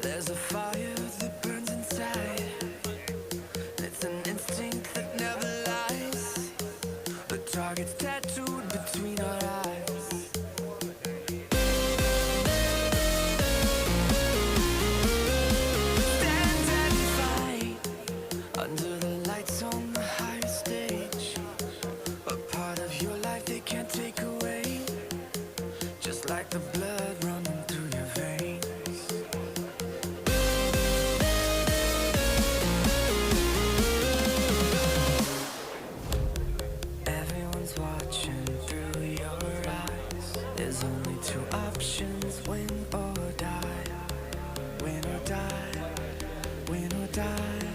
There's a fire that burns inside. It's an instinct that never lies. The target's tattooed between our eyes. Stand and fight under the lights on the higher stage. A part of your life they can't take away. Just like the blood running through your veins. Everyone's watching through your eyes. There's only two options, win or die. Win or die, win or die.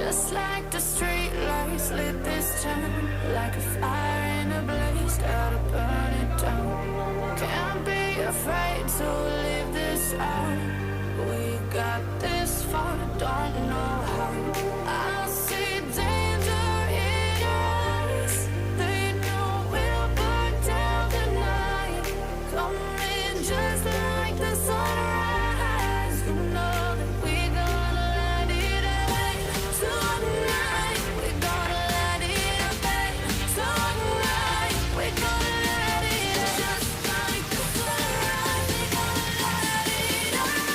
Just like the street lights lit this town, like a fire in a blaze, gotta burn it down. Can't be afraid to leave this out. We got this far, don't know how. I see danger in your eyes. They know we'll burn down the night. Coming just like the sunrise. You know that we're gonna let it away. Tonight, we're gonna let it away. Tonight, we're gonna let it away. Just like the sunrise, we're gonna let it away.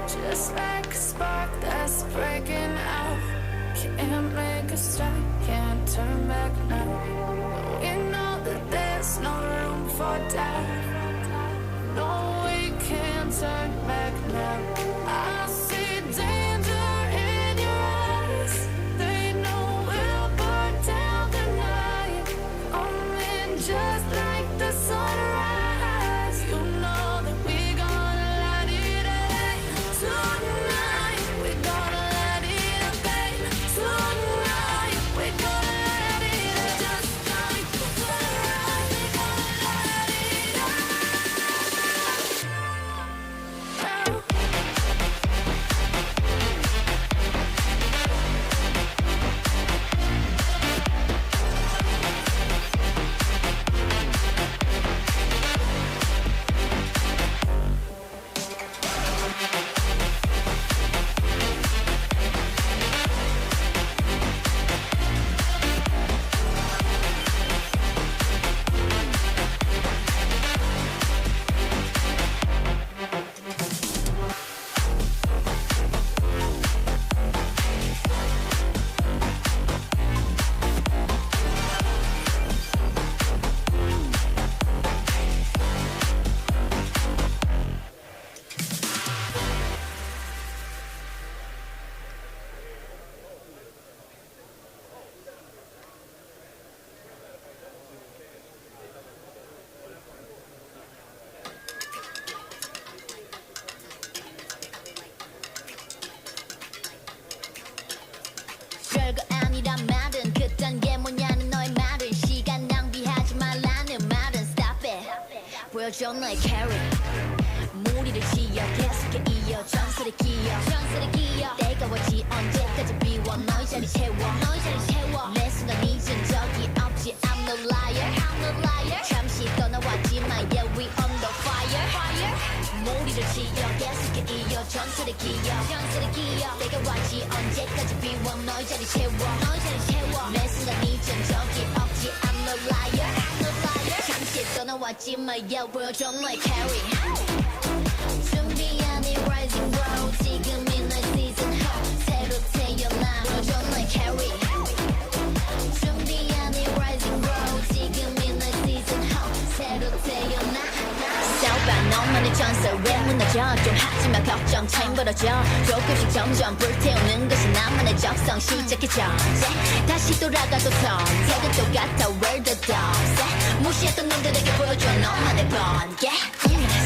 Just like a spark that's breaking out. Can't make a stop, can't turn back now. We know that there's no room for doubt. No, we can't turn back now. I see danger in your eyes. They know we'll burn down the night. Coming just like the sunrise. You know that we're gonna let it away. Tonight, we're gonna let it away. Tonight, we're gonna let it away. Just like the sunrise, we're gonna let it away. 별거 아니란 말은 그딴 게 뭐냐는 너의 말은 시간 낭비하지 말라는 말은 Stop it 보여줘 너의 carry 무리를 지어 계속해 이어 전설의 기어 때가워지 언제까지 비워 너의 자리 채워 내 순간 잊은 적이 없지 I'm no liar 잠시 떠나왔지만 yeah we on the fire 무리를 지어 계속해 이어 전설의 기어 때가와지 언제까지 비워 너의 자리 채워 내 순간 잊은 적이 없지 I'm no liar 잠시 떠나왔지만 yeah 보여줘 너의 carry 준비한 이 rising road 지금이 너의 season ho 새로 태어나 보여줘 너의 carry 준비한 이 rising road 지금이 너의 season ho 새로 태어나 싸우봐 너만의 전설 왜 무너져 좀 하지마 걱정 차임 벌어져 조금씩 점점 불태우는 것이 나만의 적성 시작해져 다시 돌아가도 선택은 똑같아 Where the dogs at 무시했던 놈들에게 보여줘 너만의 번개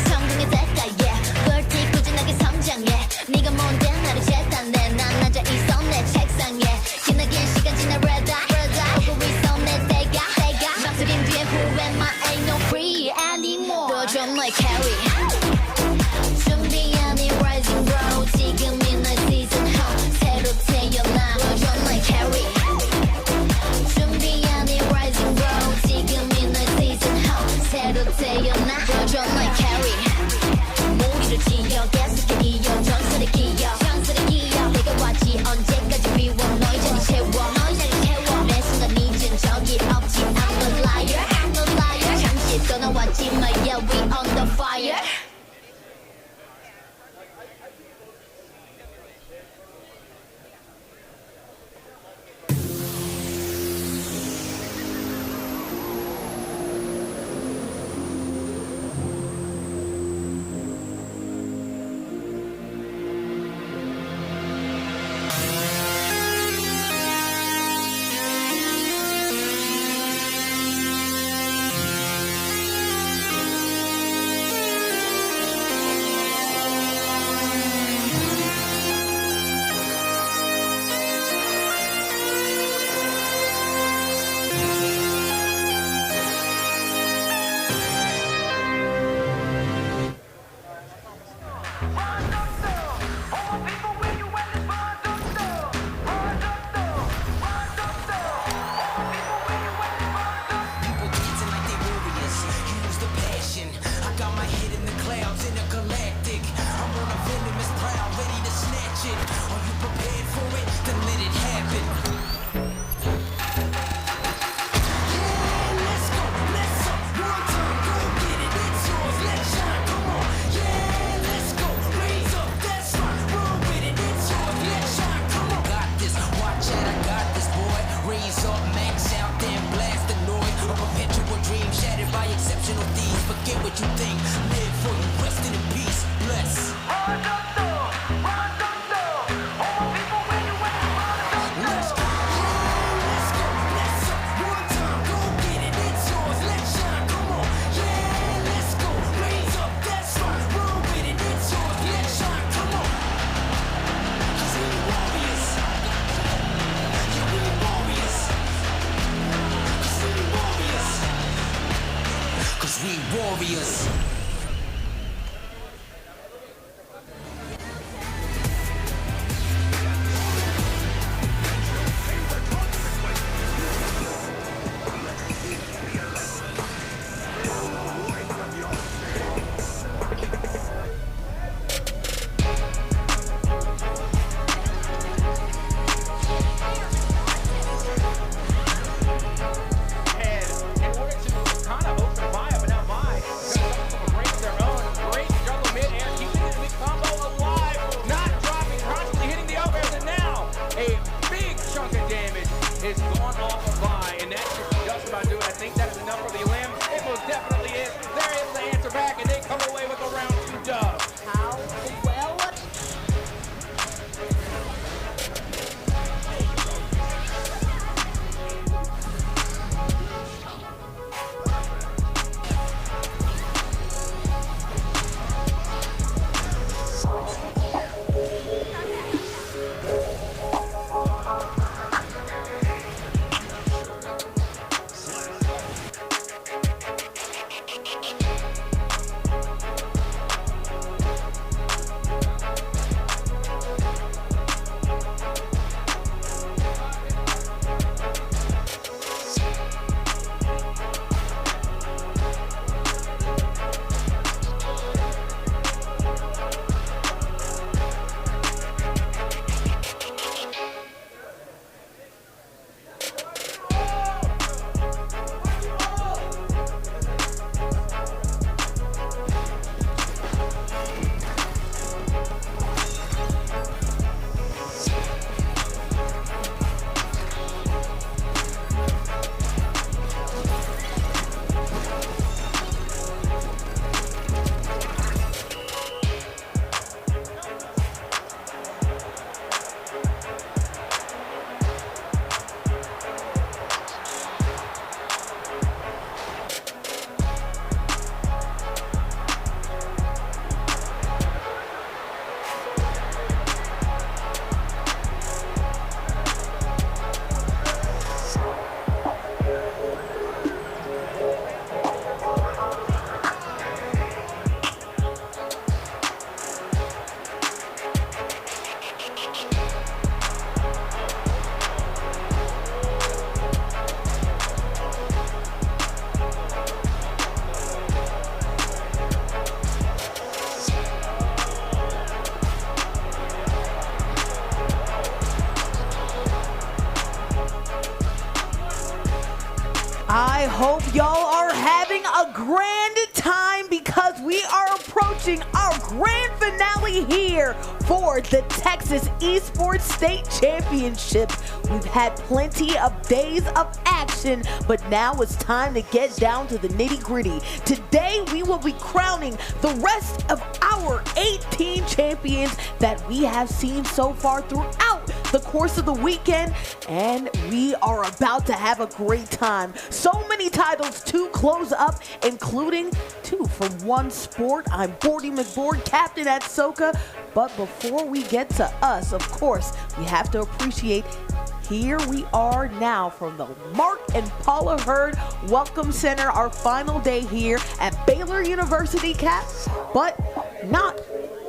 성공의 대가 yeah 벌티 꾸준하게 성장해 네가 뭔데 나를 재단해 난 앉아 있어 내 책상에 지나긴 시간 지나 red eye 오고 있어 내 때가 망설임 뒤에 who am I ain't no free anymore 보여줘 너의 carry 준비한 이 rising road 지금이 너의 season ho 새로 태어나 보여줘 너의 carry 준비한 이 rising road 지금이 너의 season ho 새로 태어나 보여줘 너의 carry what you think. Live for you, rest in peace. Bless. Let's go, let's go, let's up. One time, go get it, it's yours. Let's shine, come on. Yeah, let's go. Raise up, that's right. Roll with it, it's yours. Let's shine, come on. 'Cause we warriors. Yeah, we warriors. 'Cause we warriors. 'Cause we warriors. Is gone off of Vi, and that should just about do it. I think that is enough for the Lamb. It most definitely is. They're able to answer back, and they come away with a round 2 dub. How well? I hope y'all are having a grand time because we are approaching our grand finale here for the Texas Esports State Championship. We've had plenty of days of action, but now it's time to get down to the nitty-gritty. Today, we will be crowning the rest of our 18 champions that we have seen so far throughout the course of the weekend, and we are about to have a great time. So many titles to close up, including 2 from one sport. I'm Bordy McBoard, captain at Soka, but before we get to us, of course, we have to appreciate here we are now from the Mark and Paula Hurd Welcome Center, our final day here at Baylor University, Cap, but not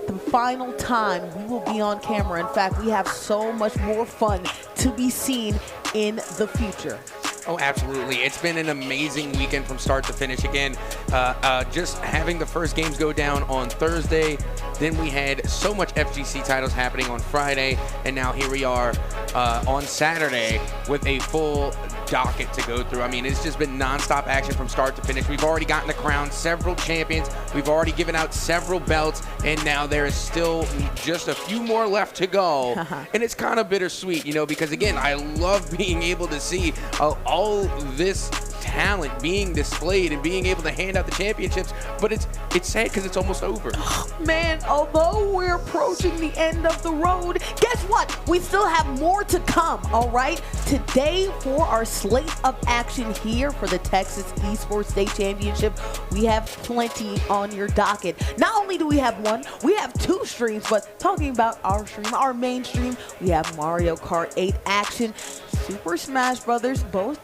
the final time we will be on camera. In fact, we have so much more fun to be seen in the future. Oh, absolutely. It's been an amazing weekend from start to finish. Again, just having the first games go down on Thursday, then we had so much FGC titles happening on Friday, and now here we are on Saturday with a full docket to go through. I mean, it's just been nonstop action from start to finish. We've already gotten to crown several champions. We've already given out several belts, and now there is still just a few more left to go. And it's kind of bittersweet, you know, because again, I love being able to see all this talent being displayed and being able to hand out the championships, but it's sad because it's almost over. Man, although we're approaching the end of the road, guess what? We still have more to come, all right? Today, for our slate of action here for the Texas Esports State Championship, we have plenty on your docket. Not only do we have one, we have two streams, but talking about our stream, our main stream, we have Mario Kart 8 action, Super Smash Brothers, both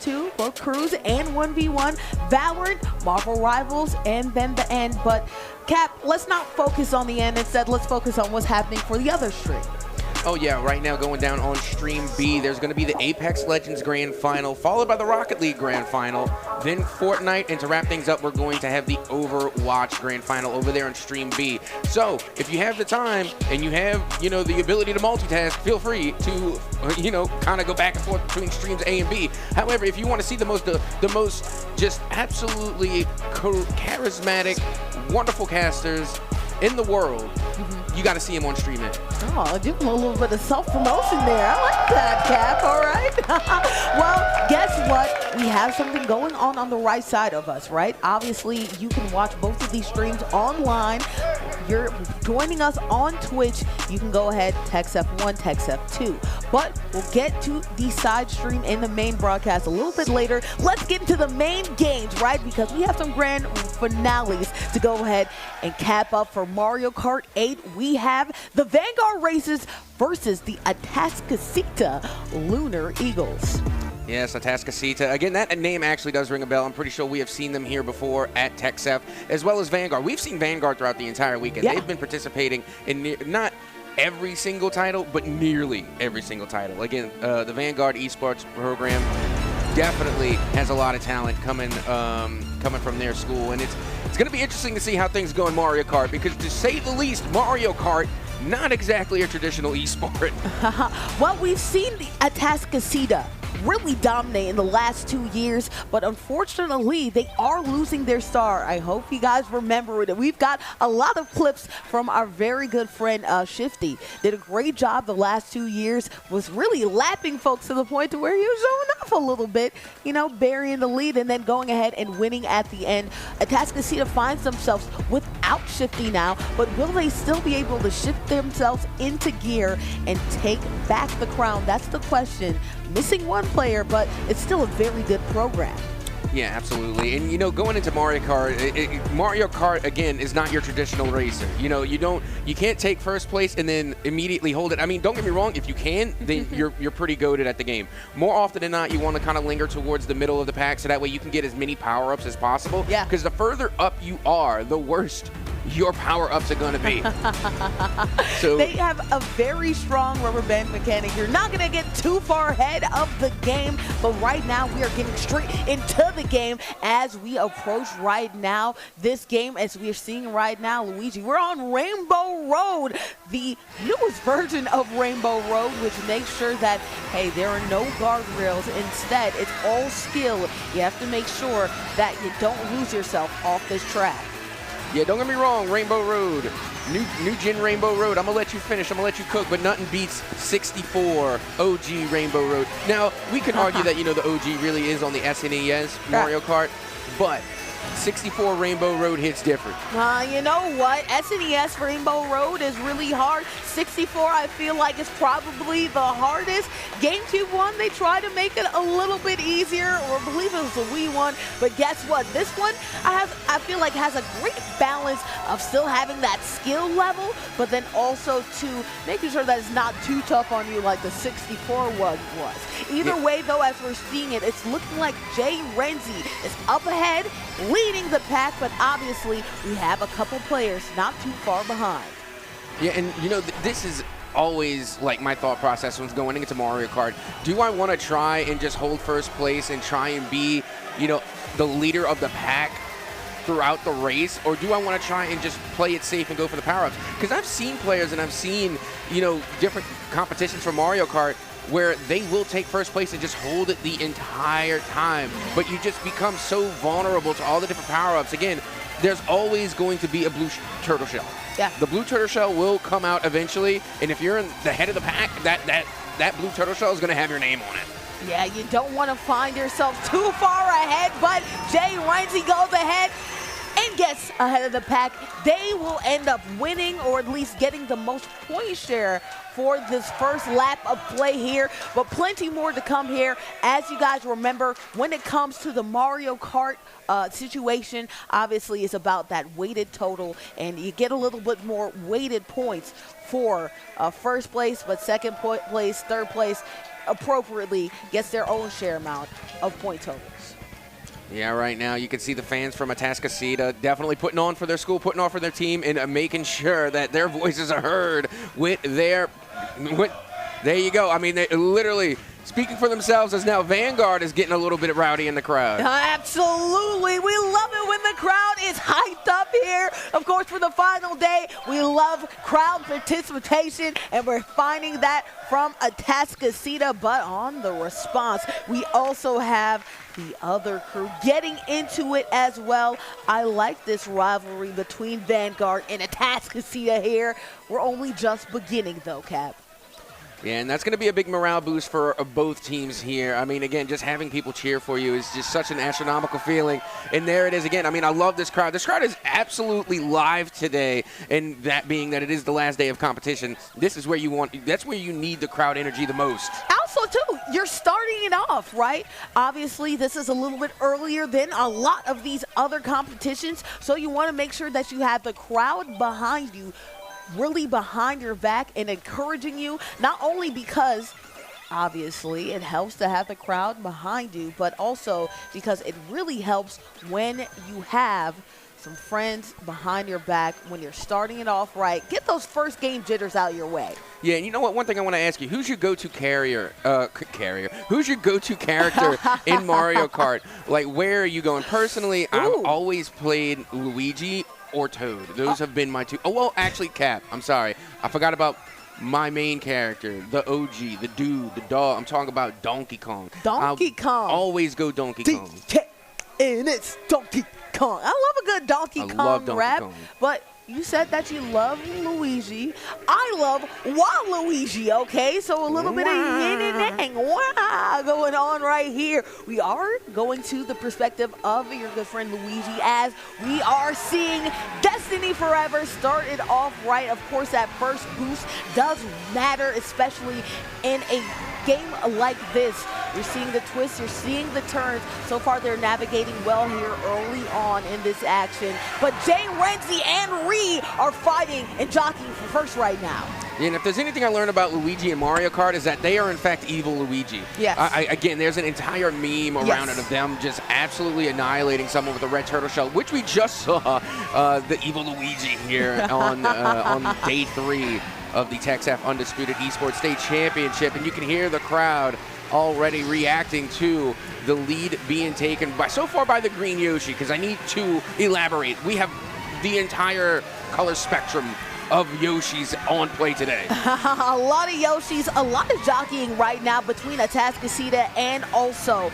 crews, and 1v1, Valorant, Marvel Rivals, and then the end. But Cap, let's not focus on the end. Instead, let's focus on what's happening for the other stream. Oh yeah, right now going down on Stream B, there's going to be the Apex Legends Grand Final, followed by the Rocket League Grand Final, then Fortnite, and to wrap things up, we're going to have the Overwatch Grand Final over there on Stream B. So, if you have the time, and you have, the ability to multitask, feel free to, kind of go back and forth between streams A and B. However, if you want to see the most just absolutely charismatic, wonderful casters in the world, you got to see him on Stream A. Oh, give him a little bit of self-promotion there. I like that, Cap, all right? Well, guess what? We have something going on the right side of us, right? Obviously, you can watch both of these streams online. You're joining us on Twitch. You can go ahead, text F1, text F2. But we'll get to the side stream in the main broadcast a little bit later. Let's get into the main games, right? Because we have some grand finales to go ahead and cap up for Mario Kart 8. We have the Vanguard races versus the Atascocita Lunar Eagles. Yes, Atascocita. Again, that name actually does ring a bell. I'm pretty sure we have seen them here before at TechSef, as well as Vanguard. We've seen Vanguard throughout the entire weekend. Yeah. They've been participating in not every single title, but nearly every single title. Again, the Vanguard Esports program definitely has a lot of talent coming from their school, and it's going to be interesting to see how things go in Mario Kart, because to say the least, Mario Kart, not exactly a traditional esport. Well, we've seen the Atascocita really dominate in the last 2 years, but unfortunately they are losing their star. I hope you guys remember it. We've got a lot of clips from our very good friend Shifty. Did a great job the last 2 years, was really lapping folks to the point to where he was showing off a little bit, burying the lead and then going ahead and winning at the end. Atascocita finds themselves without Shifty now, but will they still be able to shift themselves into gear and take back the crown? That's the question. Missing one player, but it's still a very good program. Yeah, absolutely. And going into Mario Kart, Mario Kart again is not your traditional racer. You can't take first place and then immediately hold it. I mean, don't get me wrong, if you can, then you're pretty goated at the game. More often than not, you want to kind of linger towards the middle of the pack so that way you can get as many power-ups as possible. Yeah. Because the further up you are, the worse your power-ups are going to be. So they have a very strong rubber band mechanic. You're not going to get too far ahead of the game, but right now we are getting straight into the game as we approach right now this game, as we are seeing right now, Luigi. We're on Rainbow Road, the newest version of Rainbow Road, which makes sure that, hey, there are no guardrails. Instead, it's all skill. You have to make sure that you don't lose yourself off this track. yeah, don't get me wrong, Rainbow Road, new gen Rainbow Road. I'm gonna let you finish. I'm gonna let you cook, but nothing beats 64 OG Rainbow Road. Now we can argue that the OG really is on the SNES Mario Kart, but 64 Rainbow Road hits different. You know what? SNES Rainbow Road is really hard. 64, I feel like, is probably the hardest. GameCube one, they try to make it a little bit easier, or I believe it was the Wii one. But guess what? This one, I feel like, has a great balance of still having that skill level, but then also to making sure that it's not too tough on you like the 64 one was. Either way, though, as we're seeing it, it's looking like Jay Renzi is up ahead, leading the pack, but obviously we have a couple players not too far behind. Yeah, and this is always like my thought process when going into Mario Kart. Do I want to try and just hold first place and try and be, the leader of the pack throughout the race, or do I want to try and just play it safe and go for the power-ups? Because I've seen players and I've seen, different competitions for Mario Kart where they will take first place and just hold it the entire time, but you just become so vulnerable to all the different power-ups. Again, there's always going to be a blue turtle shell. Yeah. The blue turtle shell will come out eventually, and if you're in the head of the pack, that that blue turtle shell is going to have your name on it. Yeah, you don't want to find yourself too far ahead, but Jay Renzi goes ahead and gets ahead of the pack. They will end up winning, or at least getting the most point share for this first lap of play here, but plenty more to come here. As you guys remember, when it comes to the Mario Kart situation, obviously it's about that weighted total, and you get a little bit more weighted points for first place, but second place, third place appropriately gets their own share amount of point totals. Yeah, right now you can see the fans from Atascocita definitely putting on for their school, putting on for their team, and making sure that their voices are heard with their there you go. I mean, they literally speaking for themselves, as now Vanguard is getting a little bit rowdy in the crowd. Absolutely. We love it when the crowd is hyped up here. Of course, for the final day, we love crowd participation, and we're finding that from Atascocita. But on the response, we also have the other crew getting into it as well. I like this rivalry between Vanguard and Atascocita here. We're only just beginning, though, Cap. Yeah, and that's going to be a big morale boost for both teams here. I mean, again, just having people cheer for you is just such an astronomical feeling. And there it is again. I mean, I love this crowd. This crowd is absolutely live today, and that being that it is the last day of competition, this is where that's where you need the crowd energy the most. Also, too, you're starting it off, right? Obviously, this is a little bit earlier than a lot of these other competitions, so you want to make sure that you have the crowd behind you, really behind your back and encouraging you, not only because obviously it helps to have the crowd behind you, but also because it really helps when you have some friends behind your back when you're starting it off right. Get those first game jitters out your way. Yeah, and you know what? One thing I want to ask you, who's your go-to Who's your go-to character in Mario Kart? Like, where are you going? Personally, I've always played Luigi or Toad. Those have been my two. Oh, well, actually, Cap. I'm sorry. I forgot about my main character, the OG, the dude, the dog. I'm talking about Donkey Kong. Donkey Kong. Always go Donkey Kong. And it's Donkey Kong. I love a good Donkey Kong rap, but you said that you love Luigi. I love Waluigi, okay? So a little bit of yin and yang going on right here. We are going to the perspective of your good friend Luigi, as we are seeing Destiny Forever started off right. Of course, that first boost does matter, especially in a game like this. You're seeing the twists, you're seeing the turns. So far, they're navigating well here early on in this action. But Jay Renzi and Ree are fighting and jockeying for first right now. And if there's anything I learned about Luigi and Mario Kart, is that they are, in fact, evil Luigi. Yes. Again, there's an entire meme around it of them just absolutely annihilating someone with a red turtle shell, which we just saw the evil Luigi here on day 3 of the TexF Undisputed Esports State Championship. And you can hear the crowd already reacting to the lead being taken so far by the green Yoshi, because I need to elaborate. We have the entire color spectrum of Yoshis on play today. A lot of Yoshis, a lot of jockeying right now between Atascocita and also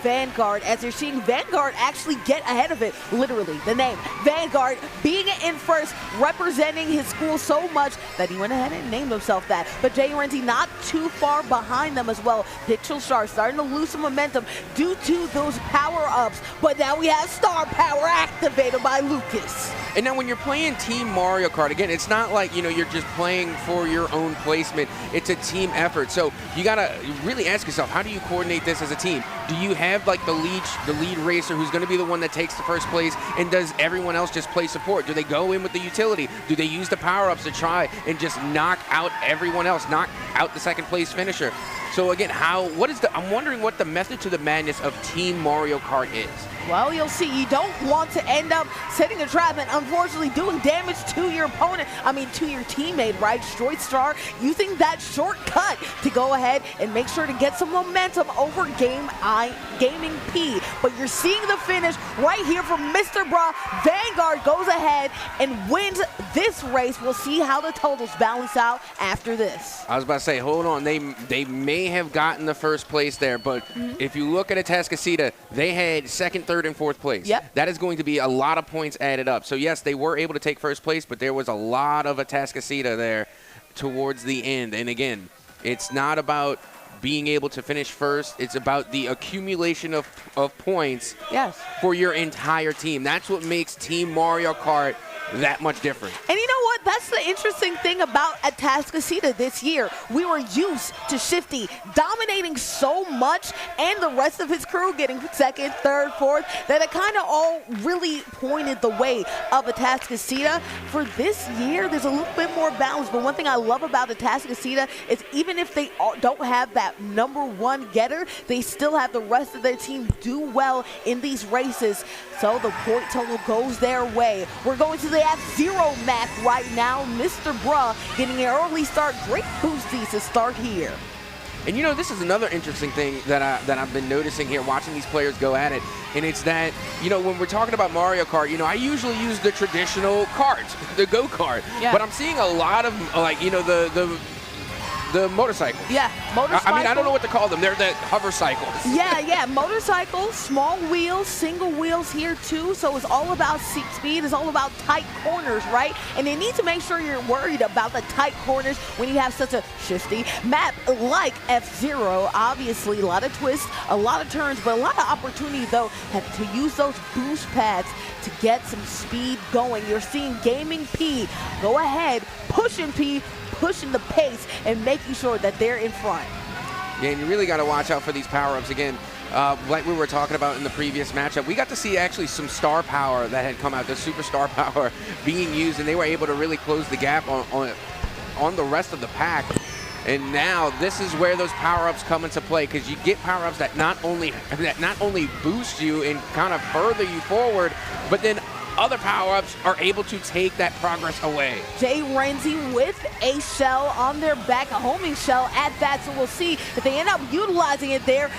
Vanguard, as you're seeing Vanguard actually get ahead of it. Literally, the name Vanguard being in first, representing his school so much that he went ahead and named himself that. But Jay Renzi not too far behind them as well. Pixel Star starting to lose some momentum due to those power-ups, but now we have star power activated by Lucas. And now when you're playing Team Mario Kart, again, it's not like, you're just playing for your own placement. It's a team effort. So you got to really ask yourself, how do you coordinate this as a team? Do you have like the lead racer who's going to be the one that takes the first place, and does everyone else just play support? Do they go in with the utility? Do they use the power-ups to try and just knock out everyone else, knock out the second place finisher? So again, I'm wondering what the method to the madness of Team Mario Kart is. Well, you'll see. You don't want to end up setting a trap and unfortunately doing damage to your opponent. To your teammate, right? Stroid Star using that shortcut to go ahead and make sure to get some momentum over Gaming P. But you're seeing the finish right here from Mr. Bra. Vanguard goes ahead and wins this race. We'll see how the totals balance out after this. I was about to say, hold on. They may have gotten the first place there, but if you look at Atascocita, they had second, third, and fourth place. Yep. That is going to be a lot of points added up. So yes, they were able to take first place, but there was a lot of Atascocita there towards the end. And again, It's not about being able to finish first. It's about the accumulation of points Yes. for your entire team. That's what makes Team Mario Kart that much different. And you know what? That's the interesting thing about Atascocita this year. We were used to Shifty dominating so much and the rest of his crew getting second, third, fourth, that it kind of all really pointed the way of Atascocita. For this year, there's a little bit more balance. But one thing I love about Atascocita is even if they don't have that number one getter, they still have the rest of their team do well in these races. So the point total goes their way. We're going to the F-Zero map right now. Mr. Bruh getting an early start. Great boosties to start here. And you know, this is another interesting thing that I've been noticing here, watching these players go at it. And it's that, you know, when we're talking about Mario Kart, you know, I usually use the traditional cart, the go-kart. Yeah. But I'm seeing a lot of, like, you know, the motorcycles. Yeah, motorcycle. I mean, I don't know what to call them. They're the hover cycles. Yeah, motorcycles, small wheels, single wheels here too. So it's all about speed. It's all about tight corners, right? And they need to make sure you're worried about the tight corners when you have such a shifty map like F-Zero. Obviously, a lot of twists, a lot of turns, but a lot of opportunity though to use those boost pads to get some speed going. You're seeing Gaming P go ahead, pushing P, pushing the pace and making sure that they're in front. Yeah, and you really got to watch out for these power-ups again. Like we were talking about in the previous matchup, we got to see actually some star power that had come out, the superstar power being used, and they were able to really close the gap on the rest of the pack. And now this is where those power-ups come into play, because you get power-ups that not only boost you and kind of further you forward, but then other power-ups are able to take that progress away. Jay Renzi with a shell on their back, a homing shell at that, so we'll see if they end up utilizing it there.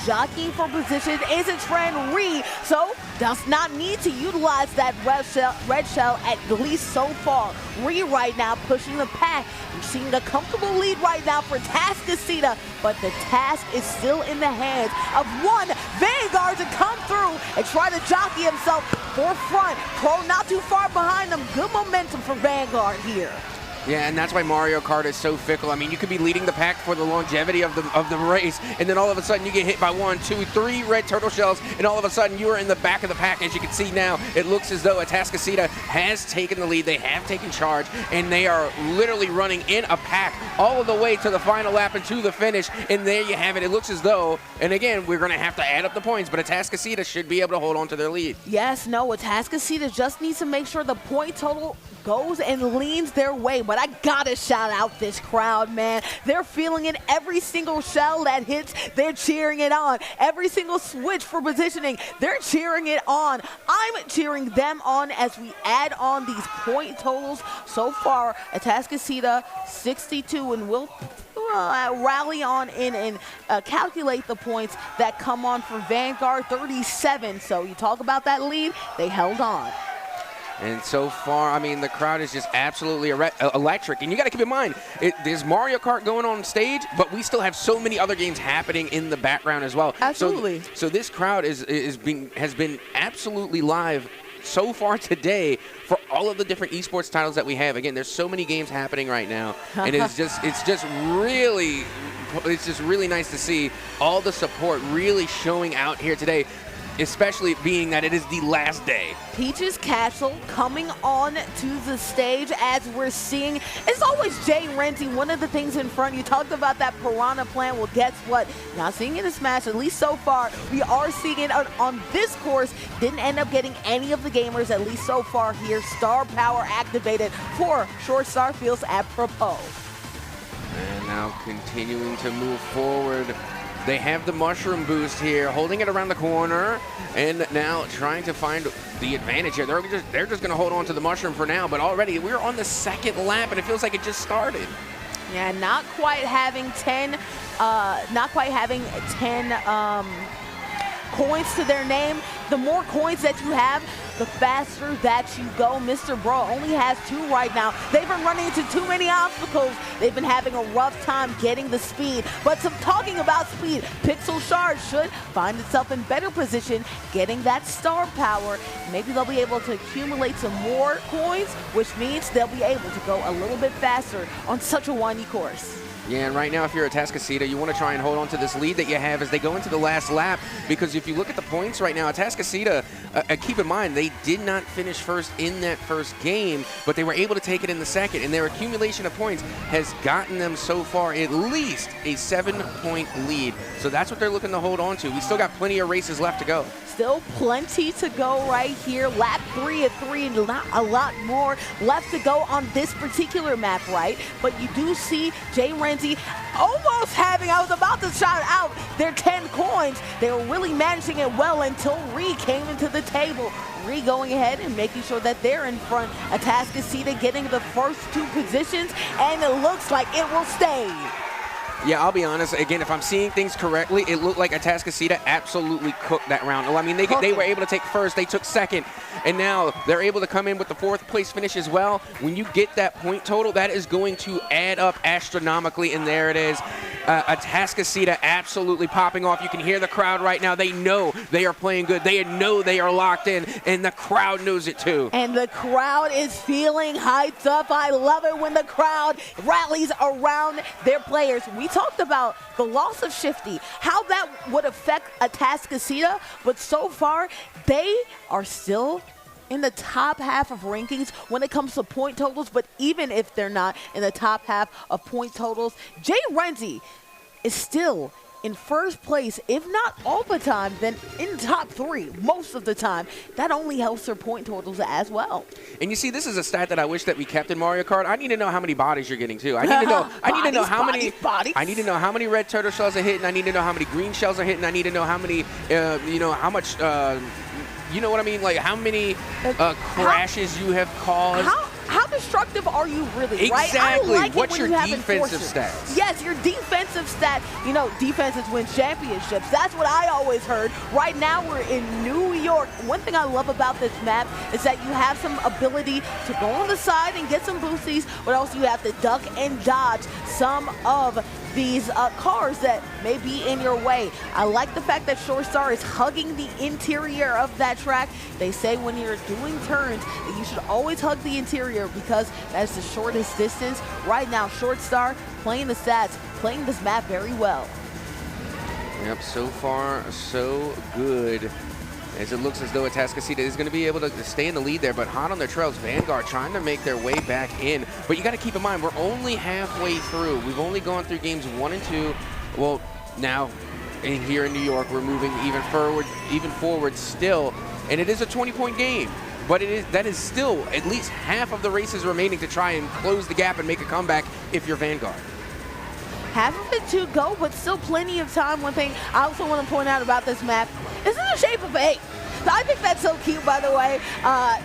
Jockeying for position is its friend Ree, so does not need to utilize that red shell at least so far. Ree right now pushing the pack. You're seeing a comfortable lead right now for Atascocita, but the task is still in the hands of one Vanguard to come through and try to jockey himself for front. Pro not too far behind them. Good momentum for Vanguard here. Yeah, and that's why Mario Kart is so fickle. I mean, you could be leading the pack for the longevity of the race, and then all of a sudden you get hit by 1, 2, 3 red turtle shells, and all of a sudden you are in the back of the pack. As you can see now, it looks as though Atascocita has taken the lead. They have taken charge, and they are literally running in a pack all of the way to the final lap and to the finish, and there you have it. It looks as though, and again, we're going to have to add up the points, but Atascocita should be able to hold on to their lead. Yes, no, Atascocita just needs to make sure the point total goes and leans their way. But I gotta shout out this crowd, man. They're feeling it. Every single shell that hits, they're cheering it on. Every single switch for positioning, they're cheering it on. I'm cheering them on as we add on these point totals. So far, Atascocita 62, and we'll rally on in and calculate the points that come on for Vanguard 37. So you talk about that lead, they held on. And so far, I mean, the crowd is just absolutely electric. And you got to keep in mind, there's Mario Kart going on stage, but we still have so many other games happening in the background as well. Absolutely. So this crowd has been absolutely live so far today for all of the different esports titles that we have. Again, there's so many games happening right now, and it's just really nice to see all the support really showing out here today, especially being that it is the last day. Peach's Castle coming on to the stage as we're seeing. It's always Jay Renzi, one of the things in front. You talked about that Piranha plant. Well, guess what? Not seeing it in this match, at least so far. We are seeing it on this course. Didn't end up getting any of the gamers, at least so far here. Star power activated for Short Star Fields apropos. And now continuing to move forward. They have the mushroom boost here, holding it around the corner, and now trying to find the advantage here. They're just going to hold on to the mushroom for now, but already we're on the second lap, and it feels like it just started. Yeah, not quite having 10 coins to their name. The more coins that you have, the faster that you go. Mr. Bro only has 2 right now. They've been running into too many obstacles. They've been having a rough time getting the speed. But talking about speed, Pixel Shard should find itself in better position, getting that star power. Maybe they'll be able to accumulate some more coins, which means they'll be able to go a little bit faster on such a windy course. Yeah, and right now, if you're Atascocita, you want to try and hold on to this lead that you have as they go into the last lap, because if you look at the points right now, Atascocita, keep in mind, they did not finish first in that first game, but they were able to take it in the second, and their accumulation of points has gotten them so far at least a 7-point lead. So that's what they're looking to hold on to. We still got plenty of races left to go. Still plenty to go right here. Lap 3 of 3, and not a lot more left to go on this particular map, right? But you do see Jay Renzi almost having, I was about to shout out their 10 coins. They were really managing it well until Ree came into the table. Ree going ahead and making sure that they're in front. Atascocita getting the first 2 positions, and it looks like it will stay. Yeah, I'll be honest. Again, if I'm seeing things correctly, it looked like Atascocita absolutely cooked that round. Well, I mean, they were able to take first, they took second, and now they're able to come in with the 4th place finish as well. When you get that point total, that is going to add up astronomically, and there it is. Atascocita absolutely popping off. You can hear the crowd right now. They know they are playing good. They know they are locked in, and the crowd knows it too. And the crowd is feeling hyped up. I love it when the crowd rallies around their players. We talked about the loss of Shifty, how that would affect Atascocita, but so far they are still in the top half of rankings when it comes to point totals. But even if they're not in the top half of point totals, Jay Renzi is still in first place, if not all the time, then in top 3 most of the time. That only helps their point totals as well. And you see, this is a stat that I wish that we kept in Mario Kart. I need to know how many bodies you're getting too. I need to know. I need to know how many. I need to know how many red turtle shells are hitting. I need to know how many green shells are hitting. I need to know how many. How much. You know what I mean? Like how many crashes you have caused. How destructive are you really, right? Exactly. I like What's your defensive enforcers. stats? Yes, your defensive stat. You know, defenses win championships. That's what I always heard. Right now, we're in New York. One thing I love about this map is that you have some ability to go on the side and get some boosties, but also you have to duck and dodge some of these cars that may be in your way. I like the fact that Short Star is hugging the interior of that track. They say when you're doing turns that you should always hug the interior because that's the shortest distance. Right now, Short Star playing the stats, playing this map very well. Yep, so far so good. As it looks as though Atascocita is going to be able to stay in the lead there, but hot on their trails, Vanguard trying to make their way back in. But you got to keep in mind, we're only halfway through. We've only gone through games 1 and 2. Well, now here in New York, we're moving even forward still, and it is a 20-point game. But that is still at least half of the races remaining to try and close the gap and make a comeback if you're Vanguard. Half of it to go, but still plenty of time. One thing I also want to point out about this map is in the shape of 8. I think that's so cute, by the way.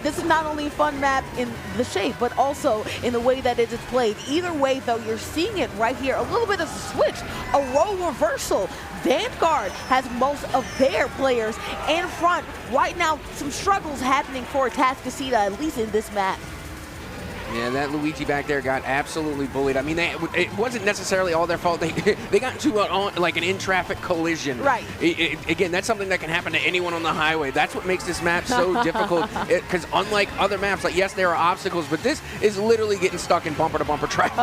This is not only a fun map in the shape, but also in the way that it is played. Either way, though, you're seeing it right here. A little bit of a switch, a role reversal. Vanguard has most of their players in front. Right now, some struggles happening for Atascocita, at least in this map. Yeah, that Luigi back there got absolutely bullied. I mean, it wasn't necessarily all their fault. They got into like an in-traffic collision. Right. Again, that's something that can happen to anyone on the highway. That's what makes this map so difficult. Because unlike other maps, like, yes, there are obstacles, but this is literally getting stuck in bumper-to-bumper traffic.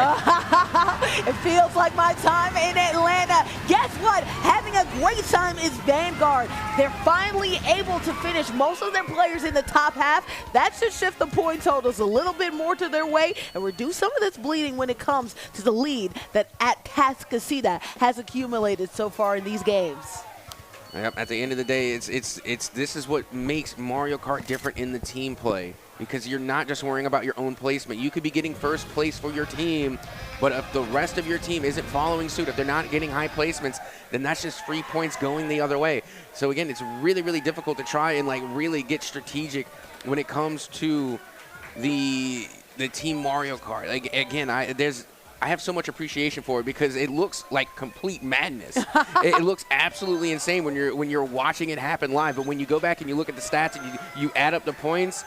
It feels like my time in Atlanta. Guess what? Having a great time is Vanguard. They're finally able to finish most of their players in the top half. That should shift the point totals a little bit more to their way and reduce some of this bleeding when it comes to the lead that Atascocita has accumulated so far in these games. Yep, at the end of the day, this is what makes Mario Kart different in the team play, because you're not just worrying about your own placement. You could be getting first place for your team, but if the rest of your team isn't following suit, if they're not getting high placements, then that's just free points going the other way. So again, it's really, really difficult to try and like really get strategic when it comes to the Team Mario Kart. Like, again, I have so much appreciation for it because it looks like complete madness. It looks absolutely insane when you're watching it happen live. But when you go back and you look at the stats and you add up the points,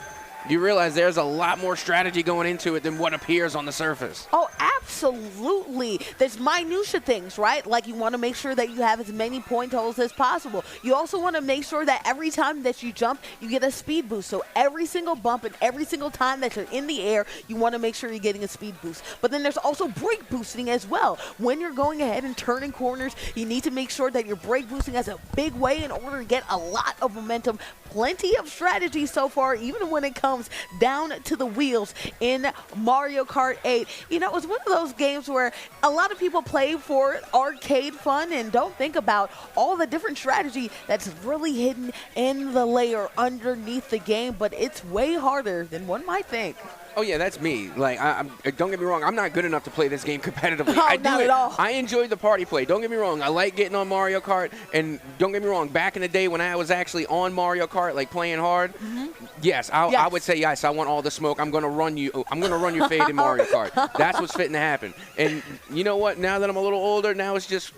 you realize there's a lot more strategy going into it than what appears on the surface. Oh, absolutely. There's minutia things, right? Like you want to make sure that you have as many point totals as possible. You also want to make sure that every time that you jump, you get a speed boost. So every single bump and every single time that you're in the air, you want to make sure you're getting a speed boost. But then there's also brake boosting as well. When you're going ahead and turning corners, you need to make sure that you're brake boosting as a big way in order to get a lot of momentum. Plenty of strategy so far, even when it comes down to the wheels in Mario Kart 8. You know, it was one of those games where a lot of people play for arcade fun and don't think about all the different strategy that's really hidden in the layer underneath the game, but it's way harder than one might think. Oh yeah, that's me. Like, don't get me wrong, I'm not good enough to play this game competitively. Oh, I do not it. at all. I enjoy the party play. Don't get me wrong. I like getting on Mario Kart, and don't get me wrong. Back in the day when I was actually on Mario Kart, like playing hard, yes, I would say yes. I want all the smoke. I'm gonna run you. I'm gonna run your fade in Mario Kart. That's what's fitting to happen. And you know what? Now that I'm a little older, now it's just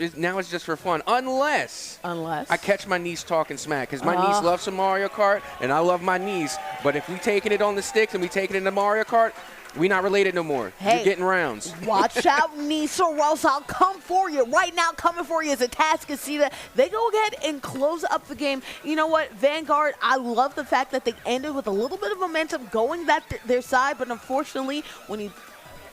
for fun. Unless I catch my niece talking smack, because my niece loves some Mario Kart, and I love my niece. But if we taking it on the sticks and we taking it into Mario Kart, we not related no more. Hey, you're getting rounds. Watch out, niece, or else I'll come for you. Right now, coming for you is a Tascasita. They go ahead and close up the game. You know what, Vanguard, I love the fact that they ended with a little bit of momentum going their side, but unfortunately, when you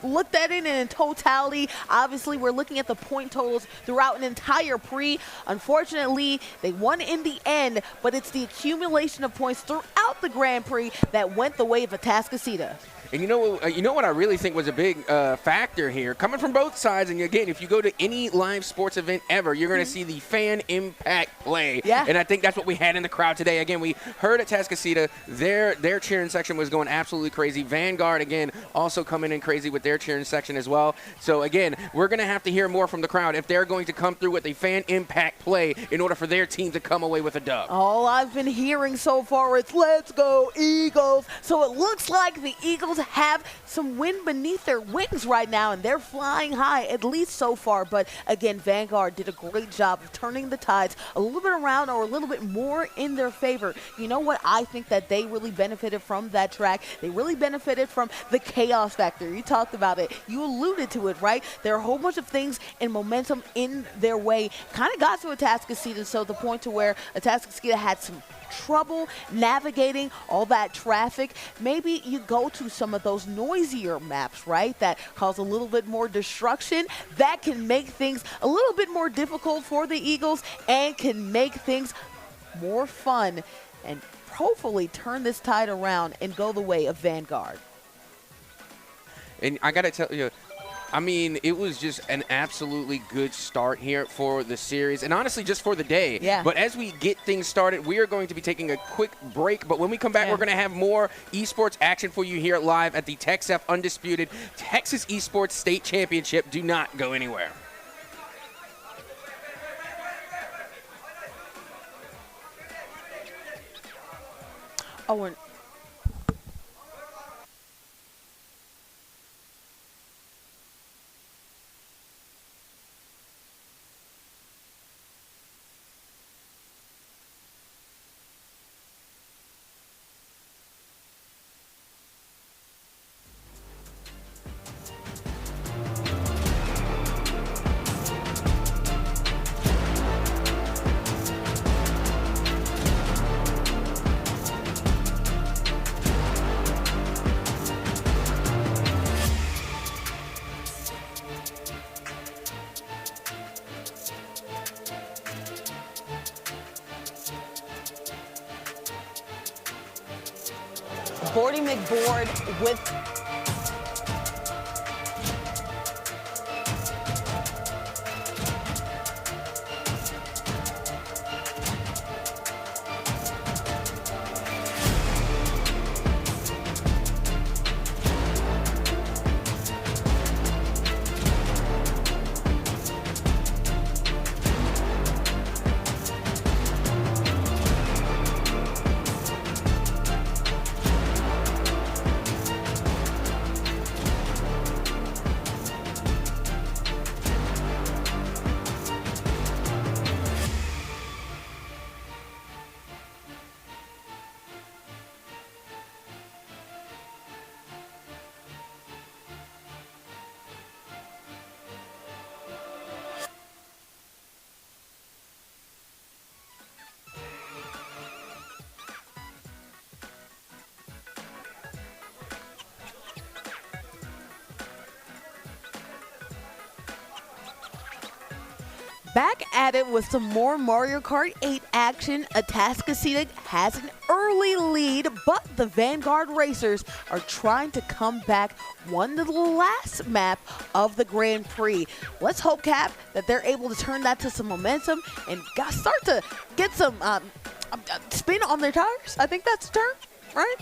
looked at it in totality, obviously we're looking at the point totals throughout an entire pre. Unfortunately, they won in the end, but it's the accumulation of points throughout the Grand Prix that went the way of a Tascasita. And you know what I really think was a big factor here, coming from both sides. And again, if you go to any live sports event ever, you're going to see the fan impact play. Yeah. And I think that's what we had in the crowd today. Again, we heard at Tascasita, their cheering section was going absolutely crazy. Vanguard, again, also coming in crazy with their cheering section as well. So again, we're going to have to hear more from the crowd if they're going to come through with a fan impact play in order for their team to come away with a dub. All I've been hearing so far is let's go Eagles. So it looks like the Eagles have some wind beneath their wings right now, and they're flying high, at least so far. But again, Vanguard did a great job of turning the tides a little bit around or a little bit more in their favor. You know what? I think that they really benefited from that track. They really benefited from the chaos factor. You talked about it. You alluded to it, right? There are a whole bunch of things and momentum in their way. Kind of got to a Tascasita, so the point to where a Tascasita had some trouble navigating all that traffic. Maybe you go to some of those noisier maps, right, that cause a little bit more destruction. That can make things a little bit more difficult for the Eagles and can make things more fun and hopefully turn this tide around and go the way of Vanguard. And I got to tell you, I mean, it was just an absolutely good start here for the series, and honestly, just for the day. Yeah. But as we get things started, we are going to be taking a quick break. But when we come back, we're going to have more esports action for you here live at the TexF Undisputed Texas Esports State Championship. Do not go anywhere. Oh, and Bordy McBoard with Back at it with some more Mario Kart 8 action. Atascocita has an early lead, but the Vanguard Racers are trying to come back, won the last map of the Grand Prix. Let's hope, Cap, that they're able to turn that to some momentum and start to get some spin on their tires. I think that's the term, right?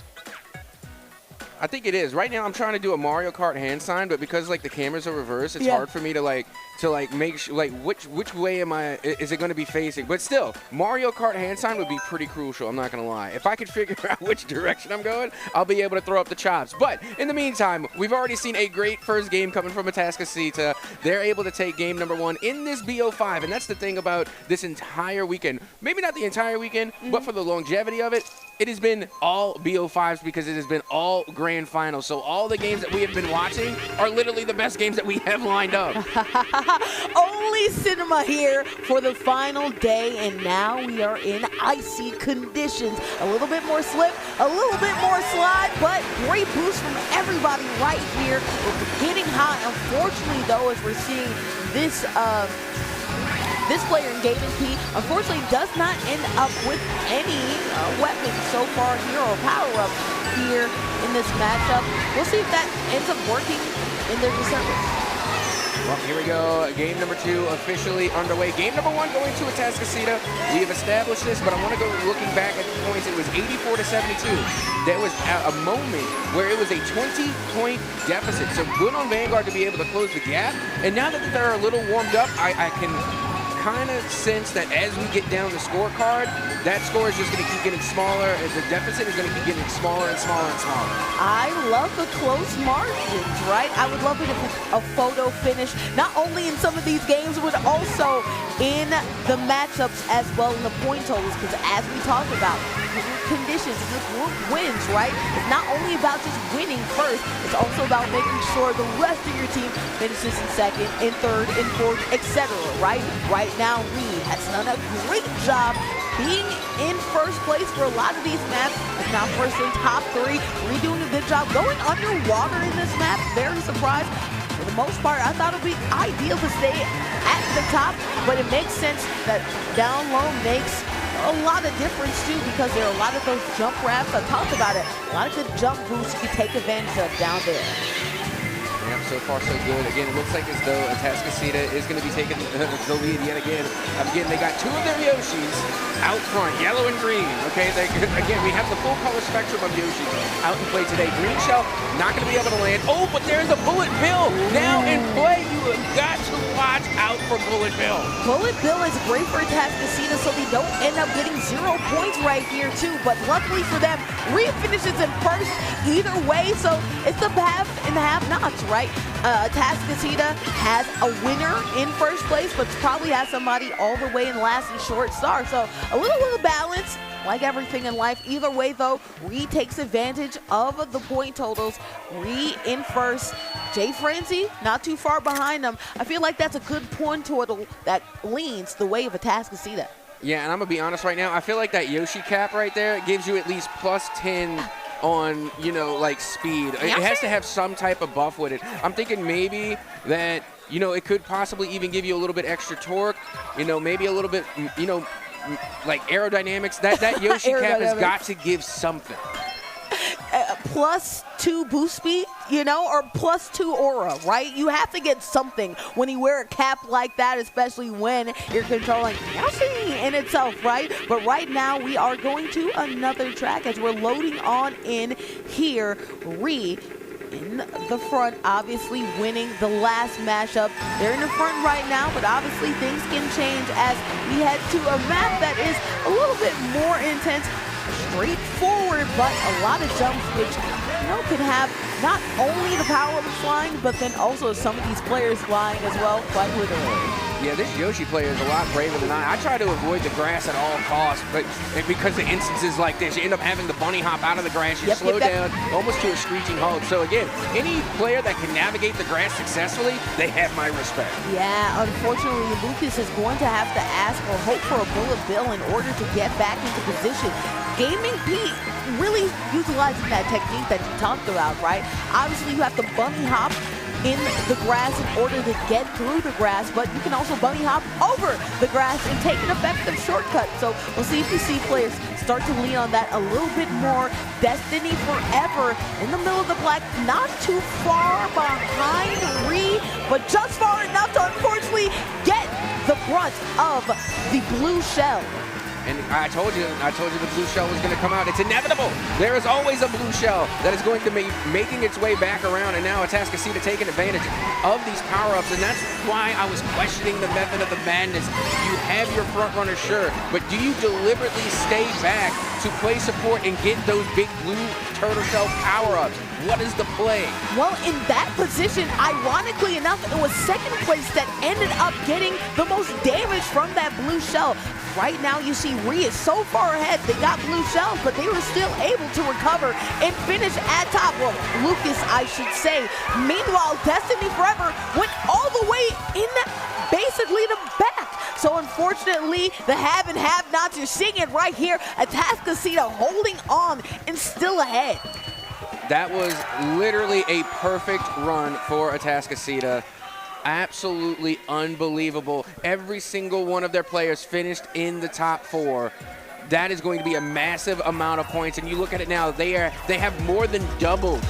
I think it is. Right now, I'm trying to do a Mario Kart hand sign, but because like the cameras are reversed, it's hard for me to make sure which way is it going to be facing. But still, Mario Kart hand sign would be pretty crucial. I'm not going to lie. If I could figure out which direction I'm going, I'll be able to throw up the chops. But in the meantime, we've already seen a great first game coming from Atascocita. They're able to take game number 1 in this BO5, and that's the thing about this entire weekend. Maybe not the entire weekend, but for the longevity of it. It has been all BO5s because it has been all grand finals. So all the games that we have been watching are literally the best games that we have lined up. Only cinema here for the final day, and now we are in icy conditions. A little bit more slip, a little bit more slide, but great boost from everybody right here. We're getting hot. Unfortunately, though, as we're seeing this this player in Gaming P, unfortunately, does not end up with any weapons so far here or power-up here in this matchup. We'll see if that ends up working in their disservice. Well, here we go. Game number 2 officially underway. Game number 1 going to Atascocita. We have established this, but I want to go looking back at the points. It was 84-72. There was a moment where it was a 20-point deficit. So good on Vanguard to be able to close the gap. And now that they're a little warmed up, I can kind of sense that as we get down the scorecard, that score is just going to keep getting smaller, and the deficit is going to keep getting smaller and smaller and smaller. I love the close margins, right? I would love it if a photo finish, not only in some of these games, but also in the matchups as well in the point totals, because as we talked about, conditions, the group wins, right? It's not only about just winning first, it's also about making sure the rest of your team finishes in second, in third, in fourth, etc., right? Right now, Reed has done a great job being in first place for a lot of these maps. If not first in top 3, Reed doing a good job going underwater in this map. Very surprised. For the most part, I thought it would be ideal to stay at the top, but it makes sense that down low makes a lot of difference too, because there are a lot of those jump wraps. I talked about it. A lot of good jump boosts you can take advantage of down there. Yeah, so far so good. Again, it looks like as though Atascocita is going to be taking the lead yet again. Again, they got 2 of their Yoshis out front, yellow and green. Okay, again, we have the full color spectrum of Yoshis out in play today. Green shell, not going to be able to land. Oh, but there's a Bullet Bill now in play. You have got to watch out for Bullet Bill. Bullet Bill is great for Atascocita, so they don't end up getting 0 points right here too. But luckily for them, Reed finishes in first either way, so it's the have and have-nots, right? Atascocita has a winner in first place, but probably has somebody all the way in last and short star. So a little balance, like everything in life. Either way, though, Reed takes advantage of the point totals. Reed in first. Jay Frenzy not too far behind them. I feel like that's a good point total that leans the way of Atascocita. Yeah, and I'm going to be honest right now. I feel like that Yoshi cap right there gives you at least plus 10 on, you know, like speed. It has to have some type of buff with it. I'm thinking maybe that, you know, it could possibly even give you a little bit extra torque, you know, maybe a little bit, you know, like aerodynamics. That Yoshi cap has got to give something. Plus 2 boost speed, you know, or plus 2 aura, right? You have to get something when you wear a cap like that, especially when you're controlling Yoshi in itself, right? But right now we are going to another track as we're loading on in here. Ree in the front, obviously winning the last matchup. They're in the front right now, but obviously things can change as we head to a map that is a little bit more intense. Straightforward, but a lot of jumps, which, you know, can have not only the power of flying, but then also some of these players flying as well, quite literally. Yeah, this Yoshi player is a lot braver than I try to avoid the grass at all costs, but because of instances like this, you end up having the bunny hop out of the grass, you slow down almost to a screeching halt. So again, any player that can navigate the grass successfully, they have my respect. Yeah, unfortunately, Lucas is going to have to ask or hope for a Bullet Bill in order to get back into position. Gaming Pete really utilizing that technique that you talked about, right? Obviously, you have the bunny hop in the grass in order to get through the grass, but you can also bunny hop over the grass and take an effective shortcut. So we'll see if you see players start to lean on that a little bit more. Destiny Forever in the middle of the black, not too far behind Ree, but just far enough to unfortunately get the brunt of the blue shell. And I told you the blue shell was going to come out. It's inevitable. There is always a blue shell that is going to be making its way back around, and now Atascocita taking advantage of these power-ups, and that's why I was questioning the method of the madness. You have your front runner, sure, but do you deliberately stay back to play support and get those big blue turtle shell power-ups? What is the play? Well, in that position, ironically enough, it was second place that ended up getting the most damage from that blue shell. Right now, you see Rhea is so far ahead. They got blue shells, but they were still able to recover and finish at top. Well, Lucas, I should say. Meanwhile, Destiny Forever went all the way in basically the back. So unfortunately, the have and have-nots, you're seeing it right here. Atascocita holding on and still ahead. That was literally a perfect run for Atascocita. Absolutely unbelievable. Every single one of their players finished in the top 4. That is going to be a massive amount of points. And you look at it now, they have more than doubled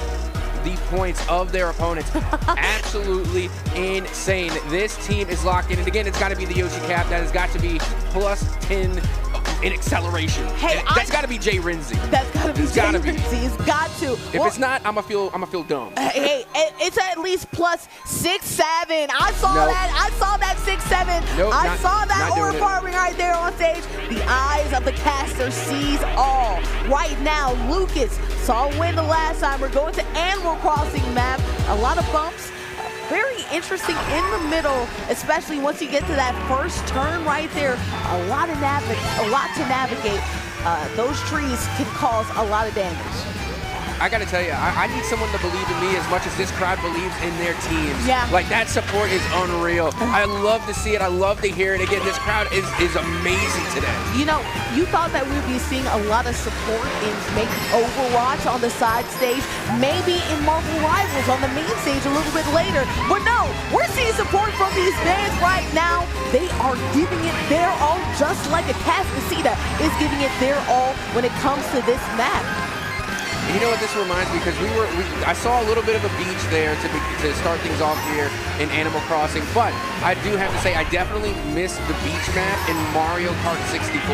the points of their opponents. Absolutely insane. This team is locked in. And again, it's got to be the Yoshi Cap. That has got to be plus 10 in acceleration. Hey, that's got to be Jay Renzi. That's got to be Jay Renzi. It's got to. If it's not, I'm gonna feel dumb. Hey, it's at least plus 6-7. I saw that. I saw that 6-7. Nope, I saw that not orb farming right there on stage. The eyes of the caster sees all. Right now, Lucas saw a win the last time. We're going to Animal Crossing map. A lot of bumps. Very interesting in the middle, especially once you get to that first turn right there. A lot to navigate. Those trees can cause a lot of damage. I gotta tell you, I need someone to believe in me as much as this crowd believes in their teams. Yeah. Like, that support is unreal. I love to see it. I love to hear it. Again, this crowd is amazing today. You know, you thought that we'd be seeing a lot of support in maybe Overwatch on the side stage, maybe in Marvel Rivals on the main stage a little bit later. But no, we're seeing support from these fans right now. They are giving it their all, just like Atascocita is giving it their all when it comes to this map. And you know what this reminds me? Because I saw a little bit of a beach there to start things off here in Animal Crossing, but I do have to say I definitely missed the beach map in Mario Kart 64.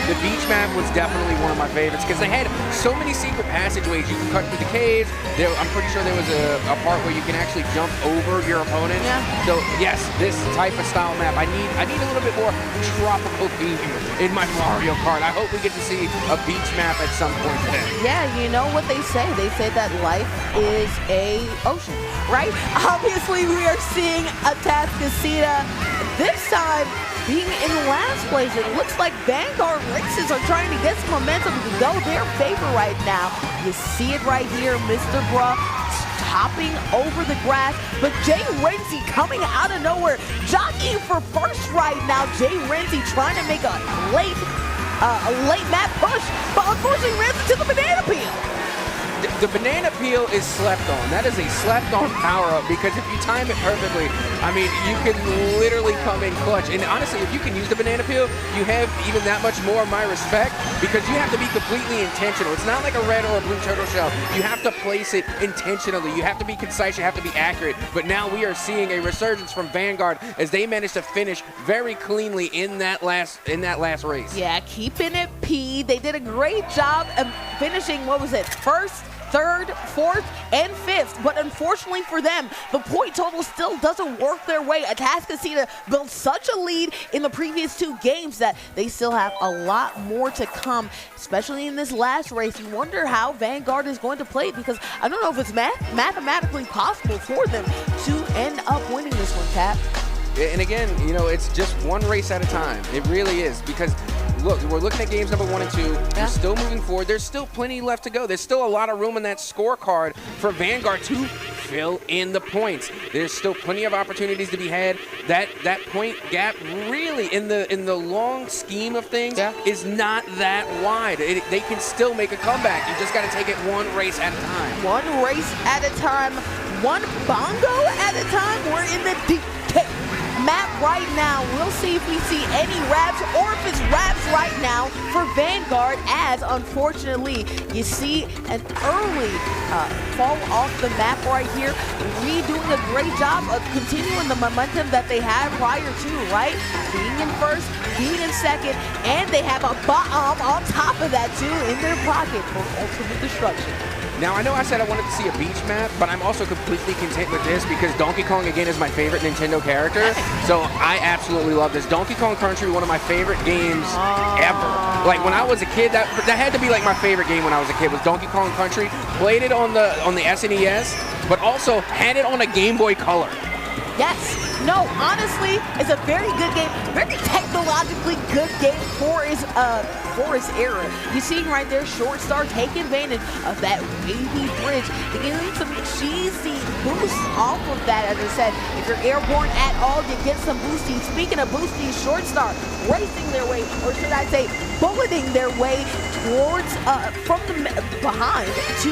The beach map was definitely one of my favorites because they had so many secret passageways. You can cut through the caves. I'm pretty sure there was a part where you can actually jump over your opponent. Yeah. So yes, this type of style map, I need a little bit more tropical theme in my Mario Kart. I hope we get to see a beach map at some point today. Yeah, you know what they say? They say that life is a ocean, right? Obviously, we are seeing Atascocita this time being in last place. It looks like Vanguard races are trying to get some momentum to go their favor right now. You see it right here, Mr. Bruh hopping over the grass, but Jay Renzi coming out of nowhere, jockeying for first right now. Jay Renzi trying to make a late map push, but unfortunately ran into the banana peel. The banana peel is slept on. That is a slept on power-up because if you time it perfectly, I mean, you can literally come in clutch. And honestly, if you can use the banana peel, you have even that much more of my respect because you have to be completely intentional. It's not like a red or a blue turtle shell. You have to place it intentionally. You have to be concise. You have to be accurate. But now we are seeing a resurgence from Vanguard as they managed to finish very cleanly in that last race. Yeah, keeping it P. They did a great job of finishing, what was it, first, third, fourth, and fifth. But unfortunately for them, the point total still doesn't work their way. Atascocita built such a lead in the previous 2 games that they still have a lot more to come, especially in this last race. You wonder how Vanguard is going to play it because I don't know if it's mathematically possible for them to end up winning this one, Cap. And again, you know, it's just one race at a time. It really is because look, we're looking at games number 1 and 2. Yeah. We're still moving forward. There's still plenty left to go. There's still a lot of room in that scorecard for Vanguard to fill in the points. There's still plenty of opportunities to be had. That point gap really in the long scheme of things is not that wide. They can still make a comeback. You just got to take it one race at a time. One race at a time. one bongo at a time. We're in the DK map right now. We'll see if we see any wraps or if it's wraps right now for Vanguard, as unfortunately you see an early fall off the map right here. Doing a great job of continuing the momentum that they had prior to, right? Being in first, being in second, and they have a bomb on top of that too in their pocket for ultimate destruction. Now, I know I said I wanted to see a beach map, but I'm also completely content with this because Donkey Kong, again, is my favorite Nintendo character. So I absolutely love this. Donkey Kong Country, one of my favorite games ever. Like, when I was a kid, that had to be like my favorite game when I was a kid, was Donkey Kong Country. Played it on the SNES, but also had it on a Game Boy Color. Yes. No, honestly, it's a very good game. Very technologically good game for his era. You see right there, Short Star taking advantage of that wavy bridge to get him some cheesy boosts off of that. As I said, if you're airborne at all, you get some boosting. Speaking of boosting, Short Star racing their way, or should I say, bulleting their way towards from the behind to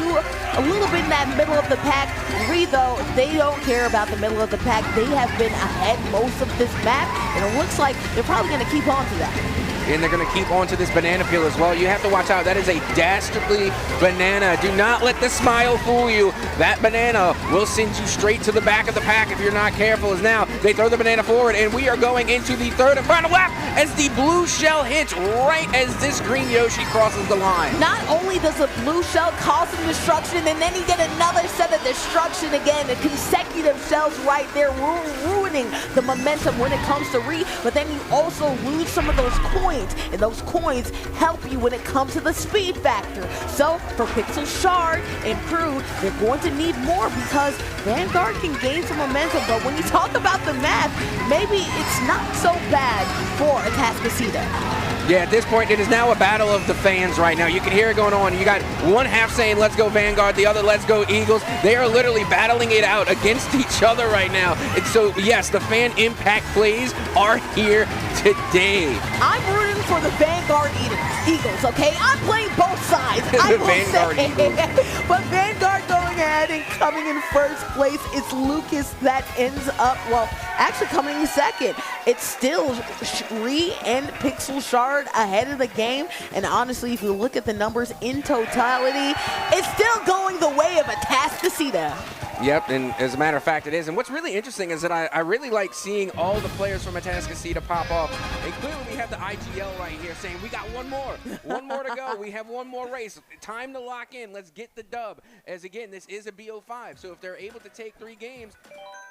a little bit in that middle of the pack. Though, they don't care about the middle of the pack. They have been ahead most of this map, and it looks like they're probably going to keep on to that. And they're going to keep on to this banana peel as well. You have to watch out. That is a dastardly banana. Do not let the smile fool you. That banana will send you straight to the back of the pack if you're not careful. As now they throw the banana forward, and we are going into the third and final lap as the blue shell hits right as this green Yoshi crosses the line. Not only does the blue shell cause some destruction, and then you get another set of destruction again. The consecutive shells right there ruining the momentum when it comes to but then you also lose some of those coins. And those coins help you when it comes to the speed factor. So for Pixel Shard and crew, they're going to need more because Vanguard can gain some momentum. But when you talk about the math, maybe it's not so bad for Atascocita. Yeah, at this point, it is now a battle of the fans right now. You can hear it going on. You got one half saying, let's go Vanguard, the other, let's go Eagles. They are literally battling it out against each other right now. And so, yes, the fan impact plays are here today. I'm rooting for the Vanguard Eagles, okay? I'm playing both sides. The Vanguard Eagles. But Vanguard going ahead and coming in first place. It's Lucas that ends up, well, actually coming in second. It's still Ree and Pixel Shard ahead of the game, and honestly, if you look at the numbers in totality, it's still going the way of Atascocita. Yep, and as a matter of fact, it is. And what's really interesting is that I really like seeing all the players from Atascocita pop off. And clearly we have the IGL right here saying, we got one more to go. We have one more race. Time to lock in. Let's get the dub. As again, this is a BO5, so if they're able to take 3 games,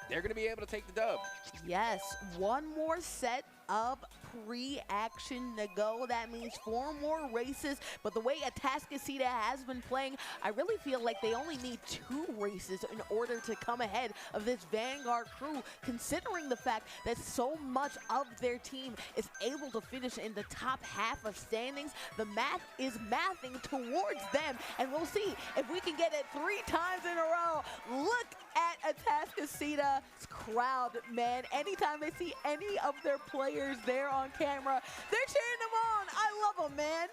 they're going to be able to take the dub. Yes, one more set of pre-action to go. That means 4 more races. But the way Atascocita has been playing, I really feel like they only need 2 races in order to come ahead of this Vanguard crew, considering the fact that so much of their team is able to finish in the top half of standings. The math is mathing towards them, and we'll see if we can get it 3 times in a row. Look at Atascocita's crowd, man. Anytime they see any of their players there on camera, they're cheering them on. I love them, man.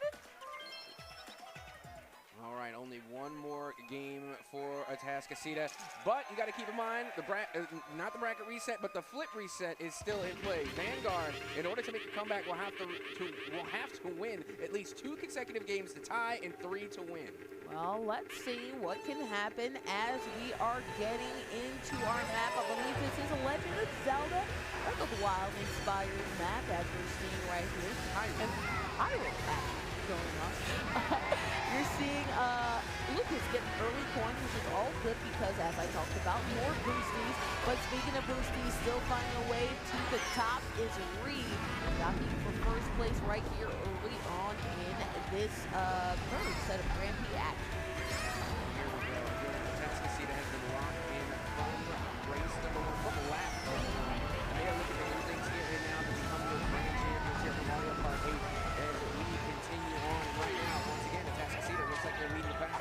All right, only one more game for Atascocita, but you got to keep in mind not the bracket reset, but the flip reset is still in play. Vanguard, in order to make a comeback, will have to win at least 2 consecutive games to tie and 3 to win. Well, let's see what can happen as we are getting into our map. I believe this is a Legend of Zelda Breath of the Wild inspired map, as we're seeing right here. And Hyrule actually going on. You're seeing Lucas getting early coins, which is all good because, as I talked about, more boosties. But speaking of boosties, still finding a way to the top is Reed, jockeying for first place right here early on in this third set of Grand Prix action. Here we go. Atascocita has been locked in from race number 1, from lap number 1. They are looking to do things here and now to become the grand champions here from Mario Kart 8 as we continue on right now. Once again, Atascocita looks like they're leading the pack.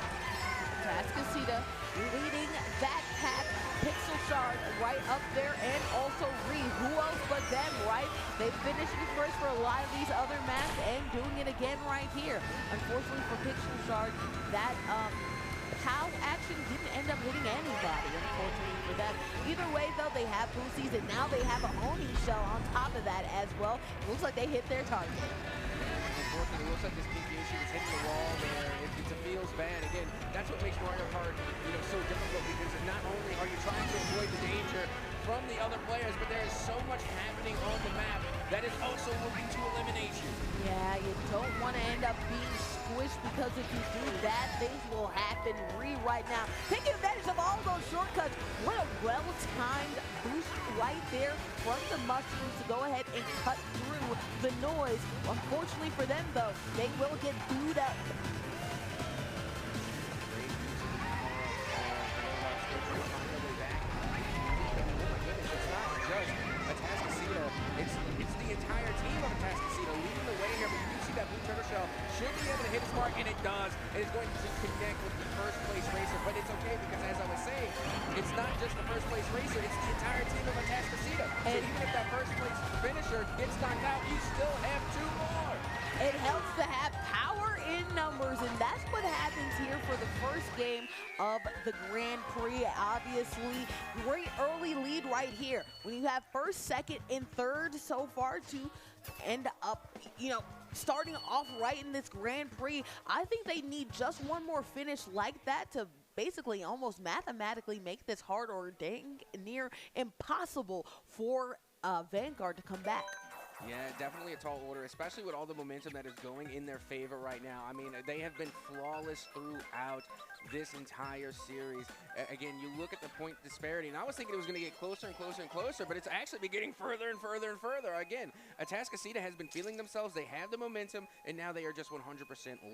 Atascocita leading that pack. Pixel Shard right up there, and also Ree. Who else but them, right? They finished in first for a lot of these other maps and doing it again right here. Unfortunately for Pixel Shard, that POW action didn't end up hitting anybody, unfortunately for them. Either way, though, they have boosties, and now they have a Oni shell on top of that as well. Looks like they hit their target. Unfortunately, it looks like this PPH is hitting the wall there. It feels bad. Again, that's what makes Mario Kart, so difficult, because not only are you trying to avoid the danger from the other players, but there is so much happening on the map that is also looking to eliminate you. Yeah, you don't want to end up being squished, because if you do, bad things will happen right now. Taking advantage of all those shortcuts. What a well-timed boost right there from the mushrooms to go ahead and cut through the noise. Unfortunately for them, though, they will get booed up. It's the entire team of Atascocita leading the way here, but you can see that blue turtle shell should be able to hit its mark, and it does. It is going to connect with the first place racer, but it's okay, because as I was saying, it's not just the first place racer, it's the entire team of Atascocita. So even if that first place finisher gets knocked out, you still have 2 more. It helps to have power in numbers, and that's what happens here for the first game of the Grand Prix. Obviously, great early lead right here. When you have first, second, and third so far to end up, starting off right in this Grand Prix, I think they need just one more finish like that to basically almost mathematically make this hard or dang near impossible for Vanguard to come back. Yeah, definitely a tall order, especially with all the momentum that is going in their favor right now. I mean, they have been flawless throughout this entire series. Again, you look at the point disparity, and I was thinking it was going to get closer and closer and closer, but it's actually been getting further and further and further. Again, Atascocita has been feeling themselves. They have the momentum, and now they are just 100%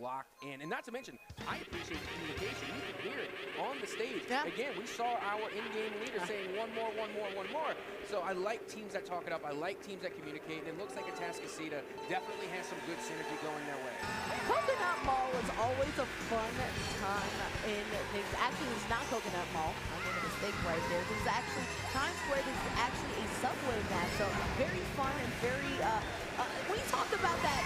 locked in. And not to mention, I appreciate the communication. You can hear it on the stage. Yeah. Again, we saw our in-game leader saying one more, one more, one more. So I like teams that talk it up. I like teams that communicate. And it looks like Atascocita definitely has some good synergy going their way. Coconut Mall is always a fun time in things. Actually, it's not Coconut Mall. I made a mistake right there. This is actually Times Square. This is actually a subway map. So very fun and very. When you talk about that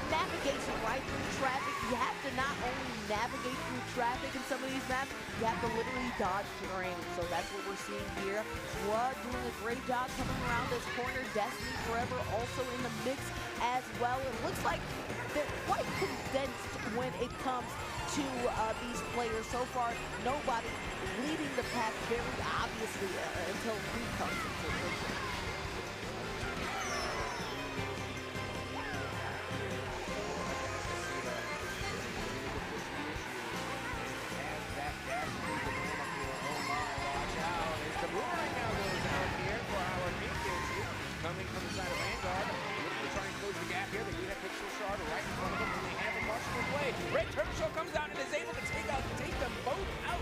navigation right through traffic, you have to not only navigate through traffic in some of these maps, you have to literally dodge terrain. So that's what we're seeing here. Flood doing a great job coming around this corner. Destiny Forever also in the mix as well. It looks like they're quite condensed when it comes to these players. So far, nobody leading the pack very obviously until he comes into the picture. Coming from the side of Vanguard, looking to try and close the gap here. They do have Pixel Shard right in front of them, and they have a mushroom play. Red Turtle Shell comes out and is able to take them both out.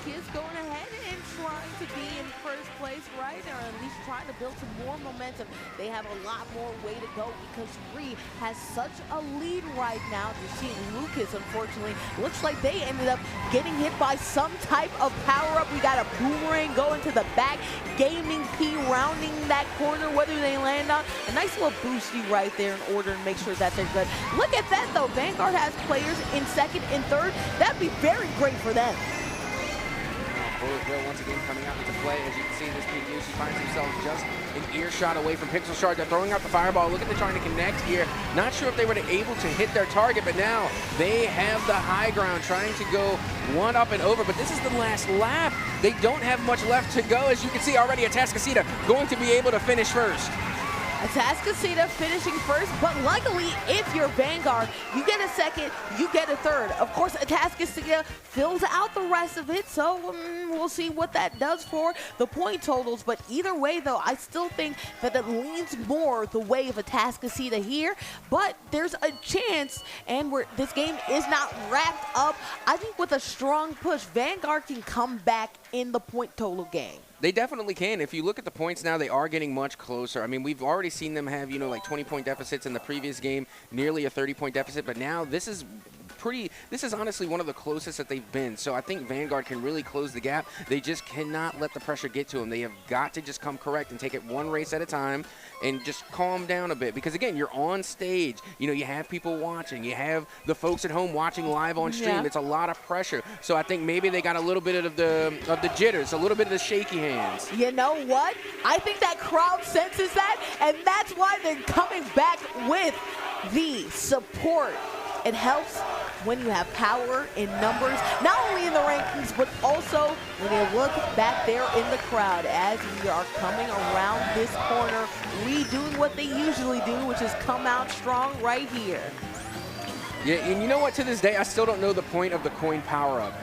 Kids going ahead and trying to be in first place, right? Or at least trying to build some more momentum. They have a lot more way to go, because Ree has such a lead right now. You're seeing Lucas, unfortunately. Looks like they ended up getting hit by some type of power-up. We got a boomerang going to the back. Gaming P rounding that corner, whether they land on. A nice little boosty right there in order to make sure that they're good. Look at that, though. Vanguard has players in second and third. That'd be very great for them. Bullet Bill once again coming out into play. As you can see in this preview, she finds herself just an earshot away from Pixel Shard. They're throwing out the fireball. Look at them trying to connect here. Not sure if they were able to hit their target, but now they have the high ground, trying to go one up and over. But this is the last lap. They don't have much left to go. As you can see already, Atascocita going to be able to finish first. Atascocita finishing first, but luckily, if you're Vanguard, you get a second, you get a third. Of course, Atascocita fills out the rest of it, so we'll see what that does for the point totals. But either way, though, I still think that it leans more the way of Atascocita here, but there's a chance, and this game is not wrapped up. I think with a strong push, Vanguard can come back in the point total game. They definitely can. If you look at the points now, they are getting much closer. I mean, we've already seen them have, like 20-point deficits in the previous game, nearly a 30-point deficit, but now this is this is honestly one of the closest that they've been. So I think Vanguard can really close the gap. They just cannot let the pressure get to them. They have got to just come correct and take it one race at a time and just calm down a bit. Because again, you're on stage. You know, you have people watching. You have the folks at home watching live on stream. Yeah. It's a lot of pressure. So I think maybe they got a little bit of the jitters, a little bit of the shaky hands. You know what? I think that crowd senses that, and that's why they're coming back with the support. It helps when you have power in numbers, not only in the rankings, but also when you look back there in the crowd as we are coming around this corner, redoing what they usually do, which is come out strong right here. Yeah, and you know what? To this day, I still don't know the point of the coin power-up.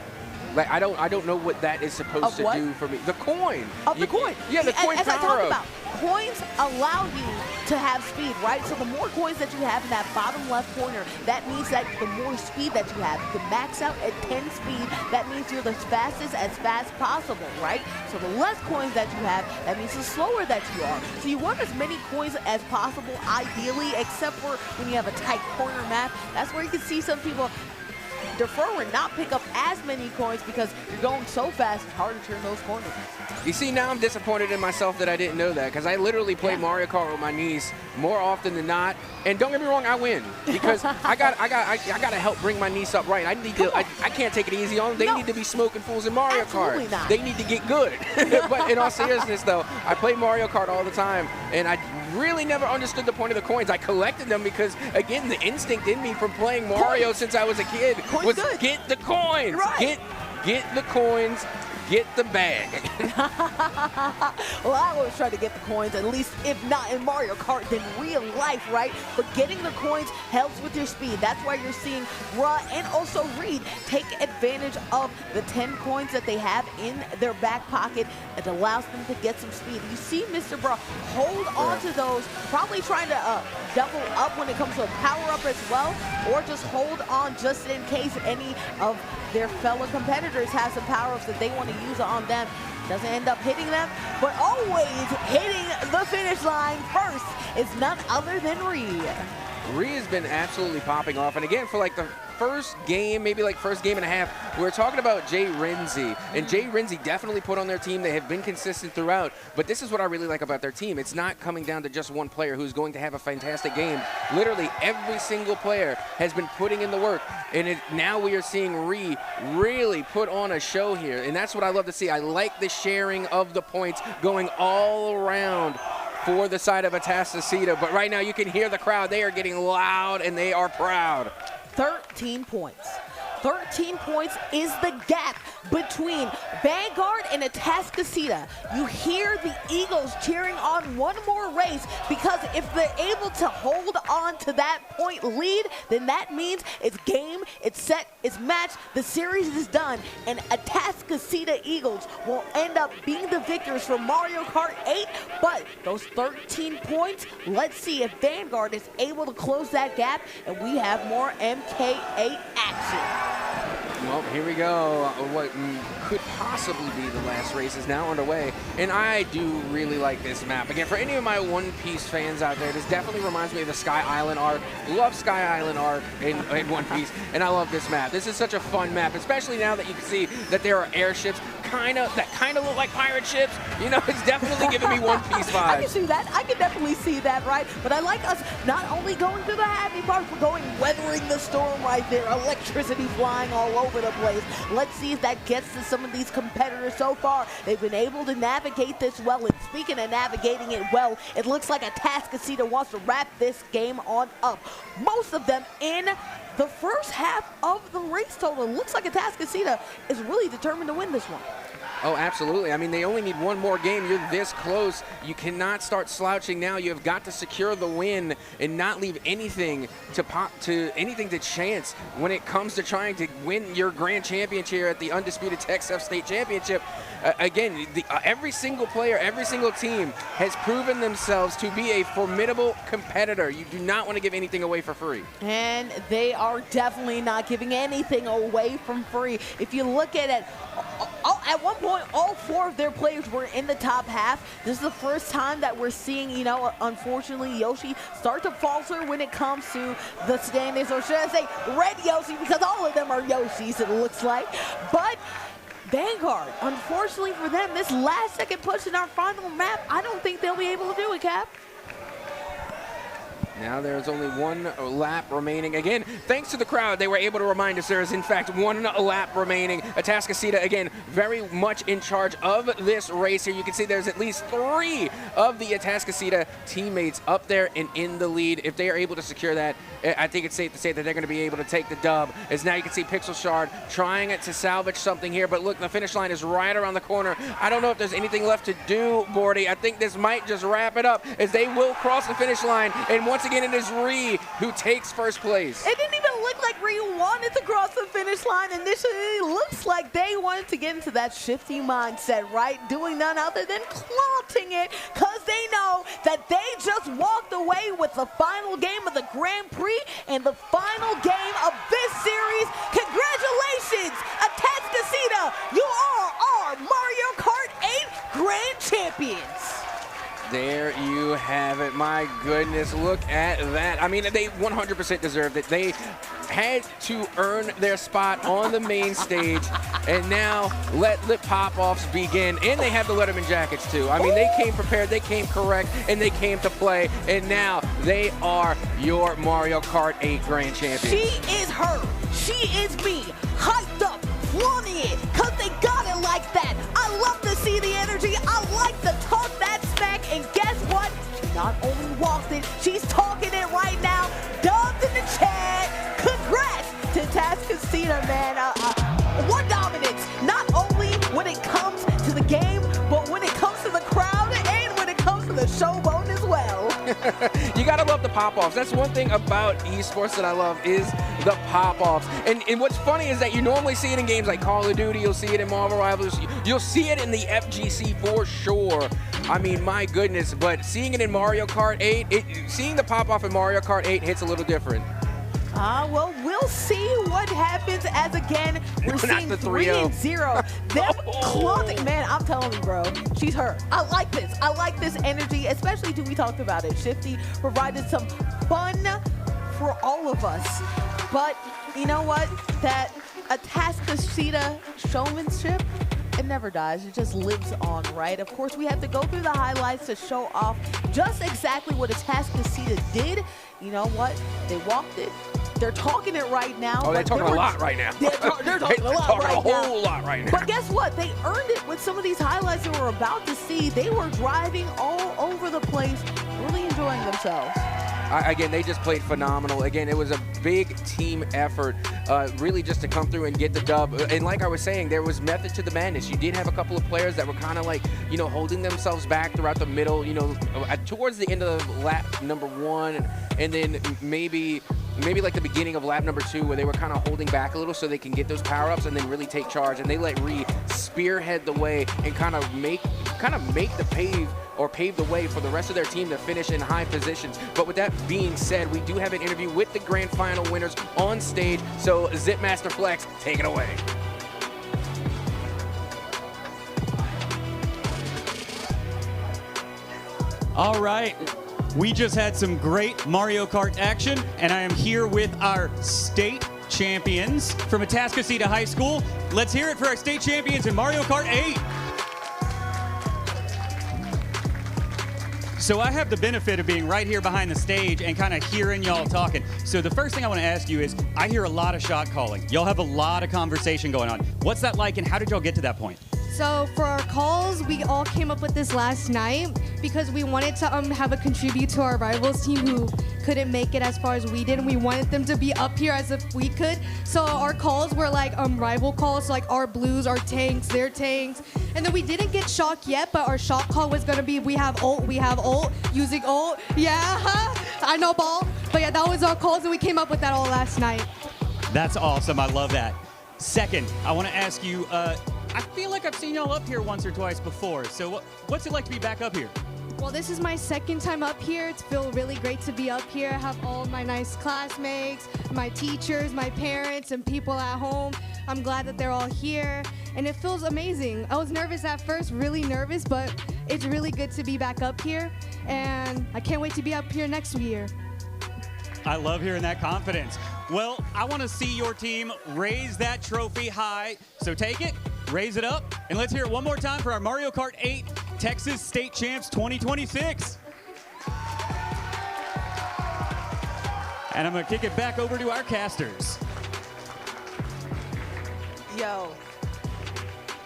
Like I don't know what that is supposed to do for me. The coin. Of the coin. Yeah, the coin as I power talked up. about, coins allow you to have speed, right? So the more coins that you have in that bottom left corner, that means that the more speed that you have. To max out at 10 speed, that means you're the fastest as fast possible, right? So the less coins that you have, that means the slower that you are. So you want as many coins as possible, ideally, except for when you have a tight corner map. That's where you can see some people defer and not pick up as many coins because you're going so fast, it's hard to turn those corners. You see, now I'm disappointed in myself that I didn't know that, because I literally play Mario Kart with my niece more often than not. And don't get me wrong, I win because I got to help bring my niece up right. I can't take it easy on them. They need to be smoking fools in Mario Absolutely Kart. not. They need to get good. But in all seriousness, though, I play Mario Kart all the time, and I really never understood the point of the coins. I collected them because, again, the instinct in me from playing Mario since I was a kid was get the coins. Right. Get the coins. Get the bag. Well, I always try to get the coins, at least if not in Mario Kart, then real life, right? But getting the coins helps with your speed. That's why you're seeing Ra and also Reed take advantage of the 10 coins that they have in their back pocket. It allows them to get some speed. You see Mr. Bra hold on to those, probably trying to double up when it comes to a power-up as well, or just hold on just in case any of their fellow competitors have some power-ups that they want to use on them. Doesn't end up hitting them, but always hitting the finish line first is none other than Reed. Reed has been absolutely popping off, and again, for like the first game, maybe like first game and a half, we were talking about Jay Renzi, and Jay Renzi definitely put on their team. They have been consistent throughout, but this is what I really like about their team. It's not coming down to just one player who's going to have a fantastic game. Literally every single player has been putting in the work, and now we are seeing Reed really put on a show here, and that's what I love to see. I like the sharing of the points going all around for the side of Atastasita, but right now you can hear the crowd. They are getting loud and they are proud. 13 points. 13 points is the gap between Vanguard and Atascocita. You hear the Eagles cheering on one more race, because if they're able to hold on to that point lead, then that means it's game, it's set, it's matched, the series is done, and Atascocita Eagles will end up being the victors for Mario Kart 8. But those 13 points, let's see if Vanguard is able to close that gap and we have more MK8 action. Well, here we go. What could possibly be the last race is now underway, and I do really like this map. Again, for any of my One Piece fans out there, this definitely reminds me of the Sky Island arc. Love Sky Island arc in One Piece, and I love this map. This is such a fun map, especially now that you can see that there are airships that kind of look like pirate ships. You know, it's definitely giving me One Piece vibes. I can see that. I can definitely see that, right? But I like us not only going through the happy part, but weathering the storm right there. Electricity flying all over the place. Let's see if that gets to some of these competitors so far. They've been able to navigate this well, and speaking of navigating it well, it looks like Atascocita wants to wrap this game on up. Most of them in the first half of the race total. Looks like Atascocita is really determined to win this one. Oh, absolutely. I mean, they only need one more game. You're this close. You cannot start slouching now. You have got to secure the win and not leave anything to chance when it comes to trying to win your grand championship here at the Undisputed TechSF State Championship. Again, every single player, every single team has proven themselves to be a formidable competitor. You do not want to give anything away for free. And they are definitely not giving anything away from free. If you look at it, at one point, all 4 of their players were in the top half. This is the first time that we're seeing, you know, unfortunately, Yoshi start to falter when it comes to the standings, or should I say Red Yoshi, because all of them are Yoshis, it looks like. But Vanguard, unfortunately for them, this last second push in our final map, I don't think they'll be able to do it, Cap. Now there's only 1 lap remaining. Again, thanks to the crowd, they were able to remind us there is, in fact, 1 lap remaining. Atascocita, again, very much in charge of this race here. You can see there's at least 3 of the Atascocita teammates up there and in the lead. If they are able to secure that, I think it's safe to say that they're going to be able to take the dub. As now you can see Pixel Shard trying to salvage something here, but look, the finish line is right around the corner. I don't know if there's anything left to do, Bordy. I think this might just wrap it up, as they will cross the finish line, and once again, it is Ree who takes first place. It didn't even look like Ree wanted to cross the finish line initially. It looks like they wanted to get into that shifty mindset, right? Doing none other than flaunting it, because they know that they just walked away with the final game of the Grand Prix and the final game of this series. Congratulations, Atascocita! You are our Mario Kart 8 Grand Champions. There you have it. My goodness, look at that. I mean, they 100% deserved it. They had to earn their spot on the main stage, and now let the pop-offs begin. And they have the Letterman jackets, too. I mean, they came prepared, they came correct, and they came to play, and now they are your Mario Kart 8 Grand Champions. She is her. She is me. Hyped up, flaunting it, because they got it like that. I love to see the energy. I like to talk that smack, and guess what? She not only walked it, she's talking it right now. Dubs in the chat. Congrats to Atascocita, man. What dominance, not only when it comes to the game, but when it comes to the crowd and when it comes to the showboat as well. You gotta love the pop-offs. That's one thing about esports that I love, is the pop-offs. And what's funny is that you normally see it in games like Call of Duty, you'll see it in Marvel Rivals, you'll see it in the FGC for sure. I mean, my goodness, but seeing it in Mario Kart 8, seeing the pop-off in Mario Kart 8 hits a little different. Well, we'll see what happens, as again, we're seeing the 3-0. Them clothing, man, I'm telling you, bro, she's her. I like this. I like this energy, especially too, we talked about it. Shifty provided some fun for all of us. But you know what? That Atascocita showmanship, it never dies. It just lives on, right? Of course, we have to go through the highlights to show off just exactly what Atascocita did. You know what? They walked it. They're talking it right now. Oh, they're talking a lot right now. They're talking a lot right now. Talking a whole lot right now. But guess what? They earned it with some of these highlights that we're about to see. They were driving all over the place, really enjoying themselves. Again, they just played phenomenal. Again, it was a big team effort, really just to come through and get the dub. And like I was saying, there was method to the madness. You did have a couple of players that were kind of like, you know, holding themselves back throughout the middle, you know, towards the end of lap number 1, and then maybe like the beginning of lap number 2, where they were kind of holding back a little so they can get those power-ups and then really take charge. And they let Ree spearhead the way and kind of make the pave the way for the rest of their team to finish in high positions. But with that being said, we do have an interview with the grand final winners on stage. So Zipmaster Flex, take it away. All right. We just had some great Mario Kart action, and I am here with our state champions from Atascocita High School. Let's hear it for our state champions in Mario Kart 8. So I have the benefit of being right here behind the stage and kind of hearing y'all talking. So the first thing I want to ask you is, I hear a lot of shot calling. Y'all have a lot of conversation going on. What's that like, and how did y'all get to that point? So for our calls, we all came up with this last night because we wanted to have a contribute to our rivals team who couldn't make it as far as we did, and we wanted them to be up here as if we could. So our calls were like rival calls, so like our blues, our tanks, their tanks. And then we didn't get shock yet, but our shock call was gonna be, we have ult, using ult. Yeah, I know ball. But yeah, that was our calls, and we came up with that all last night. That's awesome, I love that. Second, I want to ask you, I feel like I've seen y'all up here once or twice before, so what's it like to be back up here? Well, this is my second time up here. It feels really great to be up here. I have all my nice classmates, my teachers, my parents, and people at home. I'm glad that they're all here, and it feels amazing. I was nervous at first, really nervous, but it's really good to be back up here, and I can't wait to be up here next year. I love hearing that confidence. Well, I want to see your team raise that trophy high. So take it, raise it up, and let's hear it one more time for our Mario Kart 8 Texas State Champs 2026. And I'm going to kick it back over to our casters. Yo,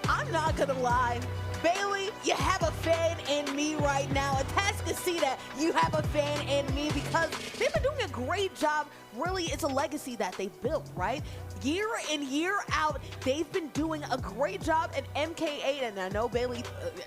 I'm not gonna lie. Bailey, you have a fan in me right now. Atascocita, you have a fan in me because they've been doing a great job. Really, it's a legacy that they've built, right? Year in, year out, they've been doing a great job at MK8. And I know Bailey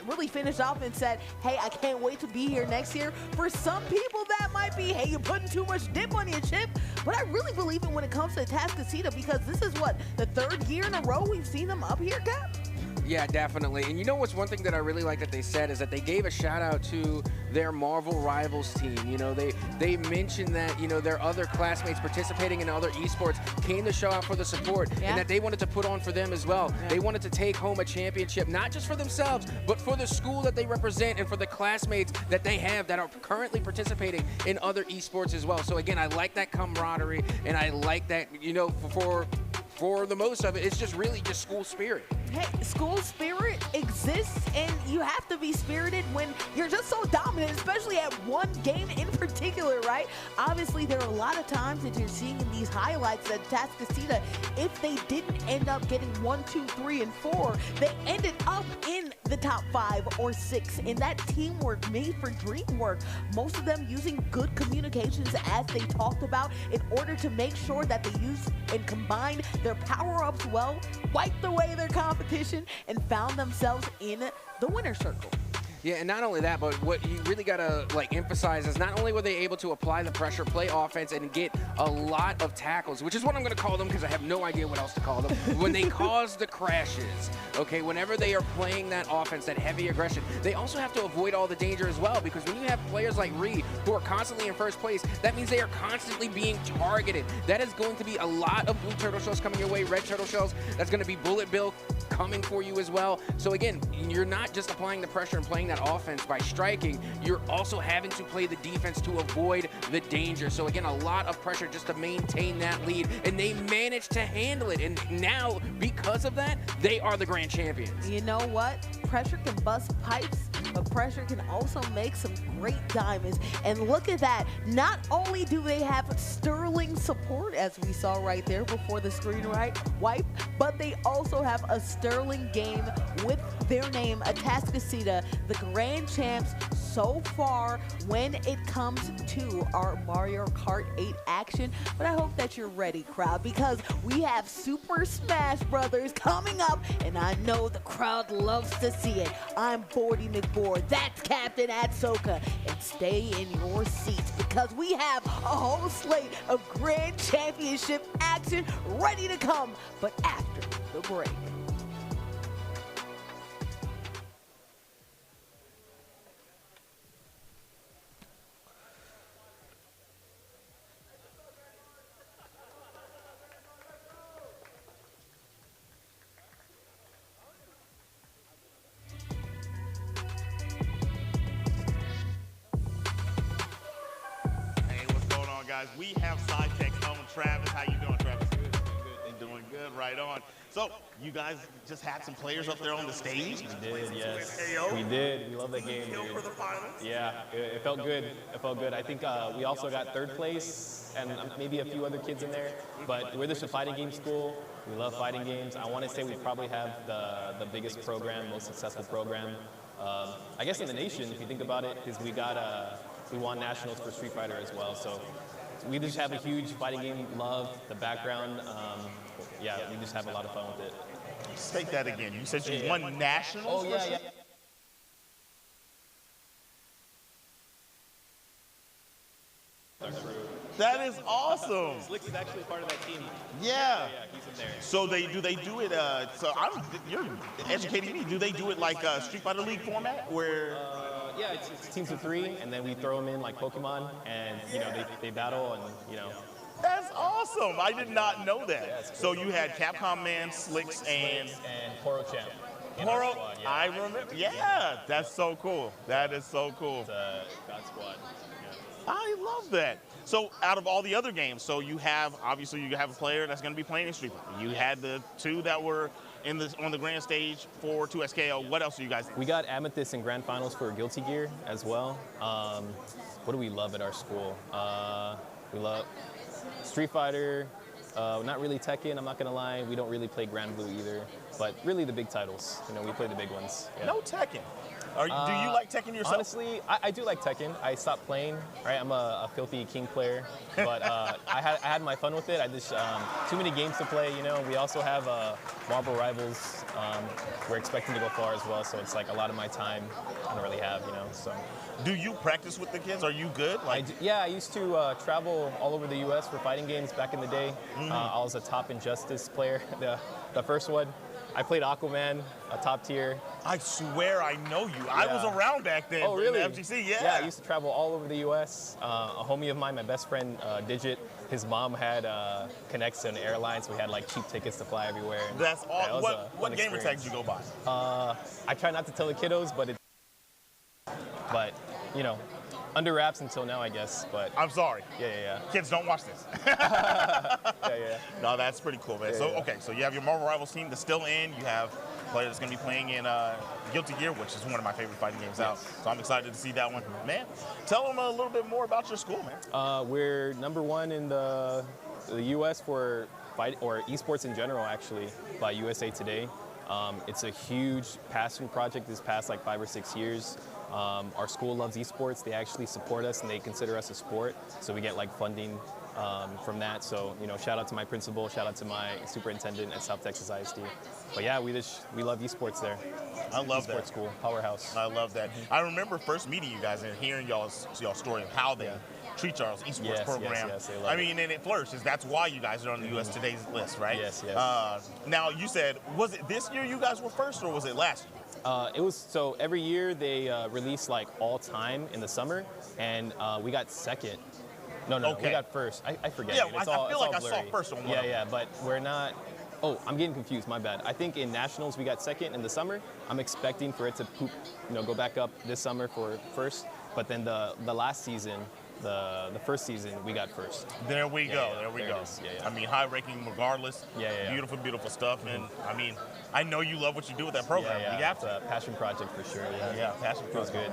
really finished off and said, hey, I can't wait to be here next year. For some people, that might be, hey, you're putting too much dip on your chip. But I really believe it when it comes to Atascocita because this is what, the third year in a row we've seen them up here, Cap? Yeah, definitely. And you know what's one thing that I really like that they said is that they gave a shout out to their Marvel Rivals team. You know, they mentioned that, you know, their other classmates participating in other esports came to show out for the support and that they wanted to put on for them as well. They wanted to take home a championship, not just for themselves, but for the school that they represent and for the classmates that they have that are currently participating in other esports as well. So again, I like that camaraderie and I like that, you know, for the most of it, it's just really just school spirit. Hey, school spirit exists, and you have to be spirited when you're just so dominant, especially at one game in particular, right? Obviously, there are a lot of times that you're seeing in these highlights that Atascocita, if they didn't end up getting 1, 2, 3, and 4, they ended up in the top 5 or 6, and that teamwork made for dream work. Most of them using good communications, as they talked about, in order to make sure that they use and combine their power-ups well, wiped away their competition, and found themselves in the winner's circle. Yeah, and not only that, but what you really gotta emphasize is not only were they able to apply the pressure, play offense, and get a lot of tackles, which is what I'm gonna call them because I have no idea what else to call them, when they cause the crashes, okay, whenever they are playing that offense, that heavy aggression, they also have to avoid all the danger as well, because when you have players like Reed who are constantly in first place, that means they are constantly being targeted. That is going to be a lot of blue turtle shells coming your way, red turtle shells, that's gonna be bullet bill coming for you as well. So again, you're not just applying the pressure and playing that offense by striking, you're also having to play the defense to avoid the danger. So again, a lot of pressure just to maintain that lead, and they managed to handle it. And now, because of that, they are the grand champions. You know what? Pressure can bust pipes, but pressure can also make some great diamonds. And look at that. Not only do they have sterling support, as we saw right there before the screen wipe, but they also have a sterling game with their name, Atascocita, the grand champs so far when it comes to our Mario Kart 8 action. But I hope that you're ready, crowd, because we have Super Smash Brothers coming up, and I know the crowd loves to see it. I'm Bordy McBoard, that's Captain Atsoka, and stay in your seats because we have a whole slate of grand championship action ready to come, but after the break. Guys, we have SideTech's own Travis. How you doing, Travis? Good. Doing good, right on. So, you guys just had some players up there on the stage? We did, yes. We did. We love that game, dude. For the finals? Yeah, it felt good. It felt good. I think we also got third place and maybe a few other kids in there. But we're just a fighting game school. We love fighting games. I want to say we probably have the biggest program, most successful program, I guess in the nation, if you think about it, because we won nationals for Street Fighter as well. So we just have a huge fighting game love, the background. Yeah, we just have a lot of fun with it. State that again. You said you won nationals? Oh, yeah. That is awesome. Slick is actually part of that team. Yeah. Yeah, he's in there. So do they do it? You're educating me. Do they do it like a Street Fighter League format where? Yeah, it's teams of 3, and then we throw them in like Pokemon, and they battle, and That's awesome. I did not know that. So you had Capcom Man, Slicks, and Poro Champ. Poro. I remember. Yeah, that's so cool. That is so cool. God Squad. I love that. So out of all the other games, so you have, obviously you have a player that's going to be playing in Street Fighter. You had the two that were on the grand stage for 2SKO. What else are you guys? We got Amethyst in grand finals for Guilty Gear as well. What do we love at our school? We love Street Fighter. Not really Tekken, I'm not gonna lie. We don't really play Grand Blue either. But really the big titles. You know, we play the big ones. Yeah. No Tekken. Do you like Tekken yourself? Honestly, I do like Tekken. I stopped playing. Right, I'm a filthy king player, but I had my fun with it. I just too many games to play. You know, we also have Marvel Rivals. We're expecting to go far as well, so it's like a lot of my time I don't really have. You know, so. Do you practice with the kids? Are you good? Yeah, I used to travel all over the U.S. for fighting games back in the day. I was a top Injustice player, the first one. I played Aquaman, a top tier. I swear I know you. Yeah. I was around back then. Oh, really? In the FGC, yeah. Yeah, I used to travel all over the U.S. A homie of mine, my best friend, Digit, his mom had connects in airlines, so we had like cheap tickets to fly everywhere. That's all. Yeah, what gamer tag did you go by? I try not to tell the kiddos, but you know, under wraps until now, I guess. But I'm sorry. Yeah. Kids, don't watch this. yeah. No, that's pretty cool, man. Okay, so you have your Marvel Rivals team that's still in. You have a player that's going to be playing in Guilty Gear, which is one of my favorite fighting games out. So I'm excited to see that one. Man, tell them a little bit more about your school, man. We're #1 in the U.S. for esports in general, actually, by USA Today. It's a huge passion project this past like 5 or 6 years. Our school loves esports. They actually support us and they consider us a sport. So we get like funding from that. So, you know, shout out to my principal, shout out to my superintendent at South Texas ISD. But yeah, we love esports there. I love that. Esports school, powerhouse. I love that. I remember first meeting you guys and hearing y'all's story of how they treat y'all's esports program. Yes, they love I mean, and it flourishes. That's why you guys are on the US Today's list, right? Yes. Now, you said, was it this year you guys were first or was it last year? It was, so every year they release like all time in the summer, and we got second. No, okay. We got first. I forget. Yeah, I feel like I saw first on one. Yeah, but we're not. Oh, I'm getting confused. My bad. I think in nationals we got second in the summer. I'm expecting for it to go back up this summer for first. But then the last season, the first season, we got first. There we go. There we go. Yeah. I mean, high ranking regardless. Yeah. Beautiful stuff. And I mean, I know you love what you do with that program. Yeah. You have It's a passion project for sure. Yeah, passion feels good.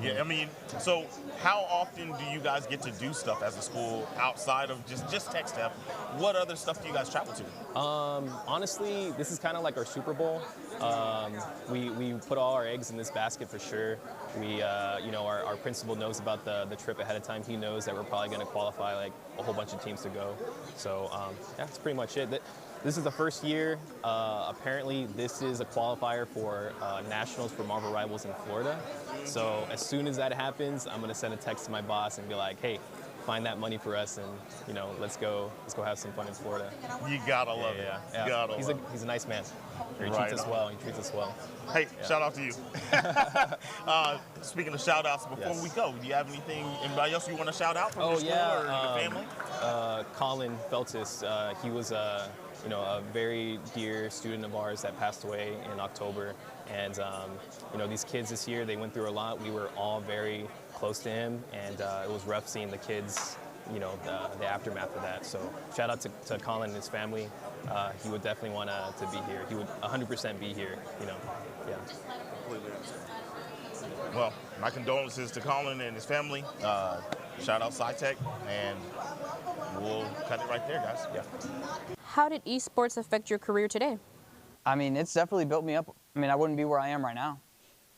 Yeah, I mean, so how often do you guys get to do stuff as a school outside of just tech stuff? What other stuff do you guys travel to? Honestly, this is kind of like our Super Bowl. We put all our eggs in this basket for sure. We, our principal knows about the trip ahead of time. He knows that we're probably going to qualify like a whole bunch of teams to go. So that's pretty much it. This is the first year. Apparently, this is a qualifier for nationals for Marvel Rivals in Florida. So as soon as that happens, I'm going to send a text to my boss and be like, hey, find that money for us, and let's go have some fun in Florida. You gotta love it. Yeah. He's a nice man. He treats us well. Hey, shout out to you. Speaking of shout outs, before we go, do you have anybody else you want to shout out from your school or your family? Colin Feltis. He was a very dear student of ours that passed away in October. And, these kids this year, they went through a lot. We were all very close to him, and it was rough seeing the kids, the aftermath of that. So shout out to Colin and his family. He would definitely want to be here. He would 100% be here, yeah. Completely understand. Well, my condolences to Colin and his family. Shout out SciTech, and we'll cut it right there, guys. Yeah. How did esports affect your career today? I mean, it's definitely built me up. I mean, I wouldn't be where I am right now.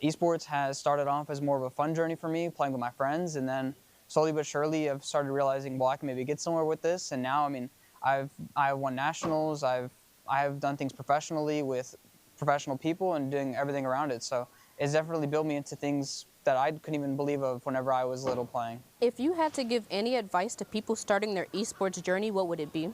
Esports has started off as more of a fun journey for me, playing with my friends, and then slowly but surely I've started realizing, well, I can maybe get somewhere with this. And now, I mean, I've won nationals. I have done things professionally with professional people and doing everything around it. So it's definitely built me into things that I couldn't even believe of whenever I was little playing. If you had to give any advice to people starting their esports journey, what would it be?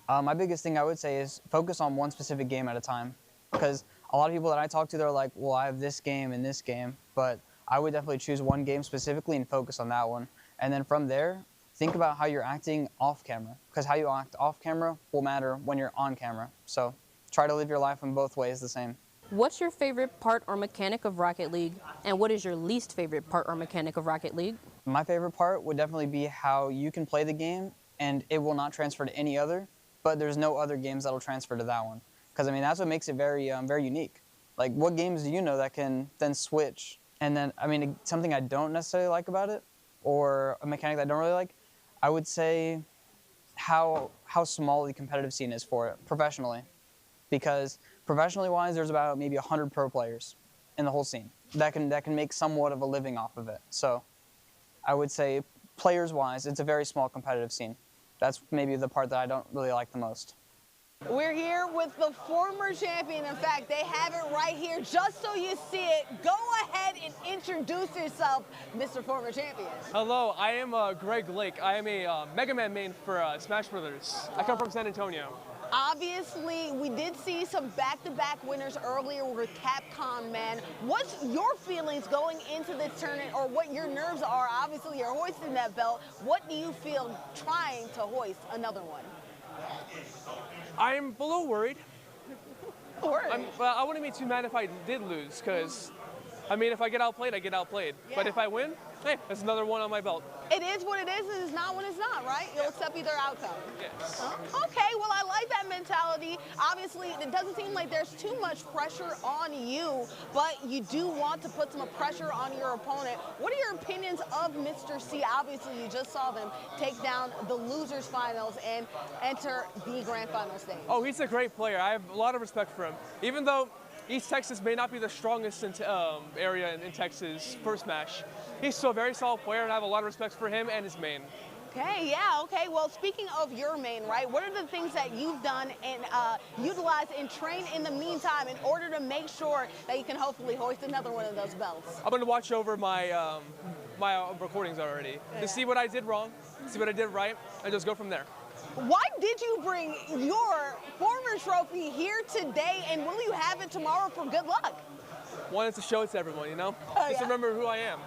My biggest thing I would say is focus on one specific game at a time, because a lot of people that I talk to, they're like, well, I have this game and this game, but I would definitely choose one game specifically and focus on that one. And then from there, think about how you're acting off camera, because how you act off camera will matter when you're on camera. So try to live your life in both ways the same. What's your favorite part or mechanic of Rocket League, and what is your least favorite part or mechanic of Rocket League? My favorite part would definitely be how you can play the game and it will not transfer to any other, but there's no other games that'll transfer to that one. Because I mean, that's what makes it very, very unique. Like, what games do you know that can then switch? And then, I mean, something I don't necessarily like about it, or a mechanic that I don't really like, I would say how small the competitive scene is for it professionally. Because professionally wise, there's about maybe 100 pro players in the whole scene that can make somewhat of a living off of it. So I would say players wise, it's a very small competitive scene. That's maybe the part that I don't really like the most. We're here with the former champion. In fact, they have it right here just so you see it. Go ahead and introduce yourself, Mr. Former Champion. Hello, I am Greg Lake. I am a Mega Man main for Smash Brothers. I come from San Antonio. Obviously, we did see some back-to-back winners earlier with Capcom, man. What's your feelings going into this tournament, or what your nerves are? Obviously, you're hoisting that belt. What do you feel trying to hoist another one? I'm a little worried. Worried? I wouldn't be too mad if I did lose, because, I mean, if I get outplayed, I get outplayed. Yeah. But if I win, hey, that's another one on my belt. It is what it is, and it's not when it's not, right? You'll accept either outcome. Yes. Okay, well, I like that mentality. Obviously, it doesn't seem like there's too much pressure on you, but you do want to put some pressure on your opponent. What are your opinions of Mr. C? Obviously, you just saw them take down the losers finals and enter the grand final stage. Oh, he's a great player. I have a lot of respect for him. Even though East Texas may not be the strongest area in Texas for Smash, he's still a very solid player, and I have a lot of respect for him and his main. Okay, yeah, okay. Well, speaking of your main, right, what are the things that you've done and utilized and trained in the meantime in order to make sure that you can hopefully hoist another one of those belts? I'm going to watch over my my recordings already to see what I did wrong, see what I did right, and just go from there. Why did you bring your former trophy here today, and will you have it tomorrow for good luck? Wanted to show it to everyone, you know? Oh, just yeah. remember who I am.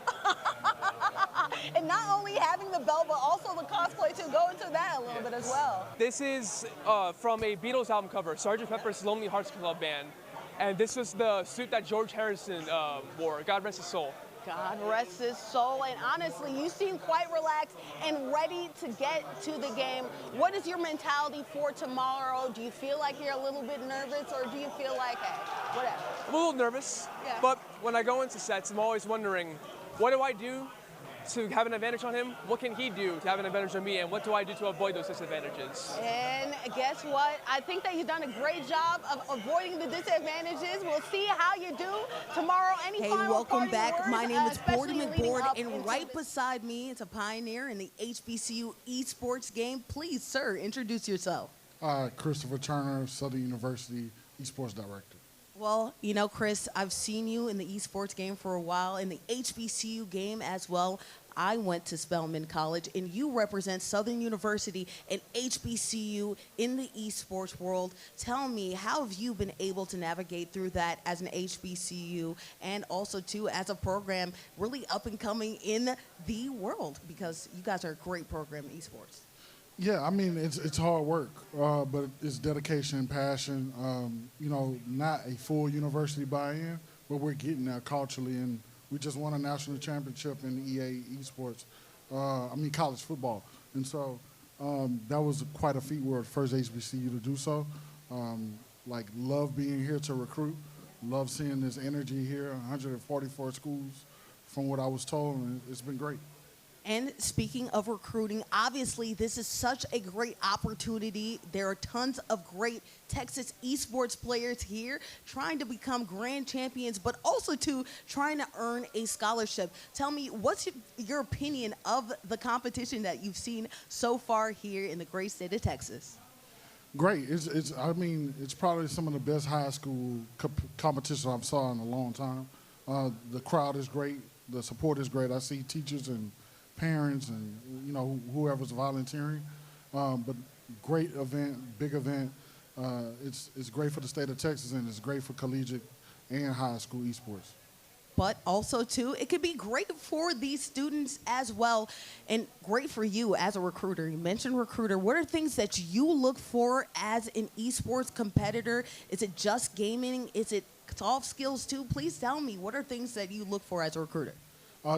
And not only having the belt, but also the cosplay too. Go into that a little bit as well. This is from a Beatles album cover, Sgt. Pepper's Lonely Hearts Club Band. And this was the suit that George Harrison wore, God rest his soul. God rest his soul. And honestly, you seem quite relaxed and ready to get to the game. What is your mentality for tomorrow? Do you feel like you're a little bit nervous, or do you feel like, hey, whatever? I'm a little nervous, Yeah. but when I go into sets, I'm always wondering, what do I do to have an advantage on him? What can he do to have an advantage on me? And what do I do to avoid those disadvantages? And guess what? I think that you've done a great job of avoiding the disadvantages. We'll see how you do tomorrow. Any Hey, final welcome parting back. words, My name is Bordy especially leading McBoard, up and into right this- beside me is a pioneer in the HBCU esports game. Please, sir, introduce yourself. Christopher Turner, Southern University Esports Director. Well, you know, Chris, I've seen you in the esports game for a while, in the HBCU game as well. I went to Spelman College, and you represent Southern University and HBCU in the esports world. Tell me, how have you been able to navigate through that as an HBCU, and also, too, as a program really up and coming in the world? Because you guys are a great program in esports. Yeah, I mean, it's hard work, but it's dedication and passion. You know, not a full university buy-in, but we're getting there culturally, and we just won a national championship in EA Esports, college football. And so that was quite a feat. We're the first HBCU to do so. Love being here to recruit, love seeing this energy here, 144 schools from what I was told, and it's been great. And speaking of recruiting, obviously this is such a great opportunity. There are tons of great Texas esports players here trying to become grand champions, but also trying to earn a scholarship. Tell me, what's your opinion of the competition that you've seen so far here in the great state of Texas? Great. It's probably some of the best high school competitions I've saw in a long time. The crowd is great. The support is great. I see teachers and parents and, you know, whoever's volunteering. But great event, big event. It's great for the state of Texas, and it's great for collegiate and high school esports. but also too, it could be great for these students as well, and great for you as a recruiter. You mentioned recruiter. What are things that you look for as an esports competitor? Is it just gaming? Is it soft skills too? Please tell me, what are things that you look for as a recruiter?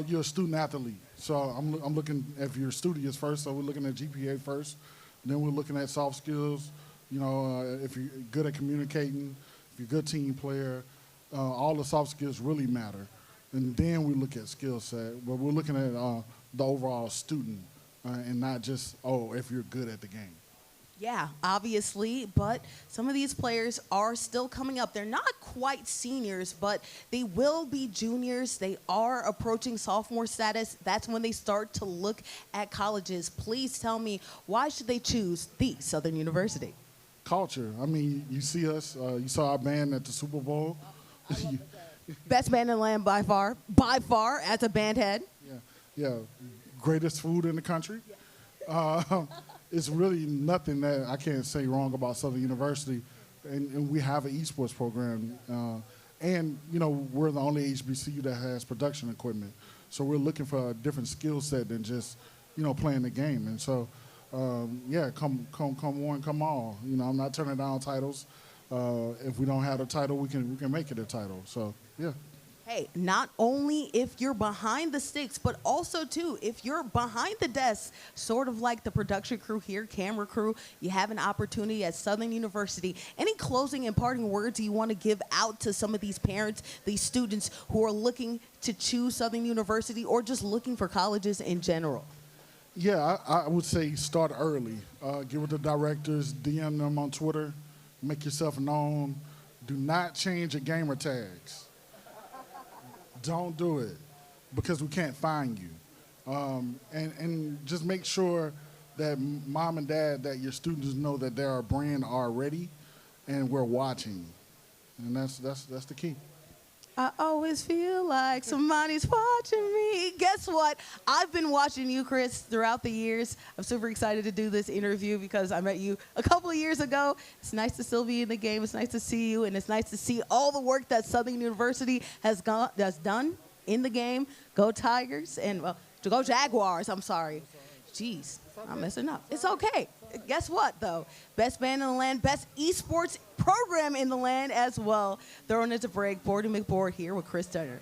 You're a student athlete, so I'm looking if you're studious first. So we're looking at GPA first, then we're looking at soft skills. You know, if you're good at communicating, if you're a good team player, all the soft skills really matter. And then we look at skill set, but we're looking at the overall student and not just, if you're good at the game. Yeah, obviously, but some of these players are still coming up. They're not quite seniors, but they will be juniors. They are approaching sophomore status. That's when they start to look at colleges. Please tell me, why should they choose the Southern University? Culture. I mean, you see us. You saw our band at the Super Bowl. Best band in the land by far, as a band head. Yeah, greatest food in the country. It's really nothing that I can't say wrong about Southern University, and we have an esports program, and you know we're the only HBCU that has production equipment, so we're looking for a different skill set than just playing the game, and so yeah, come one, come all. You know, I'm not turning down titles. If we don't have a title, we can make it a title. So yeah. Hey, not only if you're behind the sticks, but also, too, if you're behind the desk, sort of like the production crew here, camera crew, you have an opportunity at Southern University. Any closing and parting words you want to give out to some of these parents, these students who are looking to choose Southern University or just looking for colleges in general? Yeah, I would say start early. Get with the directors, DM them on Twitter, make yourself known. Do not change your gamer tags. Don't do it because we can't find you. And just make sure that mom and dad, that your students know that they're a brand already and we're watching. And that's the key. I always feel like somebody's watching me. Guess what? I've been watching you, Chris, throughout the years. I'm super excited to do this interview because I met you a couple of years ago. It's nice to still be in the game. It's nice to see you, and it's nice to see all the work that Southern University has done in the game. Go Tigers, and go Jaguars. I'm sorry. Jeez, I'm messing up. It's okay. Guess what, though? Best band in the land, best esports program in the land as well. Throwing it to break, Bordy McBoard here with Chris Turner.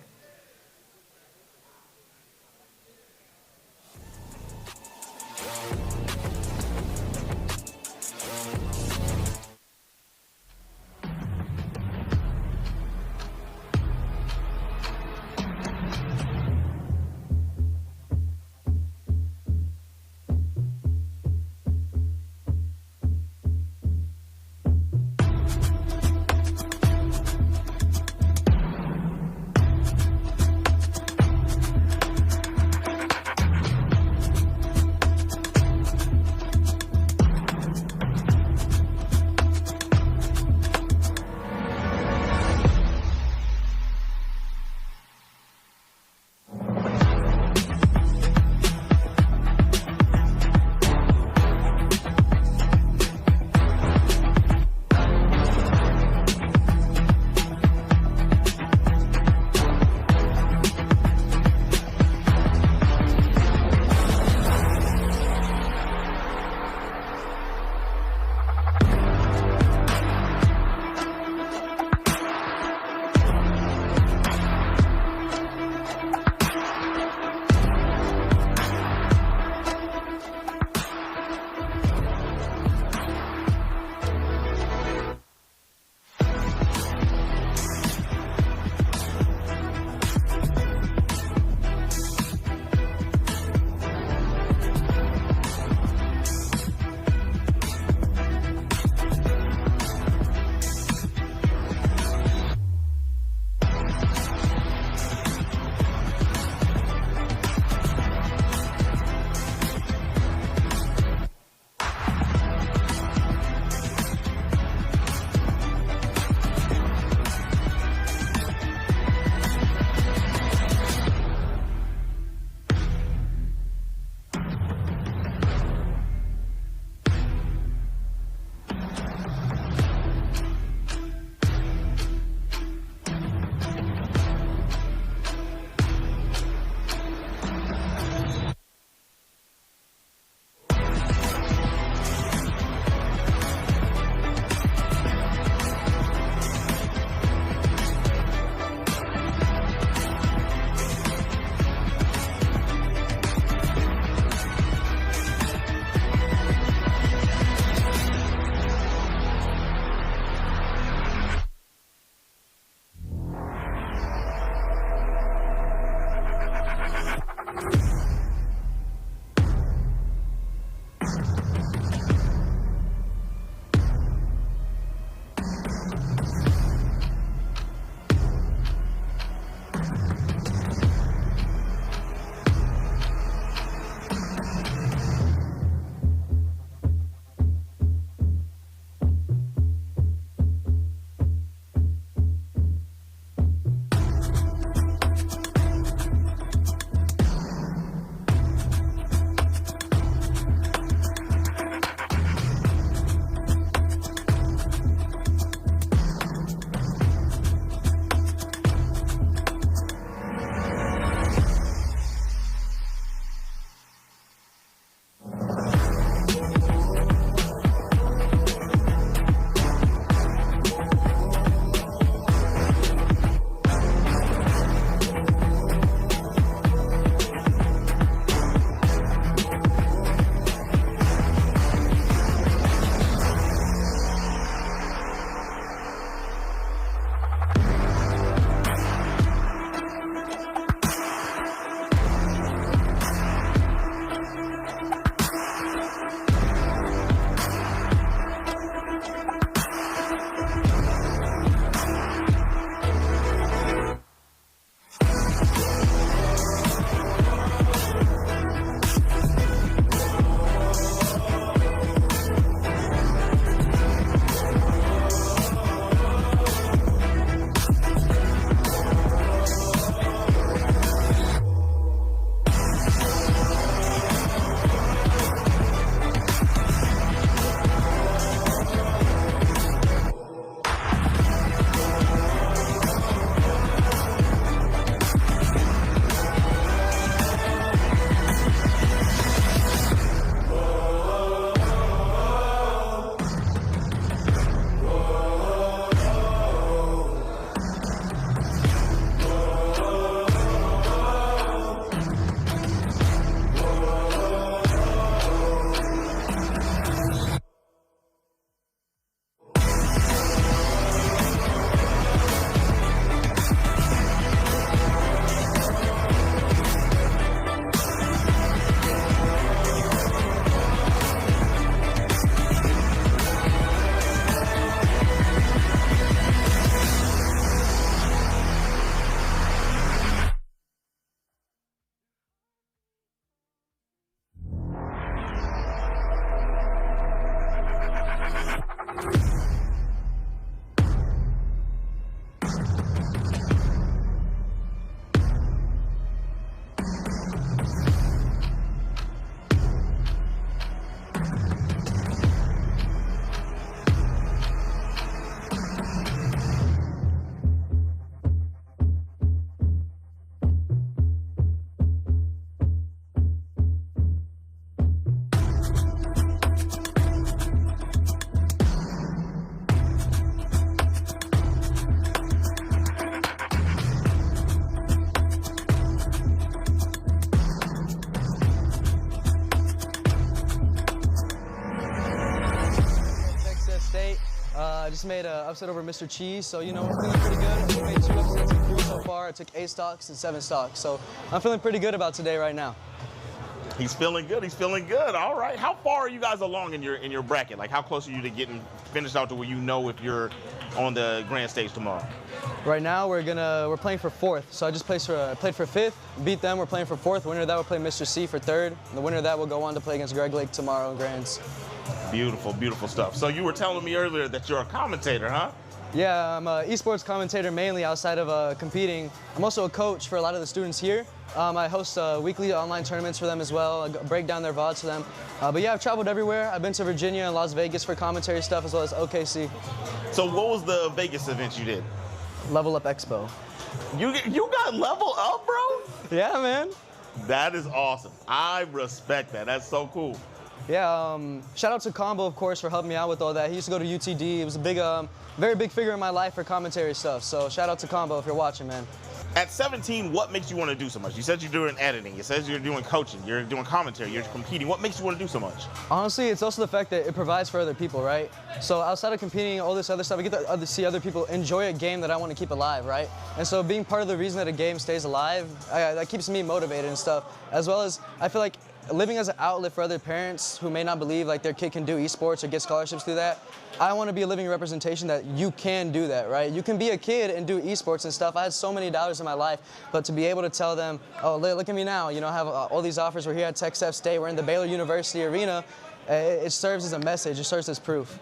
I just made an upset over Mr. Cheese, so you know we're feeling pretty good. We made 2 upsets in 3 so far. I took 8 stocks and 7 stocks, so I'm feeling pretty good about today right now. He's feeling good. He's feeling good. All right. How far are you guys along in your bracket? Like, how close are you to getting finished out to where you know if you're on the grand stage tomorrow? Right now we're playing for 4th, so I just played for 5th, beat them. We're playing for 4th. The winner of that will play Mr. C for 3rd. And the winner of that will go on to play against Greg Lake tomorrow in grands. Beautiful, beautiful stuff. So you were telling me earlier that you're a commentator, huh? Yeah, I'm an esports commentator mainly outside of competing. I'm also a coach for a lot of the students here. I host weekly online tournaments for them as well. I break down their VODs for them. But yeah, I've traveled everywhere. I've been to Virginia and Las Vegas for commentary stuff as well as OKC. So what was the Vegas event you did? Level Up Expo. You got Level Up, bro? Yeah, man. That is awesome. I respect that. That's so cool. Yeah, shout out to Combo, of course, for helping me out with all that. He used to go to UTD. He was a big, very big figure in my life for commentary stuff. So shout out to Combo if you're watching, man. At 17, what makes you want to do so much? You said you're doing editing. You said you're doing coaching. You're doing commentary. You're competing. What makes you want to do so much? Honestly, it's also the fact that it provides for other people, right? So outside of competing, all this other stuff, I get to see other people enjoy a game that I want to keep alive, right? And so being part of the reason that a game stays alive, that keeps me motivated and stuff. As well as I feel like living as an outlet for other parents who may not believe like their kid can do esports or get scholarships through that. I want to be a living representation that you can do that, right? You can be a kid and do esports and stuff. I had so many doubters in my life, but to be able to tell them, oh, look at me now, you know, I have all these offers. We're here at Texas F State. We're in the Baylor University arena. It serves as a message. It serves as proof.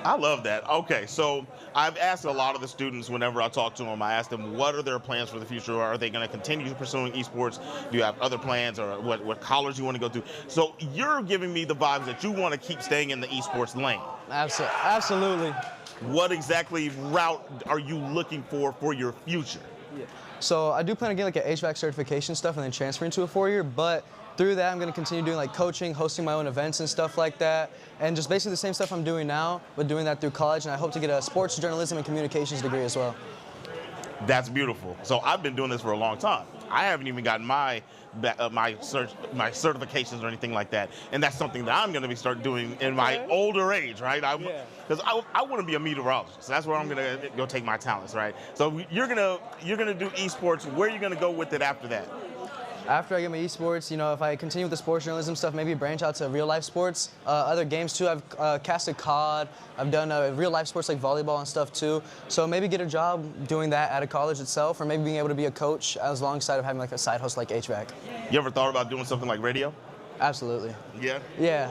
I love that. Okay, so I've asked a lot of the students whenever I talk to them, I ask them what are their plans for the future? Are they going to continue pursuing esports? Do you have other plans or what college you want to go to? So you're giving me the vibes that you want to keep staying in the esports lane. Absolutely. What exactly route are you looking for your future? Yeah. So I do plan on getting like an HVAC certification stuff and then transferring to a 4-year, but through that, I'm going to continue doing like coaching, hosting my own events and stuff like that, and just basically the same stuff I'm doing now, but doing that through college, and I hope to get a sports journalism and communications degree as well. That's beautiful. So I've been doing this for a long time. I haven't even gotten my certifications or anything like that, and that's something that I'm going to be start doing in my older age, right? Because I want to be a meteorologist. So that's where I'm going to go take my talents, right? So you're gonna do esports. Where are you going to go with it after that? After I get my esports, you know, if I continue with the sports journalism stuff, maybe branch out to real life sports, other games too. I've casted COD. I've done real life sports like volleyball and stuff too. So maybe get a job doing that at a college itself, or maybe being able to be a coach as alongside of having like a side hustle like HVAC. You ever thought about doing something like radio? Absolutely. Yeah? Yeah.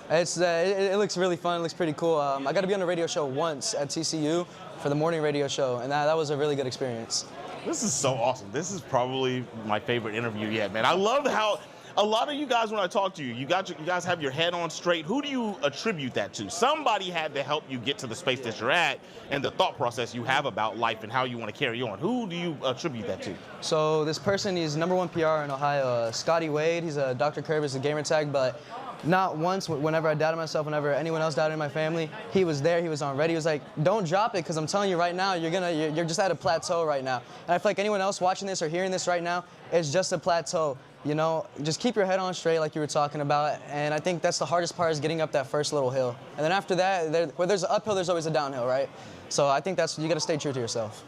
It looks really fun. It looks pretty cool. I got to be on a radio show once at TCU for the morning radio show, and that was a really good experience. This is so awesome. This is probably my favorite interview yet, man. I love how a lot of you guys, when I talk to you, you guys have your head on straight. Who do you attribute that to? Somebody had to help you get to the space that you're at and the thought process you have about life and how you want to carry on. Who do you attribute that to? So this person, he's #1 PR in Ohio, Scotty Wade. He's a Dr. Curb, is a gamer tag, but not once, whenever I doubted myself, whenever anyone else doubted in my family, he was there, he was on ready. He was like, don't drop it, because I'm telling you right now, you're just at a plateau right now. And I feel like anyone else watching this or hearing this right now, it's just a plateau. You know, just keep your head on straight like you were talking about. And I think that's the hardest part, is getting up that first little hill. And then after that, where there's an uphill, there's always a downhill, right? So I think you got to stay true to yourself.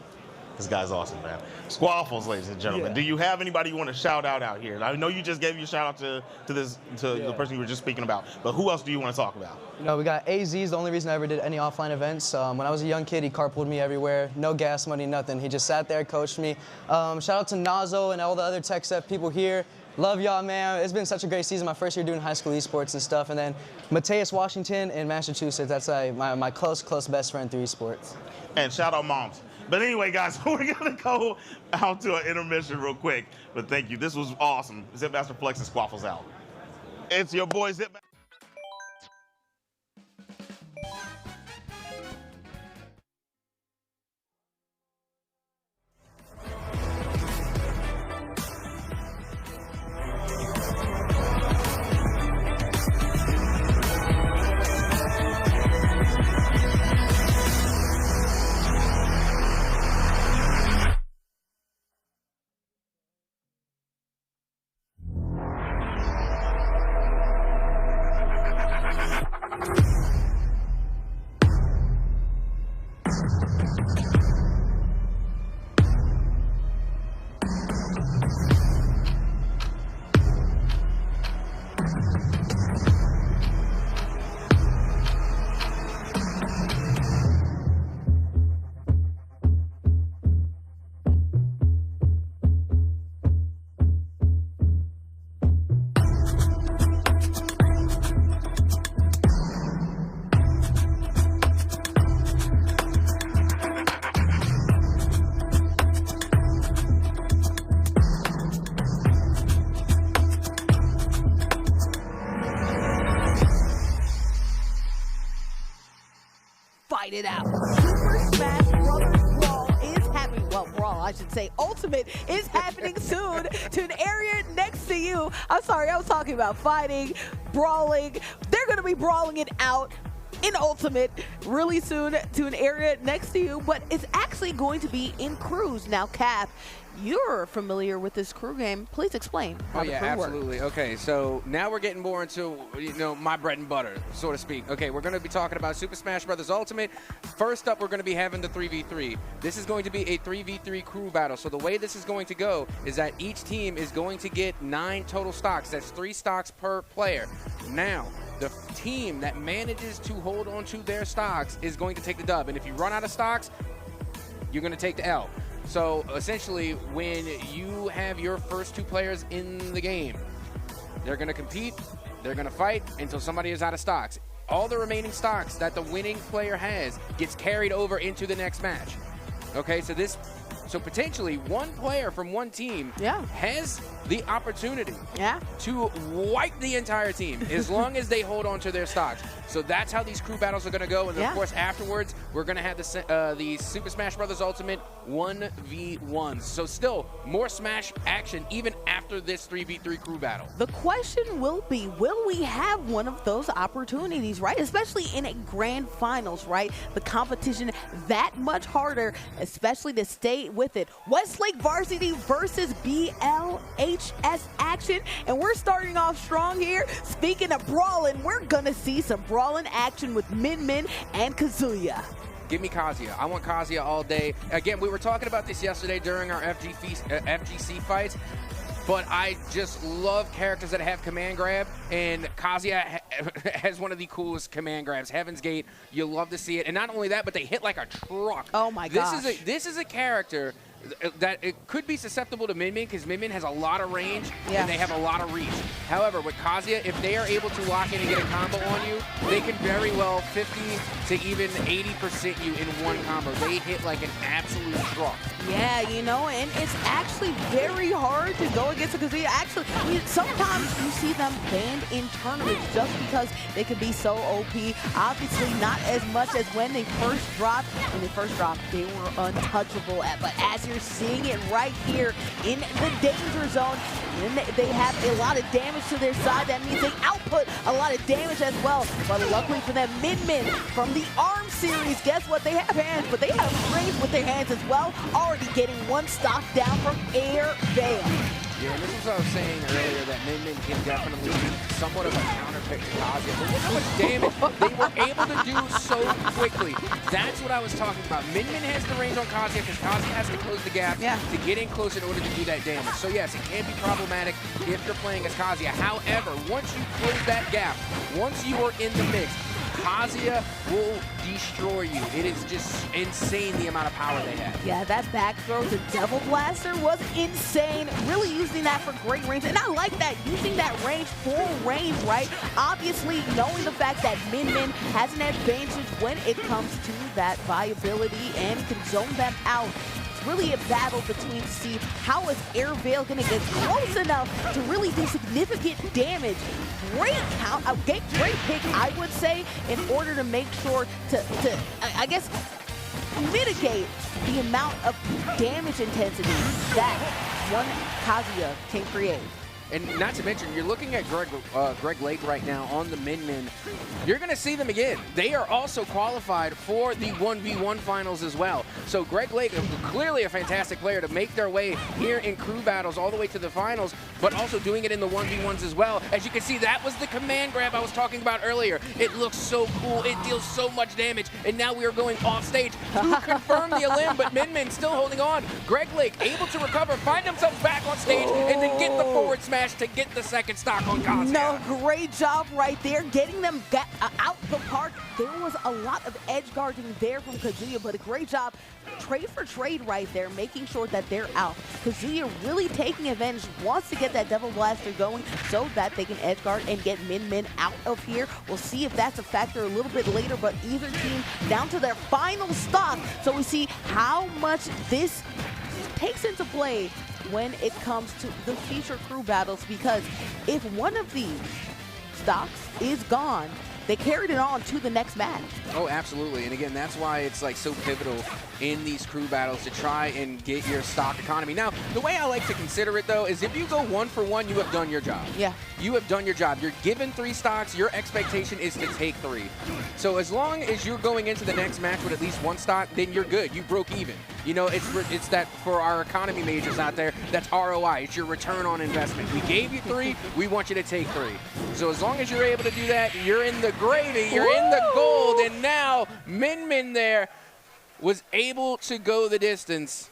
This guy's awesome, man. Squaffles, ladies and gentlemen. Yeah. Do you have anybody you want to shout out here? I know you just gave your shout out to the person you were just speaking about, but who else do you want to talk about? You know, we got AZ. The only reason I ever did any offline events. When I was a young kid, he carpooled me everywhere. No gas money, nothing. He just sat there, coached me. Shout out to Nazo and all the other Tech Step people here. Love y'all, man. It's been such a great season. My first year doing high school esports and stuff. And then Mateus Washington in Massachusetts. That's my close best friend through esports. And shout out moms. But anyway, guys, we're going to go out to an intermission real quick. But thank you. This was awesome. Zipmaster Flex and Squaffles out. It's your boy Zipmaster. Fight it out. Super Smash Brothers Brawl is happening. Well, Brawl, I should say. Ultimate is happening soon to an area next to you. I'm sorry, I was talking about fighting, brawling. They're going to be brawling it out in Ultimate really soon to an area next to you, but it's actually going to be in Cruise. Now, Cap, you're familiar with this crew game. Please explain how the crew absolutely. works. Okay, so now we're getting more into, my bread and butter, so to speak. Okay, we're going to be talking about Super Smash Bros. Ultimate. First up, we're going to be having the 3v3. This is going to be a 3v3 crew battle. So the way this is going to go is that each team is going to get 9 total stocks. That's 3 stocks per player. Now, the team that manages to hold on to their stocks is going to take the dub. And if you run out of stocks, you're going to take the L. So essentially, when you have your first 2 players in the game, they're going to compete, they're going to fight until somebody is out of stocks. All the remaining stocks that the winning player has gets carried over into the next match. Okay, so potentially one player from one team has the opportunity to wipe the entire team as long as they hold on to their stocks. So that's how these crew battles are going to go. And of course, afterwards, we're going to have the Super Smash Bros. Ultimate 1v1s. So still more Smash action even after this 3v3 crew battle. The question will be, will we have one of those opportunities, right? Especially in a grand finals, right? The competition that much harder, especially to stay with it. Westlake Varsity versus BLHS action. And we're starting off strong here. Speaking of brawling, we're going to see some brawling action with Min Min and Kazuya. Give me Kazuya. I want Kazuya all day. Again, we were talking about this yesterday during our FGC fights, but I just love characters that have command grab, and Kazuya has one of the coolest command grabs. Heaven's Gate, you love to see it. And not only that, but they hit like a truck. Oh my gosh. This is a character that it could be susceptible to Min Min because Min Min has a lot of range and they have a lot of reach. However, with Kazuya, if they are able to lock in and get a combo on you, they can very well 50 to even 80% you in one combo. They hit like an absolute truck. Yeah, and it's actually very hard to go against a Kazuya. Actually, sometimes you see them banned in tournaments just because they can be so OP. Obviously, not as much as when they first dropped. When they first dropped, they were untouchable. But as you're seeing it right here in the danger zone, and they have a lot of damage to their side. That means they output a lot of damage as well. But luckily for them, Min Min from the ARM series, guess what? They have hands, but they have strength with their hands as well. Already getting 1 stock down from Air Veil. Yeah, and this is what I was saying earlier, that Min Min can definitely be somewhat of a counterpick to Kazuya. But look how much damage they were able to do so quickly. That's what I was talking about. Min Min has the range on Kazuya because Kazuya has to close the gap to get in close in order to do that damage. So yes, it can be problematic if you're playing as Kazuya. However, once you close that gap, once you are in the mix, Kazuya will destroy you. It is just insane the amount of power they have. Yeah, that back throw to Devil Blaster was insane. Really using that for great range. And I like that, using that range for range, right? Obviously, knowing the fact that Min Min has an advantage when it comes to that viability and can zone them out. It's really a battle between to see how is Air Veil going to get close enough to really do significant damage. Great count, great pick, I would say, in order to make sure to I guess, mitigate the amount of damage intensity that one Kazuya can create. And not to mention, you're looking at Greg Lake right now on the Min. You're going to see them again. They are also qualified for the 1v1 finals as well. So Greg Lake, clearly a fantastic player to make their way here in crew battles all the way to the finals, but also doing it in the 1v1s as well. As you can see, that was the command grab I was talking about earlier. It looks so cool. It deals so much damage. And now we are going off stage to confirm the elim, but Min still holding on. Greg Lake able to recover, find himself back on stage, and then get the forward smash to get the second stock on Kazuya. No, great job right there, getting them out the park. There was a lot of edge guarding there from Kazuya, but a great job, trade for trade right there, making sure that they're out. Kazuya really taking advantage, wants to get that Devil Blaster going so that they can edge guard and get Min out of here. We'll see if that's a factor a little bit later, but either team down to their final stock. So we see how much this takes into play when it comes to the future crew battles, because if one of these stocks is gone, they carried it on to the next match. Oh, absolutely. And again, that's why it's like so pivotal in these crew battles to try and get your stock economy. Now, the way I like to consider it, though, is if you go 1 for 1, you have done your job. Yeah. You have done your job. You're given 3 stocks. Your expectation is to take 3. So as long as you're going into the next match with at least 1 stock, then you're good. You broke even. You know, it's that for our economy majors out there, that's ROI. It's your return on investment. We gave you 3. We want you to take 3. So as long as you're able to do that, you're in the gravy. You're in the gold. And now Min there was able to go the distance,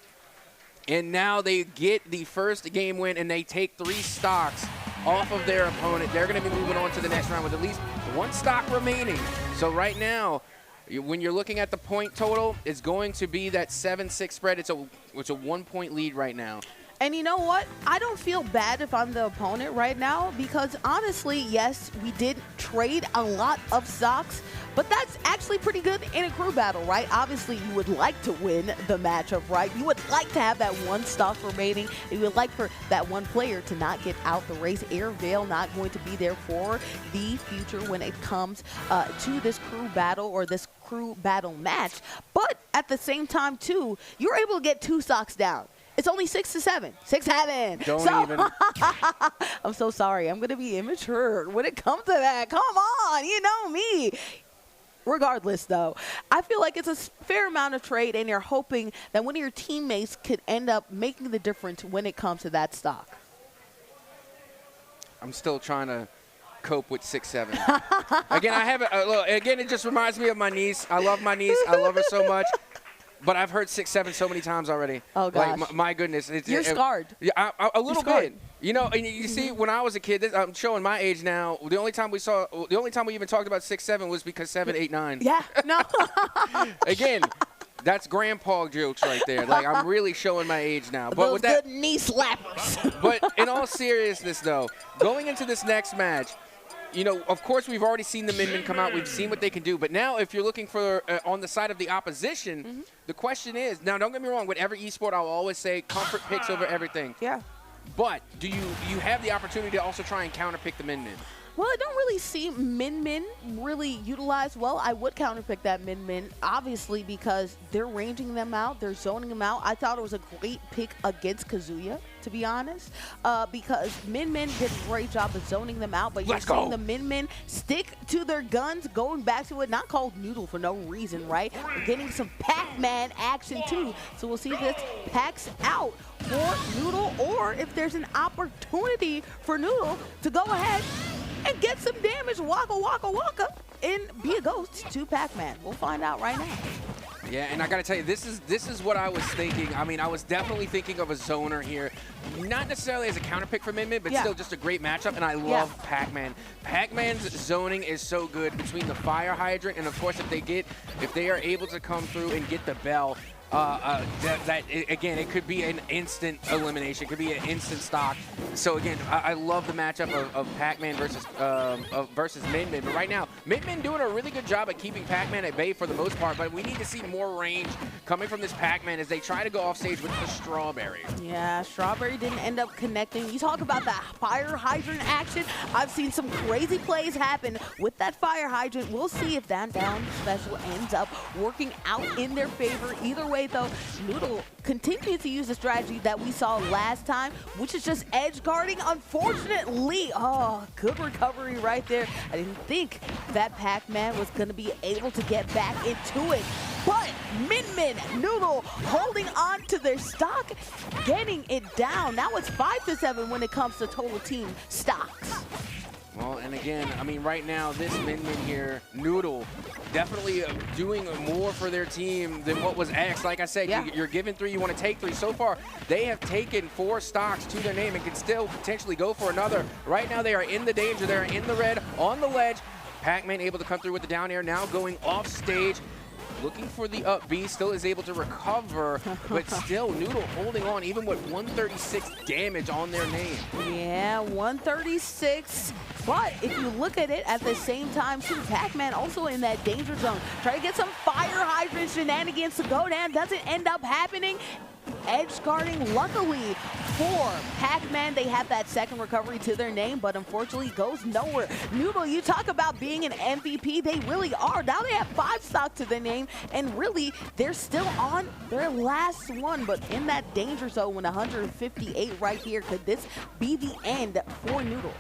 and now they get the first game win, and they take 3 stocks off of their opponent. They're going to be moving on to the next round with at least 1 stock remaining. So right now, when you're looking at the point total, it's going to be that 7-6 spread. It's a 1-point lead right now. And you know what? I don't feel bad if I'm the opponent right now, because honestly, yes, we did trade a lot of stocks, but that's actually pretty good in a crew battle, right? Obviously, you would like to win the matchup, right? You would like to have that 1 stock remaining. You would like for that 1 player to not get out the race. Air Veil not going to be there for the future when it comes to this crew battle or this crew battle match. But at the same time, too, you're able to get 2 stocks down. It's only 6-7. 6-7. Don't even. I'm so sorry. I'm going to be immature when it comes to that. Come on. You know me. Regardless, though, I feel like it's a fair amount of trade, and you're hoping that one of your teammates could end up making the difference when it comes to that stock. I'm still trying to cope with 6-7. Again, I haven't. Look, again, it just reminds me of my niece. I love my niece. I love her so much. But I've heard 6-7 so many times already. Oh, gosh. Like, my goodness. You're scarred. Yeah, a little bit. You know, and you see, when I was a kid, I'm showing my age now. The only time we even talked about 6-7 was because 7, 8, 9. Yeah, no. Again, that's grandpa jokes right there. Like, I'm really showing my age now. But Those with that, good knee slappers. But in all seriousness, though, going into this next match, you know, of course, we've already seen the Min come out. We've seen what they can do. But now, if you're looking for on the side of the opposition, the question is, now, don't get me wrong, with every esport, I'll always say comfort picks over everything. Yeah. But do you have the opportunity to also try and counterpick the Min? Well, I don't really see Min really utilized well. I would counterpick that Min, obviously, because they're ranging them out. They're zoning them out. I thought it was a great pick against Kazuya, to be honest, because Min did a great job of zoning them out. But you're seeing the Min stick to their guns, going back to it, not called Noodle for no reason, right? We're getting some Pac-Man action, too. So we'll see if this packs out for Noodle, or if there's an opportunity for Noodle to go ahead and get some damage, waka, and be a ghost to Pac-Man. We'll find out right now. Yeah, and I got to tell you, this is what I was thinking. I mean, I was definitely thinking of a zoner here. Not necessarily as a counterpick for Min, but still just a great matchup, and I love Pac-Man. Pac-Man's zoning is so good between the fire hydrant, and of course, if they are able to come through and get the bell, again, it could be an instant elimination. It could be an instant stock. So again, I love the matchup of Pac-Man versus Min. But right now, Min doing a really good job at keeping Pac-Man at bay for the most part. But we need to see more range coming from this Pac-Man as they try to go off stage with the Strawberry. Yeah, Strawberry didn't end up connecting. You talk about that fire hydrant action. I've seen some crazy plays happen with that fire hydrant. We'll see if that down special ends up working out in their favor. Either way, way, though, Noodle continues to use the strategy that we saw last time, which is just edge guarding. Unfortunately, oh, good recovery right there. I didn't think that Pac-Man was going to be able to get back into it. But Min Noodle holding on to their stock, getting it down. Now it's 5-7 when it comes to total team stocks. Well, and again, I mean, right now, this Min here, Noodle, definitely doing more for their team than what was asked. Like I said, you're given 3, you want to take 3. So far, they have taken 4 stocks to their name and can still potentially go for another. Right now, they are in the danger. They are in the red, on the ledge. Pac-Man able to come through with the down air, now going off stage. Looking for the up B, still is able to recover, but still Noodle holding on even with 136 damage on their name. Yeah, 136. But if you look at it at the same time, too, Pac-Man also in that danger zone. Try to get some fire hydrant shenanigans to go down. Doesn't end up happening. Edge guarding, luckily for Pac-Man, they have that second recovery to their name, but unfortunately goes nowhere. Noodle, you talk about being an MVP, they really are. Now they have 5 stock to their name, and really, they're still on their last one, but in that danger zone with 158 right here, could this be the end for Noodle?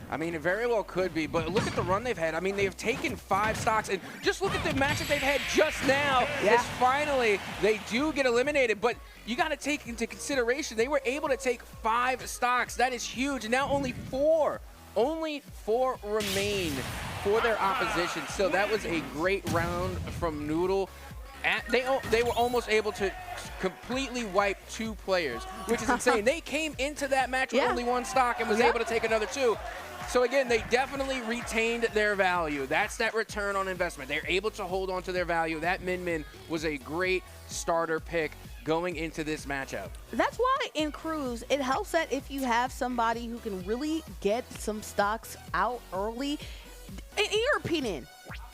I mean, it very well could be, but look at the run they've had. I mean, they've taken 5 stocks, and just look at the match that they've had just now. As finally, they do get eliminated, but you got to take into consideration, they were able to take 5 stocks. That is huge, and now only 4 remain for their opposition. So that was a great round from Noodle. They were almost able to completely wipe 2 players, which is insane. They came into that match with only 1 stock and was able to take another 2. So again, they definitely retained their value. That's that return on investment. They're able to hold on to their value. That Min was a great starter pick going into this matchup. That's why in Cruise, it helps that if you have somebody who can really get some stocks out early. In your opinion,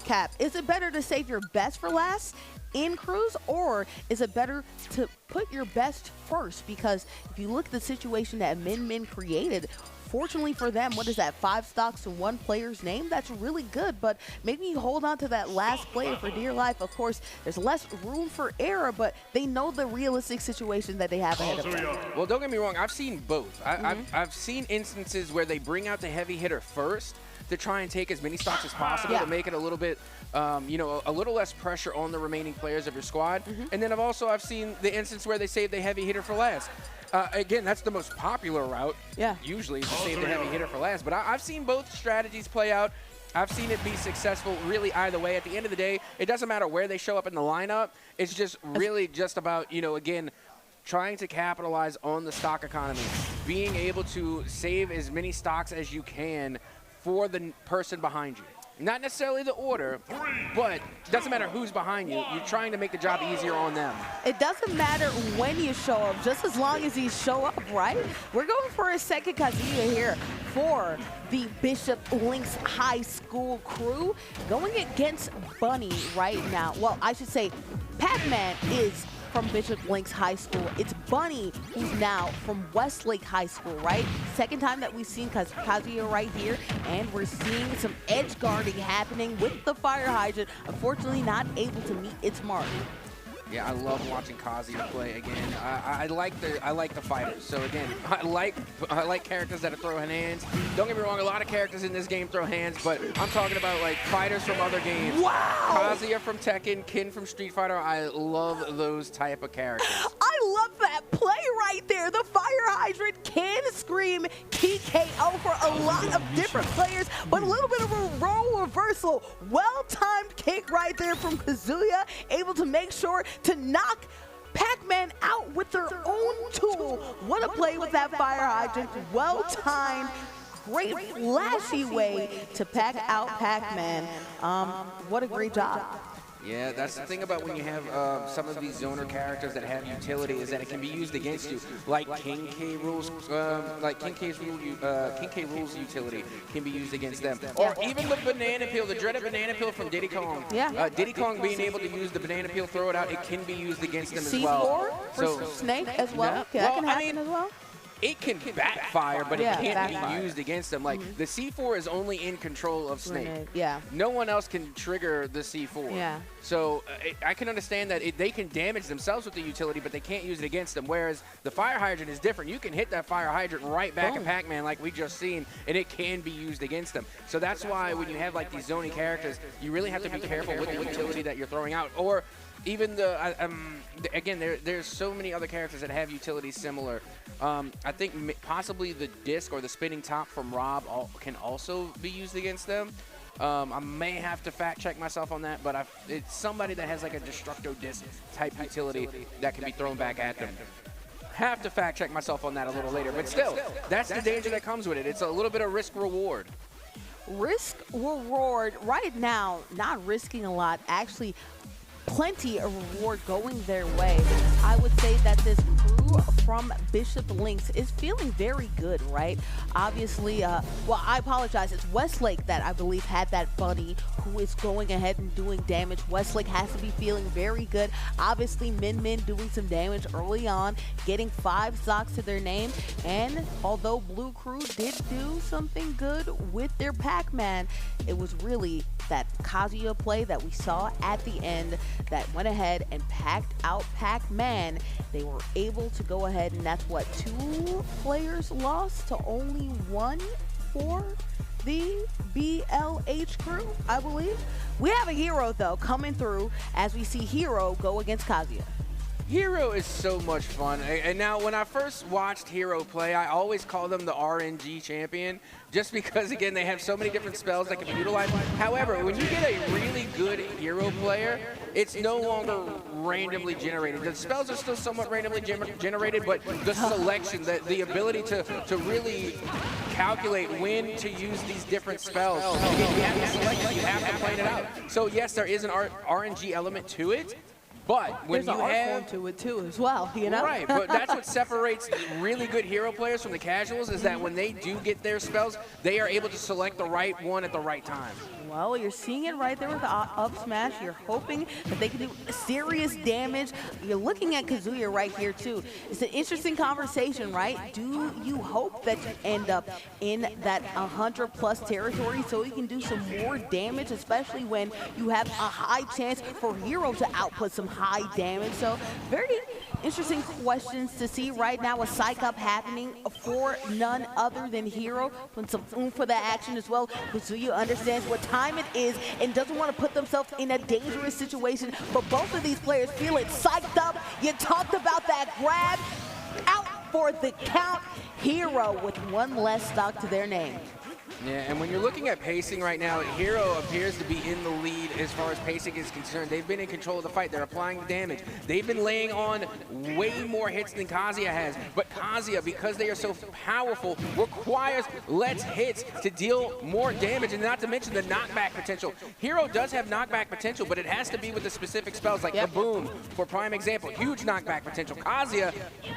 Cap, is it better to save your best for last in Cruise, or is it better to put your best first? Because if you look at the situation that Min created, fortunately for them, what is that, 5 stocks to 1 player's name? That's really good, but maybe you hold on to that last player for dear life. Of course, there's less room for error, but they know the realistic situation that they have ahead of them. Well, don't get me wrong, I've seen both. I've seen instances where they bring out the heavy hitter first to try and take as many stocks as possible to make it a little bit, you know, a little less pressure on the remaining players of your squad. And then I've seen the instance where they save the heavy hitter for last. Again, that's the most popular route. Usually to save the heavy hitter for last. But I've seen both strategies play out. I've seen it be successful really either way. At the end of the day, it doesn't matter where they show up in the lineup. It's just really just about, you know, again, trying to capitalize on the stock economy, being able to save as many stocks as you can for the person behind you. Not necessarily the order, but it doesn't matter who's behind you. You're trying to make the job easier on them. It doesn't matter when you show up, just as long as you show up, right? We're going for a second Kazuya here for the Bishop Links High School crew, going against Bunny right now. Well, I should say Pac-Man is from Bishop Links High School. It's Bunny who's now from Westlake High School, right? Second time that we've seen Kazuya right here, and we're seeing some edge guarding happening with the fire hydrant. Unfortunately, not able to meet its mark. Yeah, I love watching Kazuya play again. I like the fighters. So again, I like characters that throw hands. Don't get me wrong, a lot of characters in this game throw hands, but I'm talking about like fighters from other games. Wow! Kazuya from Tekken, Kin from Street Fighter. I love those type of characters. I love that play right there. The fire hydrant can scream key KO for a lot of different players, but a little bit of a role reversal. Well-timed kick right there from Kazuya, able to make sure to knock Pac-Man out with their own tool. What a play with that fire hydrant. Well-timed, great flashy way to pack out Pac-Man. What a great job. Yeah, that's the thing about when you have some of these zoner characters that have utility, is that it can be used against you. Like King K Rules, King K Rules utility can be used against them. Or even the banana peel, the dreaded banana peel from Diddy Kong. Diddy Kong being able to use the banana peel, throw it out, it can be used against them as well. C4 for Snake as well. Okay, that can happen as well. it can backfire, but Yeah, it can't backfire. be used against them. Like, the C4 is only in control of Snake. Grenade, yeah. No one else can trigger the C4. Yeah. So I can understand that they can damage themselves with the utility, but they can't use it against them. Whereas the fire hydrant is different. You can hit that fire hydrant right back at Pac-Man like we just seen, and it can be used against them. So that's why when you have like these zoning characters, you really have to be careful with the utility that you're throwing out. Or even again, there's so many other characters that have utilities similar. I think possibly the disc or the spinning top from Rob can also be used against them. I may have to fact check myself on that, but it's somebody that has like a Destructo disc type utility that can be thrown back at them. Have to fact check myself on that a little later, but still, that's the danger that comes with it. It's a little bit of risk reward. Risk reward right now, not risking a lot, actually plenty of reward going their way. I would say that this crew from Bishop Lynx is feeling very good, right? Obviously, well, I apologize. It's Westlake that I believe had that bunny who is going ahead and doing damage. Westlake has to be feeling very good. Obviously, Min Min doing some damage early on, getting 5 stocks to their name. And although Blue Crew did do something good with their Pac-Man, it was really that Kazuya play that we saw at the end that went ahead and packed out Pac-Man. They were able to go ahead, and that's what, 2 players lost to only 1 for the BLH crew, I believe. We have a Hero, though, coming through as we see Hero go against Kazuya. Hero is so much fun. And now, when I first watched Hero play, I always called them the RNG champion, just because, again, they have so many different spells that can be utilized. However, when you get a really good Hero player, it's no longer randomly generated. The spells are still somewhat randomly generated, but the selection, the ability to really calculate when to use these different spells. Again, you have to select it, you have to plan it out. So, yes, there is an RNG element to it. But when There's you an art have form to it too, as well, you know. Right, but that's what separates really good Hero players from the casuals, is that when they do get their spells, they are able to select the right one at the right time. Well, you're seeing it right there with the up smash. You're hoping that they can do serious damage. You're looking at Kazuya right here, too. It's an interesting conversation, right? Do you hope that you end up in that 100+ territory so you can do some more damage, especially when you have a high chance for Hero to output some high damage? So very interesting questions to see right now. A psych up happening for none other than Hero. Putting some oomph for the action as well. Kazuya understands what time it is and doesn't want to put themselves in a dangerous situation. But both of these players feeling psyched up. You talked about that grab. Out for the count. Hero with 1 less stock to their name. Yeah, and when you're looking at pacing right now, Hero appears to be in the lead as far as pacing is concerned. They've been in control of the fight. They're applying damage. They've been laying on way more hits than Kazuya has. But Kazuya, because they are so powerful, requires less hits to deal more damage, and not to mention the knockback potential. Hero does have knockback potential, but it has to be with the specific spells like Kaboom, for prime example. Huge knockback potential. Kazuya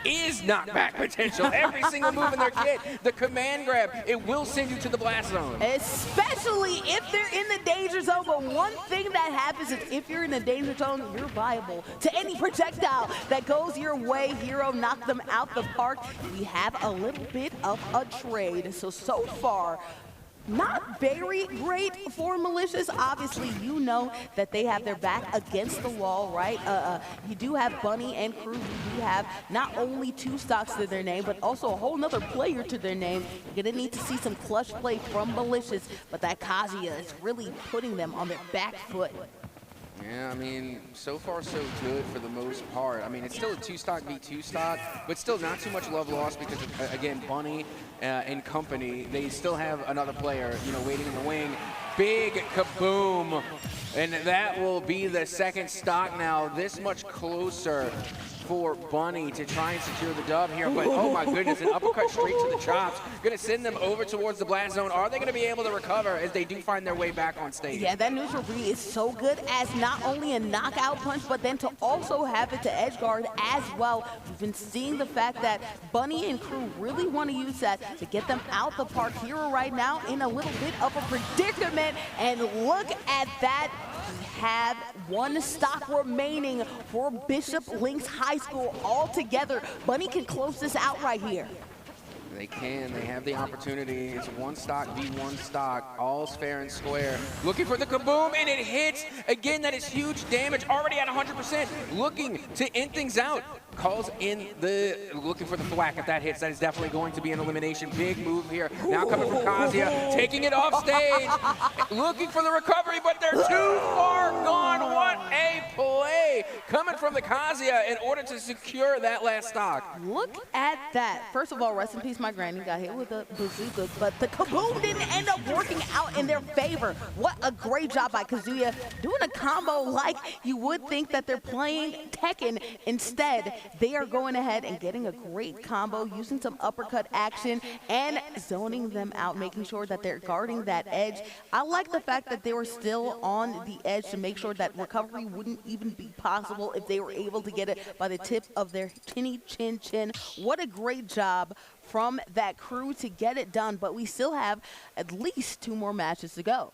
is knockback potential. Every single move in their kit. The command grab, it will send you to the blast zone. Especially if they're in the danger zone. But one thing that happens is if you're in the danger zone, you're viable to any projectile that goes your way. Hero knocked them out the park. We have a little bit of a trade. So far, not very great for Malicious. Obviously, you know that they have their back against the wall, right? You do have Bunny and Crew. You do have not only 2 stocks to their name, but also a whole nother player to their name. You're going to need to see some clutch play from Malicious, but that Kazuya is really putting them on their back foot. Yeah, I mean, so far so good for the most part. I mean, it's still a 2-stock v 2-stock, but still not too much love lost because, again, Bunny and company, they still have another player, you know, waiting in the wing. Big kaboom, and that will be the 2nd stock now. This much closer for Bunny to try and secure the dub here, but oh my goodness, an uppercut straight to the chops. Gonna send them over towards the blast zone. Are they gonna be able to recover as they do find their way back on stage? Yeah, that neutral B is so good as not only a knockout punch, but then to also have it to edge guard as well. We've been seeing the fact that Bunny and Crew really want to use that to get them out the park. Hero right now in a little bit of a predicament, and look at that. We have 1 stock remaining for Bishop Lynx High School altogether. Bunny can close this out right here. They can. They have the opportunity. It's one stock v one stock. All's fair and square. Looking for the kaboom, and it hits. Again, that is huge damage. Already at 100%. Looking to end things out. Calls in the, looking for the thwack. If that hits, that is definitely going to be an elimination. Big move here. Now coming from Kazuya, taking it off stage. Looking for the recovery, but they're too far gone. What a play coming from the Kazuya in order to secure that last stock. Look at that. First of all, rest in peace, my granny got hit with a bazooka, but the kaboom didn't end up working out in their favor. What a great job by Kazuya doing a combo like you would think that they're playing Tekken. Instead, they are going ahead and getting a great combo, using some uppercut action and zoning them out, making sure that they're guarding that edge. I like the fact that they were still on the edge to make sure that recovery wouldn't even be possible if they were able to get it by the tip of their chinny chin chin. What a great job from that crew to get it done, but we still have at least 2 more matches to go.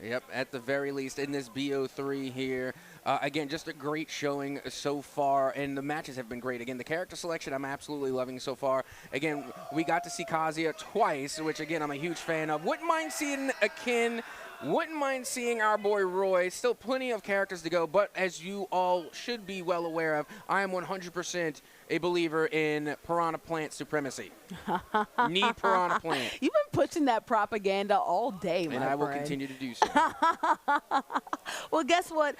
Yep, at the very least in this BO3 here. Again, just a great showing so far, and the matches have been great. Again, the character selection I'm absolutely loving so far. Again, we got to see Kazuya twice, which, again, I'm a huge fan of. Wouldn't mind seeing Akin. Wouldn't mind seeing our boy Roy. Still plenty of characters to go, but as you all should be well aware of, I am 100% a believer in Piranha Plant supremacy. Need Piranha Plant. You've been pushing that propaganda all day, my friend. And I will continue to do so. Well, guess what?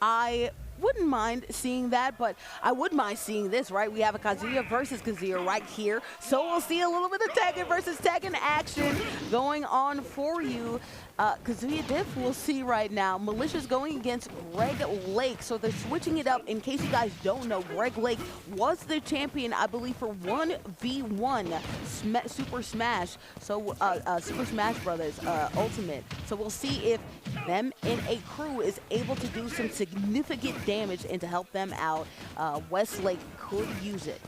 I wouldn't mind seeing that, but I would mind seeing this, right? We have a Kazuya versus Kazuya right here, so we'll see a little bit of Tekken versus Tekken action going on for you. Kazuya Diff we'll see right now. Malicious going against Greg Lake, so they're switching it up. In case you guys don't know, Greg Lake was the champion, I believe, for 1v1 Super Smash, so Super Smash Brothers Ultimate. So we'll see if them in a crew is able to do some significant damage and to help them out. Westlake could use it.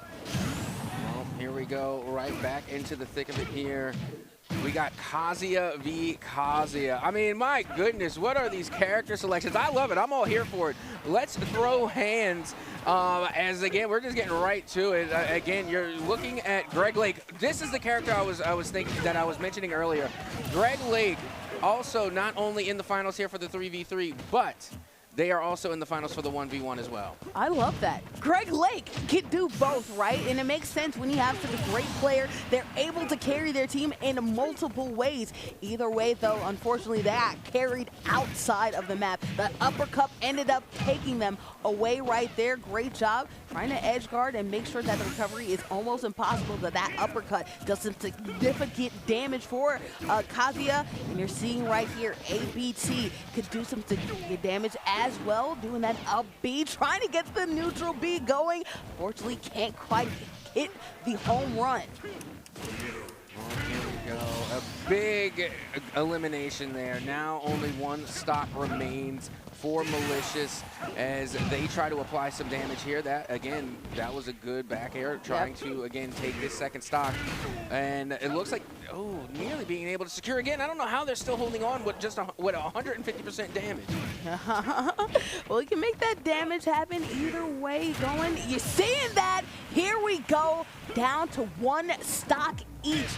Well, here we go, right back into the thick of it here. We got Kazuya v. Kazuya. I mean, my goodness, what are these character selections? I love it. I'm all here for it. Let's throw hands. As again, we're just getting right to it. Again, you're looking at Greg Lake. This is the character I was thinking that I was mentioning earlier. Greg Lake, also not only in the finals here for the 3v3, but they are also in the finals for the 1v1 as well. I love that. Greg Lake can do both, right? And it makes sense when you have such a great player. They're able to carry their team in multiple ways. Either way, though, unfortunately, they got carried outside of the map. The uppercut ended up taking them away right there. Great job trying to edge guard and make sure that the recovery is almost impossible, that uppercut does some significant damage for Kazuya. And you're seeing right here, ABT could do some significant damage as well, doing that up B, trying to get the neutral B going. Fortunately, can't quite hit the home run. Well, here we go. A big elimination there. Now only 1 stock remains for Malicious as they try to apply some damage here. That, again, that was a good back air, trying to, again, take this second stock. And it looks like, oh, nearly being able to secure again. I don't know how they're still holding on with just 150% damage. Well, you can make that damage happen either way going. You're seeing that. Here we go, down to 1 stock each.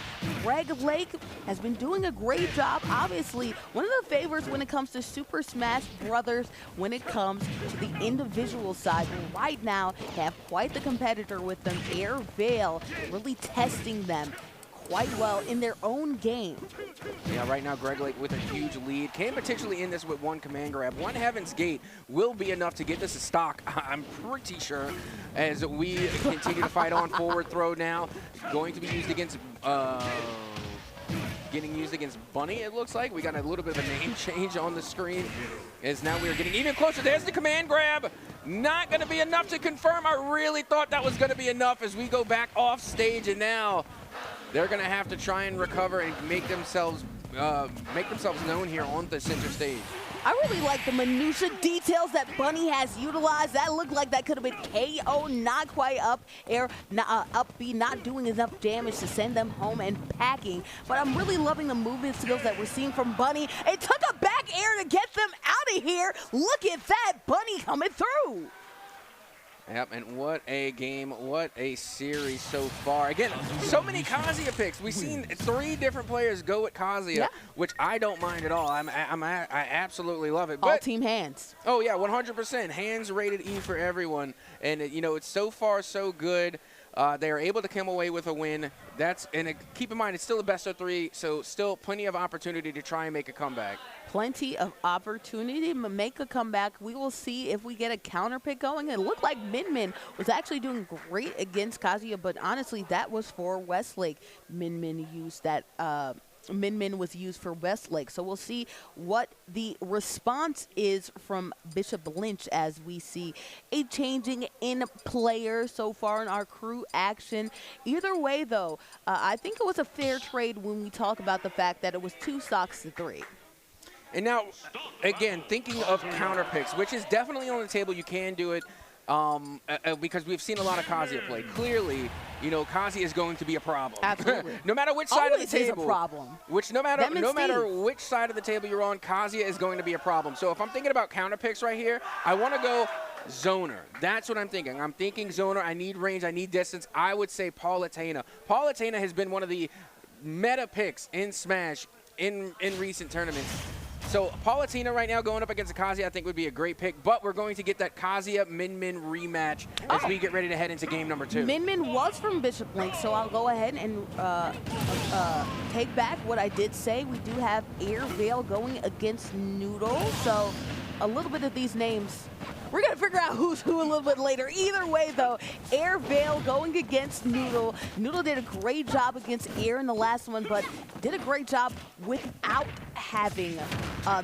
Greg Lake has been doing a great job. Obviously, one of the favorites when it comes to Super Smash Brothers, when it comes to the individual side. Right now, they have quite the competitor with them, Air Veil, really testing them quite well in their own game. Yeah, right now Greg Lake with a huge lead. Can potentially end this with 1 command grab. 1 Heaven's Gate will be enough to get this a stock, I'm pretty sure, as we continue to fight on. Forward throw now. Going to be used against, getting used against Bunny, it looks like. We got a little bit of a name change on the screen, as now we are getting even closer. There's the command grab. Not going to be enough to confirm. I really thought that was going to be enough as we go back off stage, and now they're going to have to try and recover and make themselves known here on the center stage. I really like the minutia details that Bunny has utilized. That looked like that could have been KO, not quite up air, up B, not doing enough damage to send them home and packing. But I'm really loving the movement skills that we're seeing from Bunny. It took a back air to get them out of here. Look at that, Bunny coming through. Yep, and what a game, what a series so far. Again, so many Kazuya picks. We've seen 3 different players go at Kazuya, which I don't mind at all. I absolutely love it. All team hands. Oh, yeah, 100%. Hands rated E for everyone. And, you know, it's so far so good. They are able to come away with a win. Keep in mind, it's still a best of 3, so still plenty of opportunity to try and make a comeback. Plenty of opportunity to make a comeback. We will see if we get a counter pick going. It looked like Min Min was actually doing great against Kazuya, but honestly, that was for Westlake. Min Min used that. Min Min was used for Westlake. So we'll see what the response is from Bishop Lynch as we see a changing in player so far in our crew action. Either way, though, I think it was a fair trade when we talk about the fact that it was 2 stocks to 3. And now, again, thinking of counter picks, which is definitely on the table. You can do it because we've seen a lot of Kazuya play. Clearly, you know, Kazuya is going to be a problem. Absolutely. No matter which side Always of the table. is a problem. No matter which side of the table you're on, Kazuya is going to be a problem. So if I'm thinking about counter picks right here, I want to go zoner. That's what I'm thinking. I'm thinking zoner. I need range. I need distance. I would say Palutena. Palutena has been one of the meta picks in Smash in recent tournaments. So Palutena right now going up against Kazuya I think would be a great pick, but we're going to get that Kazuya Min Min rematch as we get ready to head into game number 2. Min Min was from Bishop Link, so I'll go ahead and take back what I did say. We do have Air Veil going against Noodle, so a little bit of these names. We're going to figure out who's who a little bit later. Either way, though, Air Veil going against Noodle. Noodle did a great job against Air in the last one, but did a great job without having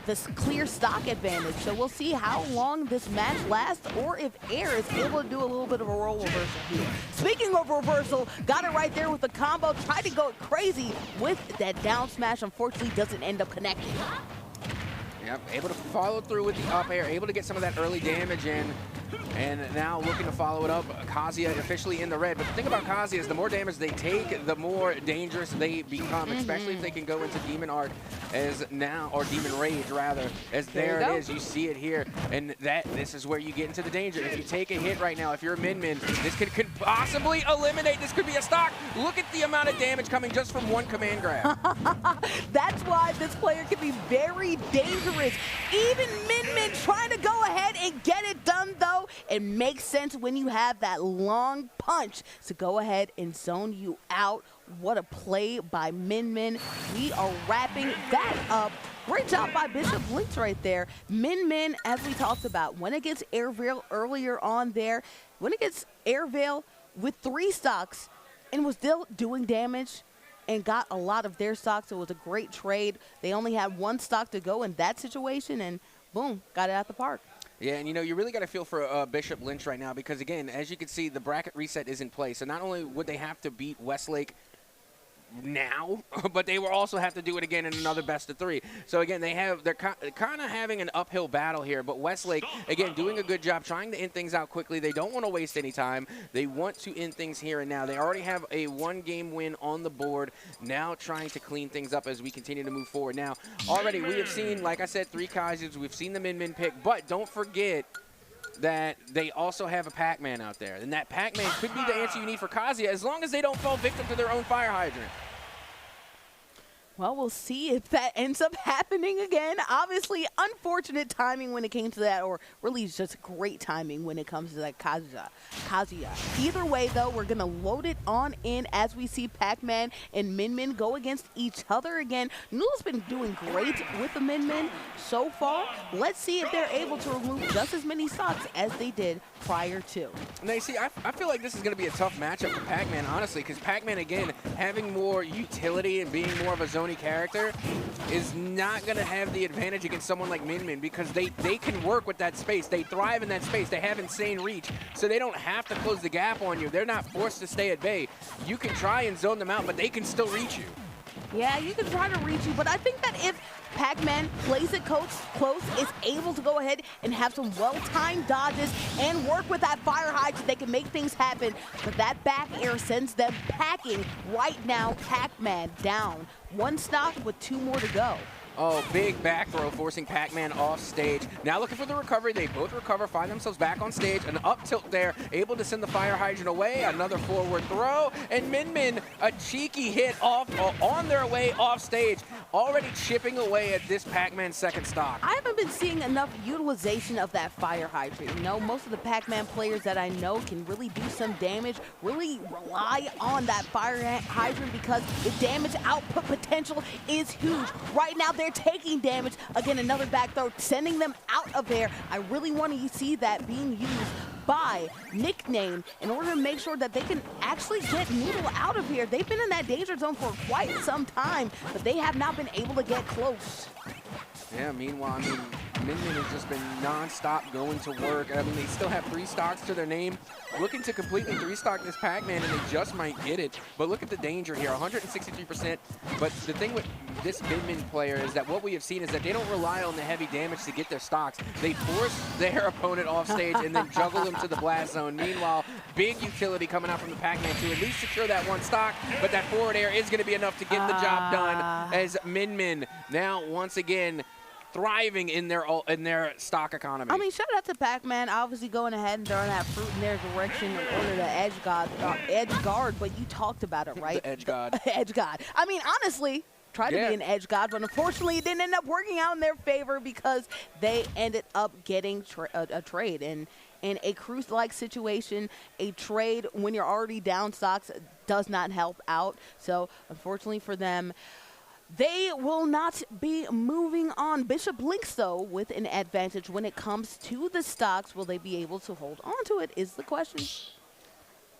this clear stock advantage. So we'll see how long this match lasts or if Air is able to do a little bit of a role reversal here. Speaking of reversal, got it right there with the combo. Tried to go crazy with that down smash. Unfortunately, doesn't end up connecting. Yep, able to follow through with the up air, able to get some of that early damage in, and now looking to follow it up. Kazuya officially in the red, but the thing about Kazuya is the more damage they take, the more dangerous they become, especially if they can go into Demon Arc or Demon Rage rather, as there it is. You see it here, and this is where you get into the danger. If you take a hit right now, if you're a Min Min, this could possibly eliminate. This could be a stock. Look at the amount of damage coming just from one command grab. That's why this player can be very dangerous. Even Min Min trying to go ahead and get it done, though. It makes sense when you have that long punch to go ahead and zone you out. What a play by Min Min. We are wrapping that up. Great job by Bishop Lynch right there. Min Min, as we talked about, went against Air Veil earlier on there. Went against Air Veil with 3 stocks and was still doing damage and got a lot of their stocks. It was a great trade. They only had 1 stock to go in that situation, and boom, got it out the park. Yeah, and you know, you really got to feel for Bishop Lynch right now because, again, as you can see, the bracket reset is in place. So not only would they have to beat Westlake now, but they will also have to do it again in another best of 3. So again, they're kind of having an uphill battle here, but Westlake, again, doing a good job trying to end things out quickly. They don't want to waste any time. They want to end things here and now. They already have a 1-game win on the board, now trying to clean things up as we continue to move forward. Now, already we have seen, like I said, 3 Kaizers. We've seen the Min Min pick, but don't forget that they also have a Pac-Man out there. And that Pac-Man could be the answer you need for Kazuya as long as they don't fall victim to their own fire hydrant. Well, we'll see if that ends up happening again. Obviously, unfortunate timing when it came to that, or really just great timing when it comes to that Kazuya. Either way, though, we're going to load it on in as we see Pac-Man and Min Min go against each other again. Noodle's been doing great with the Min Min so far. Let's see if they're able to remove just as many stocks as they did prior to. Now, you see, I feel like this is going to be a tough matchup for Pac-Man, honestly, because Pac-Man, again, having more utility and being more of a zone character is not going to have the advantage against someone like Min Min because they can work with that space. They thrive in that space. They have insane reach, so they don't have to close the gap on you. They're not forced to stay at bay. You can try and zone them out, but they can still reach you. Yeah, you can try to reach you, but I think that if Pac-Man plays it close, is able to go ahead and have some well-timed dodges and work with that fire hydrant, they can make things happen. But that back air sends them packing right now. Pac-Man down 1 stock with 2 more to go. Oh, big back throw, forcing Pac-Man off stage. Now looking for the recovery. They both recover, find themselves back on stage. An up tilt there, able to send the fire hydrant away. Another forward throw, and Min Min, a cheeky hit off on their way off stage, already chipping away at this Pac-Man second stock. I haven't been seeing enough utilization of that fire hydrant. You know, most of the Pac-Man players that I know can really do some damage, really rely on that fire hydrant because the damage output potential is huge. Right now, they're taking damage. Again, another back throw, sending them out of there. I really want to see that being used by Nickname in order to make sure that they can actually get Noodle out of here. They've been in that danger zone for quite some time, but they have not been able to get close. Yeah, meanwhile, I mean, Min Min has just been non-stop going to work. I mean, they still have 3 stocks to their name, looking to completely 3-stock this Pac-Man, and they just might get it. But look at the danger here, 163%. But the thing with this Min Min player is that what we have seen is that they don't rely on the heavy damage to get their stocks. They force their opponent off stage and then juggle them to the blast zone. Meanwhile, big utility coming out from the Pac-Man to at least secure that 1 stock, but that forward air is going to be enough to get the job done as Min Min now once again thriving in their stock economy. I mean, shout out to Pac-Man, obviously going ahead and throwing that fruit in their direction in order to edge guard, but you talked about it, right? The edge god. Edge god. I mean, honestly, tried to be an edge god, but unfortunately it didn't end up working out in their favor because they ended up getting a trade. And in a cruise-like situation, a trade when you're already down stocks does not help out. So unfortunately for them, they will not be moving on. Bishop Lynx, though, with an advantage when it comes to the stocks. Will they be able to hold on to it is the question.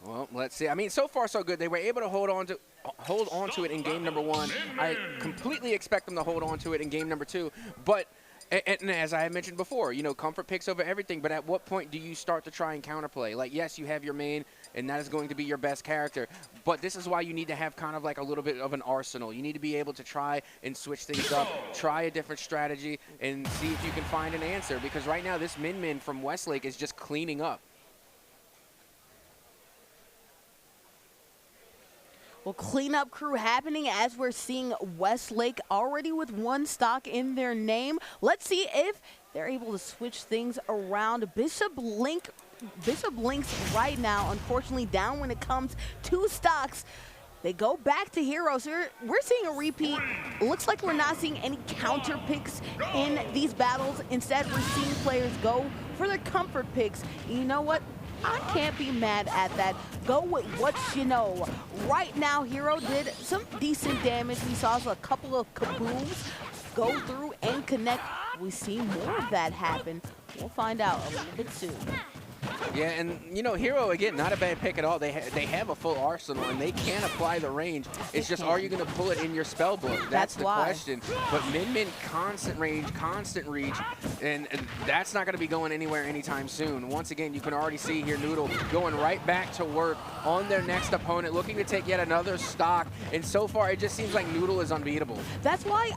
Well, let's see. I mean, so far so good. They were able to hold on to it in game number 1. I completely expect them to hold on to it in game number 2. But and as I had mentioned before, you know, comfort picks over everything, but at what point do you start to try and counterplay? Like, yes, you have your main, and that is going to be your best character, but this is why you need to have kind of like a little bit of an arsenal. You need to be able to try and switch things up, try a different strategy, and see if you can find an answer, because right now this Min Min from Westlake is just cleaning up. Well, cleanup crew happening as we're seeing Westlake already with 1 stock in their name. Let's see if they're able to switch things around. Bishop Lynx right now, unfortunately, down when it comes to stocks. They go back to heroes. We're seeing a repeat. Looks like we're not seeing any counter picks in these battles. Instead, we're seeing players go for their comfort picks. You know what? I can't be mad at that. Go with what you know. Right now, Hero did some decent damage. We saw a couple of kabooms go through and connect. We see more of that happen. We'll find out a little bit soon. Yeah, and, you know, Hero, again, not a bad pick at all. They have a full arsenal, and they can apply the range. It's just, are you going to pull it in your spell book? That's the question. But Min Min, constant range, constant reach, and that's not going to be going anywhere anytime soon. Once again, you can already see here Noodle going right back to work on their next opponent, looking to take yet another stock. And so far, it just seems like Noodle is unbeatable. That's why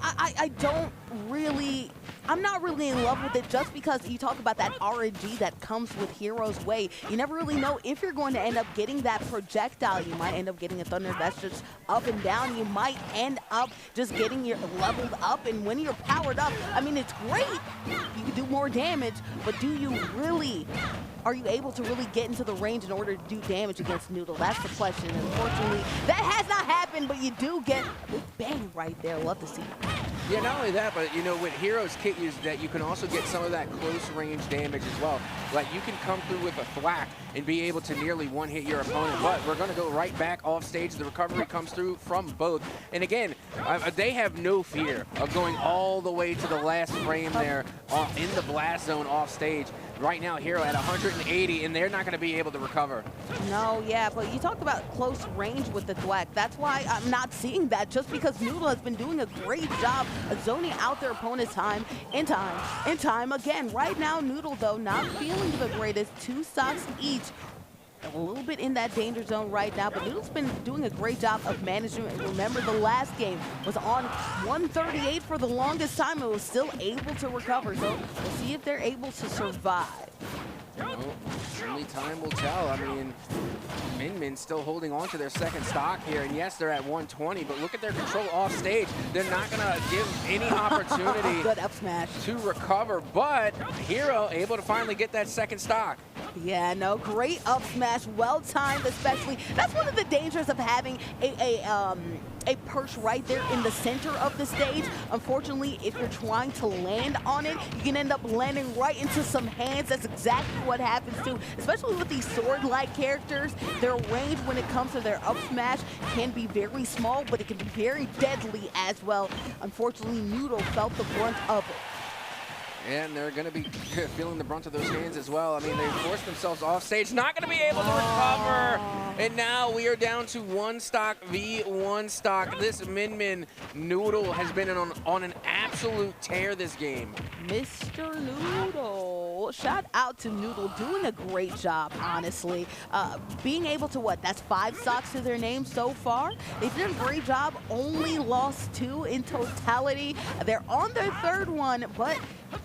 I'm not really in love with it, just because you talk about that RNG that comes with Hero's Way. You never really know if you're going to end up getting that projectile. You might end up getting a Thunder that's just up and down. You might end up just getting your leveled up, and when you're powered up, I mean, it's great. You can do more damage, but are you able to really get into the range in order to do damage against Noodle? That's the question. Unfortunately, that has not happened, but you do get a big bang right there. Love to see it. Yeah, not only that, but, you know, with Hero's kit is that you can also get some of that close range damage as well. Like, you can come through with a thwack and be able to nearly one-hit your opponent, but we're going to go right back off stage. The recovery comes through from both. And again, they have no fear of going all the way to the last frame there in the blast zone off stage. Right now, Hero at 180, and they're not going to be able to recover. No, yeah, but you talked about close range with the thwack. That's why I'm not seeing that, just because Noodle has been doing a great job of zoning out their opponent's time and time again. Right now, Noodle, though, not feeling the greatest. 2 stocks each. A little bit in that danger zone right now, but Noodle's been doing a great job of managing. Remember, the last game was on 138 for the longest time and was still able to recover. So we'll see if they're able to survive. Well, only time will tell. I mean, Min still holding on to their second stock here, and yes, they're at 120, but look at their control off stage. They're not going to give any opportunity Good up smash. to recover, but Hero able to finally get that second stock. Yeah, no, great up smash, well timed, especially. That's one of the dangers of having a perch right there in the center of the stage. Unfortunately, if you're trying to land on it, you can end up landing right into some hands. That's exactly what happens too, especially with these sword-like characters. Their range when it comes to their up smash can be very small, but it can be very deadly as well. Unfortunately, Noodle felt the brunt of it. And they're going to be feeling the brunt of those hands as well. I mean, they forced themselves off stage, not going to be able to recover. And now we are down to 1 stock v 1 stock. This Min Noodle has been on an absolute tear this game. Mr. Noodle. Shout out to Noodle, doing a great job, honestly. Being able to, that's 5 stocks to their name so far. They did a great job, only lost 2 in totality. They're on their 3rd one, but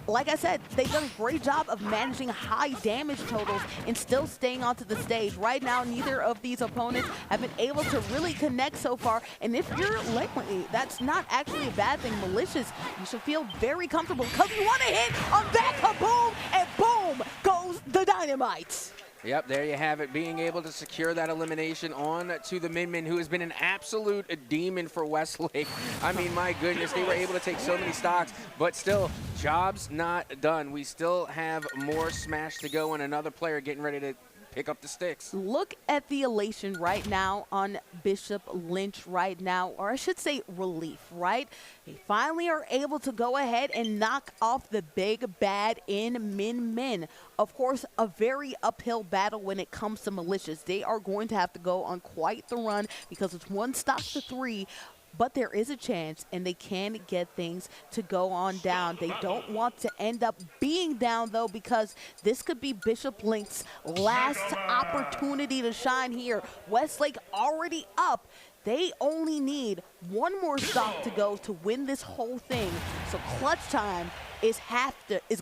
like I said, they've done a great job of managing high damage totals and still staying onto the stage. Right now, neither of these opponents have been able to really connect so far. And if you're Langley, that's not actually a bad thing. Malicious, you should feel very comfortable because you want to hit on that kaboom, and boom goes the dynamite. Yep, there you have it, being able to secure that elimination on to the Min, who has been an absolute demon for Westlake. I mean, my goodness, they were able to take so many stocks, but still, job's not done. We still have more Smash to go and another player getting ready to pick up the sticks. Look at the elation right now on Bishop Lynch right now, or I should say relief, right? They finally are able to go ahead and knock off the big bad in Min. Of course, a very uphill battle when it comes to Malicious. They are going to have to go on quite the run because it's 1 stock to 3. But there is a chance, and they can get things to go on down. They don't want to end up being down, though, because this could be Bishop Link's last opportunity to shine here. Westlake already up. They only need 1 more stock to go to win this whole thing. So clutch time is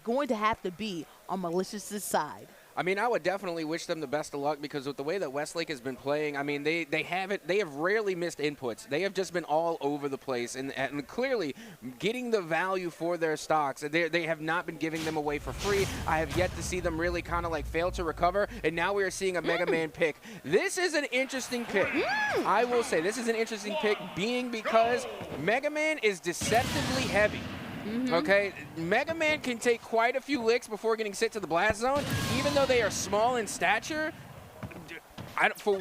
going to have to be on Malicious's side. I mean, I would definitely wish them the best of luck because with the way that Westlake has been playing, I mean, they have rarely missed inputs. They have just been all over the place and clearly getting the value for their stocks. They have not been giving them away for free. I have yet to see them really kind of like fail to recover, and now we are seeing a Mega Man pick. This is an interesting pick. I will say this is an interesting pick being because Mega Man is deceptively heavy. Okay, Mega Man can take quite a few licks before getting sent to the blast zone, even though they are small in stature. For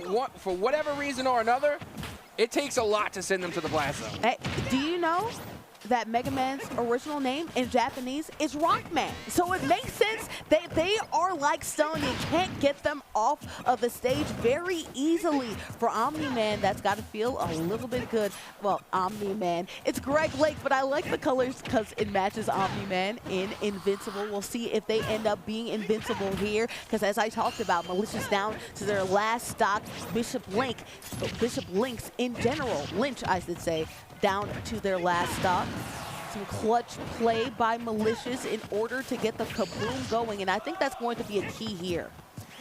whatever reason or another, it takes a lot to send them to the blast zone. Hey, do you know that Mega Man's original name in Japanese is Rockman? So it makes sense that they are like stone. You can't get them off of the stage very easily. For Omni-Man, that's got to feel a little bit good. Well, Omni-Man. It's Greg Lake, but I like the colors because it matches Omni-Man in Invincible. We'll see if they end up being invincible here because as I talked about, Malicious down to their last stock. Bishop Link's in general, Lynch I should say, down to their last stock. Some clutch play by Malicious in order to get the kaboom going, and I think that's going to be a key here.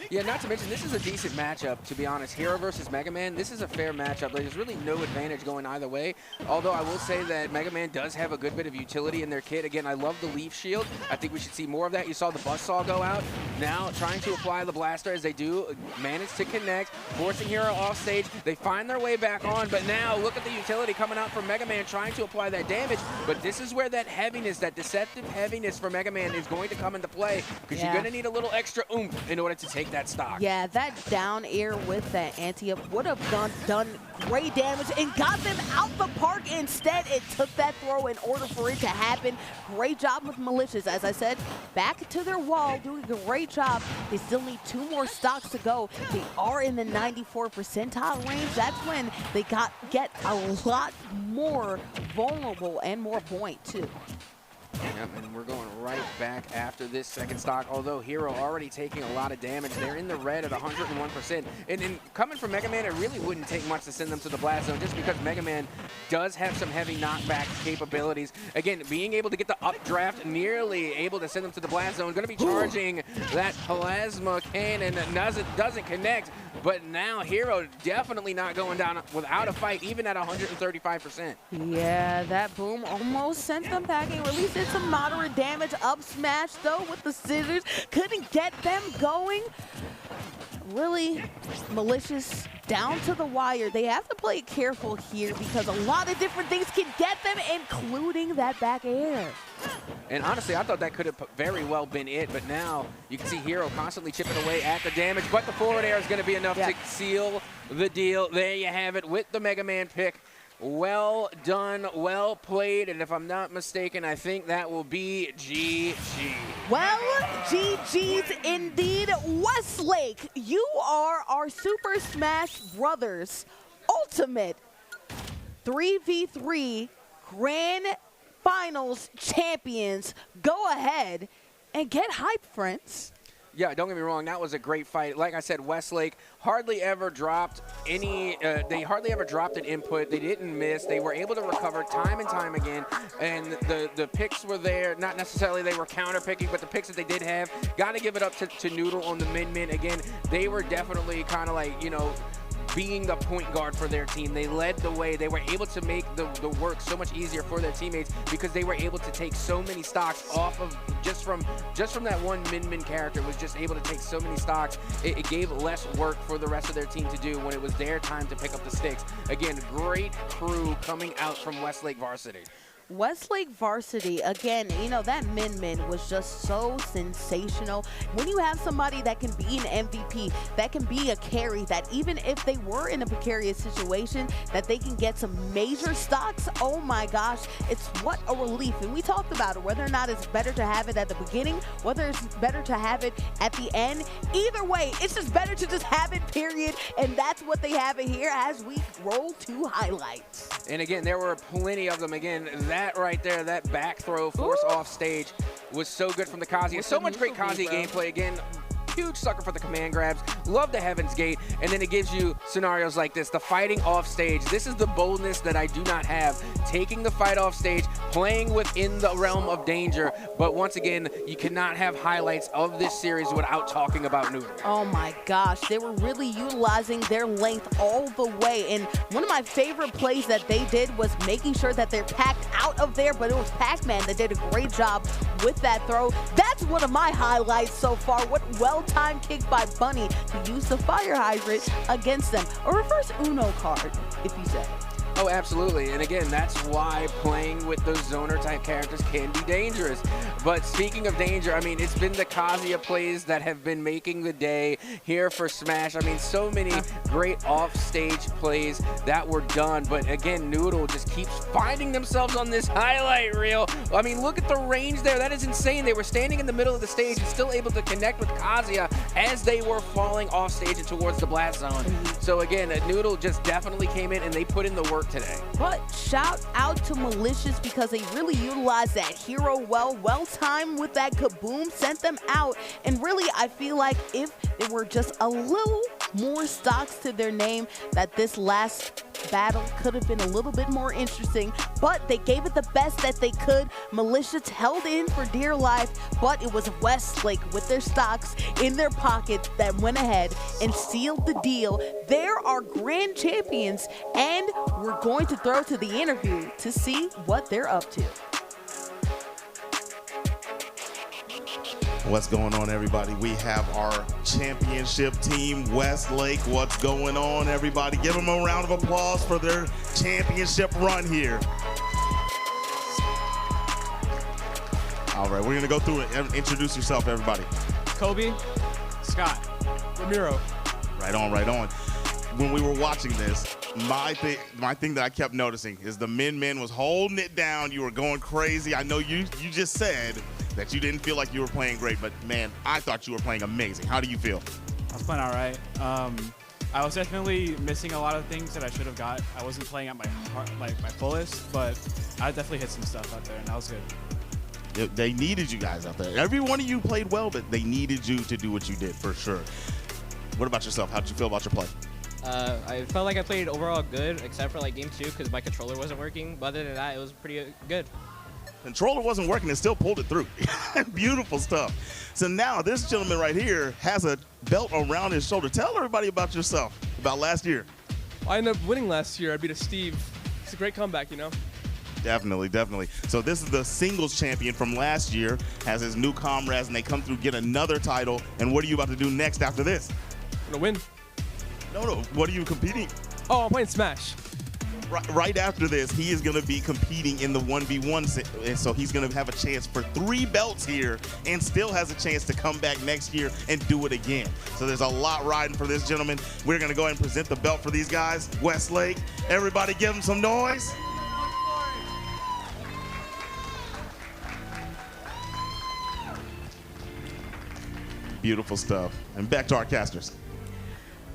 Yeah, not to mention, this is a decent matchup, to be honest. Hero versus Mega Man, this is a fair matchup. There's really no advantage going either way, although I will say that Mega Man does have a good bit of utility in their kit. Again, I love the Leaf Shield. I think we should see more of that. You saw the Buzzsaw go out. Now, trying to apply the Blaster as they do manage to connect, forcing Hero off stage. They find their way back on, but now look at the utility coming out from Mega Man trying to apply that damage, but this is where that heaviness, that deceptive heaviness for Mega Man is going to come into play because you're going to need a little extra oomph in order to take that stock. Yeah, that down air with that anti-up would have done great damage and got them out the park. Instead, it took that throw in order for it to happen. Great job with Malicious. As I said, back to their wall, doing a great job. They still need 2 more stocks to go. They are in the 94 percentile range. That's when they get a lot more vulnerable and more point, too. Yep, and we're going right back after this second stock, although Hero already taking a lot of damage. They're in the red at 101%. And coming from Mega Man, it really wouldn't take much to send them to the Blast Zone, just because Mega Man does have some heavy knockback capabilities. Again, being able to get the updraft, nearly able to send them to the Blast Zone, going to be charging that Plasma Cannon. Doesn't connect, but now Hero definitely not going down without a fight, even at 135%. Yeah, that boom almost sent them packing. At least did some moderate damage. Up smash, though, with the scissors. Couldn't get them going. Really malicious down to the wire. They have to play careful here because a lot of different things can get them, including that back air. And honestly, I thought that could have very well been it, but now you can see Hero constantly chipping away at the damage, but the forward air is going to be enough to seal the deal. There you have it with the Mega Man pick. Well done, well played, and if I'm not mistaken, I think that will be GG. Well, GG's indeed. Westlake, you are our Super Smash Brothers Ultimate 3v3 Grand Finals champions. Go ahead and get hyped, friends. Yeah, don't get me wrong, that was a great fight. Like I said, Westlake hardly ever dropped any, they hardly ever dropped an input. They didn't miss. They were able to recover time and time again. And the picks were there. Not necessarily they were counter picking, but the picks that they did have, got to give it up to Noodle on the min-min. Again, they were definitely kind of like, you know, being the point guard for their team. They led the way. They were able to make the work so much easier for their teammates because they were able to take so many stocks off of just from that one min-min character. Was just able to take so many stocks. It gave less work for the rest of their team to do when it was their time to pick up the sticks. Again, great crew coming out from Westlake Varsity. Westlake Varsity, again, you know, that min-min was just so sensational. When you have somebody that can be an MVP, that can be a carry, that even if they were in a precarious situation, that they can get some major stocks, oh my gosh, it's what a relief. And we talked about it, whether or not it's better to have it at the beginning, whether it's better to have it at the end. Either way, it's just better to just have it, period. And that's what they have it here as we roll to highlights. And again, there were plenty of them. Again, that right there, that back throw force off stage was so good from the Kazuya. So much great Kazuya gameplay. Again, huge sucker for the command grabs. Love the Heaven's Gate. And then it gives you scenarios like this, the fighting off stage. This is the boldness that I do not have. Taking the fight off stage, playing within the realm of danger. But once again, you cannot have highlights of this series without talking about Noodle. Oh my gosh, they were really utilizing their length all the way. And one of my favorite plays that they did was making sure that they're packed out of there, but it was Pac-Man that did a great job with that throw. That's one of my highlights so far. What well-timed kick by Bunny to use the fire hydrant against them. A reverse Uno card, if you say. Oh, absolutely. And again, that's why playing with those zoner type characters can be dangerous. But speaking of danger, I mean, it's been the Kazuya plays that have been making the day here for Smash. I mean, so many great off-stage plays that were done. But again, Noodle just keeps finding themselves on this highlight reel. I mean, look at the range there. That is insane. They were standing in the middle of the stage and still able to connect with Kazuya as they were falling off stage and towards the blast zone. So again, Noodle just definitely came in and they put in the work today. But shout out to Malicious because they really utilized that hero well timed with that kaboom, sent them out. And really, I feel like if there were just a little more stocks to their name, that this last battle could have been a little bit more interesting, but they gave it the best that they could. Malicious held in for dear life, but it was Westlake with their stocks in their pockets that went ahead and sealed the deal. They're our grand champions, and we're going to throw to the interview to see what they're up to. What's going on, everybody? We have our championship team, Westlake. What's going on, everybody? Give them a round of applause for their championship run here. All right, we're going to go through it. Introduce yourself, everybody. Kobe, Scott, Ramiro. Right on, right on. When we were watching this, my thing that I kept noticing is the min was holding it down. You were going crazy. I know you just said that you didn't feel like you were playing great, but man, I thought you were playing amazing. How do you feel? I was playing all right. I was definitely missing a lot of things that I should have got. I wasn't playing at my fullest, but I definitely hit some stuff out there, and that was good. They needed you guys out there. Every one of you played well, but they needed you to do what you did for sure. What about yourself? How did you feel about your play? I felt like I played overall good, except for like game 2 because my controller wasn't working. But other than that, it was pretty good. Controller wasn't working and still pulled it through. Beautiful stuff. So now this gentleman right here has a belt around his shoulder. Tell everybody about yourself, about last year. I ended up winning last year. I beat a Steve. It's a great comeback, you know? Definitely, definitely. So this is the singles champion from last year, has his new comrades, and they come through, get another title. And what are you about to do next after this? I'm gonna win. No. What are you competing? Oh, I'm playing Smash. Right after this, he is going to be competing in the 1v1, and so he's going to have a chance for 3 belts here and still has a chance to come back next year and do it again. So there's a lot riding for this gentleman. We're going to go ahead and present the belt for these guys. Westlake, everybody give them some noise. Beautiful stuff. And back to our casters.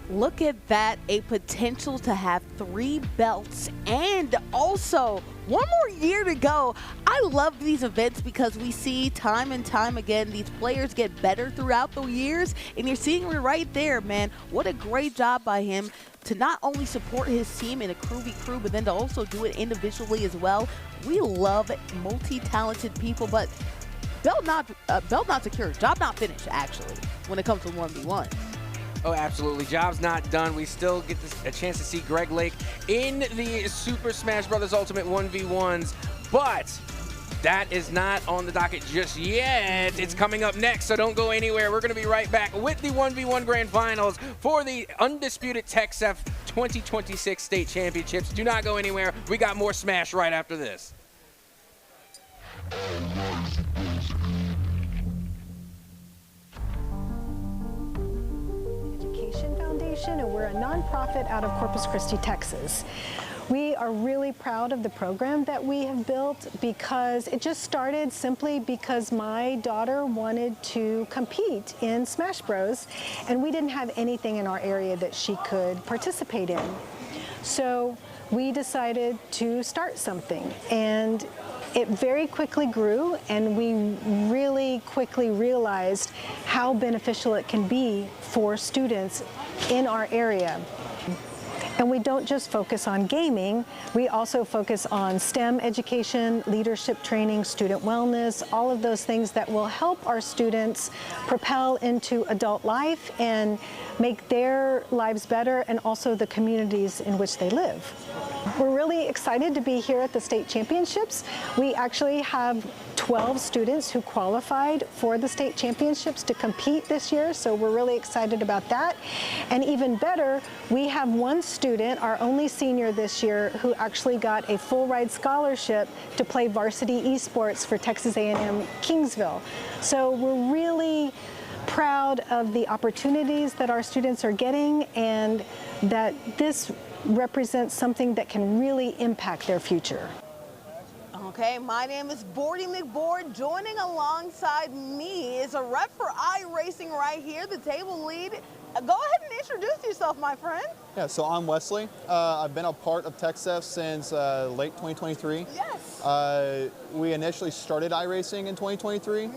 Look at that, a potential to have 3 belts and also one more year to go. I love these events because we see time and time again these players get better throughout the years, and you're seeing it right there, man. What a great job by him to not only support his team in a crew v crew, but then to also do it individually as well. We love multi-talented people, but belt not secure, job not finished actually when it comes to 1v1. Oh, absolutely. Job's not done. We still get a chance to see Greg Lake in the Super Smash Bros. Ultimate 1v1s, but that is not on the docket just yet. It's coming up next, so don't go anywhere. We're going to be right back with the 1v1 Grand Finals for the undisputed TechSef 2026 State Championships. Do not go anywhere. We got more Smash right after this. Foundation, and we're a nonprofit out of Corpus Christi, Texas. We are really proud of the program that we have built because it just started simply because my daughter wanted to compete in Smash Bros, and we didn't have anything in our area that she could participate in. So we decided to start something, and it very quickly grew, and we really quickly realized how beneficial it can be for students in our area. And we don't just focus on gaming, we also focus on STEM education, leadership training, student wellness, all of those things that will help our students propel into adult life and make their lives better, and also the communities in which they live. We're really excited to be here at the state championships. We actually have 12 students who qualified for the state championships to compete this year, so we're really excited about that. And even better, we have one student, our only senior this year, who actually got a full ride scholarship to play varsity esports for Texas A&M Kingsville. So we're really proud of the opportunities that our students are getting, and that this represents something that can really impact their future. Okay, my name is Bordy McBoard. Joining alongside me is a rep for iRacing right here, the table lead. Go ahead and introduce yourself, my friend. Yeah, so I'm Wesley. I've been a part of TechSef since late 2023. Yes. We initially started iRacing in 2023.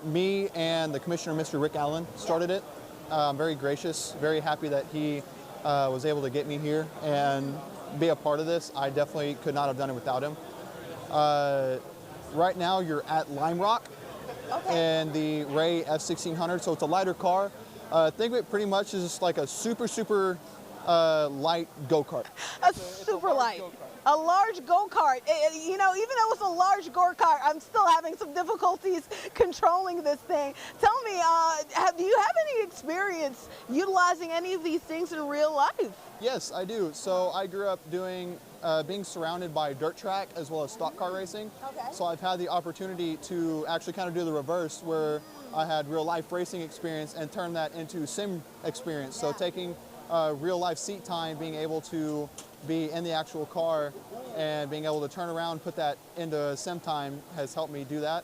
Me and the commissioner, Mr. Rick Allen, started it. I'm very gracious, very happy that he was able to get me here and be a part of this. I definitely could not have done it without him. Right now you're at Lime Rock and the Ray F1600, so it's a lighter car. Think of it pretty much as just like a super light go-kart. A super light. A large go-kart. You know, even though it's a large go-kart, I'm still having some difficulties controlling this thing. Tell me, do you have any experience utilizing any of these things in real life? Yes, I do. So I grew up doing, being surrounded by dirt track as well as stock car racing. Okay. So I've had the opportunity to actually kind of do the reverse, where I had real life racing experience and turn that into sim experience. So taking real life seat time, being able to be in the actual car and being able to turn around, put that into sim time has helped me do that.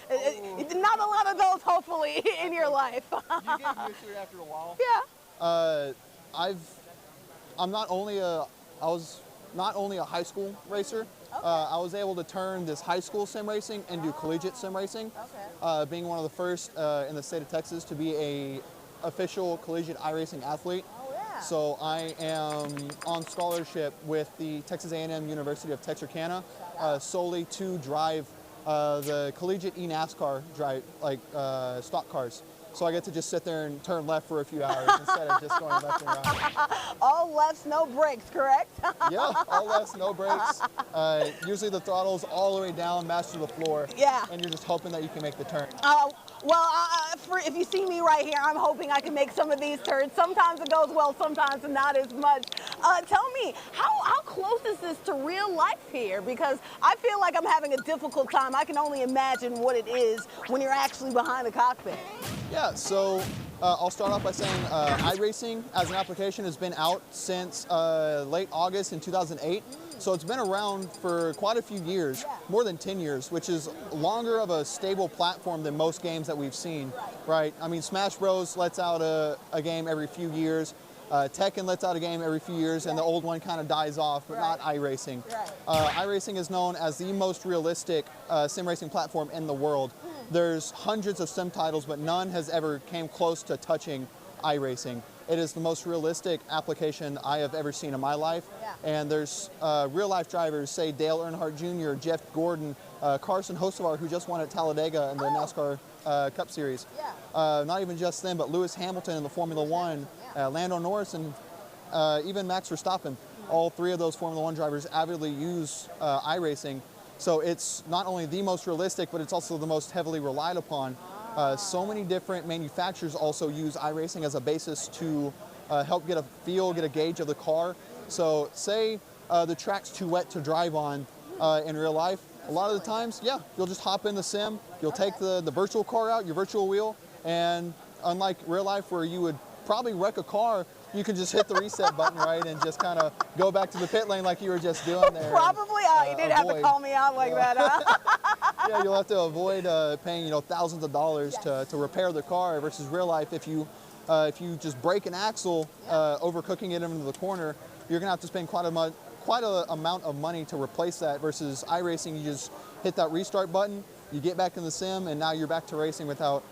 Not a lot of those, hopefully, in your life. You get used to it after a while. Yeah. I was not only a high school racer, I was able to turn this high school sim racing into collegiate sim racing, being one of the first in the state of Texas to be a official collegiate iRacing athlete. So I am on scholarship with the Texas A&M University of Texarkana solely to drive the collegiate eNASCAR drive, like stock cars. So I get to just sit there and turn left for a few hours instead of just going left and right. All lefts, no brakes, correct? Yeah, all lefts, no brakes. Usually the throttle's all the way down, matched to the floor. Yeah. And you're just hoping that you can make the turn. If you see me right here, I'm hoping I can make some of these turns. Sometimes it goes well, sometimes not as much. Tell me, how close is this to real life here? Because I feel like I'm having a difficult time. I can only imagine what it is when you're actually behind the cockpit. Yeah, so I'll start off by saying iRacing as an application has been out since late August in 2008. So it's been around for quite a few years, more than 10 years, which is longer of a stable platform than most games that we've seen, right? I mean, Smash Bros. Lets out a game every few years. Tekken lets out a game every few years, and the old one kind of dies off, but not iRacing. iRacing is known as the most realistic sim racing platform in the world. There's hundreds of sim titles, but none has ever came close to touching iRacing. It is the most realistic application I have ever seen in my life. And there's real life drivers, say Dale Earnhardt Jr., Jeff Gordon, Carson Hocevar, who just won at Talladega in the NASCAR Cup Series. Not even just them, but Lewis Hamilton in the Formula One, Lando Norris, and even Max Verstappen. All three of those Formula One drivers avidly use iRacing. So it's not only the most realistic, but it's also the most heavily relied upon. So many different manufacturers also use iRacing as a basis to help get a feel, get a gauge of the car. So say the track's too wet to drive on in real life. A lot of the times, yeah, you'll just hop in the sim, you'll take the virtual car out, your virtual wheel, and unlike real life where you would probably wreck a car, you can just hit the reset button, right, and just kind of go back to the pit lane like you were just doing there. Probably. You didn't have to call me out like that, huh? Yeah, you'll have to avoid paying thousands of dollars to repair the car versus real life. If you just break an axle, overcooking it into the corner, you're gonna have to spend quite an amount of money to replace that. Versus iRacing, you just hit that restart button, you get back in the sim, and now you're back to racing without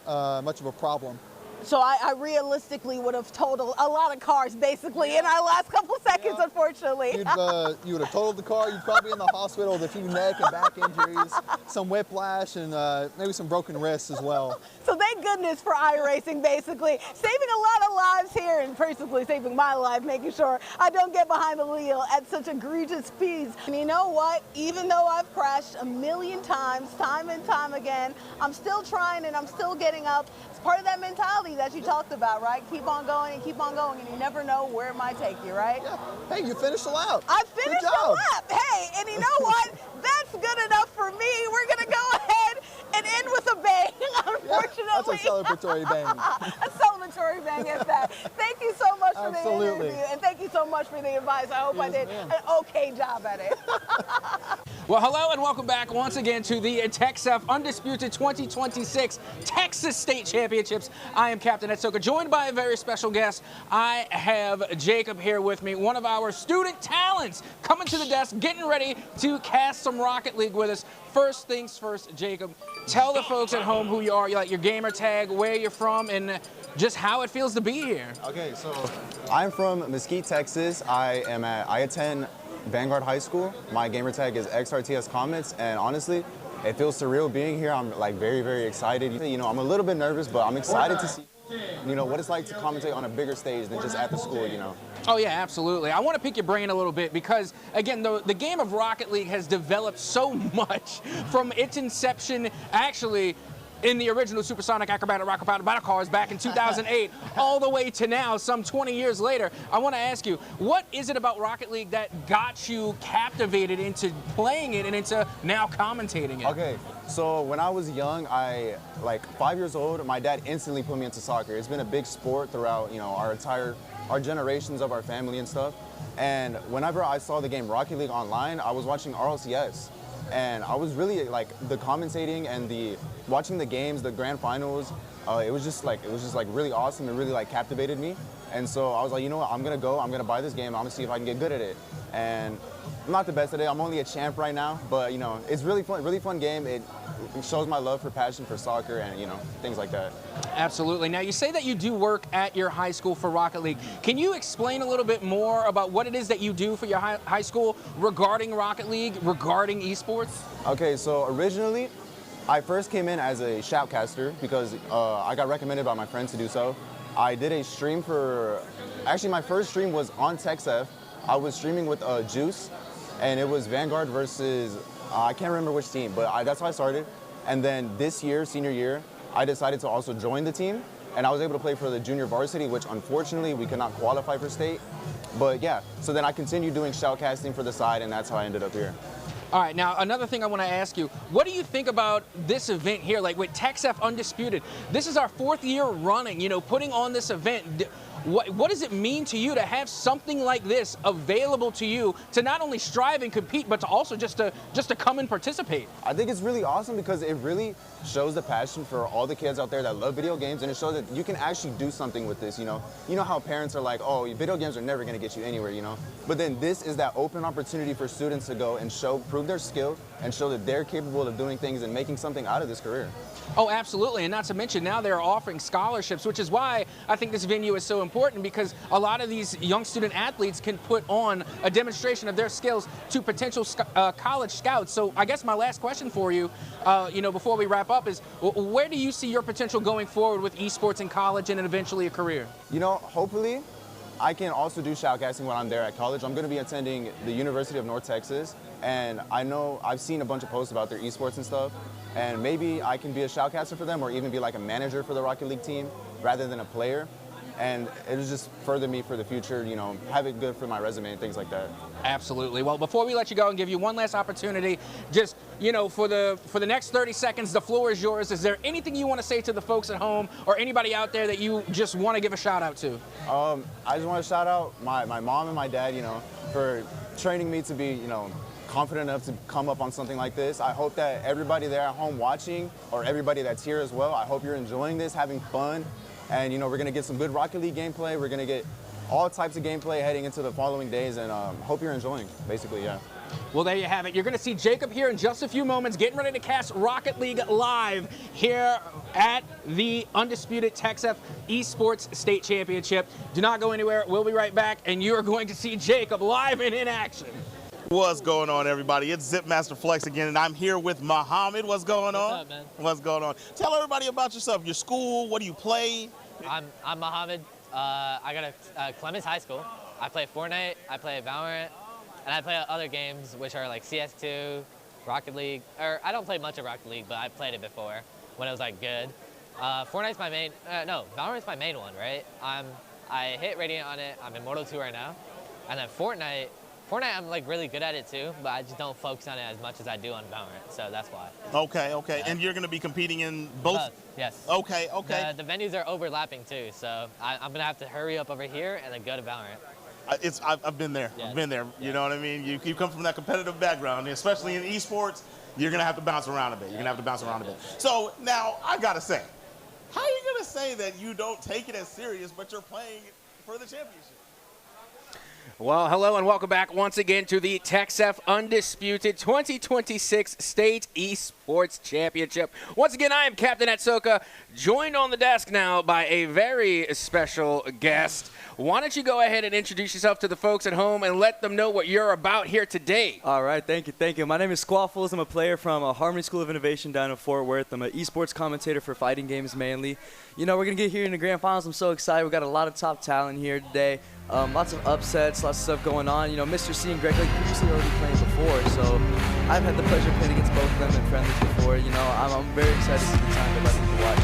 much of a problem. So I realistically would have totaled a lot of cars basically in our last couple seconds, unfortunately. You would have totaled the car. You'd probably be in the hospital with a few neck and back injuries, some whiplash, and maybe some broken wrists as well. So thank goodness for iRacing, basically. Saving a lot of lives here and personally saving my life, making sure I don't get behind the wheel at such egregious speeds. And you know what? Even though I've crashed a million times, time and time again, I'm still trying and I'm still getting up. It's part of that mentality that you talked about, right? Keep on going and keep on going, and you never know where it might take you, right? Yeah. Hey, you finished the lap. I finished the lap. Hey, and you know what? That's good enough for me. We're going to go ahead and end with a bang, unfortunately. That's a celebratory bang. A celebratory bang at that. Thank you so much for the interview, and thank you so much for the advice. I hope I did an okay job at it. Well, hello and welcome back once again to the TechSF Undisputed 2026 Texas State Championships. I am Captain Etsoka, joined by a very special guest. I have Jacob here with me, one of our student talents, coming to the desk, getting ready to cast some Rocket League with us. First things first, Jacob, tell the folks at home who you are, like your gamer tag, where you're from, and just how it feels to be here. Okay, so I'm from Mesquite, Texas. I attend Vanguard High School. My gamer tag is XRTS Comets, and honestly, it feels surreal being here. I'm like very, very excited. You know, I'm a little bit nervous, but I'm excited to see, you know, what it's like to commentate on a bigger stage than just at the school, you know. Oh yeah, absolutely. I want to pick your brain a little bit because, again, the game of Rocket League has developed so much from its inception, actually, in the original Supersonic Acrobatic Rocket Battle Cars back in 2008, all the way to now, some 20 years later. I want to ask you, what is it about Rocket League that got you captivated into playing it and into now commentating it? Okay, so when I was young, like 5 years old, my dad instantly put me into soccer. It's been a big sport throughout, you know, our generations of our family and stuff. And whenever I saw the game Rocket League online, I was watching RLCS. And I was really like the commentating and watching the games, the grand finals. It was just like really awesome. It really like captivated me. And so I was like, you know what, I'm going to go, I'm going to buy this game, I'm going to see if I can get good at it. And I'm not the best at it, I'm only a champ right now, but you know, it's really fun game. It shows my love for passion for soccer and, you know, things like that. Absolutely. Now, you say that you do work at your high school for Rocket League. Can you explain a little bit more about what it is that you do for your high school regarding Rocket League, regarding esports? Okay, so originally, I first came in as a shoutcaster because I got recommended by my friends to do so. I did a stream actually my first stream was on TexF. I was streaming with Juice, and it was Vanguard versus, I can't remember which team, but that's how I started. And then this year, senior year, I decided to also join the team, and I was able to play for the junior varsity, which unfortunately we could not qualify for state. But yeah, so then I continued doing shoutcasting for the side, and that's how I ended up here. All right, now another thing I want to ask you, what do you think about this event here, like with TexF Undisputed? This is our 4th year running, you know, putting on this event. What does it mean to you to have something like this available to you to not only strive and compete, but to also just to come and participate? I think it's really awesome because it really shows the passion for all the kids out there that love video games, and it shows that you can actually do something with this, you know. You know how parents are like, oh, video games are never going to get you anywhere, you know. But then this is that open opportunity for students to go and prove their skill and show that they're capable of doing things and making something out of this career. Oh, absolutely, and not to mention now they're offering scholarships, which is why I think this venue is so important, because a lot of these young student athletes can put on a demonstration of their skills to potential college scouts. So I guess my last question for you, you know, before we wrap up is, where do you see your potential going forward with esports in college and eventually a career? You know, hopefully I can also do shoutcasting when I'm there at college. I'm going to be attending the University of North Texas, and I know I've seen a bunch of posts about their esports and stuff, and maybe I can be a shoutcaster for them or even be like a manager for the Rocket League team rather than a player. And it'll just further me for the future, you know, have it good for my resume and things like that. Absolutely. Well, before we let you go and give you one last opportunity, just, you know, for the next 30 seconds, the floor is yours. Is there anything you want to say to the folks at home or anybody out there that you just want to give a shout out to? I just want to shout out my mom and my dad, you know, for training me to be, you know, confident enough to come up on something like this. I hope that everybody there at home watching, or everybody that's here as well, I hope you're enjoying this, having fun. And, you know, we're going to get some good Rocket League gameplay. We're going to get all types of gameplay heading into the following days, and hope you're enjoying, basically, yeah. Well, there you have it. You're going to see Jacob here in just a few moments getting ready to cast Rocket League live here at the Undisputed TexF Esports State Championship. Do not go anywhere. We'll be right back, and you are going to see Jacob live and in action. What's going on, everybody? It's Zipmaster Flex again, and I'm here with Muhammad. What's going on? What's up, man? What's going on? Tell everybody about yourself, your school, what do you play? I'm Muhammad. I go to Clemens High School. I play Fortnite, I play Valorant, and I play other games, which are like CS2, Rocket League. Or I don't play much of Rocket League, but I played it before when it was like good. Fortnite's my main, no, Valorant's my main one, right? I hit Radiant on it. I'm in Mortal 2 right now. And then Fortnite, I'm like really good at it too, but I just don't focus on it as much as I do on Valorant, so that's why. Okay. Yeah. And you're going to be competing in both? Yes. Okay. The venues are overlapping too, so I'm going to have to hurry up over here and then go to Valorant. I've been there. Yes. I've been there. You know what I mean? You come from that competitive background, especially in esports, you're going to have to bounce around a bit. So now I got to say, how are you going to say that you don't take it as serious, but you're playing for the championship? Well, hello and welcome back once again to the TexF Undisputed 2026 State Esports Championship. Once again, I am Captain Atsoka, joined on the desk now by a very special guest. Why don't you go ahead and introduce yourself to the folks at home and let them know what you're about here today. All right, thank you. My name is Squaffles. I'm a player from Harmony School of Innovation down in Fort Worth. I'm an esports commentator for fighting games mainly. You know, we're going to get here in the grand finals. I'm so excited. We've got a lot of top talent here today. Lots of upsets, lots of stuff going on. You know, Mr. C and Greg Lake previously already playing before, so I've had the pleasure of playing against both of them in friendlies before. You know, I'm very excited to see the time that I get to watch.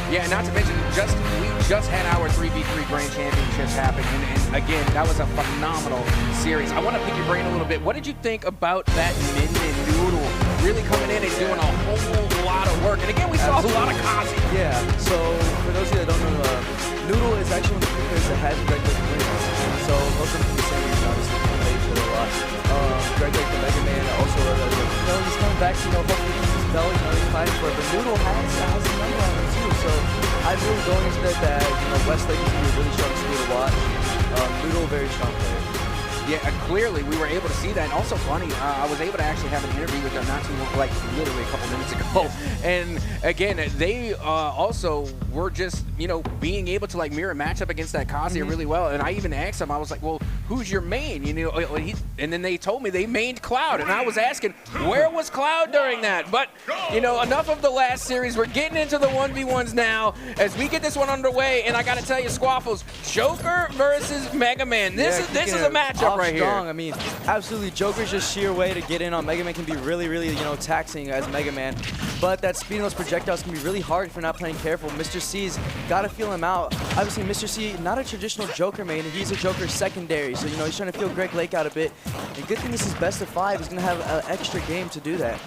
Yeah, not to mention, we just had our 3v3 Grand Championships happen, and again, that was a phenomenal series. I want to pick your brain a little bit. What did you think about that Minion Noodle really coming in and doing a whole lot of work? And again, we saw a lot of Kazi. Yeah, so for those of you that don't know, Noodle is actually one of the players that has Greg Lake wins. So most of them from the same region, obviously, play each other a lot. Greg Lake, the Mega Man, also, you know, he's coming back, you know, hopefully keep his belt, you know, he's fighting for it. But Noodle has a number on him too, so I'm really going into that, you know, Westlake is going to be a really strong school to watch. very strong player. Yeah, clearly we were able to see that. And also funny, I was able to actually have an interview with them not too long, like literally a couple minutes ago. And again, they also were just, you know, being able to like mirror match up against that Kazuya really well. And I even asked them, I was like, well, who's your main? You know, and then they told me they mained Cloud. And I was asking, where was Cloud during that? But, you know, enough of the last series. We're getting into the 1v1s now as we get this one underway. And I got to tell you, Squaffles, Joker versus Mega Man. This is a matchup right strong. here. I mean, absolutely, Joker's just sheer way to get in on Mega Man can be really, really, you know, taxing as Mega Man. But that speed and those projectiles can be really hard if you're not playing careful. Mr. C's got to feel him out. Obviously, Mr. C, not a traditional Joker main. He's a Joker secondary. So, you know, he's trying to feel Greg Lake out a bit. And good thing this is best of 5. He's going to have an extra game to do that.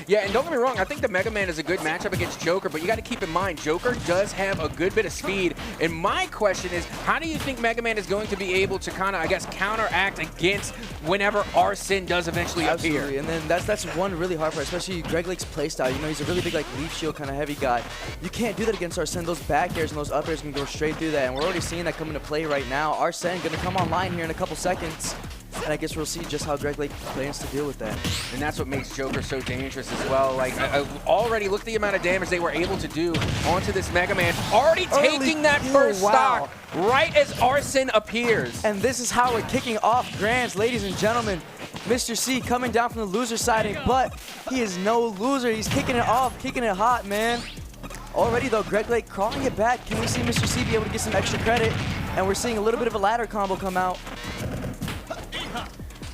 Yeah, and don't get me wrong, I think the Mega Man is a good matchup against Joker, but you got to keep in mind, Joker does have a good bit of speed. And my question is, how do you think Mega Man is going to be able to kind of, I guess, counteract against whenever Arsene does eventually appear? And then that's one really hard part, especially Greg Lake's playstyle. You know, he's a really big, like, leaf shield kind of heavy guy. You can't do that against Arsene. Those back airs and those up airs can go straight through that, and we're already seeing that come into play right now. Arsene going to come online here in a couple seconds. And I guess we'll see just how Greg Lake plans to deal with that. And that's what makes Joker so dangerous as well. Like, already look at the amount of damage they were able to do onto this Mega Man. Already taking that first stock right as Arsene appears. And this is how we're kicking off Grands, ladies and gentlemen. Mr. C coming down from the loser siding, but he is no loser. He's kicking it off, kicking it hot, man. Already, though, Greg Lake crawling it back. Can we see Mr. C be able to get some extra credit? And we're seeing a little bit of a ladder combo come out.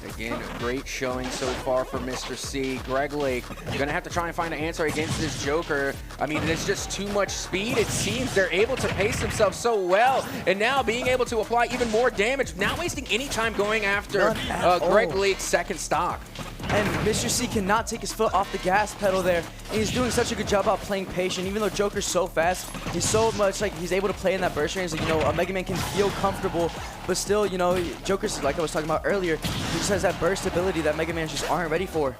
Again, a great showing so far for Mr. C. Greg Lake gonna have to try and find an answer against this Joker. I mean, there's just too much speed. It seems they're able to pace themselves so well, and now being able to apply even more damage, not wasting any time going after Greg Lake's second stock. And Mr. C cannot take his foot off the gas pedal there. And he's doing such a good job about playing patient. Even though Joker's so fast, he's so much like he's able to play in that burst range that, you know, a Mega Man can feel comfortable. But still, you know, Joker's, like I was talking about earlier, he just has that burst ability that Mega Man just aren't ready for.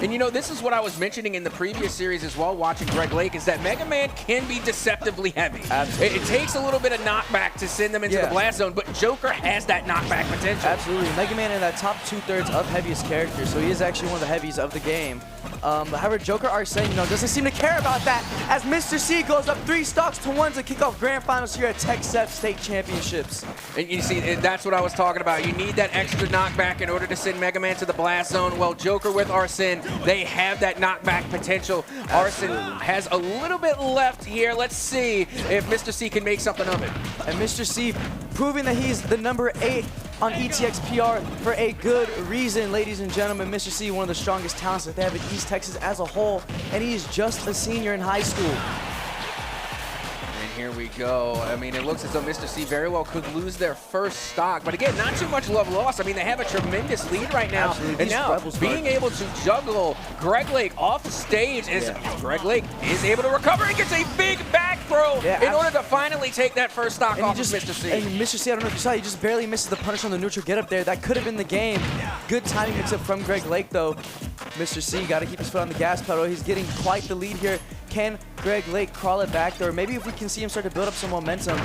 And you know, this is what I was mentioning in the previous series as well, watching Greg Lake, is that Mega Man can be deceptively heavy. Absolutely. It takes a little bit of knockback to send them into the blast zone, but Joker has that knockback potential. Absolutely. Mega Man in that top 2/3 of heaviest characters, so he is actually one of the heavies of the game. However, Joker Arsene, you know, doesn't seem to care about that as Mr. C goes up 3 stocks to 1 to kick off grand finals here at TechSep State Championships. And you see, that's what I was talking about. You need that extra knockback in order to send Mega Man to the blast zone. Well, Joker with Arsene, they have that knockback potential. Arsene has a little bit left here. Let's see if Mr. C can make something of it. And Mr. C proving that he's the number 8 on ETXPR for a good reason, ladies and gentlemen. Mr. C, one of the strongest talents that they have in East Texas as a whole, and he's just a senior in high school. And here we go. I mean, it looks as though Mr. C very well could lose their first stock. But again, not too much love lost. I mean, they have a tremendous lead right now. Absolutely. And now, being able to juggle Greg Lake off the stage is Greg Lake is able to recover and gets a big back throw in order to finally take that first stock off of Mr. C. And Mr. C, I don't know if you saw, he just barely misses the punish on the neutral get up there. That could have been the game. Good timing mix up from Greg Lake, though. Mr. C got to keep his foot on the gas pedal. He's getting quite the lead here. Can Greg Lake crawl it back, or maybe if we can see him start to build up some momentum?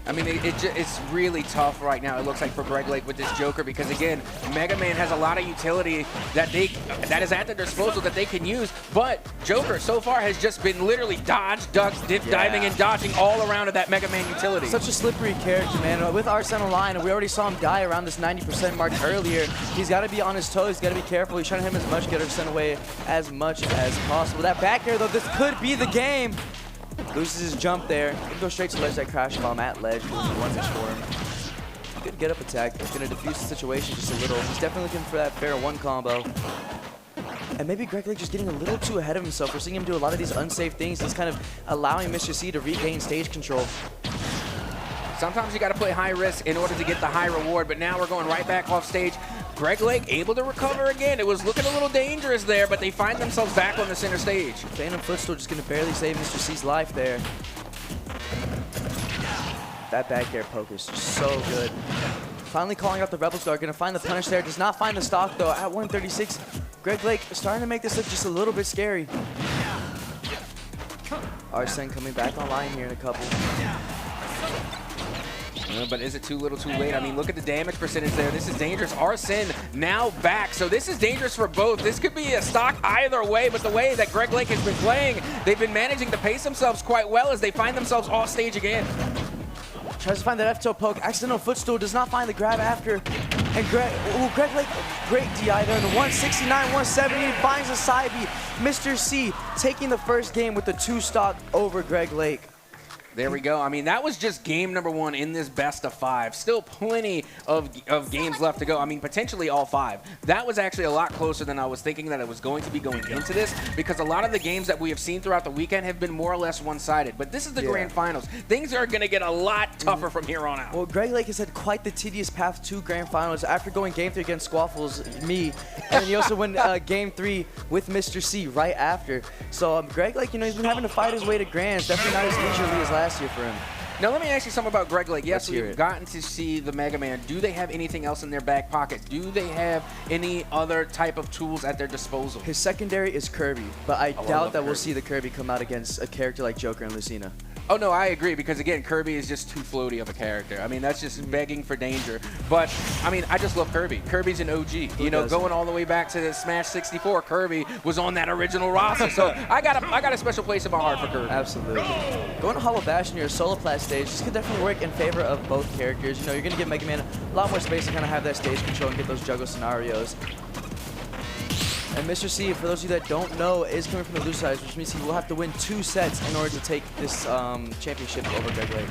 I mean, it's really tough right now, it looks like, for Greg Lake with this Joker, because again, Mega Man has a lot of utility that is at their disposal that they can use, but Joker so far has just been literally dodge, duck, dip, diving, and dodging all around of that Mega Man utility. Such a slippery character, man. With Arsene online, we already saw him die around this 90% mark earlier. He's got to be on his toes. He's got to be careful. He's trying to hit him as much, get Arsene away as much as possible. That back air, though, this could be the game. Loses his jump there. Can go straight to ledge, that crash bomb at ledge. One pitch for him. Good get up attack. Gonna defuse the situation just a little. He's definitely looking for that fair 1 combo. And maybe Greg Lake just getting a little too ahead of himself. We're seeing him do a lot of these unsafe things. He's kind of allowing Mr. C to regain stage control. Sometimes you got to play high risk in order to get the high reward, but now we're going right back off stage. Greg Lake able to recover again. It was looking a little dangerous there, but they find themselves back on the center stage. Phantom Footstool just going to barely save Mr. C's life there. That back air poke is just so good. Finally calling out the Rebel Star. Going to find the punish there. Does not find the stock, though. At 136, Greg Lake is starting to make this look just a little bit scary. Arsene coming back online here in a couple. But is it too little too late? I mean, look at the damage percentage there. This is dangerous. Arsene now back. So this is dangerous for both. This could be a stock either way, but the way that Greg Lake has been playing, they've been managing to pace themselves quite well as they find themselves off stage again. Tries to find that F-toe poke. Accidental footstool. Does not find the grab after. And Greg Lake, great DI there. The 169, 170 finds a side B. Mr. C taking the first game with the 2-stock over Greg Lake. There we go. I mean, that was just game number 1 in this best of 5. Still plenty of games left to go. I mean, potentially all 5. That was actually a lot closer than I was thinking that it was going to be going into this, because a lot of the games that we have seen throughout the weekend have been more or less one-sided. But this is the grand finals. Things are going to get a lot tougher from here on out. Well, Greg Lake has had quite the tedious path to grand finals after going game 3 against Squaffles, me, and then he also went game 3 with Mr. C right after. So Greg Lake, you know, he's been having to fight his way to grands. Definitely not as leisurely as last year for him. Now, let me ask you something about Greg Lake. Yes, Let's hear we've it. gotten to see the Mega Man. Do they have anything else in their back pocket? Do they have any other type of tools at their disposal? His secondary is Kirby, but I love doubt that we'll Kirby. see the Kirby come out against a character like Joker and Lucina. Oh, no, I agree, because, again, Kirby is just too floaty of a character. I mean, that's just begging for danger. But, I mean, I just love Kirby. Kirby's an OG. You know, going all the way back to the Smash 64, Kirby was on that original roster. So I got a special place in my heart for Kirby. Absolutely. Going to Hollow Bash near a solo plat stage, this could definitely work in favor of both characters. You know, you're going to give Mega Man a lot more space to kind of have that stage control and get those juggle scenarios. And Mr. C, for those of you that don't know, is coming from the loose side, which means he will have to win 2 sets in order to take this championship over Greg Lake.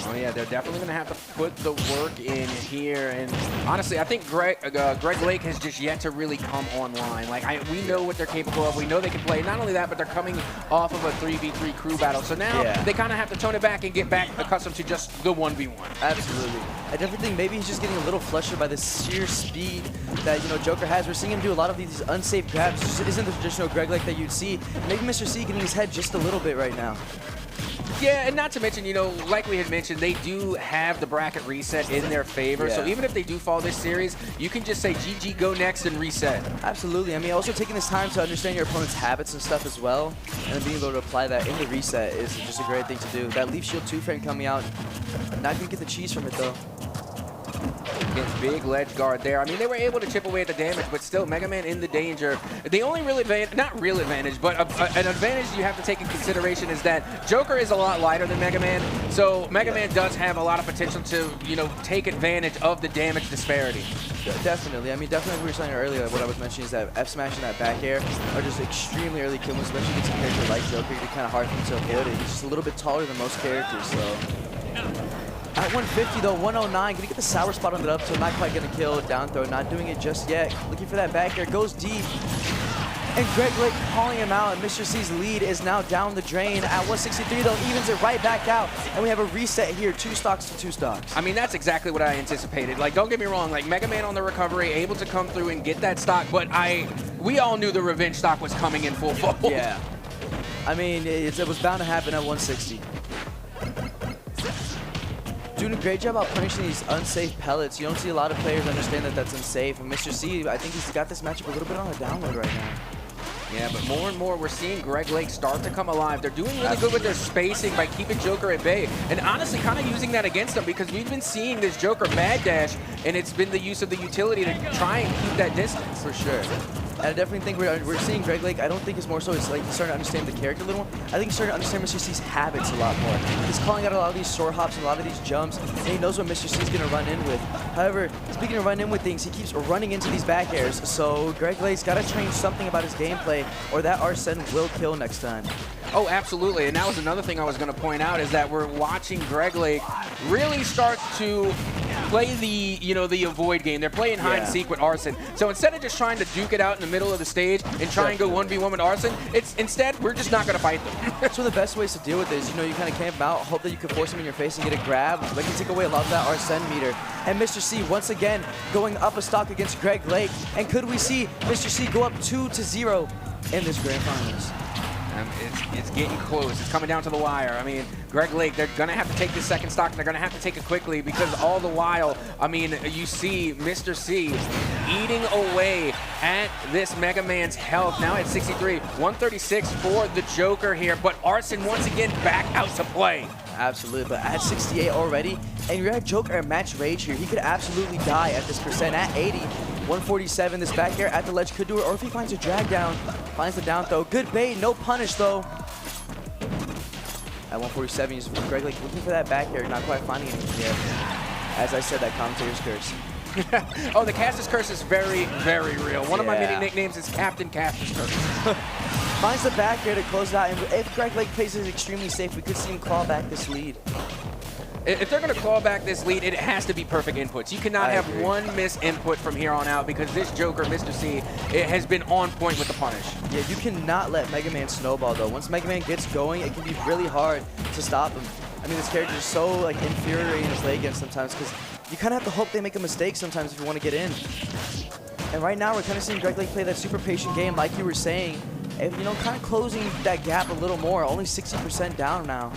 Oh, yeah, they're definitely going to have to put the work in here. And honestly, I think Greg Lake has just yet to really come online. Like, we know what they're capable of. We know they can play. Not only that, but they're coming off of a 3v3 crew battle. So now they kind of have to tone it back and get back accustomed to just the 1v1. Absolutely. I definitely think maybe he's just getting a little flustered by the sheer speed that, you know, Joker has. We're seeing him do a lot of these unsafe grabs. It just isn't the traditional Greg Lake that you'd see. Maybe Mr. C getting his head just a little bit right now. Yeah, and not to mention, you know, like we had mentioned, they do have the bracket reset in their favor. So even if they do fall this series, you can just say GG, go next, and reset. Absolutely. I mean, also taking this time to understand your opponent's habits and stuff as well, and then being able to apply that in the reset is just a great thing to do. That Leaf Shield 2-frame coming out, not going to get the cheese from it, though. Against big ledge guard there. I mean, they were able to chip away at the damage, but still, Mega Man in the danger. The only real advantage, not real advantage, but an advantage you have to take in consideration is that Joker is a lot lighter than Mega Man, so Mega Man does have a lot of potential to, you know, take advantage of the damage disparity. Definitely. I mean, definitely, we were saying earlier, what I was mentioning is that F-Smash and that back air are just extremely early kill moves, especially against a character like Joker. It's kind of hard for him to avoid it. He's just a little bit taller than most characters, so... At 150 though, 109, gonna get the sour spot on it up, so not quite gonna kill. Down throw, not doing it just yet. Looking for that back air, goes deep. And Greg Lake calling him out, and Mr. C's lead is now down the drain. At 163 though, evens it right back out. And we have a reset here, 2 stocks to 2 stocks. I mean, that's exactly what I anticipated. Like, don't get me wrong, like Mega Man on the recovery, able to come through and get that stock, but we all knew the revenge stock was coming in full fold. Yeah. I mean, it was bound to happen at 160. Doing a great job about punishing these unsafe pellets. You don't see a lot of players understand that that's unsafe. And Mr. C, I think he's got this matchup a little bit on a download right now. Yeah, but more and more we're seeing Greg Lake start to come alive. They're doing really good with their spacing by keeping Joker at bay. And honestly, kind of using that against them, because we've been seeing this Joker mad dash, and it's been the use of the utility to try and keep that distance. For sure. And I definitely think we're seeing Greg Lake. I don't think it's more so it's like he's starting to understand the character a little more. I think he's starting to understand Mr. C's habits a lot more. He's calling out a lot of these soar hops and a lot of these jumps, and he knows what Mr. C's going to run in with. However, speaking of run in with things, he keeps running into these back airs. So Greg Lake's got to change something about his gameplay, or that Arsene will kill next time. Oh, absolutely. And that was another thing I was going to point out, is that we're watching Greg Lake really start to play the, you know, the avoid game. They're playing hide and seek with Arsene. So instead of just trying to duke it out in the middle of the stage and try and go 1v1 with Arsene, instead we're just not going to fight them. That's one of the best ways to deal with this. You know, you kind of camp out, hope that you can force him in your face and get a grab. Like, you take away a lot of that Arsene meter. And Mr. C once again going up a stock against Greg Lake. And could we see Mr. C go up 2-0 in this grand finals? It's getting close. It's coming down to the wire. I mean, Greg Lake, they're going to have to take this second stock, and they're going to have to take it quickly, because all the while, I mean, you see Mr. C eating away at this Mega Man's health. Now at 63, 136 for the Joker here, but Arsene once again back out to play. Absolutely, but at 68 already, And you're at Joker at match rage here. He could absolutely die at this percent at 80. 147, this back air at the ledge could do it, or if he finds a drag down, finds the down throw. Good bait, no punish though. At 147, he's Greg Lake looking for that back air, not quite finding anything yet. As I said, that commentator's curse. Oh, the Castus curse is very, very real. One of my mini nicknames is Captain Castus curse. Finds the back air to close it out, and if Greg Lake plays it extremely safe, we could see him claw back this lead. If they're going to claw back this lead, it has to be perfect inputs. You cannot have one miss input from here on out because this Joker, Mr. C, it has been on point with the punish. Yeah, you cannot let Mega Man snowball though. Once Mega Man gets going, it can be really hard to stop him. I mean, this character is so like infuriating to play against sometimes because you kind of have to hope they make a mistake sometimes if you want to get in. And right now, we're kind of seeing Greg Lake play that super patient game, like you were saying, and you know, kind of closing that gap a little more. Only 60% down now.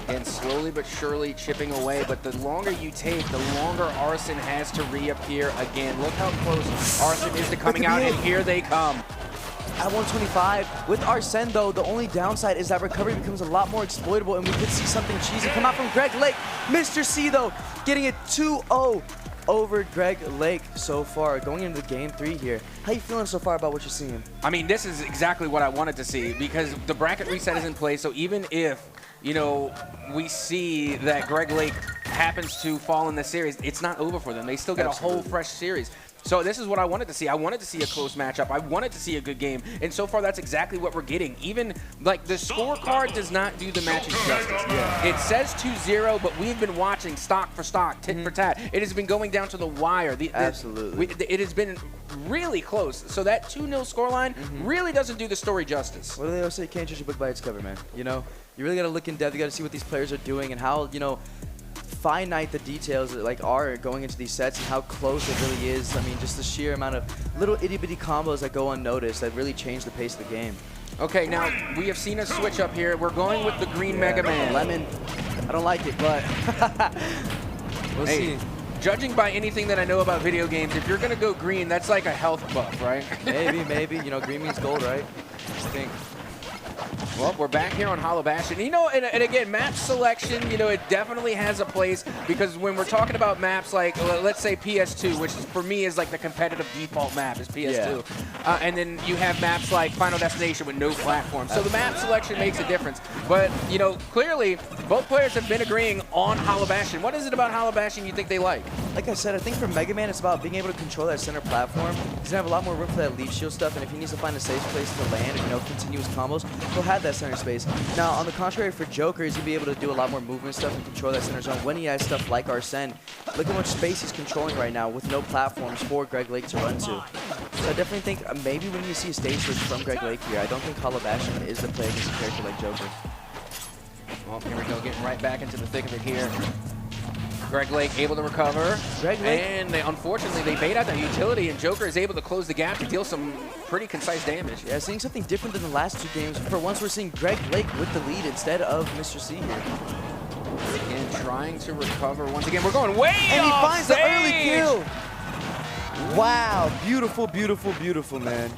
And slowly but surely chipping away, but the longer you take, the longer Arsene has to reappear again. Look how close Arsene is to coming out, and here they come. At 125, with Arsene though, the only downside is that recovery becomes a lot more exploitable, and we could see something cheesy come out from Greg Lake. Mr. C though, getting it 2-0 over Greg Lake so far, going into game 3 here. How you feeling so far about what you're seeing? I mean, this is exactly what I wanted to see because the bracket reset is in place, so even if, you know, we see that Greg Lake happens to fall in the series, it's not over for them. They still get a whole fresh series. So this is what I wanted to see. I wanted to see a close matchup. I wanted to see a good game. And so far, that's exactly what we're getting. Even, like, the scorecard does not do the matches justice. It says 2-0, but we've been watching stock for stock, tit for tat. It has been going down to the wire. Absolutely. It has been really close. So that 2-0 scoreline really doesn't do the story justice. What do they always say? You can't judge a book by its cover, man. You know, you really got to look in depth. You got to see what these players are doing and how, you know, finite the details like are going into these sets and how close it really is. I mean, just the sheer amount of little itty-bitty combos that go unnoticed that really change the pace of the game. Okay, now we have seen a switch up here. We're going with the green Mega Man. Lemon, I don't like it, but we'll see. Judging by anything that I know about video games, if you're going to go green, that's like a health buff, right? Maybe. You know, green means gold, right? I think. Well, we're back here on Hollow Bastion. You know, and again, map selection, you know, it definitely has a place because when we're talking about maps like, let's say PS2, which for me is like the competitive default map is PS2. And then you have maps like Final Destination with no platform. So the map selection makes a difference. But, you know, clearly, both players have been agreeing on Hollow Bastion. What is it about Hollow Bastion you think they like? Like I said, I think for Mega Man, it's about being able to control that center platform. He's going to have a lot more room for that leaf shield stuff, and if he needs to find a safe place to land and, you know, continuous combos, he'll have that center space. Now, on the contrary, for Joker, he's going to be able to do a lot more movement stuff and control that center zone when he has stuff like Arsene. Look how much space he's controlling right now with no platforms for Greg Lake to run to. So I definitely think maybe we need to see a stage switch from Greg Lake here. I don't think Hollow Bastion is the play against a character like Joker. Well, here we go, getting right back into the thick of it here. Greg Lake able to recover. Greg Lake. And unfortunately, they bait out that utility, and Joker is able to close the gap to deal some pretty concise damage. Yeah, seeing something different than the last two games. For once, we're seeing Greg Lake with the lead instead of Mr. C here. Again, trying to recover once again. We're going way and he off finds stage. the early kill. Wow, beautiful, beautiful, beautiful, man.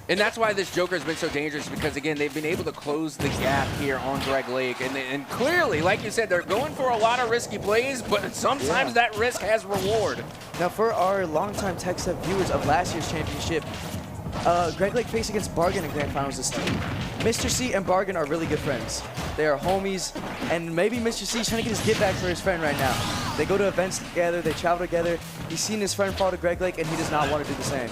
And that's why this Joker has been so dangerous because, again, they've been able to close the gap here on Greg Lake. And clearly, like you said, they're going for a lot of risky plays, but sometimes that risk has reward. Now, for our longtime TechStep viewers of last year's championship, Greg Lake faced against Bargain in Grand Finals this team. Mr. C and Bargain are really good friends. They are homies, and maybe Mr. C is trying to get his get back for his friend right now. They go to events together, they travel together. He's seen his friend fall to Greg Lake, and he does not want to do the same.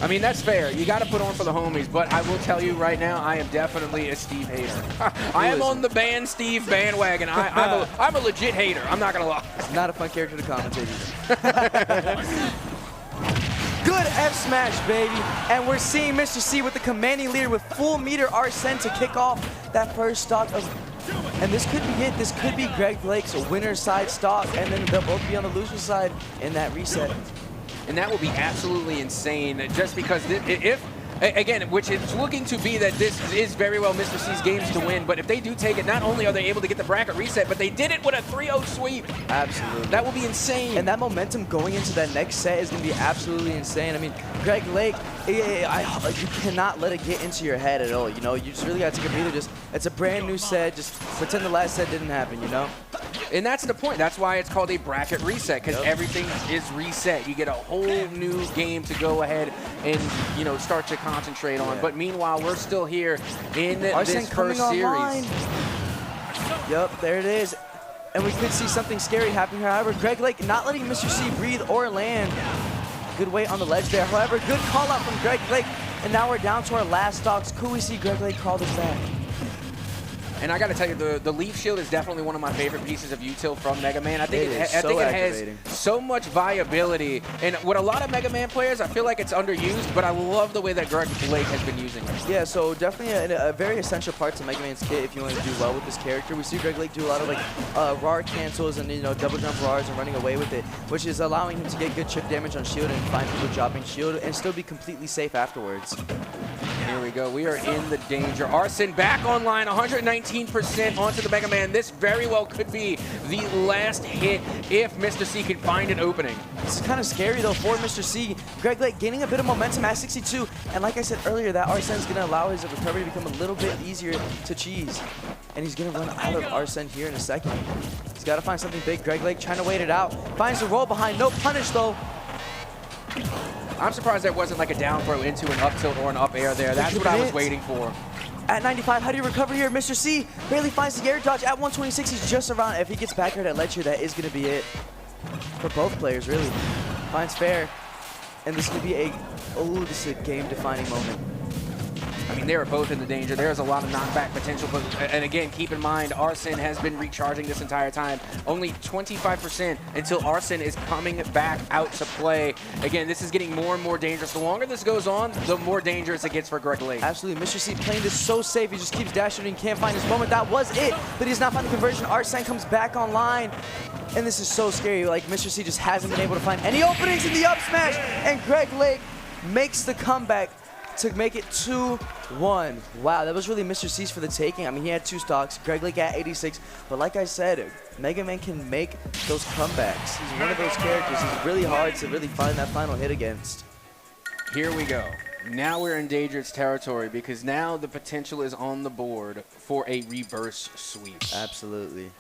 I mean, that's fair. You got to put on for the homies, but I will tell you right now, I am definitely a Steve hater. I am on the Ban Steve bandwagon. I'm a legit hater. I'm not going to lie. It's not a fun character to commentate either. Good F smash, baby. And we're seeing Mr. C with the commanding leader with full meter Arsene to kick off that first stock of... And this could be it. This could be Greg Lake's winner's side stock, and then they'll both be on the loser's side in that reset. And that will be absolutely insane just because again, which it's looking to be that this is very well Mr. C's games to win, but if they do take it, not only are they able to get the bracket reset, but they did it with a 3-0 sweep. Absolutely. That will be insane. And that momentum going into that next set is going to be absolutely insane. I mean, Greg Lake, you cannot let it get into your head at all, you know? You just really got to take a breather. It's a brand new set. Just pretend the last set didn't happen, you know? And that's the point. That's why it's called a bracket reset, because everything is reset. You get a whole new game to go ahead and, you know, start to concentrate on. But meanwhile, we're still here in this first series. Yep, there it is. And we could see something scary happening here. However, Greg Lake not letting Mr. C breathe or land. Good weight on the ledge there. However, good call out from Greg Lake. And now we're down to our last stocks. Could we see Greg Lake call this back? And I got to tell you, the Leaf Shield is definitely one of my favorite pieces of util from Mega Man. I think it has so much viability. And with a lot of Mega Man players, I feel like it's underused, but I love the way that Greg Lake has been using it. Yeah, so definitely a very essential part to Mega Man's kit if you want to do well with this character. We see Greg Lake do a lot of like RAR cancels and, you know, double jump RARs and running away with it, which is allowing him to get good chip damage on shield and find people dropping shield and still be completely safe afterwards. Here we go. We are in the danger. Arsene back online, 119% onto the Mega Man. This very well could be the last hit if Mr. C can find an opening. It's kind of scary, though, for Mr. C. Greg Lake gaining a bit of momentum at 62. And like I said earlier, that Arsene is going to allow his recovery to become a little bit easier to cheese. And he's going to run out of Arsene here in a second. He's got to find something big. Greg Lake trying to wait it out. Finds the roll behind. No punish, though. I'm surprised there wasn't like a down throw into an up tilt or an up air there. That's what I was waiting for. At 95, how do you recover here? Mr. C barely finds the air dodge. At 126, he's just around. If he gets back here at ledge here, that is going to be it for both players, really. Finds fair. And this could be this is a game-defining moment. I mean, they are both in the danger. There's a lot of knockback potential, but and again, keep in mind, Arsene has been recharging this entire time. Only 25% until Arsene is coming back out to play. Again, this is getting more and more dangerous. The longer this goes on, the more dangerous it gets for Greg Lake. Absolutely. Mr. C playing this so safe. He just keeps dashing and can't find his moment. That was it, but he's not finding the conversion. Arsene comes back online, and this is so scary. Like, Mr. C just hasn't been able to find any openings in the up smash, and Greg Lake makes the comeback to make it 2-1. Wow, that was really Mr. C's for the taking. I mean, he had 2 stocks, Greg Lake at 86, but like I said, Mega Man can make those comebacks. He's one of those characters. He's really hard to really find that final hit against. Here we go. Now we're in dangerous territory because now the potential is on the board for a reverse sweep. Absolutely.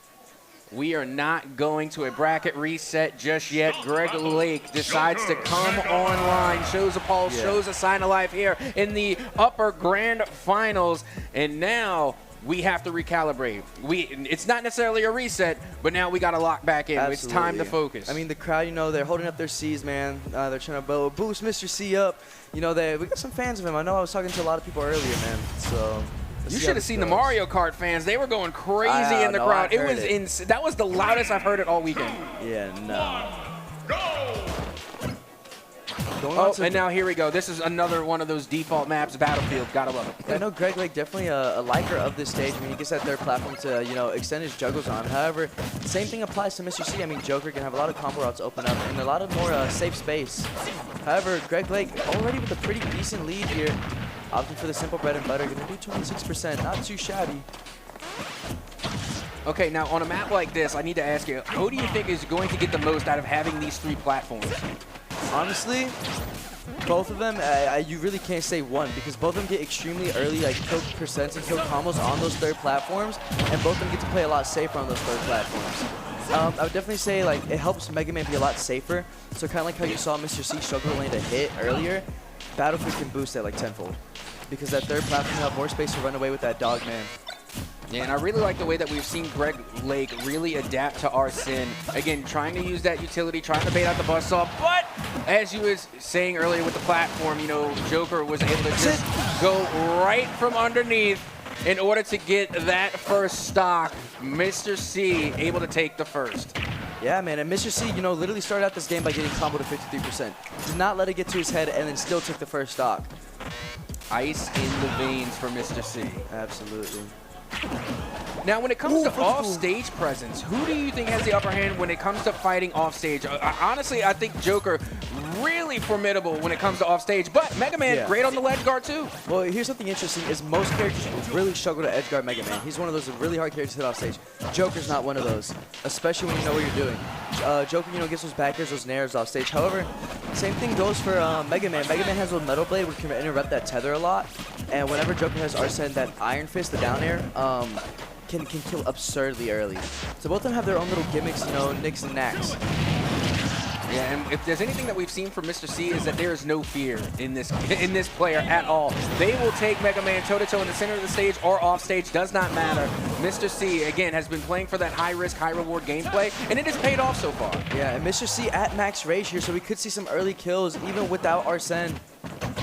We are not going to a bracket reset just yet. Greg Lake decides to come online, shows a pulse, shows a sign of life here in the upper grand finals. And now we have to recalibrate. It's not necessarily a reset, but now we got to lock back in. Absolutely. It's time to focus. I mean, the crowd, you know, they're holding up their C's, man. They're trying to boost Mr. C up. You know, we got some fans of him. I know I was talking to a lot of people earlier, man. So you should have seen the Mario Kart fans. They were going crazy in the crowd. It was that was the loudest I've heard it all weekend. Yeah, no. Oh, and now here we go. This is another one of those default maps, Battlefield. Gotta love it. I know Greg Lake definitely a liker of this stage. I mean, he gets that third platform to, you know, extend his juggles on. However, same thing applies to Mr. C. I mean, Joker can have a lot of combo routes open up and a lot of more safe space. However, Greg Lake already with a pretty decent lead here. Opting for the simple bread and butter. Gonna do 26%. Not too shabby. Okay, now on a map like this, I need to ask you, who do you think is going to get the most out of having these 3 platforms? Honestly, both of them, you really can't say one because both of them get extremely early, like kill percents and kill combos on those third platforms, and both of them get to play a lot safer on those third platforms. I would definitely say like it helps Mega Man be a lot safer. So kind of like how you saw Mr. C struggle to land a hit earlier, Battlefield can boost that like tenfold because that third platform will have more space to run away with that dog man. Yeah, and I really like the way that we've seen Greg Lake really adapt to Arsene. Again, trying to use that utility, trying to bait out the buzzsaw. But as you was saying earlier with the platform, you know, Joker was able to just go right from underneath in order to get that first stock. Mr. C able to take the first. Yeah, man, and Mr. C, you know, literally started out this game by getting comboed to 53%. Did not let it get to his head and then still took the first stock. Ice in the veins for Mr. C. Absolutely. Now, when it comes to off-stage presence, who do you think has the upper hand when it comes to fighting off-stage? Honestly, I think Joker really formidable when it comes to off-stage, but Mega Man great on the ledge guard too. Well, here's something interesting is most characters really struggle to edge guard Mega Man. He's one of those really hard characters to hit off stage. Joker's not one of those, especially when you know what you're doing. Joker, you know, gets those back airs, those nairs off stage. However, same thing goes for Mega Man. Mega Man has a Metal Blade which can interrupt that tether a lot, and whenever Joker has Arsene, that Iron Fist, the down air, can kill absurdly early. So both of them have their own little gimmicks, you know, nicks and knacks. Yeah, and if there's anything that we've seen from Mr. C is that there is no fear in this player at all. They will take Mega Man toe-to-toe in the center of the stage or off stage, does not matter. Mr. C, again, has been playing for that high-risk, high-reward gameplay, and it has paid off so far. Yeah, and Mr. C at max rage here, so we could see some early kills even without Arsene.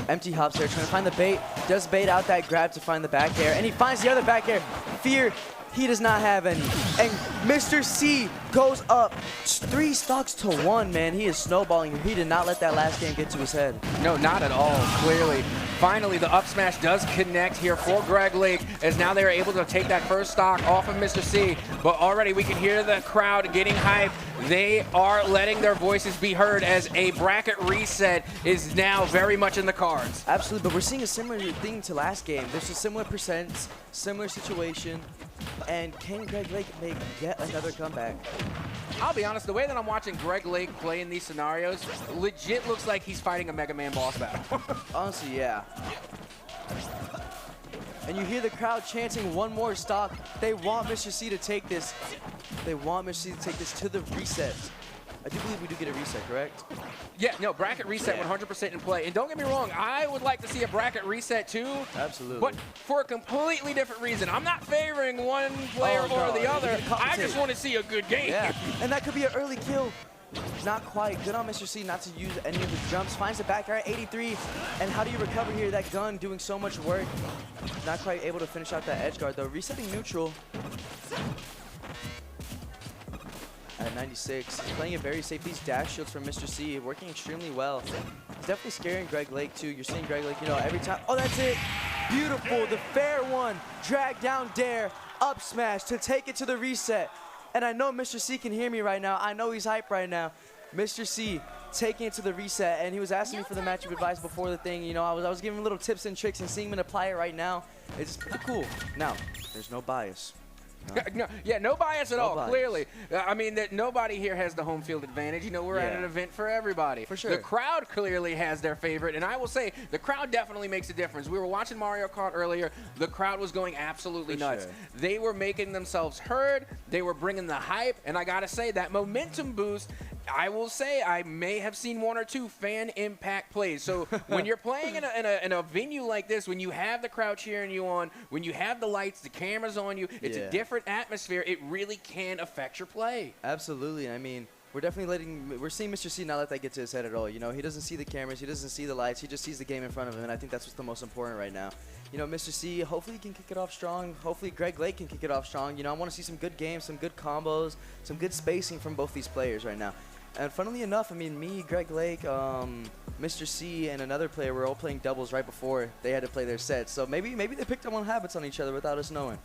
Empty hops there, trying to find the bait. Does bait out that grab to find the back air, and he finds the other back air. Fear. He does not have any. And Mr. C goes up 3 stocks to 1, man. He is snowballing. He did not let that last game get to his head. No, not at all, clearly. Finally, the up smash does connect here for Greg Lake, as now they are able to take that first stock off of Mr. C. But already we can hear the crowd getting hyped. They are letting their voices be heard as a bracket reset is now very much in the cards. Absolutely, but we're seeing a similar thing to last game. There's a similar percents, similar situation, and can Greg Lake make yet another comeback? I'll be honest, the way that I'm watching Greg Lake play in these scenarios, legit looks like he's fighting a Mega Man boss battle. Honestly, yeah. And you hear the crowd chanting one more stock. They want Mr. C to take this. They want Mr. C to take this to the reset. I do believe we do get a reset, correct? Yeah, no, bracket reset 100% in play. And don't get me wrong, I would like to see a bracket reset too. Absolutely. But for a completely different reason. I'm not favoring one player or the other. I just want to see a good game. Yeah, and that could be an early kill. Not quite. Good on Mr. C not to use any of the jumps. Finds the back air at 83. And how do you recover here? That gun doing so much work. Not quite able to finish out that edge guard though. Resetting neutral. At 96, he's playing it very safe. These dash shields from Mr. C working extremely well. It's definitely scaring Greg Lake too. You're seeing Greg Lake, you know, every time. Oh, that's it. Beautiful, the fair one. Drag down dare, up smash to take it to the reset. And I know Mr. C can hear me right now. I know he's hyped right now. Mr. C taking it to the reset, and he was asking me for the matchup advice before the thing. You know, I was giving him little tips and tricks and seeing him apply it right now. It's pretty cool. Now, there's no bias. No bias at all, bias. clearly. I mean, that nobody here has the home field advantage. You know, we're at an event for everybody. For sure. The crowd clearly has their favorite, and I will say the crowd definitely makes a difference. We were watching Mario Kart earlier. The crowd was going absolutely nuts. Sure. They were making themselves heard. They were bringing the hype, and I got to say, that momentum boost, I will say I may have seen 1 or 2 fan impact plays. So when you're playing in a venue like this, when you have the crowd cheering you on, when you have the lights, the cameras on you, it's a different atmosphere. It really can affect your play. Absolutely. I mean, we're seeing Mr. C not let that get to his head at all. You know, he doesn't see the cameras, he doesn't see the lights, he just sees the game in front of him, and I think that's what's the most important right now. You know, Mr. C, hopefully he can kick it off strong. Hopefully Greg Lake can kick it off strong. You know, I want to see some good games, some good combos, some good spacing from both these players right now. And funnily enough, I mean, me, Greg Lake, Mr. C, and another player were all playing doubles right before they had to play their sets. So maybe they picked up on habits on each other without us knowing.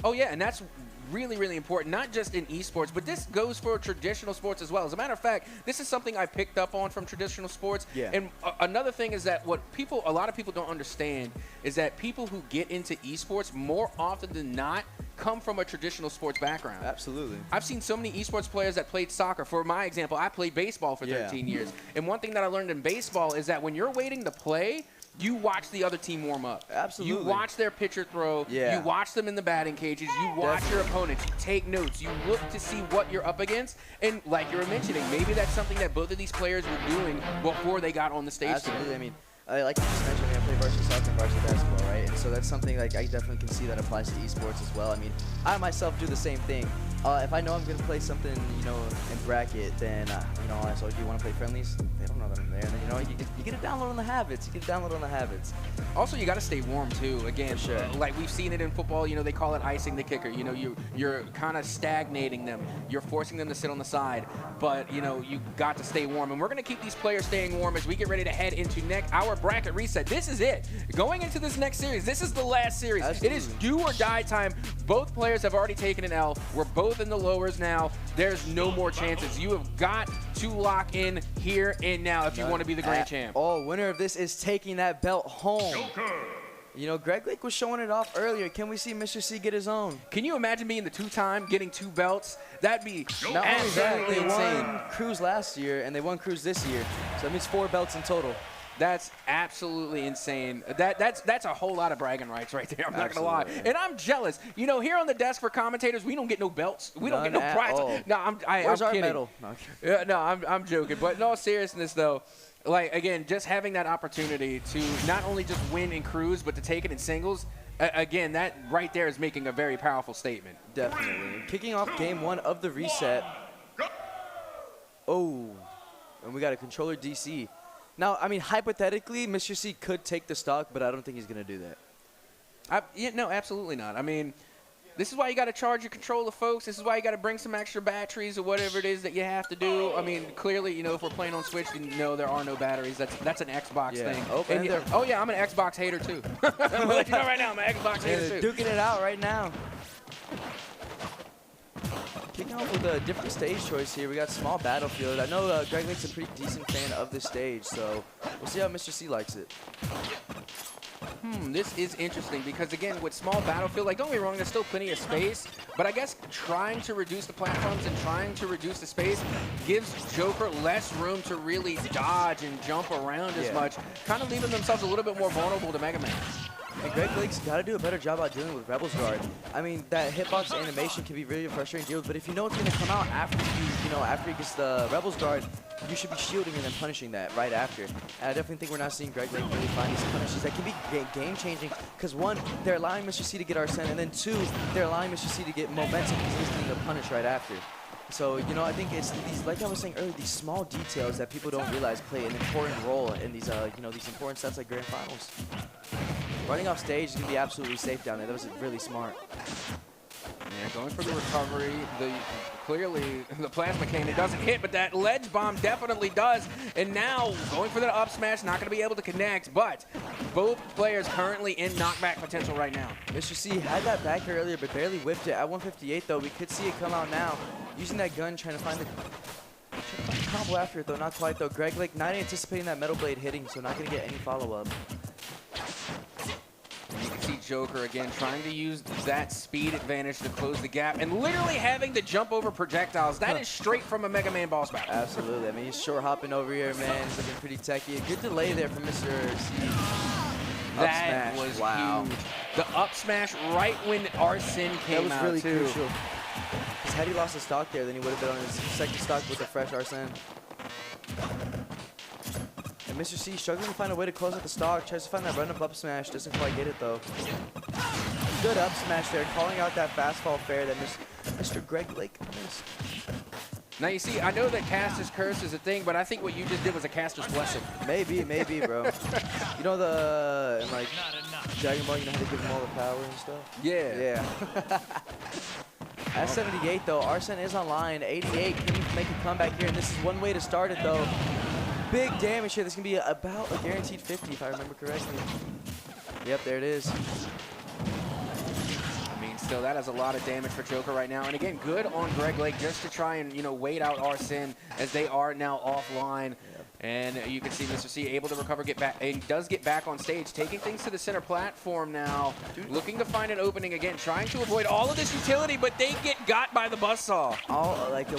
Oh, yeah, and that's really, really important, not just in esports, but this goes for traditional sports as well. As a matter of fact, this is something I picked up on from traditional sports. Yeah. And another thing is that what a lot of people don't understand is that people who get into esports more often than not come from a traditional sports background. Absolutely. I've seen so many esports players that played soccer. For my example, I played baseball for 13 years. And one thing that I learned in baseball is that when you're waiting to play, you watch the other team warm up. Absolutely. You watch their pitcher throw. Yeah. You watch them in the batting cages. You watch your opponents. You take notes. You look to see what you're up against. And like you were mentioning, maybe that's something that both of these players were doing before they got on the stage. Absolutely. I mean, like you just mentioned, I play varsity soccer and varsity basketball, right? And so that's something like I definitely can see that applies to esports as well. I mean, I myself do the same thing. If I know I'm going to play something, you know, in bracket, then, you know, so do you want to play friendlies? They don't know that I'm there. And then, you know, you get a download on the habits. You get a download on the habits. Also, you got to stay warm, too. Again, sure. Like we've seen it in football, you know, they call it icing the kicker. You know, you're kind of stagnating them. You're forcing them to sit on the side. But, you know, you got to stay warm. And we're going to keep these players staying warm as we get ready to head into our bracket reset. This is it. Going into this next series, this is the last series. Absolutely. It is do or die time. Both players have already taken an L. We're both in the lowers now. There's no more chances. You have got to lock in here and now if you want to be the grand champ. Oh, winner of this is taking that belt home. You know, Greg Lake was showing it off earlier. Can we see Mr. C get his own? Can you imagine being the two-time, getting 2 belts? That'd be Not only that, they insane. won Cruise last year, and they won Cruise this year. So that means 4 belts in total. That's absolutely insane. That's a whole lot of bragging rights right there. I'm not gonna lie, and I'm jealous. You know, here on the desk for commentators, we don't get no belts. We don't get no prizes. No, I'm Where's our kidding. medal? No, Yeah, no, I'm joking. But in all seriousness, though, like again, just having that opportunity to not only just win in crews, but to take it in singles. Again, that right there is making a very powerful statement. Definitely. Kicking off game 1 of the reset. Oh, and we got a controller DC. Now, I mean, hypothetically, Mr. C could take the stock, but I don't think he's going to do that. No, absolutely not. I mean, this is why you got to charge your controller, folks. This is why you got to bring some extra batteries or whatever it is that you have to do. I mean, clearly, you know, if we're playing on Switch, then you know there are no batteries. That's an Xbox thing. Oh, yeah, I'm an Xbox hater, too. I'm going to let you know right now, I'm an Xbox hater, too. Duking it out right now. Kicking off with a different stage choice here. We got small battlefield. I know Greg Lake's a pretty decent fan of this stage, so we'll see how Mr. C likes it. This is interesting because, again, with small battlefield, like, don't get me wrong, there's still plenty of space, but I guess trying to reduce the platforms and trying to reduce the space gives Joker less room to really dodge and jump around as much, kind of leaving themselves a little bit more vulnerable to Mega Man. And Greg Lake's got to do a better job at dealing with Rebel's Guard. I mean, that hitbox animation can be really frustrating to deal with, but if you know it's going to come out after after he gets the Rebel's Guard, you should be shielding and then punishing that right after. And I definitely think we're not seeing Greg Lake really find these punishes that can be game-changing, because 1, they're allowing Mr. C to get Arsene, and then 2, they're allowing Mr. C to get momentum because he's getting a punish right after. So, you know, I think it's these, like I was saying earlier, these small details that people don't realize play an important role in these, these important sets like Grand Finals. Running off stage is going to be absolutely safe down there. That was really smart. Yeah, going for the recovery. Clearly, the plasma cane, it doesn't hit, but that ledge bomb definitely does. And now, going for the up smash, not going to be able to connect, but both players currently in knockback potential right now. Mr. C had that back here earlier, but barely whipped it. At 158, though, we could see it come out now. Using that gun, trying to find the combo after it, though. Not quite, though. Greg Lake not anticipating that Metal Blade hitting, so not going to get any follow-up. You can see Joker again trying to use that speed advantage to close the gap and literally having to jump over projectiles. That is straight from a Mega Man boss battle. Absolutely. I mean, he's short hopping over here, man. He's looking pretty techy. A good delay there from Mr. C. That was huge. The up smash right when Arsene came out. That was really crucial. Because had he lost the stock there, then he would have been on his second stock with a fresh Arsene. And Mr. C struggling to find a way to close out the stock. Tries to find that run up smash. Doesn't quite get it, though. Good up smash there. Calling out that fastfall fair that Mr. Greg Lake missed. Now, you see, I know that caster's curse is a thing, but I think what you just did was a caster's blessing. Maybe, bro. You know in like Dragon Ball, you know how to give them all the power and stuff? Yeah. At 78, though, Arsene is online. 88, can he make a comeback here? And this is one way to start it, though. Big damage here. This can be about a guaranteed 50, if I remember correctly. Yep, there it is. I mean, still, that has a lot of damage for Joker right now. And again, good on Greg Lake just to try and, wait out Arsene as they are now offline. And you can see Mr. C able to recover, get back, and does get back on stage, taking things to the center platform now, looking to find an opening again, trying to avoid all of this utility, but they get got by the buzzsaw.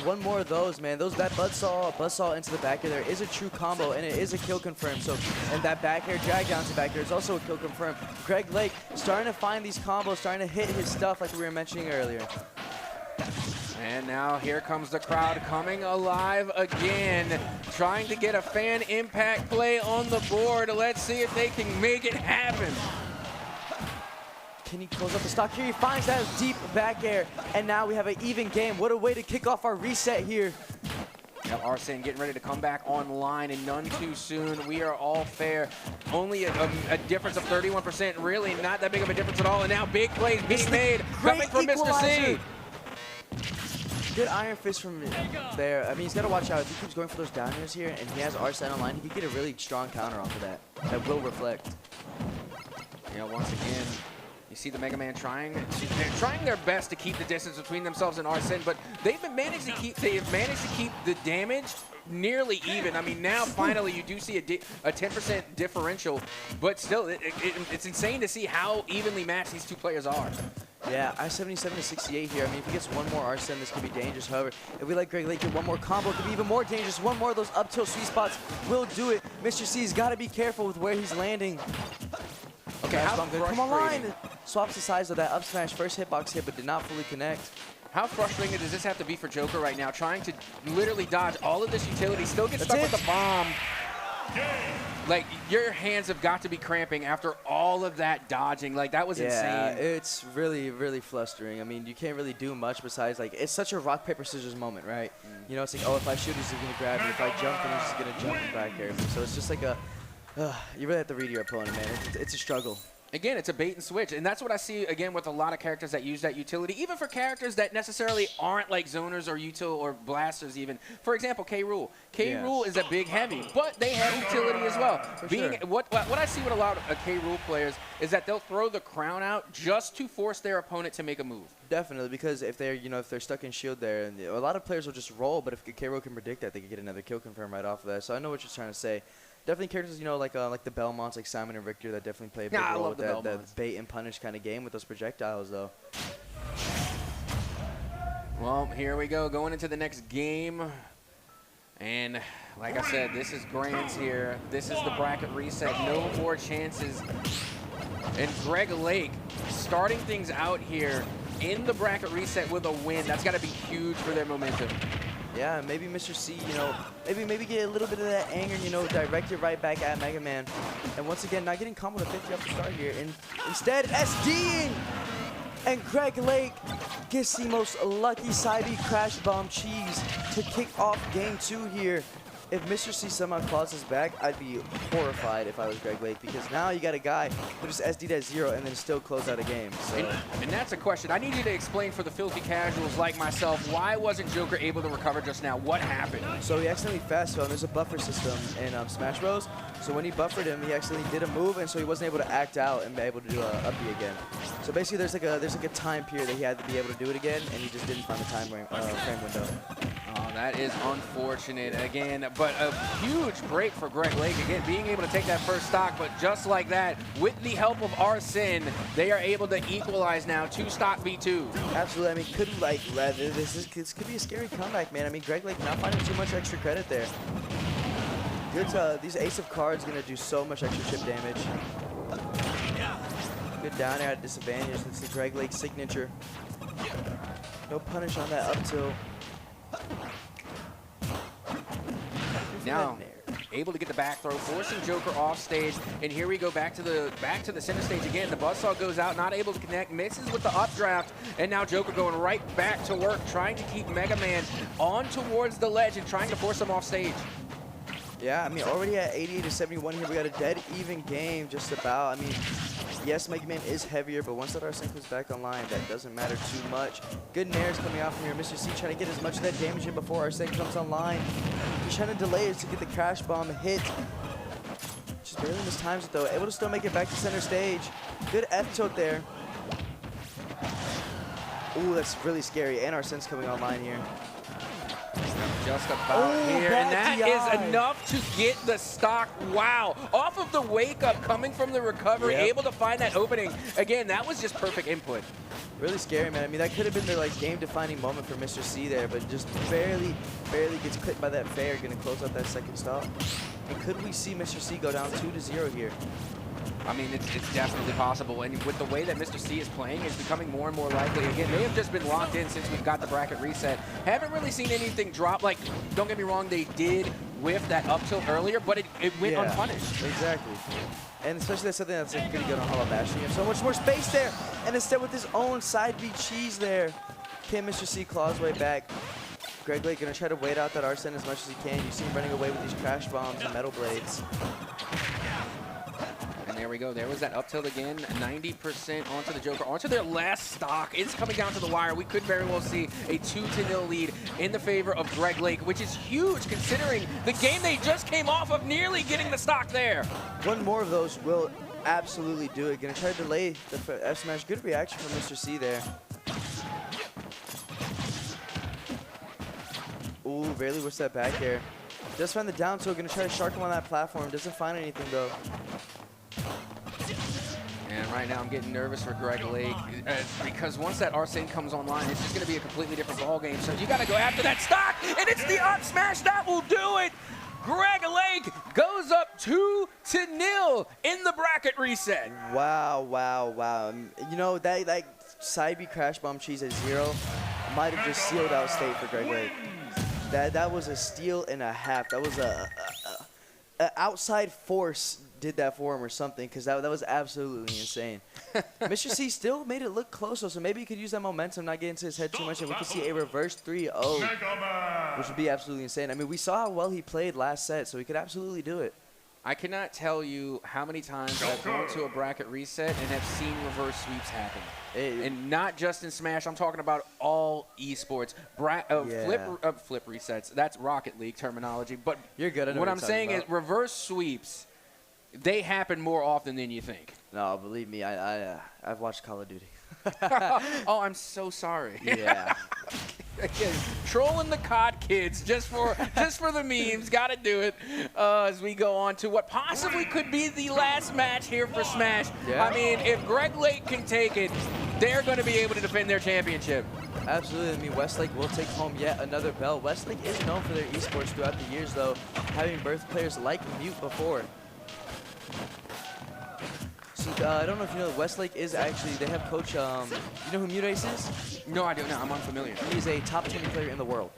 One more of those, man. That buzzsaw into the back air there is a true combo, and it is a kill confirmed. So, and that back air drag down to back air is also a kill confirmed. Greg Lake starting to find these combos, starting to hit his stuff like we were mentioning earlier. And now here comes the crowd coming alive again, trying to get a fan impact play on the board. Let's see if they can make it happen. Can he close up the stock here? He finds that deep back air, and now we have an even game. What a way to kick off our reset here. Now Arsene getting ready to come back online, and none too soon. We are all fair. Only a difference of 31%, really not that big of a difference at all. And now big plays being made, coming from Mr. C. Good Iron Fist from there. I mean, he's got to watch out. If he keeps going for those down airs here and he has Arsene online, he could get a really strong counter off of that. That will reflect. Once again, you see the Mega Man they're trying their best to keep the distance between themselves and Arsene, but they've managed to keep the damage nearly even. I mean, now finally you do see a 10% differential, but still, it's insane to see how evenly matched these two players are. Yeah, I-77 to 68 here. I mean, if he gets one more Arsene, this could be dangerous. However, if we let Greg Lake get one more combo, it could be even more dangerous. One more of those up tilt sweet spots will do it. Mr. C's got to be careful with where he's landing. Okay, how come online. Swaps the size of that up smash. First hitbox hit, but did not fully connect. How frustrating does this have to be for Joker right now, trying to literally dodge all of this utility, still get stuck with the bomb? Like, your hands have got to be cramping after all of that dodging. Like, that was insane. Yeah, it's really, really flustering. I mean, you can't really do much besides, like, it's such a rock, paper, scissors moment, right? You know, it's like, oh, if I shoot, he's going to grab me. If I jump, then he's just going to jump and back air me. So it's just like a, you really have to read your opponent, man. It's a struggle. Again, it's a bait and switch, and that's what I see, again, with a lot of characters that use that utility, even for characters that necessarily aren't like zoners or util or blasters even. For example, K. Rool. K. Rool is a big heavy, but they have utility as well. What I see with a lot of K. Rool players is that they'll throw the crown out just to force their opponent to make a move. Definitely, because if they're, if they're stuck in shield there, and a lot of players will just roll, but if K. Rool can predict that, they can get another kill confirm right off of that. So I know what you're trying to say. Definitely characters, like the Belmonts, like Simon and Richter, that definitely play a big role with that bait and punish kind of game with those projectiles, though. Well, here we go, going into the next game. And like I said, this is Grants here. This is the bracket reset. No more chances. And Greg Lake starting things out here in the bracket reset with a win. That's got to be huge for their momentum. Yeah, maybe Mr. C, maybe get a little bit of that anger, direct it right back at Mega Man. And once again, not getting combo to 50 off the start here. And instead, SDing! And Greg Lake gets the most lucky side B crash bomb cheese to kick off game 2 here. If Mr. C somehow claws his back, I'd be horrified if I was Greg Lake, because now you got a guy who just SD'd at 0 and then still close out a game. So. And that's a question. I need you to explain for the filthy casuals like myself, why wasn't Joker able to recover just now? What happened? So he accidentally fast fell, and there's a buffer system in Smash Bros. So when he buffered him, he accidentally did a move, and so he wasn't able to act out and be able to do a up B again. So basically, there's like a time period that he had to be able to do it again, and he just didn't find the frame window. Oh, that is unfortunate again, but a huge break for Greg Lake again, being able to take that first stock, but just like that, with the help of Arsene, they are able to equalize now 2 stock V2. Absolutely. I mean, this could be a scary comeback, man. I mean, Greg Lake not finding too much extra credit there. These ace of cards gonna do so much extra chip damage. Good down air at disadvantage. That's the Greg Lake signature. No punish on that up tilt. Now, able to get the back throw, forcing Joker off stage, and here we go back to the center stage again. The buzzsaw goes out, not able to connect, misses with the updraft, and now Joker going right back to work, trying to keep Mega Man on towards the ledge and trying to force him off stage. Yeah, I mean, already at 88 to 71 here, we got a dead even game just about. I mean, yes, Mega Man is heavier, but once that Arsene comes back online, that doesn't matter too much. Good nairs coming out from here. Mr. C trying to get as much of that damage in before Arsene comes online. He's trying to delay it to get the crash bomb hit. Just barely mistimes it, though. Able to still make it back to center stage. Good F tilt there. Ooh, that's really scary. And Arsene's coming online here. Just about here, and that is enough to get the stock. Wow, off of the wake up, coming from the recovery, able to find that opening. Again, that was just perfect input. Really scary, man. I mean, that could have been the game-defining moment for Mr. C there, but just barely gets clipped by that fair, gonna close out that second stop. And could we see Mr. C go down 2-0 here? I mean, it's definitely possible, and with the way that Mr. C is playing, it's becoming more and more likely. Again, they have just been locked in since we've got the bracket reset. Haven't really seen anything drop. Like, don't get me wrong, they did whiff that up tilt earlier, but it went unpunished. Exactly. And especially that's something that's pretty good on Hollow Bash. You have so much more space there, and instead with his own side B cheese there, can Mr. C claw his way back. Greg Lake gonna try to wait out that Arsene as much as he can. You see him running away with these crash bombs and metal blades. There we go. There was that up tilt again. 90% onto the Joker, onto their last stock. It's coming down to the wire. We could very well see a 2-0 lead in the favor of Greg Lake, which is huge considering the game they just came off of, nearly getting the stock there. One more of those will absolutely do it. Gonna try to delay the F smash. Good reaction from Mr. C there. Ooh, barely whiffs that back air. Just find the down tilt. Gonna try to shark him on that platform. Doesn't find anything though. man. Right now I'm getting nervous for Greg Lake because once that Arsene comes online, it's just going to be a completely different ball game. So you got to go after that stock, and it's the up smash that will do it. Greg Lake goes up 2-0 in the bracket reset. Wow, wow, wow. You know, that side B crash bomb cheese at 0 might have just sealed out state for Greg Lake. That was a steal and a half. That was a outside force did that for him or something, because that was absolutely insane. Mr. C still made it look close, so maybe he could use that momentum, not get into his head too much, and we could see a reverse 3-0, which would be absolutely insane. I mean, we saw how well he played last set, so he could absolutely do it. I cannot tell you how many times I've gone to a bracket reset and have seen reverse sweeps happen. And not just in Smash, I'm talking about all esports. Flip resets, that's Rocket League terminology. But you're good. What I'm saying is reverse sweeps, they happen more often than you think. No, believe me, I've watched Call of Duty. Oh, I'm so sorry. Yeah. Again, trolling the COD kids just for the memes. Got to do it as we go on to what possibly could be the last match here for Smash. Yeah. I mean, if Greg Lake can take it, they're going to be able to defend their championship. Absolutely. I mean, Westlake will take home yet another belt. Westlake is known for their esports throughout the years, though, having birthed players like Mute before. So, I don't know if you know, Westlake is actually, they have coach, you know who Mute Ace is? No, I don't know. I'm unfamiliar. He's a top 20 player in the world,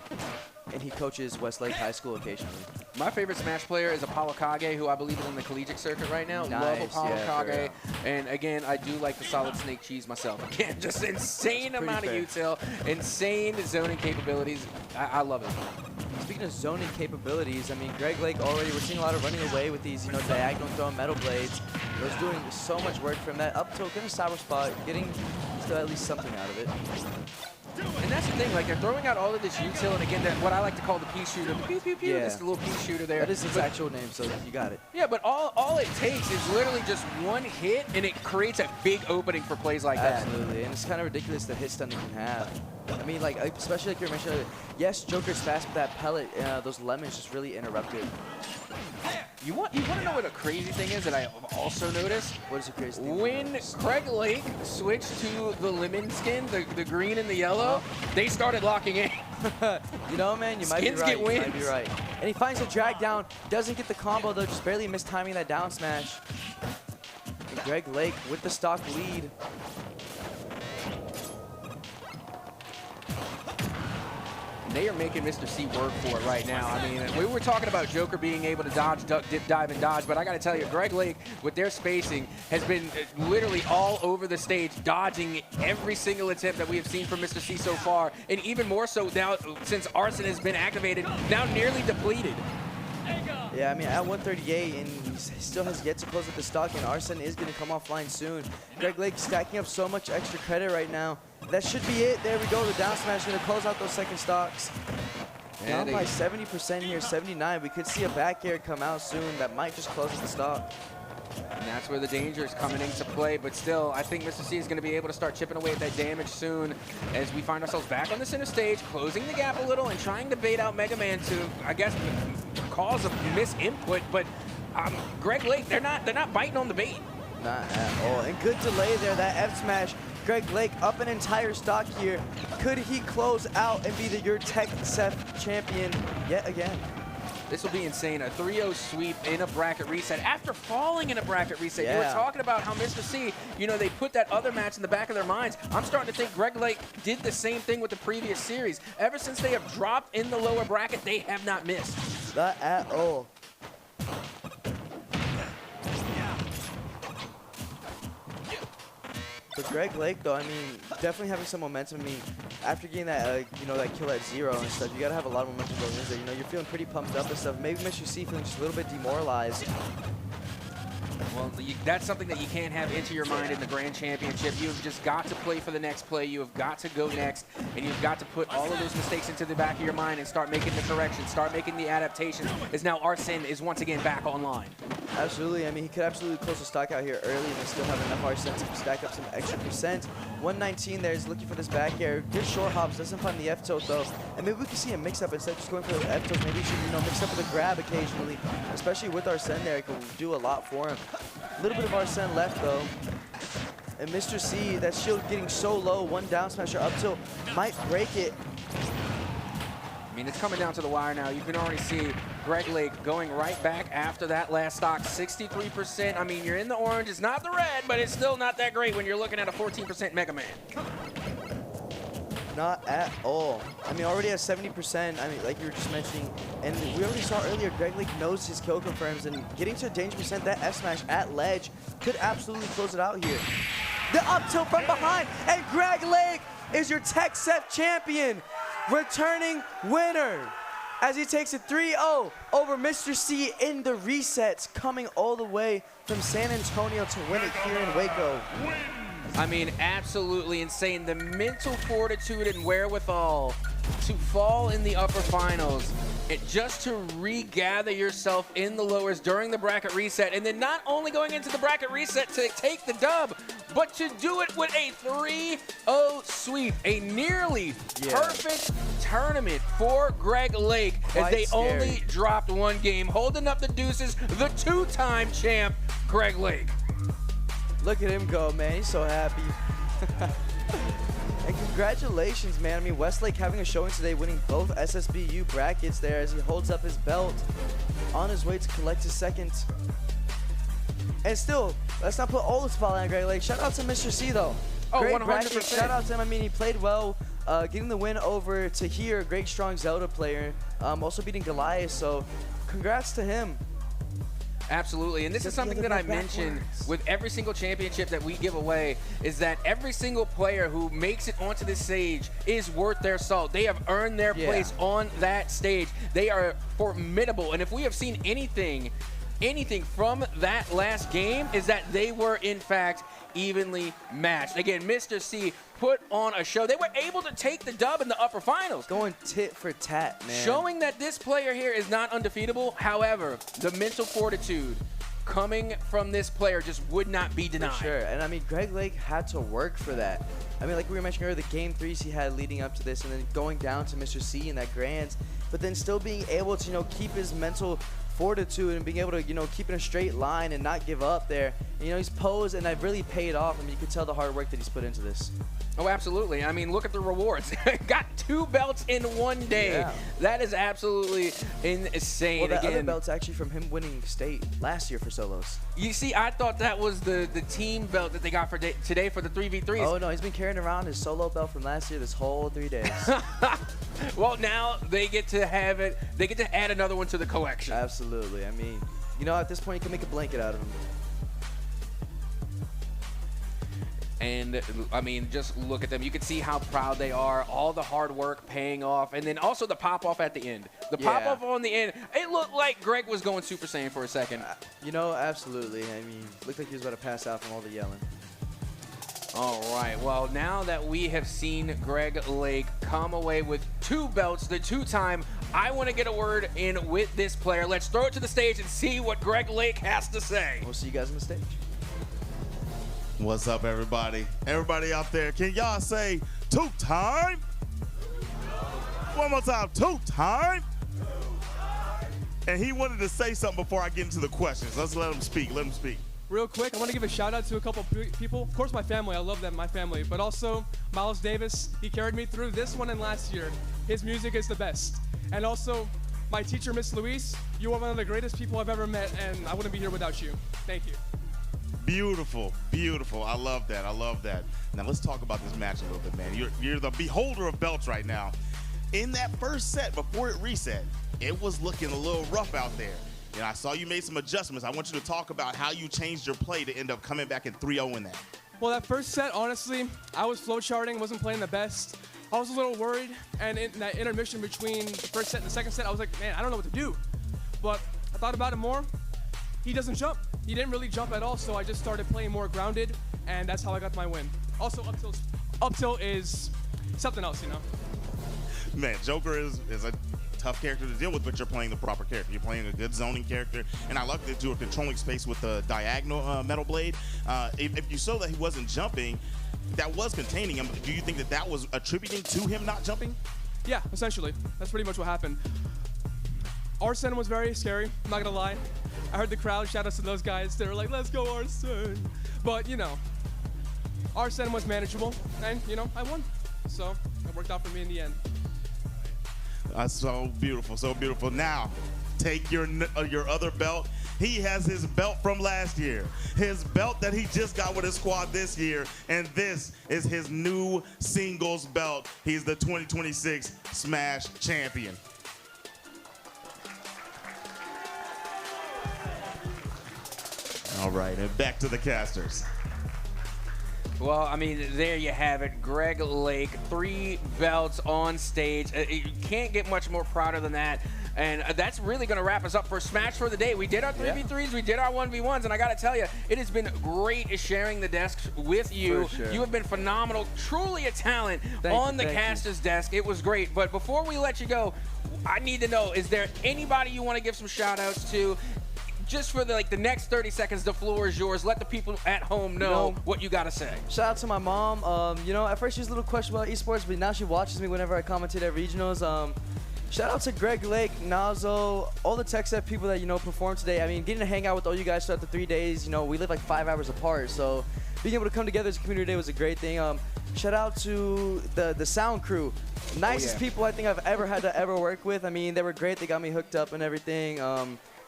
and he coaches Westlake High School occasionally. My favorite Smash player is Apollo Kage, who I believe is in the collegiate circuit right now. Nice, Love Apollo yeah, Kage. And again, I do like the solid snake cheese myself. Again, just insane amount of util, insane zoning capabilities. I love it. Speaking of zoning capabilities, I mean, Greg Lake already, we're seeing a lot of running away with these, you know, diagonal throwing metal blades. He was doing so much work from that up tilt, getting a cyber spot, getting still at least something out of it. And that's the thing, like they're throwing out all of this util, and again, that what I like to call the pea shooter, the pew pew pew, Yeah. just a little pea shooter there. That is its actual name, so you got it. Yeah, but all it takes is literally just one hit, and it creates a big opening for plays like that. Absolutely, and it's kind of ridiculous the hit stun they can have. I mean, like, especially like you mentioned earlier, yes, Joker's fast, but that pellet, those lemons just really interrupted. You want to know what a crazy thing is that I have also noticed? What is the crazy thing? When Greg Lake switched to the lemon skin, the green and the yellow, they started locking in. You know, man, you might be Skins right. get wins. You might be right. And he finds a drag down, doesn't get the combo though, just barely mistiming that down smash. And Greg Lake with the stock lead. They are making Mr. C work for it right now. I mean, we were talking about Joker being able to dodge, duck, dip, dive, and dodge, but I got to tell you, Greg Lake, with their spacing, has been literally all over the stage, dodging every single attempt that we have seen from Mr. C so far, and even more so now since Arsene has been activated, now nearly depleted. Yeah, I mean, at 138, and he still has yet to close with the stock, and Arsene is going to come offline soon. Greg Lake stacking up so much extra credit right now. That should be it. There we go. The down smash going to close out those second stocks. Down by 70% here, 79. We could see a back air come out soon. That might just close the stock. And that's where the danger is coming into play. But still, I think Mr. C is going to be able to start chipping away at that damage soon as we find ourselves back on the center stage, closing the gap a little and trying to bait out Mega Man to, I guess, cause a misinput. But Greg Lake, they're not biting on the bait. Not at all. And good delay there. That F smash. Greg Lake up an entire stock here. Could he close out and be your Tech Seth champion yet again? This will be insane. A 3-0 sweep in a bracket reset after falling in a bracket reset. Yeah. You were talking about how Mr. C, you know, they put that other match in the back of their minds. I'm starting to think Greg Lake did the same thing with the previous series. Ever since they have dropped in the lower bracket, they have not missed. Not at all. But Greg Lake, though, I mean, definitely having some momentum. I mean, after getting that, you know, that kill at 0 and stuff, you gotta have a lot of momentum going in there. You know, you're feeling pretty pumped up and stuff. Maybe Mr. C feeling just a little bit demoralized. Well, that's something that you can't have into your mind in the Grand Championship. You've just got to play for the next play. You have got to go next, and you've got to put all of those mistakes into the back of your mind and start making the corrections, start making the adaptations, as now Arsene is once again back online. Absolutely. I mean, he could absolutely close the stock out here early and still have enough Arsene to stack up some extra percent. 119 there is looking for this back air. Good short hops, doesn't find the F-tilt though. And maybe we can see a mix-up instead of just going for the F-tilt. Maybe he should, you know, mix up with a grab occasionally, especially with Arsene there. It could do a lot for him. A little bit of Arsene left though. And Mr. C, that shield getting so low, one down smash or up tilt might break it. I mean, it's coming down to the wire now. You can already see Greg Lake going right back after that last stock, 63%. I mean, you're in the orange. It's not the red, but it's still not that great when you're looking at a 14% Mega Man. Not at all. I mean, already at 70%, I mean, like you were just mentioning, and we already saw earlier, Greg Lake knows his kill confirms, and getting to a danger percent, that F smash at ledge could absolutely close it out here. The up tilt from behind, and Greg Lake is your TechSef champion, returning winner, as he takes a 3-0 over Mr. C in the resets, coming all the way from San Antonio to win it here in Waco. I mean, absolutely insane. The mental fortitude and wherewithal to fall in the upper finals, just to regather yourself in the lowers during the bracket reset, and then not only going into the bracket reset to take the dub, but to do it with a 3-0 sweep, a nearly perfect tournament for Greg Lake, as they only dropped one game, holding up the deuces, the two-time champ, Greg Lake. Look at him go, man. He's so happy. And congratulations, man. I mean, Westlake having a showing today, winning both SSBU brackets there as he holds up his belt on his way to collect his second. And still, let's not put all the spotlight on Greg Lake. Shout out to Mr. C, though. Oh, great 100%. bracket. Shout out to him. I mean, he played well, getting the win over Tahir, great, strong Zelda player, also beating Goliath. So congrats to him. Absolutely, and this is something that I mentioned with every single championship that we give away, is that every single player who makes it onto this stage is worth their salt. They have earned their place on that stage. They are formidable, and if we have seen anything from that last game, is that they were, in fact, evenly matched. Again, Mr. C put on a show. They were able to take the dub in the upper finals. Going tit for tat, man. Showing that this player here is not undefeatable. However, the mental fortitude coming from this player just would not be denied. For sure, and I mean, Greg Lake had to work for that. I mean, like we were mentioning earlier, the game threes he had leading up to this, and then going down to Mr. C in that grands, but then still being able to, you know, keep his mental fortitude and being able to, you know, keep in a straight line and not give up there. And, you know, he's posed, and that really paid off. I mean, you could tell the hard work that he's put into this. Oh, absolutely. I mean, look at the rewards. Got 2 belts in one day. Yeah. That is absolutely insane. Well, that Again, other belt's actually from him winning state last year for solos. You see, I thought that was the team belt that they got for today for the 3v3s. Oh, no, he's been carrying around his solo belt from last year this whole 3 days. Well, now they get to have it. They get to add another one to the collection. Absolutely. I mean, you know, at this point, you can make a blanket out of him. And, I mean, just look at them. You can see how proud they are, all the hard work paying off, and then also the pop-off at the end. The pop-off on the end, it looked like Greg was going Super Saiyan for a second. You know, absolutely. I mean, looked like he was about to pass out from all the yelling. All right, well, now that we have seen Greg Lake come away with 2 belts, the 2-time, I want to get a word in with this player. Let's throw it to the stage and see what Greg Lake has to say. We'll see you guys on the stage. What's up, everybody? Everybody out there, can y'all say 2-time? One more time, 2-time? And he wanted to say something before I get into the questions. Let's let him speak. Let him speak. Real quick, I want to give a shout out to a couple people. Of course, my family. I love them, my family. But also, Miles Davis. He carried me through this one and last year. His music is the best. And also, my teacher, Miss Louise. You are one of the greatest people I've ever met, and I wouldn't be here without you. Thank you. Beautiful, beautiful. I love that. I love that. Now let's talk about this match a little bit, man. You're the beholder of belts right now. In that first set, before it reset, it was looking a little rough out there. You know, I saw you made some adjustments. I want you to talk about how you changed your play to end up coming back in 3-0 in that. Well, that first set, honestly, I was flowcharting, wasn't playing the best. I was a little worried, and in that intermission between the first set and the second set, I was like, man, I don't know what to do. But I thought about it more. He doesn't jump. He didn't really jump at all, so I just started playing more grounded, and that's how I got my win. Also, up tilt is something else, you know? Man, Joker is a tough character to deal with, but you're playing the proper character. You're playing a good zoning character, and I like that you were controlling space with the diagonal metal blade. If you saw that he wasn't jumping, that was containing him. Do you think that that was attributing to him not jumping? Yeah, essentially. That's pretty much what happened. Arsene was very scary, I'm not gonna lie. I heard the crowd, shout outs to those guys. They were like, let's go Arsene. But, you know, our setting was manageable, and you know, I won. So it worked out for me in the end. That's so beautiful, so beautiful. Now, take your other belt. He has his belt from last year, his belt that he just got with his squad this year, and this is his new singles belt. He's the 2026 Smash champion. All right, and back to the casters. Well, I mean, there you have it. Greg Lake, 3 belts on stage. You can't get much more prouder than that. And that's really going to wrap us up for Smash for the day. We did our 3v3s, we did our 1v1s, and I got to tell you, it has been great sharing the desks with you. For sure. You have been phenomenal, truly a talent on the caster's desk. It was great. But before we let you go, I need to know, is there anybody you want to give some shout-outs to? Just for the next 30 seconds, the floor is yours. Let the people at home know what you got to say. Shout out to my mom. You know, at first she was a little questionable about esports, but now she watches me whenever I commentate at regionals. Shout out to Greg Lake, Nazo, all the Tech Set people that, you know, performed today. I mean, getting to hang out with all you guys throughout the 3 days, you know, we live like 5 hours apart, so being able to come together as a community today was a great thing. Shout out to the sound crew. Nicest people I think I've ever had to ever work with. I mean, they were great. They got me hooked up and everything.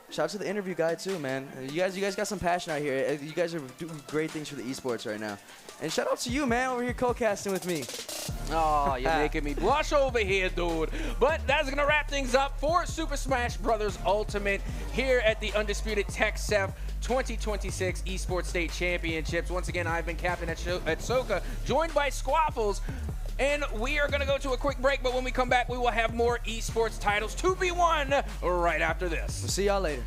Shout out to the interview guy too, man. You guys got some passion out here. You guys are doing great things for the esports right now. And shout out to you, man, over here co-casting with me. Oh, you're making me blush over here, dude. But that's going to wrap things up for Super Smash Bros. Ultimate here at the Undisputed TechSef 2026 Esports State Championships. Once again, I've been captain at Soka, joined by Squaffles. And we are going to go to a quick break, but when we come back, we will have more esports titles to be won right after this. We'll see y'all later.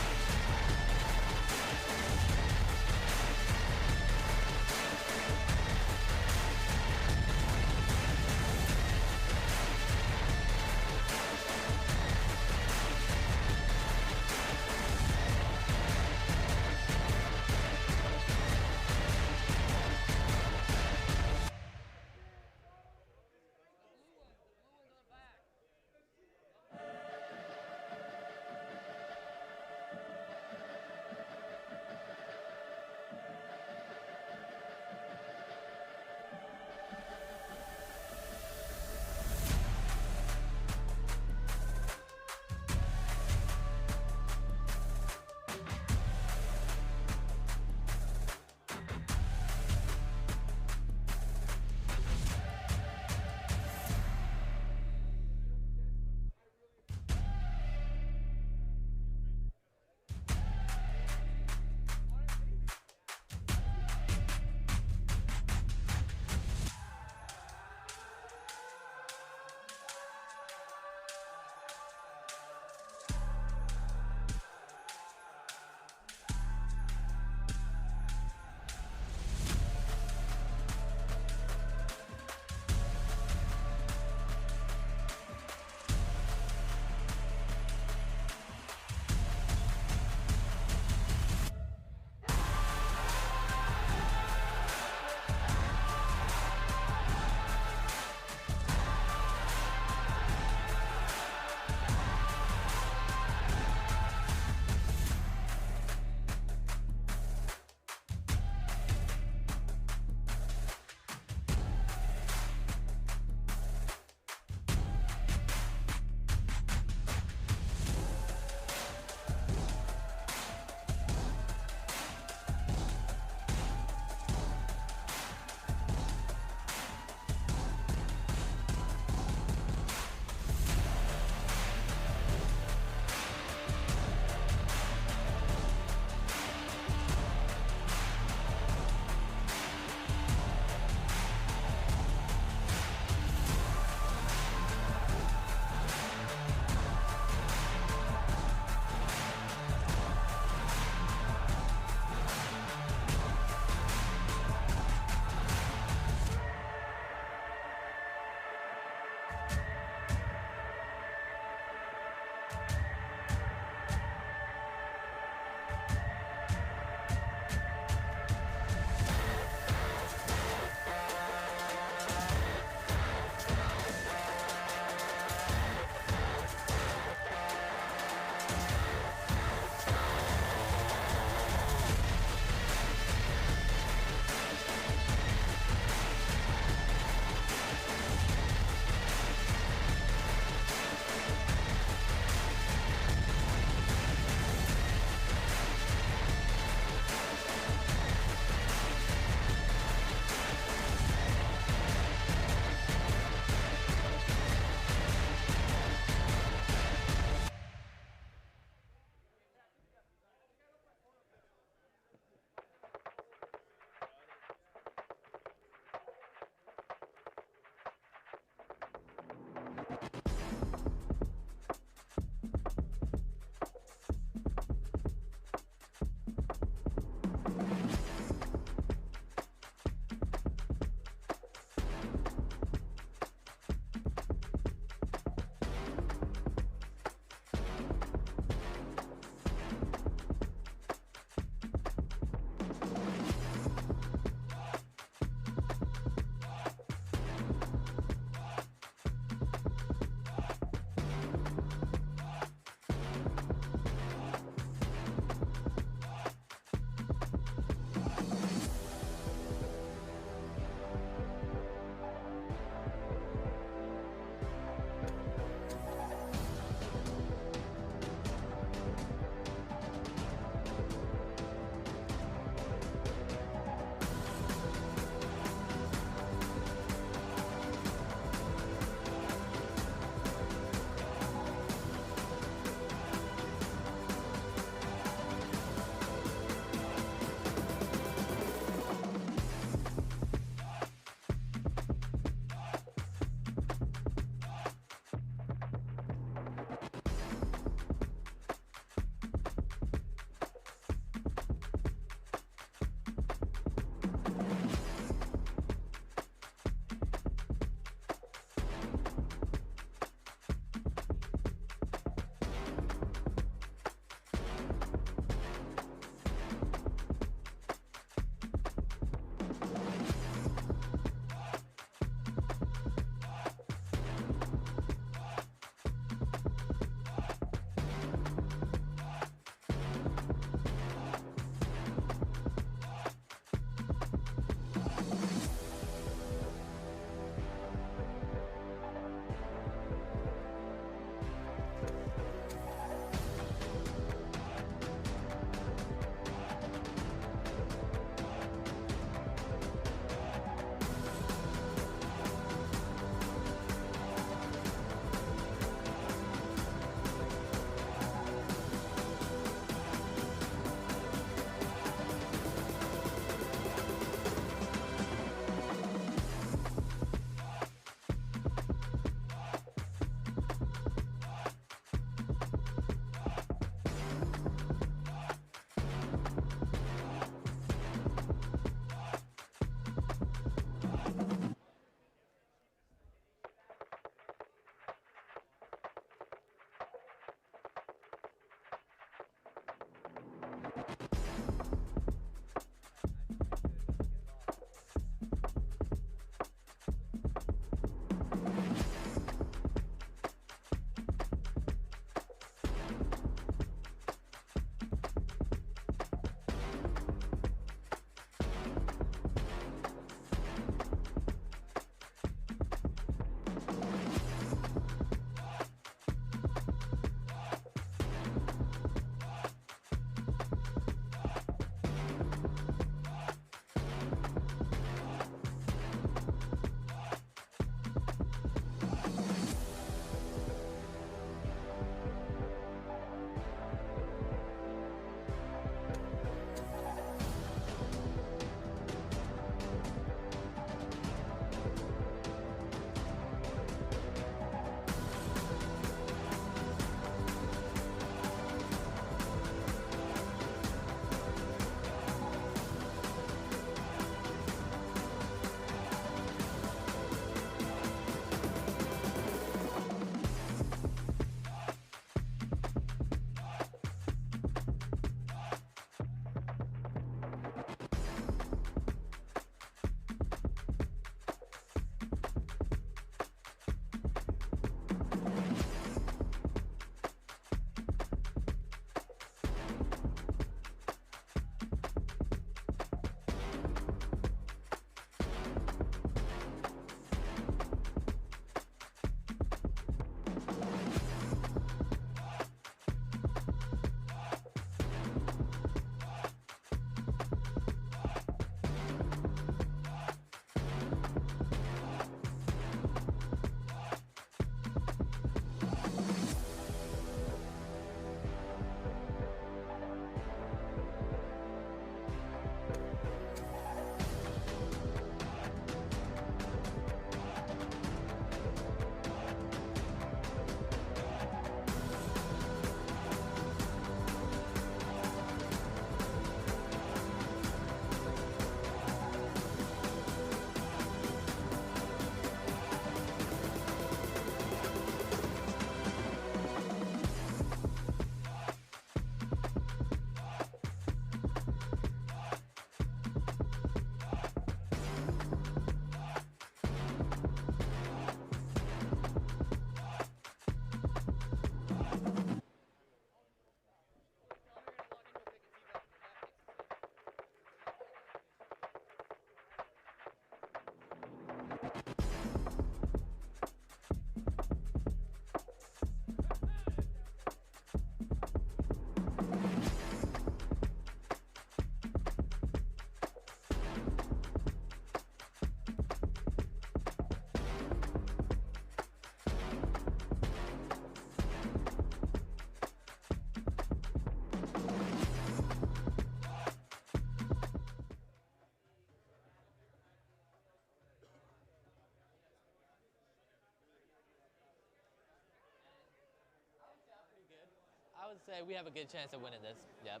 say we have a good chance of winning this. Yep.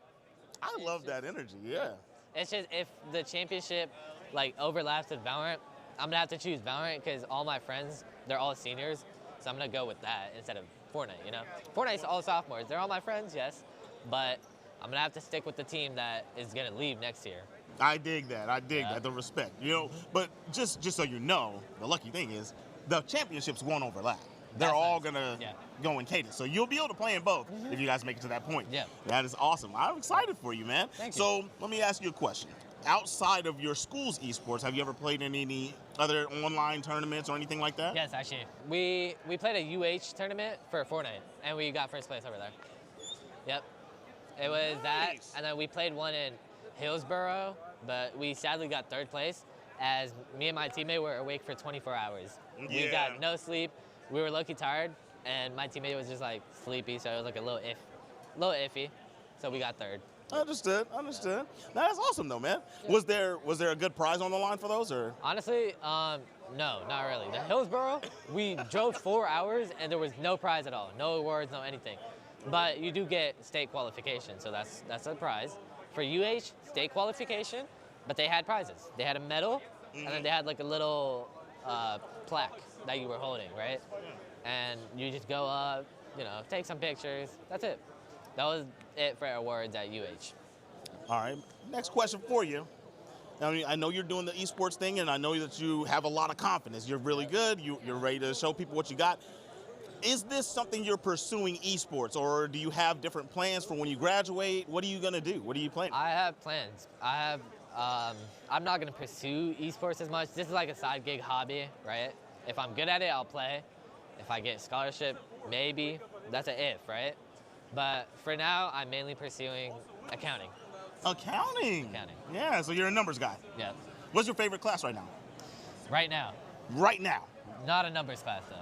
I love that energy. Yeah. It's just if the championship like overlaps with Valorant, I'm gonna have to choose Valorant because all my friends, they're all seniors, so I'm gonna go with that instead of Fortnite. You know, Fortnite's all sophomores. They're all my friends, yes, but I'm gonna have to stick with the team that is gonna leave next year. I dig that. I dig that. The respect. You know, but just so you know, the lucky thing is the championships won't overlap. They're all gonna go in cadence, so you'll be able to play in both if you guys make it to that point. Yeah. That is awesome. I'm excited for you, man. Thank you. So let me ask you a question. Outside of your school's esports, have you ever played in any other online tournaments or anything like that? Yes, actually. We played a UH tournament for Fortnite, and we got first place over there. Yep. It was that, and then we played one in Hillsborough, but we sadly got third place as me and my teammate were awake for 24 hours. We got no sleep. We were low-key tired, and my teammate was just like sleepy, so it was like a little iffy. So we got third. Understood. Now, that's awesome though, man. Yeah. Was there a good prize on the line for those, or? Honestly, no, not really. The Hillsborough, we drove 4 hours and there was no prize at all, no awards, no anything. But you do get state qualification, so that's a prize. For UH, state qualification, but they had prizes. They had a medal, and then they had like a little plaque that you were holding, right? And you just go up, you know, take some pictures. That's it. That was it for awards at UH. All right, next question for you. I know you're doing the esports thing, and I know that you have a lot of confidence. You're really good. You're ready to show people what you got. Is this something you're pursuing esports, or do you have different plans for when you graduate? What are you gonna do? What are you planning? I have plans. I'm not gonna pursue esports as much. This is like a side gig hobby, right? If I'm good at it, I'll play. If I get scholarship, maybe. That's an if, right? But for now, I'm mainly pursuing accounting. Accounting? Accounting. Yeah, so you're a numbers guy. Yeah. What's your favorite class right now? Right now. Right now. Not a numbers class, though.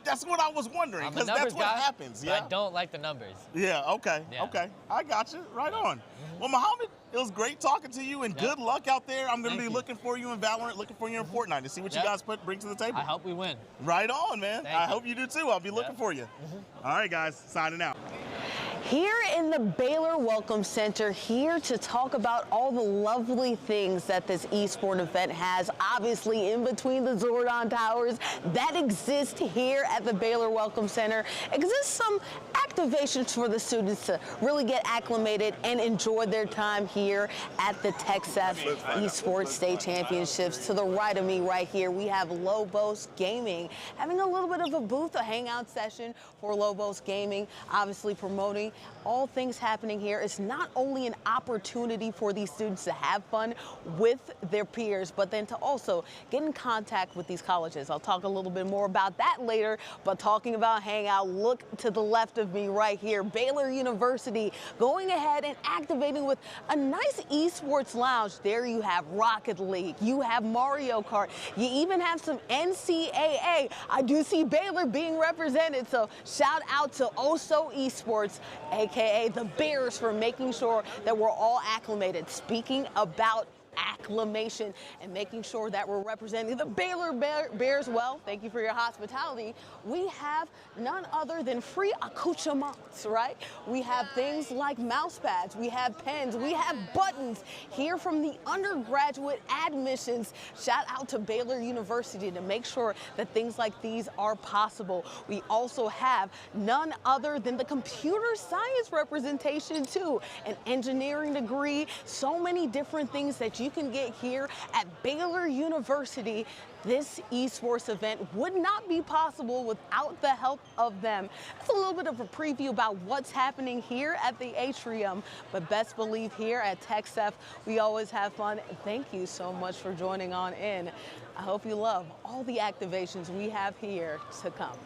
That's what I was wondering, because that's what happens. Yeah. I don't like the numbers. Yeah, okay, okay. I got you. Right on. Well, Muhammad, it was great talking to you, and good luck out there. I'm going to be looking for you in Valorant, looking for you in Fortnite to see what you guys bring to the table. I hope we win. Right on, man. I hope you do too. I'll be looking for you. All right, guys, signing out. Here in the Baylor Welcome Center, here to talk about all the lovely things that this eSport event has, obviously in between the Zordon Towers that exist here at the Baylor Welcome Center, exists some activations for the students to really get acclimated and enjoy their time here at the TechSF Esports State Championships. To the right of me right here, we have Lobos Gaming having a little bit of a booth, a hangout session for Lobos Gaming, obviously promoting all things happening here. It's not only an opportunity for these students to have fun with their peers, but then to also get in contact with these colleges. I'll talk a little bit more about that later, but talking about hangout, look to the left of me right here, Baylor University going ahead and activating with a nice esports lounge. There you have Rocket League, you have Mario Kart, you even have some NCAA. I do see Baylor being represented, so shout out to Oso Esports, aka the Bears, for making sure that we're all acclimated. Speaking about acclimation and making sure that we're representing the Baylor Bears well, thank you for your hospitality. We have none other than free accoutrements, right? We have things like mouse pads, we have pens, we have buttons here from the undergraduate admissions. Shout out to Baylor University to make sure that things like these are possible. We also have none other than the computer science representation too, an engineering degree, so many different things that you can get here at Baylor University. This esports event would not be possible without the help of them. That's a little bit of a preview about what's happening here at the atrium, but best believe here at TechSF, we always have fun. Thank you so much for joining on in. I hope you love all the activations we have here to come.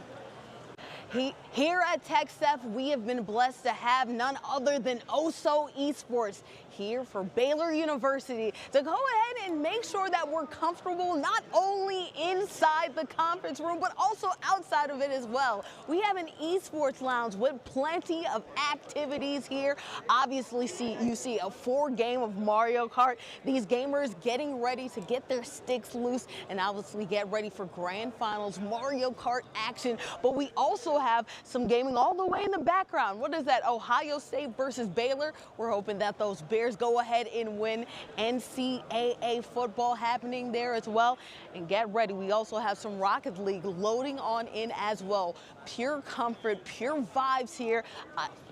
Here at TechSF, we have been blessed to have none other than Oso Esports here for Baylor University to go ahead and make sure that we're comfortable not only inside the conference room, but also outside of it as well. We have an esports lounge with plenty of activities here. Obviously, you see a 4 game of Mario Kart. These gamers getting ready to get their sticks loose and obviously get ready for grand finals Mario Kart action. But we also also have some gaming all the way in the background. What is that? Ohio State versus Baylor. We're hoping that those Bears go ahead and win. NCAA football happening there as well. And get ready, we also have some Rocket League loading on in as well. Pure comfort, pure vibes here.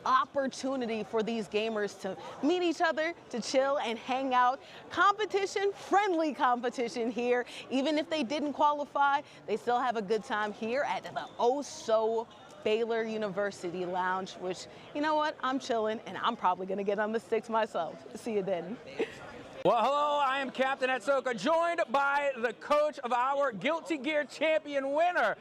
Opportunity for these gamers to meet each other, to chill and hang out. Competition, friendly competition here. Even if they didn't qualify, they still have a good time here at the Oh-So Baylor University Lounge, which, you know what, I'm chilling and I'm probably gonna get on the sticks myself. See you then. Well, hello, I am Captain Atsoka, joined by the coach of our Guilty Gear champion winner.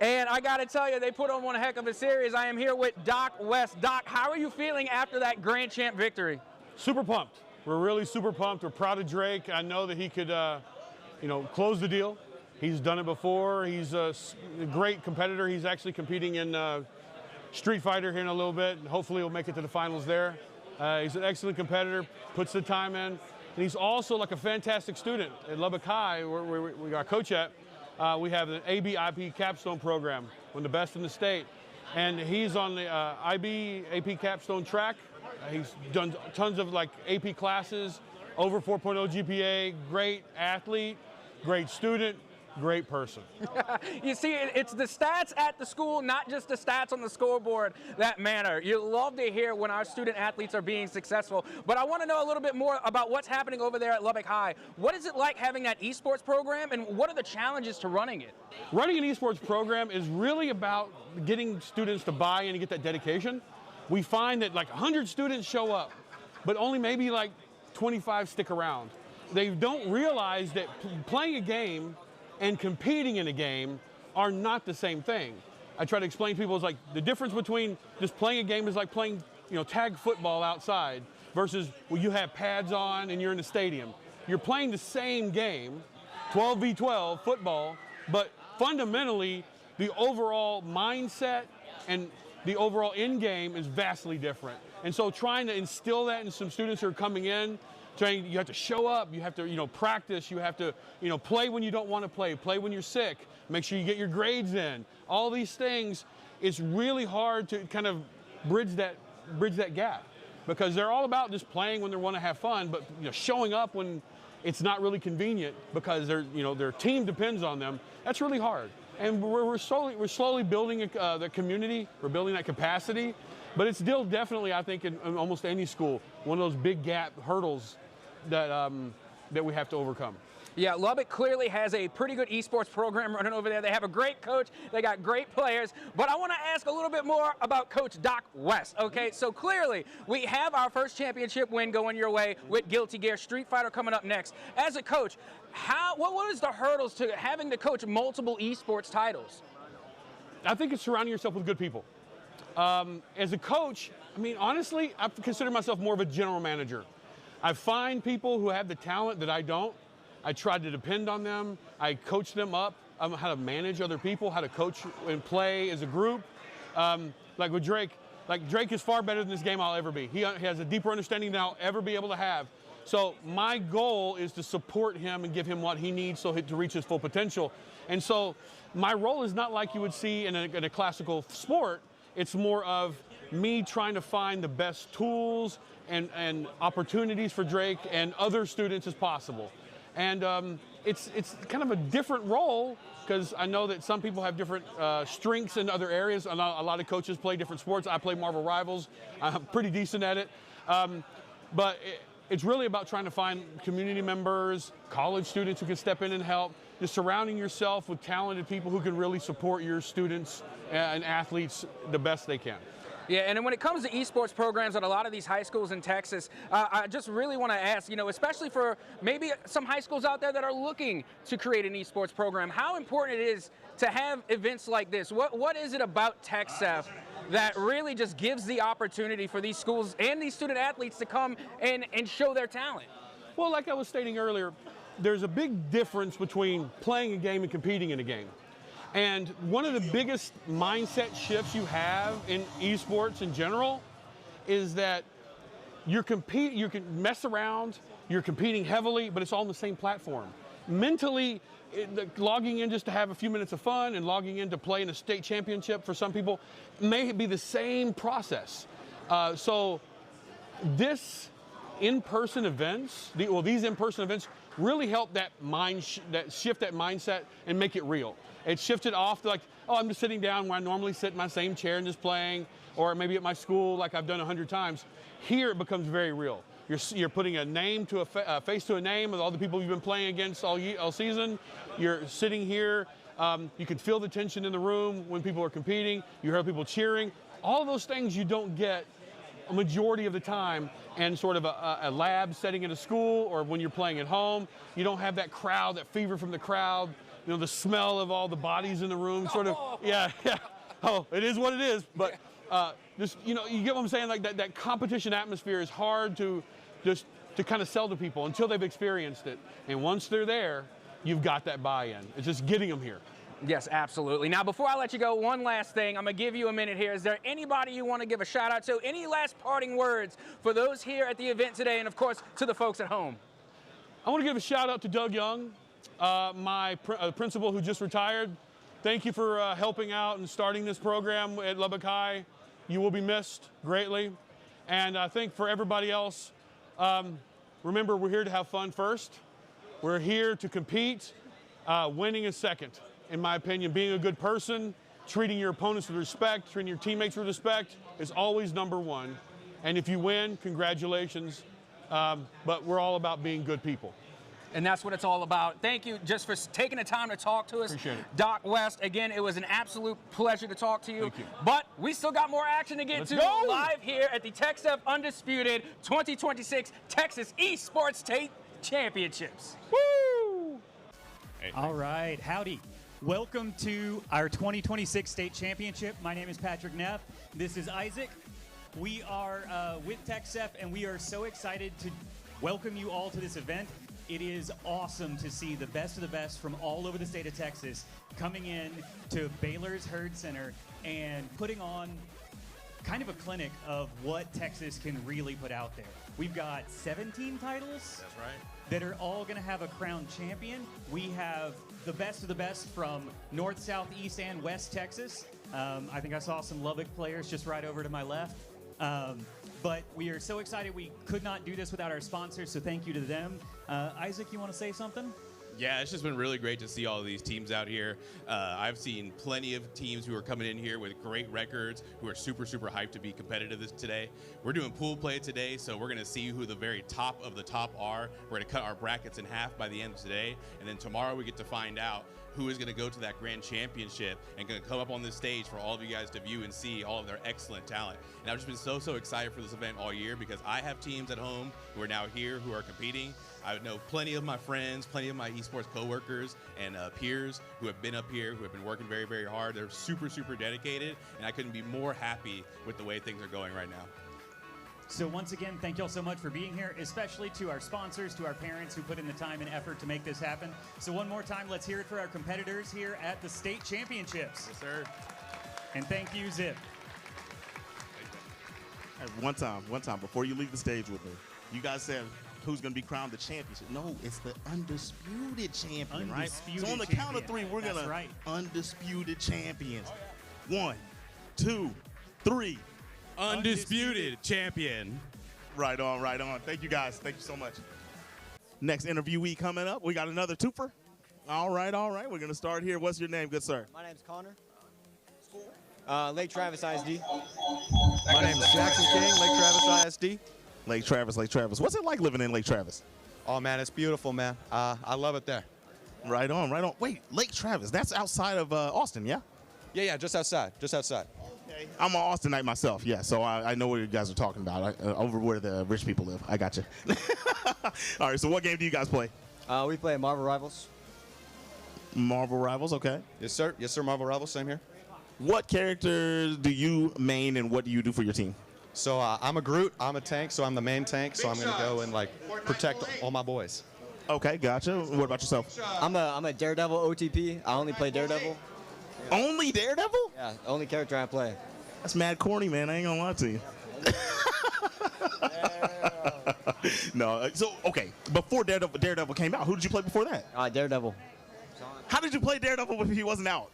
And I got to tell you, they put on one heck of a series. I am here with Doc West. Doc, how are you feeling after that Grand Champ victory? Super pumped. We're really super pumped. We're proud of Drake. I know that he could, close the deal. He's done it before. He's a great competitor. He's actually competing in Street Fighter here in a little bit. And hopefully he'll make it to the finals there. He's an excellent competitor, puts the time in. And he's also like a fantastic student at Lubbock High, where we got coach at. We have an AB IP capstone program, one of the best in the state. And he's on the IB AP capstone track. He's done tons of AP classes, over 4.0 GPA, great athlete, great student, great person. You see, it's the stats at the school, not just the stats on the scoreboard that matter. You love to hear when our student athletes are being successful. But I want to know a little bit more about what's happening over there at Lubbock High. What is it like having that esports program, and what are the challenges to running it? Running an esports program is really about getting students to buy in and get that dedication. We find that 100 students show up, but only maybe 25 stick around. They don't realize that playing a game and competing in a game are not the same thing. I try to explain to people, it's the difference between just playing a game is like playing, tag football outside versus you have pads on and you're in the stadium. You're playing the same game, 12v12 football, but fundamentally the overall mindset and the overall end game is vastly different. And so trying to instill that in some students who are coming in, you have to show up, you have to practice, you have to play when you don't want to play when you're sick, make sure you get your grades in. All these things, it's really hard to kind of bridge that gap, because they're all about just playing when they want to have fun, but showing up when it's not really convenient because their team depends on them. That's really hard. And we're slowly building the community. We're building that capacity, but it's still definitely, I think, in almost any school, one of those big gap hurdles that we have to overcome. Yeah, Lubbock clearly has a pretty good esports program running over there. They have a great coach. They got great players. But I want to ask a little bit more about Coach Doc West. Okay, so clearly we have our first championship win going your way with Guilty Gear. Street Fighter coming up next. As a coach, what is the hurdles to having to coach multiple esports titles? I think it's surrounding yourself with good people. As a coach, honestly, I consider myself more of a general manager. I find people who have the talent that I don't. I try to depend on them. I coach them up on how to manage other people, how to coach and play as a group. Like with Drake, Drake is far better than this game I'll ever be. He has a deeper understanding than I'll ever be able to have. So my goal is to support him and give him what he needs to reach his full potential. And so my role is not like you would see in a classical sport. It's more of me trying to find the best tools and opportunities for Drake and other students as possible. And it's kind of a different role, because I know that some people have different strengths in other areas. A lot of coaches play different sports. I play Marvel Rivals. I'm pretty decent at it. But it's really about trying to find community members, college students who can step in and help, just surrounding yourself with talented people who can really support your students and athletes the best they can. Yeah, and then when it comes to esports programs at a lot of these high schools in Texas, I just really want to ask, especially for maybe some high schools out there that are looking to create an esports program, how important it is to have events like this. What is it about TechSef that really just gives the opportunity for these schools and these student athletes to come and show their talent? Well, like I was stating earlier, there's a big difference between playing a game and competing in a game. And one of the biggest mindset shifts you have in esports in general is that you can mess around, you're competing heavily, but it's all on the same platform. mentally, logging in just to have a few minutes of fun and logging in to play in a state championship for some people may be the same process. So this in-person events, these in-person events really help that shift that mindset and make it real. It shifted off to like, oh, I'm just sitting down where I normally sit in my same chair and just playing, or maybe at my school like I've done 100 times. Here it becomes very real. You're putting a name to a face to a name of all the people you've been playing against all season. You're sitting here. You can feel the tension in the room when people are competing. You hear people cheering. All of those things you don't get a majority of the time in sort of a lab setting at a school or when you're playing at home. You don't have that crowd, that fever from the crowd, the smell of all the bodies in the room, sort of, yeah. Oh, it is what it is, but just, you get what I'm saying? Like that competition atmosphere is hard to kind of sell to people until they've experienced it. And once they're there, you've got that buy-in. It's just getting them here. Yes, absolutely. Now, before I let you go, one last thing. I'm going to give you a minute here. Is there anybody you want to give a shout out to? Any last parting words for those here at the event today and, of course, to the folks at home? I want to give a shout out to Doug Young, my principal who just retired. Thank you for helping out and starting this program at Lubbock High. You will be missed greatly. And I think for everybody else, remember, we're here to have fun first. We're here to compete. Winning is second, in my opinion. Being a good person, treating your opponents with respect, treating your teammates with respect is always number one. And if you win, congratulations. But we're all about being good people. And that's what it's all about. Thank you just for taking the time to talk to us. Appreciate it. Doc West, again, it was an absolute pleasure to talk to you. Thank you. But we still got more action to get Let's to go. live here at the TechStep Undisputed 2026 Texas Esports State Championships. Woo! All right, howdy. Welcome to our 2026 State Championship. My name is Patrick Neff. This is Isaac. We are with TechStep, and we are so excited to welcome you all to this event. It is awesome to see the best of the best from all over the state of Texas coming in to Baylor's Herd Center and putting on kind of a clinic of what Texas can really put out there. We've got 17 titles. That's right. That are all going to have a crowned champion. We have the best of the best from North, South, East, and West Texas. I think I saw some Lubbock players just right over to my left. But we are so excited. We could not do this without our sponsors, so thank you to them. Isaac, you want to say something? Yeah, it's just been really great to see all of these teams out here. I've seen plenty of teams who are coming in here with great records, who are super, super hyped to be competitive today. We're doing pool play today, so we're going to see who the very top of the top are. We're going to cut our brackets in half by the end of today, and then tomorrow we get to find out who is going to go to that grand championship and going to come up on this stage for all of you guys to view and see all of their excellent talent. And I've just been so, so excited for this event all year because I have teams at home who are now here who are competing. I know plenty of my friends, plenty of my esports coworkers and peers who have been up here, who have been working very, very hard. They're super, super dedicated, and I couldn't be more happy with the way things are going right now. So once again, thank y'all so much for being here, especially to our sponsors, to our parents who put in the time and effort to make this happen. So one more time, let's hear it for our competitors here at the state championships. Yes, sir. And thank you, Zip. One time, before you leave the stage with me, you guys said who's going to be crowned the championship. No, it's the undisputed champion, right? So on the count of three, we're going to undisputed champions. 1, 2, 3. Undisputed champion. Right on, right on. Thank you, guys. Thank you so much. Next interviewee coming up. We got another twofer. All right, all right. We're going to start here. What's your name, good sir? My name's Connor. Lake Travis ISD. My name is Jackson King, Lake Travis ISD. Lake Travis, Lake Travis. What's it like living in Lake Travis? Oh, man, it's beautiful, man. I love it there. Right on, right on. Wait, Lake Travis, that's outside of Austin, yeah? Yeah, just outside, just outside. Okay. I'm an Austinite myself, yeah, so I know what you guys are talking about, over where the rich people live. I got you. All right, so what game do you guys play? We play Marvel Rivals. Marvel Rivals, okay. Yes, sir. Yes, sir, Marvel Rivals, same here. What characters do you main and what do you do for your team? So I'm a Groot, I'm a tank, so I'm the main tank, so I'm going to go and like protect all my boys. Okay, gotcha. What about yourself? I'm a Daredevil OTP. I only play Daredevil. Only Daredevil? Yeah, the only character I play. That's mad corny, man. I ain't gonna lie to you. No. So okay, before Daredevil came out, who did you play before that? Daredevil. How did you play Daredevil if he wasn't out?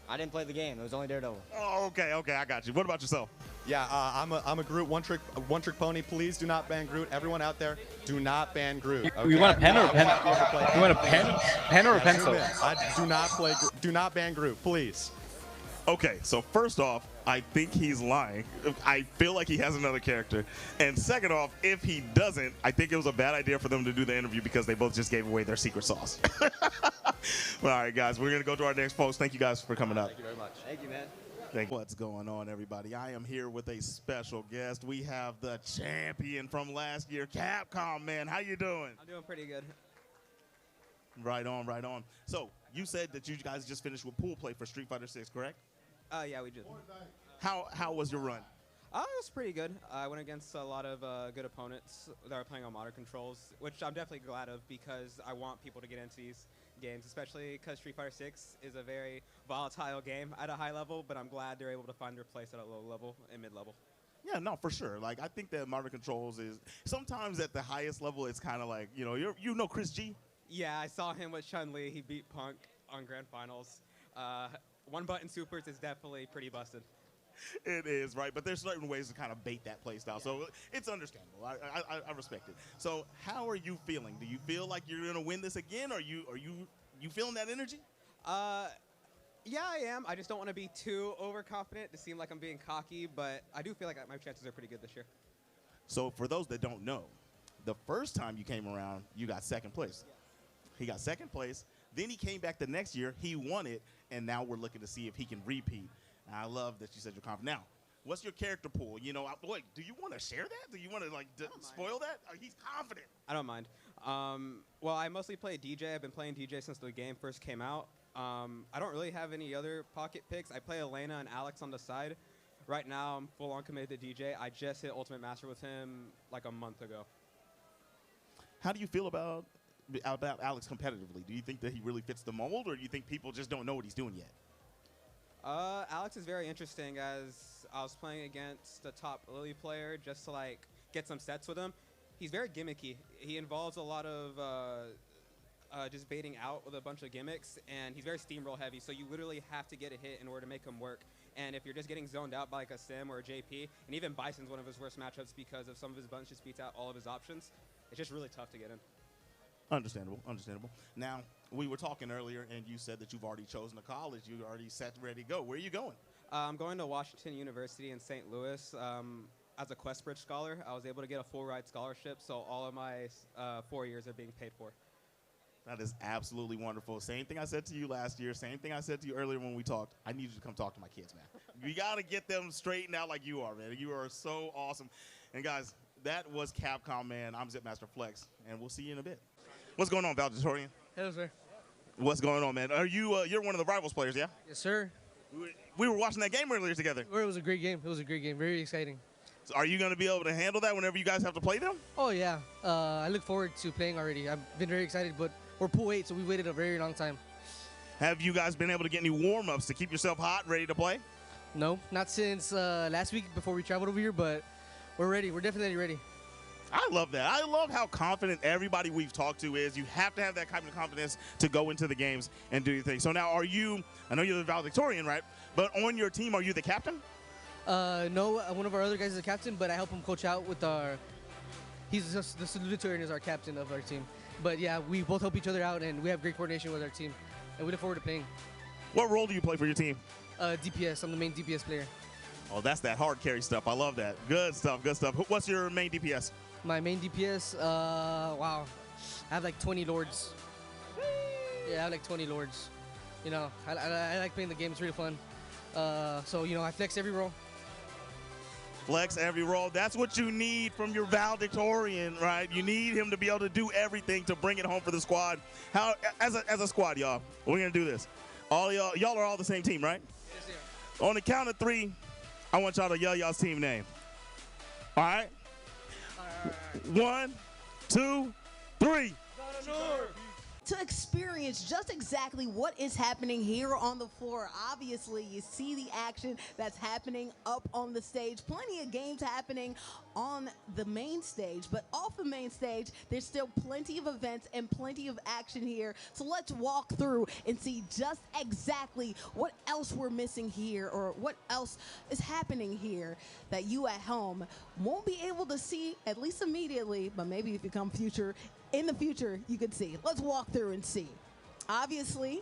I didn't play the game. It was only Daredevil. Oh, okay, I got you. What about yourself? Yeah, I'm a Groot one trick pony. Please do not ban Groot. Everyone out there, do not ban Groot. Okay? You want a pen or a pen? You want a pen or a pencil? Do not ban Groot, please. Okay, so first off, I think he's lying. I feel like he has another character. And second off, if he doesn't, I think it was a bad idea for them to do the interview because they both just gave away their secret sauce. All right, guys, we're going to go to our next post. Thank you guys for coming up. Thank you very much. Thank you, man. What's going on, everybody? I am here with a special guest. We have the champion from last year, Capcom, man. How you doing? I'm doing pretty good. Right on, right on. So, you said that you guys just finished with pool play for Street Fighter 6, correct? Yeah, we did. How was your run? It was pretty good. I went against a lot of good opponents that are playing on modern controls, which I'm definitely glad of because I want people to get into these games, especially because Street Fighter 6 is a very volatile game at a high level, but I'm glad they're able to find their place at a low level and mid-level. Yeah, no, for sure. Like, I think that modern controls is sometimes at the highest level, it's kind of like, you know Chris G? Yeah, I saw him with Chun-Li. He beat Punk on Grand Finals. One-button supers is definitely pretty busted. It is, right? But there's certain ways to kind of bait that play style. So it's understandable. I respect it. So how are you feeling? Do you feel like you're going to win this again? Are you feeling that energy? Yeah, I am. I just don't want to be too overconfident to seem like I'm being cocky, but I do feel like my chances are pretty good this year. So for those that don't know, the first time you came around, you got second place. Yeah. He got second place. Then he came back the next year. He won it, and now we're looking to see if he can repeat. And I love that you said you're confident. Now, what's your character pool? Do you want to share that? Do you want to spoil that? He's confident. I don't mind. Well, I mostly play DJ. I've been playing DJ since the game first came out. I don't really have any other pocket picks. I play Elena and Alex on the side. Right now, I'm full-on committed to DJ. I just hit Ultimate Master with him like a month ago. How do you feel about Alex competitively? Do you think that he really fits the mold, or do you think people just don't know what he's doing yet? Alex is very interesting, as I was playing against the top Lily player just to get some sets with him. He's very gimmicky. He involves a lot of just baiting out with a bunch of gimmicks, and he's very steamroll heavy, so you literally have to get a hit in order to make him work. And if you're just getting zoned out by a Sim or a JP, and even Bison's one of his worst matchups because of some of his buttons just beats out all of his options, it's just really tough to get in. Understandable. Now, we were talking earlier, and you said that you've already chosen a college. You're already set, ready to go. Where are you going? I'm going to Washington University in St. Louis. As a Questbridge scholar, I was able to get a full-ride scholarship, so all of my 4 years are being paid for. That is absolutely wonderful. Same thing I said to you last year. Same thing I said to you earlier when we talked. I need you to come talk to my kids, man. We got to get them straightened out like you are, man. You are so awesome. And, guys, that was Capcom, man. I'm Zipmaster Flex, and we'll see you in a bit. What's going on, Valedictorian? Hello, sir. What's going on, man? Are you you're one of the Rivals players, yeah? Yes, sir. We were watching that game earlier together. It was a great game. Very exciting. So are you going to be able to handle that whenever you guys have to play them? Oh, yeah. I look forward to playing already. I've been very excited, but we're pool 8, so we waited a very long time. Have you guys been able to get any warm-ups to keep yourself hot, ready to play? No, not since last week before we traveled over here, but we're ready. We're definitely ready. I love that. I love how confident everybody we've talked to is. You have to have that kind of confidence to go into the games and do your thing. So now I know you're the valedictorian, right? But on your team, are you the captain? No, one of our other guys is a captain, but I help him coach out with he's just the salutatorian is our captain of our team. But yeah, we both help each other out, and we have great coordination with our team, and we look forward to playing. What role do you play for your team? DPS. I'm the main DPS player. Oh, that's that hard carry stuff. I love that. Good stuff. What's your main DPS? My main DPS, wow, I have like 20 lords. Yeah, I have like 20 lords. I like playing the game. It's really fun. So, I flex every role. Flex every role. That's what you need from your valedictorian, right? You need him to be able to do everything to bring it home for the squad. As a squad, y'all, we're going to do this. All y'all are all the same team, right? Yes, sir. On the count of 3, I want y'all to yell y'all's team name. All right? 1, 2, 3. To experience just exactly what is happening here on the floor. Obviously, you see the action that's happening up on the stage. Plenty of games happening on the main stage, but off the main stage, there's still plenty of events and plenty of action here. So let's walk through and see just exactly what else we're missing here, or what else is happening here that you at home won't be able to see, at least immediately, but maybe if you come in the future, you could see. Let's walk through and see. Obviously,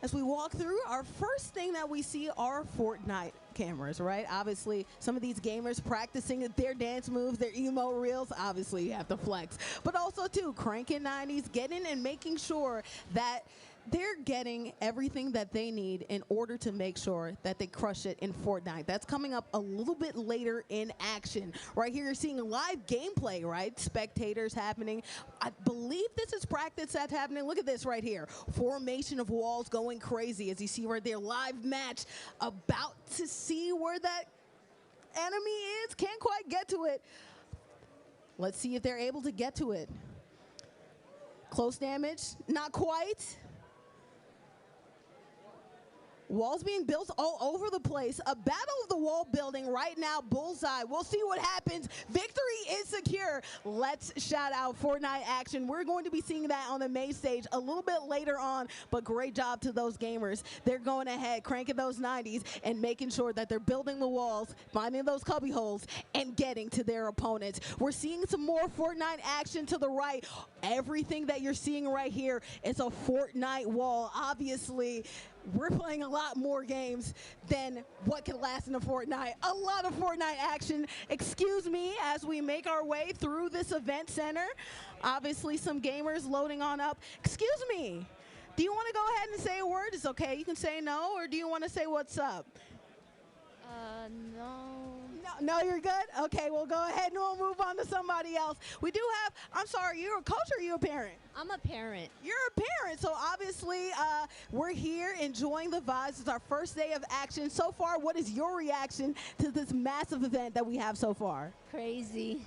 as we walk through, our first thing that we see are Fortnite cameras, right? Obviously, some of these gamers practicing their dance moves, their emo reels. Obviously, you have to flex. But also, too, cranking 90s, getting and making sure that they're getting everything that they need in order to make sure that they crush it in Fortnite. That's coming up a little bit later in action. Right here, you're seeing live gameplay, right? Spectators happening. I believe this is practice that's happening. Look at this right here. Formation of walls going crazy. As you see right there, live match about to see where that enemy is. Can't quite get to it. Let's see if they're able to get to it. Close damage, not quite. Walls being built all over the place. A battle of the wall building right now. Bullseye. We'll see what happens. Victory is secure. Let's shout out Fortnite action. We're going to be seeing that on the main stage a little bit later on, but great job to those gamers. They're going ahead, cranking those 90s and making sure that they're building the walls, finding those cubby holes, and getting to their opponents. We're seeing some more Fortnite action to the right. Everything that you're seeing right here is a Fortnite wall. Obviously, we're playing a lot more games than what can last in a Fortnite. A lot of Fortnite action. Excuse me as we make our way through this event center. Obviously, some gamers loading on up. Excuse me. Do you want to go ahead and say a word? It's okay. You can say no, or do you want to say what's up? No, you're good? Okay, we'll go ahead and we'll move on to somebody else. We do have, I'm sorry, you're a coach or are you a parent? I'm a parent. You're a parent, so obviously we're here enjoying the vibes. It's our first day of action. So far, what is your reaction to this massive event that we have so far? Crazy.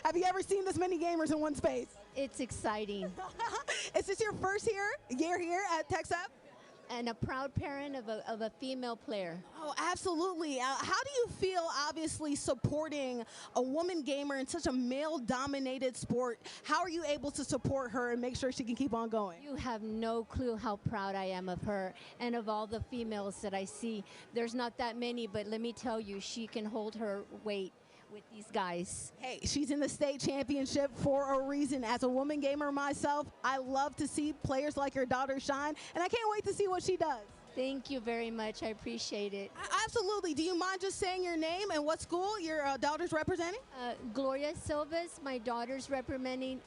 Have you ever seen this many gamers in one space? It's exciting. Is this your first year here at TechSep? And a proud parent of a female player. Oh, absolutely. How do you feel, obviously, supporting a woman gamer in such a male-dominated sport? How are you able to support her and make sure she can keep on going? You have no clue how proud I am of her and of all the females that I see. There's not that many, but let me tell you, she can hold her weight with these guys. Hey, she's in the state championship for a reason. As a woman gamer myself, I love to see players like your daughter shine, and I can't wait to see what she does. Thank you very much. I appreciate it. Absolutely. Do you mind just saying your name and what school your daughter's representing? Gloria Silvas. My daughter's representing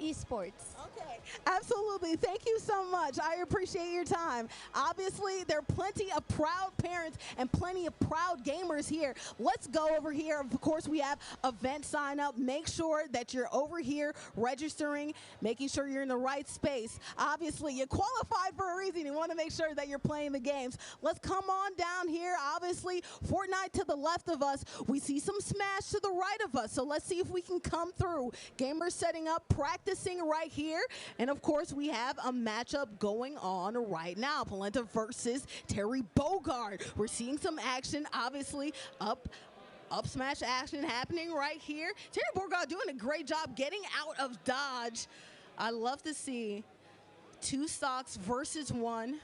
Esports. Okay, absolutely. Thank you so much. I appreciate your time. Obviously, there are plenty of proud parents and plenty of proud gamers here. Let's go over here. Of course, we have event sign up. Make sure that you're over here registering, making sure you're in the right space. Obviously, you qualified for a reason. You want to make sure that you're playing the games. Let's come on down here. Obviously, Fortnite to the left of us. We see some Smash to the right of us. So let's see if we can come through. Gamers setting up, practicing right here. And of course, we have a matchup going on right now. Polenta versus Terry Bogard. We're seeing some action, obviously, up smash action happening right here. Terry Bogard doing a great job getting out of dodge. I love to see 2 stocks versus 1.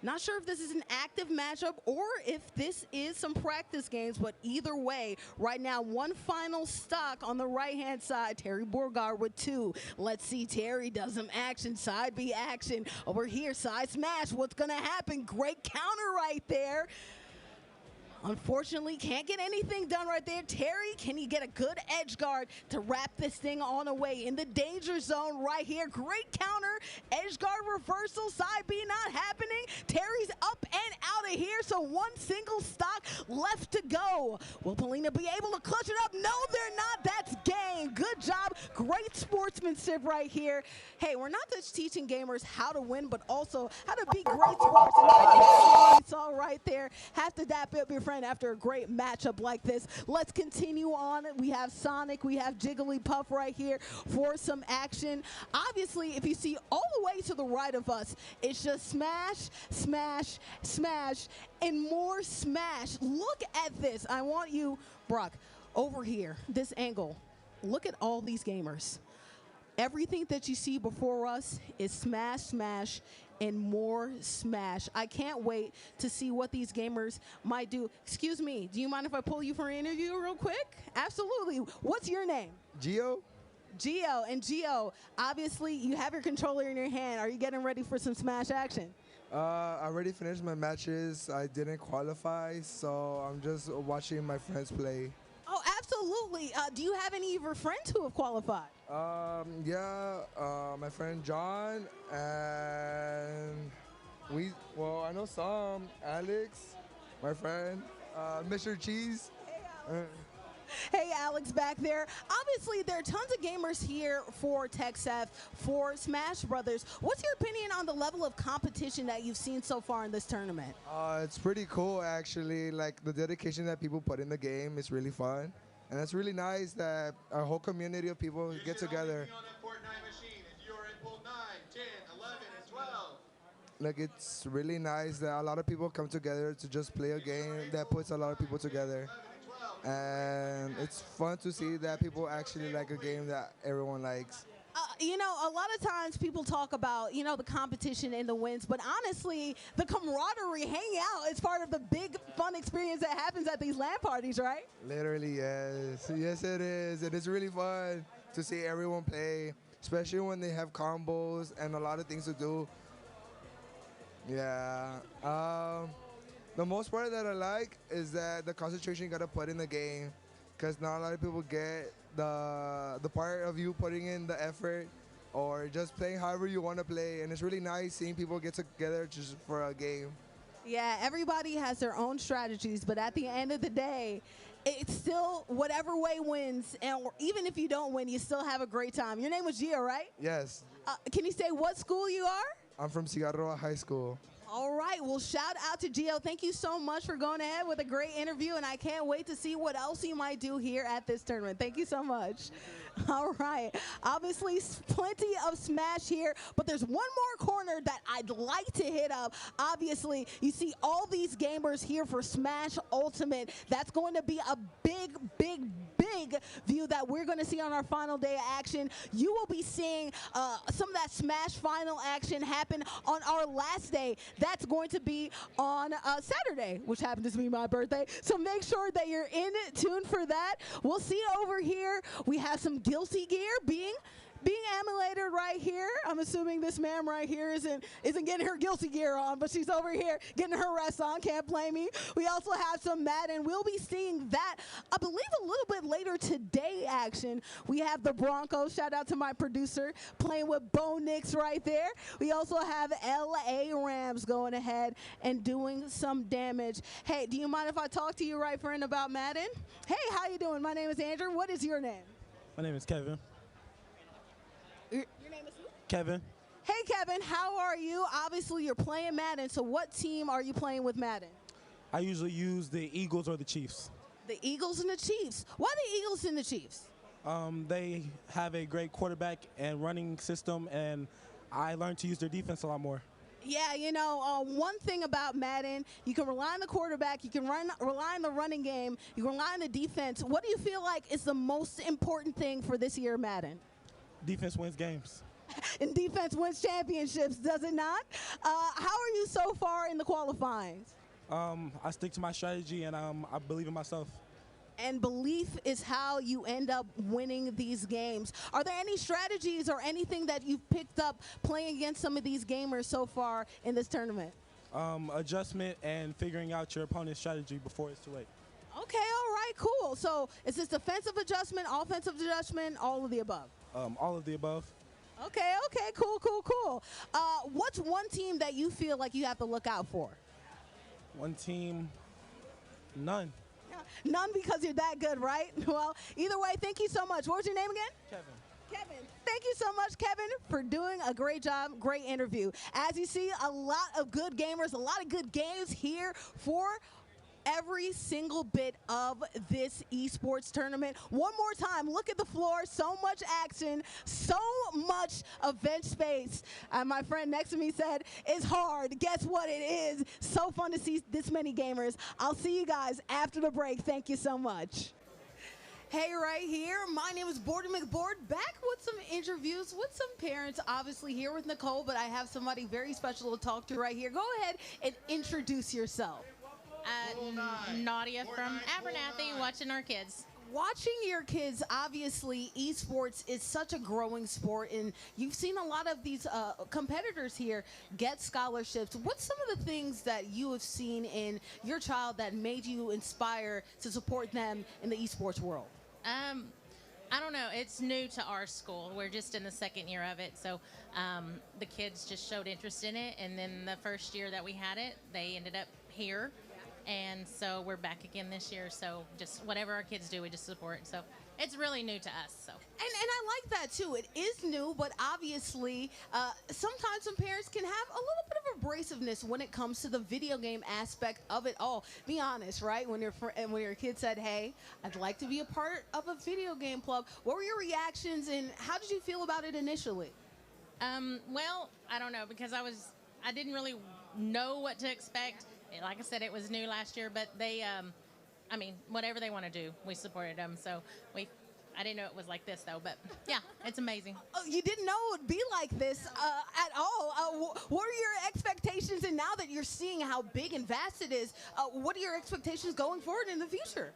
Not sure if this is an active matchup or if this is some practice games, but either way, right now, 1 final stock on the right-hand side. Terry Borgard with 2. Let's see, Terry does some action, side B action. Over here, side smash. What's going to happen? Great counter right there. Unfortunately, can't get anything done right there. Terry, can he get a good edge guard to wrap this thing on away in the danger zone right here? Great counter, edge guard reversal, side B not happening. Terry's up and out of here, so 1 single stock left to go. Will Polina be able to clutch it up? No, they're not. That's game. Good job. Great sportsmanship right here. Hey, we're not just teaching gamers how to win, but also how to be great sportsmen. It's all right there. Have to dap up your friend after a great matchup like this. Let's continue on. We have Sonic, we have Jigglypuff right here for some action. Obviously, if you see all the way to the right of us, it's just smash, smash, smash, and more smash. Look at this. I want you, Brock, over here, this angle, look at all these gamers. Everything that you see before us is Smash, Smash, and more Smash. I can't wait to see what these gamers might do. Excuse me, do you mind if I pull you for an interview real quick? Absolutely. What's your name? Gio? Gio. And Gio, obviously you have your controller in your hand. Are you getting ready for some Smash action? I already finished my matches. I didn't qualify, so I'm just watching my friends play. Oh, absolutely. Do you have any of your friends who have qualified? My friend John, and I know some. Alex, my friend, Mr. Cheese. Hey, Alex back there. Obviously, there are tons of gamers here for TechSF, for Smash Brothers. What's your opinion on the level of competition that you've seen so far in this tournament? It's pretty cool, actually. Like, the dedication that people put in the game is really fun. And it's really nice that our whole community of people get together. Like, it's really nice that a lot of people come together to just play a game that puts a lot of people together. And it's fun to see that people actually like a game that everyone likes. You know, a lot of times people talk about, you know, the competition and the wins, but honestly, the camaraderie, hanging out is part of the big fun experience that happens at these LAN parties, right? Literally, yes. Yes, it is. It is really fun to see everyone play, especially when they have combos and a lot of things to do. Yeah. The most part that I like is that the concentration you gotta put in the game, because not a lot of people get the part of you putting in the effort or just playing however you want to play, and it's really nice seeing people get together just for a game. Yeah, everybody has their own strategies, but at the end of the day, it's still whatever way wins, and even if you don't win, you still have a great time. Your name was Gio, right? Yes. Can you say what school you are? I'm from Cigarroa High School. All right, well, shout out to Gio. Thank you so much for going ahead with a great interview, and I can't wait to see what else you might do here at this tournament. Thank you so much. All right, obviously plenty of Smash here, but there's one more corner that I'd like to hit up. Obviously, you see all these gamers here for Smash Ultimate. That's going to be a big view that we're going to see on our final day of action. You will be seeing some of that Smash final action happen on our last day. That's going to be on Saturday, which happens to be my birthday. So make sure that you're in tune for that. We'll see over here. We have some Guilty Gear being emulated right here. I'm assuming this ma'am right here isn't getting her Guilty Gear on, but she's over here getting her rest on. Can't blame me. We also have some Madden. We'll be seeing that, I believe, a little bit later today. Action. We have the Broncos. Shout out to my producer playing with Bo Nix right there. We also have LA Rams going ahead and doing some damage. Hey, do you mind if I talk to you, right friend, about Madden? Hey, how you doing? My name is Andrew. What is your name? My name is Kevin. Your name is who? Kevin. Hey, Kevin, how are you? Obviously, you're playing Madden, so what team are you playing with Madden? I usually use the Eagles or the Chiefs. The Eagles and the Chiefs. Why the Eagles and the Chiefs? They have a great quarterback and running system, and I learned to use their defense a lot more. Yeah, you know, one thing about Madden, you can rely on the quarterback, you can rely on the running game, you can rely on the defense. What do you feel like is the most important thing for this year Madden? Defense wins games. And defense wins championships, does it not? How are you so far in the qualifying? I stick to my strategy, and I believe in myself. And belief is how you end up winning these games. Are there any strategies or anything that you've picked up playing against some of these gamers so far in this tournament? Adjustment and figuring out your opponent's strategy before it's too late. Okay, all right, cool. So is this defensive adjustment, offensive adjustment, all of the above? All of the above. Okay, cool. What's one team that you feel like you have to look out for? One team, none. None because you're that good, right? Well, either way, thank you so much. What was your name again? Kevin. Thank you so much, Kevin, for doing a great job, great interview. As you see, a lot of good gamers, a lot of good games here for every single bit of this esports tournament. One more time, look at the floor. So much action, so much event space. My friend next to me said, it's hard. Guess what? It is. So fun to see this many gamers. I'll see you guys after the break. Thank you so much. Hey, right here. My name is Bordy McBoard, back with some interviews with some parents, obviously here with Nicole, but I have somebody very special to talk to right here. Go ahead and introduce yourself. Nadia from Abernathy, watching our kids. Watching your kids, obviously, esports is such a growing sport, and you've seen a lot of these competitors here get scholarships. What's some of the things that you have seen in your child that made you inspire to support them in the esports world? I don't know. It's new to our school. We're just in the second year of it, so the kids just showed interest in it, and then the first year that we had it, they ended up here. And so we're back again this year. So just whatever our kids do, we just support. So it's really new to us. So. And I like that too. It is new, but obviously sometimes some parents can have a little bit of abrasiveness when it comes to the video game aspect of it all. Be honest, right? When your kid said, "Hey, I'd like to be a part of a video game club," what were your reactions and how did you feel about it initially? Well, I don't know, because I didn't really know what to expect. Like I said, it was new last year, but they, I mean, whatever they want to do, we supported them. So I didn't know it was like this though, but yeah, it's amazing. Oh, you didn't know it would be like this at all. What are your expectations? And now that you're seeing how big and vast it is, what are your expectations going forward in the future?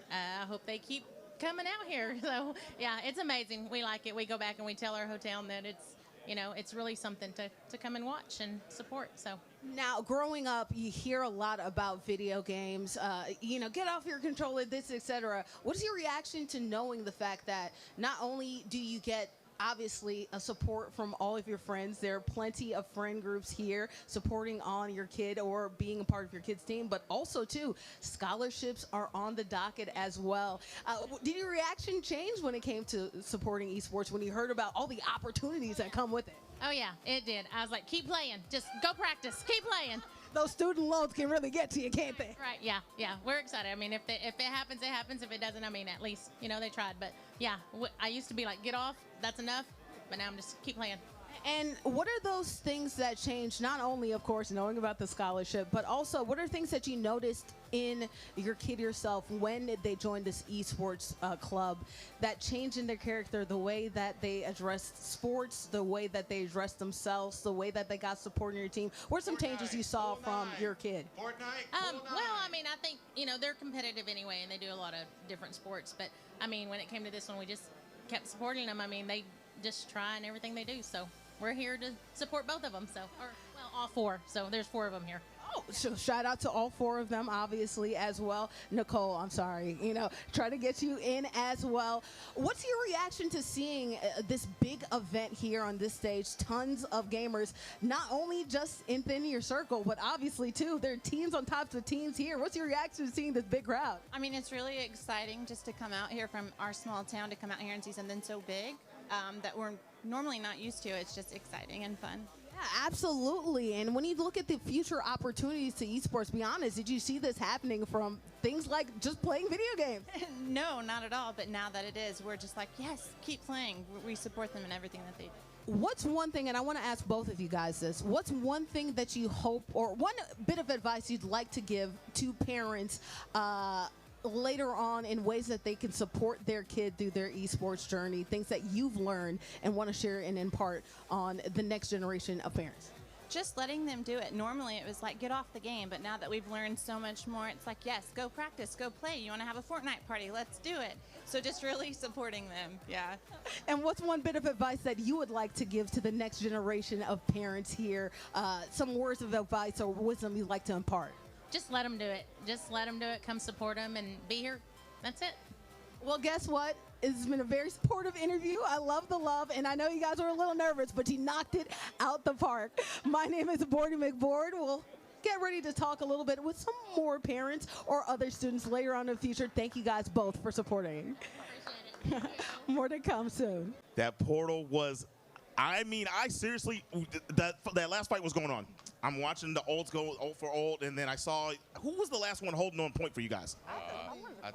I hope they keep coming out here. So yeah, it's amazing. We like it. We go back and we tell our hometown that it's really something to come and watch and support. So now, growing up, you hear a lot about video games. Get off your controller, this, etc. What is your reaction to knowing the fact that not only do you get obviously a support from all of your friends, there are plenty of friend groups here supporting on your kid or being a part of your kid's team, but also too, scholarships are on the docket as well. Did your reaction change when it came to supporting esports when you heard about all the opportunities that come with it? Oh yeah, it did. I was like, keep playing, just go practice, keep playing. Those student loans can really get to you, can't they? Right, yeah, we're excited. I mean, if it happens, it happens. If it doesn't, I mean, at least, they tried. But yeah, I used to be like, get off, that's enough. But now I'm just keep playing. And what are those things that changed, not only, of course, knowing about the scholarship, but also what are things that you noticed in your kid yourself when they joined this esports club that changed in their character, the way that they addressed sports, the way that they addressed themselves, the way that they got support in your team? What are some changes you saw from your kid? Well, I mean, I think, they're competitive anyway, and they do a lot of different sports. But, I mean, when it came to this one, we just kept supporting them. I mean, they just try in everything they do. So we're here to support both of them. So, all four. So there's 4 of them here. Oh, so shout out to all 4 of them, obviously, as well. Nicole, I'm sorry, try to get you in as well. What's your reaction to seeing this big event here on this stage? Tons of gamers, not only just within your circle, but obviously, too, there are teams on top of teams here. What's your reaction to seeing this big crowd? I mean, it's really exciting just to come out here from our small town, to come out here and see something so big that we're normally not used to. It's just exciting and fun. Yeah, absolutely. And when you look at the future opportunities to esports, be honest, did you see this happening from things like just playing video games? No, not at all. But now that it is, we're just like, yes, keep playing. We support them in everything that they do. What's one thing, and I want to ask both of you guys this, what's one thing that you hope, or one bit of advice you'd like to give to parents later on in ways that they can support their kid through their esports journey, things that you've learned and want to share and impart on the next generation of parents? Just letting them do it. Normally it was like, get off the game, but now that we've learned so much more, it's like, yes, go practice, go play. You want to have a Fortnite party, let's do it. So just really supporting them, yeah. And what's one bit of advice that you would like to give to the next generation of parents here? Some words of advice or wisdom you'd like to impart? Just let them do it. Just let them do it. Come support them and be here. That's it. Well, guess what? It's been a very supportive interview. I love the love, and I know you guys were a little nervous, but you knocked it out the park. My name is Bordy McBoard. We'll get ready to talk a little bit with some more parents or other students later on in the future. Thank you guys both for supporting. More to come soon. That portal was, I mean, I seriously, that last fight was going on. I'm watching the olds go old for old, and then I saw, who was the last one holding on point for you guys? I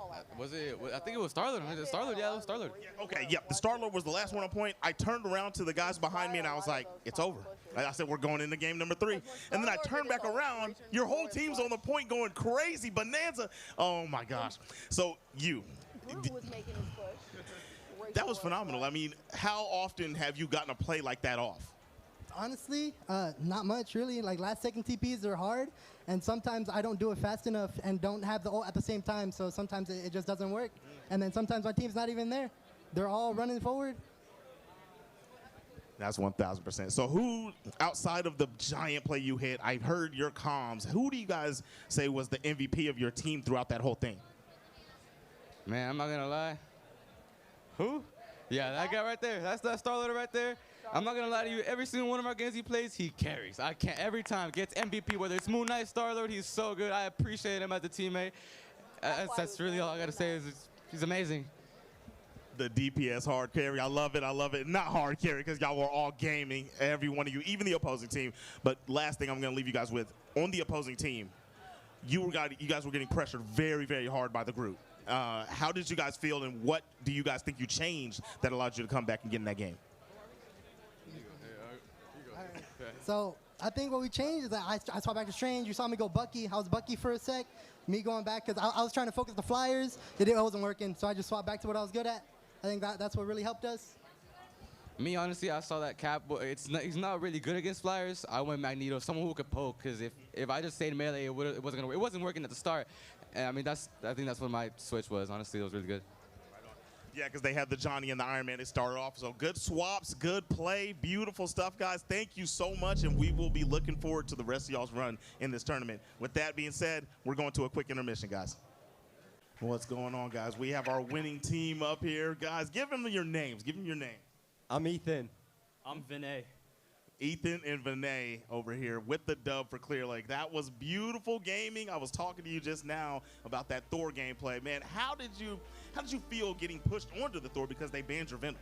think it was Starlord. Starlord, yeah, it was Starlord. Okay, yeah, the Starlord was the last one on point. I turned around to the guys behind me, and I was like, it's over. I said, we're going into game number 3. And then I turned back around. Your whole team's on the point going crazy, bonanza. Oh, my gosh. So Groot was making his push. That was phenomenal. I mean, how often have you gotten a play like that off? Honestly, not much really. Like last second TPs are hard, and sometimes I don't do it fast enough and don't have the ult at the same time. So sometimes it just doesn't work. And then sometimes my team's not even there. They're all running forward. That's 1,000%. So who, outside of the giant play you hit, I heard your comms, who do you guys say was the MVP of your team throughout that whole thing? Man, I'm not going to lie. Who? Yeah, that guy right there. That's that starter right there. I'm not going to lie to you. Every single one of our games he plays, he carries. I can't. Every time gets MVP, whether it's Moon Knight, Star-Lord, he's so good. I appreciate him as a teammate. That's really all I got to say is he's amazing. The DPS hard carry. I love it. I love it. Not hard carry because y'all were all gaming, every one of you, even the opposing team. But last thing I'm going to leave you guys with, on the opposing team, you guys were getting pressured very, very hard by the group. How did you guys feel, and what do you guys think you changed that allowed you to come back and get in that game? So I think what we changed is that I saw back to Strange. You saw me go Bucky. I was Bucky for a sec. Me going back because I was trying to focus the flyers. It wasn't working, so I just swapped back to what I was good at. I think that's what really helped us. Me, honestly, I saw that Cap, but he's not really good against flyers. I went Magneto, someone who could poke, because if I just stayed melee, it wasn't gonna work. It wasn't working at the start. And I mean, I think that's what my switch was. Honestly, it was really good. Yeah, because they had the Johnny and the Iron Man to start off. So good swaps, good play, beautiful stuff, guys. Thank you so much, and we will be looking forward to the rest of y'all's run in this tournament. With that being said, we're going to a quick intermission, guys. What's going on, guys? We have our winning team up here. Guys, give them your names. Give them your name. I'm Ethan. I'm Vinay. Ethan and Vinay over here with the dub for Clear Lake. That was beautiful gaming. I was talking to you just now about that Thor gameplay. Man, how did you feel getting pushed onto the Thor because they banned your Venom?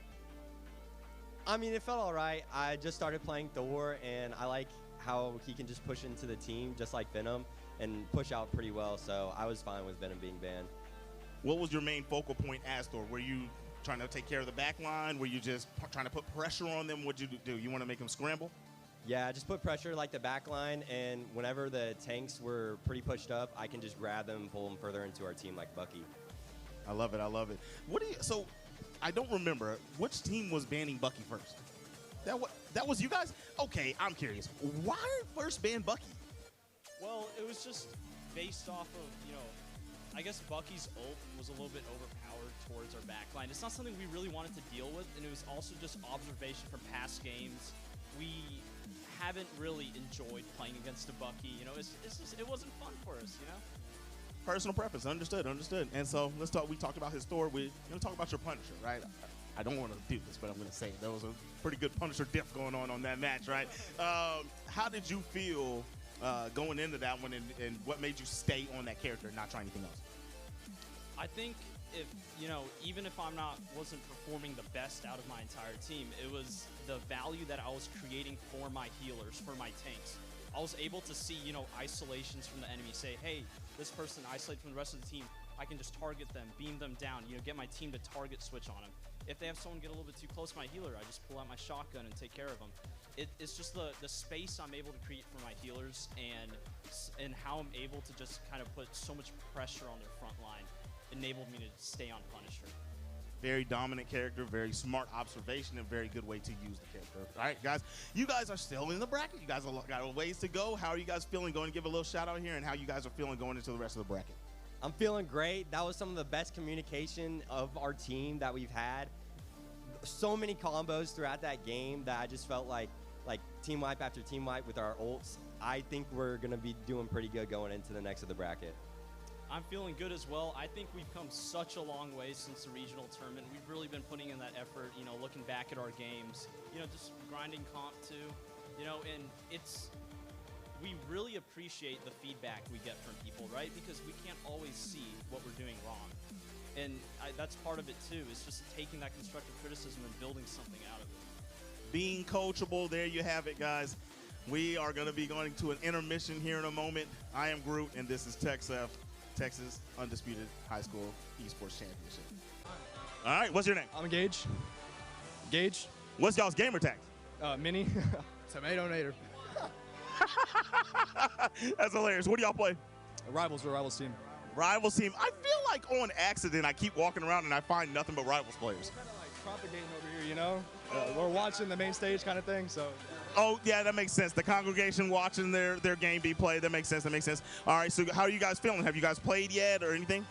I mean, it felt all right. I just started playing Thor, and I like how he can just push into the team just like Venom and push out pretty well, so I was fine with Venom being banned. What was your main focal point as Thor? Were you trying to take care of the back line? Were you just trying to put pressure on them? What'd you do? You want to make them scramble? Yeah, just put pressure like the back line, and whenever the tanks were pretty pushed up, I can just grab them and pull them further into our team like Bucky. I love it. I love it. So I don't remember. Which team was banning Bucky first? That was you guys? Okay, I'm curious. Why first ban Bucky? Well, it was just based off of, I guess Bucky's ult was a little bit overpowered towards our backline. It's not something we really wanted to deal with, and it was also just observation from past games. We haven't really enjoyed playing against a Bucky. It wasn't fun for us, Personal preference, understood. And so let's talk. We talked about his Thor. We're gonna talk about your Punisher, right? I don't want to do this, but I'm gonna say it. There was a pretty good Punisher diff going on that match, right? How did you feel going into that one, and what made you stay on that character and not try anything else? I think if, even if wasn't performing the best out of my entire team, it was the value that I was creating for my healers, for my tanks. I was able to see, isolations from the enemy, say, hey, this person isolated from the rest of the team, I can just target them, beam them down, get my team to target switch on them. If they have someone get a little bit too close to my healer, I just pull out my shotgun and take care of them. It's just the space I'm able to create for my healers, and how I'm able to just kind of put so much pressure on their front line enabled me to stay on Punisher. Very dominant character, very smart observation, and very good way to use the character. All right, guys, you guys are still in the bracket. You guys got a ways to go. How are you guys feeling? Going to give a little shout out here, and how you guys are feeling going into the rest of the bracket. I'm feeling great. That was some of the best communication of our team that we've had. So many combos throughout that game that I just felt like team wipe after team wipe with our ults. I think we're going to be doing pretty good going into the next of the bracket. I'm feeling good as well. I think we've come such a long way since the regional tournament. We've really been putting in that effort, looking back at our games, just grinding comp too, and we really appreciate the feedback we get from people, right? Because we can't always see what we're doing wrong. And that's part of it too, is just taking that constructive criticism and building something out of it. Being coachable, there you have it, guys. We are going to be going to an intermission here in a moment. I am Groot, and this is TechSF, Texas Undisputed High School Esports Championship. All right, what's your name? I'm Gage. Gage. What's y'all's gamer tag? Mini. Tomato Nader. That's hilarious. What do y'all play? Rivals, we're a Rivals team. Rivals team. I feel like on accident I keep walking around and I find nothing but Rivals players. Propagating over here, you know? We're watching the main stage kind of thing, so. Oh, yeah, that makes sense. The congregation watching their game be played. That makes sense. That makes sense. All right, so how are you guys feeling? Have you guys played yet or anything?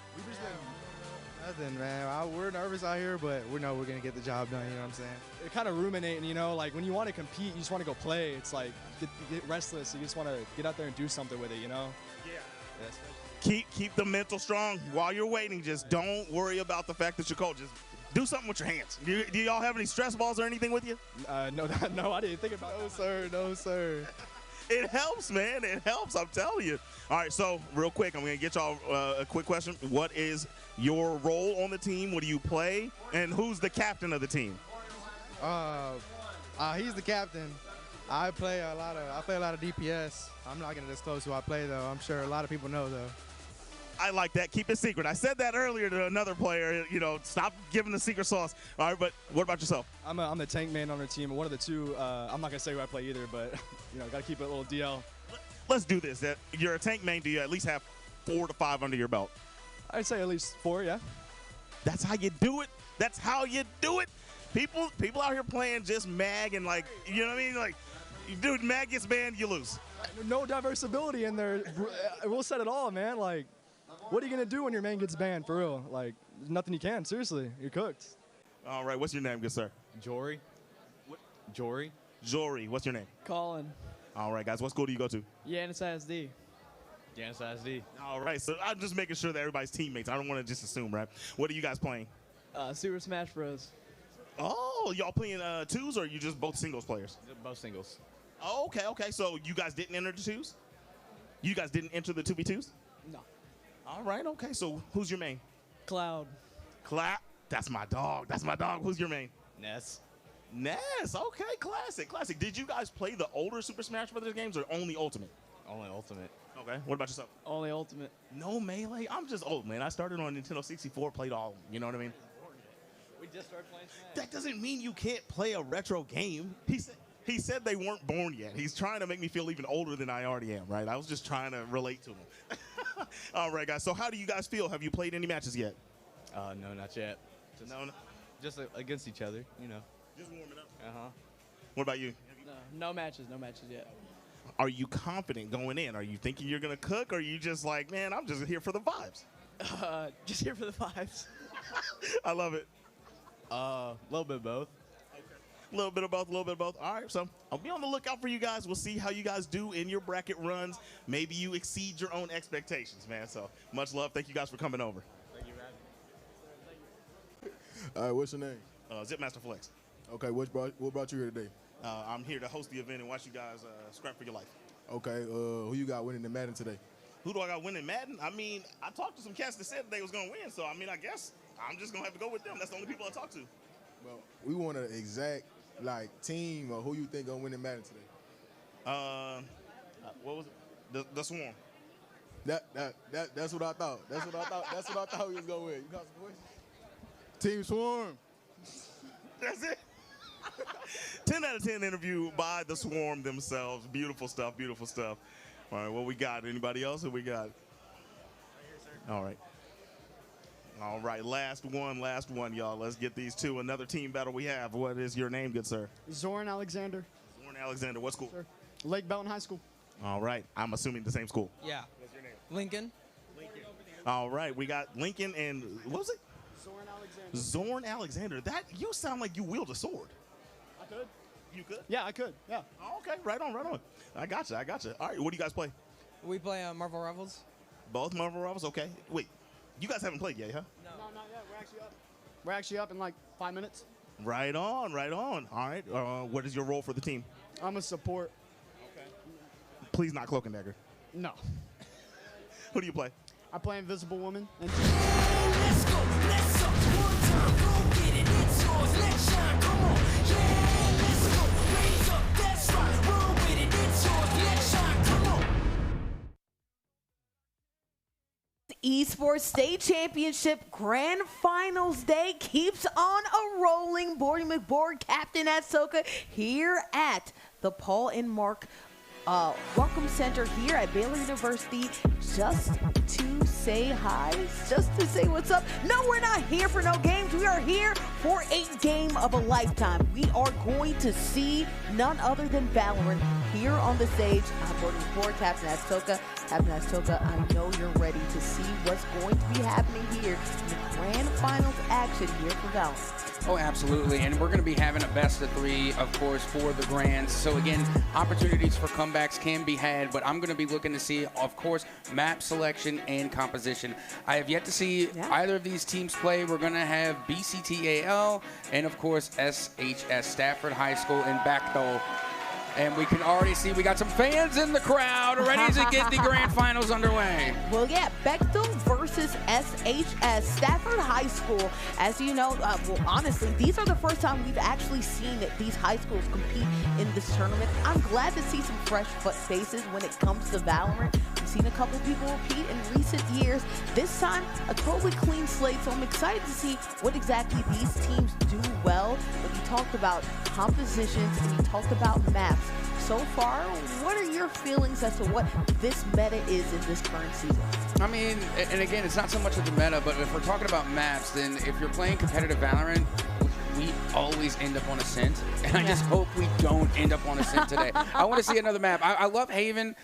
Nothing, man. We're nervous out here, but we know we're going to get the job done, you know what I'm saying? You're kind of ruminating, you know? Like, when you want to compete, you just want to go play. It's like, get restless. You just want to get out there and do something with it, you know? Yeah. Keep the mental strong while you're waiting. Just don't worry about the fact that you're cold. Just do something with your hands. Do y'all have any stress balls or anything with you? No, I didn't think about that. No, sir. No, sir. It helps, man. It helps. I'm telling you. All right, so real quick, I'm going to get y'all a quick question. What is your role on the team? What do you play? And who's the captain of the team? He's the captain. I play a lot of DPS. I'm not going to disclose who I play, though. I'm sure a lot of people know, though. I like that. Keep it secret. I said that earlier to another player. You know, stop giving the secret sauce. All right, but what about yourself? I'm the tank man on our team. One of the two. I'm not gonna say who I play either, but you know, gotta keep it a little DL. Let's do this. You're a tank main. Do you at least have 4 to 5 under your belt? I'd say at least 4. Yeah. That's how you do it. That's how you do it. People out here playing just mag and like, you know what I mean? Like, dude, mag gets banned, you lose. No diversibility in there. We'll set it all, man. Like. What are you going to do when your main gets banned, for real? Like, there's nothing you can. Seriously, you're cooked. All right, what's your name, good sir? Jory. Jory. Jory, what's your name? Colin. All right, guys, what school do you go to? Yanis ISD. Yanis ISD. All right, so I'm just making sure that everybody's teammates. I don't want to just assume, right? What are you guys playing? Super Smash Bros. Oh, y'all playing twos or are you just both singles players? Both singles. Oh, okay. So you guys didn't enter the twos? You guys didn't enter the 2v2s? No. All right, okay. So who's your main? Cloud. Cloud? That's my dog. Who's your main? Ness. Ness. Okay, classic. Did you guys play the older Super Smash Brothers games or only Ultimate? Only Ultimate. Okay. What about yourself? Only Ultimate. No Melee? I'm just old, man. I started on Nintendo 64, played all of them. You know what I mean? We just started playing Smash. That doesn't mean you can't play a retro game. He said they weren't born yet. He's trying to make me feel even older than I already am, right? I was just trying to relate to him. All right, guys. So how do you guys feel? Have you played any matches yet? No, not yet. Just against each other, you know. Just warming up. Uh-huh. What about you? No matches yet. Are you confident going in? Are you thinking you're going to cook, or are you just like, man, I'm just here for the vibes? Just here for the vibes. I love it. A little bit of both. A little bit of both. All right, so I'll be on the lookout for you guys. We'll see how you guys do in your bracket runs. Maybe you exceed your own expectations, man. So much love. Thank you guys for coming over. Thank you, Brad. All right, what's your name? Zipmaster Flex. Okay, what brought you here today? I'm here to host the event and watch you guys scrap for your life. Okay, who you got winning the Madden today? Who do I got winning Madden? I mean, I talked to some cats that said they was going to win, so I mean, I guess I'm just going to have to go with them. That's the only people I talk to. Well, we want an exact team or who you think gonna win the Madden today? What was it? The Swarm. That's what I thought. That's what I thought we was gonna win. You got some questions? Team Swarm. That's it. 10 out of 10 interview by the Swarm themselves. Beautiful stuff. All right, what we got? Anybody else? Who we got? Right here, sir. All right, last one, y'all. Let's get these two. Another team battle we have. What is your name, good sir? Zoran Alexander. Zoran Alexander. What school? Sir. Lake Belton High School. All right. I'm assuming the same school. Yeah. What's your name? Lincoln. All right. We got Lincoln and what was it? Zoran Alexander. Zoran Alexander. That you sound like you wield a sword. I could. You could? Yeah, I could. Yeah. Oh, okay. Right on. I got you. All right. What do you guys play? We play Marvel Rivals. Both Marvel Rivals? Okay. Wait. You guys haven't played yet, huh? No, not yet. We're actually up in like 5 minutes. Right on. All right. What is your role for the team? I'm a support. Okay. Please not Cloak and Dagger. No. Who do you play? I play Invisible Woman. And Let's go. Let's up one time. Go get it. It's yours. Let's shine. Come on. Yeah, let's go. Raise up. That's right. Roll with it. It's yours. Let's shine. Come on. Esports State Championship Grand Finals Day keeps on a rolling. Bordy McBoard, Captain Ahsoka, here at the Paul and Mark Welcome Center here at Baylor University just to say hi, just to say what's up. No, we're not here for no games. We are here for a game of a lifetime. We are going to see none other than Valorant here on the stage. I'm voting for Captain Astoka. Captain Astoka, I know you're ready to see what's going to be happening here in the grand finals action here for Valorant. Oh, absolutely. And we're going to be having a best of 3, of course, for the Grands. So, again, opportunities for comebacks can be had, but I'm going to be looking to see, of course, map selection and composition. I have yet to see either of these teams play. We're going to have BCTAL and, of course, SHS, Stafford High School in Bechtel. And we can already see we got some fans in the crowd ready to get the grand finals underway. Well, yeah, Bechtel versus SHS, Stafford High School. As you know, well, honestly, these are the first time we've actually seen these high schools compete in this tournament. I'm glad to see some fresh faces when it comes to Valorant. We've seen a couple people repeat in recent years. This time, a totally clean slate, so I'm excited to see what exactly these teams do well. But you talked about compositions and you talked about maps. So far, what are your feelings as to what this meta is in this current season? I mean, and again, it's not so much of the meta, but if we're talking about maps, then if you're playing competitive Valorant, we always end up on Ascent, and I just hope we don't end up on Ascent today. I want to see another map. I love Haven.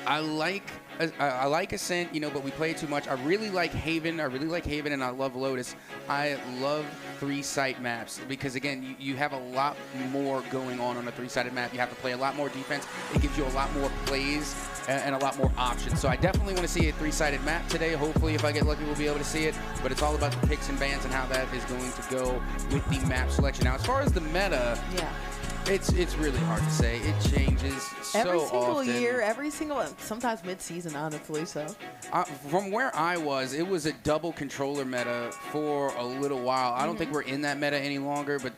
I like Ascent, you know, but we play it too much. I really like Haven. And I love Lotus. I love 3-site maps because, again, you have a lot more going on a 3-sided map. You have to play a lot more defense. It gives you a lot more plays and a lot more options. So I definitely want to see a 3-sided map today. Hopefully, if I get lucky, we'll be able to see it. But it's all about the picks and bans and how that is going to go with the map selection. Now, as far as the meta, it's really hard to say. It changes so often. Every single year, every single, sometimes mid-season, honestly. So from where I was, it was a double controller meta for a little while. I don't think we're in that meta any longer, but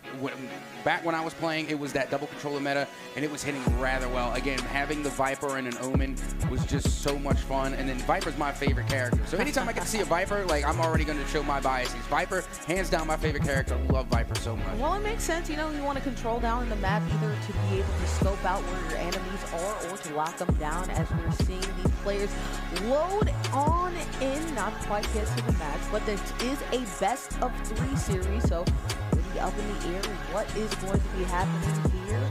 back when I was playing, it was that double controller meta, and it was hitting rather well. Again, having the Viper and an Omen was just so much fun, and then Viper's my favorite character. So anytime I get to see a Viper, like, I'm already going to show my biases. Viper, hands down, my favorite character. I love Viper so much. Well, it makes sense. You know, you want to control down in the map either to be able to scope out where your enemies are or to lock them down, as we're seeing these players load on in, not quite get to the match, but this is a best of 3 series, so really up in the air what is going to be happening here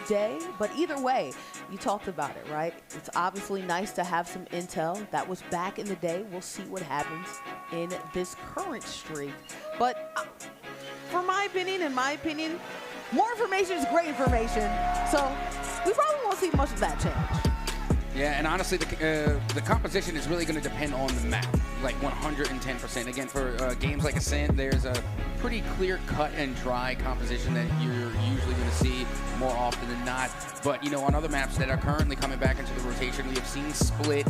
today. But either way, you talked about it, right? It's obviously nice to have some intel. That was back in the day. We'll see what happens in this current streak. But in my opinion, more information is great information. So we probably won't see much of that change. Yeah, and honestly, the composition is really going to depend on the map, like 110%. Again, for games like Ascent, there's a pretty clear cut and dry composition that you're usually going to see more often than not. But, you know, on other maps that are currently coming back into the rotation, we have seen Split.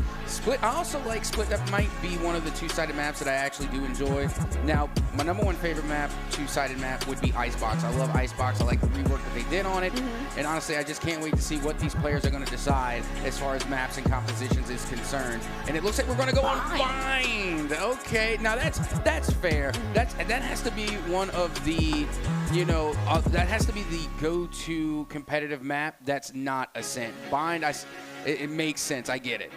I also like Split. That might be one of the 2-sided maps that I actually do enjoy. Now, my #1 favorite map, 2-sided map, would be Icebox. I love Icebox. I like the rework that they did on it. And honestly, I just can't wait to see what these players are going to decide as far as maps and compositions is concerned. And it looks like we're going to go on Bind. Okay, now that's fair. That has to be one of the, you know, that has to be the go-to competitive map that's not Ascent. Bind, it makes sense. I get it.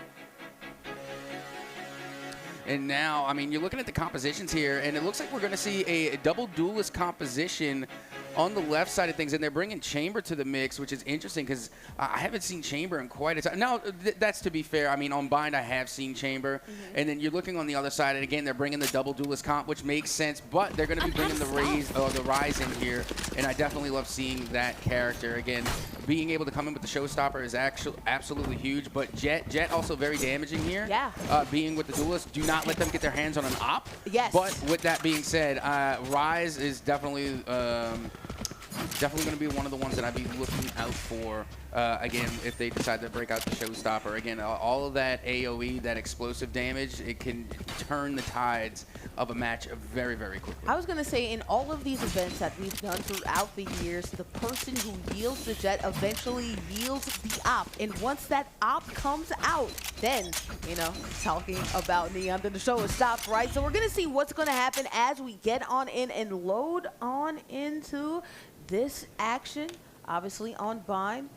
And now, I mean, you're looking at the compositions here, and it looks like we're going to see a double duelist composition on the left side of things, and they're bringing Chamber to the mix, which is interesting because I haven't seen Chamber in quite a time. Now, that's to be fair. I mean, on Bind, I have seen Chamber, and then you're looking on the other side, and again, they're bringing the double duelist comp, which makes sense, but they're going to be bringing the Rise in here, and I definitely love seeing that character. Again, being able to come in with the Showstopper is actually absolutely huge, but Jet also very damaging here. Yeah. Being with the duelist, do not let them get their hands on an op. Yes. But with that being said, Rise is definitely going to be one of the ones that I'd be looking out for, again, if they decide to break out the Showstopper. Again, all of that AoE, that explosive damage, it can turn the tides of a match very, very quickly. I was going to say, in all of these events that we've done throughout the years, the person who yields the Jet eventually yields the op. And once that op comes out, then, you know, talking about Neon, then the show is stopped, right? So we're going to see what's going to happen as we get on in and load on into this action, obviously on Bind.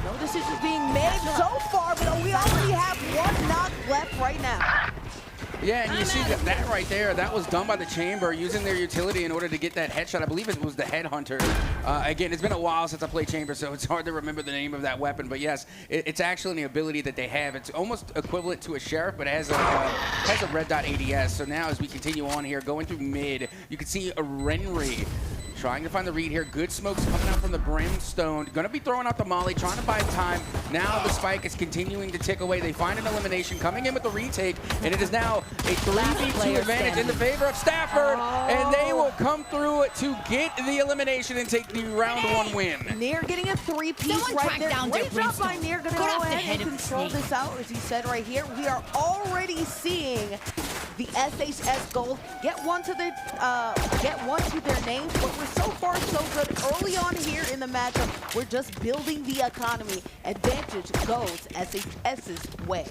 No decisions being made so far, but we already have one knock left right now. Yeah, and you see that right there, that was done by the Chamber using their utility in order to get that headshot. I believe it was the Headhunter. Again, it's been a while since I played Chamber, so it's hard to remember the name of that weapon. But yes, it's actually an ability that they have. It's almost equivalent to a Sheriff, but it has a red dot ADS. So now as we continue on here, going through mid, you can see a Renry trying to find the read here. Good smokes coming out from the Brimstone. Gonna be throwing out the molly, trying to buy time. Now the spike is continuing to tick away. They find an elimination, coming in with the retake, and it is now a 3v2 advantage in the favor of Stafford, and they will come through to get the elimination and take the round 1 win. Nair getting a 3-piece right there. Great job by Nair. Gonna go ahead and control this out, as he said right here. We are already seeing the SHS Gold get one to their names, but we're so far so good early on here in the matchup. We're just building the economy. Advantage goes SHS's way.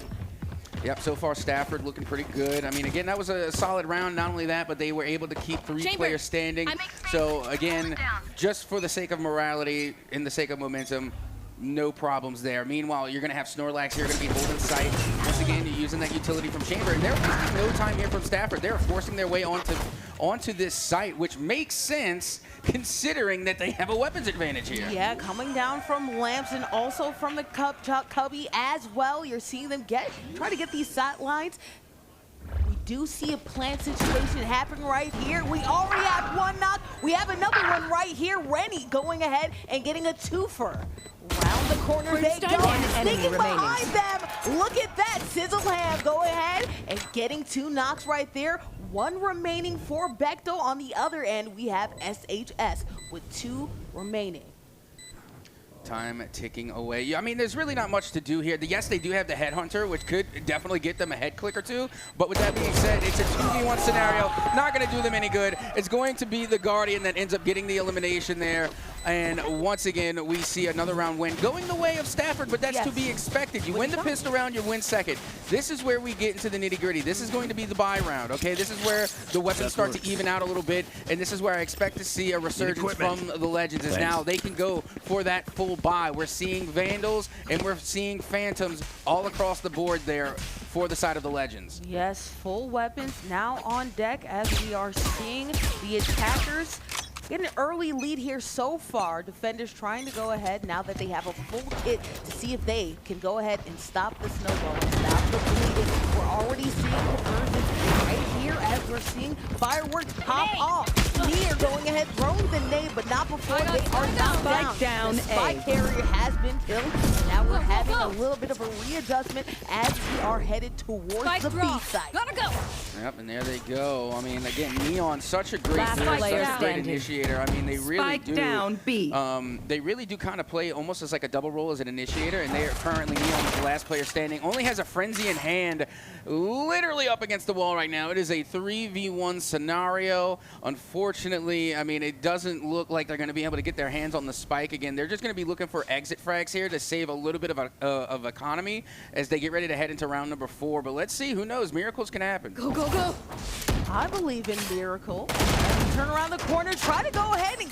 Yep, so far Stafford looking pretty good. I mean, again, that was a solid round. Not only that, but they were able to keep 3 players standing. So again, just for the sake of morality, in the sake of momentum, no problems there. Meanwhile, you're going to have Snorlax here, going to be holding sight. Once again, you're using that utility from Chamber, and they're wasting no time here from Stafford. They're forcing their way onto this site, which makes sense considering that they have a weapons advantage here. Yeah, coming down from Lamps and also from the Cubby as well. You're seeing them try to get these sight lines. We do see a plant situation happening right here. We already have one knock. We have another one right here. Rennie going ahead and getting a twofer. Round the corner they go, sneaking behind them. Look at that, Sizzleham go ahead and getting 2 knocks right there. 1 remaining for Bechtel. On the other end, we have SHS with 2 remaining. Time ticking away. Yeah, I mean, there's really not much to do here. Yes, they do have the Headhunter, which could definitely get them a head click or 2. But with that being said, it's a 2v1 scenario. Not going to do them any good. It's going to be the Guardian that ends up getting the elimination there. And once again, we see another round win going the way of Stafford, but that's to be expected. You win the pistol round, you win second. This is where we get into the nitty-gritty. This is going to be the buy round, okay? This is where the weapons start to even out a little bit, and this is where I expect to see a resurgence from the Legends, is now they can go for that full buy. We're seeing Vandals, and we're seeing Phantoms all across the board there for the side of the Legends. Yes, full weapons now on deck as we are seeing the attackers get an early lead here so far. Defenders trying to go ahead now that they have a full kit to see if they can go ahead and stop the snowball, stop the bleeding. We're already seeing conversions right here as we're seeing fireworks pop off. Near going ahead, throwing the nade, but not before they are knocked down. The spike carrier has been killed. Now we're having a little bit of a readjustment as we are headed towards the B site. Gotta go. Yep, and there they go. I mean, again, Neon, such a great player, such a great initiator. I mean, they really do. Down, B. They really do kind of play almost as like a double role as an initiator, and they are currently Neon is the last player standing. Only has a frenzy in hand, literally up against the wall right now. It is a 3v1 scenario. Unfortunately, I mean, it doesn't look like they're going to be able to get their hands on the spike again. They're just going to be looking for exit frags here to save a little bit of economy as they get ready to head into round number 4. But let's see, who knows? Miracles can happen. Go, go, go. I believe in Miracle. As we turn around the corner, try to go ahead and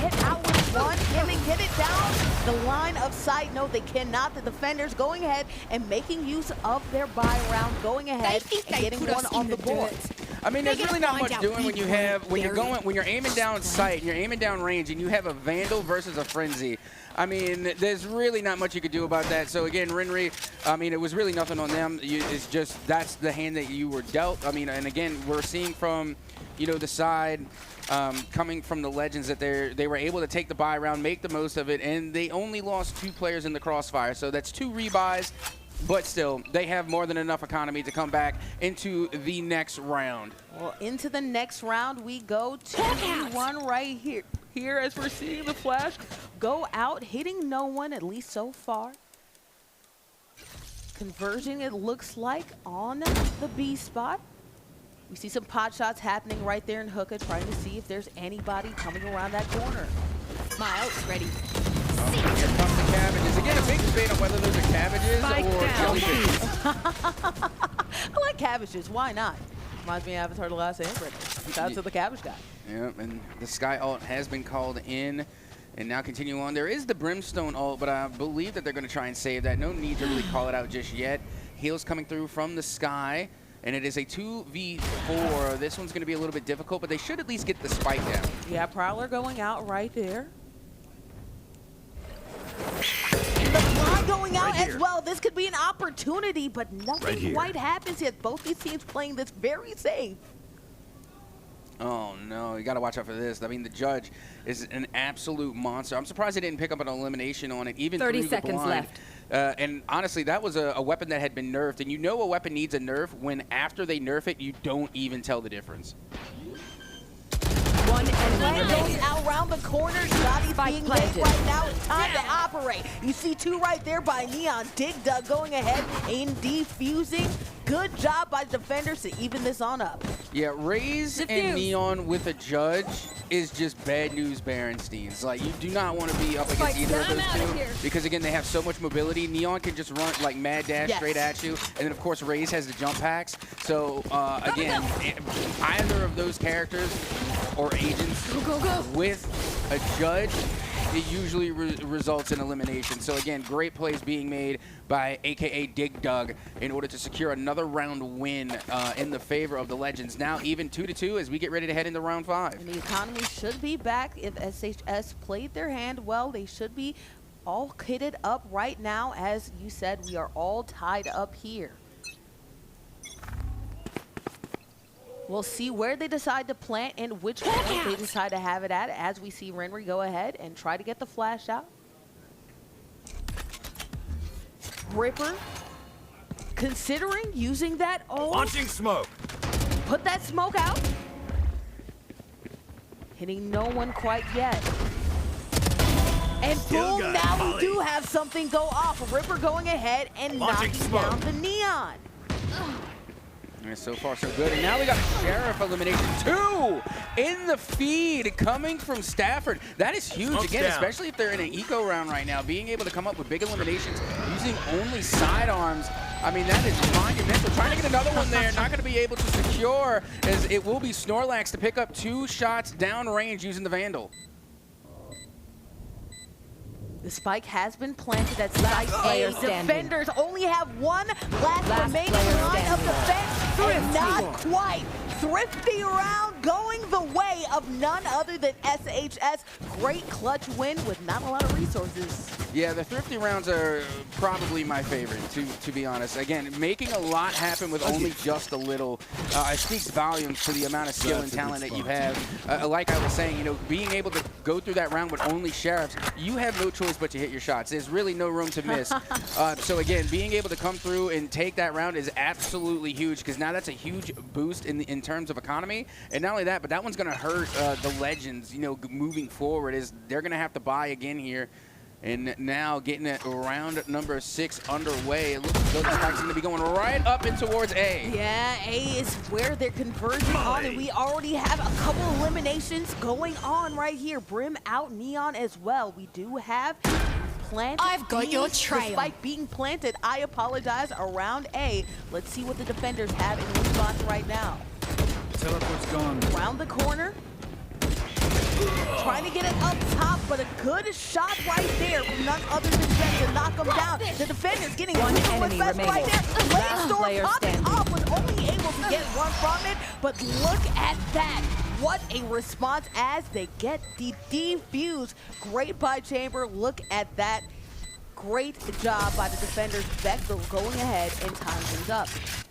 get out with one. Can they get it down the line of sight? No, they cannot. The defenders going ahead and making use of their buy round, going ahead and getting one on the board. I mean, there's really not much doing when you're aiming down sight, you're aiming down range, and you have a Vandal versus a Frenzy. I mean, there's really not much you could do about that. So again, Renry, I mean, it was really nothing on them. It's just that's the hand that you were dealt. I mean, and again, we're seeing from, you know, the side coming from the Legends that they were able to take the buy round, make the most of it, and they only lost 2 players in the crossfire. So that's 2 rebuys. But still, they have more than enough economy to come back into the next round. Well, into the next round we go. 2v1 right here as we're seeing the Flash go out, hitting no one, at least so far. Converging, it looks like, on the B spot. We see some pot shots happening right there in Hookah, trying to see if there's anybody coming around that corner. My out's ready. Here comes the cabbages. Again, a big debate on whether those are cabbages or jellyfish. I like cabbages. Why not? Reminds me of Avatar: The Last Airbender. Shout out to the cabbage guy. Yeah, and the Sky Alt has been called in. And now continue on. There is the Brimstone ult, but I believe that they're going to try and save that. No need to really call it out just yet. Heals coming through from the sky, and it is a 2v4. This one's going to be a little bit difficult, but they should at least get the spike down. Yeah, Prowler going out right there. The fly going out as well. This could be an opportunity, but nothing quite happens yet. Both these teams playing this very safe. Oh, no. You got to watch out for this. I mean, the judge is an absolute monster. I'm surprised they didn't pick up an elimination on it, even 30 through seconds the blind. left. And honestly, that was a weapon that had been nerfed. And you know a weapon needs a nerf when after they nerf it, you don't even tell the difference. One enemy Goes out around the corner. Shotty's being made planted. right now. It's time to operate. You see two right there by Neon. Dig Dug going ahead and defusing. Good job by defenders to even this on up. Yeah, Raze and Neon with a judge is just bad news Berensteins. Like, you do not want to be up against either of those two because, again, they have so much mobility. Neon can just run, like, mad dash straight at you. And then, of course, Raze has the jump packs. So, again, either of those characters or agents with a judge, it usually results in elimination. So, again, great plays being made by a.k.a. Dig Dug in order to secure another round win in the favor of the Legends. Now even 2-2 as we get ready to head into round 5. And the economy should be back. If SHS played their hand well, they should be all kitted up right now. As you said, we are all tied up here. We'll see where they decide to plant and which point they decide to have it at as we see Renry go ahead and try to get the flash out. Ripper considering using that Launching smoke. Put that smoke out. Hitting no one quite yet. And Still boom, got now Molly. we do have something go off. Ripper going ahead and Launching knocking smoke. down the Neon. And so far, so good. And now we got Sheriff elimination 2 in the feed coming from Stafford. That is huge, Smoke's again, down. especially if they're in an eco round right now. Being able to come up with big eliminations using only sidearms. I mean, that is monumental. Trying to get another one there, not going to be able to secure, as it will be Snorlax to pick up 2 shots downrange using the Vandal. The spike has been planted at site A. Defenders only have one last remaining line of defense, and not quite. Thrifty round going the way of none other than SHS. Great clutch win with not a lot of resources. Yeah, the thrifty rounds are probably my favorite, to be honest. Again, making a lot happen with only just a little speaks volumes to the amount of skill and talent that you have. Like I was saying, you know, being able to go through that round with only Sheriffs, you have no choice but to hit your shots. There's really no room to miss. So again, being able to come through and take that round is absolutely huge because now that's a huge boost in terms of economy. And not only that, but that one's going to hurt the Legends, you know, moving forward. Is they're going to have to buy again here. And now getting it round number 6 underway. It looks as though the spike's going to be going right up and towards A. Yeah, A is where they're converging on, and we already have a couple eliminations going on right here. Brim out, Neon as well. We do have planted. I've got your bees, trail. The spike being planted, I apologize, around A. Let's see what the defenders have in response right now. Teleport's gone. Around the corner. Trying to get it up top, but a good shot right there from none other than Jet to knock him down. The defender's getting One super enemy fast right remaining. there. Last Lanestorm player popping standing. off, was only able to get one from it, but look at that. What a response as they get the defuse. Great by Chamber. Look at that. Great job by the defenders. Vector going ahead and tying things up.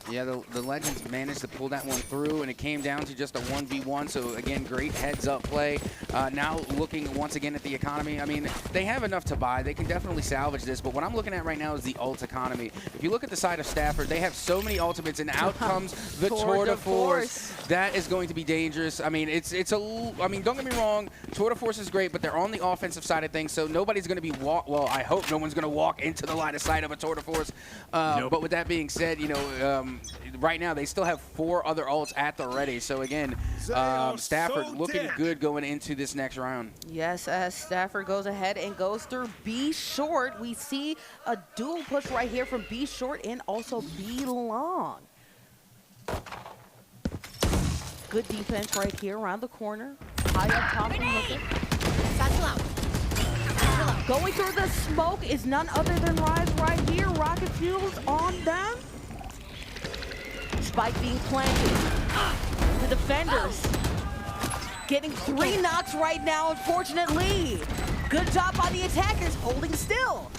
Yeah, the Legends managed to pull that one through, and it came down to just a 1v1. So, again, great heads-up play. Now looking once again at the economy. I mean, they have enough to buy. They can definitely salvage this. But what I'm looking at right now is the ult economy. If you look at the side of Stafford, they have so many ultimates, and out comes the Tour de Force. That is going to be dangerous. I mean, I mean, don't get me wrong. Tour de Force is great, but they're on the offensive side of things, so nobody's going to be well, I hope no one's going to walk into the line of sight of a Tour de Force. But with that being said, you know, right now they still have 4 other ults at the ready. So again, Stafford looking good going into this next round. Yes, as Stafford goes ahead and goes through B short, we see a dual push right here from B short and also B long. Good defense right here around the corner. High up top from Looker. Satchel out. Going through the smoke is none other than Rise right here. Rocket fuels on them. Spike being planted. The defenders getting 3 knocks right now, unfortunately. Good job by the attackers holding still.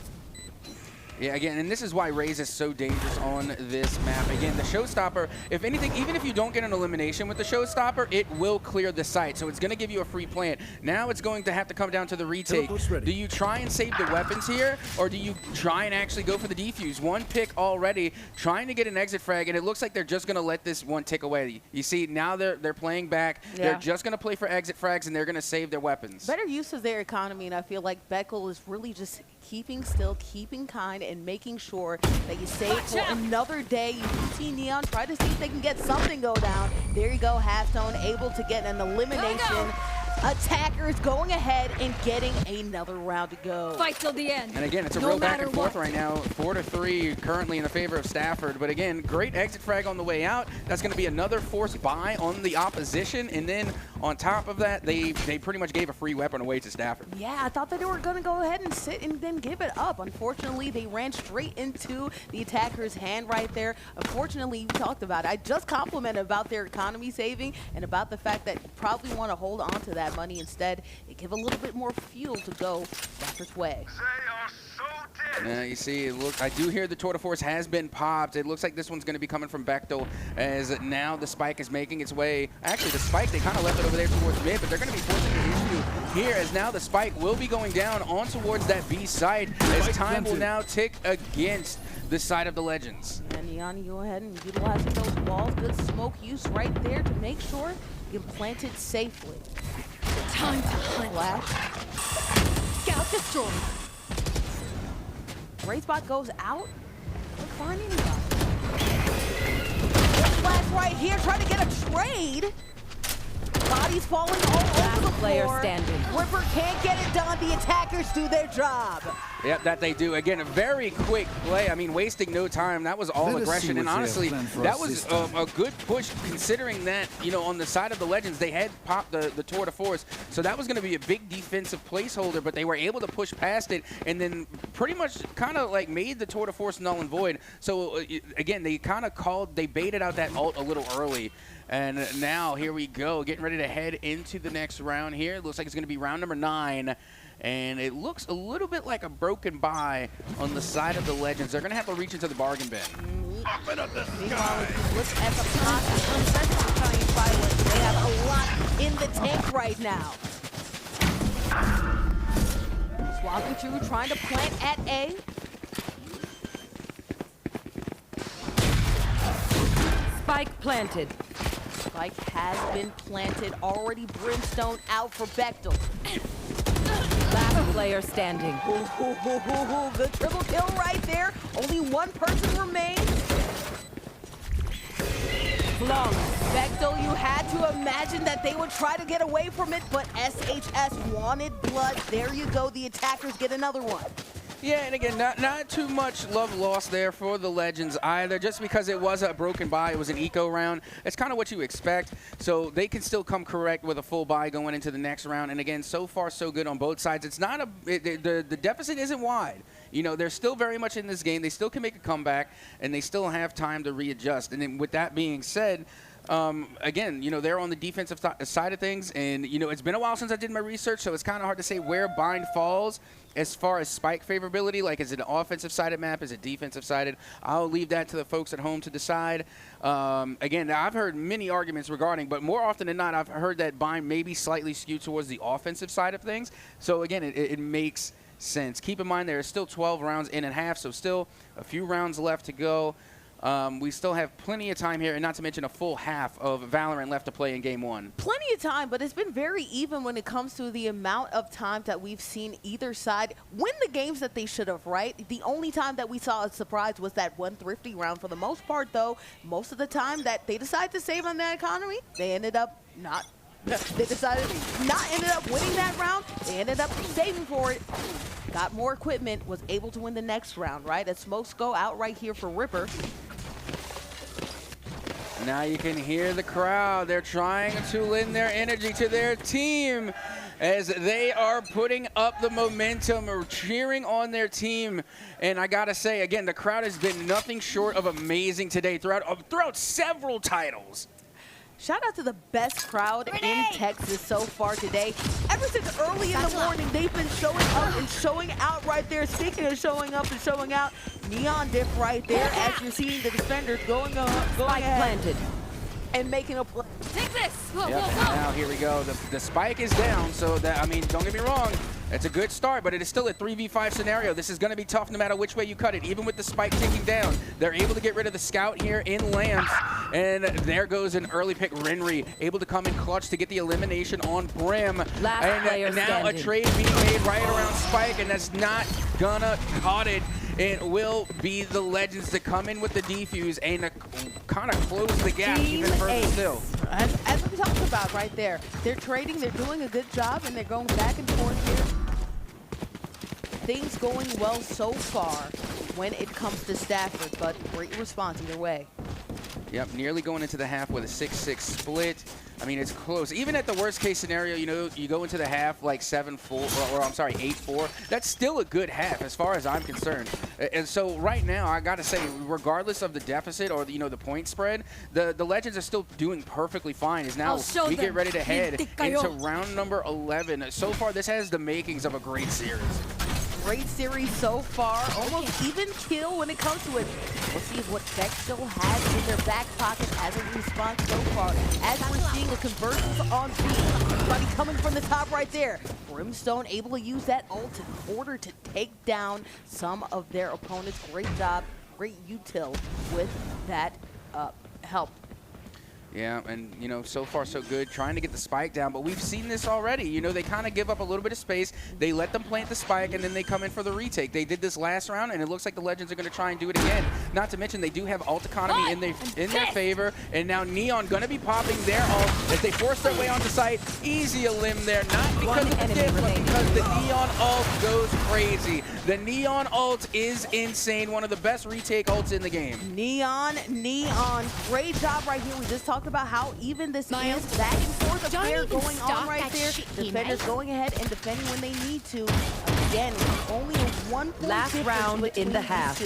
Yeah, again, and this is why Raze is so dangerous on this map. Again, the showstopper, if anything, even if you don't get an elimination with the showstopper, it will clear the site. So it's going to give you a free plant. Now it's going to have to come down to the retake. Do you try and save the weapons here, or do you try and actually go for the defuse? One pick already, trying to get an exit frag, and it looks like they're just going to let this one tick away. You see, now they're playing back. Yeah. They're just going to play for exit frags, and they're going to save their weapons. Better use of their economy, and I feel like Beckel is really just keeping still, keeping kind, and making sure that you save for another day. You do see Neon try to see if they can get something go down. There you go, Halftone able to get an elimination. Attackers going ahead and getting another round to go. Fight till the end. And again, it's a real back and forth right now. 4-3 currently in the favor of Stafford. But again, great exit frag on the way out. That's going to be another forced buy on the opposition. And then on top of that, they pretty much gave a free weapon away to Stafford. Yeah, I thought that they were going to go ahead and sit and then give it up. Unfortunately, they ran straight into the attacker's hand right there. Unfortunately, you talked about it. I just complimented about their economy saving and about the fact that you probably want to hold on to that money instead and give a little bit more fuel to go Stafford's way. You see, look, I do hear the Tour de Force has been popped. It looks like this one's going to be coming from Bechtel as now the spike is making its way. Actually, the spike, they kind of left it over there towards mid, but they're going to be forcing the issue here as now the spike will be going down on towards that B site as time will now tick against the side of the Legends. And Neon, you go ahead and utilizing those walls. Good smoke use right there to make sure you can plant it safely. Time to hunt. Flash. Scout destroyed. Gray spot goes out. Can't find anybody. Flash right here, trying to get a trade. Bodies falling all over the floor. Standing. Ripper can't get it done. The attackers do their job. Yep, that they do. Again, a very quick play. I mean, wasting no time. That was all aggression. And honestly, that was a good push considering that, you know, on the side of the Legends, they had popped the Tour de Force. So that was going to be a big defensive placeholder, but they were able to push past it and then pretty much kind of like made the Tour de Force null and void. So again, they kind of they baited out that ult a little early. And now here we go, getting ready to head into the next round here. It looks like it's going to be round number 9. And it looks a little bit like a broken buy on the side of the Legends. They're going to have to reach into the bargain bin. Up and up the Meanwhile, if you look at the pocket, Italian Fireworks, they have a lot in the tank right now. Swapping through, trying to plant at A. Spike planted. Spike has been planted. Already Brimstone out for Bechtel. Last player standing. Good triple kill right there. Only one person remains. Flawless. Bechtel, you had to imagine that they would try to get away from it, but SHS wanted blood. There you go. The attackers get another one. Yeah, and again, not too much love lost there for the Legends either. Just because it was a broken buy, it was an eco round. It's kind of what you expect. So they can still come correct with a full buy going into the next round. And again, so far so good on both sides. It's not the deficit isn't wide. You know, they're still very much in this game. They still can make a comeback, and they still have time to readjust. And then with that being said, again, you know, they're on the defensive side of things, and, you know, it's been a while since I did my research, so it's kind of hard to say where Bind falls as far as spike favorability. Like, is it an offensive-sided map? Is it defensive-sided? I'll leave that to the folks at home to decide. Again, I've heard many arguments regarding, but more often than not, I've heard that Bind may be slightly skewed towards the offensive side of things. So, again, it makes sense. Keep in mind there are still 12 rounds in and a half, so still a few rounds left to go. We still have plenty of time here, and not to mention a full half of Valorant left to play in Game 1. Plenty of time, but it's been very even when it comes to the amount of time that we've seen either side win the games that they should have, right? The only time that we saw a surprise was that one Thrifty round. For the most part, though, most of the time that they decided to save on that economy, they ended up not. They decided not ended up winning that round. They ended up saving for it. Got more equipment, was able to win the next round, right? As smokes go out right here for Ripper. Now you can hear the crowd. They're trying to lend their energy to their team as they are putting up the momentum or cheering on their team. And I gotta say, again, the crowd has been nothing short of amazing today throughout several titles. Shout out to the best crowd in Texas so far today. Ever since early in the morning, they've been showing up and showing out right there. Speaking of showing up and showing out, Neon Dip right there as you're seeing the defenders going ahead planted. and making a play. Take this. Whoa, Yep, and now here we go. The spike is down, so that, I mean, don't get me wrong, it's a good start, but it is still a 3v5 scenario. This is going to be tough no matter which way you cut it. Even with the spike ticking down, they're able to get rid of the scout here in Lambs, and there goes an early pick. Renry able to come in clutch to get the elimination on Brim. And now a trade being made right around spike, and that's not gonna cut it. It will be the Legends to come in with the defuse and kind of close the gap even further still. As we talked about right there, they're trading, they're doing a good job, and they're going back and forth here. Things going well so far when it comes to Stafford, but great response either way. Yep, nearly going into the half with a 6-6 split. I mean, it's close. Even at the worst case scenario, you know, you go into the half like 7-4, or I'm sorry, 8-4. That's still a good half as far as I'm concerned. And so right now, I got to say, regardless of the deficit or the, you know, the point spread, the Legends are still doing perfectly fine. As now we get ready to head into round number 11. So far, this has the makings of a great series. Great series so far, almost even kill when it comes to it. We'll see what Beck still has in their back pocket as a response so far. As we're seeing the conversions on B, everybody coming from the top right there. Brimstone able to use that ult in order to take down some of their opponents. Great job, great util with that help. Yeah, and, you know, so far so good, trying to get the spike down, but we've seen this already. You know, they kind of give up a little bit of space, they let them plant the spike, and then they come in for the retake. They did this last round, and it looks like the Legends are going to try and do it again. Not to mention, they do have ult economy in their favor, and now Neon going to be popping their ult as they force their way onto site. Easy a limb there, not because of the dip, but because the Neon ult goes crazy. The Neon ult is insane, one of the best retake ults in the game. Neon, great job right here. We just talked about how even this is back and forth affair going on right there. Defenders going ahead and defending when they need to. Again, only a 1 point last round in the half.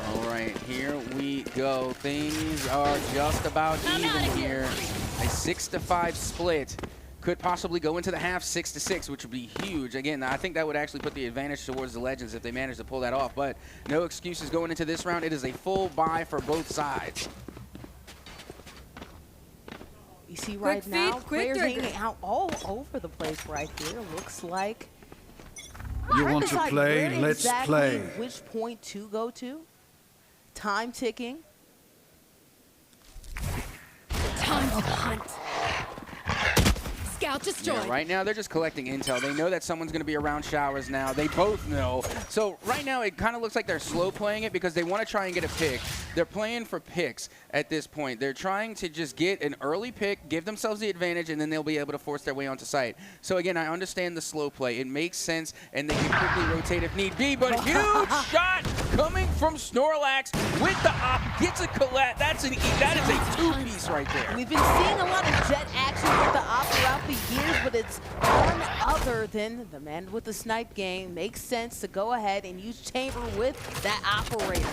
All right, here we go. Things are just about even here. A 6-5 split. Could possibly go into the half 6-6, which would be huge. Again, I think that would actually put the advantage towards the Legends if they manage to pull that off. But no excuses going into this round. It is a full buy for both sides. You see right now, players hanging out all over the place right here. Looks like you want to play? Let's play. Which point to go to? Time ticking. Time to hunt. Scout destroyed. Yeah, right now, they're just collecting intel. They know that someone's going to be around showers now. They both know. So right now, it kind of looks like they're slow playing it because they want to try and get a pick. They're playing for picks at this point. They're trying to just get an early pick, give themselves the advantage, and then they'll be able to force their way onto site. So again, I understand the slow play. It makes sense, and they can quickly rotate if need be. But huge shot coming from Snorlax with the op. Gets a collat. That is a two-piece right there. We've been seeing a lot of jet action with the op throughout the years, but it's none other than the man with the snipe game. Makes sense to go ahead and use Chamber with that operator.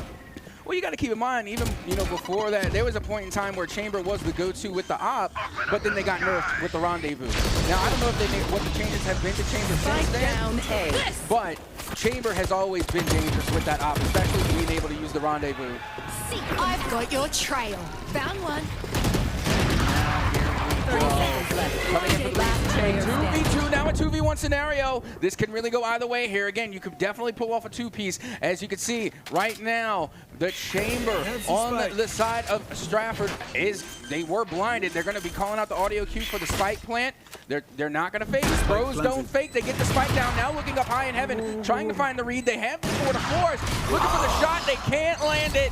Well, you got to keep in mind, even before that, there was a point in time where Chamber was the go-to with the op, but then they got nerfed with the rendezvous. Now, I don't know if they made what the changes have been to Chamber since then, but Chamber has always been dangerous with that op, especially being able to use the rendezvous. See, I've got your trail. Found one. 30 seconds left. Coming in for the 2v2, now a 2v1 scenario. This can really go either way here. Again, you could definitely pull off a two-piece. As you can see right now, the Chamber on the side of Stratford they were blinded. They're going to be calling out the audio cue for the spike plant. They're not going to fake. Bros don't fake. They get the spike down. Now looking up high in heaven, trying to find the read. They have the 4 to force. Looking for the shot. They can't land it.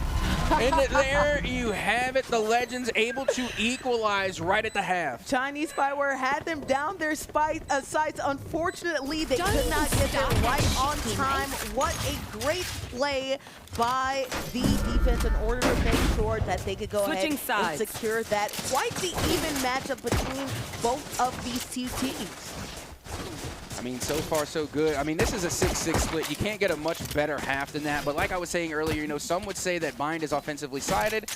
And there you have it. The Legends able to equalize right at the half. Chinese Spyware had them down their sights. Unfortunately, they could not get there right on time. What a great play by the defense in order to make sure that they could go ahead and secure that. Quite the even matchup between both of these two teams. I mean, so far so good. I mean, this is a 6-6 split. You can't get a much better half than that. But like I was saying earlier, you know, some would say that Bind is offensively sided.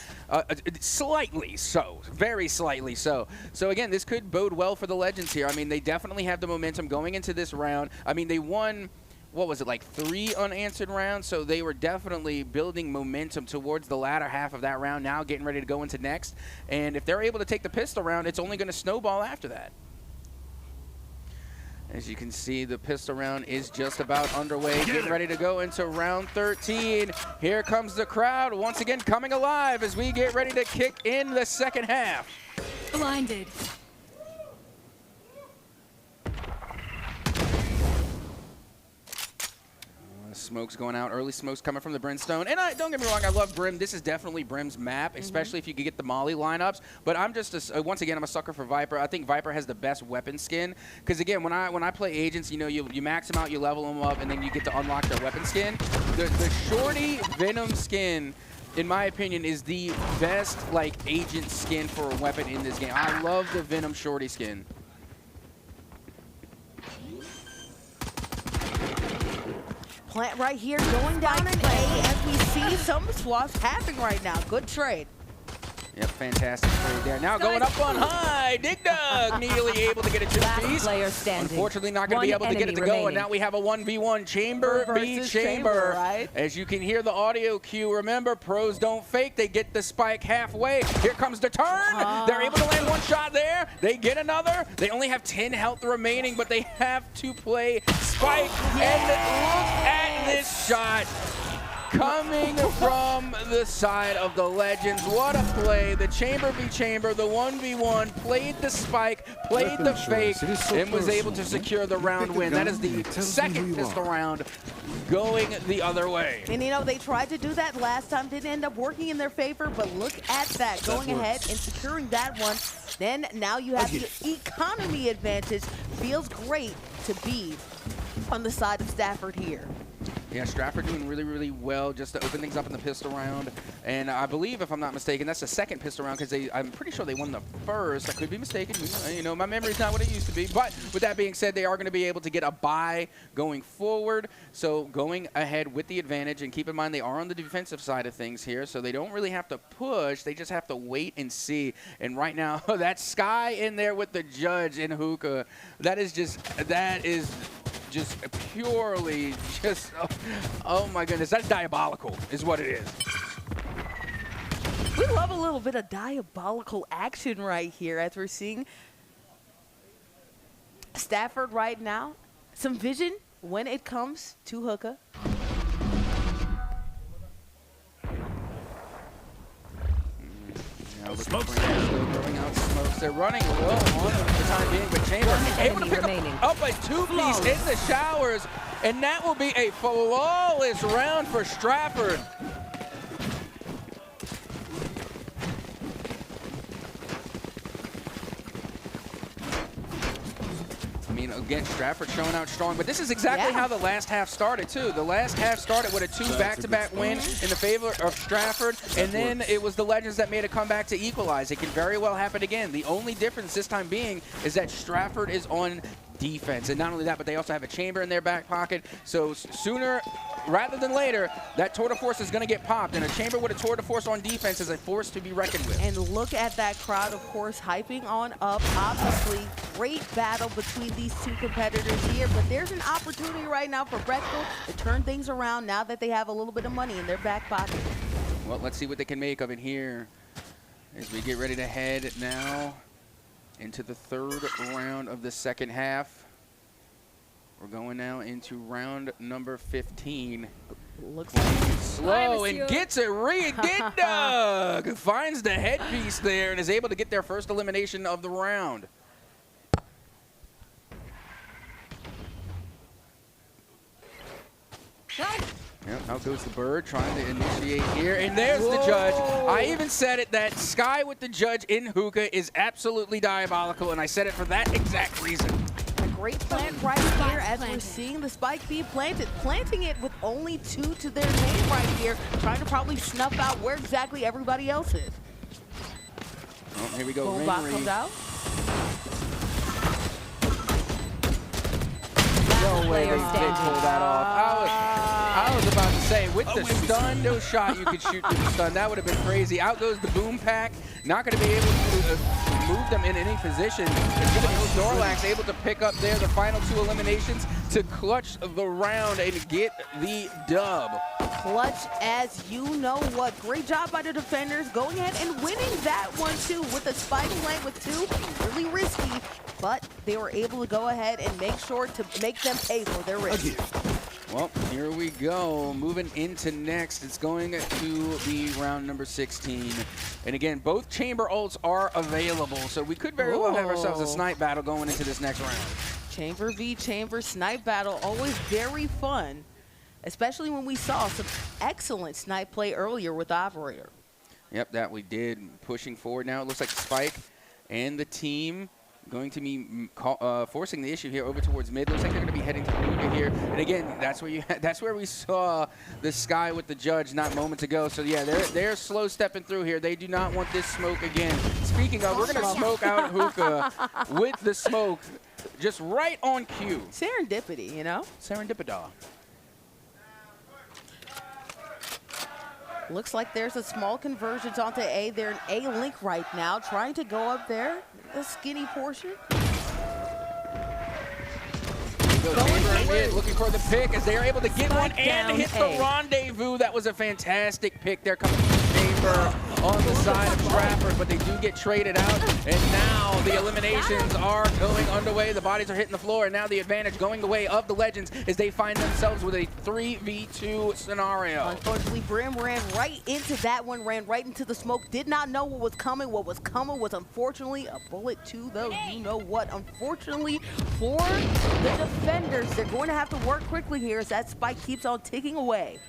Slightly so. Very slightly so. So again, this could bode well for the Legends here. I mean, they definitely have the momentum going into this round. I mean, they won, what was it, like 3 unanswered rounds? So they were definitely building momentum towards the latter half of that round, now getting ready to go into next. And if they're able to take the pistol round, it's only going to snowball after that. As you can see, the pistol round is just about underway, getting ready to go into round 13. Here comes the crowd once again coming alive as we get ready to kick in the second half. Blinded. Smoke's going out. Early smoke's coming from the Brimstone. And don't get me wrong, I love Brim. This is definitely Brim's map, especially if you could get the Molly lineups. But I'm just, once again, I'm a sucker for Viper. I think Viper has the best weapon skin. Because, again, when I play agents, you know, you max them out, you level them up, and then you get to unlock their weapon skin. The Shorty Venom skin, in my opinion, is the best, like, agent skin for a weapon in this game. I love the Venom Shorty skin. Plant right here going down an A as we see some swaps happening right now. Good trade. Yep, fantastic trade there. Now going up on high. Dig Dug nearly able to get a two-piece. Unfortunately, not going to be able to get it to go. And now we have a 1v1 Chamber v Chamber. Right? As you can hear the audio cue, remember, pros don't fake. They get the spike halfway. Here comes the turn. They're able to land one shot there. They get another. They only have 10 health remaining, but they have to play spike. And look at this shot. Coming from the side of the Legends. What a play. The Chamber v Chamber, the 1v1, played the spike, played the fake, and was able to secure the round win. That is the second pistol round going the other way. And, you know, they tried to do that last time. Didn't end up working in their favor, but look at that. Going ahead and securing that one. Then now you have the economy advantage. Feels great to be on the side of Stafford here. Yeah, Stratford doing really, really well just to open things up in the pistol round. And I believe, if I'm not mistaken, that's the second pistol round because I'm pretty sure they won the first. I could be mistaken. You know, my memory's not what it used to be. But with that being said, they are going to be able to get a bye going forward. So going ahead with the advantage. And keep in mind, they are on the defensive side of things here. So they don't really have to push. They just have to wait and see. And right now, that Sky in there with the Judge and Hookah, that is just purely oh my goodness, that's diabolical is what it is. We love a little bit of diabolical action right here as we're seeing Stafford right now. Some vision when it comes to Hookah. Still throwing out smokes. They're running low on them for the time being, but Chamber able to pick up a two-piece in the showers, and that will be a flawless round for Stratford. I mean, again, Stratford showing out strong, but this is exactly how the last half started, too. The last half started with a 2 back-to-back win in the favor of Stratford, and then it was the Legends that made a comeback to equalize. It can very well happen again. The only difference this time being is that Stratford is on defense, and not only that, but they also have a Chamber in their back pocket, so sooner rather than later, that tour de force is going to get popped, and a Chamber with a tour de force on defense is a force to be reckoned with. And look at that crowd, of course, hyping on up. Obviously, great battle between these two competitors here, but there's an opportunity right now for Brechtel to turn things around now that they have a little bit of money in their back pocket. Well, let's see what they can make of it here as we get ready to head now into the third round of the second half. We're going now into round number 15. Looks like slow and gets a read. Dig Dug finds the headpiece there and is able to get their first elimination of the round. Yep, out goes the bird, trying to initiate here, and there's the judge. I even said it, that Sky with the judge in hookah is absolutely diabolical, and I said it for that exact reason. A great plant right here as we're seeing the spike being planted. Planting it with only 2 to their name right here, trying to probably snuff out where exactly everybody else is. Oh, here we go. Boombox comes out. No way they pull that off. I was about to say, with the stun, no shot you could shoot through the stun. That would have been crazy. Out goes the boom pack. Not going to be able to move them in any position. It's going to be Snorlax able to pick up there the final 2 eliminations to clutch the round and get the dub. Clutch as you know what. Great job by the defenders going ahead and winning that one too with the spike plant with 2. Really risky, but they were able to go ahead and make sure to make them pay for their risk. Well, here we go. Moving into next, it's going to be round number 16. And again, both chamber ults are available, so we could very well have ourselves a snipe battle going into this next round. Chamber v chamber snipe battle, always very fun, especially when we saw some excellent snipe play earlier with the operator. Yep, that we did. Pushing forward now. It looks like Spike and the team going to be forcing the issue here over towards mid. Looks like they're going to be heading to Luca here. And again, that's where we saw the Sky with the judge not moments ago. So yeah, they're slow stepping through here. They do not want this smoke again. Speaking of, we're going to smoke out Hookah with the smoke just right on cue. Serendipity, you know? Serendipity. Looks like there's a small convergence onto A. They're in A-Link right now, trying to go up there. A skinny portion. Looking for the pick as they're able to get one and hit the rendezvous. That was a fantastic pick. They're coming from the chamber on the side of Stratford, but they do get traded out. And now the eliminations are going underway. The bodies are hitting the floor, and now the advantage going the way of the Legends as they find themselves with a 3v2 scenario. Unfortunately, Brim ran right into that one, ran right into the smoke, did not know what was coming. What was coming was unfortunately a bullet to the you-know-what. Unfortunately for the defenders, they're going to have to work quickly here as that spike keeps on ticking away.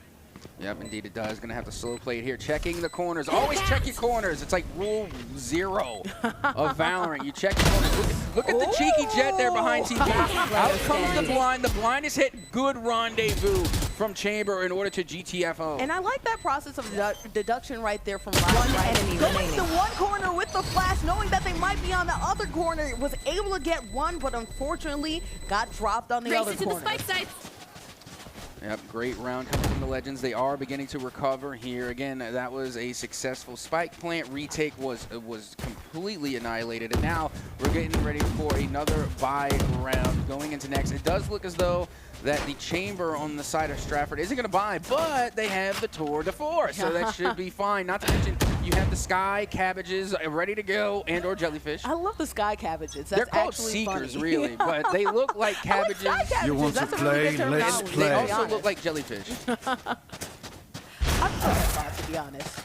Yep, indeed it does. Going to have to slow play it here. Checking the corners. Always check your corners. It's like rule 0 of Valorant. You check your corners. Look at the cheeky jet there behind TV. Out comes the blind. The blind is hit. Good rendezvous from Chamber in order to GTFO. And I like that process of deduction right there from one enemy going to one corner with the flash, knowing that they might be on the other corner. Was able to get one, but unfortunately got dropped on the other corner. The spike sites. Yep, great round coming from the Legends. They are beginning to recover here. Again, that was a successful spike plant. Retake was completely annihilated. And now we're getting ready for another buy round going into next. It does look as though that the chamber on the side of Stratford isn't going to buy, but they have the tour de force, so that should be fine. Not to mention, you have the Sky Cabbages ready to go, and or Jellyfish. I love the Sky Cabbages. That's They're called Seekers, funny. really, but they look like cabbages. You want to play? Let's play. They also look like jellyfish. I'm sorry, to be honest.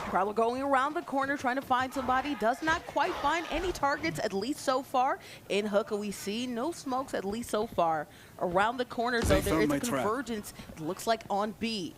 Prowler going around the corner trying to find somebody. Does not quite find any targets, at least so far. In Hookah, we see no smokes, at least so far. Around the corner, though, there is a convergence. It looks like on B.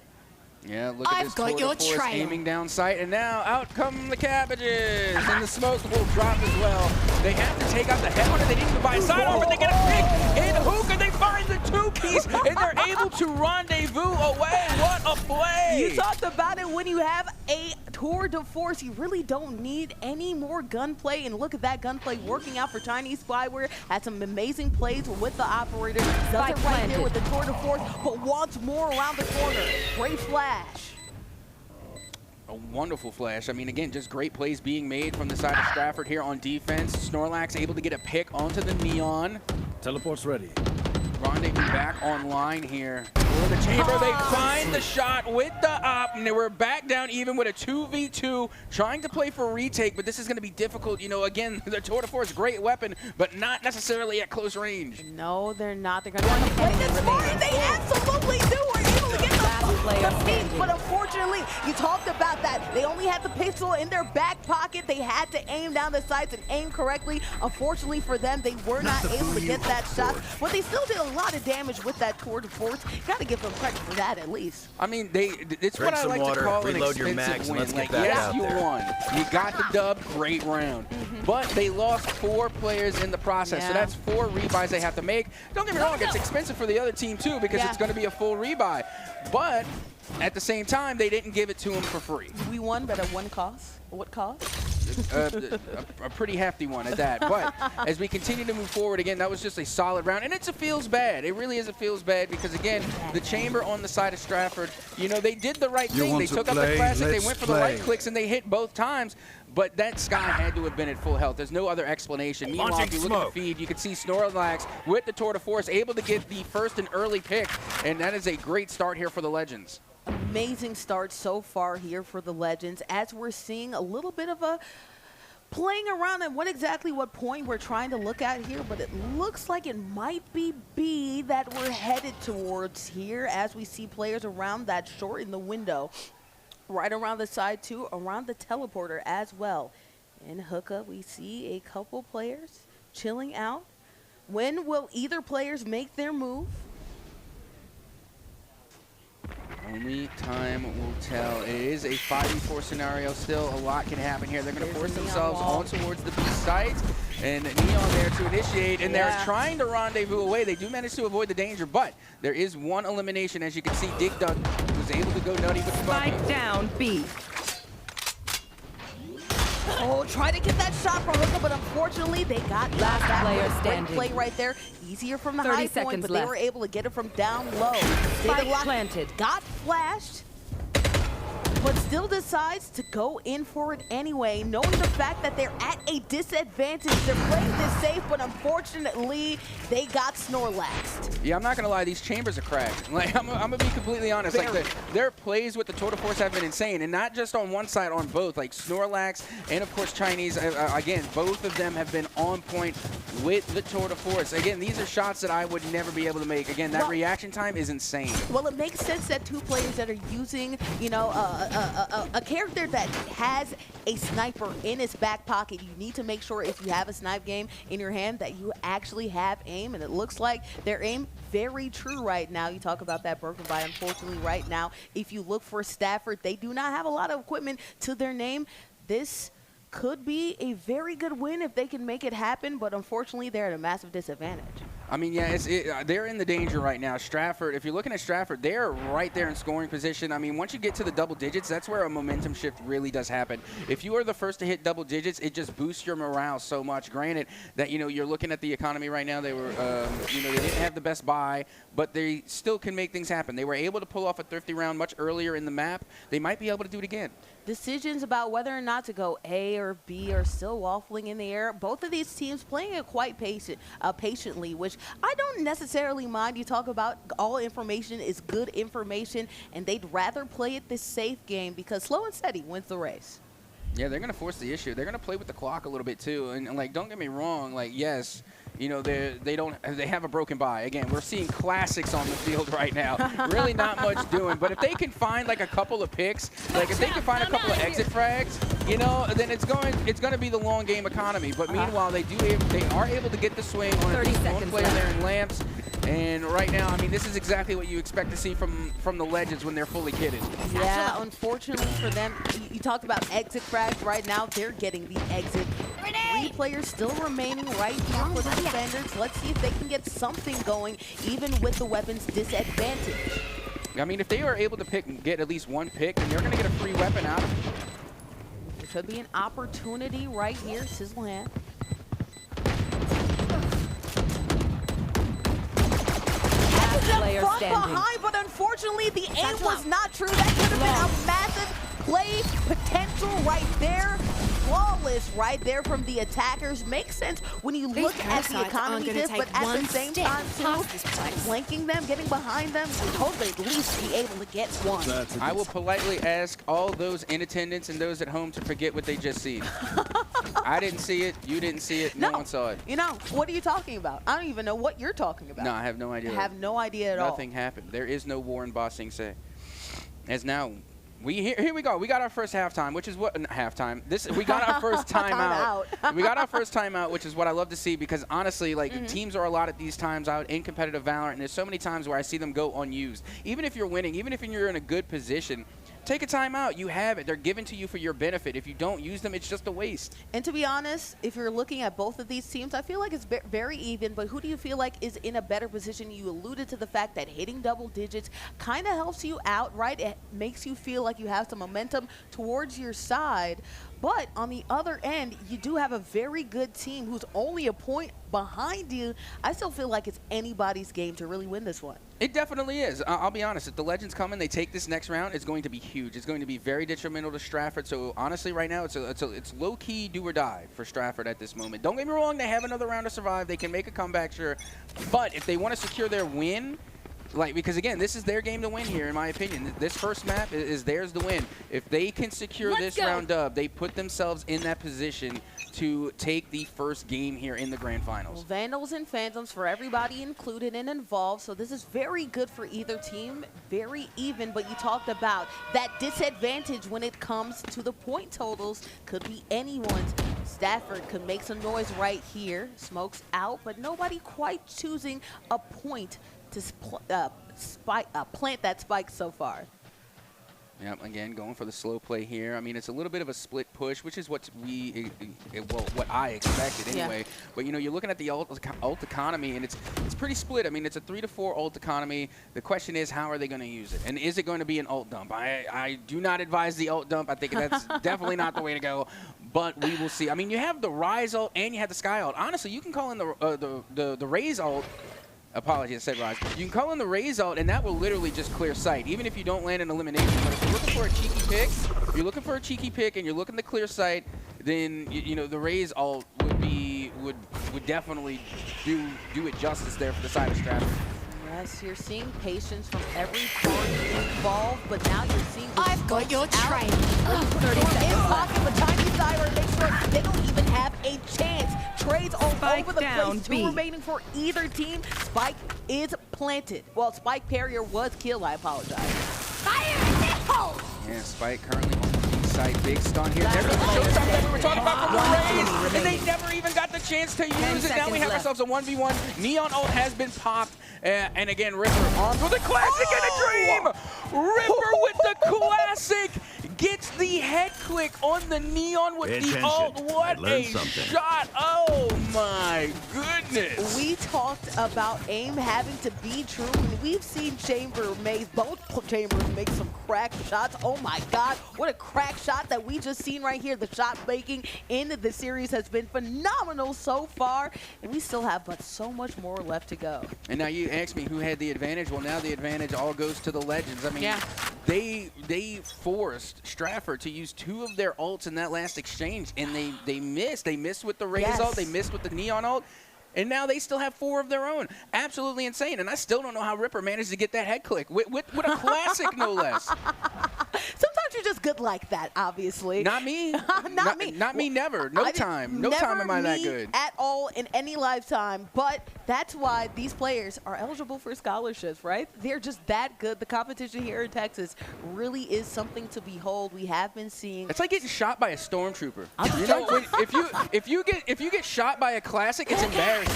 Yeah, look at this tour de force aiming down sight, and now out come the cabbages, and the smoke will drop as well. They have to take out the headhunter. They need to buy a sidearm, but they get a pick in Hookah. They find the 2-piece, and they're able to rendezvous away. What a play! You talked about it when you have a tour de force. You really don't need any more gunplay, and look at that gunplay working out for Chinese Spyware. Had some amazing plays with the operator. Does it right there with the tour de force, but wants more around the corner. Great flash. A wonderful flash. I mean, again, just great plays being made from the side of Stratford here on defense. Snorlax able to get a pick onto the Neon. Teleport's ready. Rendezvous back online here. For the chamber, they find the shot with the op, and we're back down even with a 2v2, trying to play for retake, but this is going to be difficult. You know, again, the Tour de Force, great weapon, but not necessarily at close range. No, they're not. They're going to want to play this smart. They absolutely do. We're able to get the compete, but unfortunately, you talked about that. They only had the pistol in their back pocket. They had to aim down the sights and aim correctly. Unfortunately for them, they were not able to get that shot, but they still did a lot of damage with that tour de force. Got to give them credit for that at least. I mean, it's Drink what I some like water, to call reload an your expensive mags, and win. let's get Like, back yes, out you there. won. You got the dub, great round. But they lost 4 players in the process, so that's 4 rebuys they have to make. Don't get me wrong, it's expensive for the other team too because it's going to be a full rebuy. But at the same time, they didn't give it to them for free. We won, but at one cost. What cost? A pretty hefty one at that. But as we continue to move forward, again, that was just a solid round. And it's a feels bad. It really is a feels bad because, again, the chamber on the side of Stratford, you know, they did the right thing. They took up the classic. They went for the right clicks, and they hit both times. But that Sky had to have been at full health. There's no other explanation. Meanwhile, if you look at the feed, you can see Snorlax with the Tour de Force able to get the first and early pick. And that is a great start here for the Legends. Amazing start so far here for the Legends, as we're seeing a little bit of a playing around at what point we're trying to look at here, but it looks like it might be B that we're headed towards here as we see players around that short in the window. Right around the side too, around the teleporter as well. In Hookah, we see a couple players chilling out. When will either players make their move? Only time will tell. It is a 5v4 scenario still. A lot can happen here. They're going to force themselves on towards the B site. And Neon there to initiate. And they're trying to rendezvous away. They do manage to avoid the danger, but there is one elimination. As you can see, Dig Dug was able to go nutty with the Spike down B. Oh, try to get that shot from Hookah, but unfortunately they got Last player great standing. play right there. Easier from the 30 high point, seconds but left. they were able to get it from down low. Spike planted. Got flashed, but still decides to go in for it anyway, knowing the fact that they're at a disadvantage. They're playing this safe, but unfortunately, they got Snorlaxed. Yeah, I'm not going to lie. These chambers are cracked. Like, I'm going to be completely honest. Like, their plays with the Tour de Force have been insane, and not just on one side, on both. Like, Snorlax and, of course, Chinese. Again, both of them have been on point with the Tour de Force. Again, these are shots that I would never be able to make. Again, that reaction time is insane. Well, it makes sense that 2 players that are using, you know, a character that has a sniper in his back pocket, you need to make sure if you have a snipe game in your hand that you actually have aim, and it looks like their aim very true right now. You talk about that broken by, unfortunately, right now. If you look for Stafford, they do not have a lot of equipment to their name. This could be a very good win if they can make it happen, but unfortunately, they're at a massive disadvantage. I mean, yeah, they're in the danger right now. Stratford, if you're looking at Stratford, they're right there in scoring position. I mean, once you get to the double digits, that's where a momentum shift really does happen. If you are the first to hit double digits, it just boosts your morale so much. Granted that, you know, you're looking at the economy right now. They were, you know, they didn't have the best buy, but they still can make things happen. They were able to pull off a thrifty round much earlier in the map. They might be able to do it again. Decisions about whether or not to go A or B are still waffling in the air. Both of these teams playing it quite patiently, which I don't necessarily mind. You talk about all information is good information, and they'd rather play it this safe game because slow and steady wins the race. Yeah, they're going to force the issue. They're going to play with the clock a little bit too. And like, don't get me wrong. Like, yes, you know, they have a broken buy. Again, we're seeing classics on the field right now. Really not much doing. But if they can find like a couple of picks, like if they can find a couple of exit frags, you know, then it's going to be the long game economy. But meanwhile, they are able to get the swing on at least one player there in Lamps. And right now, I mean, this is exactly what you expect to see from the Legends when they're fully kitted. Yeah, unfortunately for them, you talked about exit frags. Right now, they're getting the exit. 3 players still remaining right here for the defenders. Let's see if they can get something going, even with the weapons disadvantage. I mean, if they are able to get at least one pick, then they're going to get a free weapon out of it. It could be an opportunity right here, Sizzle Hand. Player Fought standing. behind, but unfortunately the aim was not true. That could have been a massive play potential right there. Flawless right there from the attackers. Makes sense when you look at the economy diff, but at the same time too, flanking them, getting behind them, we hope they at least be able to get one. I will politely ask all those in attendance and those at home to forget what they just seen. I didn't see it. You didn't see it. No one saw it. You know, what are you talking about? I don't even know what you're talking about. No, I have no idea. I have no idea at all. Nothing happened. There is no war in Ba Sing Se. as now here we go. We got our first halftime, which is what halftime. We got our first timeout. We got our first timeout, which is what I love to see because honestly, like teams are a lot at these times out in competitive Valorant, and there's so many times where I see them go unused. Even if you're winning, even if you're in a good position, take a timeout. You have it. They're given to you for your benefit. If you don't use them, it's just a waste. And to be honest, if you're looking at both of these teams, I feel like it's very even, but who do you feel like is in a better position? You alluded to the fact that hitting double digits kind of helps you out, right? It makes you feel like you have some momentum towards your side. But on the other end, you do have a very good team who's only a point behind you. I still feel like it's anybody's game to really win this one. It definitely is. I'll be honest. If the Legends come and they take this next round, it's going to be huge. It's going to be very detrimental to Stratford. So honestly, right now, it's low-key do or die for Stratford at this moment. Don't get me wrong. They have another round to survive. They can make a comeback, sure. But if they want to secure their win, because again, this is their game to win here, in my opinion. This first map is theirs to win. If they can secure this round up, they put themselves in that position to take the first game here in the grand finals. Well, Vandals and Phantoms for everybody included and involved, so this is very good for either team, very even, but you talked about that disadvantage when it comes to the point totals. Could be anyone's. Stafford could make some noise right here. Smokes out, but nobody quite choosing a point to plant that spike so far. Yep, again, going for the slow play here. I mean, it's a little bit of a split push, which is what what I expected anyway. Yeah. But, you know, you're looking at the ult economy, and it's pretty split. I mean, it's a 3 to 4 ult economy. The question is, how are they going to use it? And is it going to be an ult dump? I do not advise the ult dump. I think that's definitely not the way to go. But we will see. I mean, you have the Ryze ult and you have the Sky ult. Honestly, you can call in the Raze ult. Apologies, I said Ryze. You can call in the Raze ult, and that will literally just clear sight, even if you don't land an elimination. But if you're looking for a cheeky pick, and you're looking to clear sight, then you know the Raze ult would definitely do it justice there for the side of Stratford. Yes, you're seeing patience from every party involved, but now you're seeing the I've got your train. 30 seconds pocket, but Tiny Siren makes sure they don't even have a chance. Trades all over the place. 2 remaining for either team. Spike is planted. Well, Spike Carrier was killed. I apologize. Fire in the hole! Yeah, Spike currently on the B side. Big stun here. There's the showstop that we were talking about from the Raze, and they never even got the chance to use it. Now we have ourselves a 1v1. Neon ult has been popped. And again, Ripper armed with a classic and a dream! Ripper with the classic! Gets the head click on the Neon with the ult. What a shot! Oh my goodness! We talked about aim having to be true, and we've seen both Chambers make some crack shots. Oh my God, what a crack shot that we just seen right here. The shot making in the series has been phenomenal so far, and we still have but so much more left to go. And now you ask me who had the advantage. Well, now the advantage all goes to the Legends. I mean, they forced Stratford to use 2 of their ults in that last exchange, and they missed. They missed with the Raze ult. They missed with the Neon ult. And now they still have 4 of their own. Absolutely insane. And I still don't know how Ripper managed to get that head click with a classic, no less. Sometimes you're just good like that, obviously. Not me. Not me, never. No time am I that good. At all in any lifetime. But that's why these players are eligible for scholarships, right? They're just that good. The competition here in Texas really is something to behold. We have been seeing. It's like getting shot by a stormtrooper. You know, if you get shot by a classic, it's embarrassing.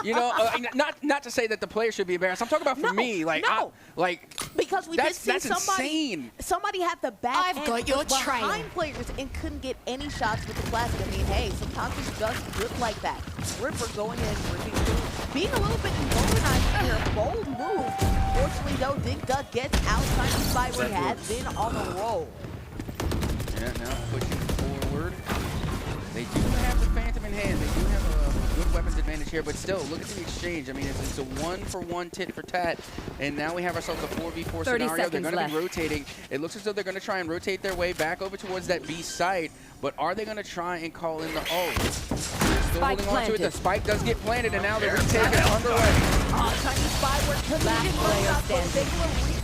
You know, not to say that the player should be embarrassed. I'm talking about for me, like, because we did see insane. Somebody had the back I've got your behind players and couldn't get any shots with the classic. I mean, hey, sometimes it's just good like that. Ripper going in, being a little bit organized here, bold move. Fortunately, though, Dig Duck gets out. Tiny Spyward has been on a roll. Yeah, now pushing forward. They do have the Phantom in hand. They do have a good weapons advantage here, but still, look at the exchange. I mean, it's a 1-for-1 tit for tat, and now we have ourselves a 4v4 scenario. They're going to be rotating. It looks as though they're going to try and rotate their way back over towards that B site, but are they going to try and call in the ult? Still holding on to it. The spike does get planted, and now the retake is underway. Tiny Spyward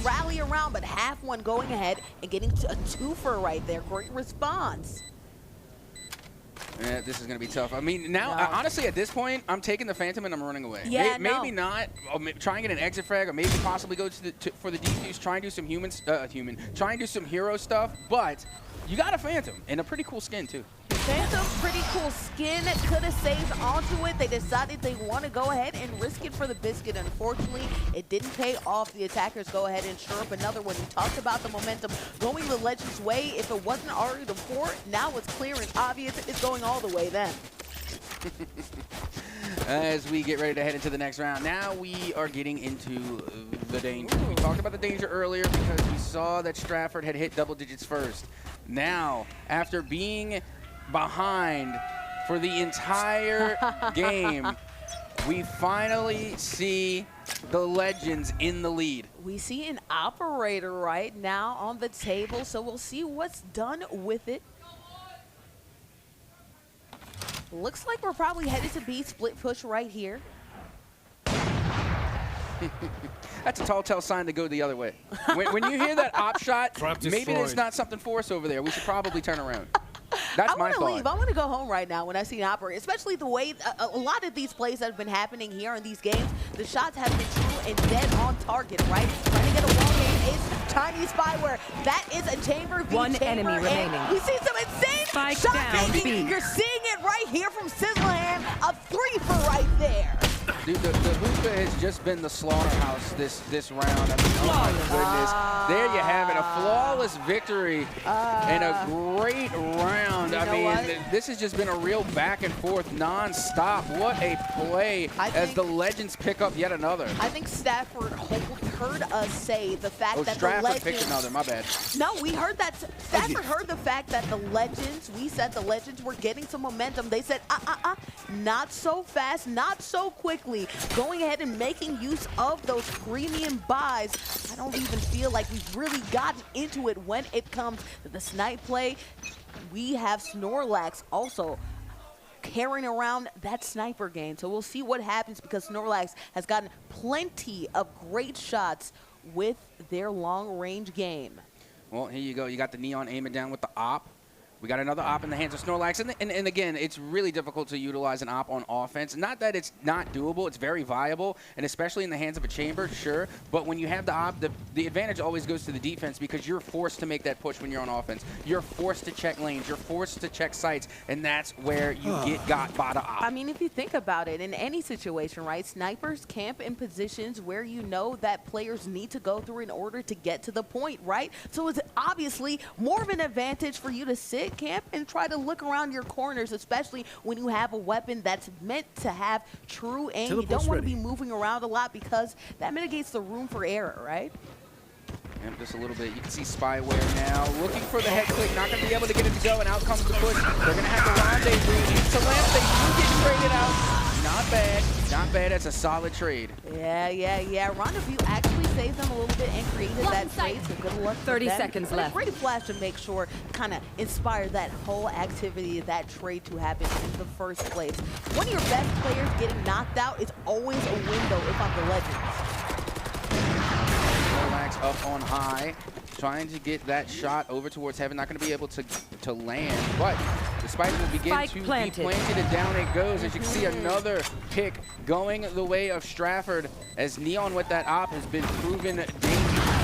rally around, but half one going ahead and getting a twofer right there. Great response. Yeah, this is going to be tough. I mean, now, honestly, at this point, I'm taking the Phantom and I'm running away. Yeah, maybe not. Try and get an exit frag, or maybe possibly go for the defuse, try and do some try and do some hero stuff. But you got a Phantom and a pretty cool skin, too. Phantom, pretty cool skin, could have saved onto it. They decided they want to go ahead and risk it for the biscuit. Unfortunately, it didn't pay off. The attackers go ahead and chirp another one. We talked about the momentum going the Legends' way. If it wasn't already before, now it's clear and obvious it's going all the way then. As we get ready to head into the next round, now we are getting into the danger. We talked about the danger earlier because we saw that Stratford had hit double digits first. Now, after being behind for the entire game, we finally see the Legends in the lead. We see an operator right now on the table, so we'll see what's done with it. Looks like we're probably headed to B split push right here. That's a tall tale sign to go the other way. When you hear that op shot, maybe there's not something for us over there. We should probably turn around. That's my thought. I want to go home right now when I see an operator, especially the way a lot of these plays that have been happening here in these games. The shots have been true and dead on target, right? Trying to get a wall game is Chinese spyware. That is a chamber v One chamber, enemy remaining. We see some insane Spike shot down making. B. You're seeing it right here from Sizzleham. A 3-for right there. Dude, the hookah has just been the slaughterhouse this round. I mean, oh my goodness. There you have it, a flawless victory and a great round. I mean, this has just been a real back and forth non-stop. What a play as the Legends pick up yet another. I think Stafford heard us say the fact that Stratford the Legends picked another, my bad. No, we heard that. Stafford heard the fact that the Legends, we said the Legends were getting some momentum. They said, not so fast, not so quickly. Going ahead and making use of those premium buys. I don't even feel like we've really gotten into it when it comes to the snipe play. We have Snorlax also carrying around that sniper game. So we'll see what happens because Snorlax has gotten plenty of great shots with their long-range game. Well, here you go. You got the Neon aiming down with the op. We got another op in the hands of Snorlax. And again, it's really difficult to utilize an op on offense. Not that it's not doable. It's very viable, and especially in the hands of a chamber, sure. But when you have the op, the advantage always goes to the defense because you're forced to make that push when you're on offense. You're forced to check lanes. You're forced to check sites, and that's where you get got by the op. I mean, if you think about it, in any situation, right, snipers camp in positions where you know that players need to go through in order to get to the point, right? So it's obviously more of an advantage for you to sit camp and try to look around your corners, especially when you have a weapon that's meant to have true aim. You don't want to be moving around a lot because that mitigates the room for error, right? And just a little bit. You can see Spyware now looking for the head click, not going to be able to get it to go, and out comes the push. They're going to have to rendezvous. Into Lamp, they do get traded out. Not bad. Not bad. That's a solid trade. Yeah. Rendezvous actually saved them a little bit and created that trade, so good luck 30 for them. seconds But left. A great flash to make sure, kind of inspire that whole activity, that trade to happen in the first place. One of your best players getting knocked out is always a window if I'm the Legends. Snorlax up on high, trying to get that shot over towards heaven. Not going to be able to land, but the spike will begin to be planted, and down it goes. As you can see, another pick going the way of Stratford, as Neon with that op has been proven dangerous.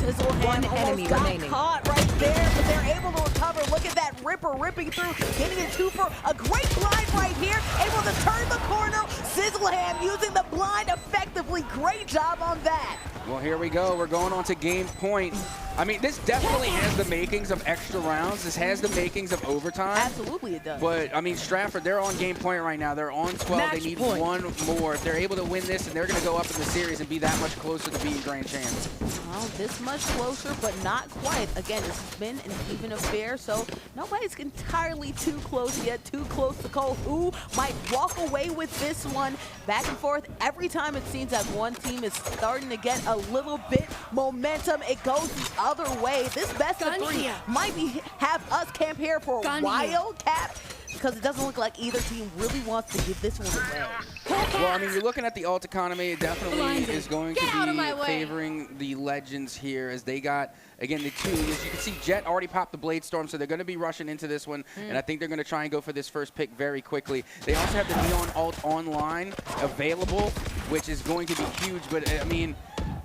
Sizzleham One enemy got remaining. caught right there, but they're able to recover. Look at that Ripper ripping through, getting a 2-for. A great blind right here, able to turn the corner. Sizzleham using the blind effectively. Great job on that. Well, here we go. We're going on to game point. I mean, this definitely has the makings of extra rounds. This has the makings of overtime. Absolutely it does. But, I mean, Stratford, they're on game point right now. They're on 12. Match they need point. one more. If they're able to win this, and they're going to go up in the series and be that much closer to being grand champs. Well, this much closer, but not quite. Again, this has been an even affair, so nobody's entirely too close yet. Too close to call who might walk away with this one. Back and forth. Every time it seems that one team is starting to get a little bit momentum, it goes the other way. This best of 3 might have us camp here for a while, Cap, because it doesn't look like either team really wants to give this one away. Well, I mean, you're looking at the alt economy. It definitely is going to be favoring the Legends here as they got, again, the 2. As you can see, Jet already popped the Blade Storm, so they're going to be rushing into this one, and I think they're going to try and go for this first pick very quickly. They also have the Neon alt online available, which is going to be huge, but, I mean,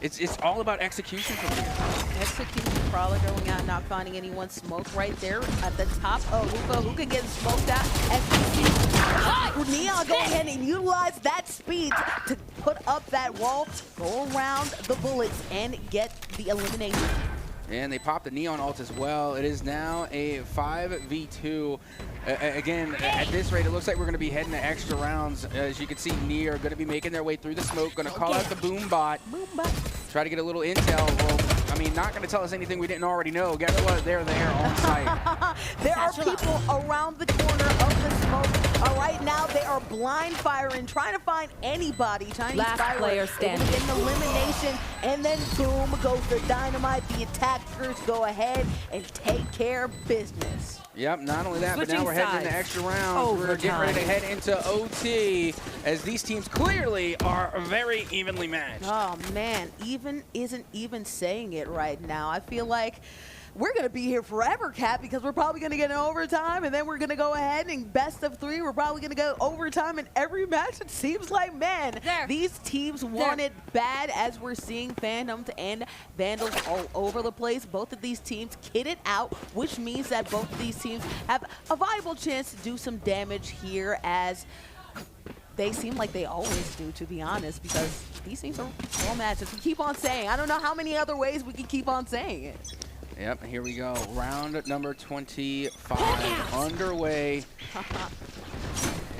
it's all about execution from here. Execution, Prowler going out, not finding anyone. Smoke right there at the top. Oh, Hookah getting smoked out. Neon go ahead and utilize that speed to put up that wall, go around the bullets, and get the elimination. And they popped the Neon ult as well. It is now a 5v2. Again, at this rate, it looks like we're going to be heading to extra rounds. As you can see, Near are going to be making their way through the smoke, going to call out the boom bot. Try to get a little intel. Well, I mean, not going to tell us anything we didn't already know. Guess what? They're there on site. There are people around the corner of the smoke. Right now, they are blind firing, trying to find anybody. Chinese Last player standing. Get an elimination, and then boom goes the dynamite. The attackers go ahead and take care of business. Yep, not only that, but now we're heading into extra rounds. We're getting ready to head into OT as these teams clearly are very evenly matched. Oh, man, even isn't even saying it right now. I feel like we're going to be here forever, Cap, because we're probably going to get an overtime, and then we're going to go ahead and best of 3. We're probably going to go overtime in every match. It seems like, man, these teams want it bad as we're seeing Phantoms and Vandals all over the place. Both of these teams kitted out, which means that both of these teams have a viable chance to do some damage here, as they seem like they always do, to be honest, because these teams are all matches. We keep on saying, I don't know how many other ways we can keep on saying it. Yep, here we go. Round number 25 underway.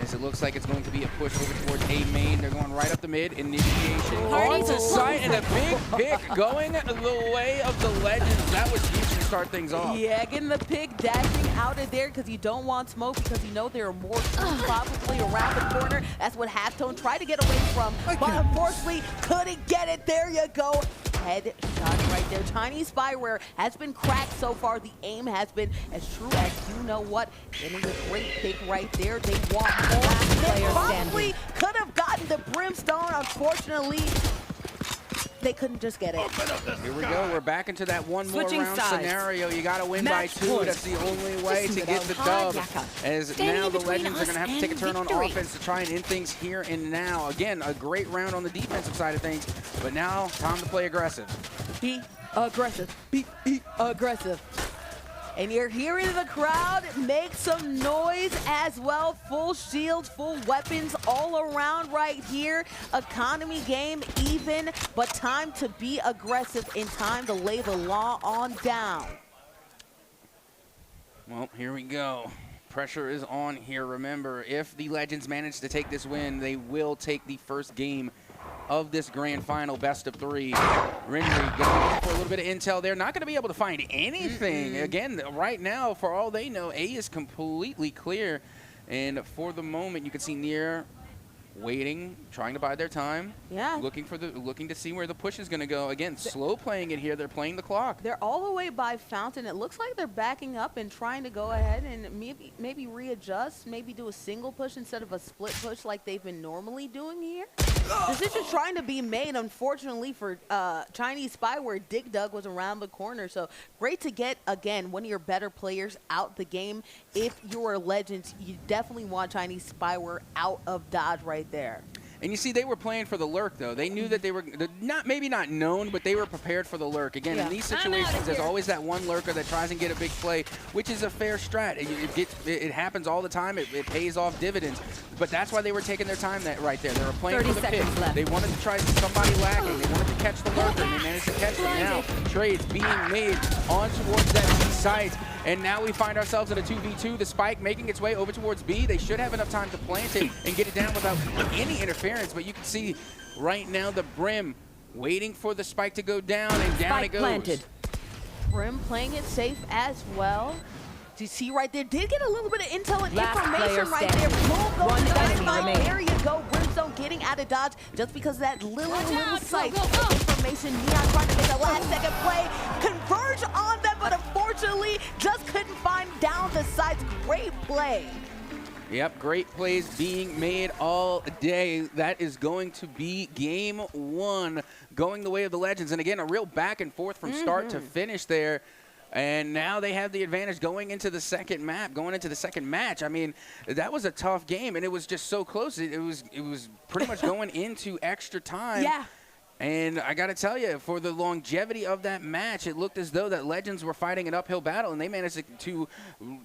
As it looks like it's going to be a push over towards A main. They're going right up the mid. Initiation onto site, and a big pick going the way of the Legends. That was huge to start things off. Yeah, getting the pick, dashing out of there because you don't want smoke, because you know there are more teams probably around the corner. That's what Halftone tried to get away from, but unfortunately couldn't get it. There you go. Headshot right there. Chinese spyware has been cracked so far. The aim has been as true as you know what. Getting a great pick right there. They want more. They probably could have gotten the brimstone. Unfortunately, they couldn't just get it. Here we go. We're back into that one more round scenario. You got to win by 2. That's the only way to get the dub. As now the Legends are going to have to take a turn on offense to try and end things here and now. Again, a great round on the defensive side of things, but now time to play aggressive. Be aggressive. Be aggressive. And you're hearing the crowd make some noise as well. Full shields, full weapons all around right here. Economy game even, but time to be aggressive and time to lay the law on down. Well, here we go. Pressure is on here. Remember, if the Legends manage to take this win, they will take the first game of this grand final best of 3. Renry going for a little bit of intel there. Not going to be able to find anything. Again, right now, for all they know, A is completely clear. And for the moment, you can see Near waiting, trying to buy their time. Yeah. Looking to see where the push is going to go. Again, slow playing it here. They're playing the clock. They're all the way by Fountain. It looks like they're backing up and trying to go ahead and maybe readjust, maybe do a single push instead of a split push like they've been normally doing here. Decision trying to be made, unfortunately, for Chinese Spyware. Dig Dug was around the corner, so great to get, again, one of your better players out the game. If you're Legends, you definitely want Chinese Spyware out of Dodge right there. And you see, they were playing for the lurk, though. They knew that they were maybe not known, but they were prepared for the lurk. Again, in these situations, there's always that one lurker that tries and get a big play, which is a fair strat. It happens all the time. It pays off dividends. But that's why they were taking their time right there. They were playing for the pick. They wanted to try somebody lagging. They wanted to catch the lurker, and they managed to catch them. Now, trades being made on towards that B site. And now we find ourselves in a 2v2. The spike making its way over towards B. They should have enough time to plant it and get it down without any interference. But you can see right now the Brim waiting for the spike to go down, and down it goes. Planted. Brim playing it safe as well. you see right there, did get a little bit of intel and Last player information right there. standing. Boom, One goes the enemy dynamite. remaining. There you go. Brimstone getting out of dodge just because of that little sight of information. Neon trying to make a last-second play. Converge on them, but unfortunately just couldn't find down the sights. Great play. Yep, great plays being made all day. That is going to be game one, going the way of the Legends. And again, a real back and forth from start to finish there. And now they have the advantage going into the second map, going into the second match. I mean, that was a tough game, and it was just so close. It was pretty much going into extra time. Yeah. And I got to tell you, for the longevity of that match, it looked as though that Legends were fighting an uphill battle, and they managed to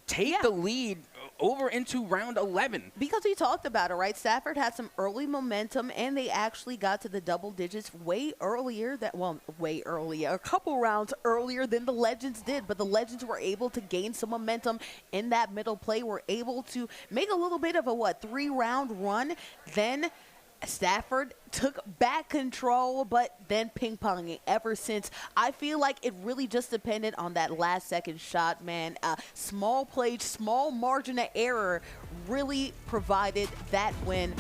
take the lead over into round 11. Because we talked about it, right? Stafford had some early momentum, and they actually got to the double digits way earlier. Way earlier, a couple rounds earlier than the Legends did. But the Legends were able to gain some momentum in that middle play. Were able to make a little bit of a 3-round run. Then Stafford took back control, but then ping-ponging ever since. I feel like it really just depended on that last-second shot, man. Small play, small margin of error really provided that win.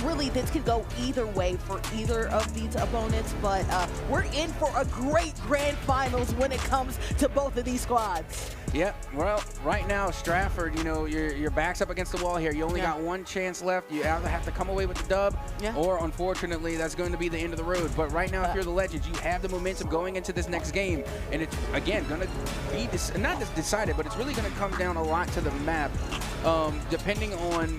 Really, this could go either way for either of these opponents, but we're in for a great grand finals when it comes to both of these squads. Yep. Well, right now, Stratford, you know, your back's up against the wall here. You only got one chance left. You either have to come away with the dub, or unfortunately, that's going to be the end of the road. But right now, if you're the Legends, you have the momentum going into this next game, and it's again going to be not just decided, but it's really going to come down a lot to the map, depending on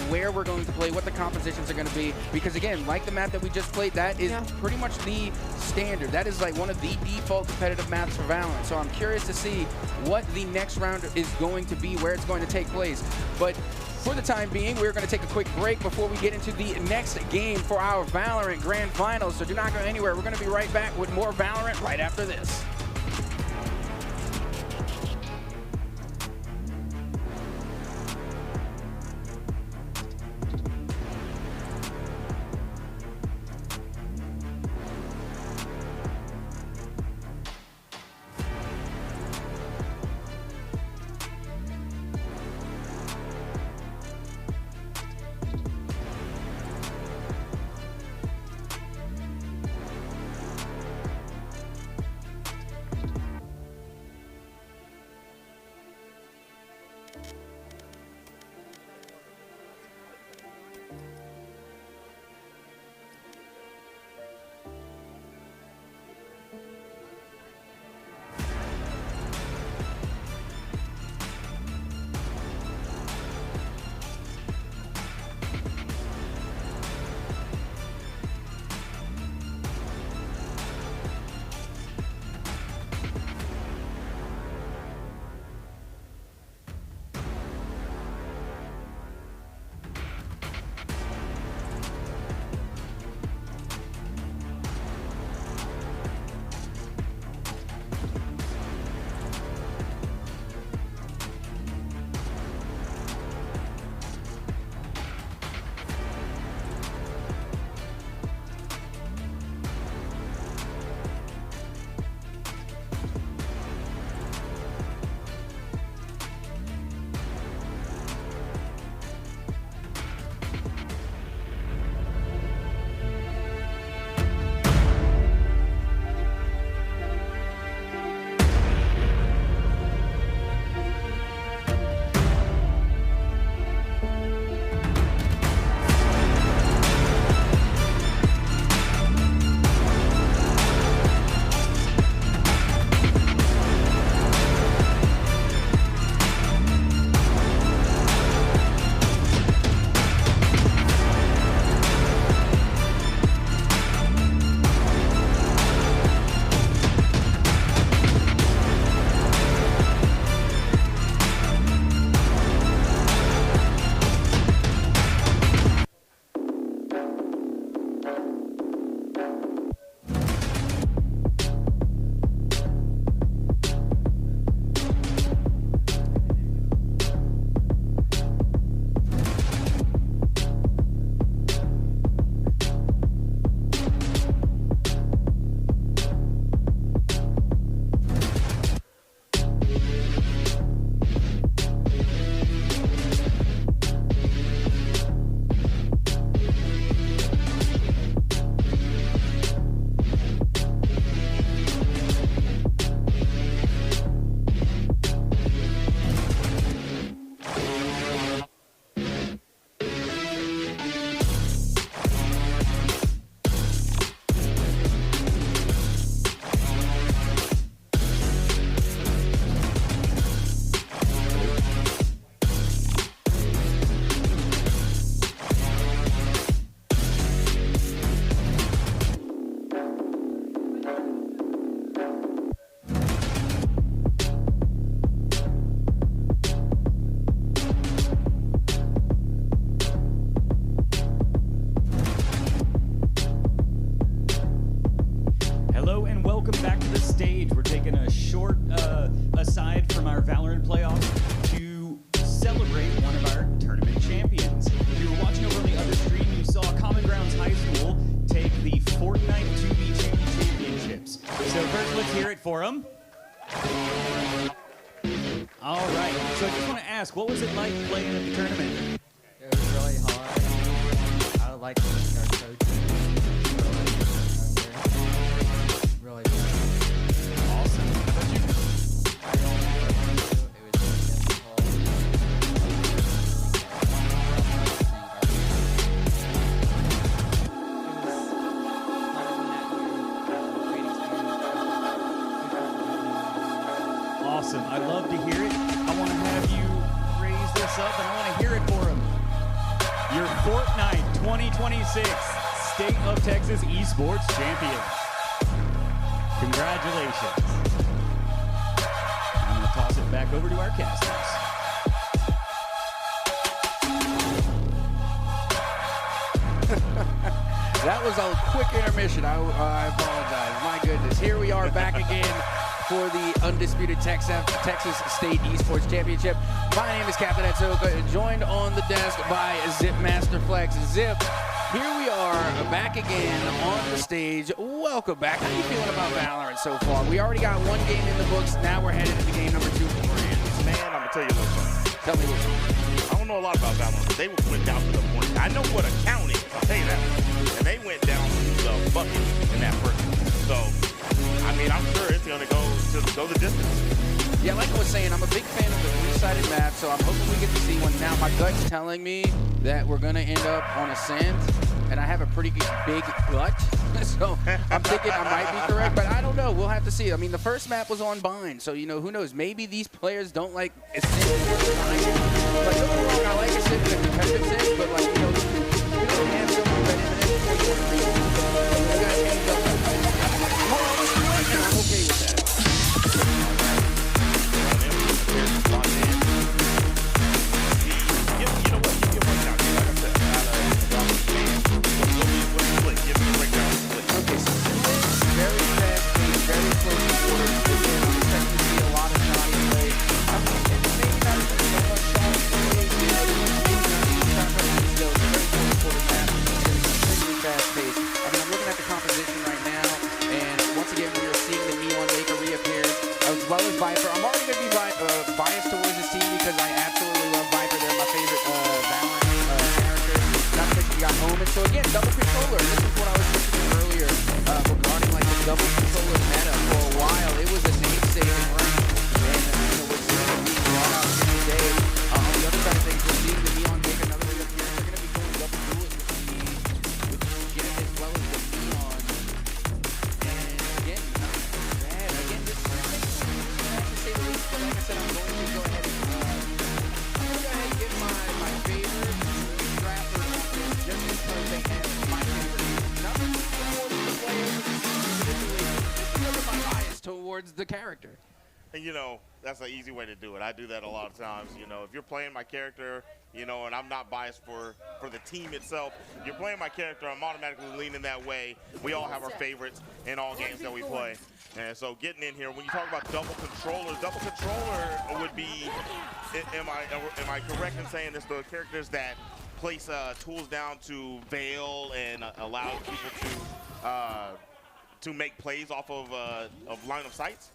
where we're going to play, what the compositions are going to be. Because again, like the map that we just played, that is pretty much the standard. That is like one of the default competitive maps for Valorant. So I'm curious to see what the next round is going to be, where it's going to take place. But for the time being, we're going to take a quick break before we get into the next game for our Valorant Grand Finals. So do not go anywhere. We're going to be right back with more Valorant right after this. the stage. We're taking a short aside from our Valorant playoff to celebrate one of our tournament champions. If you were watching over on the other stream, you saw Common Grounds High School take the Fortnite 2v2 championships. So first, let's hear it for them. All right, so I just want to ask, what was it like playing at the tournament? It was really hard. I like seeing our coach. Really good. Awesome. How about you? I don't know. It was just difficult. Awesome. I love to hear it. I want to have you raise this up, and I want to hear it for him. Your Fortnite 2026 State of Texas Esports champion. Congratulations. I'm going to toss it back over to our casters. That was a quick intermission. I apologize. My goodness. Here we are back again for the undisputed Texas State Esports Championship. My name is Captain Etsoka, joined on the desk by Zip Master Flex. Zip, here we are back again on the stage. Welcome back. How are you feeling about Valorant so far? We already got one game in the books. Now we're headed to game number 2 beforehand. Man, I'm going to tell you a little something. Tell me what. I don't know a lot about Valorant. They went down to the point. I know what a count is. I'll tell you that. And they went down to the bucket in that first one. So, I mean, I'm sure it's going to go the distance. Yeah, like I was saying, I'm a big fan of the three-sided map, so I'm hoping we get to see one. Now, my gut's telling me that we're going to end up on a sand, and I have a pretty big gut, so I'm thinking I might be correct, but I don't know. We'll have to see. I mean, the first map was on Bind, so, you know, who knows? Maybe these players don't like Ascent. Like, don't get me wrong, I like Ascent in a competitive sense, but, like, you know, we don't have so much competitive for your reason. You guys can't tell me. And I'm okay with that. Viper. I'm already going to be biased towards this team because I absolutely love Viper. They're my favorite Valorant character. Not to mention you got Omen. So again, double controller. This is what I was mentioning earlier regarding like the double controller meta. For a while, it was a name-saving rank. And you know, we're seeing it being brought out here today. On the other side of things, we're seeing the Neon make another reappearance. They're going to be going double duels with the Jet as well as the Neon. And again, not bad. Again, this is say the least, but like I said, I'm going to go ahead and give my favorite rapper just because they have my favorite. Not towards the players, just because of my bias towards the character. And, you know, that's an easy way to do it. I do that a lot of times. You know, if you're playing my character, you know, and I'm not biased for the team itself, if you're playing my character, I'm automatically leaning that way. We all have our favorites in all games that we play. And so getting in here, when you talk about double controller would be, am I correct in saying this, the characters that place tools down to veil and allow people to make plays off of line of sights?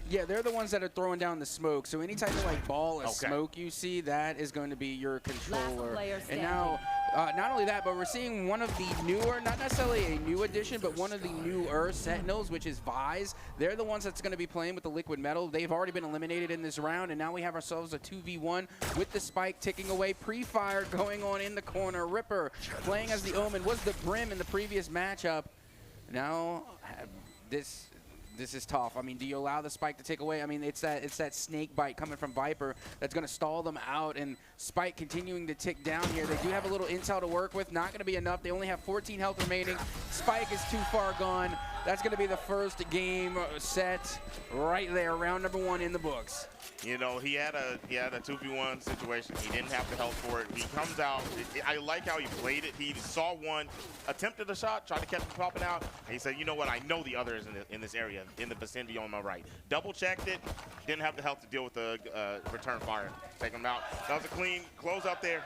Yeah, they're the ones that are throwing down the smoke. So any type of like ball of smoke you see, that is going to be your controller. And now, not only that, but we're seeing one of the newer, not necessarily a new addition, but one of the newer Sentinels, which is Vise. They're the ones that's going to be playing with the liquid metal. They've already been eliminated in this round, and now we have ourselves a 2v1 with the spike ticking away. Pre-fire going on in the corner. Ripper playing as the Omen was the Brim in the previous matchup. Now, this is tough. I mean, do you allow the spike to take away? I mean, it's that snake bite coming from Viper that's going to stall them out, and Spike continuing to tick down here. They do have a little intel to work with. Not going to be enough. They only have 14 health remaining. Spike is too far gone. That's going to be the first game set right there. Round number 1 in the books. You know, he had a 2v1 situation. He didn't have the health for it. He comes out. I like how he played it. He saw one, attempted a shot, tried to catch him popping out, and he said, you know what, I know the other is in this area, in the vicinity on my right. Double-checked it. Didn't have the health to deal with the return fire. Take him out. That was a clean close out there.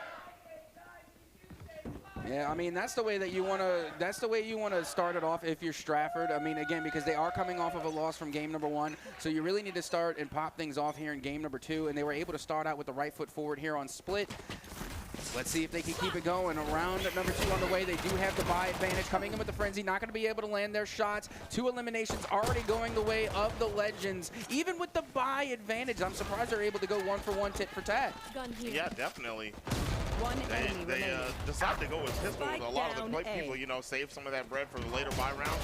Yeah, I mean, that's the way that you want to. That's the way you want to start it off if you're Stratford. I mean, again, because they are coming off of a loss from game number 1, so you really need to start and pop things off here in game number 2. And they were able to start out with the right foot forward here on split. Let's see if they can keep it going. Around number 2 on the way. They do have the buy advantage coming in with the frenzy. Not going to be able to land their shots. 2 eliminations already going the way of the Legends. Even with the buy advantage, I'm surprised they're able to go 1-for-1, tit for tat. Yeah, definitely. They decided to go with pistol with a lot of the play people, you know, save some of that bread for the later buy round.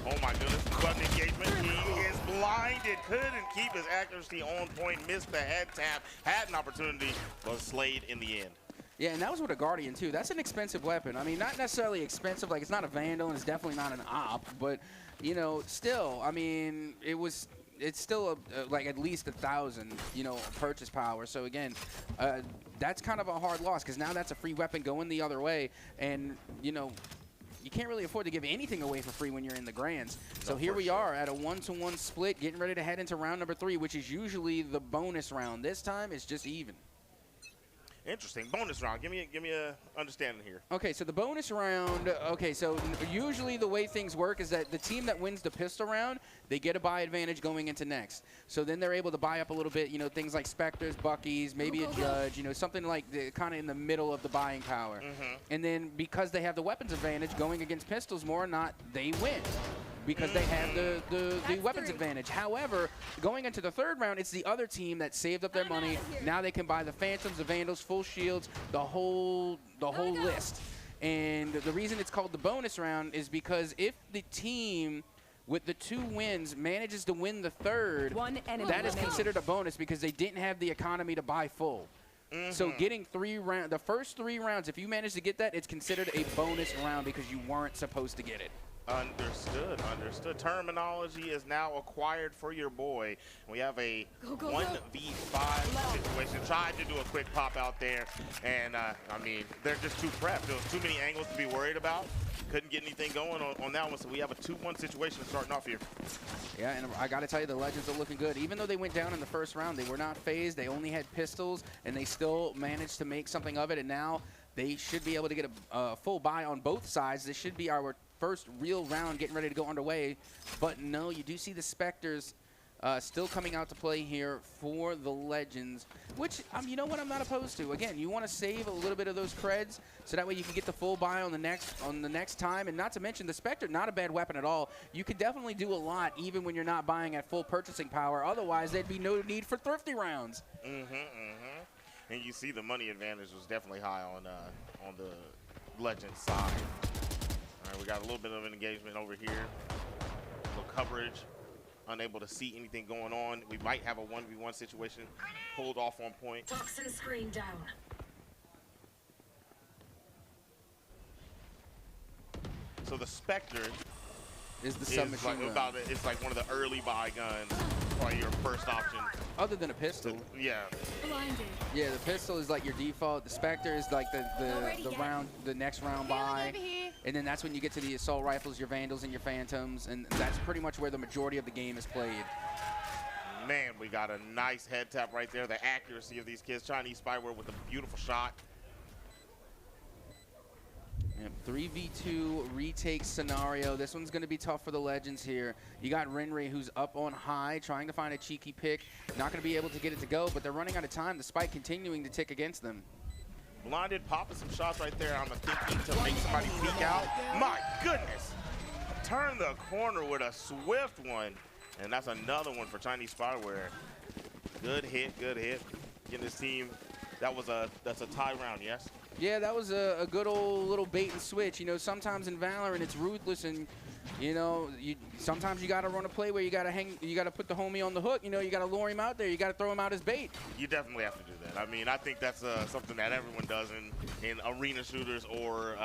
Oh my goodness, button engagement. He is blinded, couldn't keep his accuracy on point, missed the head tap, had an opportunity, but slayed in the end. Yeah, and that was with a Guardian, too. That's an expensive weapon. I mean, not necessarily expensive, like it's not a Vandal and it's definitely not an op, but, you know, still, I mean, it's still like at least 1,000, you know, purchase power. So again, that's kind of a hard loss because now that's a free weapon going the other way, and you know, you can't really afford to give anything away for free when you're in the grands. So here we are at a 1-to-1 split, getting ready to head into round number 3, which is usually the bonus round. This time it's just even. Interesting. Bonus round. Give me a understanding here. Okay, so the bonus round, okay, so usually the way things work is that the team that wins the pistol round, they get a buy advantage going into next. So then they're able to buy up a little bit, you know, things like Spectres, Buckies, maybe a Judge, you know, something like kind of in the middle of the buying power. And then because they have the weapons advantage going against pistols more or not, they win. Because they have the weapons advantage. However, going into the 3rd round, it's the other team that saved up their money. Now they can buy the Phantoms, the Vandals, full shields, the whole list. And the reason it's called the bonus round is because if the team with the 2 wins manages to win the 3rd, that is considered a bonus because they didn't have the economy to buy full. So getting the first 3 rounds, if you manage to get that, it's considered a bonus round because you weren't supposed to get it. Understood. Terminology is now acquired for your boy. We have a 1v5 situation. Tried to do a quick pop out there, and I mean, they're just too prepped. There was too many angles to be worried about. Couldn't get anything going on that one, so we have a 2-1 situation starting off here. Yeah, and I got to tell you, the Legends are looking good. Even though they went down in the first round, they were not phased. They only had pistols, and they still managed to make something of it, and now they should be able to get a full buy on both sides. This should be our first real round getting ready to go underway. But no, you do see the Spectres still coming out to play here for the Legends, which, you know what, I'm not opposed to. Again, you want to save a little bit of those creds so that way you can get the full buy on the next time. And not to mention the Spectre, not a bad weapon at all. You can definitely do a lot even when you're not buying at full purchasing power. Otherwise, there'd be no need for thrifty rounds. And you see the money advantage was definitely high on the Legends side. All right, we got a little bit of an engagement over here. A little coverage. Unable to see anything going on. We might have a 1v1 situation pulled off on point. Toxin screen down. So the Spectre is the submachine gun. It's like one of the early buy guns, probably your first option. Other than a pistol. Yeah. Blinded. Yeah, the pistol is like your default. The Spectre is like the next round buy. And then that's when you get to the assault rifles, your Vandals, and your Phantoms. And that's pretty much where the majority of the game is played. Man, we got a nice head tap right there. The accuracy of these kids. Chinese Spyware with a beautiful shot. 3v2 retake scenario. This one's going to be tough for the Legends here. You got Renri, who's up on high, trying to find a cheeky pick. Not going to be able to get it to go, but they're running out of time. The Spike continuing to tick against them. Blinded, popping some shots right there. I'm thinking to make somebody peek out. My goodness. Turn the corner with a swift one. And that's another one for Chinese Spyware. Good hit, good hit. Getting this team. That's a tie round, yes? Yeah, that was a good old little bait and switch. You know, sometimes in Valorant it's ruthless, and you know, sometimes you got to run a play where you got to put the homie on the hook. You know, you got to lure him out there. You got to throw him out as bait. You definitely have to do that. I mean, I think that's something that everyone does in arena shooters or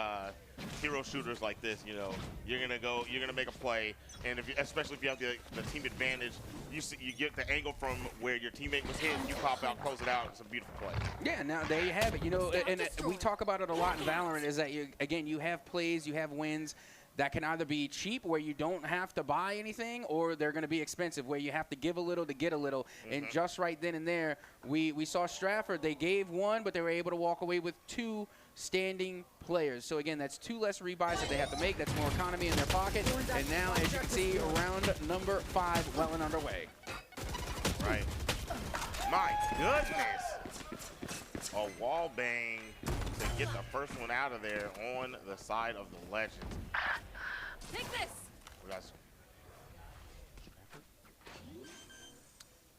hero shooters like this. You know, you're gonna make a play, and especially if you have the team advantage, you get the angle from where your teammate was hit, you pop out, close it out. It's a beautiful play. Yeah, now there you have it. You know, and we talk about it a lot in Valorant. Is that you have plays, you have wins that can either be cheap, where you don't have to buy anything, or they're going to be expensive, where you have to give a little to get a little. And just right then and there, we saw Stratford. They gave one, but they were able to walk away with 2 standing players. So again, that's 2 less rebuys that they have to make. That's more economy in their pocket. And now, as you can see, round number 5 well and underway. Right. My goodness. A wall bang to get the first one out of there on the side of the Legends. Take this. We got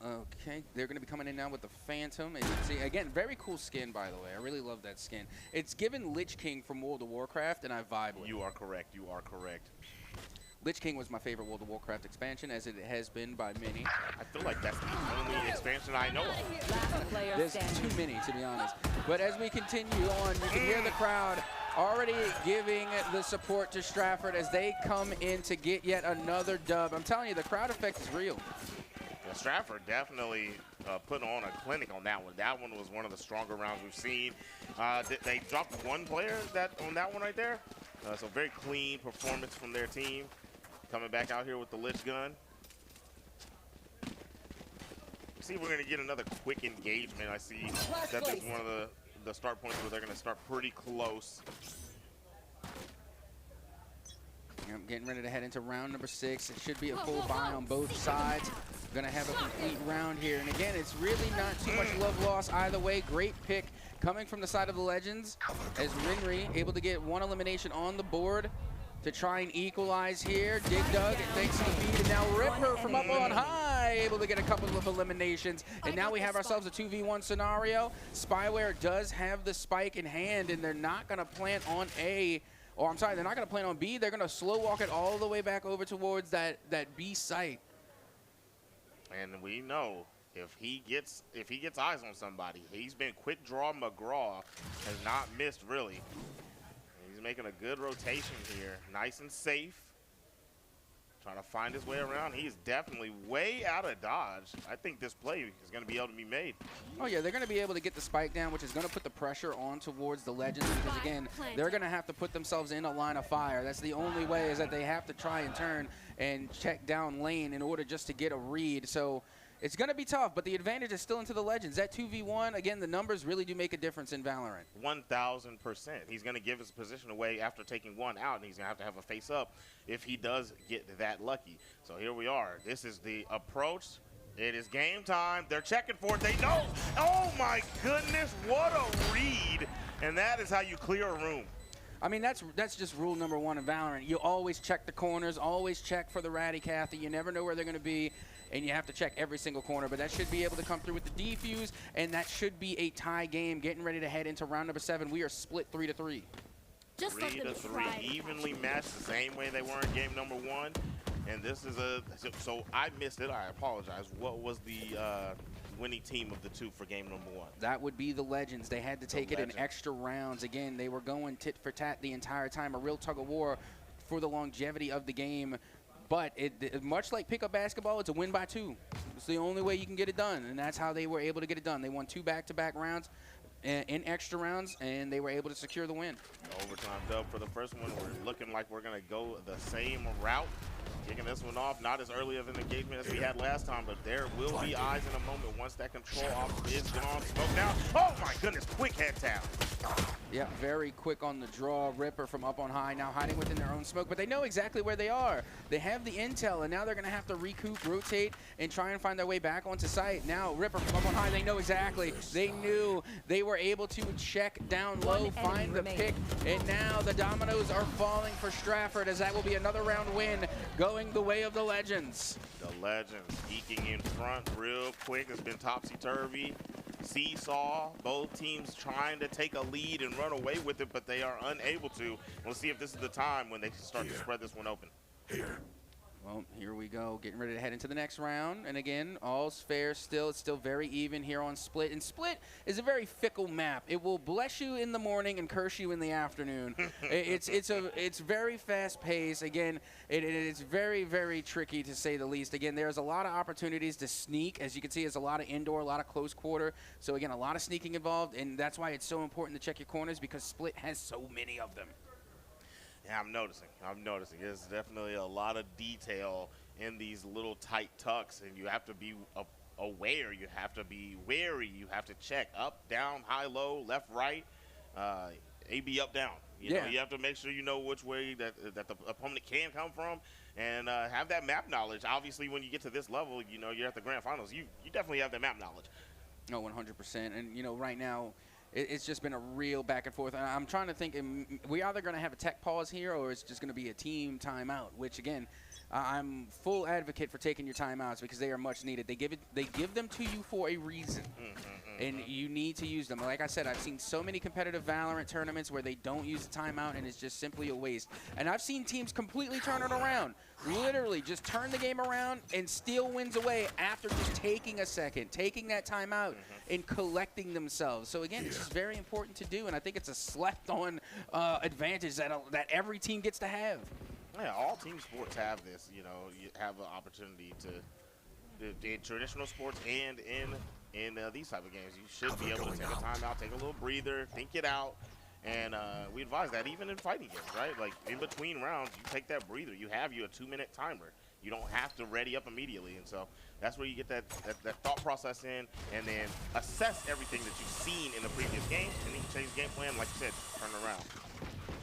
Okay, they're going to be coming in now with the Phantom. As you can see, again, very cool skin, by the way. I really love that skin. It's given Lich King from World of Warcraft, and I vibe with it. You are correct. You are correct. Lich King was my favorite World of Warcraft expansion, as it has been by many. I feel like that's the only expansion I know of. There's too many, to be honest. But as we continue on, you can hear the crowd already giving the support to Stratford as they come in to get yet another dub. I'm telling you, the crowd effect is real. Yeah, Stratford definitely put on a clinic on that one. That one was one of the stronger rounds we've seen. They dropped 1 player on that one right there. So very clean performance from their team. Coming back out here with the Lich gun. See if we're going to get another quick engagement. I see that there's one of the start points where they're going to start pretty close. I'm getting ready to head into round number 6. It should be a full buy on both sides. We're going to have a complete round here. And again, it's really not too much love lost either way. Great pick coming from the side of the Legends, as Rinri able to get 1 elimination on the board to try and equalize here. Dig Dug, thanks to the feed, and now Ripper from up on high, able to get a couple of eliminations. And now we have ourselves a 2v1 scenario. Spyware does have the spike in hand, and they're not going to plant on A. Or I'm sorry, they're not going to plant on B. They're going to slow walk it all the way back over towards that B site. And we know if he gets eyes on somebody, he's been quick draw McGraw, has not missed really. He's making a good rotation here, nice and safe. Trying to find his way around. He's definitely way out of dodge. I think this play is going to be able to be made. Oh yeah, they're going to be able to get the spike down, which is going to put the pressure on towards the Legends, because again, they're going to have to put themselves in a line of fire. That's the only way, is that they have to try and turn and check down lane in order just to get a read. So it's going to be tough, but the advantage is still into the Legends. That 2v1, again, the numbers really do make a difference in Valorant. 1,000%. He's going to give his position away after taking 1 out, and he's going to have a face-up if he does get that lucky. So here we are. This is the approach. It is game time. They're checking for it. They know. Oh, my goodness. What a read. And that is how you clear a room. I mean, that's just rule number 1 in Valorant. You always check the corners, always check for the Ratty Cathy. You never know where they're going to be, and you have to check every single corner. But that should be able to come through with the defuse, and that should be a tie game. Getting ready to head into round number 7. We are split 3-3. Just 3-3, evenly matched the same way they were in game number 1. And this is so I missed it. I apologize. What was the winning team of the 2 for game number 1? That would be the Legends. They had to take it in extra rounds. Again, they were going tit for tat the entire time, a real tug of war for the longevity of the game. But much like pickup basketball, it's a win by 2. It's the only way you can get it done, and that's how they were able to get it done. They won 2 back-to-back rounds in extra rounds, and they were able to secure the win. Overtime dub for the first one. We're looking like we're going to go the same route. Kicking this one off, not as early of an engagement as we had last time, but there will be eyes in a moment once that control off is gone. Smoke now. Oh my goodness, quick head tap. Yeah, very quick on the draw. Ripper from up on high, now hiding within their own smoke, but they know exactly where they are. They have the intel, and now they're going to have to recoup, rotate, and try and find their way back onto site. Now, Ripper from up on high, they know exactly. They knew they were able to check down low, find the pick, and now the dominoes are falling for Stratford, as that will be another round win going the way of the Legends. The Legends eking in front real quick. It's been topsy-turvy. Seesaw, both teams trying to take a lead and run away with it, but they are unable to. We'll see if this is the time when they start to spread this one open. Well, here we go, getting ready to head into the next round. And again, all's fair still. It's still very even here on Split. And Split is a very fickle map. It will bless you in the morning and curse you in the afternoon. It's very fast paced. Again, it's very, very tricky to say the least. Again, there's a lot of opportunities to sneak. As you can see, there's a lot of indoor, a lot of close quarter. So again, a lot of sneaking involved. And that's why it's so important to check your corners, because Split has so many of them. Yeah, I'm noticing. There's definitely a lot of detail in these little tight tucks, and you have to be aware. You have to be wary. You have to check up, down, high, low, left, right, AB, up, down. You know, you have to make sure you know which way that the opponent can come from, and have that map knowledge. Obviously, when you get to this level, you know, you're at the grand finals. You definitely have that map knowledge. No, 100%. And, you know, right now, it's just been a real back and forth. And I'm trying to think, we're either going to have a tech pause here, or it's just going to be a team timeout, which, again, I'm full advocate for taking your timeouts because they are much needed. They give them to you for a reason, and you need to use them. Like I said, I've seen so many competitive Valorant tournaments where they don't use the timeout, and it's just simply a waste. And I've seen teams completely turn it around, literally just turn the game around and steal wins away after just taking a second, taking that timeout and collecting themselves. So again, it's just very important to do, and I think it's a slept-on advantage that every team gets to have. Yeah, all team sports have this. You know, you have an opportunity to in traditional sports and in these type of games. You should be able to take a timeout, take a little breather, think it out. And we advise that even in fighting games, right? Like in between rounds, you take that breather. You have a 2-minute timer. You don't have to ready up immediately. And so that's where you get that thought process in, and then assess everything that you've seen in the previous game, and then you change game plan, like you said, turn around.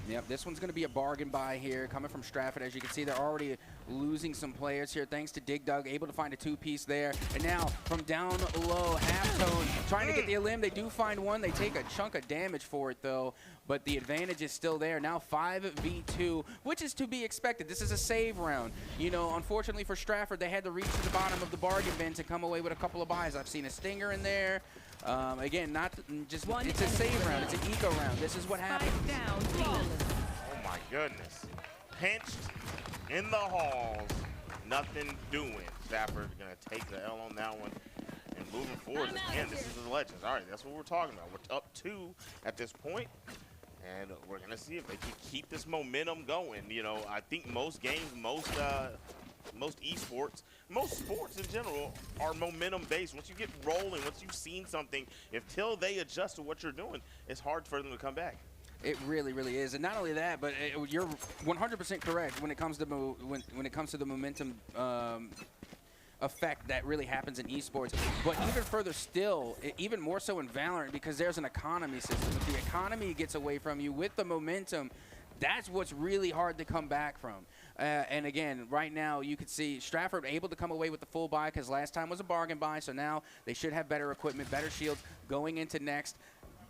Yep, this one's going to be a bargain buy here, coming from Stratford. As you can see, they're already losing some players here, thanks to Dig Dug, able to find a two-piece there. And now, from down low, Halftone trying to get the elim. They do find one. They take a chunk of damage for it, though, but the advantage is still there. Now 5v2, which is to be expected. This is a save round. You know, unfortunately for Stratford, they had to reach to the bottom of the bargain bin to come away with a couple of buys. I've seen a stinger in there. Again, not just it's a save round. It's an eco round. This is what happens. Oh my goodness. Pinched in the halls. Nothing doing. Stafford going to take the L on that one. And moving forward, again, this is the Legends. All right, that's what we're talking about. We're up 2 at this point, and we're going to see if they can keep this momentum going. You know, I think most games, most esports, most sports in general are momentum based. Once you get rolling, once you've seen something, till they adjust to what you're doing, it's hard for them to come back. It really, really is, and not only that, but you're 100% correct when it comes to when it comes to the momentum effect that really happens in esports. But even further still, even more so in Valorant, because there's an economy system. If the economy gets away from you with the momentum, that's what's really hard to come back from. And again, right now you can see Stratford able to come away with the full buy because last time was a bargain buy, so now they should have better equipment, better shields going into next.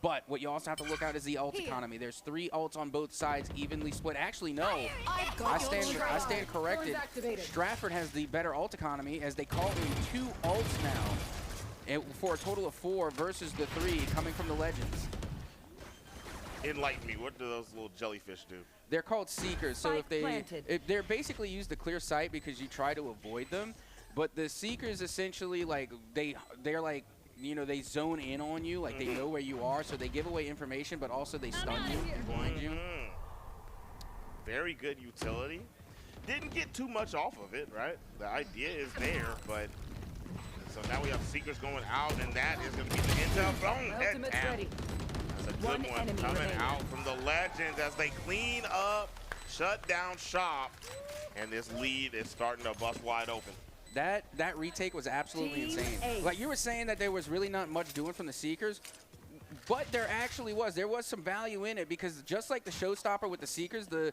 But what you also have to look out is the ult economy. There's 3 ults on both sides, evenly split. Actually, no. I stand corrected. Stratford has the better ult economy as they call in 2 ults now for a total of 4 versus the 3 coming from the Legends. Enlighten me. What do those little jellyfish do? They're called Seekers. So if they're basically used to clear sight because you try to avoid them. But the Seekers essentially, like, they're like, you know, they zone in on you, like they know where you are, so they give away information, but also they stun you, blind you. Very good utility. Didn't get too much off of it, right? The idea is there, but so now we have Seekers going out, and that is going to be the intel. Boom! That's a good one coming out from the Legends as they clean up, shut down shop, and this lead is starting to bust wide open. That retake was absolutely insane. Like you were saying that there was really not much doing from the Seekers, but there actually was. There was some value in it because just like the showstopper with the Seekers, a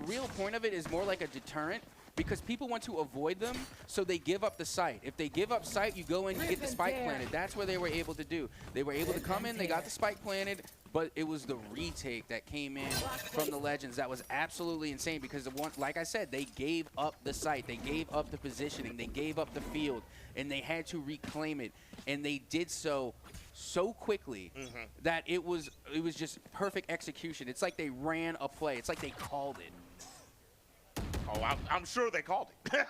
real point of it is more like a deterrent because people want to avoid them, so they give up the site. If they give up site, you go in, you get the spike planted. That's what they were able to do. They were able to come in, they got the spike planted, but it was the retake that came in from the Legends that was absolutely insane because, like I said, they gave up the site, they gave up the positioning, they gave up the field, and they had to reclaim it. And they did so quickly that it was just perfect execution. It's like they ran a play. It's like they called it. Oh, I'm sure they called it.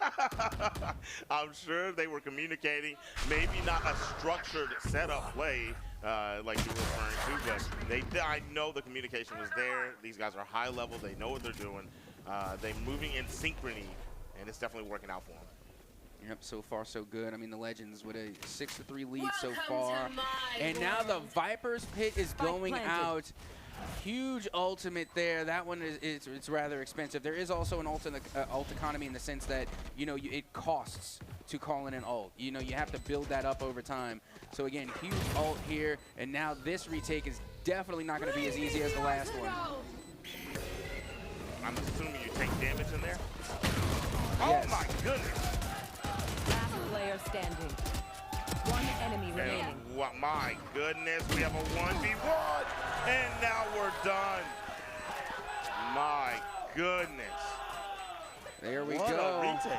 I'm sure they were communicating. Maybe not a structured setup play like you were referring to, but I know the communication was there. These guys are high level. They know what they're doing. They're moving in synchrony, and it's definitely working out for them. Yep, so far so good. I mean, the Legends with a 6-3 lead so far. And now the Vipers pit is going out. Huge ultimate there. That one it's rather expensive. There is also an ult economy in the sense that, you know, it costs to call in an ult. You know, you have to build that up over time. So again, huge ult here. And now this retake is definitely not going to be as easy as the last one. I'm assuming you take damage in there? Yes. Oh my goodness. Last player standing. One enemy remaining. What, my goodness, we have a 1v1, and now we're done. My goodness. There we What go. a retake.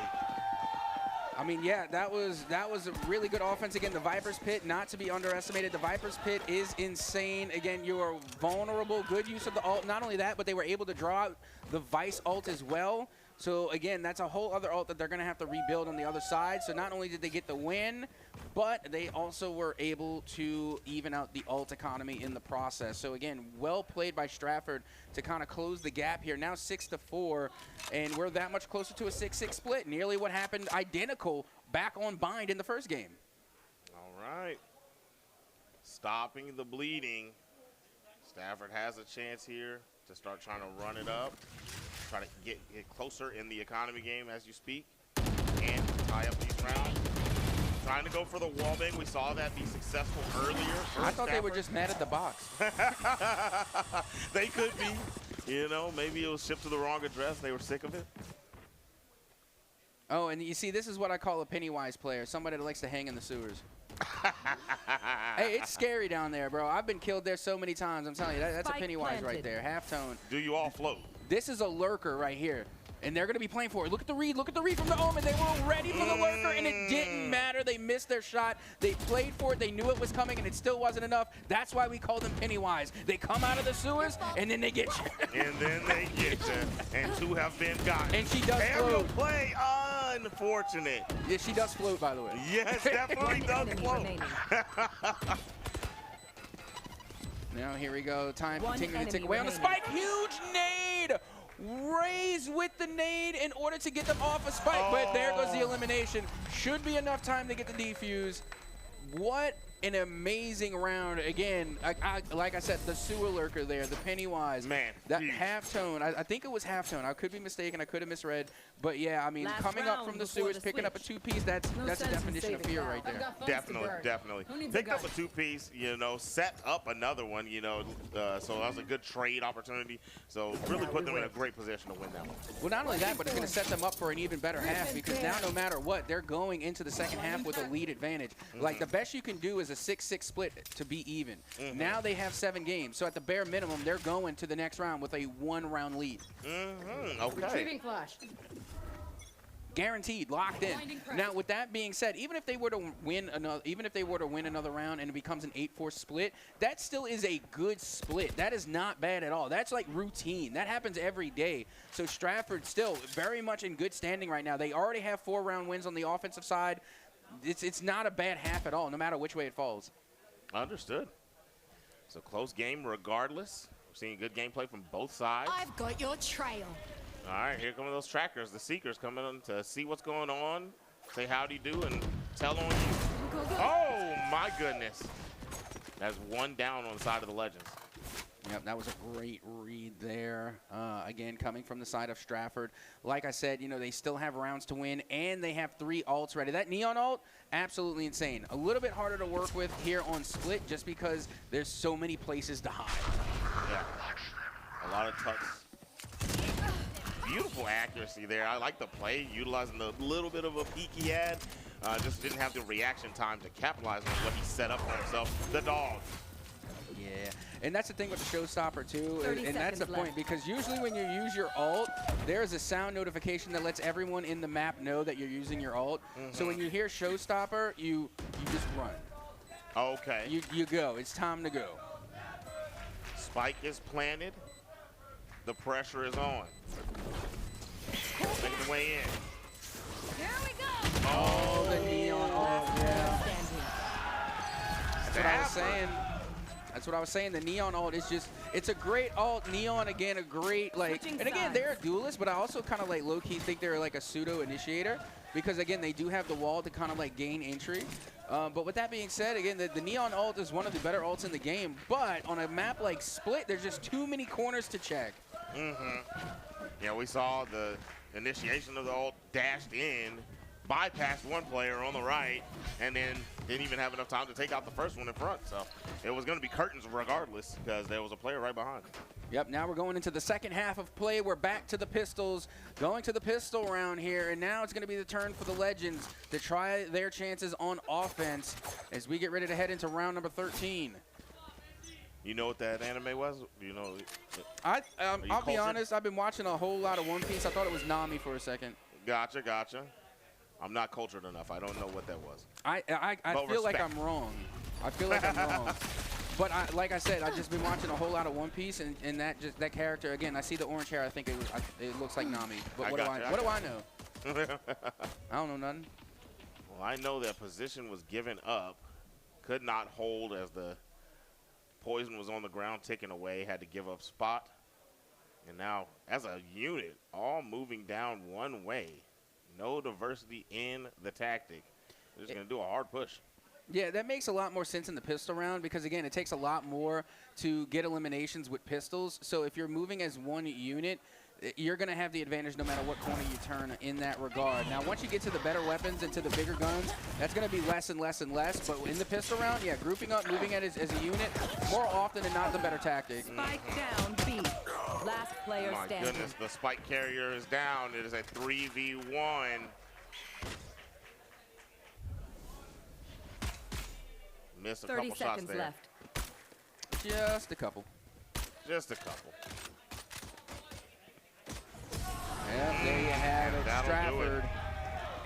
I mean, yeah, that was a really good offense. Again, the Vipers pit, not to be underestimated. The Vipers pit is insane. Again, you are vulnerable. Good use of the ult. Not only that, but they were able to draw out the Vice ult as well. So again, that's a whole other ult that they're going to have to rebuild on the other side. So not only did they get the win, but they also were able to even out the ult economy in the process. So again, well played by Stratford to kind of close the gap here. Now 6-4, and we're that much closer to a 6-6 split. Nearly what happened identical back on Bind in the first game. All right. Stopping the bleeding. Stafford has a chance here to start trying to run it up. Try to get closer in the economy game as you speak. And tie up these rounds. Trying to go for the wall bang. We saw that be successful earlier. I thought they were just mad at the box. They could be. You know, maybe it was shipped to the wrong address. They were sick of it. Oh, and you see, this is what I call a Pennywise player. Somebody that likes to hang in the sewers. Hey, it's scary down there, bro. I've been killed there so many times. I'm telling you, that's a Pennywise right there. Halftone. Do you all float? This is a lurker right here. And they're going to be playing for it. Look at the read. Look at the read from the Omen. They were ready for the lurker, and it didn't matter. They missed their shot. They played for it. They knew it was coming, and it still wasn't enough. That's why we call them Pennywise. They come out of the sewers, and then they get you. And then they get you. And two have been gotten. And she does Aerial float. play, unfortunate. Yeah, she does float, by the way. Yes, definitely does float. Now here we go. Time continuing to tick away on the spike. Huge nade. Raise with the nade in order to get them off a spike. But there goes the elimination. Should be enough time to get the defuse. What an amazing round. Again, like I said, the sewer lurker there, the Pennywise. Man, that halftone, I think it was halftone. I could be mistaken. I could have misread. But yeah, I mean, coming up from the sewers, picking up a two-piece, that's a definition of fear right there. Definitely. Picked up a two-piece, you know, set up another one, you know, so that was a good trade opportunity. So really put them in a great position to win that one. Well, not only that, but it's going to set them up for an even better half because now no matter what, they're going into the second half with a lead advantage. Like the best you can do is a 6-6 split to be even. Now they have 7 games, so at the bare minimum, they're going to the next round with a 1-round lead. Okay. Retrieving flash. Guaranteed, locked in. Now, with that being said, even if they were to win another round and it becomes an 8-4 split, that still is a good split. That is not bad at all. That's like routine. That happens every day. So Stratford still very much in good standing right now. They already have 4-round wins on the offensive side. It's not a bad half at all, no matter which way it falls. Understood. It's a close game regardless. We're seeing good gameplay from both sides. I've got your trail. All right, here come those trackers, the seekers coming on to see what's going on, say howdy do, and tell on you. Oh, my goodness. That's one down on the side of the Legends. Yep, that was a great read there. Again, coming from the side of Stratford. Like I said, you know, they still have rounds to win, and they have 3 ults ready. That Neon ult, absolutely insane. A little bit harder to work with here on Split just because there's so many places to hide. Yeah, a lot of tucks. Beautiful accuracy there. I like the play, utilizing the little bit of a peek he had. Just didn't have the reaction time to capitalize on what he set up for himself. The dog. Yeah, and that's the thing with the showstopper too, and that's the point, because usually when you use your ult, there's a sound notification that lets everyone in the map know that you're using your ult. So when you hear showstopper, you just run. Okay. You go. It's time to go. Spike is planted. The pressure is on. Making way in. Here we go. Oh, the neon. Oh, yeah. That's what I was saying. That's what I was saying. The neon ult is just, it's a great ult. Neon, again, a great, like, and again, they're a duelist, but I also kind of like low-key think they're like a pseudo-initiator because, again, they do have the wall to kind of like gain entry. But with that being said, again, the neon ult is one of the better ults in the game, but on a map like Split, there's just too many corners to check. Yeah, we saw the initiation of the ult dashed in, bypassed one player on the right, and then didn't even have enough time to take out the first one in front. So it was going to be curtains regardless because there was a player right behind. Yep, now we're going into the second half of play. We're back to the pistols, going to the pistol round here, and now it's going to be the turn for the Legends to try their chances on offense as we get ready to head into round number 13. You know what that anime was? Do you know? I'll be honest, I've been watching a whole lot of One Piece. I thought it was Nami for a second. Gotcha, gotcha. I'm not cultured enough. I don't know what that was. I feel like I'm wrong. I feel like I'm wrong. But like I said, I've just been watching a whole lot of One Piece, and that character, again, I see the orange hair. I think it looks like Nami. But what do I know? I don't know nothing. Well, I know that position was given up, could not hold as the poison was on the ground ticking away, had to give up spot. And now, as a unit, all moving down one way. No diversity in the tactic. They're just going to do a hard push. Yeah, that makes a lot more sense in the pistol round because, again, it takes a lot more to get eliminations with pistols. So if you're moving as one unit, you're going to have the advantage no matter what corner you turn in that regard. Now, once you get to the better weapons and to the bigger guns, that's going to be less and less and less. But in the pistol round, yeah, grouping up, moving it as a unit, more often than not the better tactic. Spike down B. Last player standing. My goodness, the spike carrier is down. It is a 3v1. Missed a 30 couple shots seconds there. left. Just a couple. Just a couple. Yep, there you have it. That'll do it. Stratford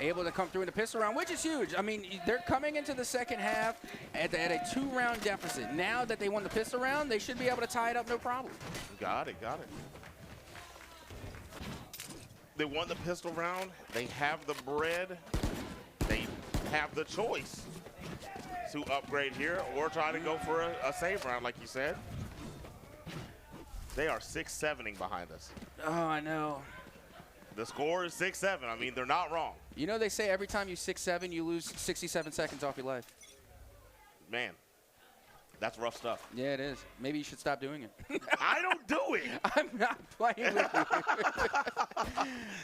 able to come through in the pistol round, which is huge. I mean, they're coming into the second half at a 2-round deficit. Now that they won the pistol round, they should be able to tie it up no problem. Got it, got it. They won the pistol round. They have the bread. They have the choice to upgrade here or try to go for a save round, like you said. They are 6-7ing behind us. Oh, I know. The score is 6-7. I mean, they're not wrong. You know, they say every time you 6-7, you lose 67 seconds off your life. Man, that's rough stuff. Yeah, it is. Maybe you should stop doing it. I don't do it. I'm not playing with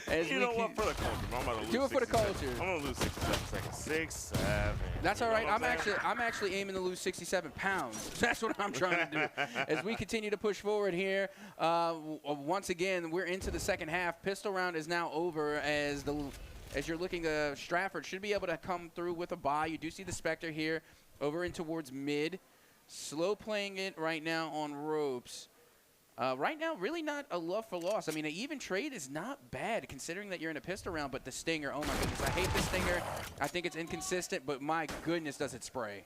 you. You know what? For the culture, I'm going to lose. Do it for the culture. I'm going to lose 67 seconds. 6-7. That's all right. You know what I'm actually aiming to lose 67 pounds. That's what I'm trying to do. As we continue to push forward here, once again, we're into the second half. Pistol round is now over as you're looking, Stratford should be able to come through with a buy. You do see the Spectre here over in towards mid. Slow playing it right now on ropes. Right now, really not a love for loss. I mean, an even trade is not bad considering that you're in a pistol round, but the Stinger, oh my goodness, I hate the Stinger. I think it's inconsistent, but my goodness, does it spray.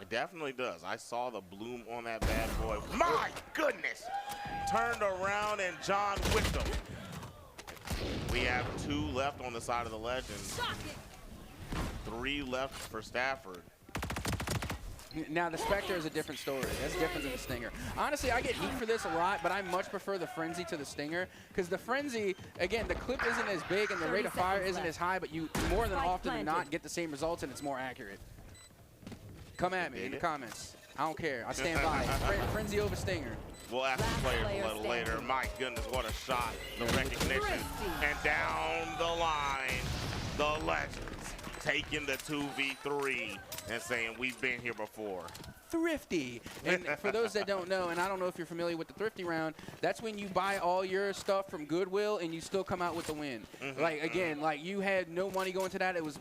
It definitely does. I saw the bloom on that bad boy. My goodness! Turned around and John whipped him. We have 2 left on the side of the Legends. 3 left for Stafford. Now, the Spectre is a different story. That's different than the Stinger. Honestly, I get heat for this a lot, but I much prefer the Frenzy to the Stinger because the Frenzy, again, the clip isn't as big and the rate of fire isn't as high, but you more than often than not get the same results and it's more accurate. Come at me in the comments. I don't care. I stand by. Frenzy over Stinger. We'll ask the players a little later. My goodness, what a shot. The recognition. And down the line, the Legends taking the 2v3 and saying, we've been here before. Thrifty. And for those that don't know, and I don't know if you're familiar with the Thrifty round, that's when you buy all your stuff from Goodwill and you still come out with the win. Like, again, like you had no money going to that. It was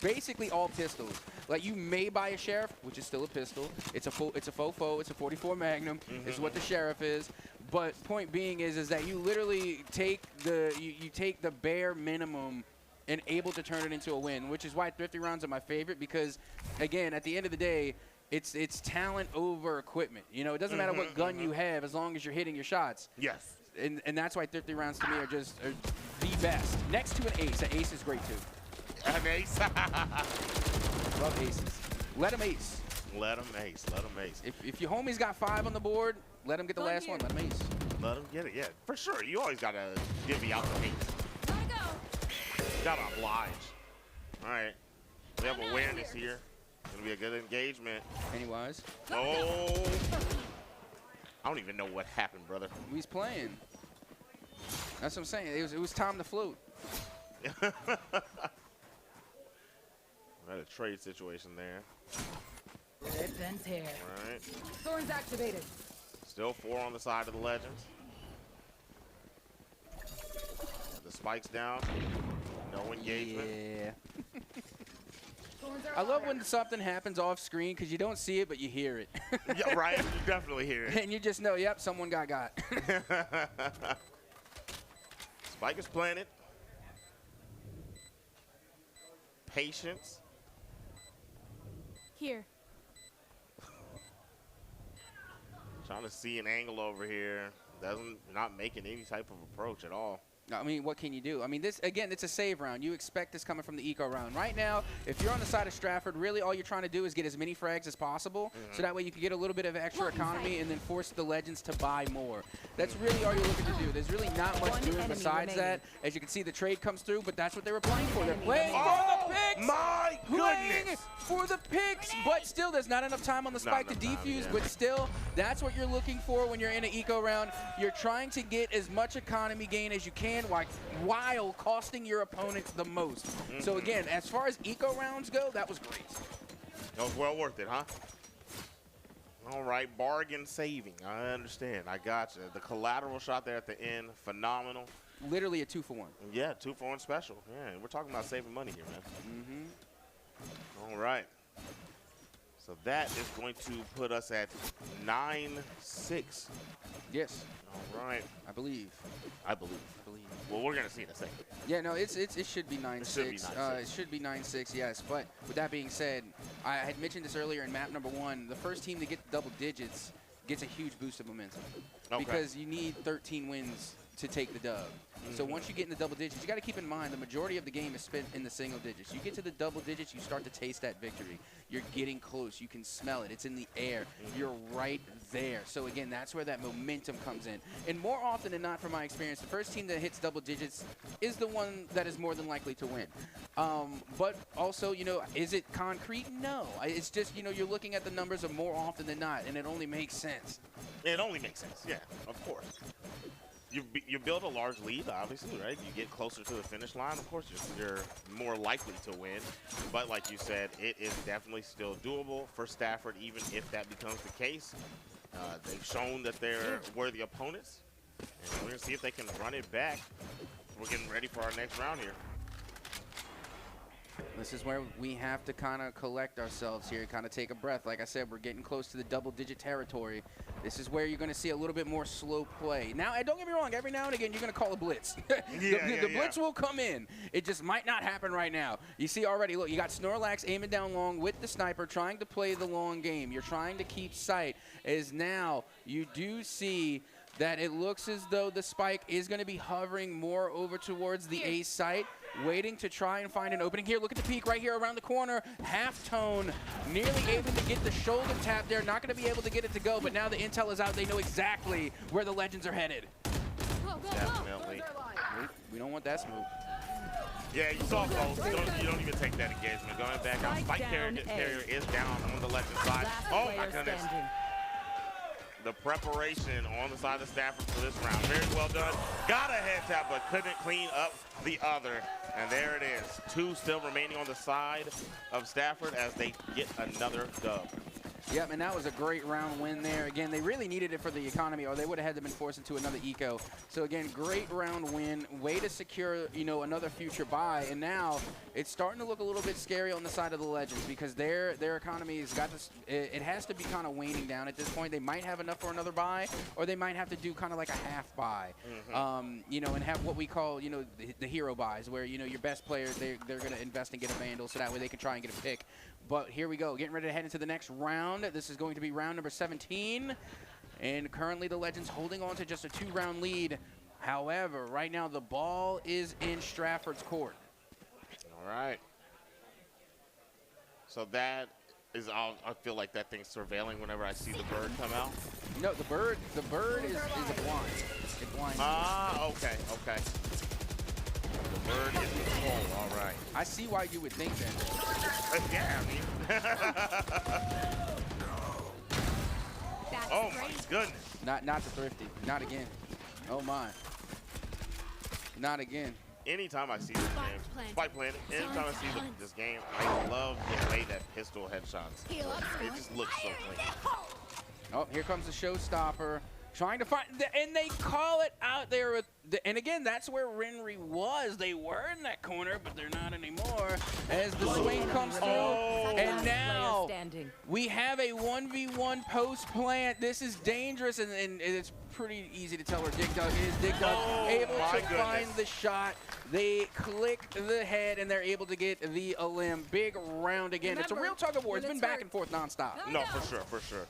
basically all pistols. Like, you may buy a Sheriff, which is still a pistol. It's a fofo. It's a 44 Magnum. Is what the Sheriff is. But point being is that you literally take you take the bare minimum and able to turn it into a win, which is why Thrifty rounds are my favorite because, again, at the end of the day, it's talent over equipment. You know, it doesn't matter what gun you have as long as you're hitting your shots. Yes. And that's why Thrifty rounds to me are the best. Next to an ace. An ace is great too. An ace. Love aces. Let him ace. Let him ace. Let him ace. If your homie's got 5 on the board, let him get the last one. Let him ace. Let him get it. Yeah, for sure. You always gotta divvy out the ace. Gotta oblige. All right. We have awareness here. Gonna be a good engagement. Pennywise. Oh. I don't even know what happened, brother. He's playing. That's what I'm saying. It was time to float. We had a trade situation there. Rip and tear. All right. Thorns activated. Still 4 on the side of the Legends. The spikes down. No engagement. Yeah. I love when something happens off screen because you don't see it, but you hear it. Yeah, right. You definitely hear it. And you just know, yep, someone got. Spike is planted. Patience. Here. Trying to see an angle over here. Not making any type of approach at all. I mean, what can you do? I mean, this, again, it's a save round. You expect this coming from the eco round. Right now, if you're on the side of Stratford, really all you're trying to do is get as many frags as possible, so that way you can get a little bit of extra economy and then force the Legends to buy more. That's really all you're looking to do. There's really not much doing besides that. As you can see, the trade comes through, but that's what they were playing for. They're playing for the picks! My goodness! For the picks, but still, there's not enough time on the spike to defuse, but still, that's what you're looking for when you're in an eco round. You're trying to get as much economy gain as you can while costing your opponents the most. So again, as far as eco rounds go, that was great. That was well worth it, huh? All right, bargain saving. I understand. I got you. The collateral shot there at the end, phenomenal. Literally a 2-for-1. Yeah, 2-for-1 special. Yeah, we're talking about saving money here, man. All right. So that is going to put us at 9-6. Yes. All right. I believe. Well, we're going to see in a second. Yeah, no, it should be 9-6. It should be 9-6. It should be 9-6, yes. But with that being said, I had mentioned this earlier in map number 1. The first team to get double digits gets a huge boost of momentum. Okay. Because you need 13 wins to take the dub. So once you get in the double digits, you got to keep in mind the majority of the game is spent in the single digits. You get to the double digits, you start to taste that victory. You're getting close. You can smell it. It's in the air. You're right there. So again, that's where that momentum comes in. And more often than not, from my experience, the first team that hits double digits is the one that is more than likely to win. But also, you know, is it concrete? No. It's just, you know, you're looking at the numbers of more often than not, and it only makes sense. It only makes sense, yeah, of course. You build a large lead, obviously, right? You get closer to the finish line, of course, you're more likely to win. But like you said, it is definitely still doable for Stafford, even if that becomes the case. They've shown that they're worthy opponents, and we're going to see if they can run it back. We're getting ready for our next round here. This is where we have to kind of collect ourselves here, kind of take a breath. Like I said, we're getting close to the double-digit territory. This is where you're going to see a little bit more slow play. Now, don't get me wrong, every now and again, you're going to call a blitz. The blitz will come in. It just might not happen right now. You see already, look, you got Snorlax aiming down long with the sniper, trying to play the long game. You're trying to keep sight, as now you do see that it looks as though the spike is going to be hovering more over towards the ace site, waiting to try and find an opening here. Look at the peak right here around the corner. Halftone nearly able to get the shoulder tap there. Not going to be able to get it to go, but now the intel is out. They know exactly where the Legends are headed. Definitely. We don't want that smoke. Yeah, you saw both. You don't even take that engagement. Going back out, Spike Carrier is down on the Legend side. Oh my goodness. The preparation on the side of Stafford for this round. Very well done. Got a head tap, but couldn't clean up the other. And there it is. 2 still remaining on the side of Stafford as they get another dub. Yep, and that was a great round win there. Again, they really needed it for the economy, or they would have had to been forced into another eco. So again, great round win, way to secure, you know, another future buy. And now it's starting to look a little bit scary on the side of the Legends because their economy has got this. It has to be kind of waning down at this point. They might have enough for another buy, or they might have to do kind of like a half buy, you know, and have what we call, you know, the hero buys, where, you know, your best players they're going to invest and get a Vandal, so that way they can try and get a pick. But here we go, getting ready to head into the next round. This is going to be round number 17. And currently the Legends holding on to just a 2-round lead. However, right now the ball is in Stratford's court. All right. So that is, I feel like that thing's surveilling whenever I see the bird come out. No, the bird is a blind. It blinds. Ah, okay, okay. The bird is control, all right. I see why you would think that. Yeah, I mean. Oh my goodness. Not the thrifty. Not again. Oh my. Not again. Anytime I see this game, Spike planted. Anytime I see this game, I love the way that pistol headshots. It just looks so clean. Oh, here comes the showstopper. Trying to find, and they call it out there with, and again, that's where Renry was. They were in that corner, but they're not anymore. As the swing comes through, and now we have a 1v1 post plant. This is dangerous, and it's pretty easy to tell where Dig Dug is. Dig Dug able to find the shot. They click the head, and they're able to get the limb. Big round again. It's a real tug of war. It's been back and forth nonstop. No, for sure, for sure.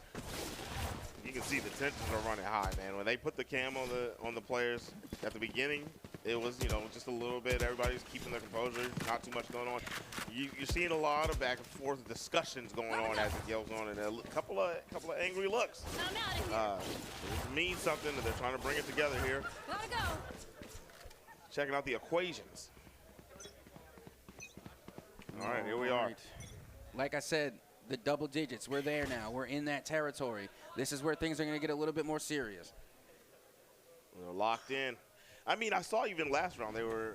You can see the tensions are running high, man. When they put the cam on the players at the beginning, it was, you know, just a little bit. Everybody's keeping their composure, not too much going on. You're seeing a lot of back and forth discussions going on as it goes on, and a couple of angry looks. It means something that they're trying to bring it together here. Gotta go. Checking out the equations. All right, here we are. Like I said, the double digits, we're there now. We're in that territory. This is where things are going to get a little bit more serious. They're locked in. I mean, I saw even last round they were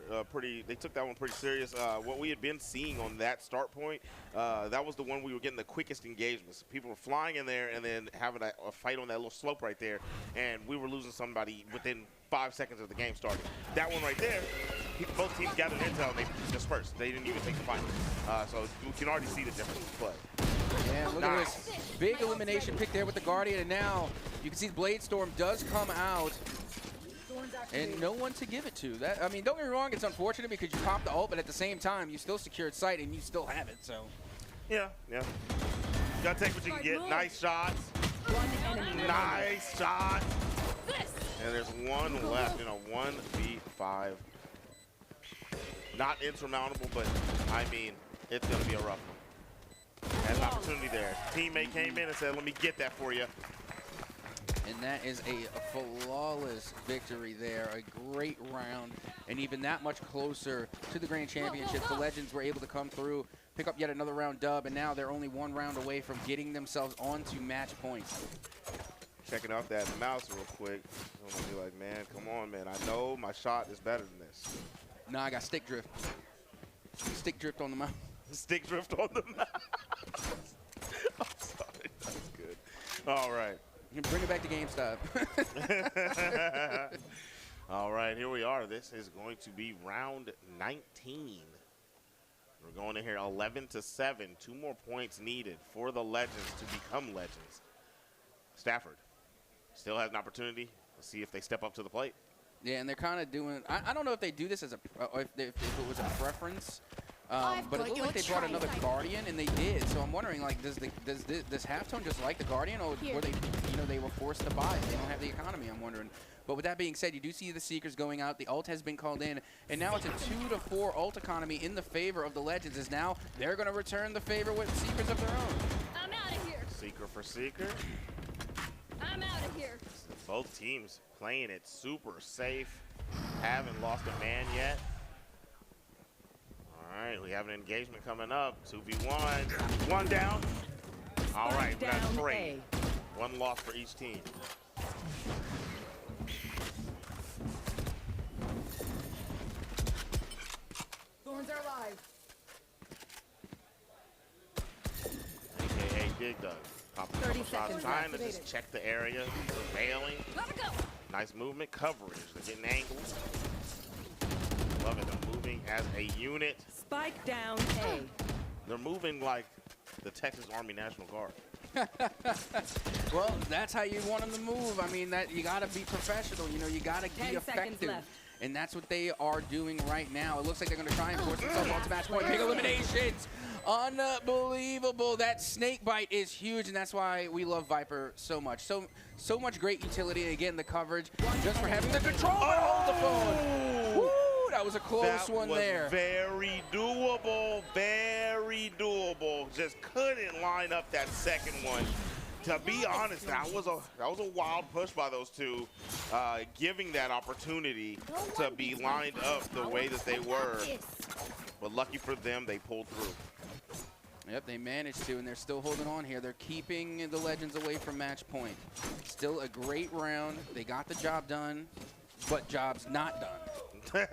they took that one pretty serious. What we had been seeing on that start point, that was the one we were getting the quickest engagements. People were flying in there and then having a fight on that little slope right there, and we were losing somebody within 5 seconds of the game starting. That one right there, both teams gathered intel and they dispersed. They didn't even take the fight. So you can already see the difference in play. Yeah, look at this big elimination pick there with the Guardian, and now you can see Blade Storm does come out, and no one to give it to. That, I mean, don't get me wrong, it's unfortunate because you popped the ult, but at the same time, you still secured sight and you still have it. So, yeah. You gotta take what you can get. Nice shots. Nice shots. And there's one left in a 1v5. Not insurmountable, but I mean, it's gonna be a rough one. Had an opportunity there. Teammate came in and said, let me get that for you. And that is a flawless victory there. A great round, and even that much closer to the Grand Championship. The Legends were able to come through, pick up yet another round dub, and now they're only one round away from getting themselves onto match points. Checking out that mouse real quick. I'm gonna be like, man, come on, man. I know my shot is better than this. Nah, I got stick drift. Stick drift on the mouse. Stick drift on the mouse. I'm sorry, that's good. All right. You can bring it back to GameStop. All right, here we are. This is going to be round 19. We're going in here 11-7. 2 more points needed for the Legends to become Legends. Stafford still has an opportunity. Let's see if they step up to the plate. Yeah, and they're kind of doing, I don't know if they do this as if it was a preference. But it looked like they brought another Guardian, and they did. So I'm wondering, like, does Halftone just like the Guardian, or were they, you know, they were forced to buy it? They don't have the economy, I'm wondering. But with that being said, you do see the Seekers going out. The ult has been called in, and now it's a 2-4 ult economy in the favor of the Legends. As now they're going to return the favor with Seekers of their own. I'm out of here. Seeker for Seeker. I'm out of here. Both teams playing it super safe. Haven't lost a man yet. All right, we have an engagement coming up. 2v1. One down. All right, we got 3. 1 loss for each team. Thorns are alive. AKA Dig Dug. 30 seconds trying to activated. just check the area. Surveilling. Nice movement. Coverage. They're getting angles. Love it. They're moving as a unit. Spike down A. They're moving like the Texas Army National Guard. Well, that's how you want them to move. I mean, that you got to be professional. You know, you got to be effective. And that's what they are doing right now. It looks like they're going to try and force themselves onto match point. Big eliminations. Unbelievable. That snake bite is huge, and that's why we love Viper so much. So much great utility. Again, the coverage just for having the control to hold the phone. Woo, that was a close one there. Very doable, very doable. Just couldn't line up that second one. To be honest, that was a wild push by those two, giving that opportunity to be lined up the way that they were. But lucky for them, they pulled through. Yep, they managed to, and they're still holding on here. They're keeping the Legends away from match point. Still a great round. They got the job done, but job's not done.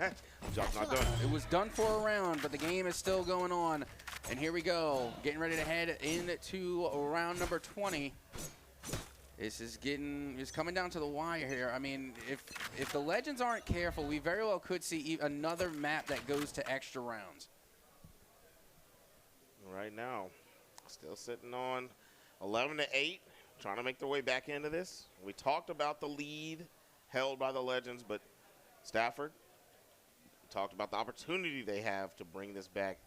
Job's not done. It was done for a round, but the game is still going on. And here we go, getting ready to head into round number 20. It's coming down to the wire here. I mean, if the Legends aren't careful, we very well could see another map that goes to extra rounds. Right now, still sitting on 11-8, trying to make their way back into this. We talked about the lead held by the Legends, but Stafford talked about the opportunity they have to bring this back.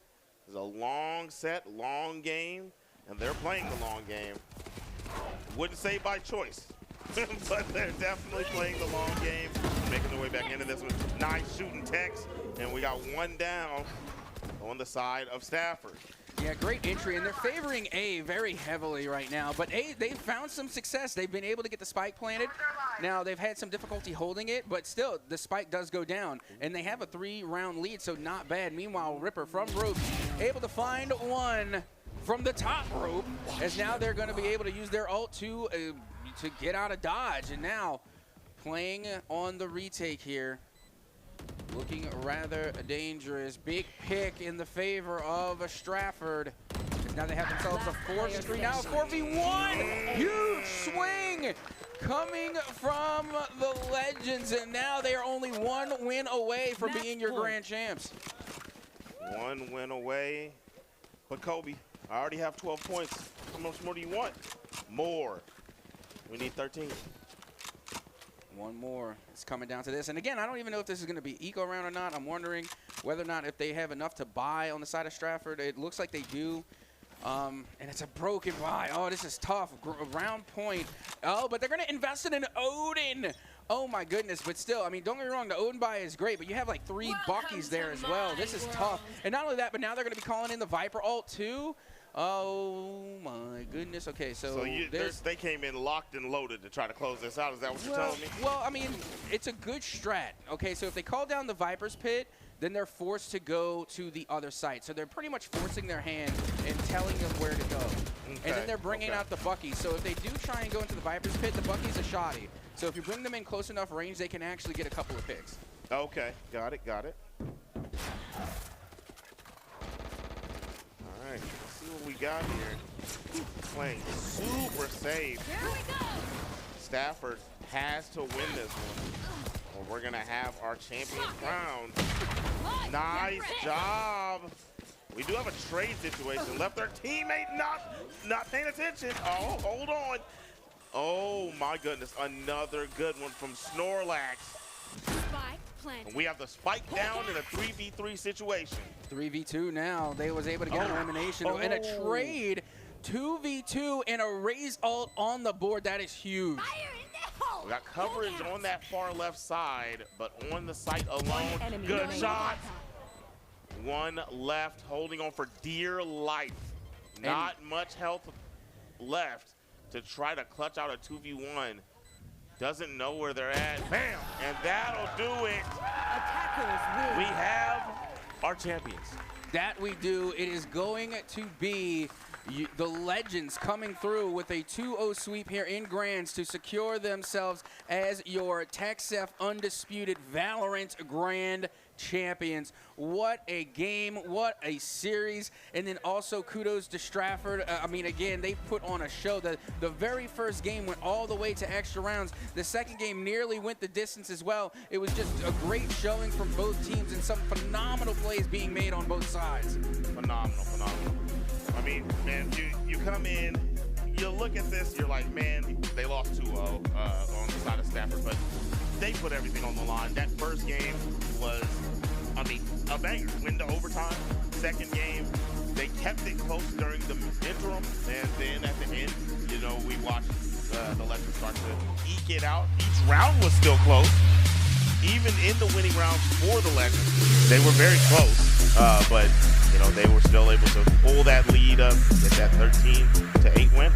It's a long set, long game, and they're playing the long game. Wouldn't say by choice, but they're definitely playing the long game, making their way back into this one. Nice shooting text, and we got one down on the side of Stafford. Yeah, great entry, and they're favoring A very heavily right now. But A, they've found some success. They've been able to get the spike planted. Now, they've had some difficulty holding it, but still, the spike does go down. And they have a 3-round lead, so not bad. Meanwhile, Ripper from rope, able to find one from the top rope, as now they're going to be able to use their ult to get out of dodge. And now, playing on the retake here. Looking rather dangerous. Big pick in the favor of Stratford. Now they have themselves a 4v3, now a 4v1. Huge swing coming from the Legends, and now they are only one win away from being your grand champs. One win away. But Kobe, I already have 12 points. How much more do you want? More. We need 13. One more. It's coming down to this. And again, I don't even know if this is going to be eco round or not. I'm wondering whether or not if they have enough to buy on the side of Stratford. It looks like they do. And it's a broken buy. Oh, this is tough. Round point. Oh, but they're going to invest in an Odin. Oh, my goodness. But still, I mean, don't get me wrong. The Odin buy is great, but you have like 3 Buckies there as well. This is tough. And not only that, but now they're going to be calling in the Viper ult too. Oh my goodness. Okay, so they came in locked and loaded to try to close this out. Is that what you're telling me? Well, I mean, it's a good strat. Okay, so if they call down the Viper's pit, then they're forced to go to the other site. So they're pretty much forcing their hand and telling them where to go. Okay, and then they're bringing out the Bucky. So if they do try and go into the Viper's pit, the Bucky's a shoddy. So if you bring them in close enough range, they can actually get a couple of picks. Okay, got it, got it. All right, let's see what we got here. Playing super safe. Here we go. Stafford has to win this one, or we're going to have our champion crowned. Nice job. We do have a trade situation. Left our teammate not paying attention. Oh, hold on. Oh, my goodness. Another good one from Snorlax. Spike planted. We have the spike down in a 3v3 situation. 3v2 now. They was able to get an elimination and a trade. 2v2 and a raise ult on the board. That is huge. We got coverage on that far left side, but on the site alone, good shot. One left, holding on for dear life. Not much health left to try to clutch out a 2v1. Doesn't know where they're at. Bam! And that'll do it. We have our champions. That we do. It is going to be the Legends coming through with a 2-0 sweep here in Grands to secure themselves as your TechSef Undisputed Valorant Grand Champions. What a game, what a series. And then also kudos to Stratford. I mean, again, they put on a show. The very first game went all the way to extra rounds. The second game nearly went the distance as well. It was just a great showing from both teams and some phenomenal plays being made on both sides. Phenomenal, phenomenal. I mean, man, you come in, you look at this, you're like, man, they lost 2-0 on the side of Stafford, but they put everything on the line. That first game was, I mean, a banger. Went to overtime. Second game, they kept it close during the interim, and then at the end, you know, we watched the Legends start to eke it out. Each round was still close. Even in the winning rounds for the Legends, they were very close, but you know, they were still able to pull that lead up, get that 13-8 win.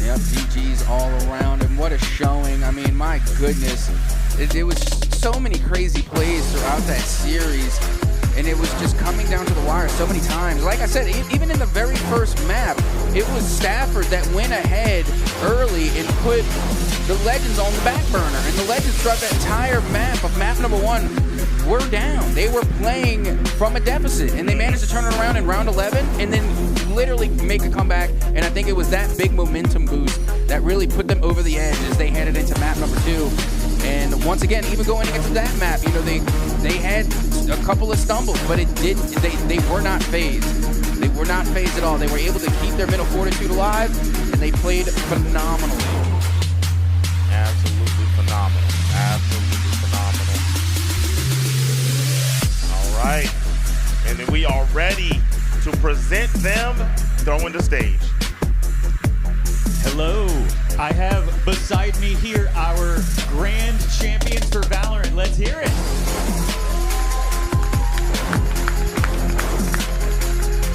Yep, GG's all around, and what a showing. I mean, my goodness, it was so many crazy plays throughout that series, and it was just coming down to the wire so many times. Like I said, even in the very first map, it was Stafford that went ahead early and put the Legends on the back burner, and the Legends throughout that entire map of map number 1 were down. They were playing from a deficit, and they managed to turn it around in round 11 and then literally make a comeback, and I think it was that big momentum boost that really put them over the edge as they headed into map number 2. And once again, even going into that map, you know, they had a couple of stumbles, but it didn't. They were not phased. They were not phased at all. They were able to keep their mental fortitude alive, and they played phenomenally. Absolutely phenomenal. Absolutely phenomenal. All right. And then we are ready to present them throwing the stage. Hello. I have beside me here our grand champions for Valorant. Let's hear it.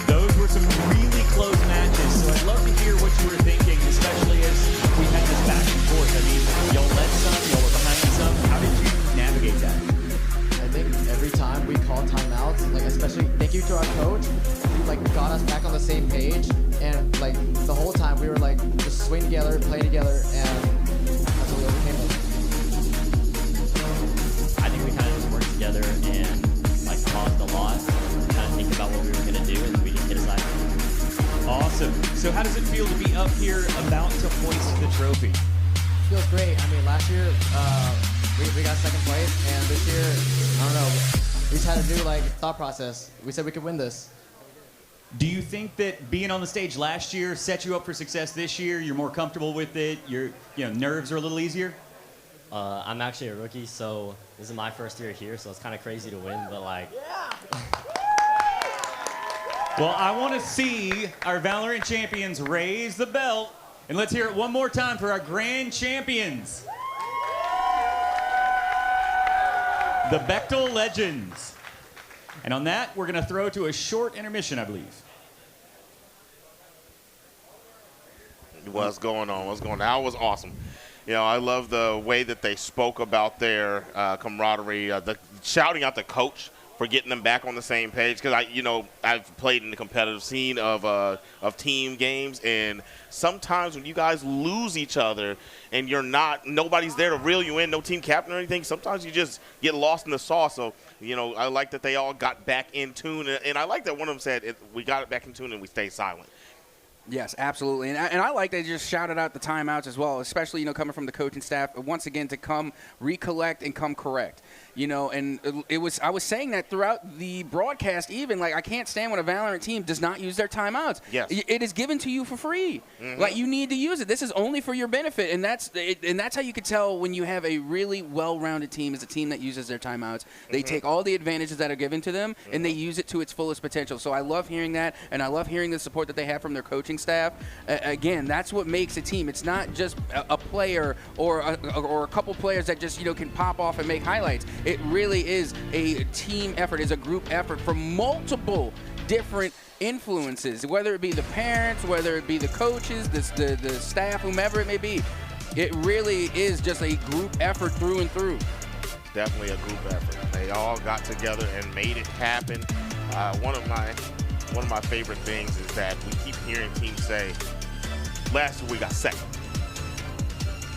Those were some really close matches, so I'd love to hear what you were thinking, especially as we had this back and forth. I mean, y'all led some, y'all were behind some. How did you navigate that? I think every time we called timeouts, like especially thank you to our coach, he like got us back on the same page, and like the whole time we were like just swing together, play together, and that's what we overcame them. I think we kind of just worked together and like paused a lot, kind of think about what we were gonna do, and we just hit aside. Awesome. So how does it feel to be up here about to hoist the trophy? Feels great. I mean, last year we got second place, and this year, I don't know, we just had a new like thought process. We said we could win this. Do you think that being on the stage last year set you up for success this year? You're more comfortable with it? Your nerves are a little easier? I'm actually a rookie, so this is my first year here, so it's kind of crazy to win, but like... Well, I want to see our Valorant champions raise the belt, and let's hear it one more time for our grand champions. The Bechtel Legends. And on that, we're going to throw to a short intermission, I believe. What's going on? What's going on? That was awesome. You know, I love the way that they spoke about their camaraderie, the shouting out the coach for getting them back on the same page. Because I've played in the competitive scene of team games, and sometimes when you guys lose each other and nobody's there to reel you in, no team captain or anything, sometimes you just get lost in the sauce. So, you know, I like that they all got back in tune, and I like that one of them said, we got it back in tune and we stay silent. Yes, absolutely. And I like they just shouted out the timeouts as well, especially, coming from the coaching staff, once again, to come recollect and come correct. And I was saying that throughout the broadcast even, like, I can't stand when a Valorant team does not use their timeouts. Yes. It is given to you for free. Mm-hmm. Like, you need to use it. This is only for your benefit, and that's how you can tell when you have a really well-rounded team is a team that uses their timeouts. They take all the advantages that are given to them, and they use it to its fullest potential. So I love hearing that, and I love hearing the support that they have from their coaching staff. Again, that's what makes a team. It's not just a player or a couple players that just can pop off and make highlights. It really is a team effort, is a group effort from multiple different influences, whether it be the parents, whether it be the coaches, the staff, whomever it may be. It really is just a group effort through and through. Definitely a group effort. They all got together and made it happen. One of my favorite things is that we keep hearing teams say, last year we got second.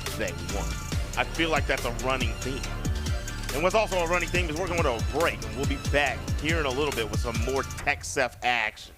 Today we won. I feel like that's a running theme. And what's also a running theme is we're going to a break. We'll be back here in a little bit with some more TechSef action.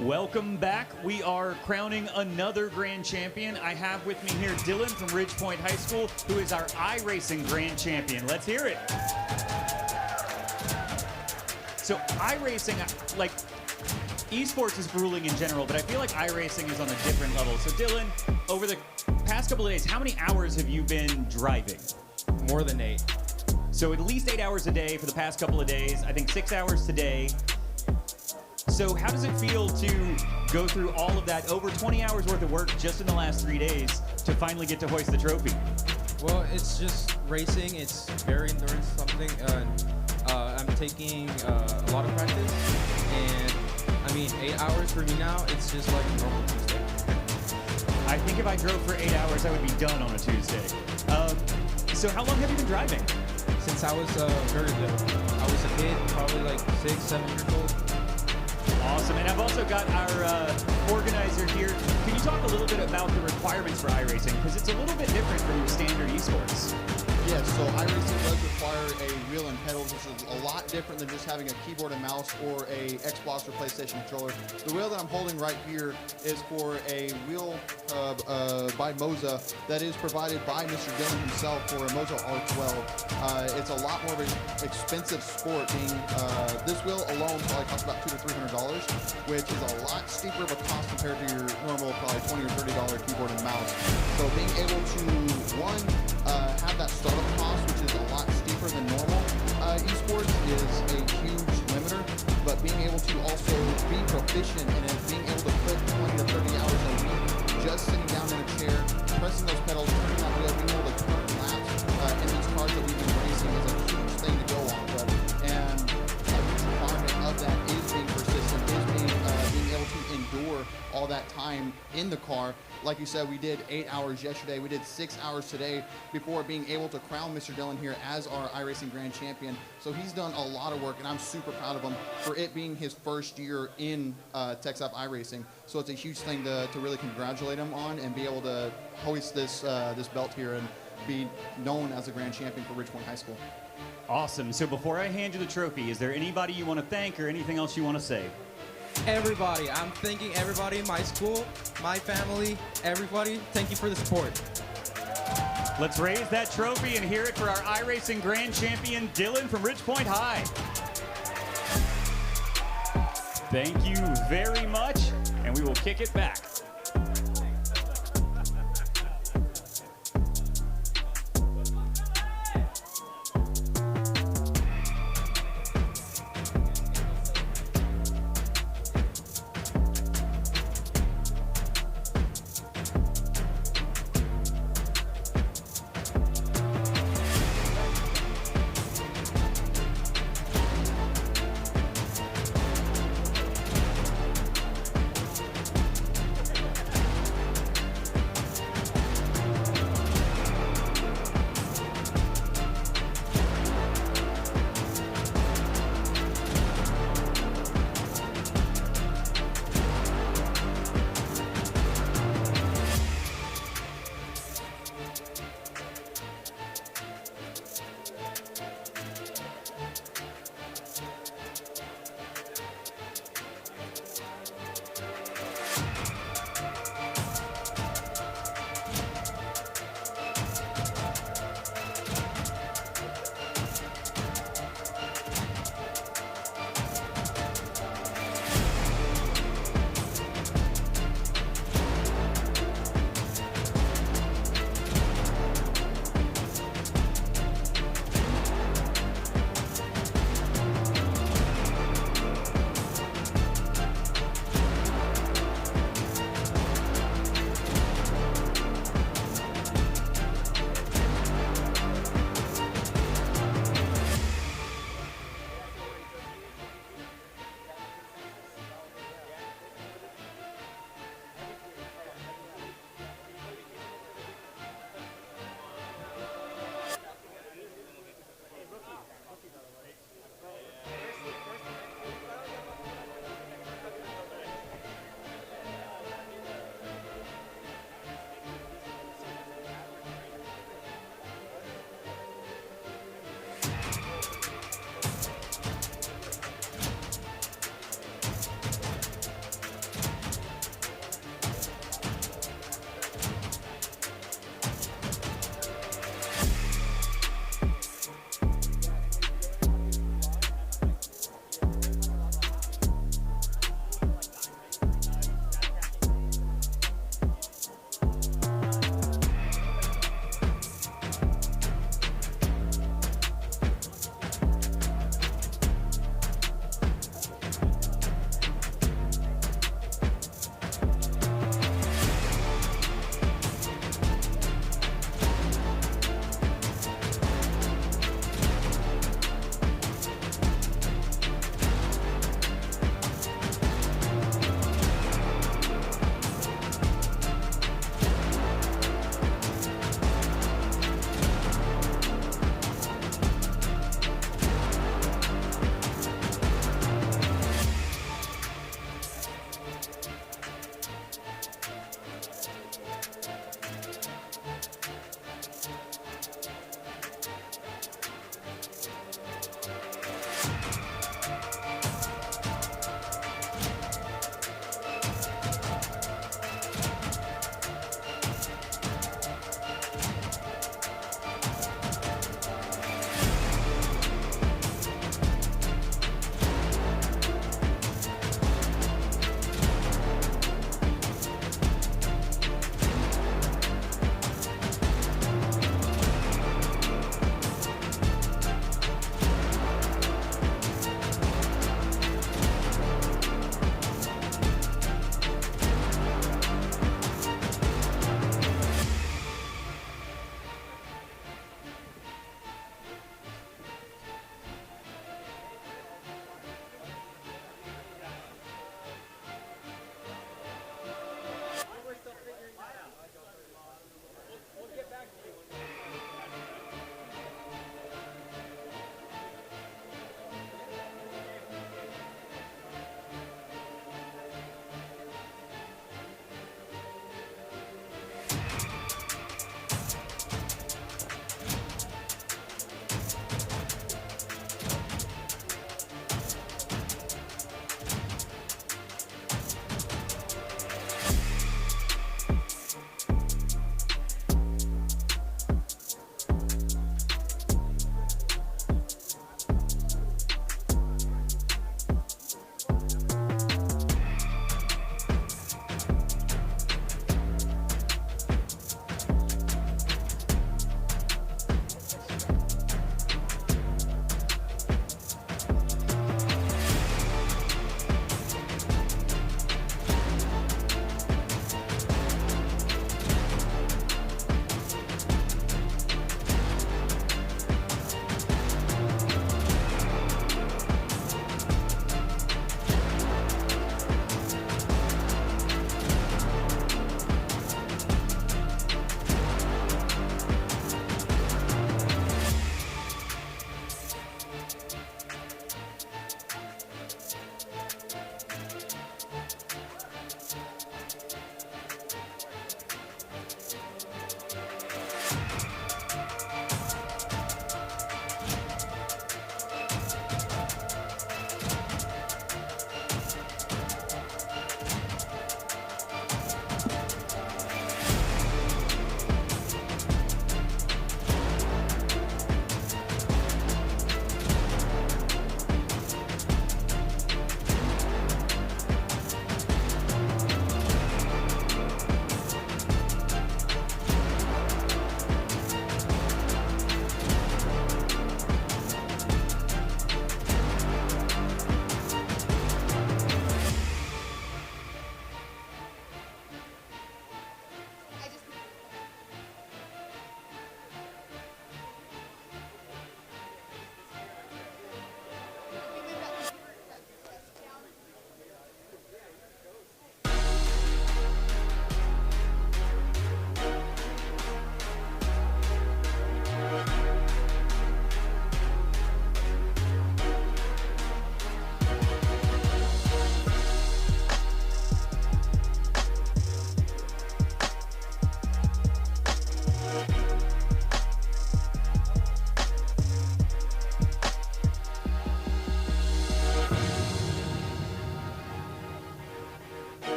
Welcome back. We are crowning another grand champion. I have with me here Dylan from Ridgepoint High School, who is our iRacing grand champion. Let's hear it. So iRacing, like, esports is grueling in general, but I feel like iRacing is on a different level. So Dylan, over the past couple of days, how many hours have you been driving? More than 8. So at least 8 hours a day for the past couple of days. I think 6 hours today. So how does it feel to go through all of that, over 20 hours worth of work just in the last 3 days to finally get to hoist the trophy? Well, it's just racing. It's very endurance something. I'm taking a lot of practice, and I mean, 8 hours for me now, it's just like a normal Tuesday. I think if I drove for 8 hours, I would be done on a Tuesday. So how long have you been driving? Since I was very little. I was a kid, probably like 6, 7 years old. Awesome, and I've also got our organizer here. Can you talk a little bit about the requirements for iRacing? Because it's a little bit different from standard esports. Yes, so iRacing does require a wheel and pedals, which is a lot different than just having a keyboard and mouse or a Xbox or PlayStation controller. The wheel that I'm holding right here is for a wheel by Moza that is provided by Mr. Dillon himself for a Moza R12. It's a lot more of an expensive sport, being this wheel alone probably costs about $200 to $300, which is a lot steeper of a cost compared to your normal probably $20 or $30 keyboard and mouse. So being able to, one, have that startup cost, which is a lot steeper than normal esports, is a huge limiter. But being able to also be proficient in it, being able to put 20 to 30 hours a week just sitting down in a chair, pressing those pedals, turning that wheel, being able to turn laps in these cars that we've been racing is a huge thing to go on. And a huge requirement of that is being persistent, is being able to endure all that time in the car. Like you said, we did 8 hours yesterday. We did 6 hours today before being able to crown Mr. Dillon here as our iRacing Grand Champion. So he's done a lot of work, and I'm super proud of him for it being his first year in TechSouth iRacing. So it's a huge thing to really congratulate him on and be able to hoist this belt here and be known as a Grand Champion for Ridgepoint High School. Awesome. So before I hand you the trophy, is there anybody you want to thank or anything else you want to say? Everybody. I'm thanking everybody in my school, my family, everybody. Thank you for the support. Let's raise that trophy and hear it for our iRacing Grand Champion, Dylan from Ridgepoint High. Thank you very much, and we will kick it back.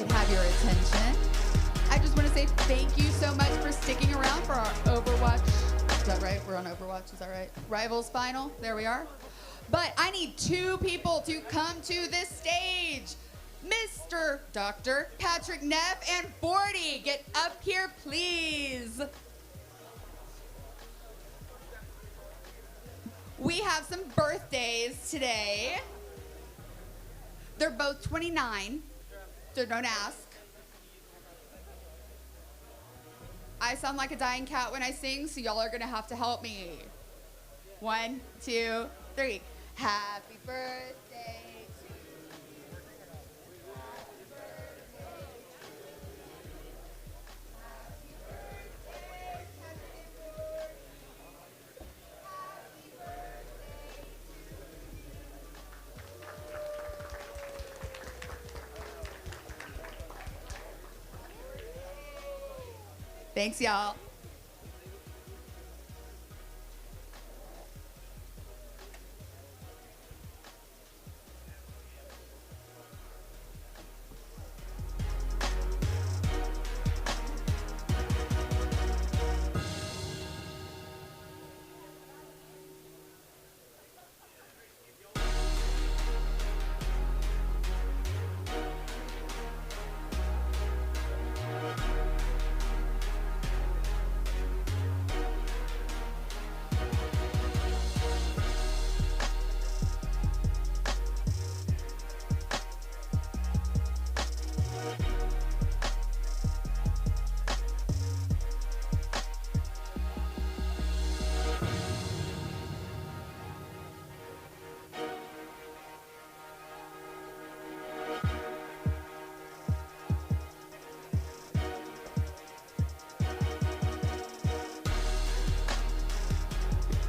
can have your attention. I just want to say thank you so much for sticking around for our Overwatch. Is that right? We're on Overwatch, is that right? Rivals final, there we are. But I need 2 people to come to this stage. Mr. Dr. Patrick Neff and 40, get up here, please. We have some birthdays today. They're both 29, so don't ask. I sound like a dying cat when I sing, so y'all are gonna have to help me. 1, 2, 3. Happy birthday to you. Happy birthday. Happy birthday. Happy birthday. Thanks, y'all.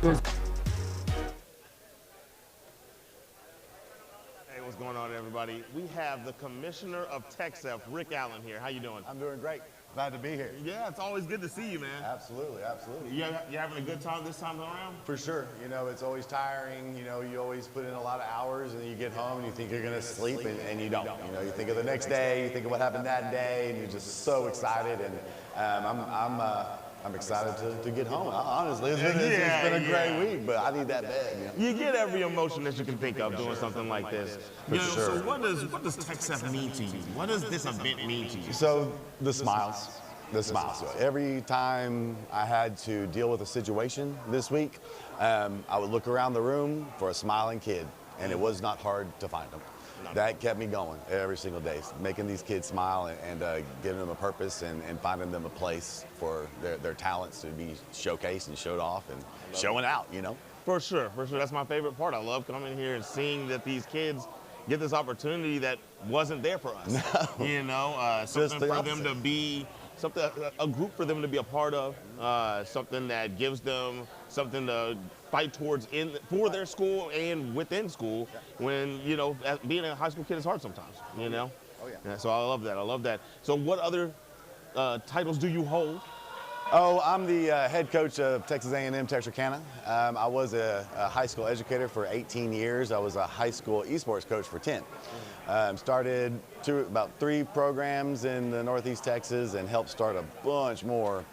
Hey, what's going on, everybody? We have the Commissioner of TechSF, Rick Allen, here. How you doing? I'm doing great. Glad to be here. Yeah, it's always good to see you, man. Absolutely, absolutely. You having a good time this time around? For sure. You know, it's always tiring. You know, you always put in a lot of hours, and then you get home and you think you're going to sleep, and you don't. You know, you think of the next day, you think of what happened that day, and you're just so excited. And I'm excited to get home. Honestly, it's been a great week, but I need that bed. You know? You get every emotion that you can think of doing something like this. For sure. So what does TechSF mean to you? What does this event mean to you? So the smiles. The smiles. So every time I had to deal with a situation this week, I would look around the room for a smiling kid, and it was not hard to find them. That kept me going every single day, making these kids smile and giving them a purpose and finding them a place for their talents to be showcased and showed off and showing out, you know? For sure, for sure. That's my favorite part. I love coming here and seeing that these kids get this opportunity that wasn't there for us. No. You know, something for them to be, a group for them to be a part of, something that gives them something to fight towards for their school and within school. When, you know, being a high school kid is hard sometimes, you know? Oh, yeah. So I love that. I love that. So what other titles do you hold? Oh, I'm the head coach of Texas A&M Texarkana. I was a high school educator for 18 years. I was a high school esports coach for 10. Started about 3 programs in the Northeast Texas and helped start a bunch more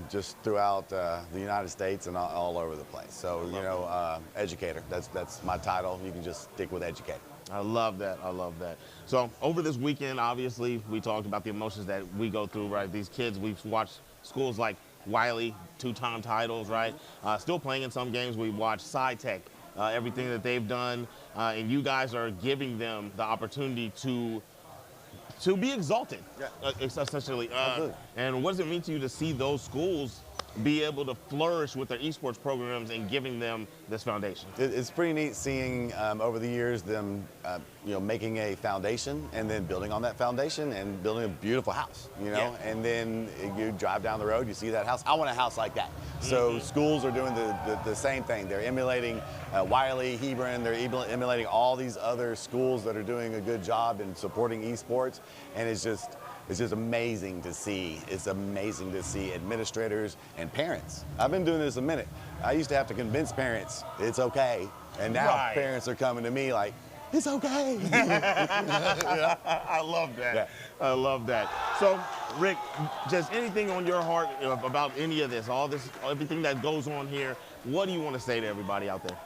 just throughout the United States and all over the place. So, you know, educator, that's my title. You can just stick with educator. I love that. I love that. So over this weekend, obviously, we talked about the emotions that we go through, right? These kids, we've watched schools like Wiley, 2-time titles, right? Still playing in some games. We watched SciTech, everything that they've done, and you guys are giving them the opportunity to be exalted, essentially. And what does it mean to you to see those schools be able to flourish with their esports programs and giving them this foundation? It's pretty neat seeing over the years them you know, making a foundation and then building on that foundation and building a beautiful house, you know? Yeah. And then you drive down the road, you see that house. I want a house like that. So schools are doing the same thing. They're emulating Wiley, Hebron, they're emulating all these other schools that are doing a good job in supporting esports, and it's just amazing to see. It's amazing to see administrators and parents. I've been doing this a minute. I used to have to convince parents it's okay, and now parents are coming to me like, it's okay. I love that. Yeah. I love that. So, Rick, just anything on your heart about any of this, everything that goes on here, what do you want to say to everybody out there?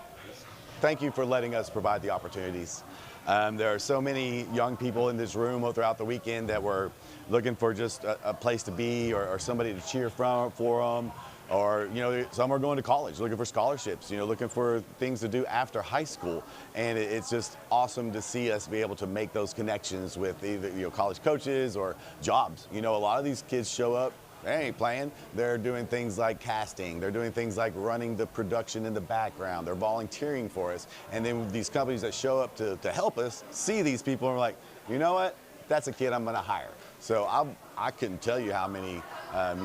Thank you for letting us provide the opportunities. There are so many young people in this room throughout the weekend that were looking for just a place to be or somebody to cheer for them. Or, some are going to college, looking for scholarships, looking for things to do after high school. And it's just awesome to see us be able to make those connections with either, college coaches or jobs. A lot of these kids show up, they ain't playing. They're doing things like casting. They're doing things like running the production in the background. They're volunteering for us. And then these companies that show up to help us see these people and are like, you know what? That's a kid I'm going to hire. So I couldn't tell you how many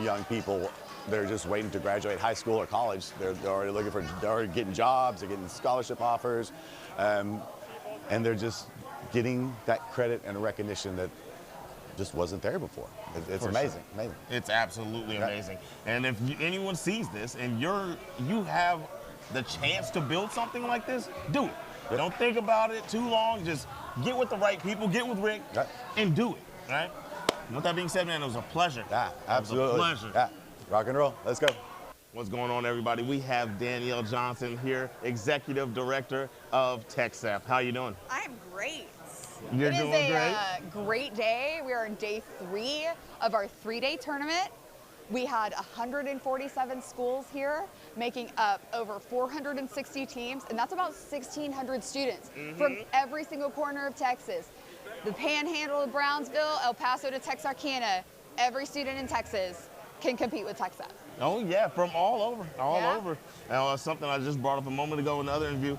young people they're just waiting to graduate high school or college. They're already they're already getting jobs, they're getting scholarship offers, and they're just getting that credit and recognition that just wasn't there before. It's amazing, amazing. It's absolutely amazing. And if anyone sees this and you have the chance to build something like this, do it. Yep. Don't think about it too long. Just get with the right people, get with Rick, and do it. Right? And with that being said, man, it was a pleasure. Yeah, absolutely. It was a pleasure. Yeah. Rock and roll. Let's go. What's going on, everybody? We have Danielle Johnson here, Executive Director of TechSF. How you doing? I'm great. You're it doing is great? a great day. We are on day 3 of our 3-day tournament. We had 147 schools here, making up over 460 teams, and that's about 1,600 students from every single corner of Texas. The Panhandle of Brownsville, El Paso to Texarkana, every student in Texas can compete with TechSF. Oh yeah, from all over, over. Something I just brought up a moment ago in the other interview.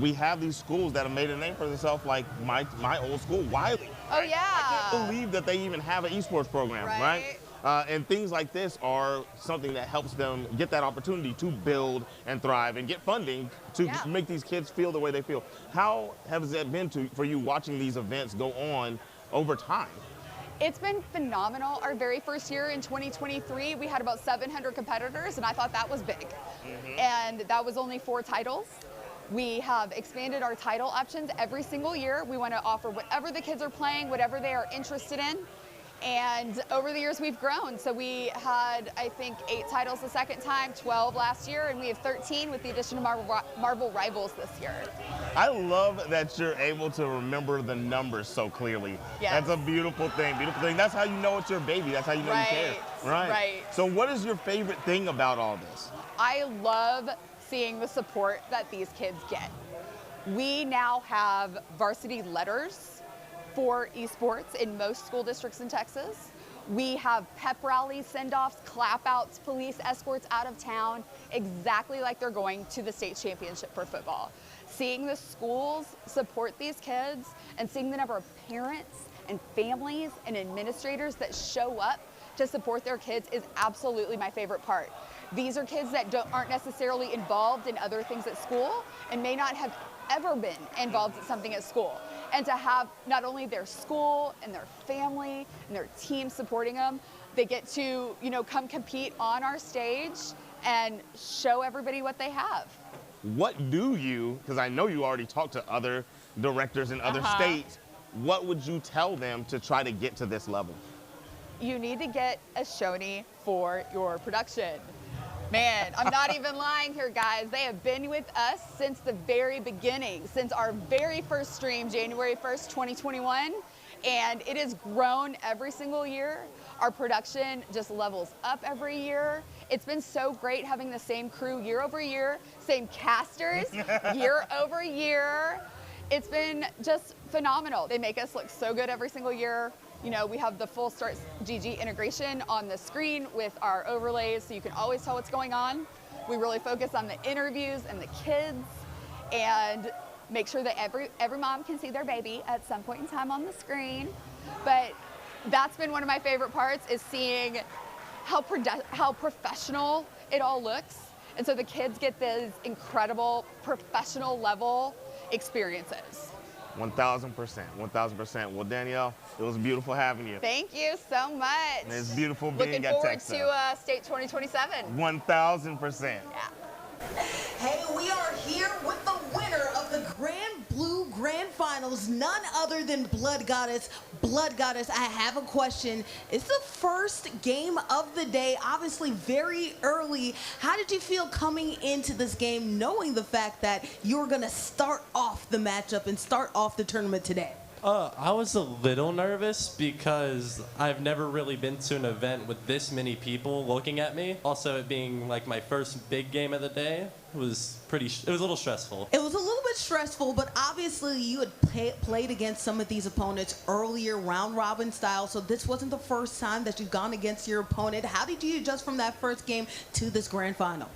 We have these schools that have made a name for themselves, like my old school, Wiley. Oh yeah. I can't believe that they even have an esports program, right? And things like this are something that helps them get that opportunity to build and thrive and get funding to make these kids feel the way they feel. How has it been for you watching these events go on over time? It's been phenomenal. Our very first year in 2023, we had about 700 competitors, and I thought that was big. And that was only 4 titles. We have expanded our title options every single year. We want to offer whatever the kids are playing, whatever they are interested in. And over the years, we've grown. So we had, I think, 8 titles the second time, 12 last year, and we have 13 with the addition of Marvel Rivals this year. I love that you're able to remember the numbers so clearly. Yes. That's a beautiful thing, beautiful thing. That's how you know it's your baby. That's how you know you care. Right. So what is your favorite thing about all this? I love seeing the support that these kids get. We now have varsity letters for esports in most school districts in Texas. We have pep rallies, send-offs, clap-outs, police escorts out of town, exactly like they're going to the state championship for football. Seeing the schools support these kids and seeing the number of parents and families and administrators that show up to support their kids is absolutely my favorite part. These are kids that aren't necessarily involved in other things at school and may not have ever been involved in something at school. And to have not only their school and their family and their team supporting them, they get to, come compete on our stage and show everybody what they have. What do you, because I know you already talked to other directors in other states, what would you tell them to try to get to this level? You need to get a Shoney for your production. Man, I'm not even lying here, guys. They have been with us since the very beginning, since our very first stream, January 1st, 2021, and it has grown every single year. Our production just levels up every year. It's been so great having the same crew year over year, same casters year over year. It's been just phenomenal. They make us look so good every single year. We have the full Start GG integration on the screen with our overlays, so you can always tell what's going on. We really focus on the interviews and the kids and make sure that every mom can see their baby at some point in time on the screen. But that's been one of my favorite parts, is seeing how professional it all looks. And so the kids get these incredible professional level experiences. 1,000%, 1,000%. Well, Danielle, it was beautiful having you. Thank you so much. And it's beautiful being at Looking TechSF. forward to State 2027. 1,000%. Yeah. Hey, we are here with the winner of the Grand Blue Grand finals, none other than Blood Goddess. Blood Goddess, I have a question. It's the first game of the day, obviously very early. How did you feel coming into this game, knowing the fact that you were going to start off the matchup and start off the tournament today? I was a little nervous because I've never really been to an event with this many people looking at me. Also, it being like my first big game of the day was it was a little stressful. It was a little bit stressful, but obviously you had played against some of these opponents earlier, round robin style, so this wasn't the first time that you've gone against your opponent. How did you adjust from that first game to this grand final?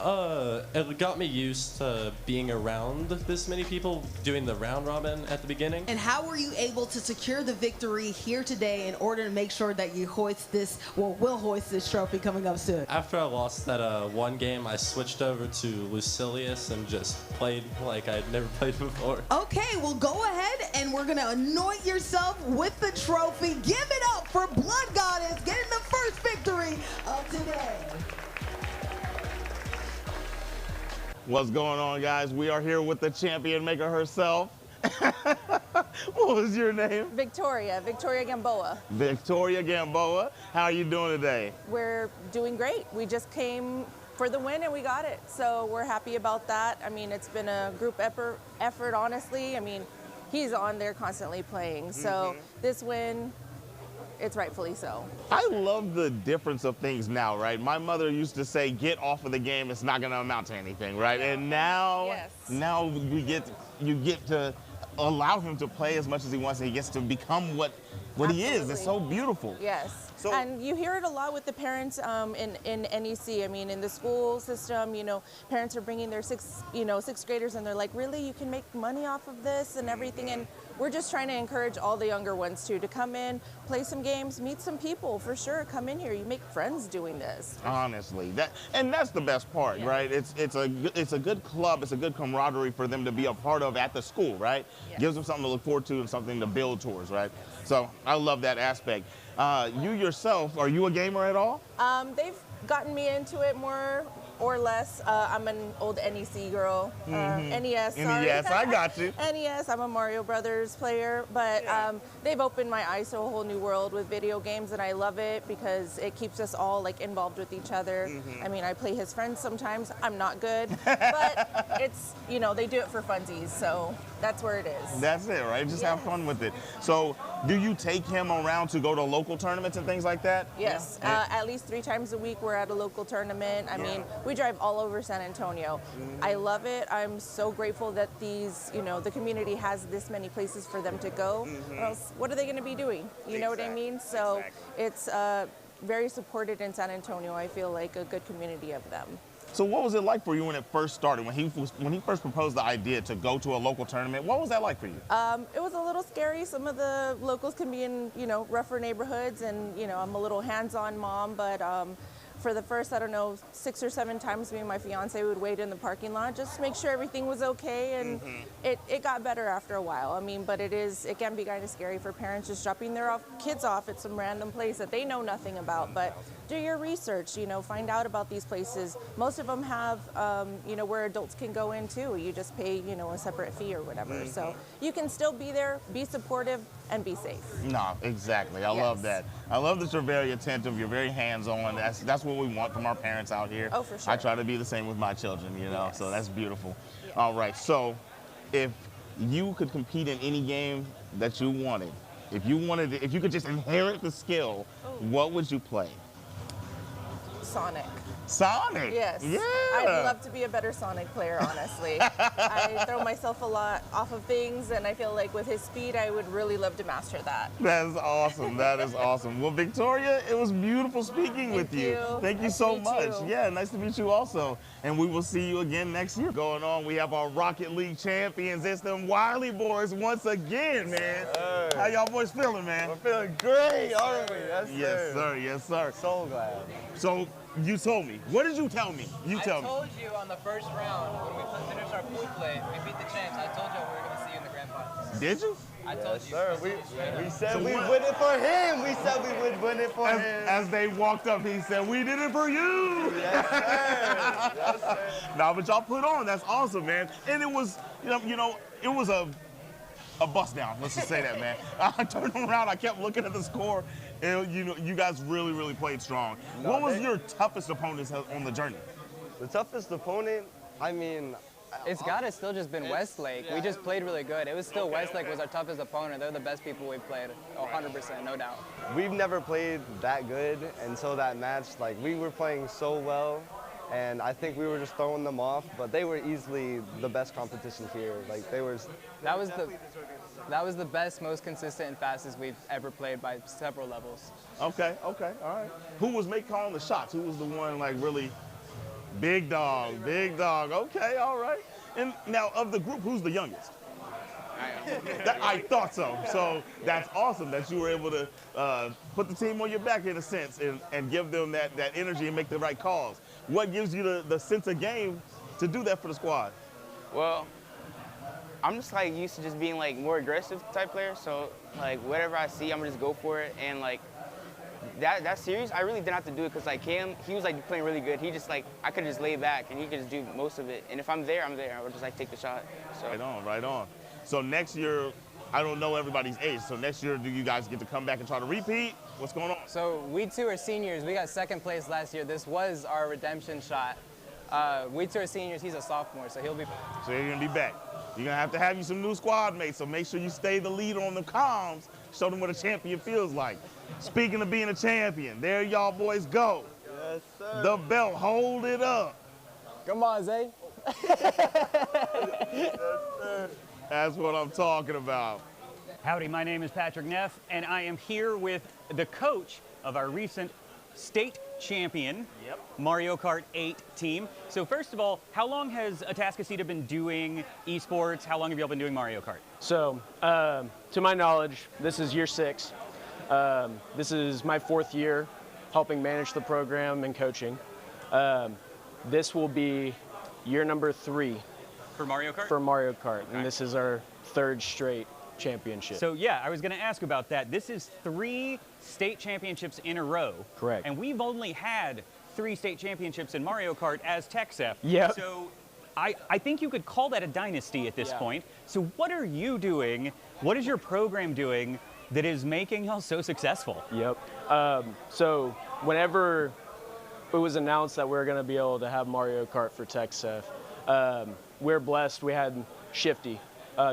It got me used to being around this many people doing the round robin at the beginning. And how were you able to secure the victory here today in order to make sure that you hoist this, will hoist this trophy coming up soon? After I lost that one game, I switched over to Lucilius and just played like I'd never played before. Okay, well go ahead and we're gonna anoint yourself with the trophy. Give it up for Blood Goddess getting the first victory of today. What's going on, guys? We are here with the champion maker herself. What was your name? Victoria Gamboa. Victoria Gamboa. How are you doing today? We're doing great. We just came for the win and we got it. So we're happy about that. I mean, it's been a group effort, honestly. I mean, he's on there constantly playing. So this win, it's rightfully so. I love the difference of things now, right? My mother used to say, get off of the game, it's not gonna amount to anything, right? Yeah. And now, now you get to allow him to play as much as he wants, and he gets to become what he is. It's so beautiful. Yes. So, and you hear it a lot with the parents in NEC. I mean, in the school system, you know, parents are bringing their sixth graders, and they're like, really, you can make money off of this and everything. And we're just trying to encourage all the younger ones too to come in, play some games, meet some people for sure. Come in here, you make friends doing this. Honestly, that's the best part, right? It's a good club, it's a good camaraderie for them to be a part of at the school, right? Yes. Gives them something to look forward to and something to build towards, right? So I love that aspect. You yourself, are you a gamer at all? They've gotten me into it more or less. I'm an old NEC girl. NES, sorry. NES, I got you. NES, I'm a Mario Brothers player, but they've opened my eyes to a whole new world with video games, and I love it because it keeps us all like involved with each other. I mean, I play his friends sometimes. I'm not good, but it's, you know, they do it for funsies, so that's where it is. That's it, right? Just have fun with it. So, do you take him around to go to local tournaments and things like that? Yes, at least 3 times a week we're at a local tournament. I mean, we drive all over San Antonio. I love it. I'm so grateful that these, you know, the community has this many places for them to go. Or else, what are they going to be doing? You know what I mean? So it's very supported in San Antonio. I feel like a good community of them. So what was it like for you when it first started, when he first proposed the idea to go to a local tournament? What was that like for you? It was a little scary. Some of the locals can be in, you know, rougher neighborhoods, and, you know, I'm a little hands-on mom, but for the first, I don't know, 6 or 7 times, me and my fiance would wait in the parking lot just to make sure everything was okay, and it got better after a while. I mean, but it can be kind of scary for parents just dropping their kids off at some random place that they know nothing about. But do your research, you know, find out about these places. Most of them have, you know, where adults can go in too. You just pay, you know, a separate fee or whatever. So you can still be there, be supportive, and be safe. No, exactly. I love that. I love that you're very attentive, you're very hands-on. That's what we want from our parents out here. Oh, for sure. I try to be the same with my children, you know, so that's beautiful. All right, so if you could compete in any game that you wanted, if you could just inherit the skill, what would you play? Sonic. Sonic? Yes. Yeah. I'd love to be a better Sonic player, honestly. I throw myself a lot off of things, and I feel like with his speed, I would really love to master that. That is awesome. That is awesome. Well, Victoria, it was beautiful speaking with you. Thank you so much. Yeah, nice to meet you also. And we will see you again next year. Going on, we have our Rocket League champions. It's them Wiley boys once again, man. Hey. How y'all boys feeling, man? We're feeling great, aren't we? Yes, sir. Yes, sir. So glad. So, you told me. What did you tell me? You tell me. I told you on the first round, when we finished our pool play, we beat the champs. I told you we were going to see you in the grand finals. Did you? I told you. Sir, we said we'd win it for him. We said we would win it for him. As they walked up, he said, we did it for you. Yes, sir. Yes, sir. Now, but y'all put on. That's awesome, man. And it was, you know, it was a a bust down. Let's just say that, man. I turned around, I kept looking at the score, and you guys really, really played strong. No, what was your toughest opponent on the journey? The toughest opponent, I mean, It's gotta still just been Westlake. We just played really good. It was still Westlake was our toughest opponent. They're the best people we've played, 100%, no doubt. we've never played that good until that match. Like, we were playing so well, and I think we were just throwing them off, but they were easily the best competition here. Like, they were... That was the best, most consistent and fastest we've ever played by several levels. Okay, all right. Who was calling the shots? Who was the one, like, really big dog? Okay, all right. And now, of the group, who's the youngest? I thought so. So that's awesome that you were able to put the team on your back in a sense and give them that energy and make the right calls. What gives you the sense of game to do that for the squad? Well, I'm just like used to just being like more aggressive type player. So like whatever I see, I'm gonna just go for it. And like that series, I really didn't have to do it because like Cam, he was like playing really good. He just like, I could just lay back and he could just do most of it. And if I'm there, I'm there. I would just like take the shot. So. Right on. So next year, I don't know everybody's age. So next year, do you guys get to come back and try to repeat? What's going on? So we two are seniors. We got second place last year. This was our redemption shot. We two are seniors. He's a sophomore, so he'll be. So you're gonna be back. You're gonna have you some new squad mates. So make sure you stay the leader on the comms. Show them what a champion feels like. Speaking of being a champion, there y'all boys go. Yes, sir. The belt, hold it up. Come on, Zay. That's what I'm talking about. Howdy, my name is Patrick Neff, and I am here with the coach of our recent state champion, Mario Kart 8 team. So first of all, how long has Atascocita been doing esports? How long have y'all been doing Mario Kart? So, to my knowledge, this is year 6. This is my 4th year helping manage the program and coaching. This will be year number 3. For Mario Kart? For Mario Kart, and this is our 3rd straight championship. So yeah, I was going to ask about that. This is 3 state championships in a row. Correct. And we've only had 3 state championships in Mario Kart as TechSef. Yep. So I think you could call that a dynasty at this point. So what are you doing? What is your program doing that is making y'all so successful? Yep. So whenever it was announced that we were going to be able to have Mario Kart for TechSef, we're blessed. We had Shifty,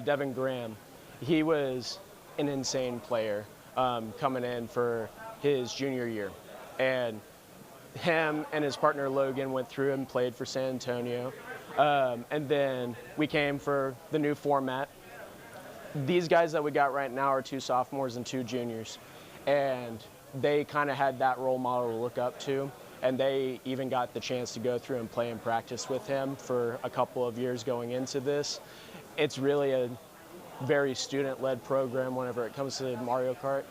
Devin Graham. He was an insane player coming in for his junior year. And him and his partner Logan went through and played for San Antonio. And then we came for the new format. These guys that we got right now are 2 sophomores and 2 juniors. And they kind of had that role model to look up to. And they even got the chance to go through and play and practice with him for a couple of years going into this. It's really a very student-led program whenever it comes to Mario Kart.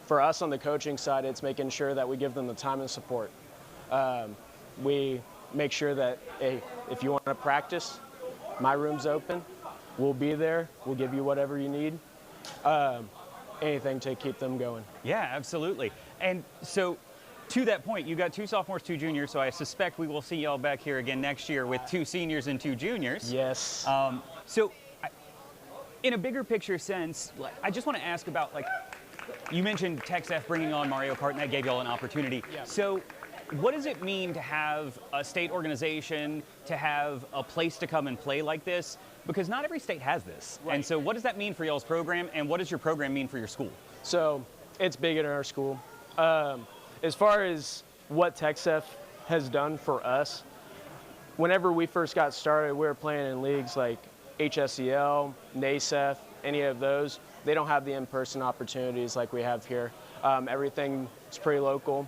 For us on the coaching side, it's making sure that we give them the time and support. We make sure that, hey, if you want to practice, my room's open. We'll be there. We'll give you whatever you need. Anything to keep them going. Yeah, absolutely. And so to that point, you got 2 sophomores, 2 juniors, so I suspect we will see y'all back here again next year with 2 seniors and 2 juniors. Yes. So in a bigger picture sense, I just want to ask about, like, you mentioned TechSef bringing on Mario Kart, and that gave y'all an opportunity. Yeah. So what does it mean to have a state organization, to have a place to come and play like this? Because not every state has this. Right. And so what does that mean for y'all's program, and what does your program mean for your school? So it's big in our school. As far as what TechSef has done for us, whenever we first got started, we were playing in leagues like HSEL, NASEF, any of those. They don't have the in-person opportunities like we have here. Everything is pretty local.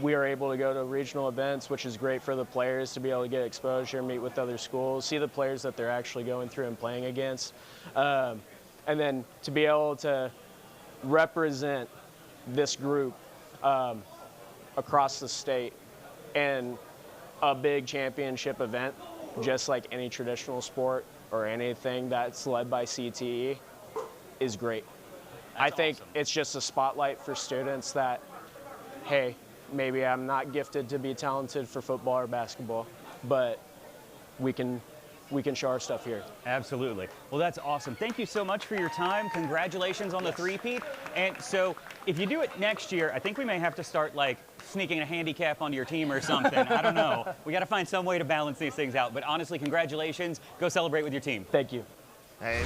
We are able to go to regional events, which is great for the players to be able to get exposure, meet with other schools, see the players that they're actually going through and playing against. And then to be able to represent this group across the state and a big championship event, just like any traditional sport or anything that's led by CTE, is great. I think it's just a spotlight for students that, hey, maybe I'm not gifted to be talented for football or basketball, but we can we can show our stuff here. Absolutely. Well, that's awesome. Thank you so much for your time. Congratulations on the three-peat. And so if you do it next year, I think we may have to start like sneaking a handicap onto your team or something. I don't know. We got to find some way to balance these things out. But honestly, congratulations. Go celebrate with your team. Thank you. Hey.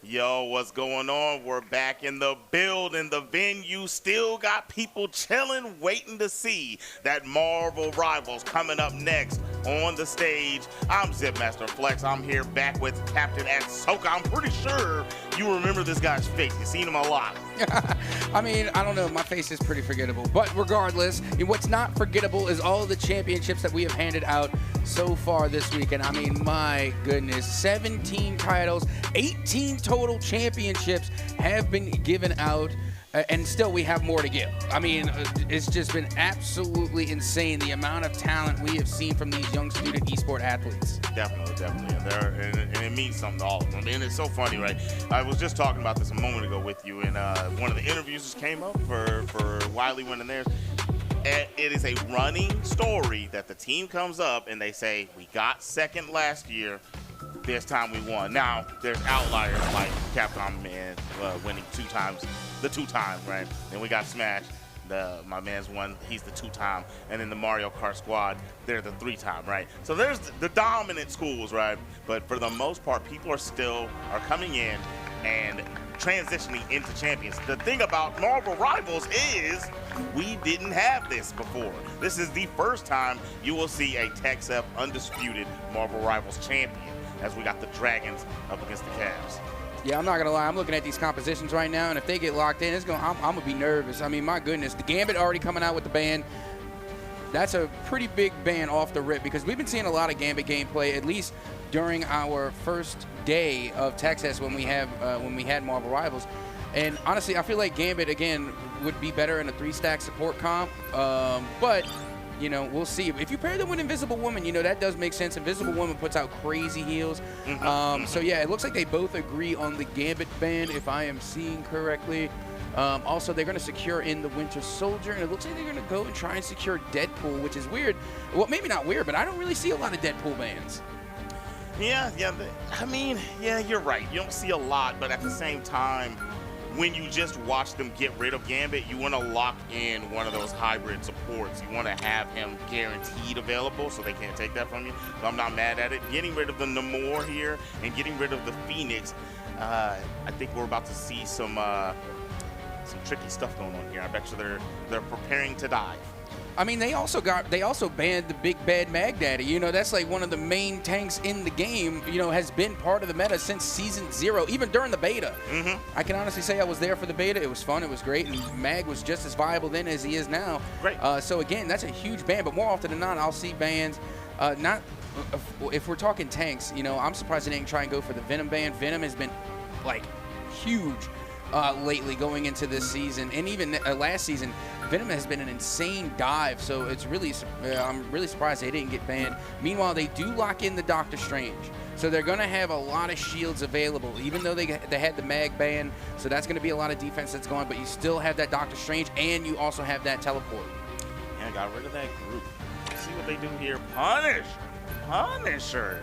Yo, what's going on? We're back in the building. The venue still got people chilling, waiting to see that Marvel Rivals coming up next on the stage. I'm Zipmaster Flex. I'm here back with Captain Ahsoka. I'm pretty sure you remember this guy's face. You've seen him a lot. I mean, I don't know. My face is pretty forgettable. But regardless, what's not forgettable is all of the championships that we have handed out so far this weekend. I mean, my goodness, 17 titles, 18 total championships have been given out. And still, we have more to give. I mean, it's just been absolutely insane the amount of talent we have seen from these young student esport athletes. Definitely. And it means something to all of them. I mean, it's so funny, right? I was just talking about this a moment ago with you, and one of the interviews just came up for Wiley winning theirs. And it is a running story that the team comes up and they say, we got second last year. This time we won. Now, there's outliers like Capcom Man winning two times, right? Then we got Smash. My man's won, he's the 2-time. And then the Mario Kart squad, they're the 3-time, right? So there's the dominant schools, right? But for the most part, people are coming in and transitioning into champions. The thing about Marvel Rivals is we didn't have this before. This is the first time you will see a TechSef undisputed Marvel Rivals champion, as we got the Dragons up against the Cavs. Yeah, I'm not gonna lie. I'm looking at these compositions right now, and if they get locked in, I'm gonna be nervous. I mean, my goodness, the Gambit already coming out with the ban. That's a pretty big ban off the rip because we've been seeing a lot of Gambit gameplay, at least during our first day of Texas when we had Marvel Rivals. And honestly, I feel like Gambit again would be better in a 3-stack support comp, but. You know, we'll see. If you pair them with Invisible Woman, you know, that does make sense. Invisible Woman puts out crazy heals. So, yeah, it looks like they both agree on the Gambit ban, if I am seeing correctly. Also, they're going to secure in the Winter Soldier, and it looks like they're going to go and try and secure Deadpool, which is weird. Well, maybe not weird, but I don't really see a lot of Deadpool bans. Yeah. I mean, yeah, you're right. You don't see a lot, but at the same time, when you just watch them get rid of Gambit, you want to lock in one of those hybrid supports. You want to have him guaranteed available so they can't take that from you. So I'm not mad at it. Getting rid of the Namor here and getting rid of the Phoenix, I think we're about to see some tricky stuff going on here. I bet you they're preparing to dive. I mean, they also banned the Big Bad Mag Daddy. You know, that's like one of the main tanks in the game, you know, has been part of the meta since Season 0, even during the beta. I can honestly say I was there for the beta. It was fun. It was great. And Mag was just as viable then as he is now. Right. So, again, that's a huge ban. But more often than not, I'll see bans. If we're talking tanks, you know, I'm surprised they didn't try and go for the Venom ban. Venom has been, like, huge lately going into this season. And even last season, Venom has been an insane dive, so it's really I'm really surprised they didn't get banned. Meanwhile, they do lock in the Doctor Strange, so they're going to have a lot of shields available, even though they had the Mag ban, so that's going to be a lot of defense that's going, but you still have that Doctor Strange, and you also have that teleport. And I got rid of that group. Let's see what they do here. Punisher.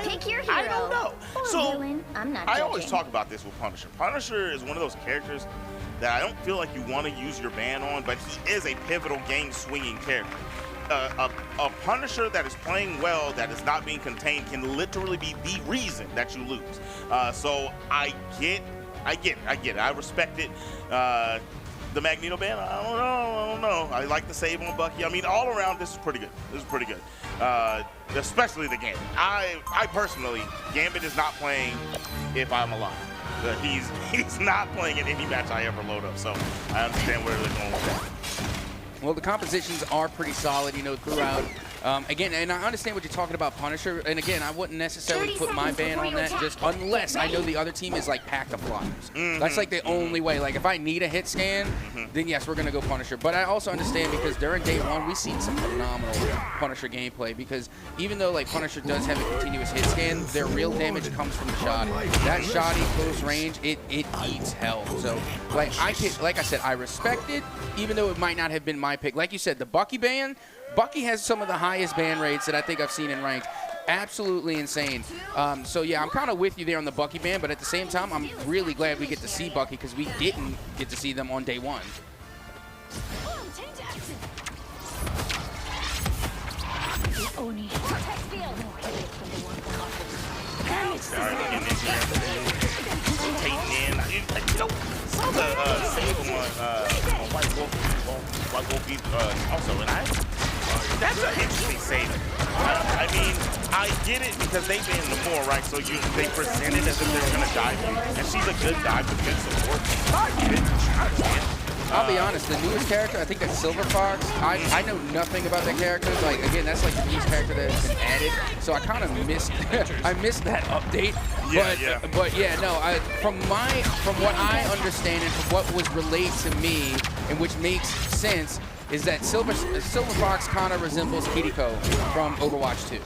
Pick your hero. I don't know. Or So villain. I'm not I always judging. talk about this with Punisher. Punisher is one of those characters that I don't feel like you want to use your ban on, but he is a pivotal game-swinging character. A Punisher that is playing well, that is not being contained, can literally be the reason that you lose. So I get it. I respect it. The Magneto ban, I don't know. I like the save on Bucky. I mean, all around, this is pretty good. Especially the Gambit. I personally, Gambit is not playing if I'm alive. He's not playing in any match I ever load up, so I understand where they're going with that. Well, the compositions are pretty solid, you know, throughout Again, and I understand what you're talking about, Punisher. And again, I wouldn't necessarily put my ban on that, just unless I know the other team is like packed of flyers. That's like the only way. Like if I need a hit scan, then yes, we're gonna go Punisher. But I also understand because during day one, we've seen some phenomenal Punisher gameplay. Because even though like Punisher does have a continuous hit scan, their real damage comes from the shoddy. That shoddy close range, it eats hell. So like I said, I respect it, even though it might not have been my pick. Like you said, the Bucky ban. Bucky has some of the highest ban rates that I think I've seen in ranked. Absolutely insane. So yeah, I'm kind of with you there on the Bucky ban, but at the same time, I'm really glad we get to see Bucky because we didn't get to see them on day one. Rotating in. You know, some of the save on White Wolf also, and that's an interesting save. I mean, I get it because they been in the more, right? So they presented as if they were going to dive in, and she's a good dive with good support. I get it. I understand. I'll be honest, the newest character, I think that's Silver Fox. I know nothing about that character. Like again, that's like the newest character that has been added. So I kind of missed I missed that update. But yeah, no, from what I understand and from what was relayed to me, and which makes sense, is that Silver Fox kind of resembles Kiriko from Overwatch 2.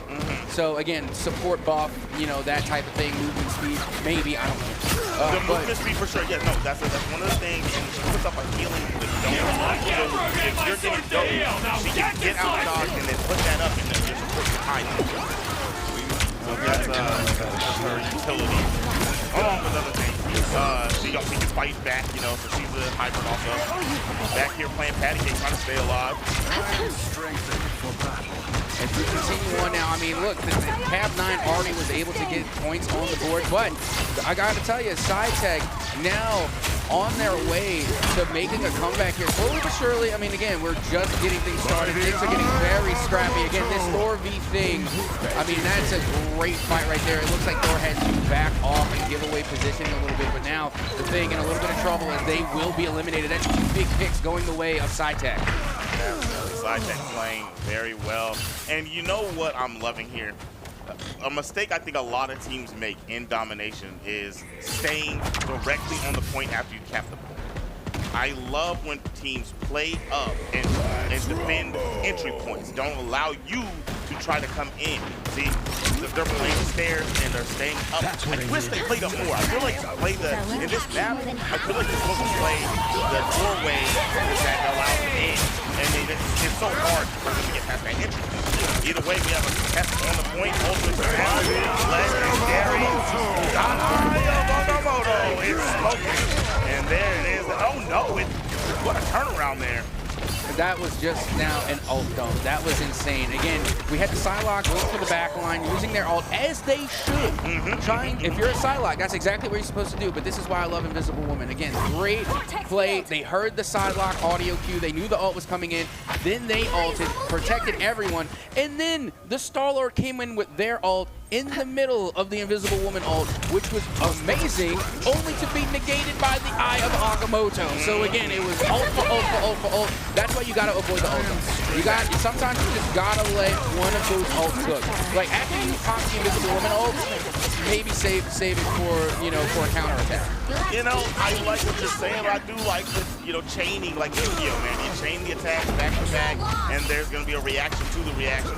So again, support buff, you know, that type of thing, movement speed, maybe, I don't know. The movement speed for sure, yeah, no, that's one of the things, and she puts up a healing with dome. So if you're getting dome, she can get out dodge and then put that up and then just support behind you. So that's her utility. Along with other things. She can fight back, you know, so she's a hybrid also. Back here playing patty cake, trying to stay alive. As we continue on now, I mean, look, Tab 9 already was able to get points on the board, but I got to tell you, SciTech now on their way to making a comeback here. Slowly but surely, I mean, again, we're just getting things started. Things are getting very scrappy. Again, this Thor V thing, I mean, that's a great fight right there. It looks like Thor had to back off and give away positioning a little bit, but now the thing in a little bit of trouble as they will be eliminated. That's 2 big picks going the way of SciTech. SciTech playing very well. And you know what I'm loving here? A mistake I think a lot of teams make in domination is staying directly on the point after you cap the point. I love when teams play up and defend entry points. Don't allow you to try to come in. See, they're playing stairs and they're staying up. I wish they played up more. I feel like to play in this map, I feel like they're supposed to play the doorway that allows them in. And it's so hard for them to get past that entry. Either way, we have a test on the point. Ultimate down, legendary. Yamamoto is smoking. And there it is. Oh no, what a turnaround there. That was just now an ult dome. That was insane. Again, we had the Psylocke go for the back line, using their ult as they should. If you're a Psylocke, that's exactly what you're supposed to do, but this is why I love Invisible Woman. Again, great play. They heard the Psylocke audio cue. They knew the ult was coming in. Then they ulted, protected everyone, and then the Star-Lord came in with their ult in the middle of the Invisible Woman ult, which was amazing, only to be negated by the Eye of Agamotto. So again, it was ult for ult for ult for ult. That's why you gotta avoid the ult. Sometimes you just gotta let one of those ults cook. Like after you pop the Invisible Woman ult, maybe save it for, you know, for a counter attack. You know, I like what you're saying, but I do like the, you know, chaining like Yu-Gi-Oh, man. You chain the attacks back to back, and there's gonna be a reaction to the reaction.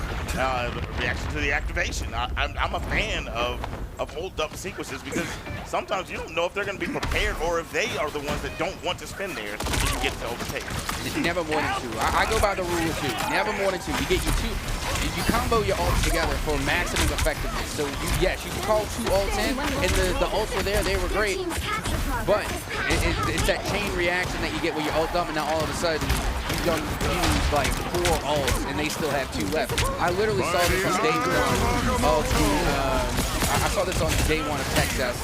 Reaction to the activation. I'm a fan of hold-up sequences because sometimes you don't know if they're going to be prepared or if they are the ones that don't want to spend theirs if you get to overtake. Never more than 2. I go by the rule of 2. Never more than 2. You get you 2. You combo your ults together for maximum effectiveness. So yes, you can call 2 ults in, and the ults were there. They were great. But it's that chain reaction that you get when you ult up, and now all of a sudden you done used like 4 ults, and they still have 2 left. I literally saw this on day 1 of I saw this on day 1 of Tech Test,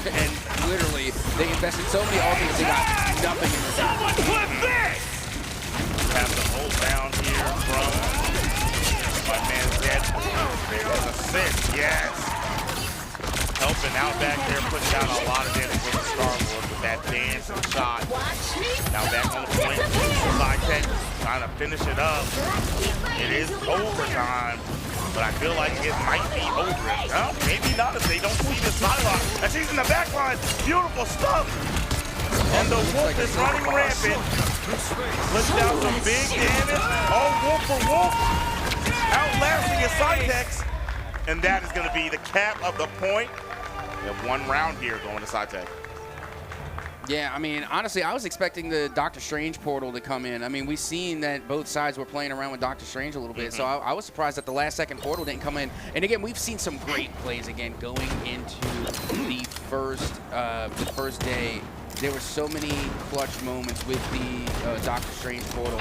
and literally they invested so many ultimates they got nothing in return. Have the hold down here from my man Dead. There's a assist, yes. Helping out back there, putting down a lot of damage with the Star-Lord with that dancing shot. Now back on the point. SciTech trying trying to finish it up. It is overtime, but I feel like it might be over. Well, maybe not if they don't see the sideline. And she's in the back line. Beautiful stuff. And the Wolf is running rampant. Puts down some big damage. Oh, Wolf for Wolf. Outlasting his Cytex. And that is going to be the cap of the point. We have 1 round here going to Cytex. Yeah, I mean, honestly, I was expecting the Doctor Strange portal to come in. I mean, we've seen that both sides were playing around with Doctor Strange a little bit, so I was surprised that the last-second portal didn't come in. And again, we've seen some great plays again going into the first day. There were so many clutch moments with the Doctor Strange portal.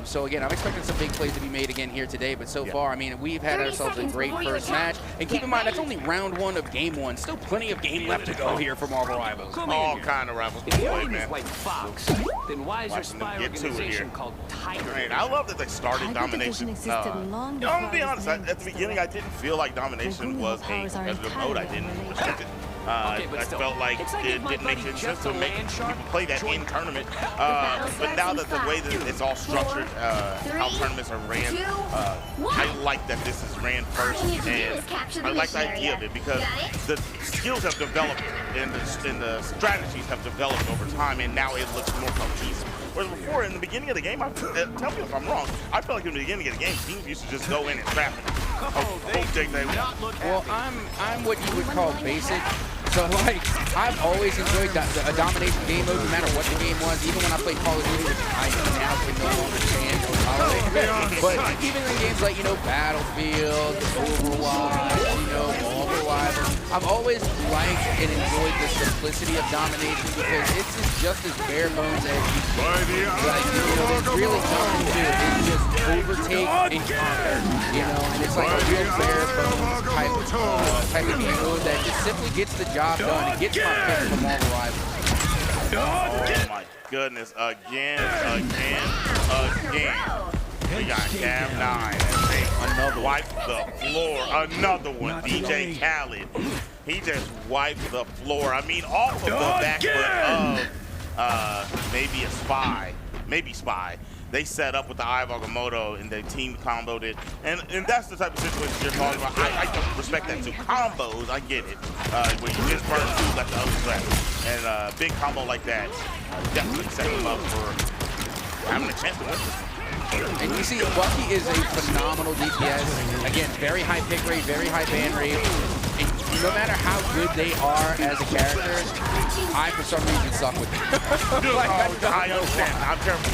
So again, I'm expecting some big plays to be made again here today, but so far, I mean, we've had ourselves a great first match. And keep in mind, that's only round 1 of game 1. Still plenty of game left to go here for Marvel Rivals. All kind of rivals. If your Boy, name man. is like Fox, then why is your spy organization called Tiger? Man, I love that they started Domination. I'm gonna be honest, at the beginning, I didn't feel like Domination was a competitive mode. I didn't respect it. I felt like it didn't make sense to make people play that in tournament. But now that the way that it's all structured, how tournaments are ran, I like that this is ran first, and I like the idea of it because the skills have developed and the strategies have developed over time, and now it looks more cohesive. Whereas before, in the beginning of the game, tell me if I'm wrong, I felt like in the beginning of the game, teams used to just go in and trap it. Well, I'm what you would call basic. So, like, I've always enjoyed a domination game mode, no matter what the game was. Even when I played Call of Duty, which I now can no longer stand or tolerate. But even in games like, Battlefield, Overwatch, Marvel Rivals, I've always liked and enjoyed the simplicity of domination because it's just as bare bones as you can. Like, there's really nothing to it. It's just overtake and conquer, and it's like a real bare bones type of game mode that just simply gets the job done. It gets my pick from Marvel Rivals. Oh my goodness, again. We got Cav 9 as they wipe the floor. Another one, DJ Khaled. He just wiped the floor. I mean, off of the back foot of maybe a Spy, Spy. They set up with the Eye of Agamotto and they team comboed it. And that's the type of situation you're talking about. I don't respect that too. Combos, I get it. When you just burn 2, let the other track. And a big combo like that definitely set them up for having a chance to win this. And you see, Bucky is a phenomenal DPS. Again, very high pick rate, very high ban rate. And no matter how good they are as a character, I, for some reason, suck with them. I understand. I'm careful.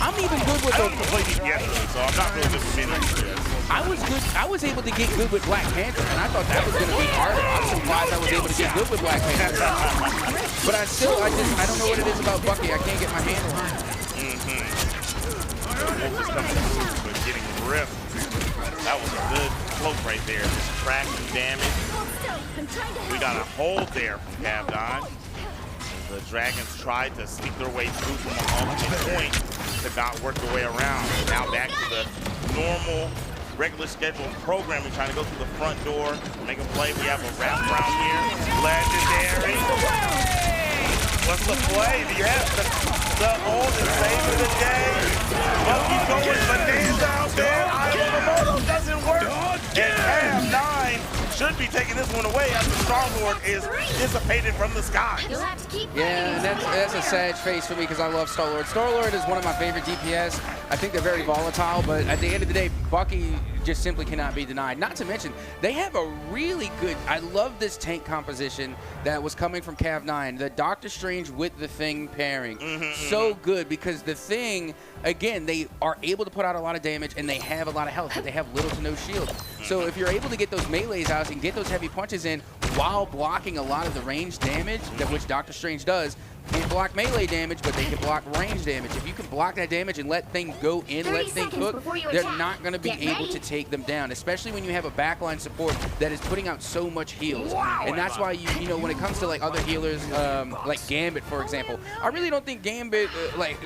I'm even good with I don't even play DPS, so I'm not really good with many DPS. I was able to get good with Black Panther, and I thought that was going to be harder. I'm surprised I was able to get good with Black Panther. But I don't know what it is about Bucky. I can't get my handle on it. Wolf is coming through, but getting ripped. That was a good cloak right there. Just tracking damage. We got a hold there from Cav9. The Dragons tried to sneak their way through from the alternate point to not work their way around. Now back to the normal, regular scheduled programming, trying to go through the front door, make a play. We have a wrap around here. Legendary. What's the play? Yes, the hold is saving the day. Bucky's going bonanza out there. Agamotto doesn't work. And Cav9 should be taking this one away after Star-Lord is dissipated from the sky. Yeah, and that's a sad face for me because I love Star-Lord. Star-Lord is one of my favorite DPS. I think they're very volatile, but at the end of the day, Bucky just simply cannot be denied. Not to mention, they have a really good, I love this tank composition that was coming from Cav9, the Doctor Strange with the Thing pairing. So good because the Thing, again, they are able to put out a lot of damage and they have a lot of health, but they have little to no shield. So if you're able to get those melees out and get those heavy punches in while blocking a lot of the range damage, which Doctor Strange does, can't block melee damage, but they can block range damage. If you can block that damage and let things go in, let things cook, they're not going to be able to take them down, especially when you have a backline support that is putting out so much heals. And that's why, you know, when it comes to like other healers, like Gambit, for example, I really don't think Gambit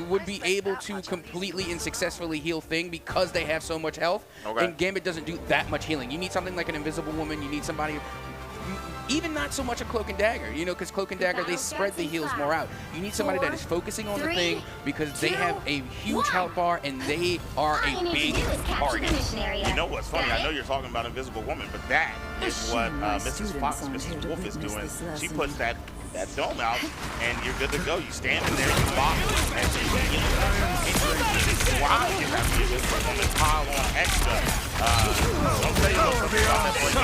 would be able to completely and successfully heal Thing because they have so much health. And Gambit doesn't do that much healing. You need something like an Invisible Woman. You need somebody even not so much a Cloak and Dagger, you know, because Cloak and Dagger, they spread the heals more out. You need somebody that is focusing on the thing because they have a huge health bar and they are a big target. You know what's funny? I know you're talking about Invisible Woman, but that is what Mrs. Wolf is doing. She puts that dome out, and you're good to go. You stand in there, you block, and she wow, you have to use this woman pile on extra. Don't say you know something about that boy.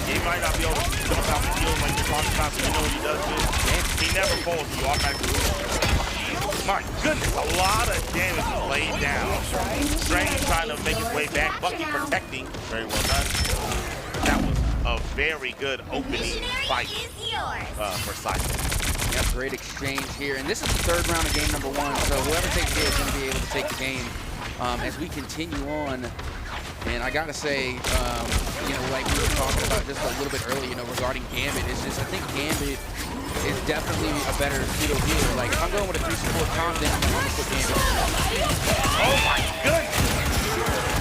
He might not be able to jump out the field like you're talking about, but you know what he does do? He never falls, you automatically lose. My goodness, a lot of damage laid down. Strange trying to make his way back. Bucky protecting. Very well done. That was a very good opening fight for Cyclops. Yep, great exchange here. And this is the third round of game number 1, so whoever takes it is going to be able to take the game as we continue on. And I got to say, you know, like we were talking about just a little bit earlier, you know, regarding Gambit, it's just I think Gambit is definitely a better pseudo healer. Like, if I'm going with a 3 support comp, then I'm going to put Gambit. Oh my goodness!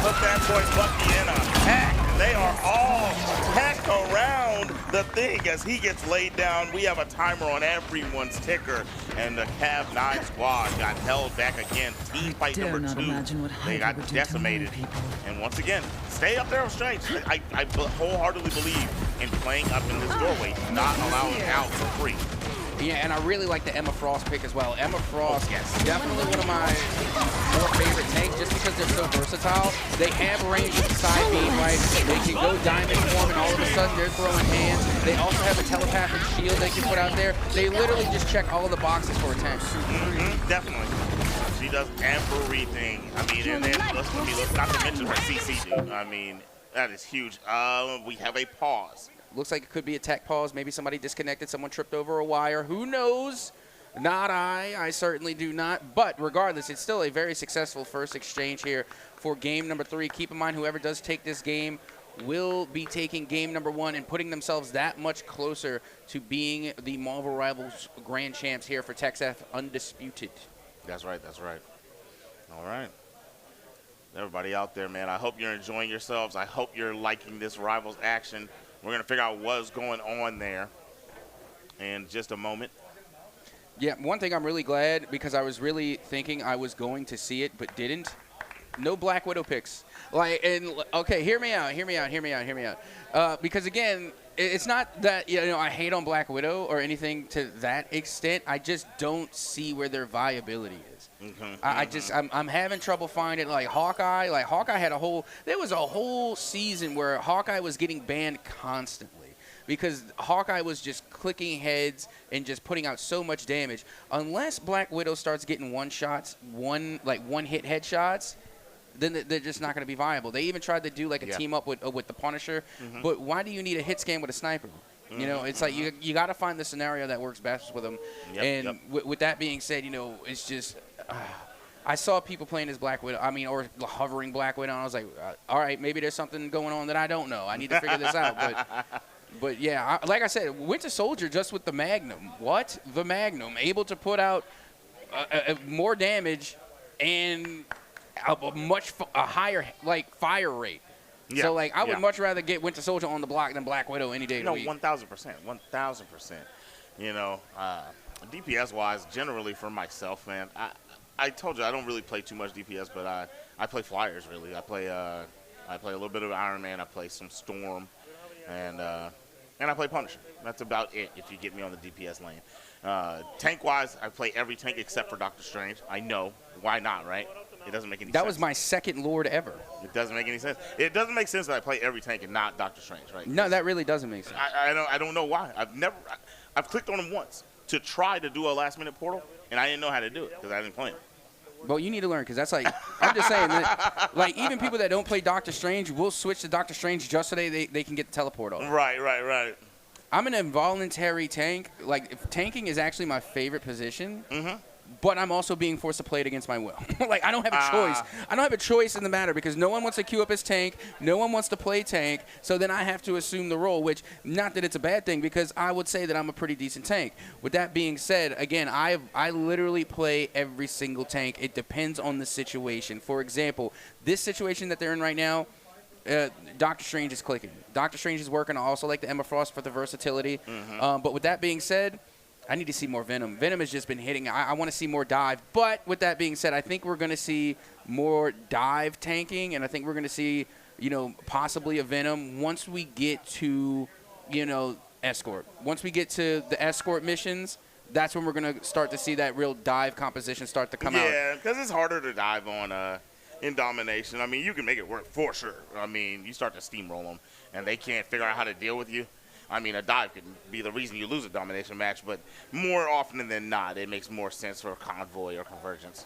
Put that boy Bucky in a pack. They are all packed around the thing as he gets laid down. We have a timer on everyone's ticker, and the Cav 9 squad got held back again. Team fight number 2. They got decimated. And once again, stay up there on Strange. I wholeheartedly believe in playing up in this doorway, not allowing out for free. Yeah, and I really like the Emma Frost pick as well. Emma Frost, definitely one of my more favorite tanks just because they're so versatile. They have range with the side beam, right? They can go diamond form and all of a sudden they're throwing hands. They also have a telepathic shield they can put out there. They literally just check all of the boxes for a tank. Definitely. She does everything. I mean, and then let's not to mention her CC, dude. I mean, that is huge. We have a pause. Looks like it could be a tech pause. Maybe somebody disconnected, someone tripped over a wire. Who knows? Not I. I certainly do not. But regardless, it's still a very successful first exchange here for game number 3. Keep in mind, whoever does take this game will be taking game number 1 and putting themselves that much closer to being the Marvel Rivals Grand Champs here for TexF Undisputed. That's right. That's right. All right. Everybody out there, man, I hope you're enjoying yourselves. I hope you're liking this Rivals action. We're going to figure out what's going on there in just a moment. Yeah, one thing I'm really glad, because I was really thinking I was going to see it but didn't. No Black Widow picks. Like, and okay, hear me out. Because again, it's not that, you know, I hate on Black Widow or anything to that extent. I just don't see where their viability is. I'm having trouble finding, like, Hawkeye. Like, Hawkeye had there was a whole season where Hawkeye was getting banned constantly because Hawkeye was just clicking heads and just putting out so much damage. Unless Black Widow starts getting one-hit headshots, then they're just not going to be viable. They even tried to do, like, a team up with the Punisher, but why do you need a hit scan with a sniper? You know, it's like you got to find the scenario that works best with them. With that being said, you know, it's just I saw people playing as Black Widow, or hovering Black Widow, and I was like, all right, maybe there's something going on that I don't know. I need to figure this out. But yeah, like I said, Winter Soldier just with the Magnum. What? The Magnum, able to put out more damage and a higher, like, fire rate. Yeah, so, like, I would much rather get Winter Soldier on the block than Black Widow any day of the week. 1,000%. 1,000%. You know, DPS-wise, generally for myself, man, I told you I don't really play too much DPS, but I play Flyers, really. I play a little bit of Iron Man. I play some Storm, and I play Punisher. That's about it if you get me on the DPS lane. Tank-wise, I play every tank except for Doctor Strange. I know. Why not, right? It doesn't make any sense. That was my second Lord ever. It doesn't make any sense. It doesn't make sense that I play every tank and not Doctor Strange, right? No, that really doesn't make sense. I don't know why. I've clicked on him once to try to do a last-minute portal, and I didn't know how to do it because I didn't play him. Well, you need to learn because that's like, I'm just saying, that, like, even people that don't play Doctor Strange will switch to Doctor Strange just so they can get the teleport off. Right. I'm an involuntary tank. Like, if tanking is actually my favorite position, but I'm also being forced to play it against my will. Like, I don't have a choice. I don't have a choice in the matter because no one wants to queue up as tank. No one wants to play tank. So then I have to assume the role, which, not that it's a bad thing because I would say that I'm a pretty decent tank. With that being said, again, I literally play every single tank. It depends on the situation. For example, this situation that they're in right now, Doctor Strange is clicking. Doctor Strange is working. I also like the Emma Frost for the versatility. But with that being said, I need to see more Venom. Venom has just been hitting. I want to see more dive. But with that being said, I think we're going to see more dive tanking, and I think we're going to see, possibly a Venom once we get to, escort. Once we get to the escort missions, that's when we're going to start to see that real dive composition start to come out. Yeah, because it's harder to dive on in domination. I mean, you can make it work for sure. I mean, you start to steamroll them, and they can't figure out how to deal with you. I mean, a dive could be the reason you lose a domination match, but more often than not, it makes more sense for a convoy or convergence.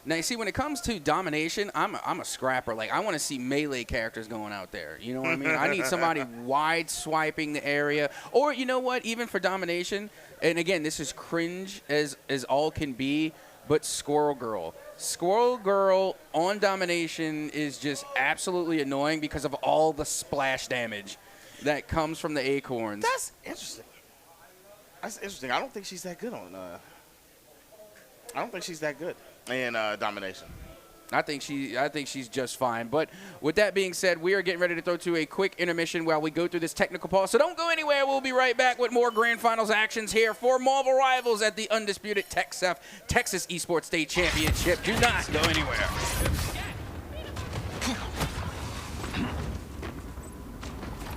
Now, you see, when it comes to domination, I'm a scrapper. Like, I want to see melee characters going out there. You know what I mean? I need somebody wide swiping the area. Or, you know what, even for domination, and again, this is cringe as all can be, but Squirrel Girl. Squirrel Girl on domination is just absolutely annoying because of all the splash damage that comes from the acorns. That's interesting. That's interesting. I don't think she's that good on. I don't think she's that good in domination. I think she's just fine. But with that being said, we are getting ready to throw to a quick intermission while we go through this technical pause. So don't go anywhere. We'll be right back with more Grand Finals actions here for Marvel Rivals at the undisputed Texas Esports State Championship. Do not go anywhere.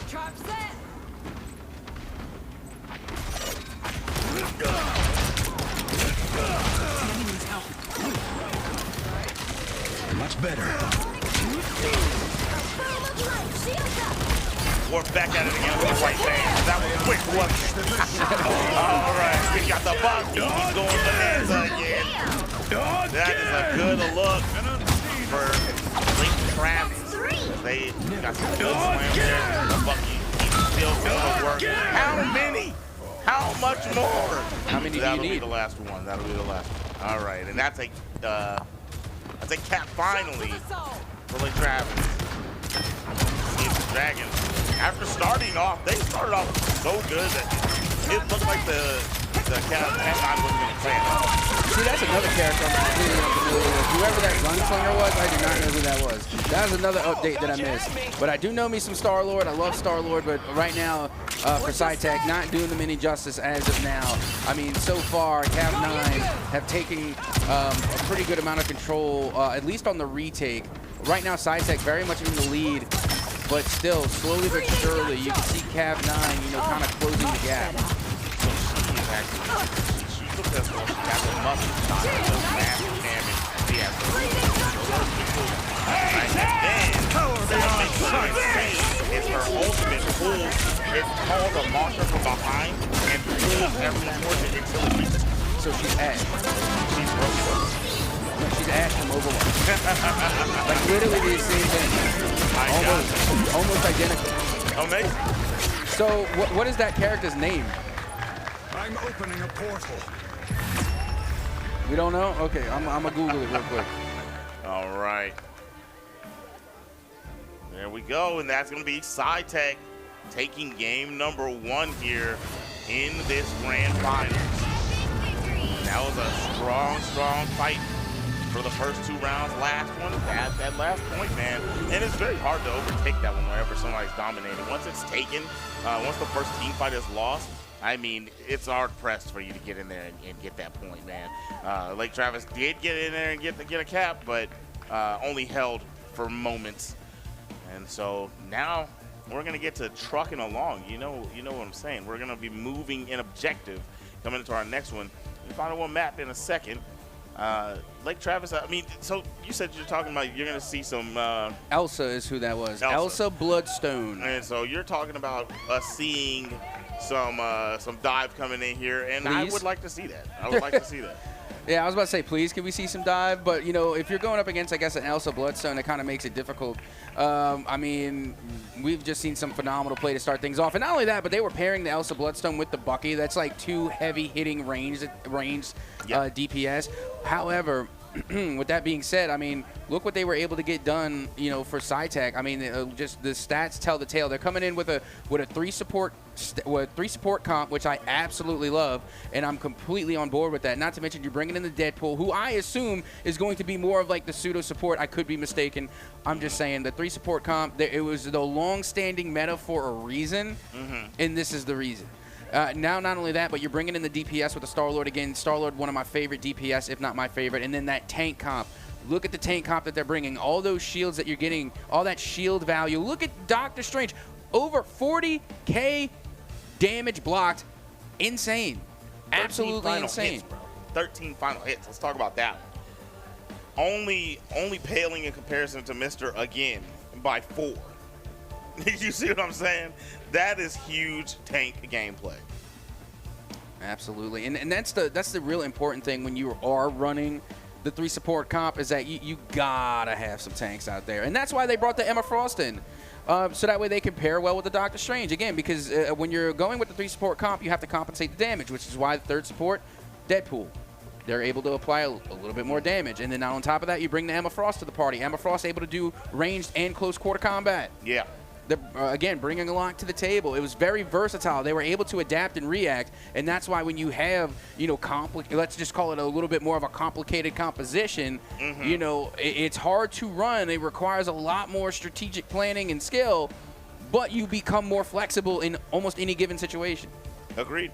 Trap set. Much better. We're back at it again with the white band. That was quick, wasn't it? All right, we got the Bucky. He's going bonanza again. That is a good look for Link Travis. They got some good slams there. The Bucky still going to work. How many? How much more? How many do you need? That'll be the last one. That'll be the last one. All right, and that's a cap finally for Link Travis. See the Dragons. After starting off, they started off so good that it looked like the Cat 9 wasn't going to play. See, that's another character I'm completely unfamiliar with. Whoever that gunslinger was, I do not know who that was. That was another update that I missed. But I do know me some Star-Lord. I love Star-Lord, but right now, for SciTech, not doing them any justice as of now. I mean, so far, Cav 9 have taken a pretty good amount of control, at least on the retake. Right now, SciTech very much in the lead, but still, slowly but surely, you can see Cav 9, kind of closing the gap. She took this one. She got the muscle shot. Just massive damage. She has to right, and then, what makes her insane is her ultimate pulls. It calls a monster from behind and pulls every portion until it reaches. So she's Ash. She's broken. No, she's Ash from Overwatch. Like, literally the same thing. Almost identical. Amazing. So, what is that character's name? I'm opening a portal. We don't know? Okay, I'm gonna Google it real quick. All right. There we go, and that's going to be SciTech taking game number 1 here in this grand finals. That was a strong fight for the first 2 rounds. Last one, that last point, man. And it's very hard to overtake that one whenever somebody's dominating. Once it's taken, once the first team fight is lost, I mean, it's hard pressed for you to get in there and get that point, man. Lake Travis did get in there and get a cap, but only held for moments. And so now we're gonna get to trucking along. You know what I'm saying. We're gonna be moving in objective coming into our next one. We'll find out one map in a second. Lake Travis, I mean, so you said you're talking about you're gonna see some. Elsa is who that was. Elsa Bloodstone. And so you're talking about us seeing some dive coming in here, and Please? I would like to see that. I would like to see that. Yeah, I was about to say, please, can we see some dive? But, if you're going up against, I guess, an Elsa Bloodstone, it kind of makes it difficult. I mean, we've just seen some phenomenal play to start things off. And not only that, but they were pairing the Elsa Bloodstone with the Bucky. That's like 2 heavy-hitting ranged DPS. However, with that being said, I mean, look what they were able to get done, you know, for SciTech. I mean, just the stats tell the tale. They're coming in with a 3 support comp, which I absolutely love, and I'm completely on board with that. Not to mention you're bringing in the Deadpool, who I assume is going to be more of like the pseudo support. I could be mistaken. I'm just saying the 3 support comp. It was the long-standing meta for a reason, and this is the reason. Now, not only that, but you're bringing in the DPS with the Star-Lord again. Star-Lord, one of my favorite DPS, if not my favorite. And then that tank comp. Look at the tank comp that they're bringing. All those shields that you're getting, all that shield value. Look at Doctor Strange. Over 40K damage blocked. Insane. Absolutely insane. Hits, bro. 13 final hits. Let's talk about that. Only paling in comparison to Mr. Again by 4. You see what I'm saying? That is huge tank gameplay. Absolutely, and that's the real important thing when you are running the 3 support comp, is that you gotta have some tanks out there, and that's why they brought the Emma Frost in, so that way they can pair well with the Doctor Strange again. Because when you're going with the 3 support comp, you have to compensate the damage, which is why the 3rd support, Deadpool, they're able to apply a little bit more damage, and then on top of that, you bring the Emma Frost to the party. Emma Frost able to do ranged and close quarter combat. Yeah. Again, bringing a lot to the table. It was very versatile. They were able to adapt and react, and that's why when you have, you know, let's just call it a little bit more of a complicated composition, you know, it's hard to run. It requires a lot more strategic planning and skill, but you become more flexible in almost any given situation. Agreed.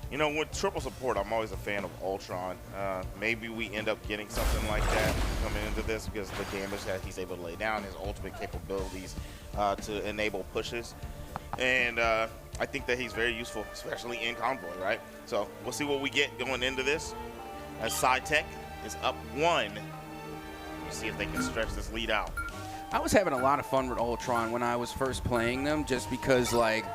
You know, with triple support, I'm always a fan of Ultron. Maybe we end up getting something like that coming into this because the damage that he's able to lay down, his ultimate capabilities to enable pushes. And I think that he's very useful, especially in Convoy, right? So we'll see what we get going into this. As SciTech is up 1. We'll see if they can stretch this lead out. I was having a lot of fun with Ultron when I was first playing them, just because, like,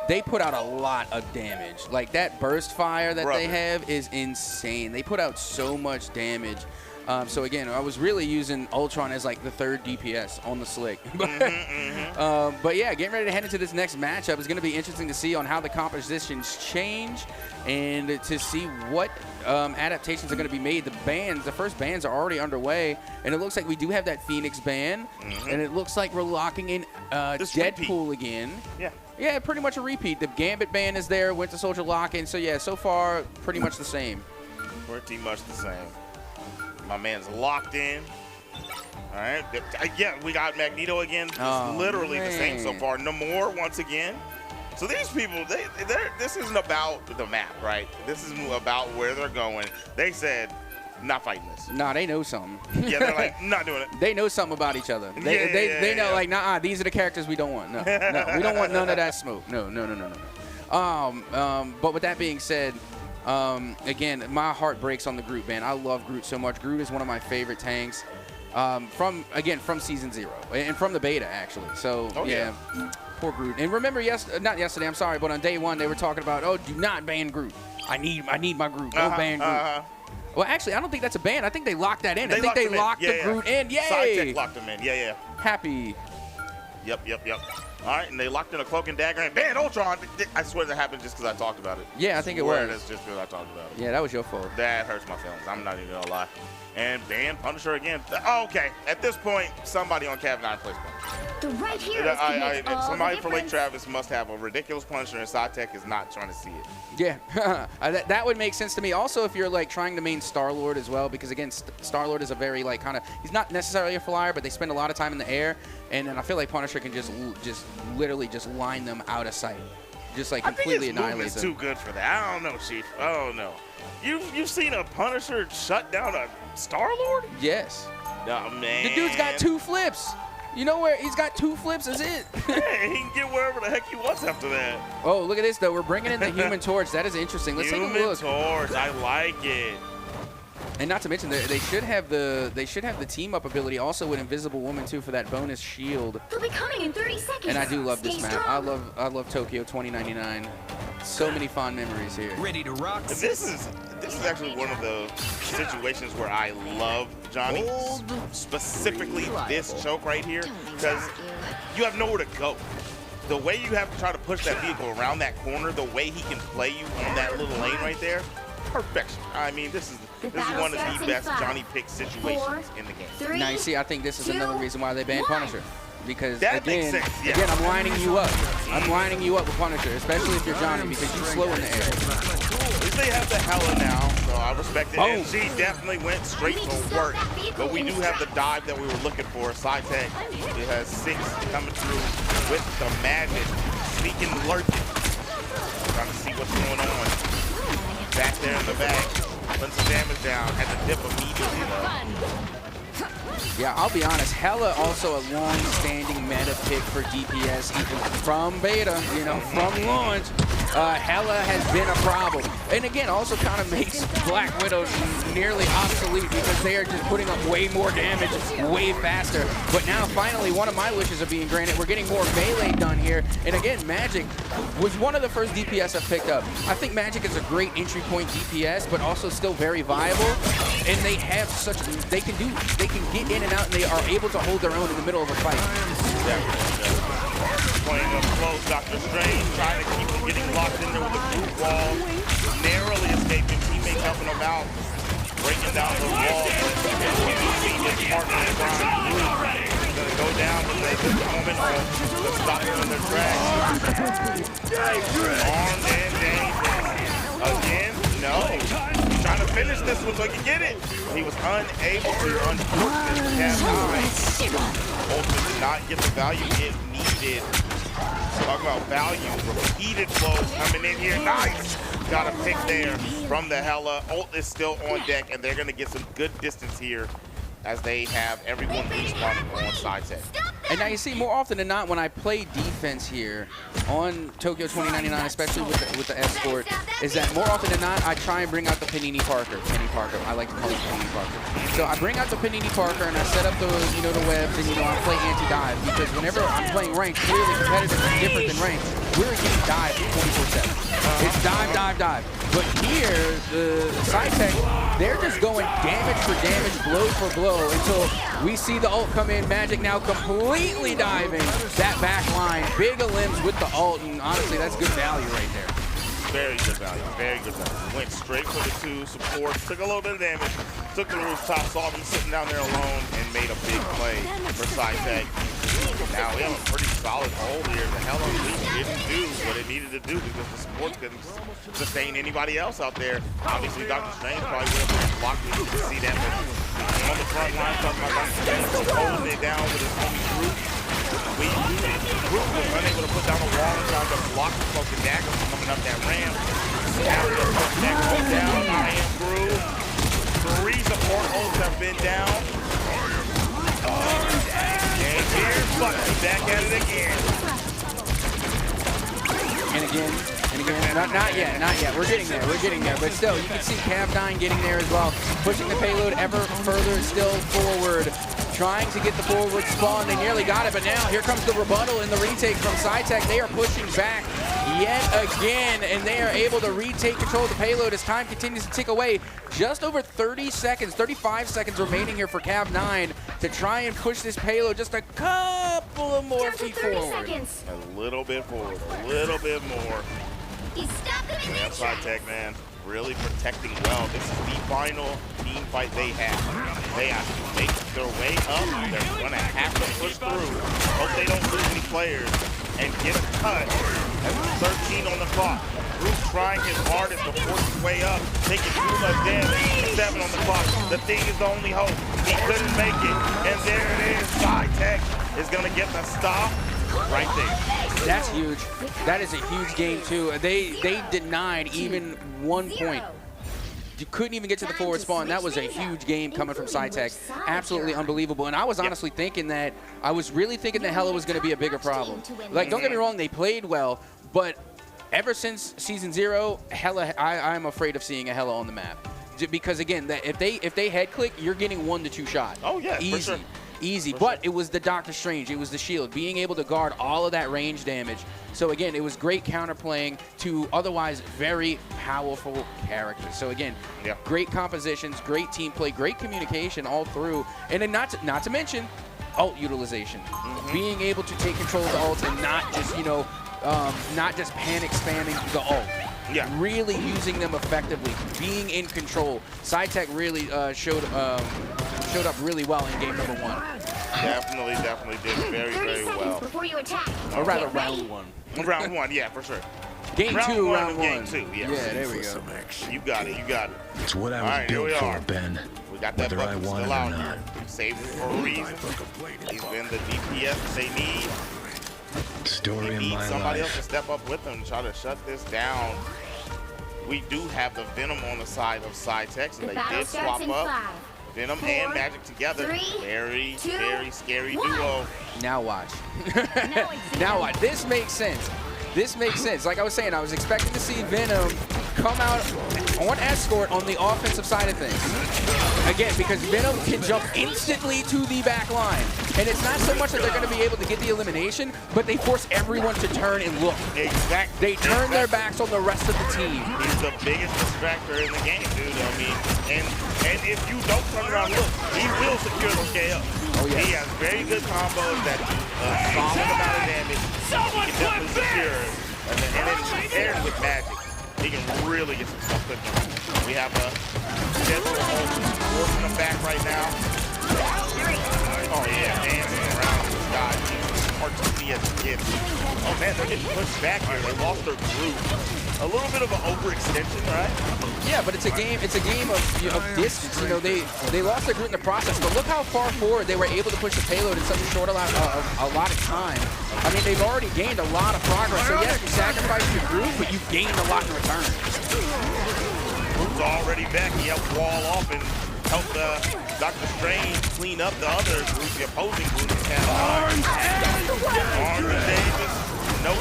they put out a lot of damage. Like, that burst fire that they have is insane. They put out so much damage. So again, I was really using Ultron as like the 3rd DPS on the slick. But yeah, getting ready to head into this next matchup is going to be interesting to see on how the compositions change and to see what adaptations are going to be made. The first bans are already underway, and it looks like we do have that Phoenix ban, and it looks like we're locking in Deadpool again. Yeah, pretty much a repeat. The Gambit ban is there, Winter Soldier lock-in. So yeah, so far, pretty much the same. Pretty much the same. My man's locked in. All right. Yeah, we got Magneto again. It's literally the same so far. Namor once again. So these people, this isn't about the map, right? This is about where they're going. They said, not fighting this. Nah, they know something. Yeah, they're like, not doing it. They know something about each other. They know, like, nah, these are the characters we don't want. No, we don't want none of that smoke. No. But with that being said, again, my heart breaks on the Groot ban. I love Groot so much. Groot is one of my favorite tanks from season 0 and from the beta, actually. So yeah, poor Groot. And remember, not yesterday, I'm sorry, but on day 1 they were talking about, oh, do not ban Groot. I need my Groot. Don't ban Groot. Well, actually, I don't think that's a ban. I think they locked that in. I think they locked the Groot in. Yay! SciTech locked him in. Yeah. Happy. Yep. All right, and they locked in a cloak and dagger and banned Ultron. I swear that happened just because I talked about it. Yeah, I think it was. That's just because I talked about it. Yeah, that was your fault. That hurts my feelings. I'm not even going to lie. And ban Punisher again. Oh, okay, at this point, somebody on Cav 9 plays Punisher. The right heroes can make all somebody the for Lake difference. Travis must have a ridiculous Punisher, and SciTech is not trying to see it. Yeah, that would make sense to me. Also, if you're like trying to main Star-Lord as well, because again, Star-Lord is a very like kind of, he's not necessarily a flyer, but they spend a lot of time in the air, and then I feel like Punisher can just literally just line them out of sight, just like completely annihilate them. Too good for that. I don't know, Chief. I don't know. You've seen a Punisher shut down a Star-Lord? Yes. Oh, man. The dude's got 2 flips. You know where he's got 2 flips is it? Yeah, he can get wherever the heck he wants after that. Oh, look at this though. We're bringing in the Human Torch. That is interesting. Let's take a look. Human Torch. I like it. And not to mention they should have the team up ability also with Invisible Woman too for that bonus shield. They'll be coming in 30 seconds. And I do love Stay this map. strong. I love Tokyo 2099. So many fond memories here. Ready to rock. This is actually one of the situations where I love Johnny, specifically this choke right here, because you have nowhere to go. The way you have to try to push that vehicle around that corner, the way he can play you on that little lane right there, perfection. I mean, this is one of the best Johnny Pick situations in the game. Now, you see, I think this is another reason why they banned Punisher. Because that again, makes sense, yeah. again, I'm lining you up. I'm lining you up with Punisher, especially if you're Johnny, because you slow in the air. At least they have the Hella now, so I respect it. And she definitely went straight to work. But we do have the dive that we were looking for. SciTech, it has 6 coming through with the madness, sneaking, lurking. Trying to see what's going on. Back there in the back, putting some damage down. Had to dip immediately though. Yeah, I'll be honest, Hella also a long-standing meta pick for DPS, even from beta, you know, from launch. Hella has been a problem. And again, also kind of makes Black Widow nearly obsolete because they are just putting up way more damage way faster. But now, finally, one of my wishes are being granted. We're getting more melee done here. And again, Magic was one of the first DPS I've picked up. I think Magic is a great entry point DPS, but also still very viable. And they have such, they can get in and out, and they are able to hold their own in the middle of a fight. Playing up close, Dr. Strange trying to keep him getting locked in there with the group wall, narrowly escaping, teammates helping him out, breaking down the wall. His partner in crime, he's gonna go down with a good moment to stop them in their tracks. Armed and dangerous. Again, no. He's trying to finish this one so he can get it. He was unable to, unfortunately. Ultimate did not get the value it needed. Talk about value. Repeated flows coming in here. Nice. Got a pick there from the Hella. Ult is still on deck, and they're going to get some good distance here as they have everyone respawning on SciTech. And now you see, more often than not, when I play defense here on Tokyo 2099, especially with the Esport, is that more often than not, I try and bring out the Panini Parker. I like to call it Panini Parker. So I bring out the Panini Parker and I set up the the webs, and I play anti-dive, because whenever I'm playing ranked, clearly competitive is different than ranked. We're getting dive 24/7. It's dive, dive, dive. But here, the SciTech, they're just going damage for damage, blow for blow, until we see the ult come in. Magic now completely diving that back line. Big limbs with the ult, and honestly, that's good value right there. Very good value, very good value. Went straight for the 2 supports, took a little bit of damage, took the rooftop, saw them sitting down there alone, and made a big play for SciTech. Now we have a pretty solid hold here. The Hell Unleashed didn't do what it needed to do because the supports couldn't sustain anybody else out there. Obviously, Dr. Strange probably would have been blocked. We didn't see that, but on the front line, talking about Dr. Strange holding it down with his homie Groot. Groot was unable to put down a wall and trying to block the Cloak and Dagger from coming up that ramp. Now the Cloak and Dagger goes down. I am Groot. 3 support holds have been down. And here's Bucky back at it again. And again, not yet. We're getting there, but still, you can see Cav9 getting there as well, pushing the payload ever further still forward, trying to get the forward spawn. They nearly got it, but now here comes the rebuttal and the retake from SciTech. They are pushing back yet again, and they are able to retake control of the payload as time continues to tick away. Just over 30 seconds, 35 seconds remaining here for Cav9 to try and push this payload just a couple of more feet forward. A little bit forward, a little bit more. Yeah, SciTech, man, really protecting well. This is the final team fight they have. They have to make their way up. They're going to have to push through. Hope they don't lose any players and get a cut. That's 13 on the clock. Groot trying his hardest to force his way up, taking too much damage. 7 on the clock. The thing is the only hope. He couldn't make it. And there it is. SciTech is going to get the stop right there. That's huge. That is a huge game too. They denied even 1 point. You couldn't even get to the forward spawn. That was a huge game coming from SciTech. Absolutely unbelievable. And I was honestly thinking that, Hella was going to be a bigger problem. Like, don't get me wrong, they played well, but ever since Season 0, Hella, I'm afraid of seeing a Hella on the map. Because again, if they head click, you're getting 1 to 2 shots. Oh yeah, easy. For sure. Easy, but it was the Doctor Strange, it was the shield, being able to guard all of that range damage. So again, it was great counterplaying to otherwise very powerful characters. So again, great compositions, great team play, great communication all through, and then not to mention ult utilization, being able to take control of the ult and not just not just panic spamming the ult. really using them effectively, being in control. SciTech really showed up really well in game number 1. Definitely did very well. Before you attack. Or rather, round 1. Round 1, yeah, for sure. Game 2, round 1. Game 2, yes. Yeah, there we go. You got it. It's what I was All right, built here we for, are. Ben. We got that Whether I bucket want still it or out not. here. Saved it for a reason. He's been the DPS that they need. Story They of need my somebody life. else to step up with them and try to shut this down. We do have the Venom on the side of SciTech, so The they battle did starts swap in up. 5, Venom 4, and Magic together. 3, Very 2, scary 1. duo. Now watch. Now watch. This makes sense. This makes sense. Like I was saying, I was expecting to see Venom come out on escort on the offensive side of things. Again, because Venom can jump instantly to the back line. And it's not so much that they're going to be able to get the elimination, but they force everyone to turn and look. Exactly. They turn their backs on the rest of the team. He's the biggest distractor in the game, dude. I mean, and if you don't turn around and look, he will secure the KO. Oh, yes. He has very good combos that do a solid amount of damage. He can definitely secure it. And then paired with Magic, he can really get some stuff cooking. We have a Deadpool forcing him back right now. Oh yeah, dancing around this guy. Artistic as it gets. Oh man, they're getting pushed back here. They lost their groove. A little bit of an overextension, right? Yeah, but it's a game. It's a game of distance. You know, they lost their group in the process, but look how far forward they were able to push the payload in such a short amount of time. I mean, they've alre't gained a lot of progress. So yes, you sacrificed your group, but you've gained a lot in return. Group's already back. He helped wall off and helped Dr. Strange clean up the other group, the opposing group. Orange Davis, nope.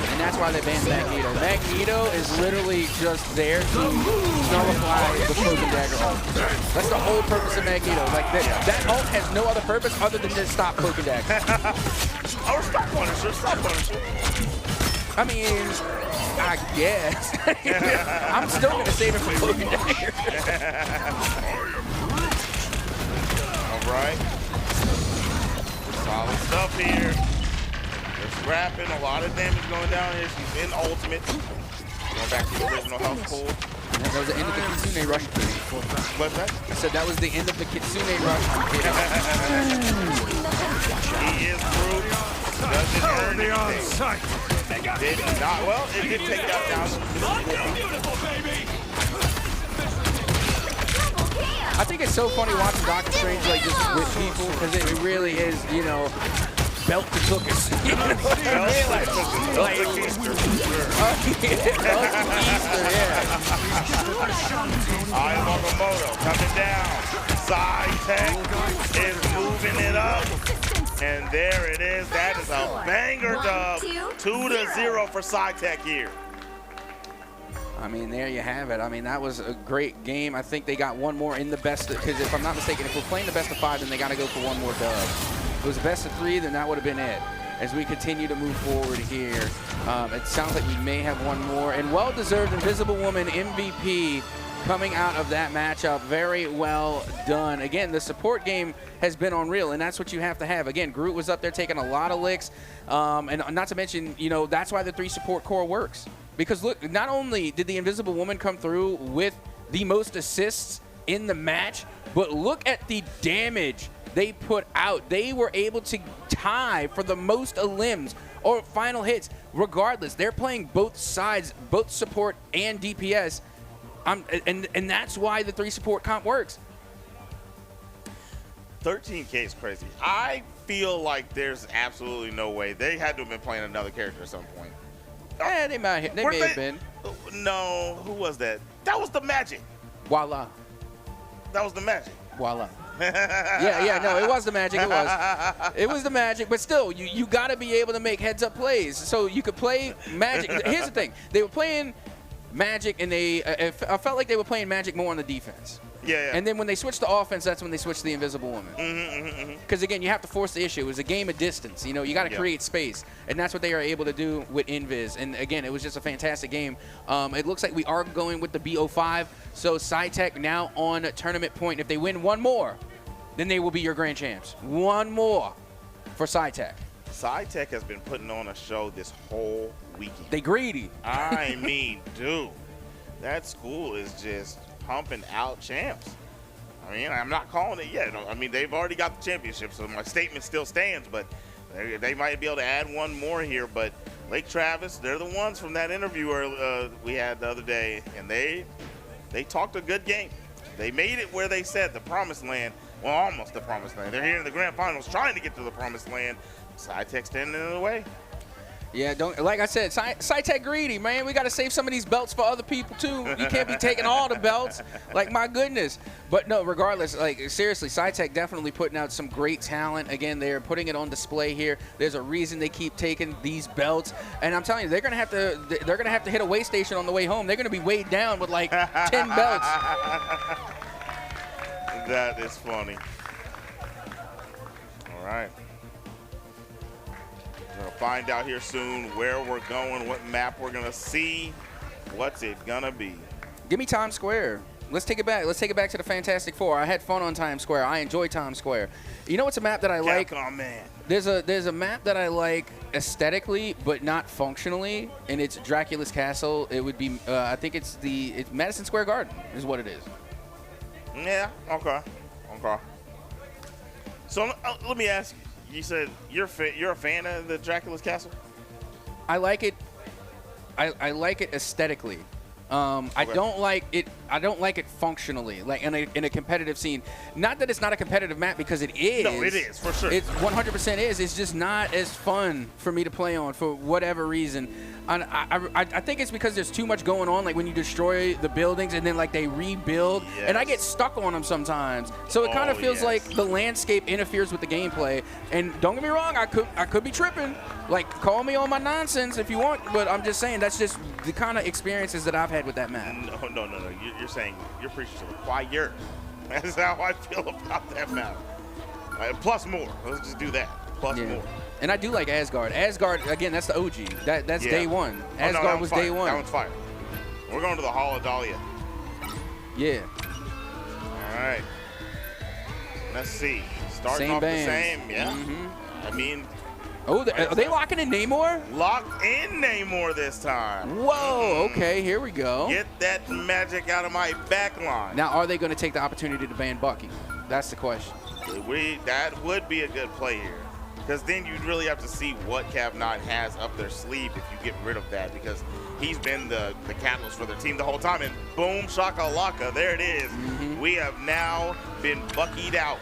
And that's why they banned Magneto. Magneto is literally just there to nullify the Cloak and Dagger ult. That's the whole purpose of Magneto. Like that ult has no other purpose other than to stop Cloak and Dagger. Oh, stop Punisher, stop Punisher. I mean, I guess. I'm still going to save it for Cloak and Dagger. All right. Solid stuff here. They're scrapping, a lot of damage going down here. She's in ultimate. Going back to the original health pool. That was the end of the Kitsune rush. What's that? I said that was the end of the Kitsune rush. He is through. Doesn't earn anything. Did not, well, it did take that down. I think it's so funny watching Doctor Strange like just with people because it really is, you know, belt to cookies. You know what I mean? Like Easter, yeah. Yamamoto coming down. SciTech is moving it up. And there it is. That is a banger dub. 2-0 for SciTech here. I mean, there you have it. I mean, that was a great game. I think they got one more in the best, because if I'm not mistaken, if we're playing the best of 5, then they got to go for one more dub. If it was best of 3, then that would have been it. As we continue to move forward here, it sounds like we may have one more. And well-deserved Invisible Woman MVP coming out of that matchup. Very well done. Again, the support game has been unreal, and that's what you have to have. Again, Groot was up there taking a lot of licks, and not to mention, you know, that's why the 3 support core works. Because look, not only did the Invisible Woman come through with the most assists in the match, but look at the damage they put out. They were able to tie for the most elims or final hits. Regardless, they're playing both sides, both support and DPS. And that's why the 3 support comp works. 13K is crazy. I feel like there's absolutely no way. They had to have been playing another character at some point. Yeah, they may have been. No, who was that? That was the Magic. Voila. That was the Magic. Voila. yeah, no, it was the Magic. It was. It was the Magic, but still, you got to be able to make heads-up plays. So you could play Magic. Here's the thing. They were playing Magic, and I felt like they were playing Magic more on the defense. Yeah. And then when they switched to offense, that's when they switched to the Invisible Woman. Because, again, you have to force the issue. It was a game of distance. You know, you got to create space. And that's what they are able to do with Invis. And, again, it was just a fantastic game. It looks like we are going with the BO5. So SciTech now on tournament point. If they win one more, then they will be your grand champs. One more for SciTech. SciTech has been putting on a show this whole weekend. They greedy. I mean, dude, that school is just pumping out champs. I mean, I'm not calling it yet. I mean, they've already got the championship, so my statement still stands, but they might be able to add one more here. But Lake Travis, they're the ones from that interview we had the other day, and they talked a good game. They made it where they said the promised land, well, almost the promised land. They're here in the grand finals trying to get to the promised land. SciTech standing in the way. Yeah, like I said, SciTech greedy, man. We got to save some of these belts for other people, too. You can't be taking all the belts. Like, my goodness. But, no, regardless, like, seriously, SciTech definitely putting out some great talent. Again, they're putting it on display here. There's a reason they keep taking these belts. And I'm telling you, they're going to have to hit a weigh station on the way home. They're going to be weighed down with, like, 10 belts. That is funny. All right. We're going to find out here soon where we're going, what map we're going to see. What's it going to be? Give me Times Square. Let's take it back. Let's take it back to the Fantastic Four. I had fun on Times Square. I enjoy Times Square. You know what's a map that I like? Capcom, man. There's a map that I like aesthetically, but not functionally, and it's Dracula's Castle. It would be, I think it's Madison Square Garden is what it is. Yeah, okay. So let me ask you. You said you're a fan of the Dracula's Castle? I like it. I like it aesthetically. Okay. I don't like it functionally, like in a competitive scene. Not that it's not a competitive map, because it is. No, it is for sure. It 100% is. It's just not as fun for me to play on for whatever reason. And I think it's because there's too much going on. Like when you destroy the buildings and then like they rebuild, and I get stuck on them sometimes. So it kind of feels like the landscape interferes with the gameplay. And don't get me wrong, I could be tripping. Like, call me on my nonsense if you want, but I'm just saying that's just the kind of experiences that I've had with that map. No. You're saying you're preaching to the choir. That's how I feel about that map. Plus more. Let's just do that. Plus more. And I do like Asgard. Asgard, again, that's the OG. That's day one. Asgard was day one. That one's fire. We're going to the Hall of Dahlia. Yeah. All right. Let's see. Starting off the same. Yeah. I mean. Oh, are they locking in Namor? Locked in Namor this time. Whoa, okay, here we go. Get that magic out of my back line. Now, are they going to take the opportunity to ban Bucky? That's the question. That would be a good play here. Because then you'd really have to see what Cav9 has up their sleeve if you get rid of that, because he's been the catalyst for their team the whole time. And boom, shakalaka, there it is. We have now been Buckied out.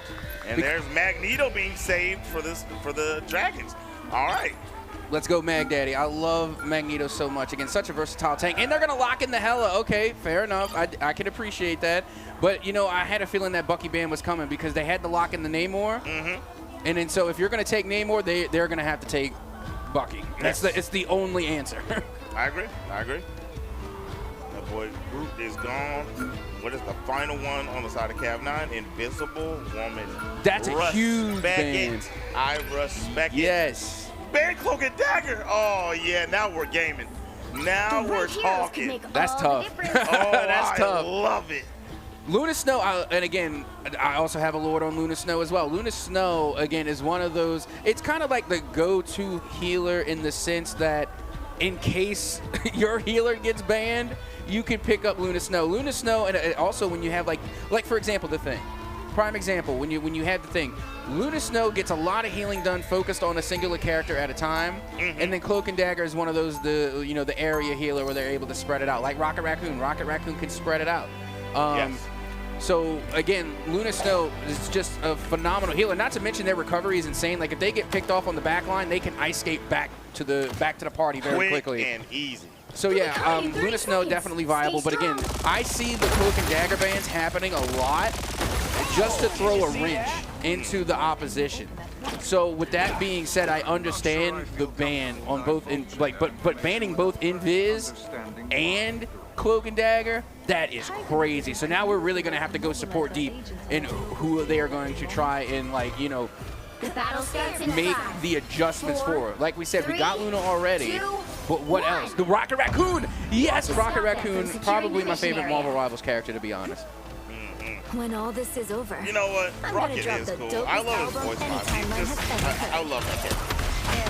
And there's Magneto being saved for the Dragons. All right. Let's go, Mag Daddy. I love Magneto so much. Again, such a versatile tank. And they're going to lock in the Hela. Okay, fair enough. I can appreciate that. But, you know, I had a feeling that Bucky ban was coming because they had to lock in the Namor. And then so if you're going to take Namor, they're going to have to take Bucky. It's the only answer. I agree. That boy Groot is gone. What is the final one on the side of Cav9? Invisible Woman. That's a huge ban. I respect it. Yes. Ban Cloak and Dagger. Oh, yeah, now we're gaming. Now we're talking. That's tough. That's tough. I love it. Luna Snow, and again, I also have a Lord on Luna Snow as well. Luna Snow, again, is one of those, it's kind of like the go-to healer in the sense that in case your healer gets banned, you can pick up Luna Snow. Luna Snow, and also when you have like for example, the Thing. Prime example, when you have the Thing, Luna Snow gets a lot of healing done focused on a singular character at a time, and then Cloak and Dagger is one of those, the area healer where they're able to spread it out. Like Rocket Raccoon. Rocket Raccoon can spread it out. So again, Luna Snow is just a phenomenal healer. Not to mention their recovery is insane. Like if they get picked off on the back line, they can ice skate back to the party very quickly. And easy. So yeah, Luna Snow definitely viable. But again, I see the Cloak and Dagger bans happening a lot just to throw a wrench into the opposition. So with that being said, I understand the ban on both, but banning both Invis and Cloak and Dagger, that is crazy. So now we're really going to have to go support deep in who they are going to try and make the adjustments for. Like we said, we got Luna already, but what else? The Rocket Raccoon! Yes, Rocket Raccoon, probably my favorite Marvel Rivals character, to be honest. When all this is over, you know what? I'm Rocket gonna is drop cool. the I love his voice line. I love that character.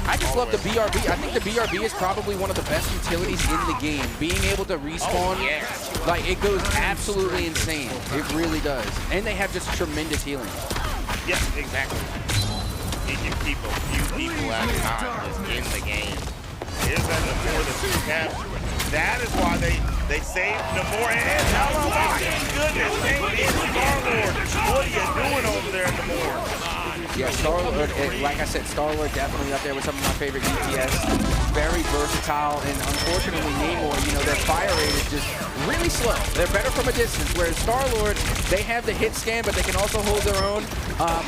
I just love the BRB. I think the BRB is probably one of the best utilities in the game. Being able to respawn, like, it goes absolutely insane. It really does. And they have just tremendous healing. Yes, exactly. He can keep a few people at a time just in the game. Here's that Namor, the two cap. That is why they saved Namor. And hello, my goodness, name is Star-Lord. What are you doing over there, Namor? Yeah, Star-Lord, like I said, Star-Lord definitely up there with some of my favorite DPS. Very versatile, and unfortunately, Namor, you know, their fire rate is just really slow. They're better from a distance, whereas Star-Lord, they have the hit scan, but they can also hold their own,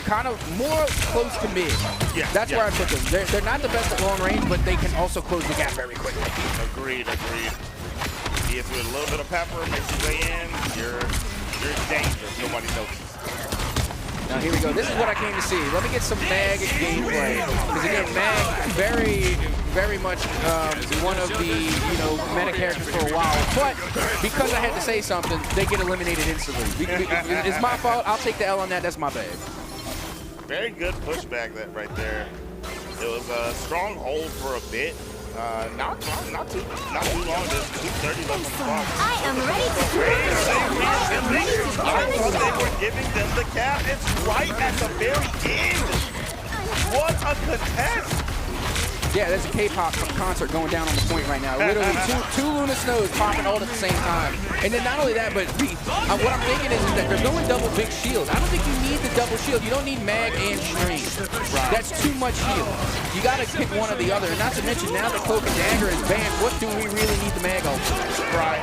kind of more close to mid. Yeah, That's where I put them. They're not the best at long range, but they can also close the gap very quickly. Agreed. He hits with a little bit of pepper, makes his way in. You're dangerous. Nobody notices. Now here we go. This is what I came to see. Let me get some Mag gameplay. Because again, Mag very much one of the meta characters for a while. But because I had to say something, they get eliminated instantly. It's my fault. I'll take the L on that. That's my bad. Very good pushback right there. It was a strong hold for a bit. Not too long. There's 2:30 left on the clock. I am ready to I thought they were giving them the cap. It's right at the very end. What a contest! Yeah, there's a K-pop concert going down on the point right now. Literally two Luna Snows popping all at the same time. And then not only that, but what I'm thinking is that they're going double big shields. I don't think you need the double shield. You don't need Mag and Strange. That's too much shield. You got to pick one or the other. And not to mention now that Cloak and Dagger is banned, what do we really need the Mag ult for? Right.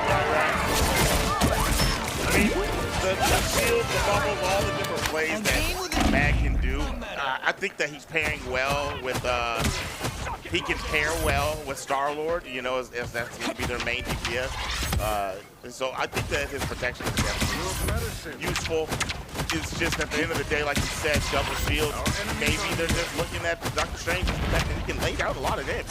I mean, the shield, the bubbles, all the different plays that Mag can do. I think that he's pairing well with he can pair well with Star-Lord, you know, as that's going to be their main DPS. And so I think that his protection is definitely useful. It's just at the end of the day, like you said, double shield. Maybe they're just looking at Dr. Strange and he can lay down a lot of damage.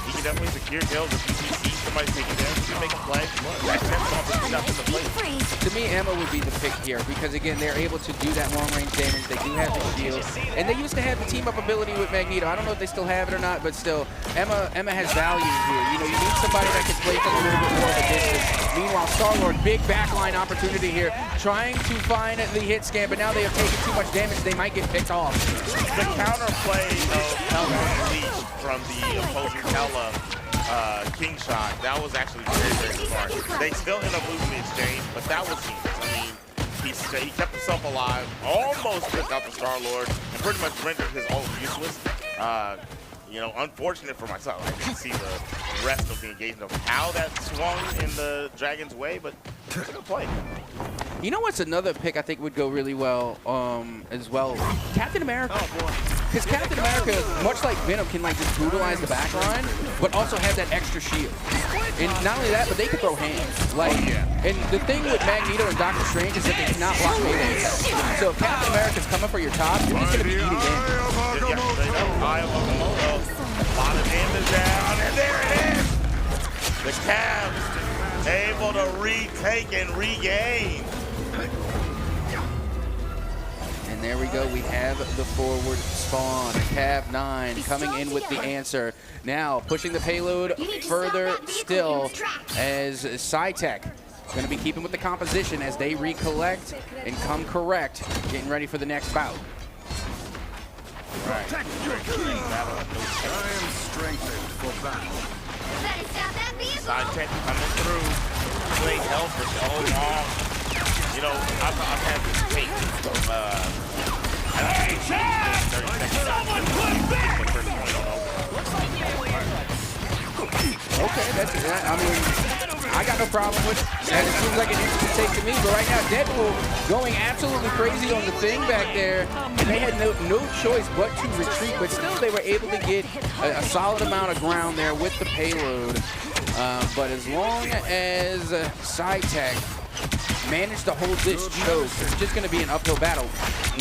He can definitely secure kills if he sees somebody taking damage. He can make a play. That's nothing to play. To me, Emma would be the pick here because, again, they're able to do that long-range damage. They do have the shield. And they used to have the team-up ability with Magneto. I don't know if they still have it or not, but still, Emma has value here. You know, you need somebody that can play from a little bit more of a distance. Meanwhile, Star-Lord, big backline opportunity here, trying to find the hit scan, but now they have taken too much damage. They might get picked off. The counterplay of Hella Leech from the opposing Hella King shot, that was actually very smart. They still end up losing the exchange, but that was genius. I mean, he kept himself alive, almost took out the Star-Lord, and pretty much rendered his ult useless. You know, unfortunate for myself. I didn't see the rest of the engagement of how that swung in the Dragon's way, but it was a good play. You know what's another pick I think would go really well as well? Captain America. Because Captain America, much like Venom, can like just brutalize the backline, but also have that extra shield. And not only that, but they can throw hands. Like, and the thing with Magneto and Doctor Strange is that they cannot block melee. So if Captain America's coming for your top, you're just going to be eating damage. Eye of Okamoto. A lot of damage down, and there it is! The Cavs able to retake and regain. And there we go. We have the forward spawn. Cav 9 coming in with the answer. Now pushing the payload further still as SciTech going to be keeping with the composition as they recollect and come correct, getting ready for the next bout. Right. I am strengthened for battle. SciTech coming through. Played hell for so long. You know, I've had this tape Hey, Chad! Someone put back! Okay, I mean, I got no problem with it. And it seems like an interesting take to me. But right now, Deadpool going absolutely crazy on the thing back there. And they had no choice but to retreat. But still, they were able to get a solid amount of ground there with the payload. But as long as SciTech managed to hold this choke, it's just going to be an uphill battle.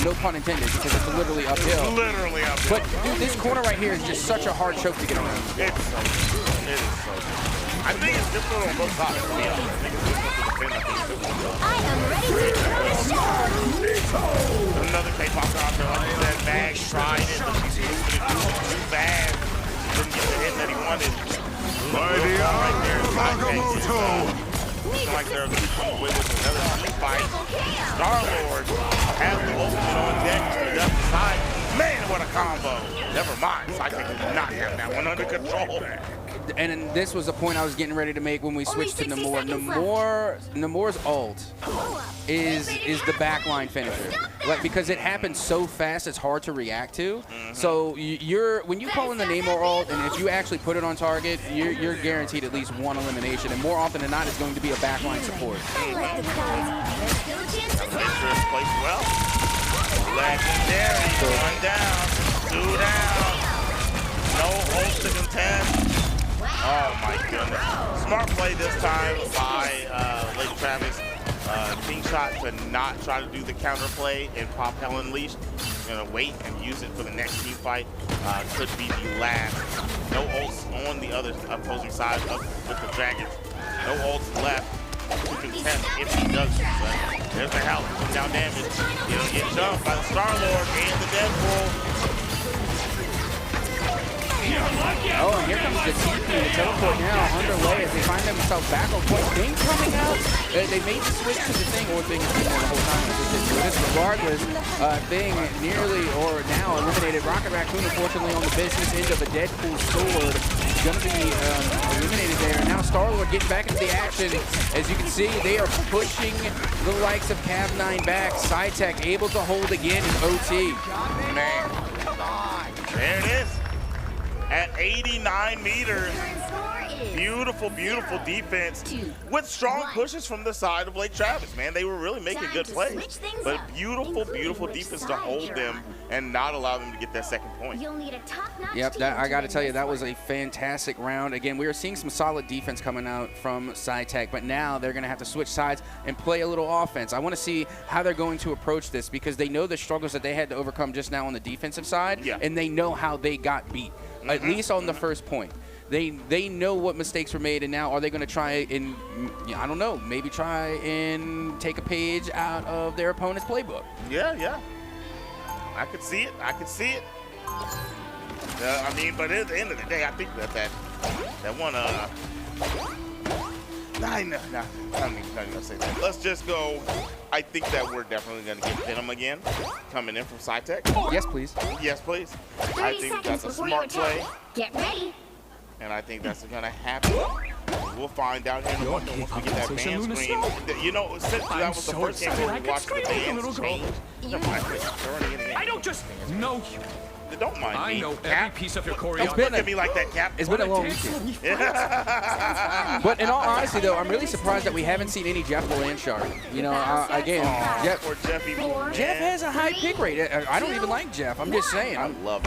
No pun intended, because it's literally uphill. Literally uphill. But dude, this corner right here is just such a hard choke to get around. It is so good. I think it's difficult on both sides, to be honest. I think it's difficult to defend. I am ready to Another K-pop out there, like I said, Mag tried it, but she's moving it too fast. wanted. Right there. Looking like they're coming away with another team fight. Star-Lord has the ultimate on deck to the left side. Man, what a combo. Never mind. Sidekick did not have that one under control. And this was a point I was getting ready to make when we switched to Namor. Namor's ult is the backline finisher, like, because it happens so fast, it's hard to react to. So when you call in the Namor ult, and if you actually put it on target, you're guaranteed at least one elimination, and more often than not, it's going to be a backline support. Plays well. Legendary. 1 down, 2 down. No ult to contest. Oh my goodness. Smart play this time by Lady Travis. Team shot to not try to do the counter play and pop Hell Unleashed. Gonna wait and use it for the next team fight. Could be the last. No ults on the other opposing side up with the Dragons. No ults left to contest if he does it. But there's the help. Down damage. He'll get jumped by the Star-Lord and the Deadpool. Oh, and here comes the TP, the teleport now underway as they find themselves back on point. Thing coming out, they made the switch to the Thing, or Thing has been there the whole time. Regardless, Thing nearly or now eliminated Rocket Raccoon, unfortunately, on the business end of a Deadpool sword. Going to be eliminated there. And now Star-Lord getting back into the action. As you can see, they are pushing the likes of Cav9 back. SciTech able to hold again in OT. Man, there it is. At 89 meters. Beautiful, beautiful defense with strong pushes from the side of Lake Travis, man. They were really making good plays, but beautiful, beautiful defense to hold them and not allow them to get that second point. Yep, I got to tell you, that was a fantastic round. Again, we are seeing some solid defense coming out from SciTech, but now they're going to have to switch sides and play a little offense. I want to see how they're going to approach this because they know the struggles that they had to overcome just now on the defensive side, and they know how they got beat, at least on the first point. They know what mistakes were made, and now are they going to try and, I don't know, maybe try and take a page out of their opponent's playbook? Yeah. I could see it. I mean, but at the end of the day, I think that one, I'm not going to say that. Let's just go. I think that we're definitely going to get Venom again coming in from SciTech. Yes, please. Yes, please. I think that's a smart play. Get ready. And I think that's going to happen. We'll find out here in a moment once we get that band screen. You know, since that was the first game where we watched the bands change. I don't just know you. Don't mind me. I know every piece of your choreography. Don't look at me like that, Cap. It's been a long weekend. But in all honesty, though, I'm really surprised that we haven't seen any Jeff Blanchard. You know, again, Jeff has a high pick rate. I don't even like Jeff. I'm just saying. I love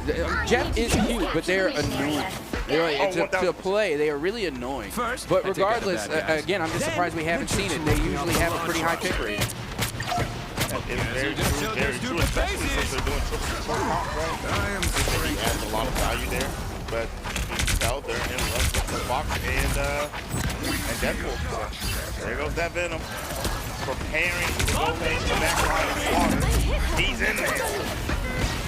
Jeff. Jeff is cute, but they're annoying. To play, they are really annoying. But regardless, again, I'm just surprised we haven't seen it. They usually have a pretty high pick rate. It's very true, especially since they're doing triple comp, right? He adds a lot of value there, but you can tell they're in love with the Fox and Deadpool. So there goes that Venom, preparing to go into the back line of water. He's in there.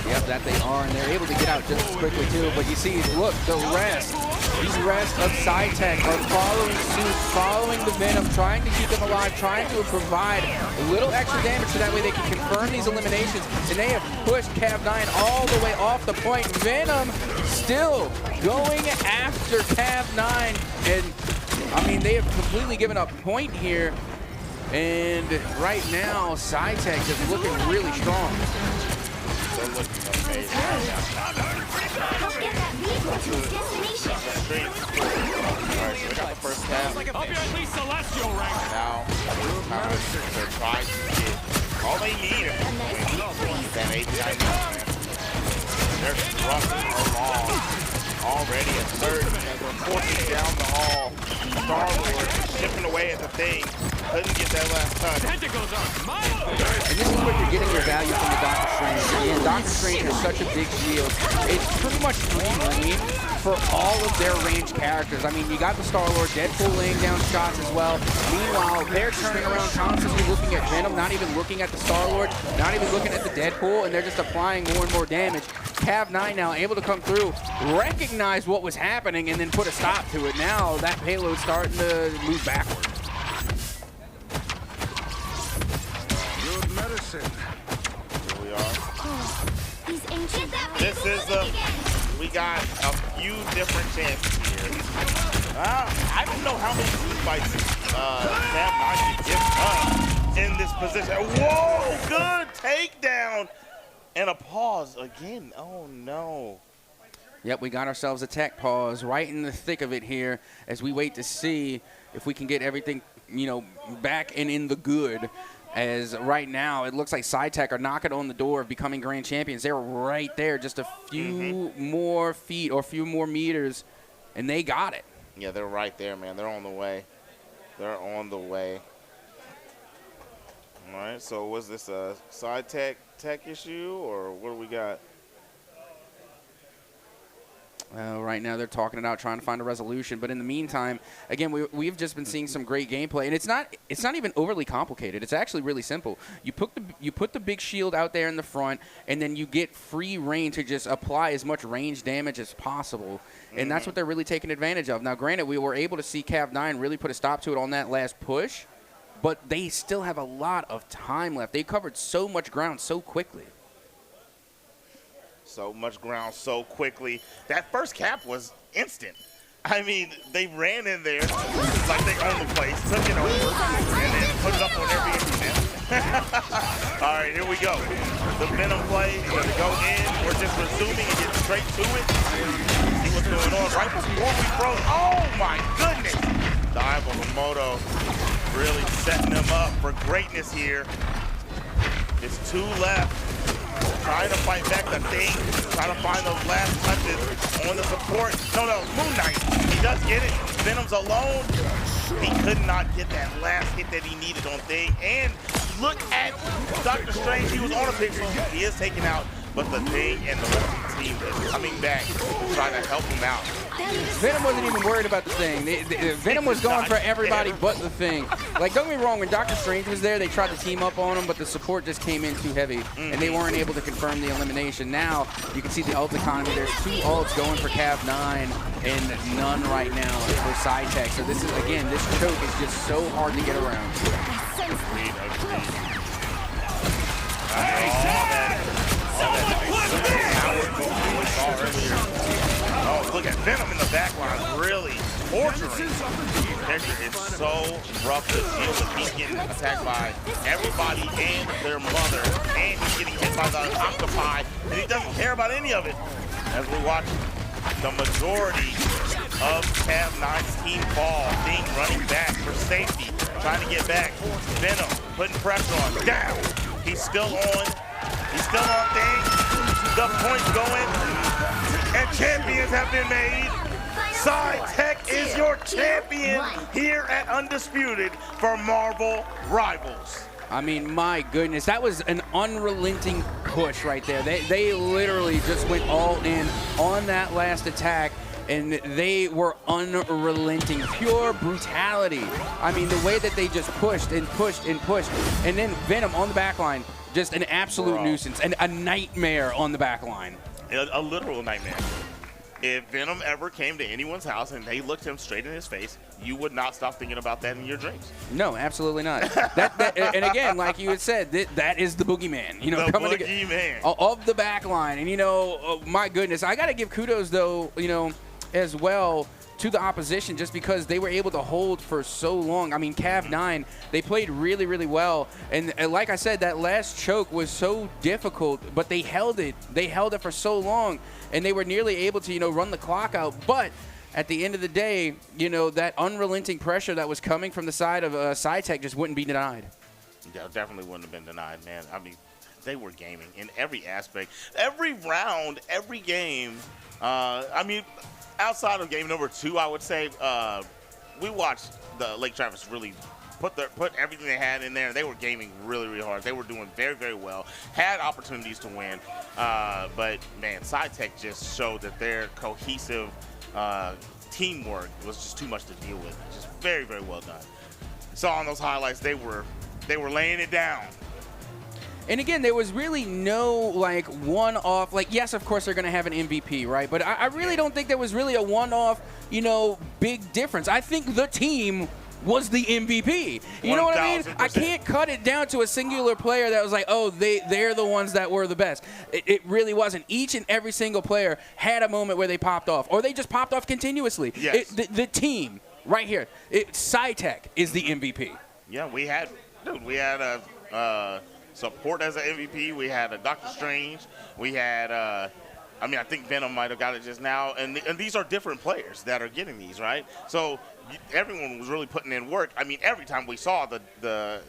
Yep, that they are, and they're able to get out just as quickly too. But you see, look, the rest of SciTech are following suit, following the Venom, trying to keep them alive, trying to provide a little extra damage so that way they can confirm these eliminations. And they have pushed Cav9 all the way off the point. Venom still going after Cav9, and I mean they have completely given up point here. And right now, SciTech is looking really strong. They're looking amazing right now. Alright, so we got the first half. Hope you're at least celestial rank. Now, they're trying to get all they need is that 89 minutes, man. They're thrusting along already at third as they're forcing down the hall. Star-Lord chipping away at the Thing. Couldn't get that last touch. And this is where you're getting your value from the Doctor Strange. And Doctor Strange has such a big shield, it's pretty much free reign for all of their ranged characters. I mean, you got the Star-Lord, Deadpool laying down shots as well. Meanwhile, they're turning around constantly looking at Venom, not even looking at the Star-Lord, not even looking at the Deadpool, and they're just applying more and more damage. Cav9 now able to come through, recognize what was happening, and then put a stop to it. Now that payload's starting to move backward. Good medicine. Here we are. This is we got a few different chances here. I don't know how many team fights Cav9 can give up in this position. Whoa, good takedown. And a pause again. Oh, no. Yep, we got ourselves a tech pause right in the thick of it here as we wait to see if we can get everything, you know, back and in the good. As right now, it looks like SciTech are knocking on the door of becoming grand champions. They're right there, just a few more feet or a few more meters, and they got it. Yeah, they're right there, man. They're on the way. They're on the way. All right, so was this a SciTech tech issue, or what do we got? Right now they're talking it out, trying to find a resolution. But in the meantime, again, we've just been seeing some great gameplay, and it's not even overly complicated. It's actually really simple. You put the big shield out there in the front, and then you get free reign to just apply as much range damage as possible, and that's what they're really taking advantage of. Now, granted, we were able to see Cav9 really put a stop to it on that last push, but they still have a lot of time left. They covered so much ground so quickly. So much ground so quickly. That first cap was instant. I mean, they ran in there like they owned the place, took it over, and then put it up on Airbnb now. All right, here we go. The Venom play is going to go in. We're just resuming and get straight to it. See what's going on right before we froze. Oh, my goodness. Dive on the Moto. Really setting them up for greatness here. It's 2 left. Trying to fight back the thing. Trying to find those last touches on the support. No, Moon Knight. He does get it. Venom's alone. He could not get that last hit that he needed on Thing. And look at Doctor Strange. He was on a pixel. He is taken out. But the Thing and the rest of the team is coming back to try to help him out. Venom wasn't even worried about the Thing. Venom was going for everybody but the Thing. Like, don't get me wrong, when Doctor Strange was there, they tried to team up on him, but the support just came in too heavy, and they weren't able to confirm the elimination. Now, you can see the ult economy. There's 2 ults going for Cav9 and none right now for SciTech. So this is, again, this choke is just so hard to get around. Oh, look at Venom in the back line, really torturing. Hector is so rough to deal with. He's getting attacked by everybody and their mother, and he's getting hit by the octopi, and he doesn't care about any of it. As we watch the majority of Cav9's team fall, Thing running back for safety, trying to get back. Venom putting pressure on. Down. He's still on. He's still on Thing. The points going, and champions have been made. SciTech is your champion here at Undisputed for Marvel Rivals. I mean, my goodness, that was an unrelenting push right there. They literally just went all in on that last attack, and they were unrelenting, pure brutality. I mean, the way that they just pushed and pushed and pushed, and then Venom on the back line, just an absolute nuisance and a nightmare on the back line. A literal nightmare. If Venom ever came to anyone's house and they looked him straight in his face, you would not stop thinking about that in your dreams. No, absolutely not. And again, like you had said, that is the boogeyman. You know, the coming boogeyman of the back line. And, you know, my goodness, I got to give kudos, though, you know, as well to the opposition, just because they were able to hold for so long. I mean, Cav9, they played really, really well. And like I said, that last choke was so difficult, but they held it. They held it for so long, and they were nearly able to, you know, run the clock out. But at the end of the day, you know, that unrelenting pressure that was coming from the side of SciTech just wouldn't be denied. Yeah, definitely wouldn't have been denied, man. I mean, they were gaming in every aspect. Every round, every game. I mean, outside of game number 2, I would say we watched the Lake Travis really put everything they had in there. They were gaming really, really hard. They were doing very, very well. Had opportunities to win, but man, SciTech just showed that their cohesive teamwork was just too much to deal with. Just very, very well done. Saw on those highlights they were laying it down. And again, there was really no like one-off. Like, yes, of course they're going to have an MVP, right? But I really don't think there was really a one-off, big difference. I think the team was the MVP. You know what I mean? I can't cut it down to a singular player that was like, oh, they're the ones that were the best. It really wasn't. Each and every single player had a moment where they popped off, or they just popped off continuously. Yes. The team right here, SciTech is the MVP. Yeah, we had a support as an MVP. We had a Doctor Strange. We had, I think Venom might have got it just now. And these are different players that are getting these, right? So everyone was really putting in work. I mean, every time we saw the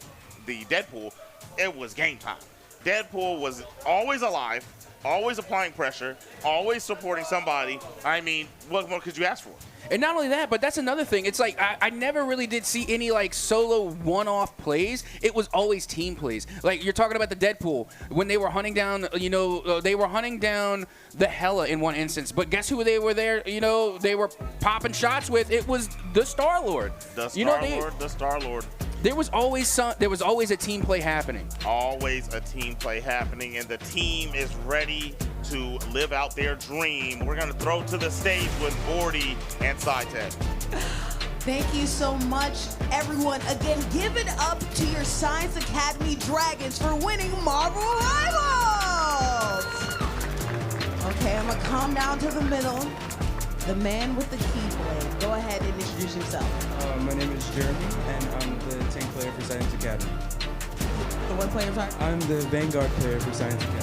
Deadpool, it was game time. Deadpool was always alive, always applying pressure, always supporting somebody. I mean, what more could you ask for? And not only that, but that's another thing. It's like I never really did see any like solo one-off plays. It was always team plays. Like you're talking about the Deadpool when they were hunting down, they were hunting down the Hela in one instance. But guess who they were there? They were popping shots with. It was the Star-Lord. The Star-Lord. The Star-Lord. There was always a team play happening. Always a team play happening, and the team is ready to live out their dream. We're going to throw to the stage with Bordy and SciTech. Thank you so much, everyone. Again, give it up to your Science Academy Dragons for winning Marvel Rivals. Okay, I'm going to come down to the middle. The man with the keyblade. Go ahead and introduce yourself. My name is Jeremy, and I'm the tank player for Science Academy. The what player, sorry? I'm the Vanguard player for Science Academy.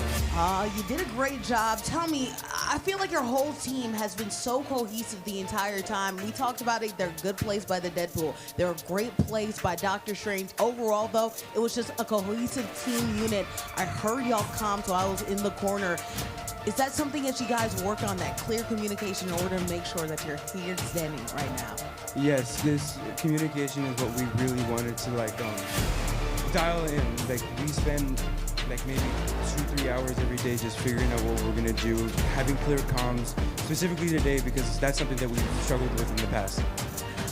You did a great job. Tell me, I feel like your whole team has been so cohesive the entire time. We talked about it. They're good plays by the Deadpool. There were great plays by Doctor Strange. Overall, though, it was just a cohesive team unit. I heard y'all calm, so I was in the corner. Is that something that you guys work on, that clear communication, in order to make sure that you're here standing right now? Yes, this communication is what we really wanted to dial in. Like we spend maybe 2-3 hours every day just figuring out what we're gonna do, having clear comms, specifically today because that's something that we've struggled with in the past.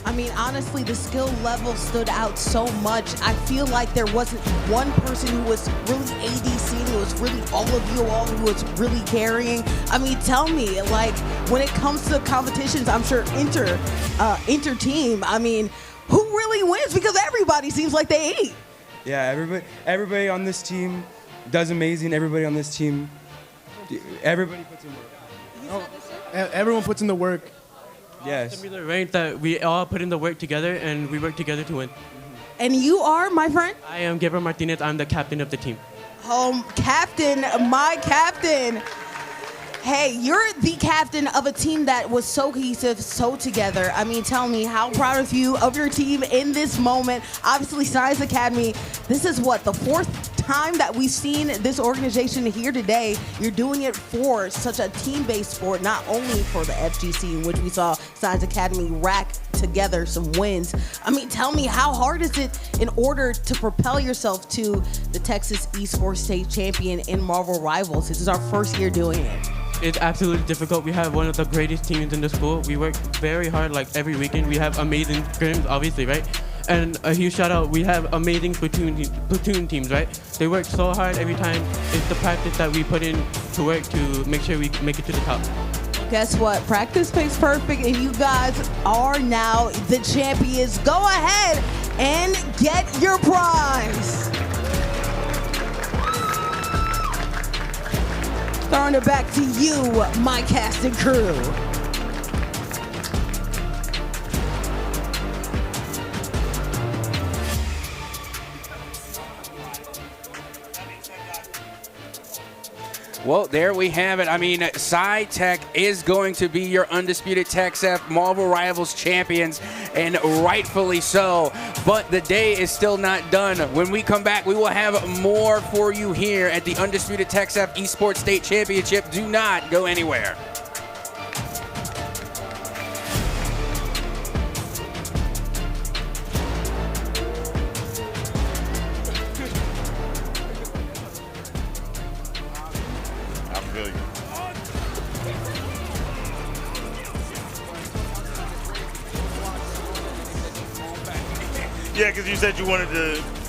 I mean, honestly, the skill level stood out so much. I feel like there wasn't one person who was really ADC, who was really all of you all, who was really carrying. I mean, tell me, like, when it comes to competitions, I'm sure inter-team, I mean, who really wins? Because everybody seems like they eat. Yeah, everybody on this team does amazing. Everybody on this team, everybody puts in work. Everyone puts in the work. Yes. Similar rank that we all put in the work together and we work together to win. And you are, my friend? I am Gabriel Martinez. I'm the captain of the team. Captain, my captain. Hey, you're the captain of a team that was so cohesive, so together. I mean, tell me, how proud of you, of your team in this moment? Obviously, Science Academy, this is what, the fourth time that we've seen this organization here today. You're doing it for such a team-based sport, not only for the FGC, in which we saw Science Academy rack together some wins. I mean, tell me, how hard is it in order to propel yourself to the Texas Esports State Champion in Marvel Rivals? This is our first year doing it. It's absolutely difficult. We have one of the greatest teams in the school. We work very hard, like every weekend. We have amazing scrims, obviously, right? And a huge shout out, we have amazing platoon teams, right? They work so hard every time. It's the practice that we put in to work to make sure we make it to the top. Guess what? Practice makes perfect, and you guys are now the champions. Go ahead and get your prize. Throwing it back to you, my cast and crew. Well, there we have it. I mean, SciTech is going to be your undisputed TechSF Marvel Rivals champions, and rightfully so. But the day is still not done. When we come back, we will have more for you here at the undisputed TechSF Esports State Championship. Do not go anywhere. feel you. Yeah, because you said you wanted to.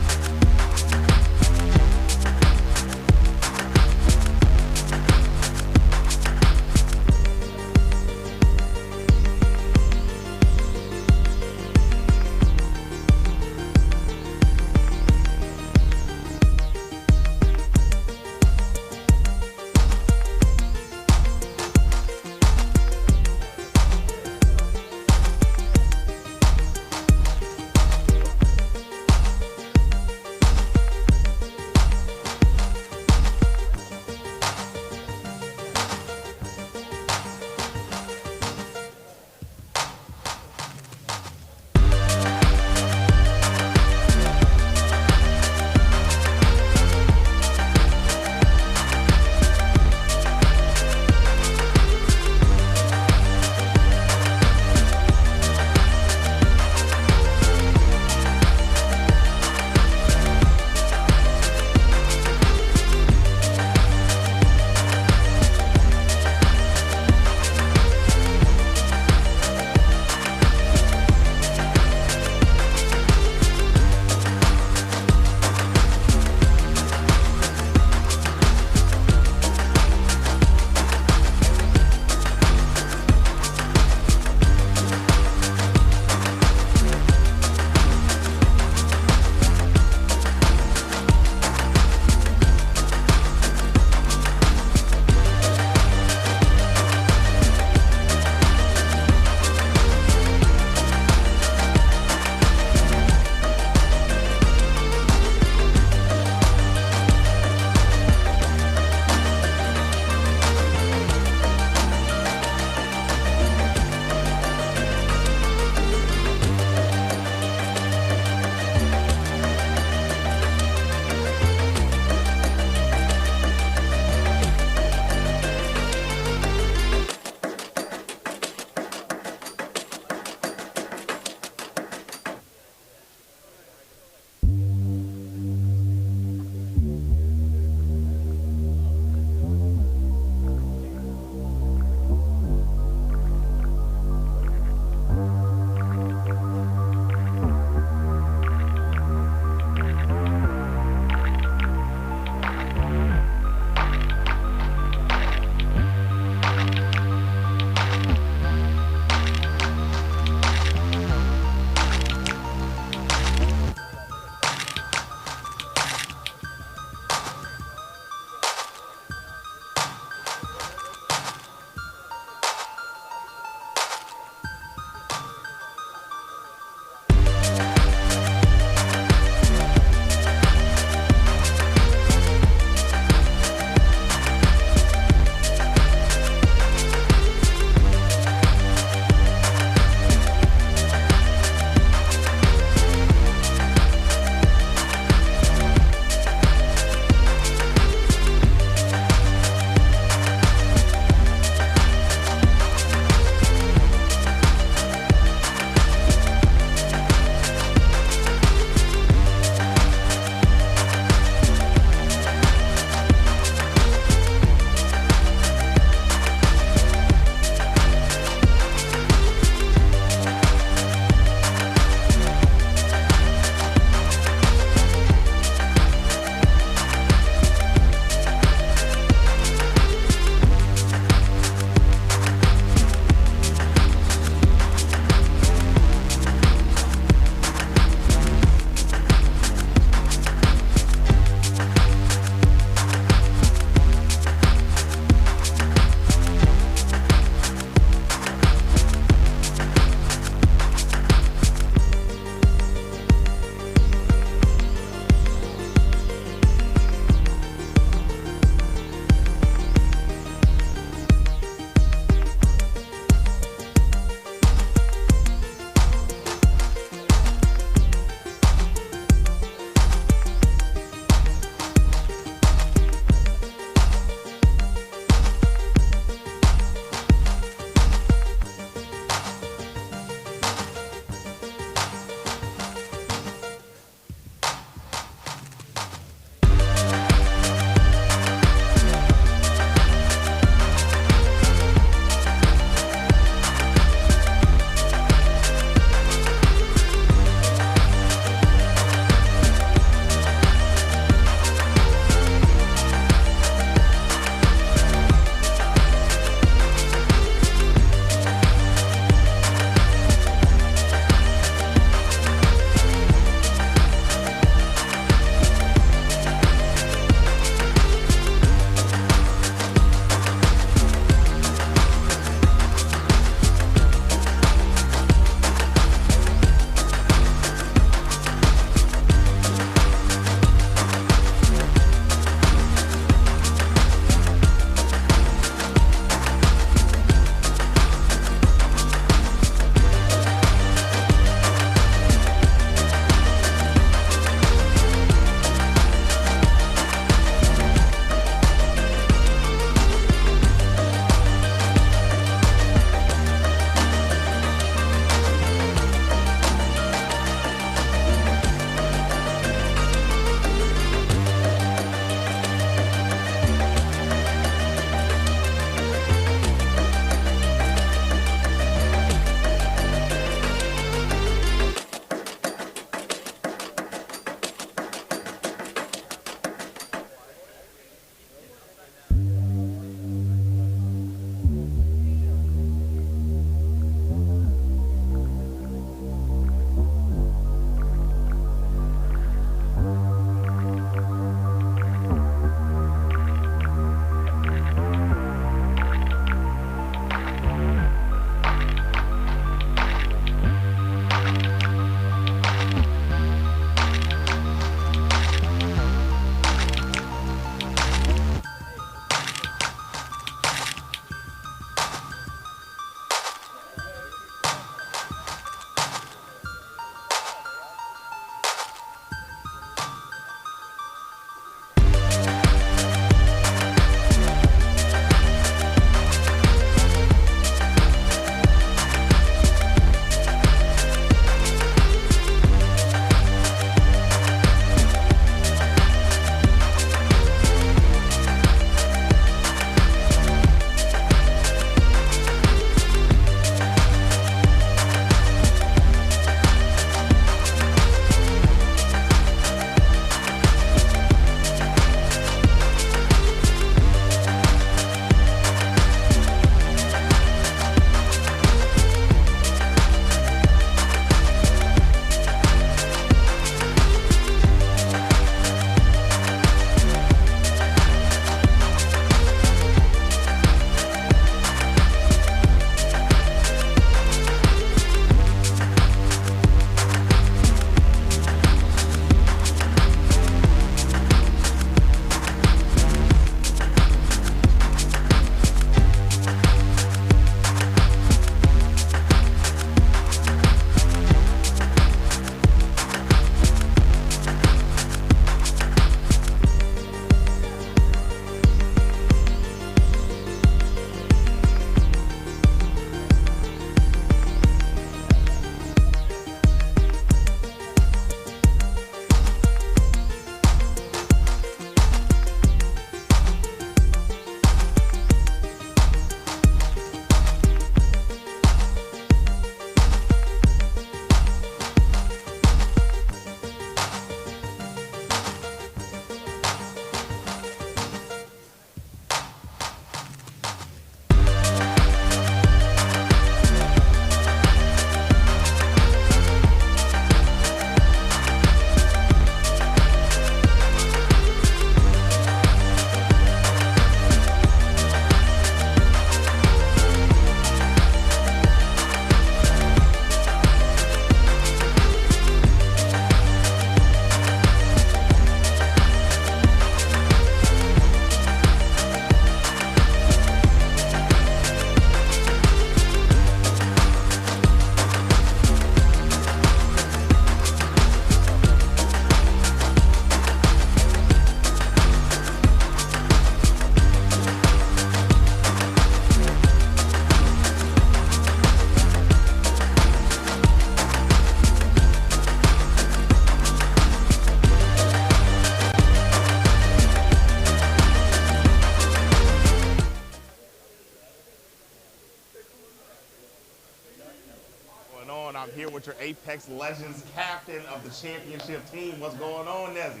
with your Apex Legends captain of the championship team. What's going on, Nezzy?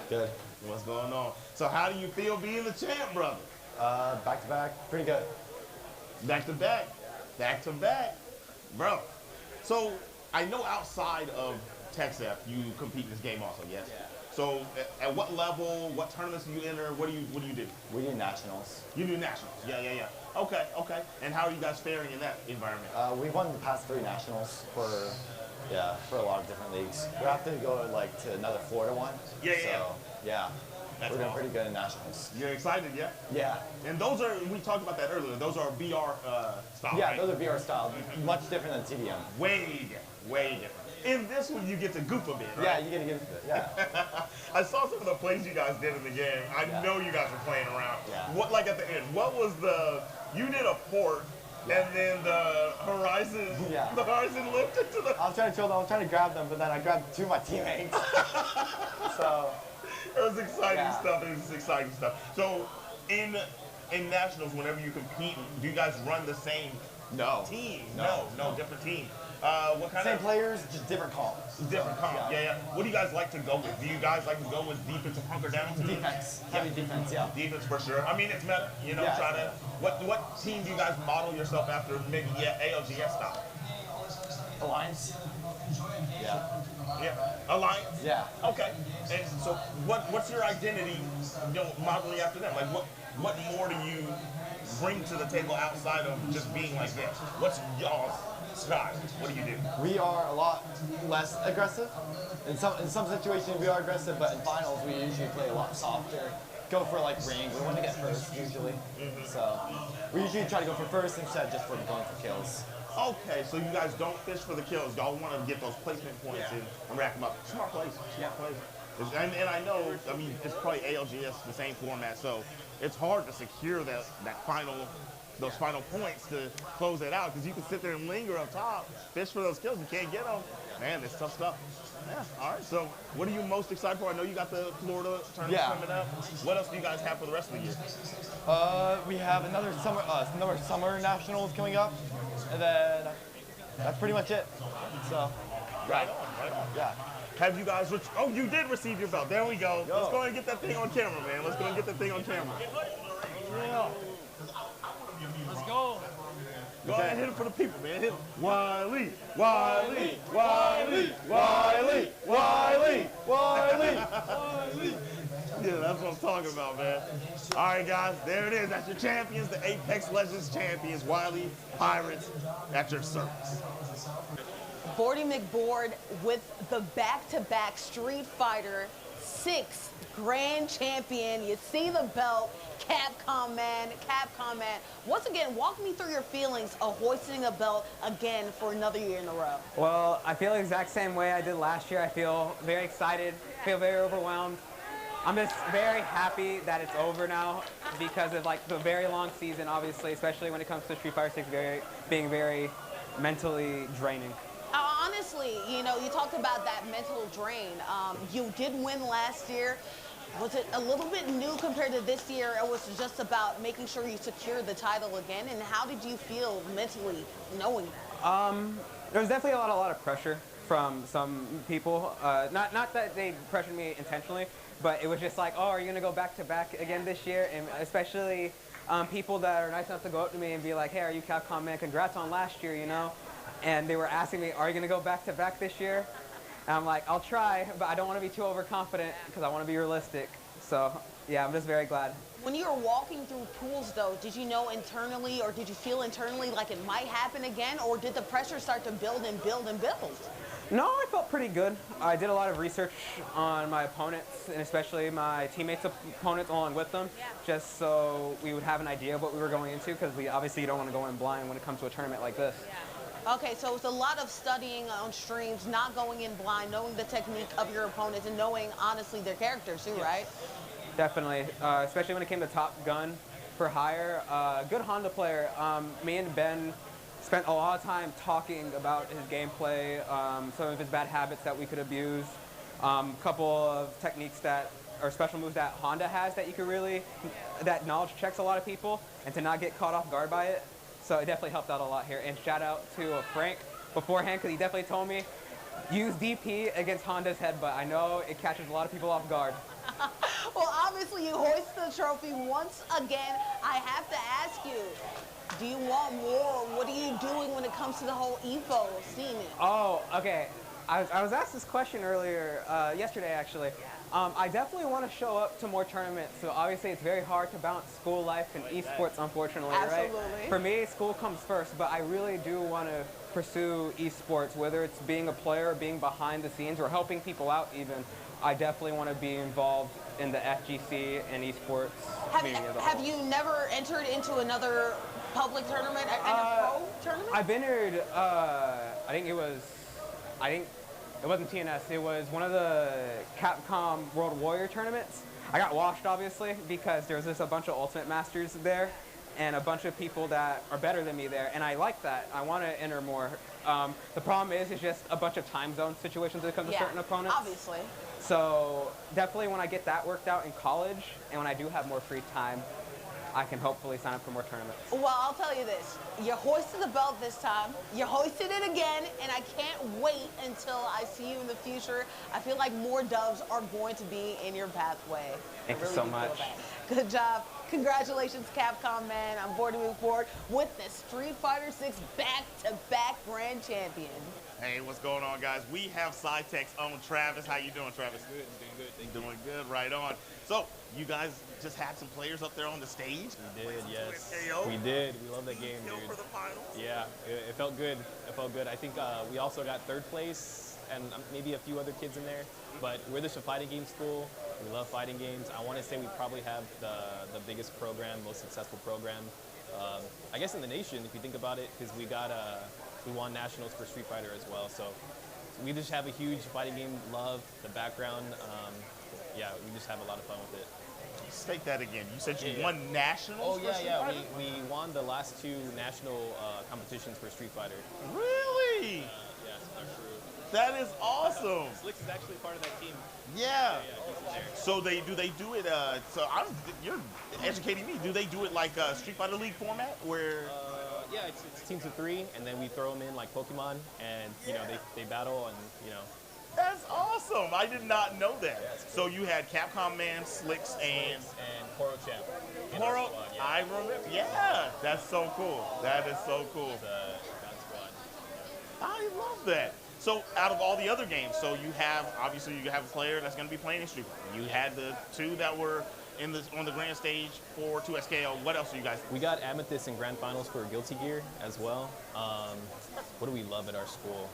Good. What's going on? So how do you feel being the champ, brother? Back to back, pretty good. Back to back, back to back, bro. So I know outside of TechSF, you compete in this game also, yes? Yeah. So at what level, what tournaments do you enter? What do you do? We do nationals. You do nationals, yeah. Okay. And how are you guys faring in that environment? We won the past 3 nationals for a lot of different leagues. We have to go like to another Florida one. Yeah. That's We're doing awesome. pretty good in nationals. You're excited, yeah? Yeah. And those are, we talked about that earlier, those are VR style, Yeah, right? those are VR style. Much different than TDM. Way different. In this one, you get to goof a bit, right? Yeah, you get to get into it, yeah. I saw some of the plays you guys did in the game. I know you guys were playing around. Yeah. What, like at the end, what was you did a port, and then the horizon lifted to the... I was trying to chill them, I was trying to grab them, but then I grabbed 2 of my teammates. So... It was exciting stuff. So, in nationals, whenever you compete, do you guys run the same team? No, different team. What kind Same players, just different calls. Different comp, yeah. What do you guys like to go with? Do you guys like to go with defensive hunker down? Defense, heavy defense, yeah. Defense for sure. I mean, it's meta, Yeah, try to... What team do you guys model yourself after, maybe ALGS style? Alliance. Yeah. Alliance? Yeah. Okay. And so what's your identity, modeling after them? Like what more do you bring to the table outside of just being like this? What's y'all's style? What do you do? We are a lot less aggressive. In some situations we are aggressive, but in finals we usually play a lot softer. Go for like ring. We want to get first usually. So we usually try to go for first instead of just for going for kills. Okay, so you guys don't fish for the kills. Y'all want to get those placement points and rack them up. Smart plays. And I know, I mean, it's probably ALGS, the same format, so it's hard to secure those final points to close it out, because you can sit there and linger up top, fish for those kills, you can't get them. Man, it's tough stuff. Yeah, all right, so what are you most excited for? I know you got the Florida tournament coming up. What else do you guys have for the rest of the year? We have another summer nationals coming up, and then that's pretty much it. So, right on. Yeah. Have you guys, you did receive your belt. There we go. Let's go and get that thing on camera, man. Let's go and get that thing on camera. Yeah. Let's go. Go ahead, hit it for the people, man. Hit it. Wiley. Yeah, that's what I'm talking about, man. All right, guys, there it is. That's your champions, the Apex Legends champions, Wiley Pirates, at your service. Bordy McBoard with the back-to-back Street Fighter 6 grand champion. You see the belt, Capcom man. Once again, walk me through your feelings of hoisting a belt again for another year in a row. Well, I feel the exact same way I did last year. I feel very excited, feel very overwhelmed. I'm just very happy that it's over now because of like the very long season, obviously, especially when it comes to Street Fighter 6 being very mentally draining. Honestly, you talked about that mental drain. You did win last year. Was it a little bit new compared to this year, or was it just about making sure you secured the title again? And how did you feel mentally knowing that? There was definitely a lot of pressure from some people. Not that they pressured me intentionally, but it was just like, oh, are you going to go back-to-back again this year? And especially people that are nice enough to go up to me and be like, hey, are you Capcom man? Congrats on last year, And they were asking me, are you going to go back-to-back this year? And I'm like, I'll try, but I don't want to be too overconfident because I want to be realistic. So, yeah, I'm just very glad. When you were walking through pools, though, did you know internally, or did you feel internally like it might happen again, or did the pressure start to build and build and build? No, I felt pretty good. I did a lot of research on my opponents, and especially my teammates' opponents along with them, just so we would have an idea of what we were going into, because obviously you don't want to go in blind when it comes to a tournament like this. Okay, so it's a lot of studying on streams, not going in blind, knowing the technique of your opponents, and knowing, honestly, their characters too, right? Definitely, especially when it came to Top Gun for hire. Good Honda player. Me and Ben spent a lot of time talking about his gameplay, some of his bad habits that we could abuse, a couple of techniques or special moves that Honda has that you could that knowledge checks a lot of people, and to not get caught off guard by it. So it definitely helped out a lot here. And shout out to Frank beforehand because he definitely told me use DP against Honda's headbutt. I know it catches a lot of people off guard. Well, obviously, you hoist the trophy once again. I have to ask you, do you want more? What are you doing when it comes to the whole EVO scene? Oh, okay. I was asked this question earlier, yesterday actually. I definitely want to show up to more tournaments. So obviously it's very hard to balance school life and esports, unfortunately, Absolutely. right? For me, school comes first, but I really do want to pursue esports, whether it's being a player, or being behind the scenes, or helping people out even. I definitely want to be involved in the FGC and esports community as a whole. Have you never entered into another public tournament, a pro tournament? I've entered, it wasn't TNS, it was one of the Capcom World Warrior tournaments. I got washed, obviously, because there was just a bunch of Ultimate Masters there and a bunch of people that are better than me there, and I like that. I want to enter more. The problem is it's just a bunch of time zone situations when it comes to certain opponents. Obviously. So definitely when I get that worked out in college, and when I do have more free time, I can hopefully sign up for more tournaments. Well, I'll tell you this. You hoisted the belt this time. You hoisted it again, and I can't wait until I see you in the future. I feel like more doves are going to be in your pathway. Thank you so much. Good job. Congratulations, Capcom, man. I'm bored to move forward with the Street Fighter 6 back-to-back grand champion. Hey, what's going on, guys? We have SciTech's own Travis. How you doing, Travis? Good, doing good. Thank you. Doing good, right on. So, you guys just had some players up there on the stage? We did, yes. KO? We did. We love that game, dude. For the finals? Yeah, it felt good. It felt good. I think we also got third place and maybe a few other kids in there. But we're the fighting game school. We love fighting games. I want to say we probably have the biggest program, most successful program, I guess in the nation, if you think about it, because we won nationals for Street Fighter as well. So we just have a huge fighting game love, the background. Yeah, we just have a lot of fun with it. State that again. You said you won nationals for Street Fighter? We won the last two national competitions for Street Fighter. Really? Yes, that's true. That is awesome. Slicks is actually part of that team. Yeah. He's in there. So do they do it? You're educating me. Do they do it like a Street Fighter League format where? Yeah, it's teams of 3, and then we throw them in like Pokemon, and you know they battle, and you know. That's awesome. I did not know that. Yeah, cool. So you had Capcom Man, Slicks, and Poro Champ. Poro, yeah. I remember. Yeah, that's so cool. That is so cool. I love that. So out of all the other games, so you have obviously you have a player that's going to be playing in Street Fighter. You had the two that were on the grand stage for 2SKO. What else are you guys? We got Amethyst in grand finals for Guilty Gear as well. What do we love at our school?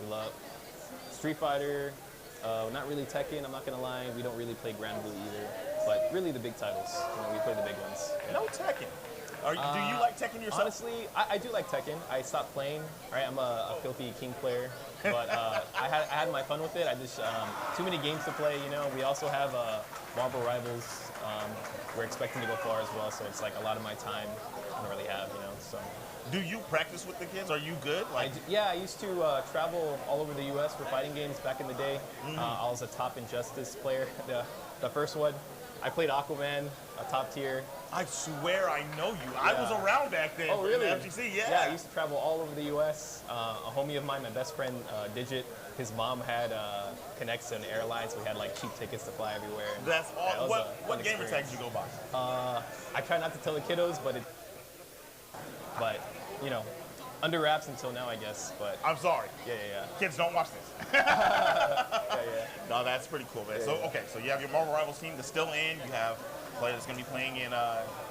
We love Street Fighter. Not really Tekken, I'm not gonna lie. We don't really play Grand Blue either. But really the big titles. You know, we play the big ones. No Tekken. Do you like Tekken yourself? Honestly, I do like Tekken. I stopped playing. Right, I'm a filthy king player, but I had my fun with it. I just too many games to play. You know, we also have Marvel Rivals. We're expecting to go far as well, so it's like a lot of my time I don't really have. You know, so. Do you practice with the kids? Are you good? I used to travel all over the U.S. for fighting games back in the day. I was a top Injustice player, the first one. I played Aquaman, a top tier. I swear I know you. Yeah. I was around back then. Oh, really? In the FGC, yeah. Yeah, I used to travel all over the U.S. A homie of mine, my best friend, Digit, his mom had connects in airlines. We had like cheap tickets to fly everywhere. That's all. Yeah, what gamer tag did you go by? I try not to tell the kiddos, but you know, under wraps until now, I guess. But I'm sorry. Yeah. Kids, don't watch this. No, that's pretty cool, man. So so you have your Marvel Rivals team that's still in. You have a player that's going to be playing in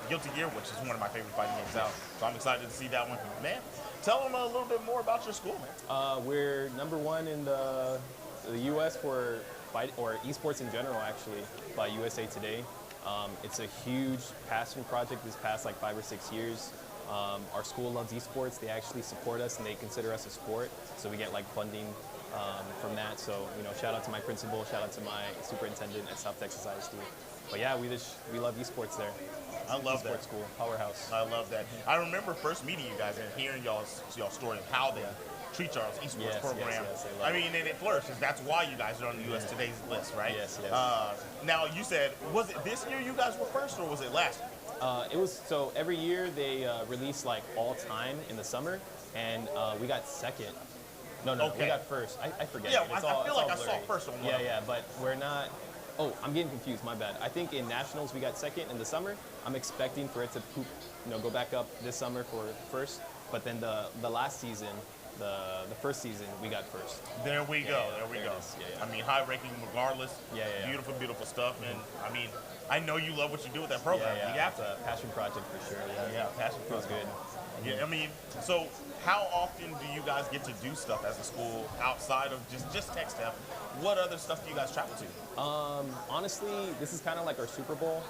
Guilty Gear, which is one of my favorite fighting games out. So I'm excited to see that one. Man, tell them a little bit more about your school, man. We're #1 in the U.S. for esports in general, actually, by USA Today. It's a huge passion project this past like 5 or 6 years. Our school loves esports. They actually support us and they consider us a sport. So we get like funding from that. So, you know, shout out to my principal, shout out to my superintendent at South Texas ISD. But yeah, we love esports there. I love that. Esports school, powerhouse. I love that. I remember first meeting you guys and hearing y'all's story of how they Treat Charles Esports Yes, program. yes, they love I mean, and it flourishes. That's why you guys are on the US Today's list, right? Yes. Now, you said, was it this year you guys were first, or was it last year? It was, so every year they release like all time in the summer, and we got second. No, Okay. we got first. I forget. Yeah, It's I feel like I blurry. saw first on one. Yeah, but we're not. Oh, I'm getting confused. My bad. I think in nationals we got second in the summer. I'm expecting for it to go back up this summer for first. But then the last season, the first season, we got first. There we go. There we go. Yeah. I mean, high ranking regardless. Yeah. Beautiful, beautiful stuff. And I mean, I know you love what you do with that program. Yeah. You have It's a passion project for sure. Yeah, passion Feels project. good. Yeah, I mean, so how often do you guys get to do stuff as a school outside of just tech stuff? What other stuff do you guys travel to? Honestly, this is kind of like our Super Bowl.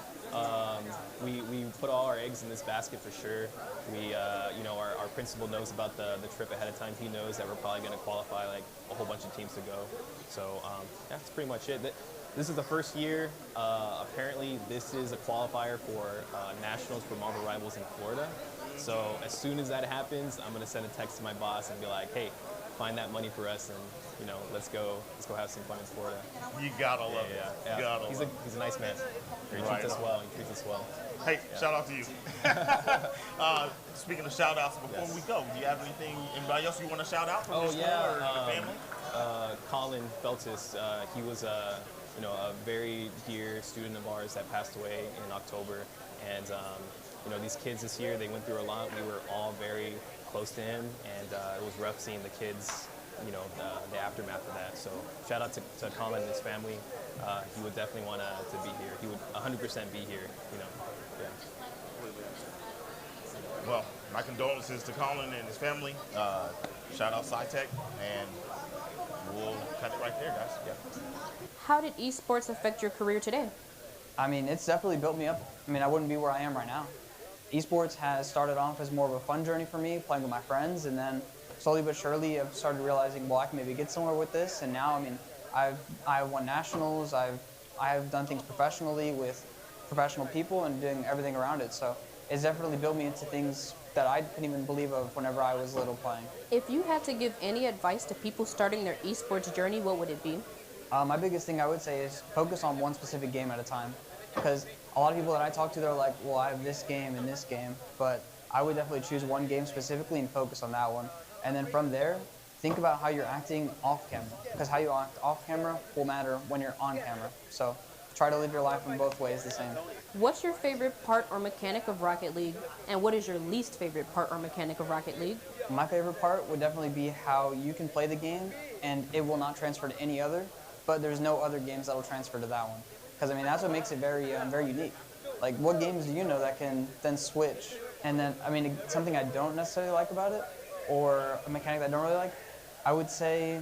We put all our eggs in this basket for sure. We, our principal knows about the trip ahead of time. He knows that we're probably going to qualify like a whole bunch of teams to go. So that's pretty much it. This is the first year. Apparently, this is a qualifier for nationals for Marvel Rivals in Florida. So as soon as that happens, I'm going to send a text to my boss and be like, hey, find that money for us, and let's go have some fun in Florida. You gotta love it. Yeah. You gotta He's love a nice man. He Right treats us on. well. He treats us well. Hey, Yeah. shout out to you. Speaking of shout outs, before we go, do you have anybody else you want to shout out from your school or the family? Colin Feltis, he was a very dear student of ours that passed away in October, and these kids this year, they went through a lot. We were all very close to him, and it was rough seeing the kids, the aftermath of that. So shout out to Colin and his family. He would definitely want to be here. He would 100% be here. Yeah. Well, my condolences to Colin and his family. Shout out SciTech, and we'll cut it right there, guys. Yeah. How did esports affect your career today? I mean, it's definitely built me up. I mean, I wouldn't be where I am right now. Esports has started off as more of a fun journey for me, playing with my friends, and then slowly but surely I've started realizing, well, I can maybe get somewhere with this, and now, I mean, I've won nationals, I've done things professionally with professional people and doing everything around it, so it's definitely built me into things that I couldn't even believe of whenever I was little playing. If you had to give any advice to people starting their esports journey, what would it be? My biggest thing I would say is focus on one specific game at a time, because a lot of people that I talk to, they're like, well, I have this game and this game, but I would definitely choose one game specifically and focus on that one. And then from there, think about how you're acting off camera, because how you act off camera will matter when you're on camera. So try to live your life in both ways the same. What's your favorite part or mechanic of Rocket League, and what is your least favorite part or mechanic of Rocket League? My favorite part would definitely be how you can play the game and it will not transfer to any other, but there's no other games that will transfer to that one. Because I mean, that's what makes it very unique. Like, what games do you know that can then switch? And then, I mean, something I don't necessarily like about it, or a mechanic that I don't really like, I would say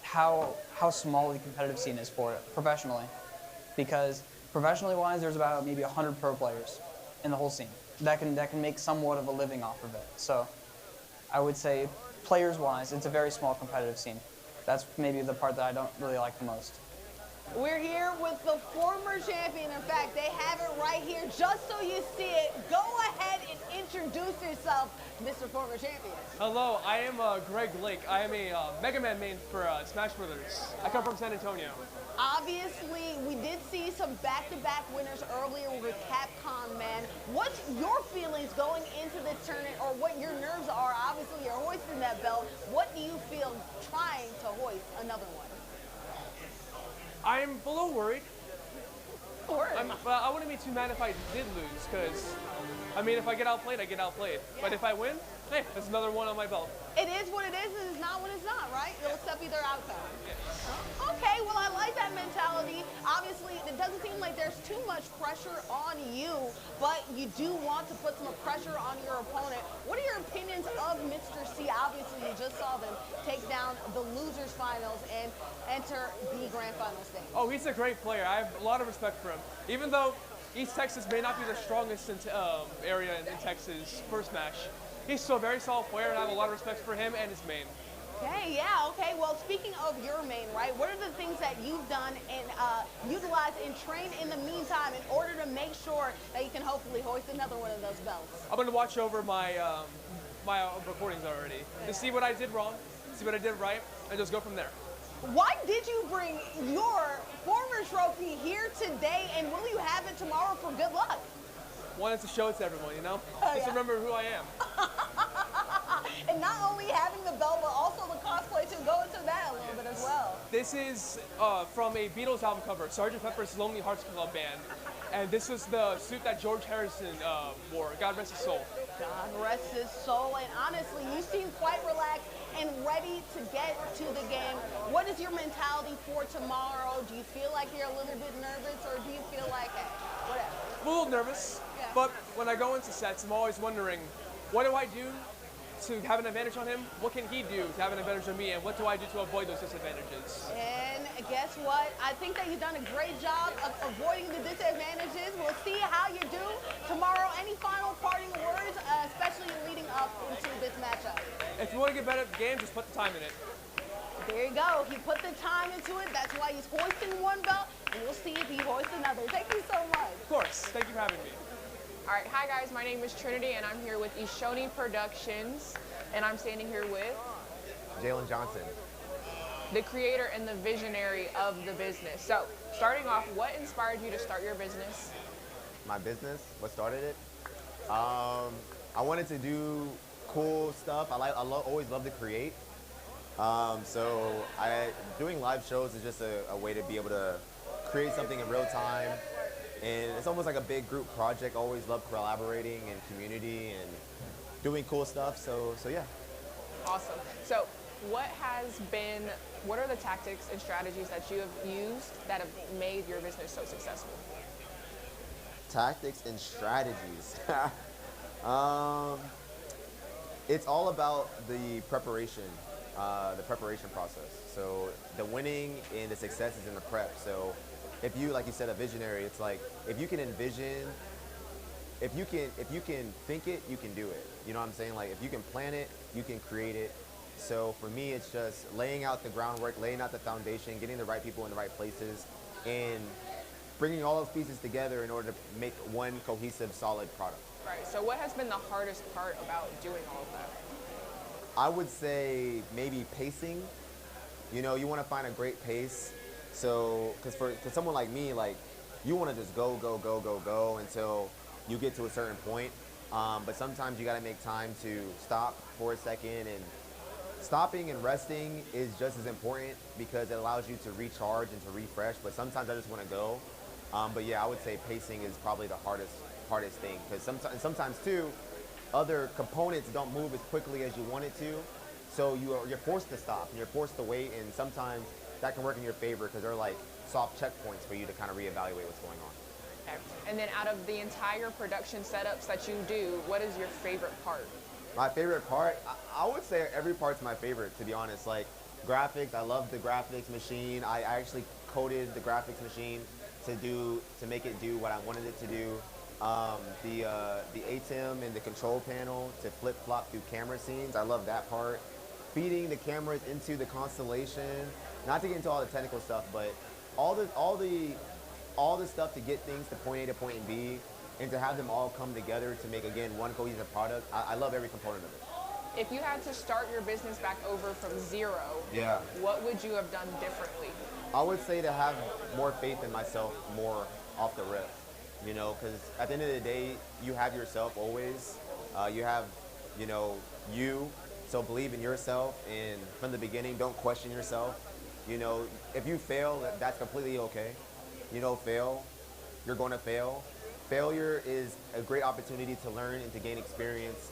how small the competitive scene is for it, professionally. Because professionally wise, there's about maybe 100 pro players in the whole scene that can make somewhat of a living off of it. So I would say players wise, it's a very small competitive scene. That's maybe the part that I don't really like the most. We're here with the former champion. In fact, they have it right here just so you see it. Go ahead and introduce yourself, Mr. Former Champion. Hello, I am Greg Lake. I am a Mega Man main for Smash Brothers. I come from San Antonio. Obviously, we did see some back-to-back winners earlier with Capcom, man. What's your feelings going into the tournament, or what your nerves are? Obviously, you're hoisting that belt. What do you feel trying to hoist another one? I'm a little worried. Worried? I wouldn't be too mad if I did lose, because, I mean, if I get outplayed, I get outplayed. Yeah. But if I win, hey, there's another one on my belt. It is what it is, and it's not what it's not, right? You'll accept either outcome. Okay, well, I like that mentality. Obviously, it doesn't seem like there's too much pressure on you, but you do want to put some pressure on your opponent. What are your opinions of Mr. C? Obviously, you just saw them take down the losers finals and enter the grand final stage. Oh, he's a great player. I have a lot of respect for him. Even though East Texas may not be the strongest area in Texas for Smash, he's still a very solid player, and I have a lot of respect for him and his main. Okay, yeah, okay. Well, speaking of your main, right, what are the things that you've done and utilized and trained in the meantime in order to make sure that you can hopefully hoist another one of those belts? I'm going to watch over my my recordings already to see what I did wrong, see what I did right, and just go from there. Why did you bring your former trophy here today, and will you have it tomorrow for good luck? Wanted to show it to everyone, you know? Oh, Just yeah. remember who I am. And not only having the belt, but also the cosplay too. Go into that a little bit as well. This is from a Beatles album cover, Sgt. Pepper's Lonely Hearts Club Band. And this was the suit that George Harrison wore. God rest his soul. God rest his soul. And honestly, you seem quite relaxed and ready to get to the game. What is your mentality for tomorrow? Do you feel like you're a little bit nervous, or do you feel like, whatever? I'm a little nervous, but when I go into sets, I'm always wondering, what do I do to have an advantage on him? What can he do to have an advantage on me? And what do I do to avoid those disadvantages? And guess what? I think that you've done a great job of avoiding the disadvantages. We'll see how you do tomorrow. Any final parting words, especially leading up into this matchup? If you want to get better at the game, just put the time in it. There you go. He put the time into it. That's why he's hoisting one belt, and we'll see if he hoists another. Thank you so much. Of course. Thank you for having me. All right, hi guys, my name is Trinity and I'm here with Ishoni Productions and I'm standing here with Jalen Johnson, the creator and the visionary of the business. So, starting off, what inspired you to start your business? My business, what started it? I wanted to do cool stuff. I always love to create. Doing live shows is just a way to be able to create something in real time. And it's almost like a big group project. Always love collaborating and community and doing cool stuff. So yeah. Awesome. So what are the tactics and strategies that you have used that have made your business so successful? Tactics and strategies. It's all about the preparation process. So the winning and the success is in the prep. So if you, like you said, a visionary, it's like if you can envision, if you can think it, you can do it. You know what I'm saying? Like if you can plan it, you can create it. So for me, it's just laying out the groundwork, laying out the foundation, getting the right people in the right places, and bringing all those pieces together in order to make one cohesive, solid product. Right. So what has been the hardest part about doing all of that? I would say maybe pacing. You know, you want to find a great pace. So, because for someone like me, like, you want to just go until you get to a certain point. But sometimes you got to make time to stop for a second, and stopping and resting is just as important because it allows you to recharge and to refresh. But sometimes I just want to go. But yeah, I would say pacing is probably the hardest thing, because sometimes too, other components don't move as quickly as you want it to. So you're forced to stop and you're forced to wait, and sometimes that can work in your favor because they're like soft checkpoints for you to kind of reevaluate what's going on. Okay. And then out of the entire production setups that you do, what is your favorite part? My favorite part? I would say every part's my favorite, to be honest. Like graphics, I love the graphics machine. I actually coded the graphics machine to make it do what I wanted it to do. The ATEM and the control panel to flip-flop through camera scenes, I love that part. Feeding the cameras into the constellation, not to get into all the technical stuff, but all the stuff to get things to point A to point B, and to have them all come together to make, again, one cohesive product. I love every component of it. If you had to start your business back over from zero, Yeah. what would you have done differently? I would say to have more faith in myself more off the rip, you know, because at the end of the day, you have yourself always. You have, you. So believe in yourself, and from the beginning, don't question yourself. You know, if you fail, that's completely okay. Fail. You're going to fail. Failure is a great opportunity to learn and to gain experience.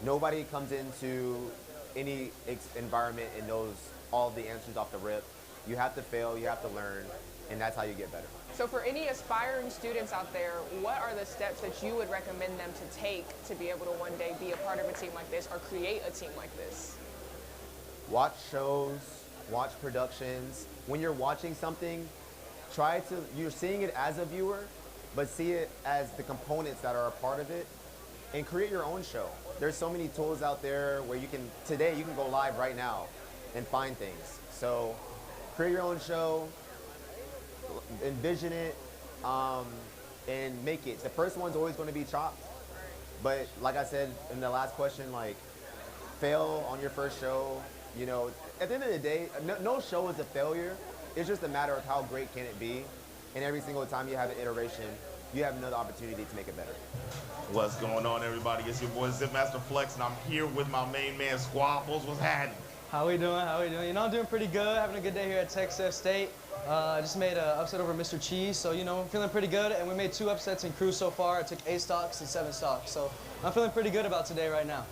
Nobody comes into any environment and knows all the answers off the rip. You have to fail, you have to learn, and that's how you get better. So for any aspiring students out there, what are the steps that you would recommend them to take to be able to one day be a part of a team like this or create a team like this? Watch shows, watch productions. When you're watching something, you're seeing it as a viewer, but see it as the components that are a part of it, and create your own show. There's so many tools out there where today you can go live right now and find things. So create your own show, envision it, and make it. The first one's always going to be chopped. But like I said in the last question, like, fail on your first show. You know, at the end of the day, no show is a failure. It's just a matter of how great can it be. And every single time you have an iteration, you have another opportunity to make it better. What's going on, everybody? It's your boy Zipmaster Flex, and I'm here with my main man Squaffles. What's happening? How we doing? How we doing? You know, I'm doing pretty good. Having a good day here at Texas State. I just made an upset over Mr. Cheese, so you know, I'm feeling pretty good. And we made 2 upsets in crew so far. I took 8 stocks and 7 stocks, so I'm feeling pretty good about today right now.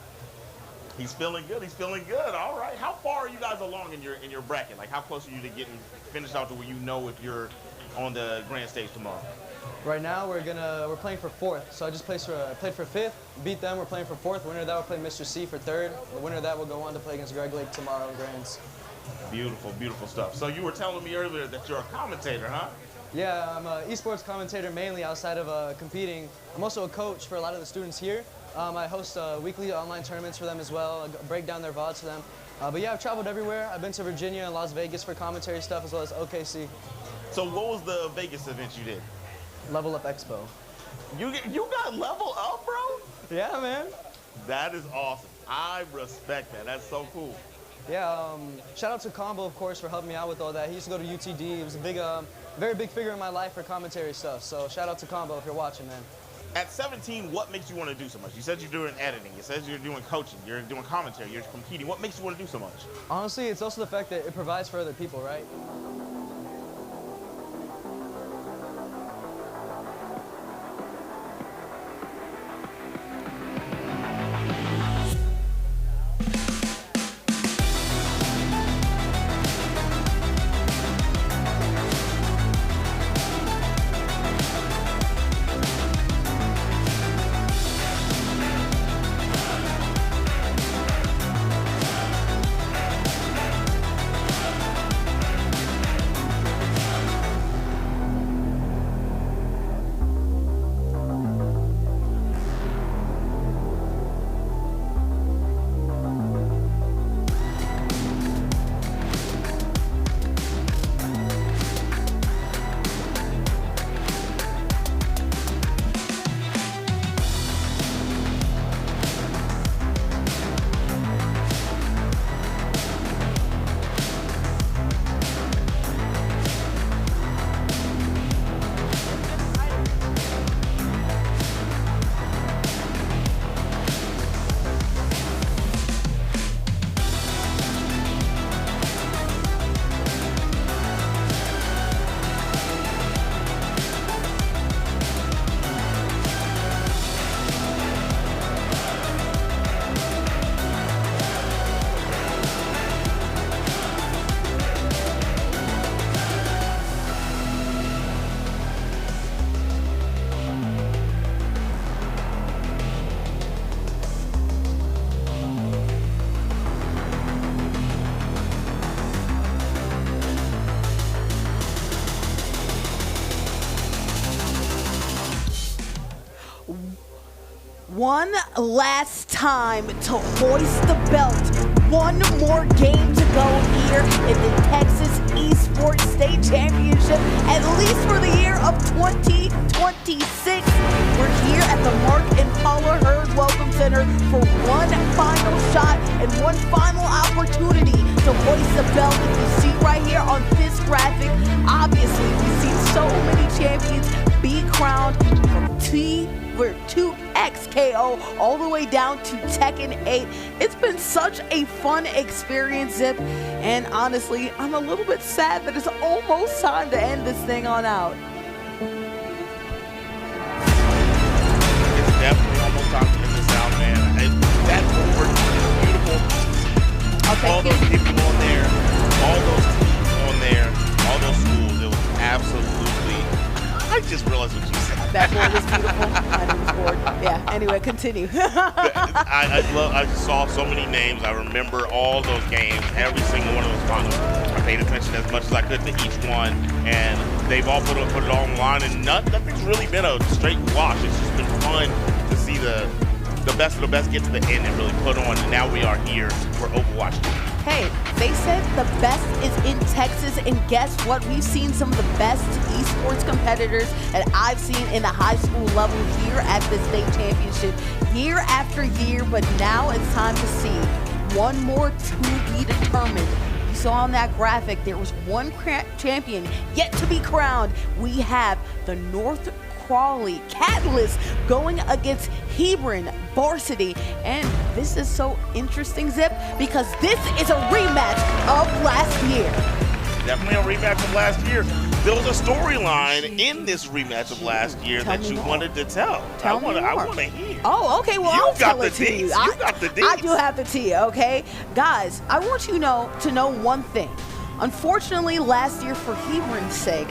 He's feeling good. He's feeling good. All right. How far are you guys along in your bracket? Like, how close are you to getting finished out to where you know if you're on the grand stage tomorrow? Right now, we're playing for 4th. So I just played for 5th, beat them. We're playing for 4th. Winner of that will play Mr. C for 3rd. The winner of that will go on to play against Greg Lake tomorrow in grands. Beautiful, beautiful stuff. So you were telling me earlier that you're a commentator, huh? Yeah, I'm an esports commentator mainly outside of competing. I'm also a coach for a lot of the students here. I host weekly online tournaments for them as well. I break down their VODs for them. But yeah, I've traveled everywhere. I've been to Virginia and Las Vegas for commentary stuff as well as OKC. So what was the Vegas event you did? Level Up Expo. You got Level Up, bro? Yeah, man. That is awesome. I respect that. That's so cool. Yeah, shout out to Combo, of course, for helping me out with all that. He used to go to UTD. He was a big, very big figure in my life for commentary stuff. So shout out to Combo if you're watching, man. At 17, what makes you want to do so much? You said you're doing editing. You said you're doing coaching. You're doing commentary. You're competing. What makes you want to do so much? Honestly, it's also the fact that it provides for other people, right? One last time to hoist the belt. One more game to go here in the Texas Esports State Championship, at least for the year of 2026. We're here at the Mark and Paula Hurd Welcome Center for one final shot and one final opportunity to hoist the belt. If you see right here on this graphic, obviously we've seen so many champions be crowned from 2XKO all the way down to Tekken 8. It's been such a fun experience, Zip, and honestly, I'm a little bit sad that it's almost time to end this thing on out. It's definitely almost time to end this out, man. That board is beautiful. Okay, all those people on there, all those teams on there, all those schools, it was absolutely, I just realized what you said. That board was beautiful. I know this board. Yeah, anyway, continue. I saw so many names. I remember all those games, every single one of those finals. I paid attention as much as I could to each one, and they've all put it online, and nothing's really been a straight wash. It's just been fun to see the best of the best get to the end and really put on, and now we are here for Overwatch. Hey, they said the best is in Texas, and guess what? We've seen some of the best esports competitors that I've seen in the high school level here at the state championship year after year, but now it's time to see one more to be determined. You saw on that graphic, there was one champion yet to be crowned. We have the North Crawley Catalyst going against Hebron Varsity. And this is so interesting, Zip, because this is a rematch of last year. Definitely a rematch of last year. There was a storyline in this rematch of last year that you wanted to tell. I want to hear. Oh, okay. Well, I'll tell it to you. You got the deets. I do have the tea, okay? Guys, I want you to know one thing. Unfortunately, last year, for Hebron's sake,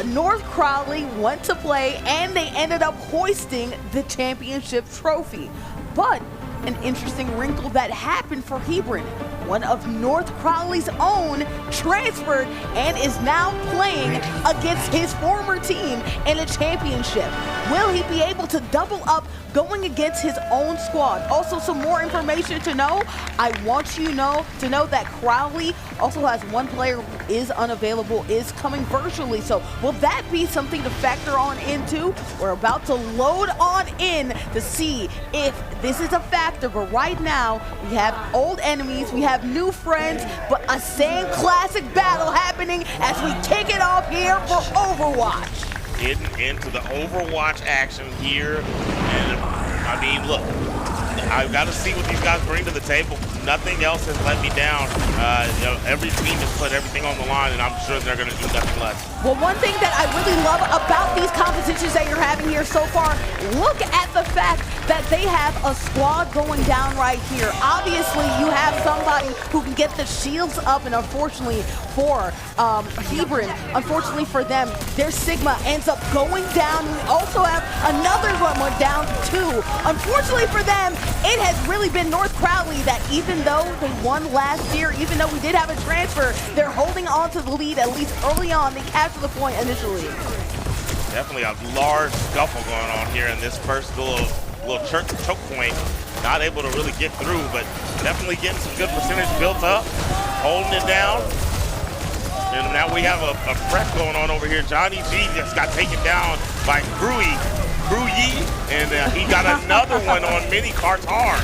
North Crawley went to play and they ended up hoisting the championship trophy. But an interesting wrinkle that happened for Hebron. One of North Crawley's own transferred and is now playing against his former team in a championship. Will he be able to double up going against his own squad? Also, some more information to know. I want you to know that Crowley also has one player who is unavailable, is coming virtually. So will that be something to factor on into? We're about to load on in to see if this is a factor. But right now, we have old enemies, we have new friends, but a same classic battle happening as we kick it off here for Overwatch. Getting into the Overwatch action here. And I mean, look, I've got to see what these guys bring to the table. Nothing else has let me down. Every team has put everything on the line, and I'm sure they're going to do nothing less. Well, one thing that I really love about these competitions that you're having here so far, look at the fact that they have a squad going down right here. Obviously, you have somebody who can get the shields up, and unfortunately for Hebron, unfortunately for them, their Sigma ends up going down. We also have another one went down too. Unfortunately for them, it has really been North Crowley that even though they won last year, even though we did have a transfer, they're holding on to the lead, at least early on. They captured the point initially. Definitely a large scuffle going on here in this first little choke point. Not able to really get through, but definitely getting some good percentage built up, holding it down. And now we have a press going on over here. Johnny G just got taken down by Cruyi, and he got another one on Mini Cartar.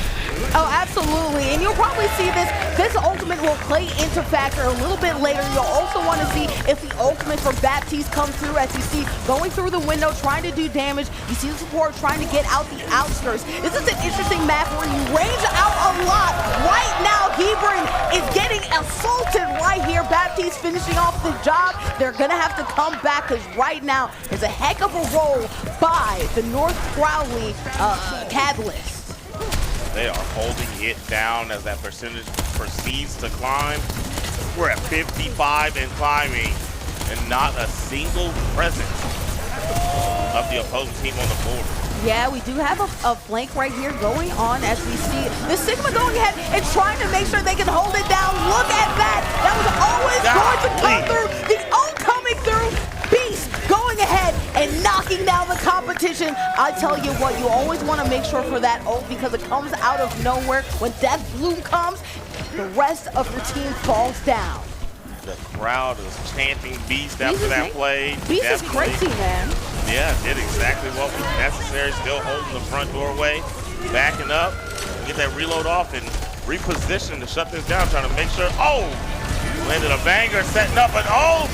Oh, absolutely. And you'll probably see this ultimate will play into factor a little bit later. You'll also want to see if the ultimate for Baptiste comes through, as you see going through the window, trying to do damage. You see the support trying to get out the outskirts. This is an interesting map where you range out a lot. Right now, Hebron is getting assaulted right here. Baptiste finishing off the job. They're going to have to come back because right now is a heck of a roll by the North Crowley Catalyst. They are holding it down as that percentage proceeds to climb. We're at 55 and climbing, and not a single presence of the opposing team on the board. Yeah, we do have a flank right here going on as we see the Sigma going ahead and trying to make sure they can hold it down. Look at that. That was always going to come through. The ult coming through. Beast going ahead and knocking down the competition. I tell you what, you always want to make sure for that ult because it comes out of nowhere. When Death Bloom comes, the rest of your team falls down. The crowd is chanting Beast after that play. Beast is crazy, man. Yeah, did exactly what was necessary. Still holding the front doorway, backing up, get that reload off and reposition to shut this down, trying to make sure. Oh, landed a banger, setting up an ult.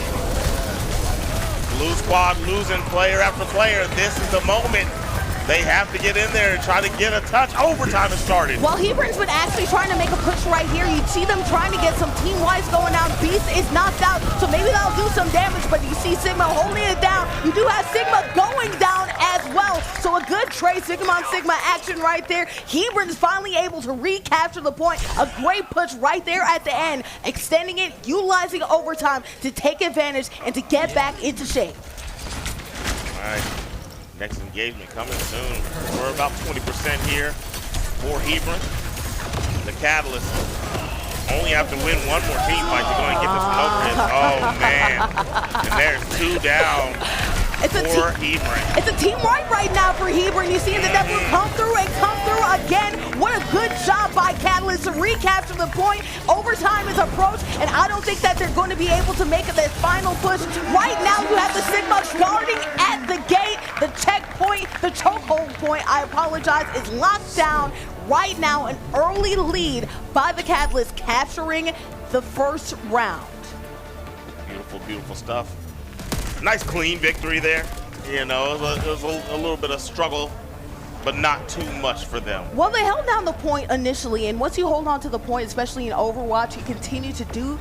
Blue squad losing player after player. This is the moment. They have to get in there and try to get a touch. Overtime has started. Well, Hebron's been actually trying to make a push right here. You see them trying to get some team-wise going out. Beast is knocked out, so maybe that'll do some damage, but you see Sigma holding it down. You do have Sigma going down as well, so a good trade Sigma on Sigma action right there. Hebron's finally able to recapture the point. A great push right there at the end, extending it, utilizing overtime to take advantage and to get back into shape. All right. Next engagement coming soon. We're about 20% here for Hebron. The Catalyst only have to win one more team fight to go and get this one over with. Oh, man. And there's 2 down for Hebron. It's a team right now for Hebron. You see the Devil come through and come through again. What a good job by Catalyst to recapture the point. Overtime is approached, and I don't think that they're going to be able to make it this final push. Right now, you have the Sigma guarding at the gate. The checkpoint, the chokehold point, I apologize, is locked down right now an early lead by the Catalyst, capturing the first round. Beautiful, beautiful stuff. Nice clean victory there. You know, it was a little bit of struggle, but not too much for them. Well, they held down the point initially, and once you hold on to the point, especially in Overwatch, you continue to do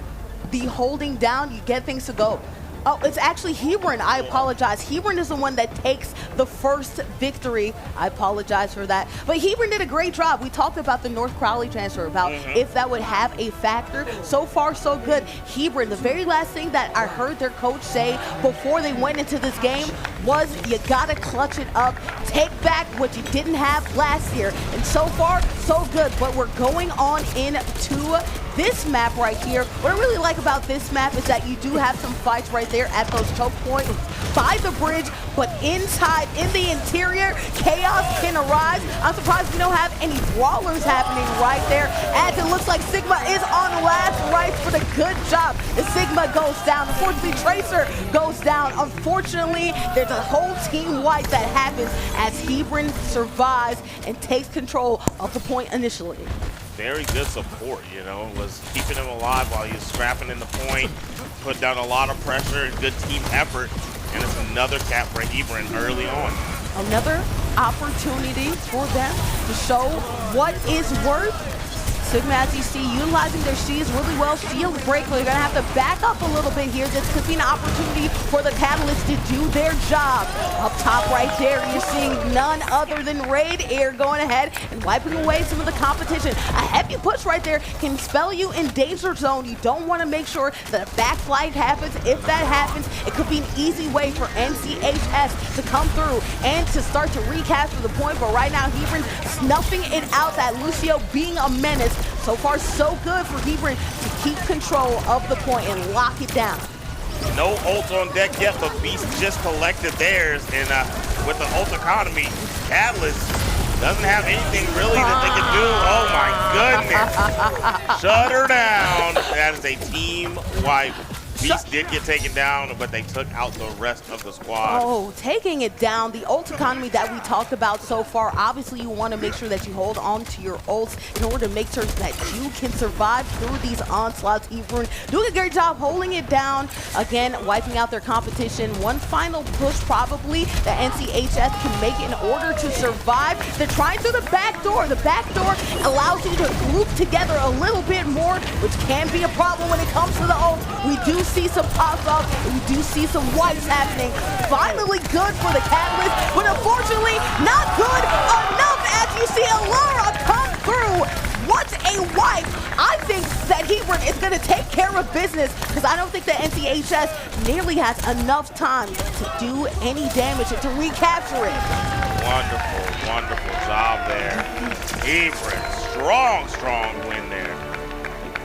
the holding down, you get things to go. Oh, it's actually Hebron. I apologize. Hebron is the one that takes the first victory. I apologize for that. But Hebron did a great job. We talked about the North Crowley transfer, about if that would have a factor. So far, so good. Hebron, the very last thing that I heard their coach say before they went into this game was you got to clutch it up. Take back what you didn't have last year. And so far, so good. But we're going on into this map right here. What I really like about this map is that you do have some fights right there at those choke points by the bridge, but inside, in the interior, chaos can arise. I'm surprised we don't have any brawlers happening right there, as it looks like Sigma is on last rights, but a good job. The Sigma goes down. Unfortunately, Tracer goes down. Unfortunately, there's a whole team wipe that happens as Hebron survives and takes control of the point initially. Very good support, you know, was keeping him alive while he was scrapping in the point, put down a lot of pressure, good team effort, and it's another cap for Hebron early on. Another opportunity for them to show what is worth. Sigma, as you see, utilizing their Cs really well. Shield break, they're going to have to back up a little bit here. This could be an opportunity for the Catalyst to do their job. Up top right there, you're seeing none other than Raid Air going ahead and wiping away some of the competition. A heavy push right there can spell you in danger zone. You don't want to make sure that a backflight happens. If that happens, it could be an easy way for NCHS to come through and to start to recapture the point. But right now, Hebron snuffing it out, that Lucio being a menace. So far, so good for Hebron to keep control of the point and lock it down. No ult on deck yet, but Beast just collected theirs. And with the ult economy, Catalyst doesn't have anything really that they can do. Oh my goodness. Shut her down. That is a team wipe. Beast did get taken down, but they took out the rest of the squad. Oh, taking it down. The ult economy that we talked about so far, obviously you want to make sure that you hold on to your ults in order to make sure that you can survive through these onslaughts. Hebron doing a great job holding it down. Again, wiping out their competition. One final push probably that NCHS can make in order to survive. They're trying through the back door. The back door allows you to group together a little bit more, which can be a problem when it comes to the ult. We do see some pops off, and we do see some wipes happening. Finally good for the Catalyst, but unfortunately not good enough as you see Alara come through. What a wipe. I think that Hebron is going to take care of business because I don't think that NCHS nearly has enough time to do any damage and to recapture it. Wonderful, wonderful job there. Hebron, strong win there.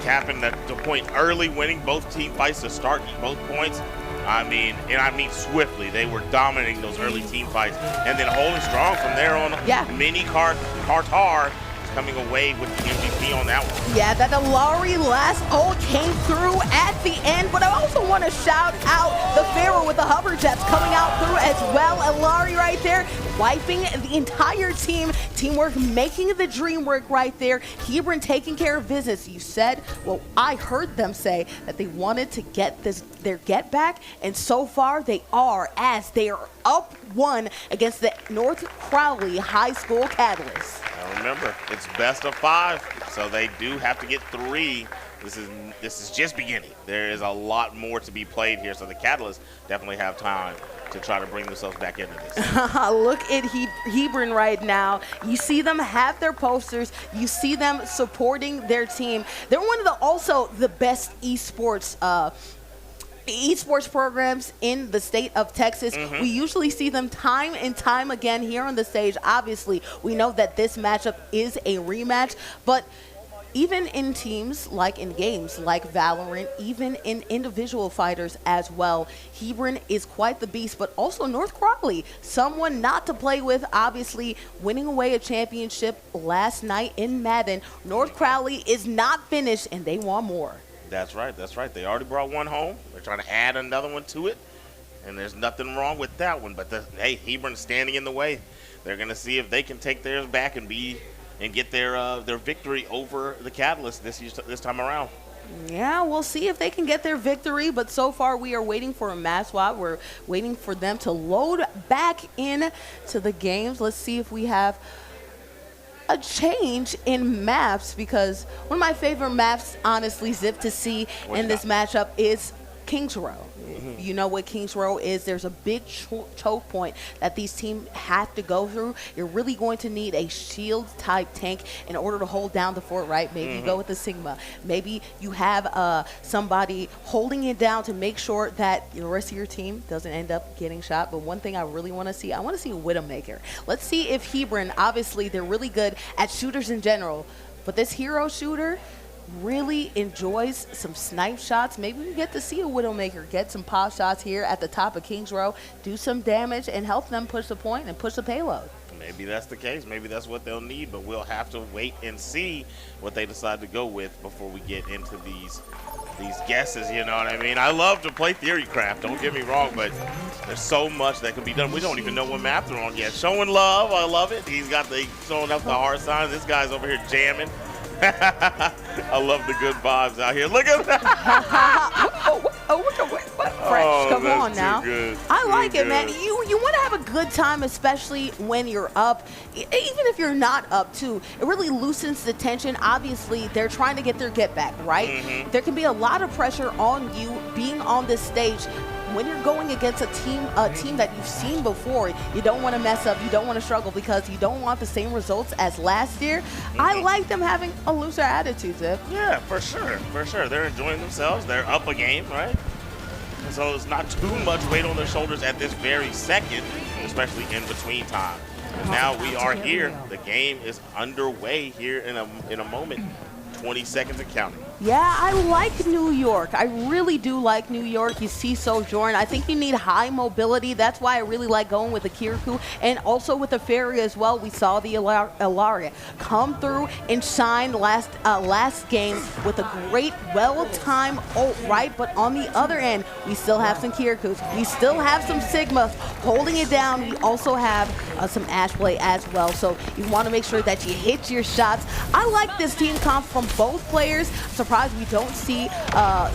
Capping the point early, winning both team fights to start both points. I mean swiftly. They were dominating those early team fights and then holding strong from there on. Yeah. Mini Cartar coming away with the MVP on that one. Yeah, that Alari last ult came through at the end, but I also want to shout out the Pharaoh with the hover jets coming out through as well. Alari right there, wiping the entire team. Teamwork making the dream work right there. Hebron taking care of business. You said, well, I heard them say that they wanted to get their get back, and so far they are, as they are up 1 against the North Crowley High School Catalyst. Now remember, it's best of 5, so they do have to get 3. This is just beginning. There is a lot more to be played here, so the Catalysts definitely have time to try to bring themselves back into this. Look at Hebron right now. You see them have their posters. You see them supporting their team. They're one of the best esports programs in the state of Texas. We usually see them time and time again here on the stage. Obviously, we know that this matchup is a rematch, but even in teams like in games like Valorant, even in individual fighters as well, Hebron is quite the beast, but also North Crowley, someone not to play with, obviously winning away a championship last night in Madden. North Crowley is not finished and they want more. That's right, that's right. They already brought one home. They're trying to add another one to it, and there's nothing wrong with that one. But hey, Hebron's standing in the way. They're going to see if they can take theirs back and be and get their victory over the Catalyst this time around. Yeah, we'll see if they can get their victory, but so far we are waiting for a map swap. We're waiting for them to load back in to the games. Let's see if we have a change in maps, because one of my favorite maps, honestly, Zip, to see in this matchup is Kings Row. You know what Kings Row is. There's a big choke point that these teams have to go through. You're really going to need a shield type tank in order to hold down the fort, right? Maybe you go with the Sigma. Maybe you have somebody holding it down to make sure that the rest of your team doesn't end up getting shot. But one thing I really want to see, I want to see a Widowmaker. Let's see if Hebron, obviously they're really good at shooters in general, but this hero shooter really enjoys some snipe shots. Maybe we get to see a Widowmaker get some pop shots here at the top of Kings Row, do some damage, and help them push the point and push the payload. Maybe that's the case. Maybe that's what they'll need, but we'll have to wait and see what they decide to go with before we get into these guesses, you know what I mean? I love to play Theorycraft, don't get me wrong, but there's so much that can be done. We don't even know what map they're on yet. Showing love, I love it. He's got showing up the hard signs. This guy's over here jamming. I love the good vibes out here. Look at that. Fresh, come on now. Good. I like it, man. You want to have a good time, especially when you're up. Even if you're not up, too, it really loosens the tension. Obviously, they're trying to get their get back, right? There can be a lot of pressure on you being on this stage. When you're going against a team that you've seen before, you don't want to mess up, you don't want to struggle, because you don't want the same results as last year. I like them having a looser attitude, Zip. Yeah, for sure, for sure. They're enjoying themselves. They're up a game, right? And so it's not too much weight on their shoulders at this very second, especially in between time. And now we are here. The game is underway here in a moment. 20 seconds and counting. Yeah, I like New York. I really do like New York. You see Sojourn. I think you need high mobility. That's why I really like going with the Kirikou and also with the Fairy as well. We saw the Ilaria come through and shine last game with a great, well-timed ult, right? But on the other end, we still have some Kirikous. We still have some Sigmas holding it down. We also have some Ashblade as well. So you want to make sure that you hit your shots. I like this team comp from both players. Surprised we don't see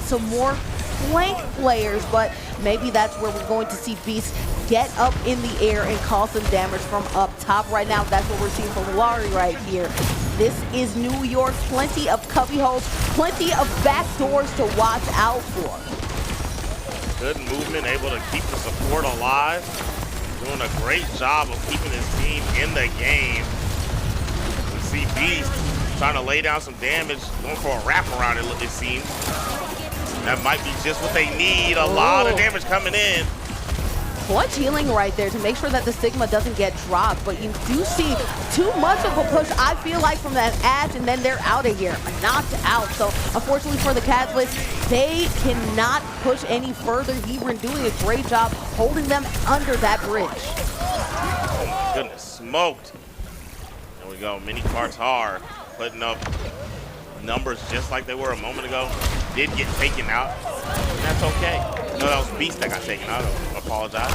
some more flank players, but maybe that's where we're going to see Beast get up in the air and cause some damage from up top. Right now, that's what we're seeing from Lari right here. This is New York. Plenty of cubby holes, plenty of back doors to watch out for. Good movement, able to keep the support alive. Doing a great job of keeping his team in the game. We see Beast trying to lay down some damage, going for a wraparound, it seems. That might be just what they need. A lot of damage coming in. Clutch healing right there to make sure that the Sigma doesn't get dropped, but you do see too much of a push, I feel like, from that Ash, and then they're out of here, knocked out. So unfortunately for the Catalyst, they cannot push any further. Hebron doing a great job holding them under that bridge. Oh, goodness, smoked. There we go, mini carts hard. Putting up numbers just like they were a moment ago. Did get taken out, and that's okay. No, that was Beast that got taken out. I apologize.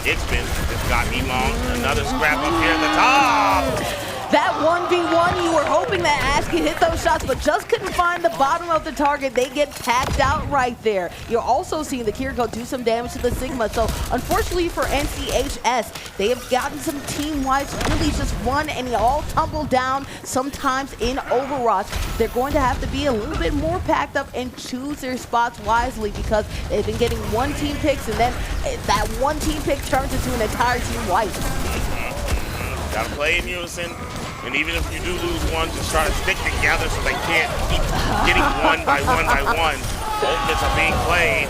It's got Emong. Another scrap up here at the top. That 1v1, you were hoping that Ash could hit those shots, but just couldn't find the bottom of the target. They get tapped out right there. You're also seeing the Kiriko do some damage to the Sigma. So unfortunately for NCHS, they have gotten some team wipes, really just one, and they all tumble down sometimes in Overwatch. They're going to have to be a little bit more packed up and choose their spots wisely, because they've been getting one team picks, and then that one team pick turns into an entire team wipe. Gotta play in unison. And even if you do lose one, just try to stick together so they can't keep getting one by one by one. Ultimates are being played.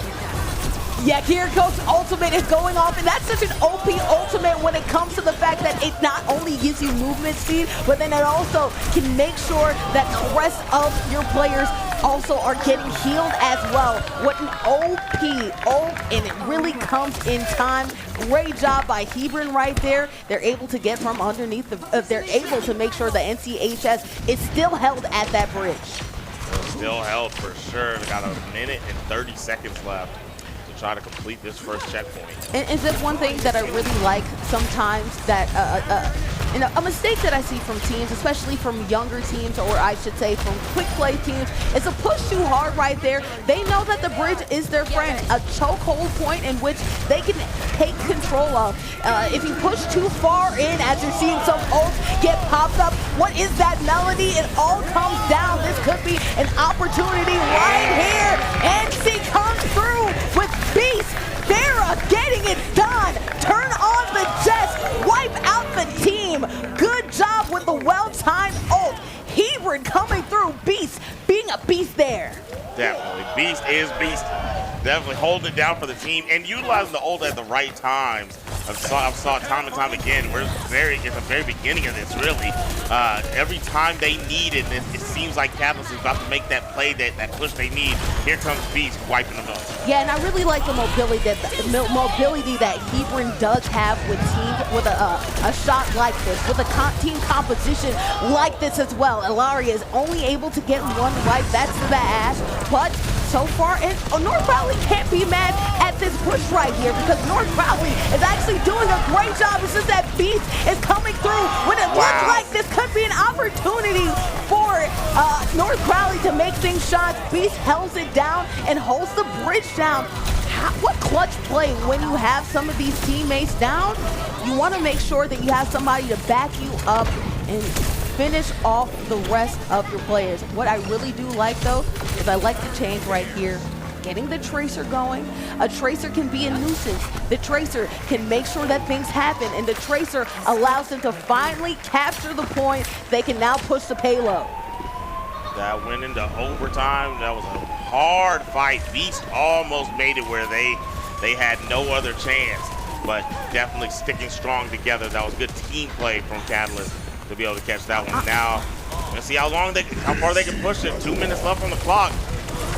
Yeah, Kiriko's ultimate is going off, and that's such an OP ultimate when it comes to the fact that it not only gives you movement speed, but then it also can make sure that the rest of your players also are getting healed as well. What an OP ult, and it really comes in time. Great job by Hebron right there. They're able to get from underneath they're able to make sure the NCHS is still held at that bridge. Still held for sure. They got a minute and 30 seconds left to try to complete this first checkpoint. And is this one thing that I really like sometimes, that And a mistake that I see from teams, especially from younger teams, or I should say from quick play teams, is a push too hard right there. They know that the bridge is their friend, a chokehold point in which they can take control of. If you push too far in, as you're seeing some ults get popped up, what is that melody? It all comes down. This could be an opportunity right here. NC comes through with Beast. Vera getting it done. Turn on the Jets. Wipe out the team. Good job with the well-timed ult. Hebron coming through. Beast being a beast there. Definitely. Beast is Beast. Definitely holding it down for the team and utilizing the ult at the right times. I've saw it time and time again. We're at the very beginning of this, really. Every time they need it, it seems like Catalyst is about to make that play, that push they need. Here comes Beast wiping them out. Yeah, and I really like the mobility that Hebron does have with teams, with a shot like this, with a team composition like this as well. Ilaria is only able to get one wipe. That's to the Ash, but so far, North Valley can't be mad at this push right here because North Valley is actually doing a great job. It's just that Beast is coming through when it looks like this could be an opportunity for North Valley to make things shine. Beast holds it down and holds the bridge down. What clutch play when you have some of these teammates down. You want to make sure that you have somebody to back you up and finish off the rest of your players. What I really do like though is I like the change right here. Getting the Tracer going. A Tracer can be a nuisance. The Tracer can make sure that things happen, and the Tracer allows them to finally capture the point. They can now push the payload. That went into overtime. That was a hard fight. Beast almost made it where they had no other chance, but definitely sticking strong together. That was good team play from Catalyst to be able to catch that one. Now, let's see how far they can push it. 2 minutes left on the clock.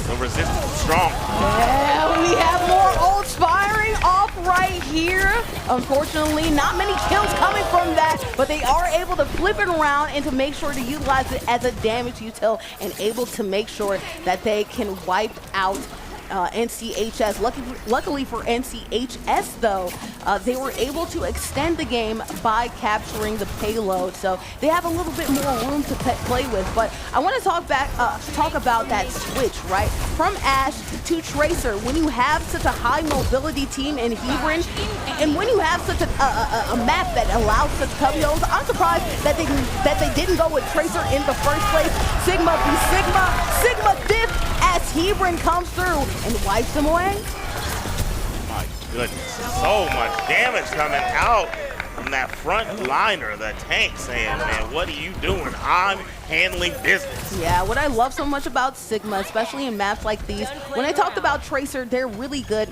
The resistance is strong. Yeah, we have more ults firing off right here. Unfortunately, not many kills coming from that, but they are able to flip it around and to make sure to utilize it as a damage util and able to make sure that they can wipe out NCHS. Luckily for NCHS, though, they were able to extend the game by capturing the payload, so they have a little bit more room to play with. But I want to talk about that switch, right, from Ash to Tracer. When you have such a high mobility team in Hebron, and when you have such a map that allows such cubbyholes, I'm surprised that they didn't go with Tracer in the first place. Sigma v Sigma, Sigma diff as Hebron comes through and wipes them away. My goodness, so much damage coming out from that front liner, the tank saying, man, what are you doing? I'm handling business. Yeah, what I love so much about Sigma, especially in maps like these, when I talked about Tracer, they're really good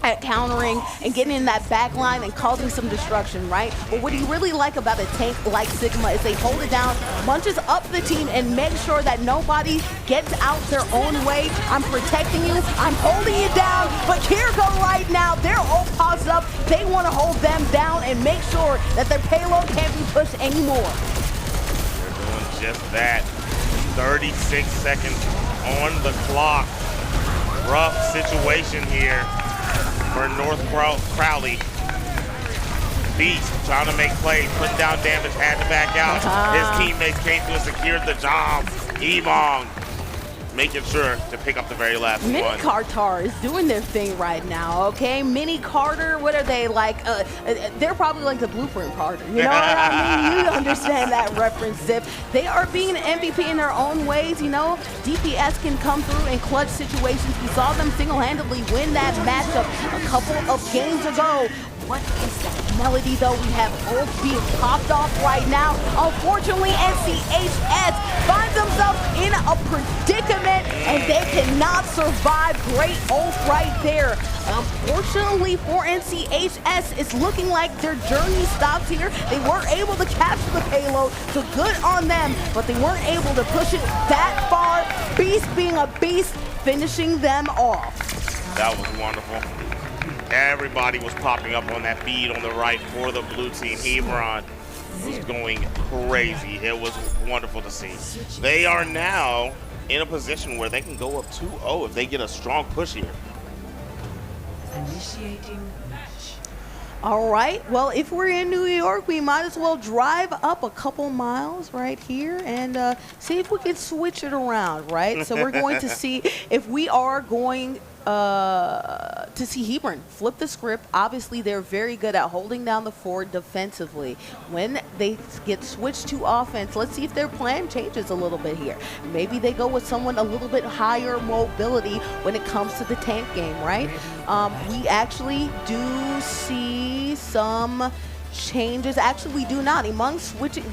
at countering and getting in that back line and causing some destruction, right? But what you really like about a tank like Sigma is they hold it down, bunches up the team, and make sure that nobody gets out their own way. I'm protecting you, I'm holding you down, but Kiriko right now, they're all paused up. They want to hold them down and make sure that their payload can't be pushed anymore. They're doing just that. 36 seconds on the clock. Rough situation here for North Crowley. Beast trying to make plays, putting down damage, had to back out. His teammates came through and secured the job. Emong making sure to pick up the very last Mini one. Carter is doing their thing right now, okay? Mini Carter, what are they like? They're probably like the Blueprint Carter. You know what I mean? You understand that reference, Zip. They are being an MVP in their own ways, you know? DPS can come through in clutch situations. We saw them single-handedly win that matchup a couple of games ago. What is that melody, though? We have ult being popped off right now. Unfortunately, NCHS finds themselves in a predicament, and they cannot survive. Great ult right there. Unfortunately for NCHS, it's looking like their journey stops here. They weren't able to capture the payload, so good on them, but they weren't able to push it that far. Beast being a beast, finishing them off. That was wonderful. Everybody was popping up on that feed on the right for the blue team. Hebron was going crazy. It was wonderful to see. They are now in a position where they can go up 2-0 if they get a strong push here. Initiating match. All right. Well, if we're in New York, we might as well drive up a couple miles right here and see if we can switch it around, right? So we're going to see if we are going to see Hebron flip the script. Obviously, they're very good at holding down the fort defensively. When they get switched to offense, let's see if their plan changes a little bit here. Maybe they go with someone a little bit higher mobility when it comes to the tank game, right? We actually do see some changes. Actually, we do not. Among switching,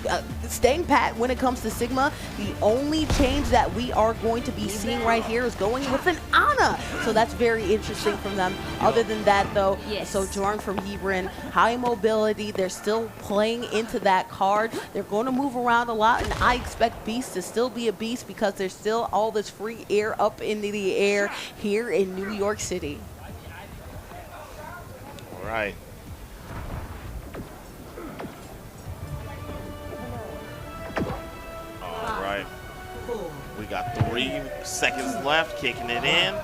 staying pat when it comes to Sigma, the only change that we are going to be seeing right here is going with an Ana. So that's very interesting from them. Other than that, though, Sojourn from Hebron, high mobility. They're still playing into that card. They're going to move around a lot, and I expect Beast to still be a beast because there's still all this free air up into the air here in New York City. All right. All right. We got 3 seconds left, kicking it in.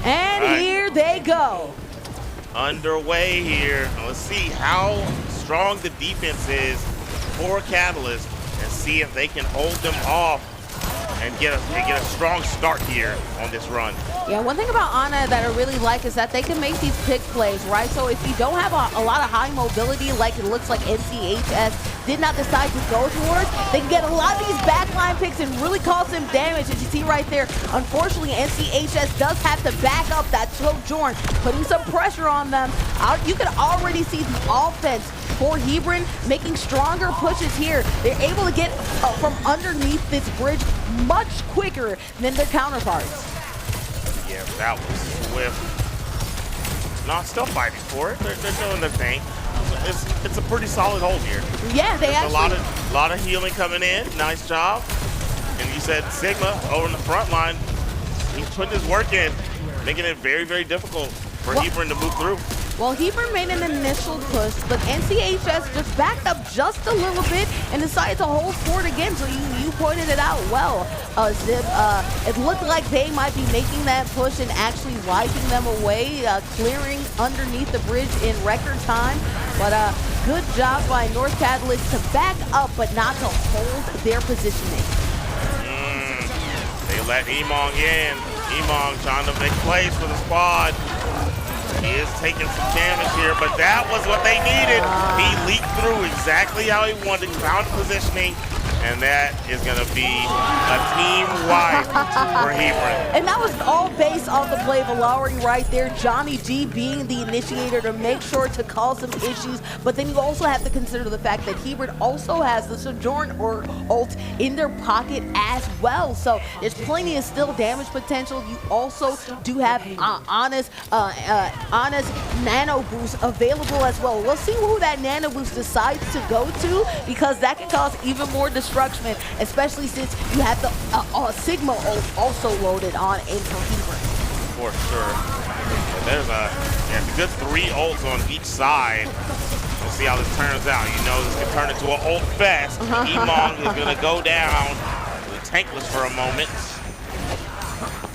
And here they go. Underway here. Let's see how strong the defense is for Catalyst and see if they can hold them off and get a strong start here on this run. Yeah, one thing about Ana that I really like is that they can make these pick plays, right? So if you don't have a lot of high mobility like it looks like NCHS did not decide to go towards, they can get a lot of these backline picks and really cause some damage, as you see right there. Unfortunately, NCHS does have to back up that Sojourn, putting some pressure on them. You can already see the offense for Hebron making stronger pushes here. They're able to get from underneath this bridge much quicker than their counterparts. Yeah, that was swift. No, still fighting for it. They're doing their thing. It's a pretty solid hold here. Yeah, they There's actually a lot of healing coming in. Nice job. And you said Sigma over in the front line. He's putting his work in, making it very, very difficult for Hebron to move through. Well, Hebron made an initial push, but NCHS just backed up just a little bit and decided to hold fort again. So you pointed it out well, Zib. It looked like they might be making that push and actually wiping them away, clearing underneath the bridge in record time. But good job by North Catalyst to back up, but not to hold their positioning. They let Emong in. Emong trying to make plays for the squad. He is taking some damage here, but that was what they needed. He leaked through exactly how he wanted, found positioning, and that is going to be a team wipe for Hebron. And that was all based off the play of Lowry right there. Johnny G being the initiator to make sure to cause some issues, but then you also have to consider the fact that Hebron also has the Sojourn or ult in their pocket as well. So there's plenty of still damage potential. You also do have Ana's Nano Boost available as well. We'll see who that Nano Boost decides to go to, because that can cause even more destruction, especially since you have the Sigma ult also loaded on in for Hebron. For sure. And there's a good 3 ults on each side. We'll see how this turns out. You know this can turn into an ult fest. Emong is going to go down tankless for a moment.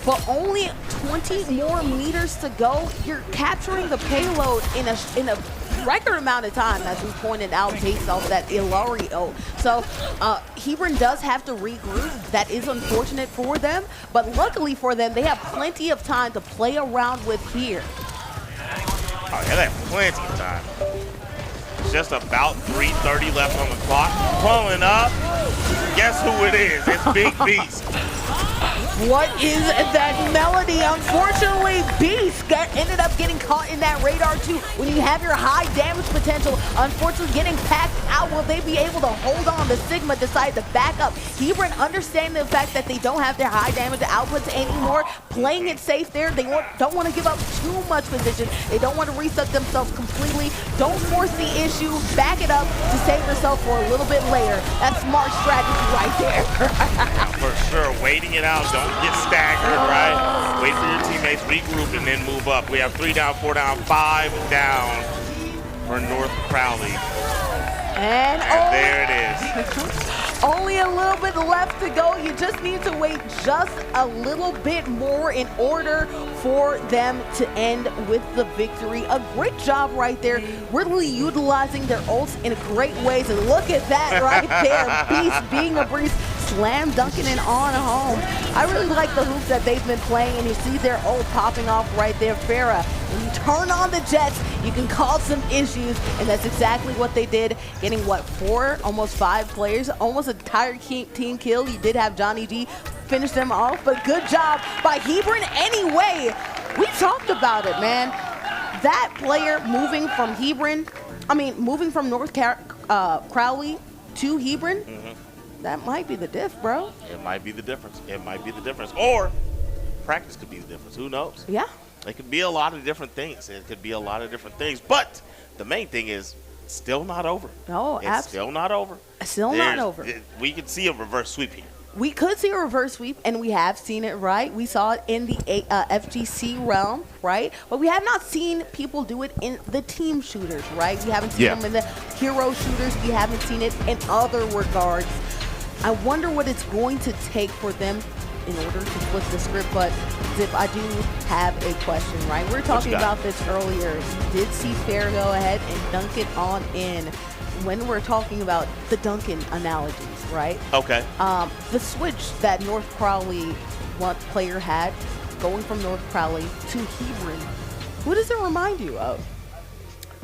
But only 20 more meters to go. You're capturing the payload in a record amount of time, as we pointed out, based off that Ilari ult. So Hebron does have to regroup. That is unfortunate for them, but luckily for them, they have plenty of time to play around with here. Oh, yeah, they have plenty of time. It's just about 3:30 left on the clock. Pulling up. Guess who it is? It's Big Beast. What is that melody? Unfortunately, Beast ended up getting caught in that radar too. When you have your high damage potential, unfortunately getting packed out, will they be able to hold on? The Sigma decide to back up. Hebron, understanding the fact that they don't have their high damage outputs anymore, playing it safe there. They don't want to give up too much position. They don't want to reset themselves completely. Don't force the issue. Back it up to save yourself for a little bit later. That's smart strategy right there. For sure. Waiting it out. Don't get staggered, right? Wait for your teammates, regroup, and then move up. We have 3 down, 4 down, 5 down for North Crowley. And there it is. Only a little bit left to go. You just need to wait just a little bit more in order for them to end with the victory. A great job right there, really utilizing their ults in great ways. And look at that right there. Beast being a breeze, slam dunking and on home. I really like the hoops that they've been playing, and you see their ult popping off right there. Farah, when you turn on the Jets, you can cause some issues, and that's exactly what they did, getting, what, 4, almost 5 players, almost an entire team kill. You did have Johnny G finish them off, but good job by Hebron anyway. We talked about it, man. That player moving from moving from North Crowley to Hebron, that might be the diff, bro. It might be the difference. It might be the difference. Or practice could be the difference. Who knows? Yeah. It could be a lot of different things. It could be a lot of different things. But the main thing is still not over. No, it's still not over. Still not over. We could see a reverse sweep here. We could see a reverse sweep, and we have seen it, right? We saw it in the FGC realm, right? But we have not seen people do it in the team shooters, right? We haven't seen them in the hero shooters. We haven't seen it in other regards. I wonder what it's going to take for them in order to flip the script. But Zip, I do have a question, right? We were talking about this earlier. You did see Fair go ahead and dunk it on in. When we're talking about the Duncan analogies, right? Okay. The switch that North Crowley player had, going from North Crowley to Hebron, what does it remind you of?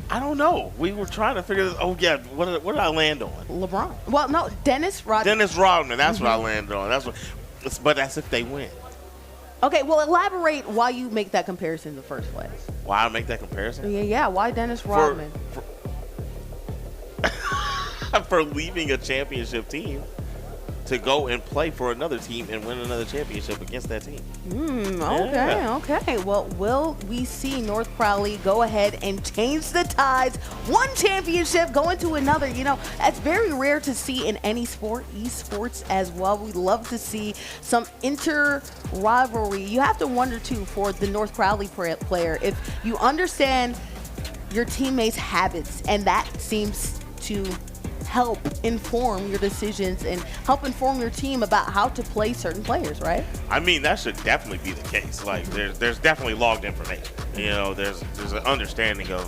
I don't know. We were trying to figure this. Oh, yeah. What did I land on? LeBron. Well, no, Dennis Rodman. Dennis Rodman. That's what I landed on. But that's if they win. Okay, well, elaborate why you make that comparison in the first place. Why I make that comparison? Yeah. Why Dennis Rodman? For leaving a championship team to go and play for another team and win another championship against that team. Okay. Well, will we see North Crowley go ahead and change the tides? One championship going to another. You know, that's very rare to see in any sport, esports as well. We love to see some inter-rivalry. You have to wonder, too, for the North Crowley player, if you understand your teammates' habits, and that seems to help inform your decisions and help inform your team about how to play certain players, right? I mean, that should definitely be the case. Like, there's definitely logged information. You know, there's an understanding of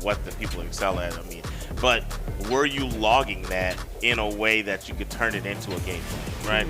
what the people excel at. I mean, but were you logging that in a way that you could turn it into a game, right?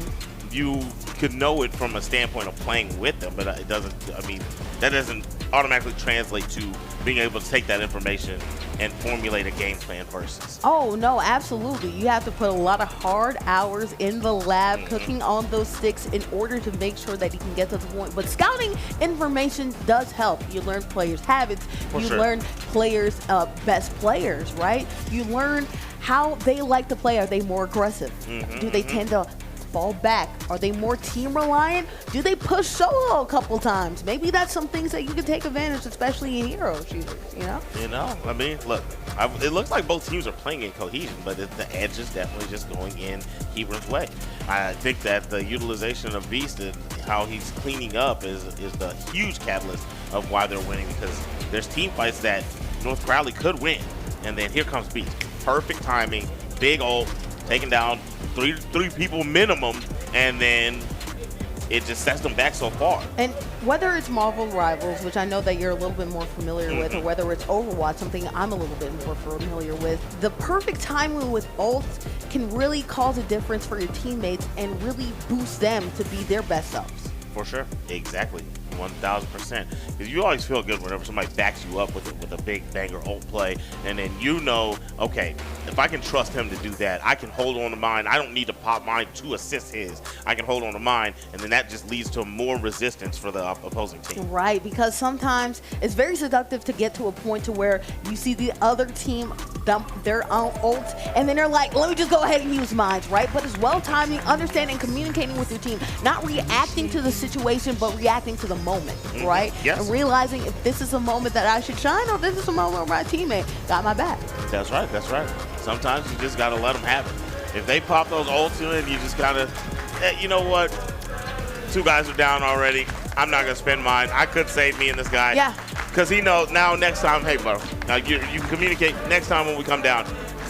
You could know it from a standpoint of playing with them, but it doesn't. I mean, that doesn't automatically translate to being able to take that information and formulate a game plan versus. Oh, no, absolutely. You have to put a lot of hard hours in the lab cooking on those sticks in order to make sure that you can get to the point. But scouting information does help. You learn players' habits. You learn players' best players, right? You learn how they like to play. Are they more aggressive? Do they tend to fall back? Are they more team reliant? Do they push solo a couple times? Maybe that's some things that you can take advantage, especially in hero shooters, you know? You know, I mean, look, it looks like both teams are playing in cohesion, but the edge is definitely just going in Hebron's way. I think that the utilization of Beast and how he's cleaning up is the huge catalyst of why they're winning, because there's team fights that North Crowley could win, and then here comes Beast. Perfect timing, big ult, taking down three people minimum, and then it just sets them back so far. And whether it's Marvel Rivals, which I know that you're a little bit more familiar with, or whether it's Overwatch, something I'm a little bit more familiar with, the perfect timing with ults can really cause a difference for your teammates and really boost them to be their best selves. For sure. Exactly. 1,000%. Because you always feel good whenever somebody backs you up with a big banger ult play, and then you know, okay, if I can trust him to do that, I can hold on to mine. I don't need to pop mine to assist his. I can hold on to mine, and then that just leads to more resistance for the opposing team. Right, because sometimes it's very seductive to get to a point to where you see the other team dump their own ult, and then they're like, let me just go ahead and use mine, right? But it's well timing, understanding, communicating with your team, not reacting to the situation, but reacting to the moment, right? Yes. And realizing if this is a moment that I should shine, or this is a moment where my teammate got my back. That's right, that's right. Sometimes you just gotta let them have it. If they pop those ults in, you just gotta, you know what? 2 guys are down already. I'm not gonna spend mine. I could save me and this guy. Yeah. Because he knows now next time, hey bro, now you communicate next time when we come down,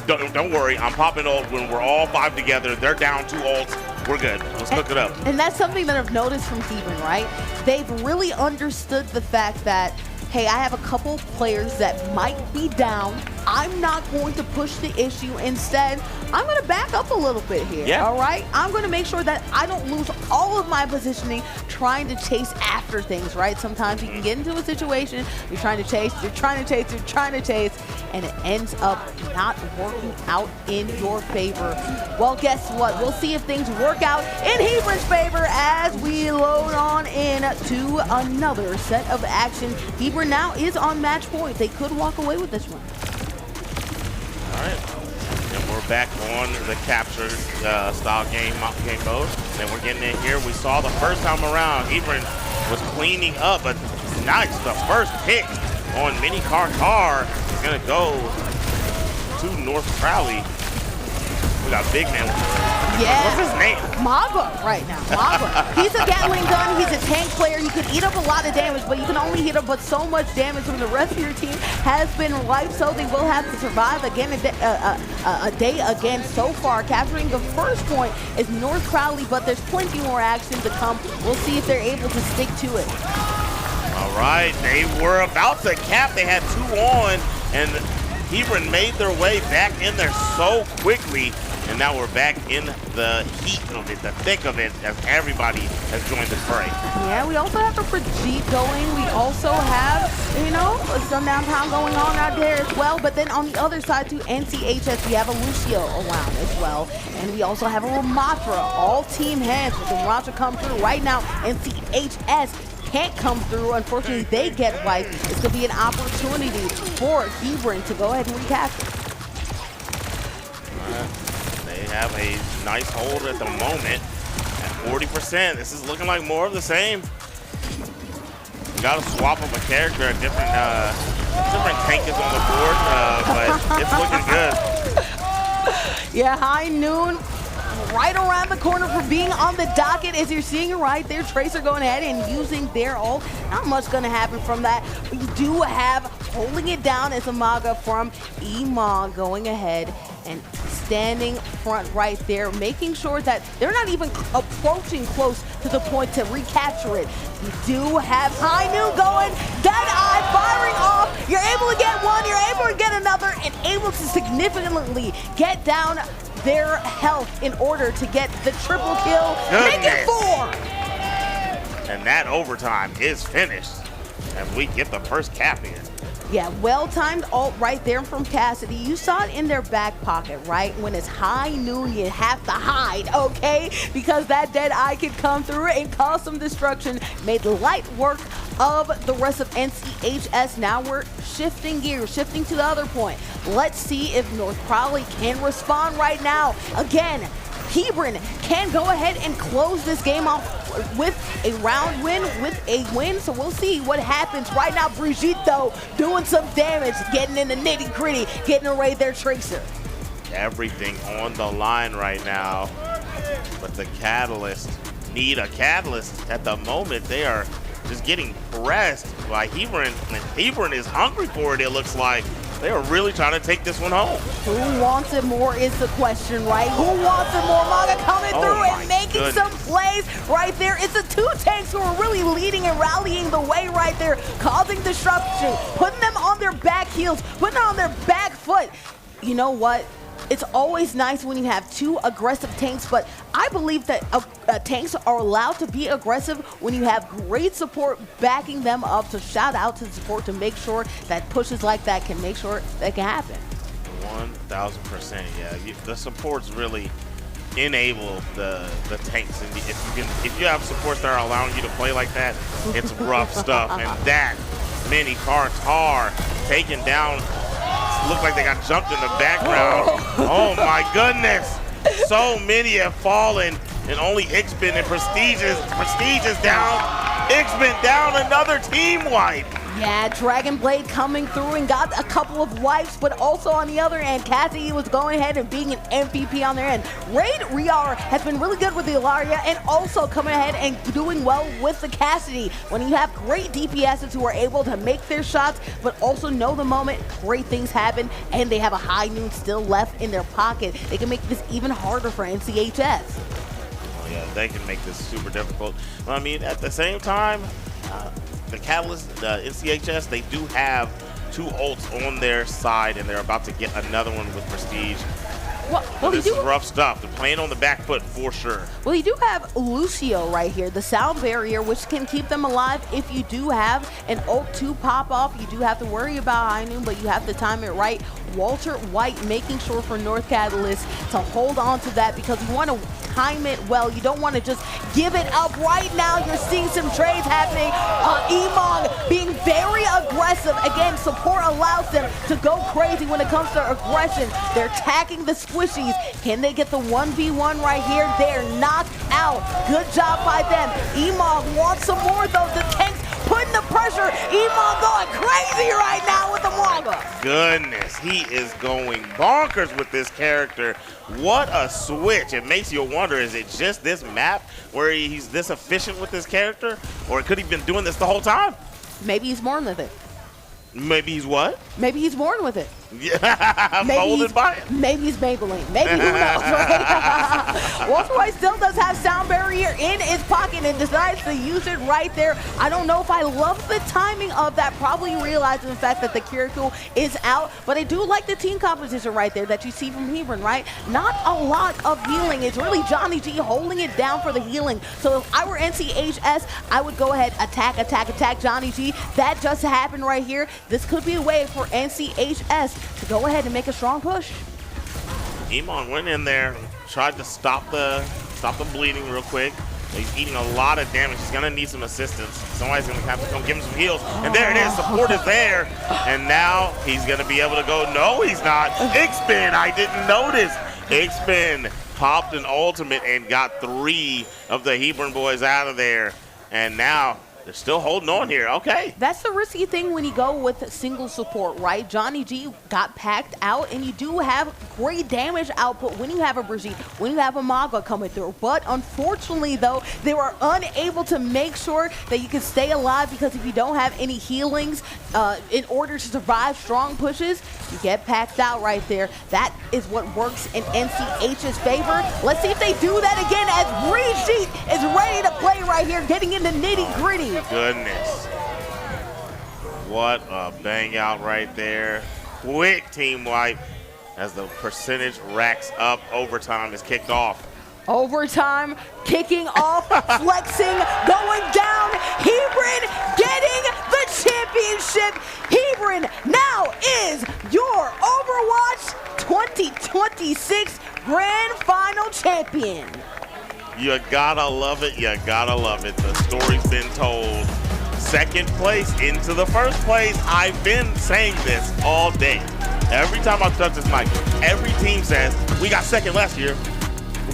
don't worry, I'm popping ult when we're all 5 together. They're down 2 ults. We're good. Let's hook it up. And that's something that I've noticed from Hebron, right? They've really understood the fact that, hey, I have a couple players that might be down. I'm not going to push the issue. Instead, I'm going to back up a little bit here, Yeah. all right? I'm going to make sure that I don't lose all of my positioning trying to chase after things, right? Sometimes you can get into a situation, you're trying to chase, and it ends up not working out in your favor. Well, guess what? We'll see if things work out in Hebron's favor as we load on in to another set of action. Hebron now is on match point. They could walk away with this one. All right. And we're back on the capture style game mode. And we're getting in here. We saw the first time around, Hebron was cleaning up, but nice. The first pick on Mini Car is going to go to North Crowley. We got big man. Yeah. What's his name? Maga right now. Maga. He's a Gatling gun. He's a tank player. You can eat up a lot of damage, but you can only eat up but so much damage when the rest of your team has been wiped, so they will have to survive again a day again so far. Capturing the first point is North Crowley, but there's plenty more action to come. We'll see if they're able to stick to it. All right, they were about to cap. They had 2 on, and Hebron made their way back in there so quickly. And now we're back in the heat of it, the thick of it, as everybody has joined the fray. Yeah, we also have a Brigitte going. We also have, some downtime going on out there as well. But then on the other side, too, NCHS, we have a Lucio around as well. And we also have a Ramatra, all team heads. With the Ramatra come through right now, NCHS can't come through. Unfortunately, they get wiped. It's going to be an opportunity for Hebron to go ahead and recapture. They have a nice hold at the moment at 40%. This is looking like more of the same. We got to swap up a character. Different tank is on the board, but it's looking good. Yeah, High Noon right around the corner for being on the docket. As you're seeing right there, Tracer going ahead and using their ult. Not much going to happen from that. But you do have holding it down as a Maga from Emon going ahead and standing front right there, making sure that they're not even approaching close to the point to recapture it. You do have High Noon going, Deadeye firing off. You're able to get one, you're able to get another, and able to significantly get down their health in order to get the triple kill. Make it 4! And that overtime is finished, and we get the first cap in. Yeah, well-timed ult right there from Cassidy. You saw it in their back pocket, right? When it's High Noon, you have to hide, okay? Because that Deadeye could come through and cause some destruction. Made light work of the rest of NCHS. Now we're shifting gears, shifting to the other point. Let's see if North Crowley can respond right now. Again, Hebron can go ahead and close this game off with a round win, with a win. So we'll see what happens. Right now, Brigitte, though, doing some damage, getting in the nitty-gritty, getting away their Tracer. Everything on the line right now. But the Catalyst need a catalyst. At the moment, they are just getting pressed by Hebron. And Hebron is hungry for it, it looks like. They are really trying to take this one home. Who wants it more is the question, right? Who wants it more? Maga coming through and making some plays right there. It's the 2 tanks who are really leading and rallying the way right there, causing disruption, putting them on their back heels, putting them on their back foot. You know what? It's always nice when you have 2 aggressive tanks, but I believe that tanks are allowed to be aggressive when you have great support backing them up. So shout out to the support to make sure that pushes like that can make sure that can happen. 1000%, yeah. The supports really enable the tanks, and if you have supports that are allowing you to play like that, it's rough stuff. And that Mini Car taken down. Look like they got jumped in the background. Oh my goodness. So many have fallen, and only Ixbin and Prestige is down. Ixbin down, another team wipe. Yeah, Dragon Blade coming through and got a couple of wipes, but also on the other end, Cassie was going ahead and being an MVP on their end. Raid Riar has been really good with the Ilaria and also coming ahead and doing well with the Cassidy. When you have great DPSs who are able to make their shots, but also know the moment, great things happen, and they have a high noon still left in their pocket. They can make this even harder for NCHS. Oh yeah, they can make this super difficult. I mean, at the same time, the Catalyst, NCHS, they do have 2 ults on their side, and they're about to get another one with Prestige. Well, this is rough stuff. They're playing on the back foot for sure. Well, you do have Lucio right here, the sound barrier, which can keep them alive. If you do have an ult to pop off, you do have to worry about high noon, but you have to time it right. Walter White making sure for North Catalyst to hold on to that because you want to time it well. You don't want to just give it up right now. You're seeing some trades happening. Emong being very aggressive. Again, support allows them to go crazy when it comes to aggression. They're attacking the squishies. Can they get the 1v1 right here? They're knocked out. Good job by them. Emong wants some more though. The tanks putting the pressure. Emong going crazy right now with the Mwanga. Goodness, he is going bonkers with this character. What a switch. It makes you wonder, is it just this map where he's this efficient with this character? Or could he been doing this the whole time? Maybe he's born with it. Maybe he's what? Maybe he's born with it. Yeah, molded by it. Maybe he's Maybelline. Maybe, who knows, right? Walter White still does have sound barrier in his pocket and decides to use it right there. I don't know if I love the timing of that, probably realizing the fact that the Kiriko is out, but I do like the team composition right there that you see from Hebron, right? Not a lot of healing. It's really Johnny G holding it down for the healing. So if I were NCHS, I would go ahead, attack Johnny G. That just happened right here. This could be a way for NCHS to go ahead and make a strong push. Emon went in there, tried to stop the bleeding real quick. He's eating a lot of damage. He's gonna need some assistance. Somebody's gonna have to come give him some heals. And there it is, support is there. And now he's gonna be able to go, no he's not. X-Spin, I didn't notice. X-Spin popped an ultimate and got 3 of the Hebron boys out of there. And now they're still holding on here. Okay. That's the risky thing when you go with single support, right? Johnny G got packed out, and you do have great damage output when you have a Brigitte, when you have a Maga coming through. But unfortunately, though, they were unable to make sure that you can stay alive because if you don't have any healings in order to survive strong pushes, you get packed out right there. That is what works in NCH's favor. Let's see if they do that again as Brigitte is ready to play right here, getting in the nitty-gritty. Goodness. What a bang out right there. Quick team wipe as the percentage racks up. Overtime is kicked off. Overtime kicking off, flexing, going down. Hebron getting the championship. Hebron now is your Overwatch 2026 Grand Final champion. You gotta love it. You gotta love it. The story's been told. Second place into the first place. I've been saying this all day. Every time I touch this mic, every team says, we got second last year.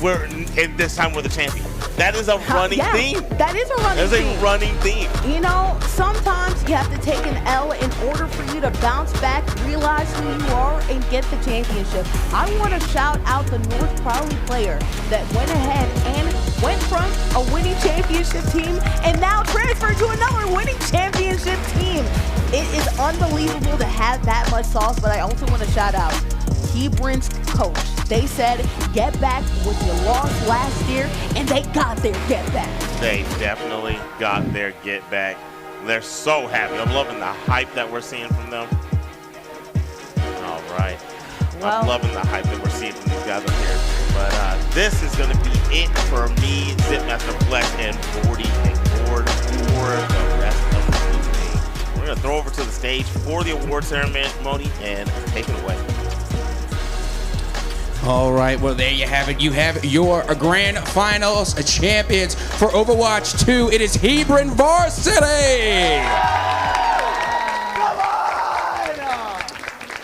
And this time we're the champion. That is a running theme. That is a running theme. That's a running theme. You know, sometimes you have to take an L in order for you to bounce back, realize who you are, and get the championship. I want to shout out the North Crowley player that went ahead and went from a winning championship team and now transferred to another winning championship team. It is unbelievable to have that much sauce, but I also want to shout out Hebron's coach. They said, get back what you lost last year, and they got their get back. They definitely got their get back. They're so happy. I'm loving the hype that we're seeing from them. All right. Well, I'm loving the hype that we're seeing from these guys up here. But this is going to be it for me, Zipmaster Flex, and 40 and board for the rest of the evening. We're going to throw over to the stage for the award ceremony and take it away. All right, well, there you have it. You have your grand finals champions for Overwatch 2. It is Hebron Varsity.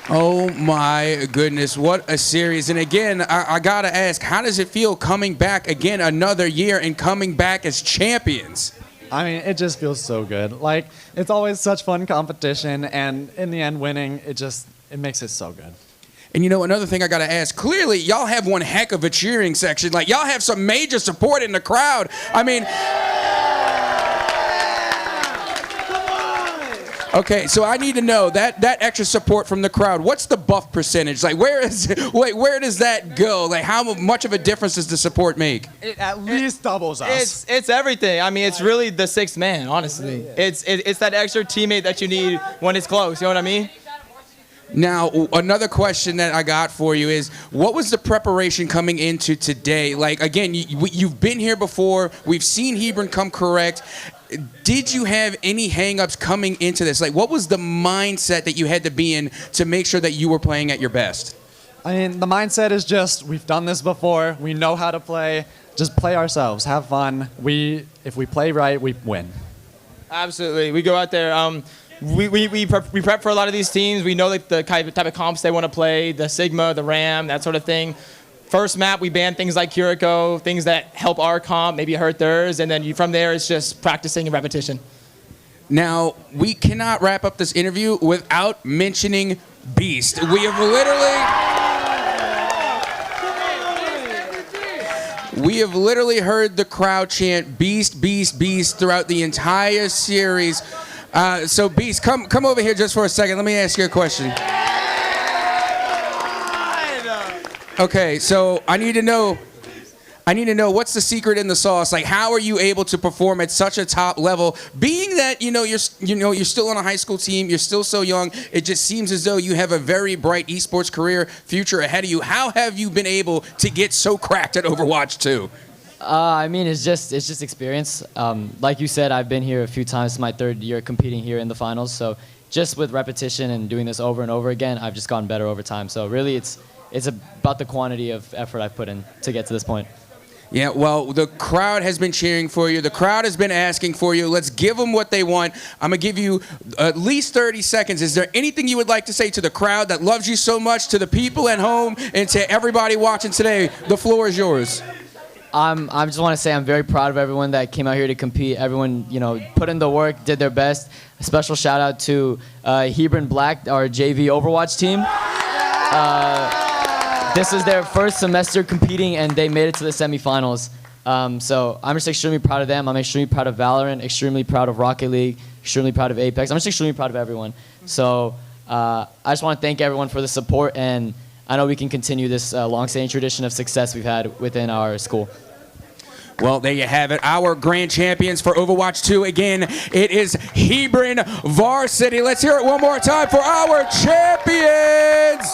Oh, my goodness. What a series. And again, I got to ask, how does it feel coming back again another year and coming back as champions? I mean, it just feels so good. Like, it's always such fun competition, and in the end, winning, it makes it so good. And you know, another thing I got to ask, clearly y'all have one heck of a cheering section. Like, y'all have some major support in the crowd. I mean, okay, so I need to know that extra support from the crowd. What's the buff percentage? Like, where does that go? Like, how much of a difference does the support make? It at least doubles us. It's everything. I mean, it's really the sixth man, honestly. It's that extra teammate that you need when it's close. You know what I mean? Now, another question that I got for you is, what was the preparation coming into today? Like, again, you've been here before. We've seen Hebron come correct. Did you have any hang-ups coming into this? Like, what was the mindset that you had to be in to make sure that you were playing at your best? I mean, the mindset is just, we've done this before. We know how to play. Just play ourselves. Have fun. If we play right, we win. Absolutely. We go out there. We prep for a lot of these teams. We know like the type of comps they want to play, the Sigma, the Ram, that sort of thing. First map, we ban things like Kuriko, things that help our comp, maybe hurt theirs, and then from there, it's just practicing and repetition. Now, we cannot wrap up this interview without mentioning Beast. We have literally heard the crowd chant Beast, Beast, Beast throughout the entire series. So Beast, come over here just for a second. Let me ask you a question. Okay, so I need to know what's the secret in the sauce. Like, how are you able to perform at such a top level? Being that you're still on a high school team, you're still so young. It just seems as though you have a very bright esports career future ahead of you. How have you been able to get so cracked at Overwatch 2? I mean, it's just experience. Like you said, I've been here a few times. It's my third year competing here in the finals. So just with repetition and doing this over and over again, I've just gotten better over time. So really, it's about the quantity of effort I've put in to get to this point. Yeah, well, the crowd has been cheering for you. The crowd has been asking for you. Let's give them what they want. I'm going to give you at least 30 seconds. Is there anything you would like to say to the crowd that loves you so much, to the people at home, and to everybody watching today? The floor is yours. I just want to say I'm very proud of everyone that came out here to compete. Everyone, put in the work, did their best. A special shout out to Hebron Black, our JV Overwatch team. This is their first semester competing, and they made it to the semifinals. So I'm just extremely proud of them. I'm extremely proud of Valorant, extremely proud of Rocket League, extremely proud of Apex. I'm just extremely proud of everyone. So I just want to thank everyone for the support, and I know we can continue this long-standing tradition of success we've had within our school. Well, there you have it. Our grand champions for Overwatch 2. Again, it is Hebron Varsity. Let's hear it one more time for our champions.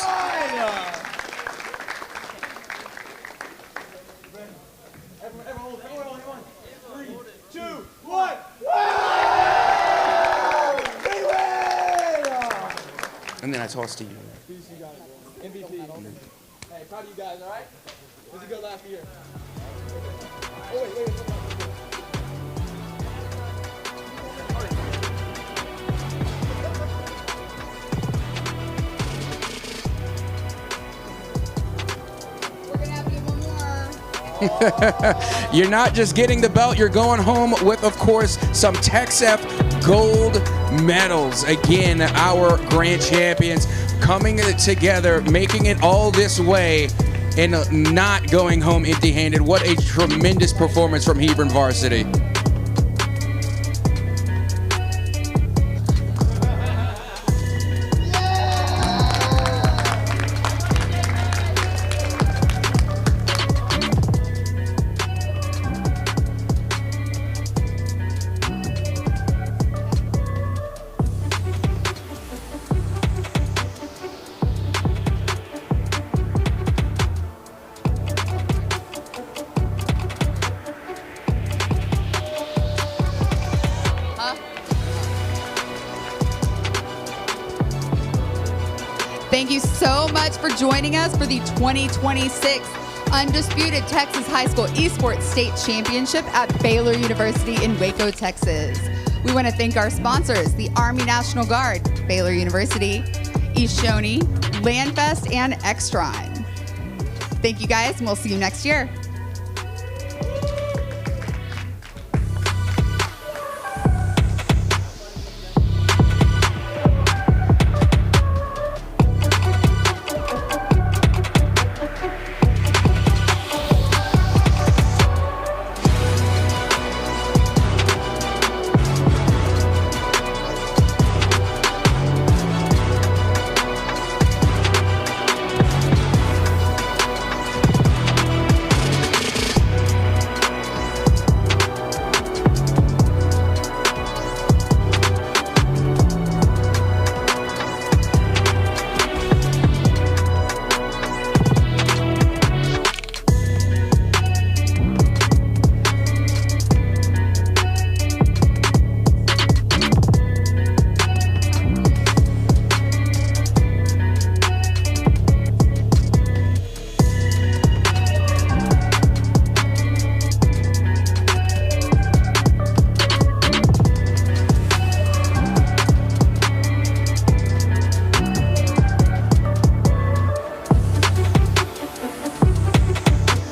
And then I tossed to you. MVP. Hey, proud of you guys, all right? It was a good last year. Oh, wait. You're not just getting the belt, you're going home with, of course, some TechSF gold medals. Again, our grand champions coming together, making it all this way, and not going home empty-handed. What a tremendous performance from Hebron Varsity. Thank you so much for joining us for the 2026 Undisputed Texas High School Esports State Championship at Baylor University in Waco, Texas. We want to thank our sponsors, the Army National Guard, Baylor University, East Shoney, Landfest, and Extron. Thank you guys, and we'll see you next year.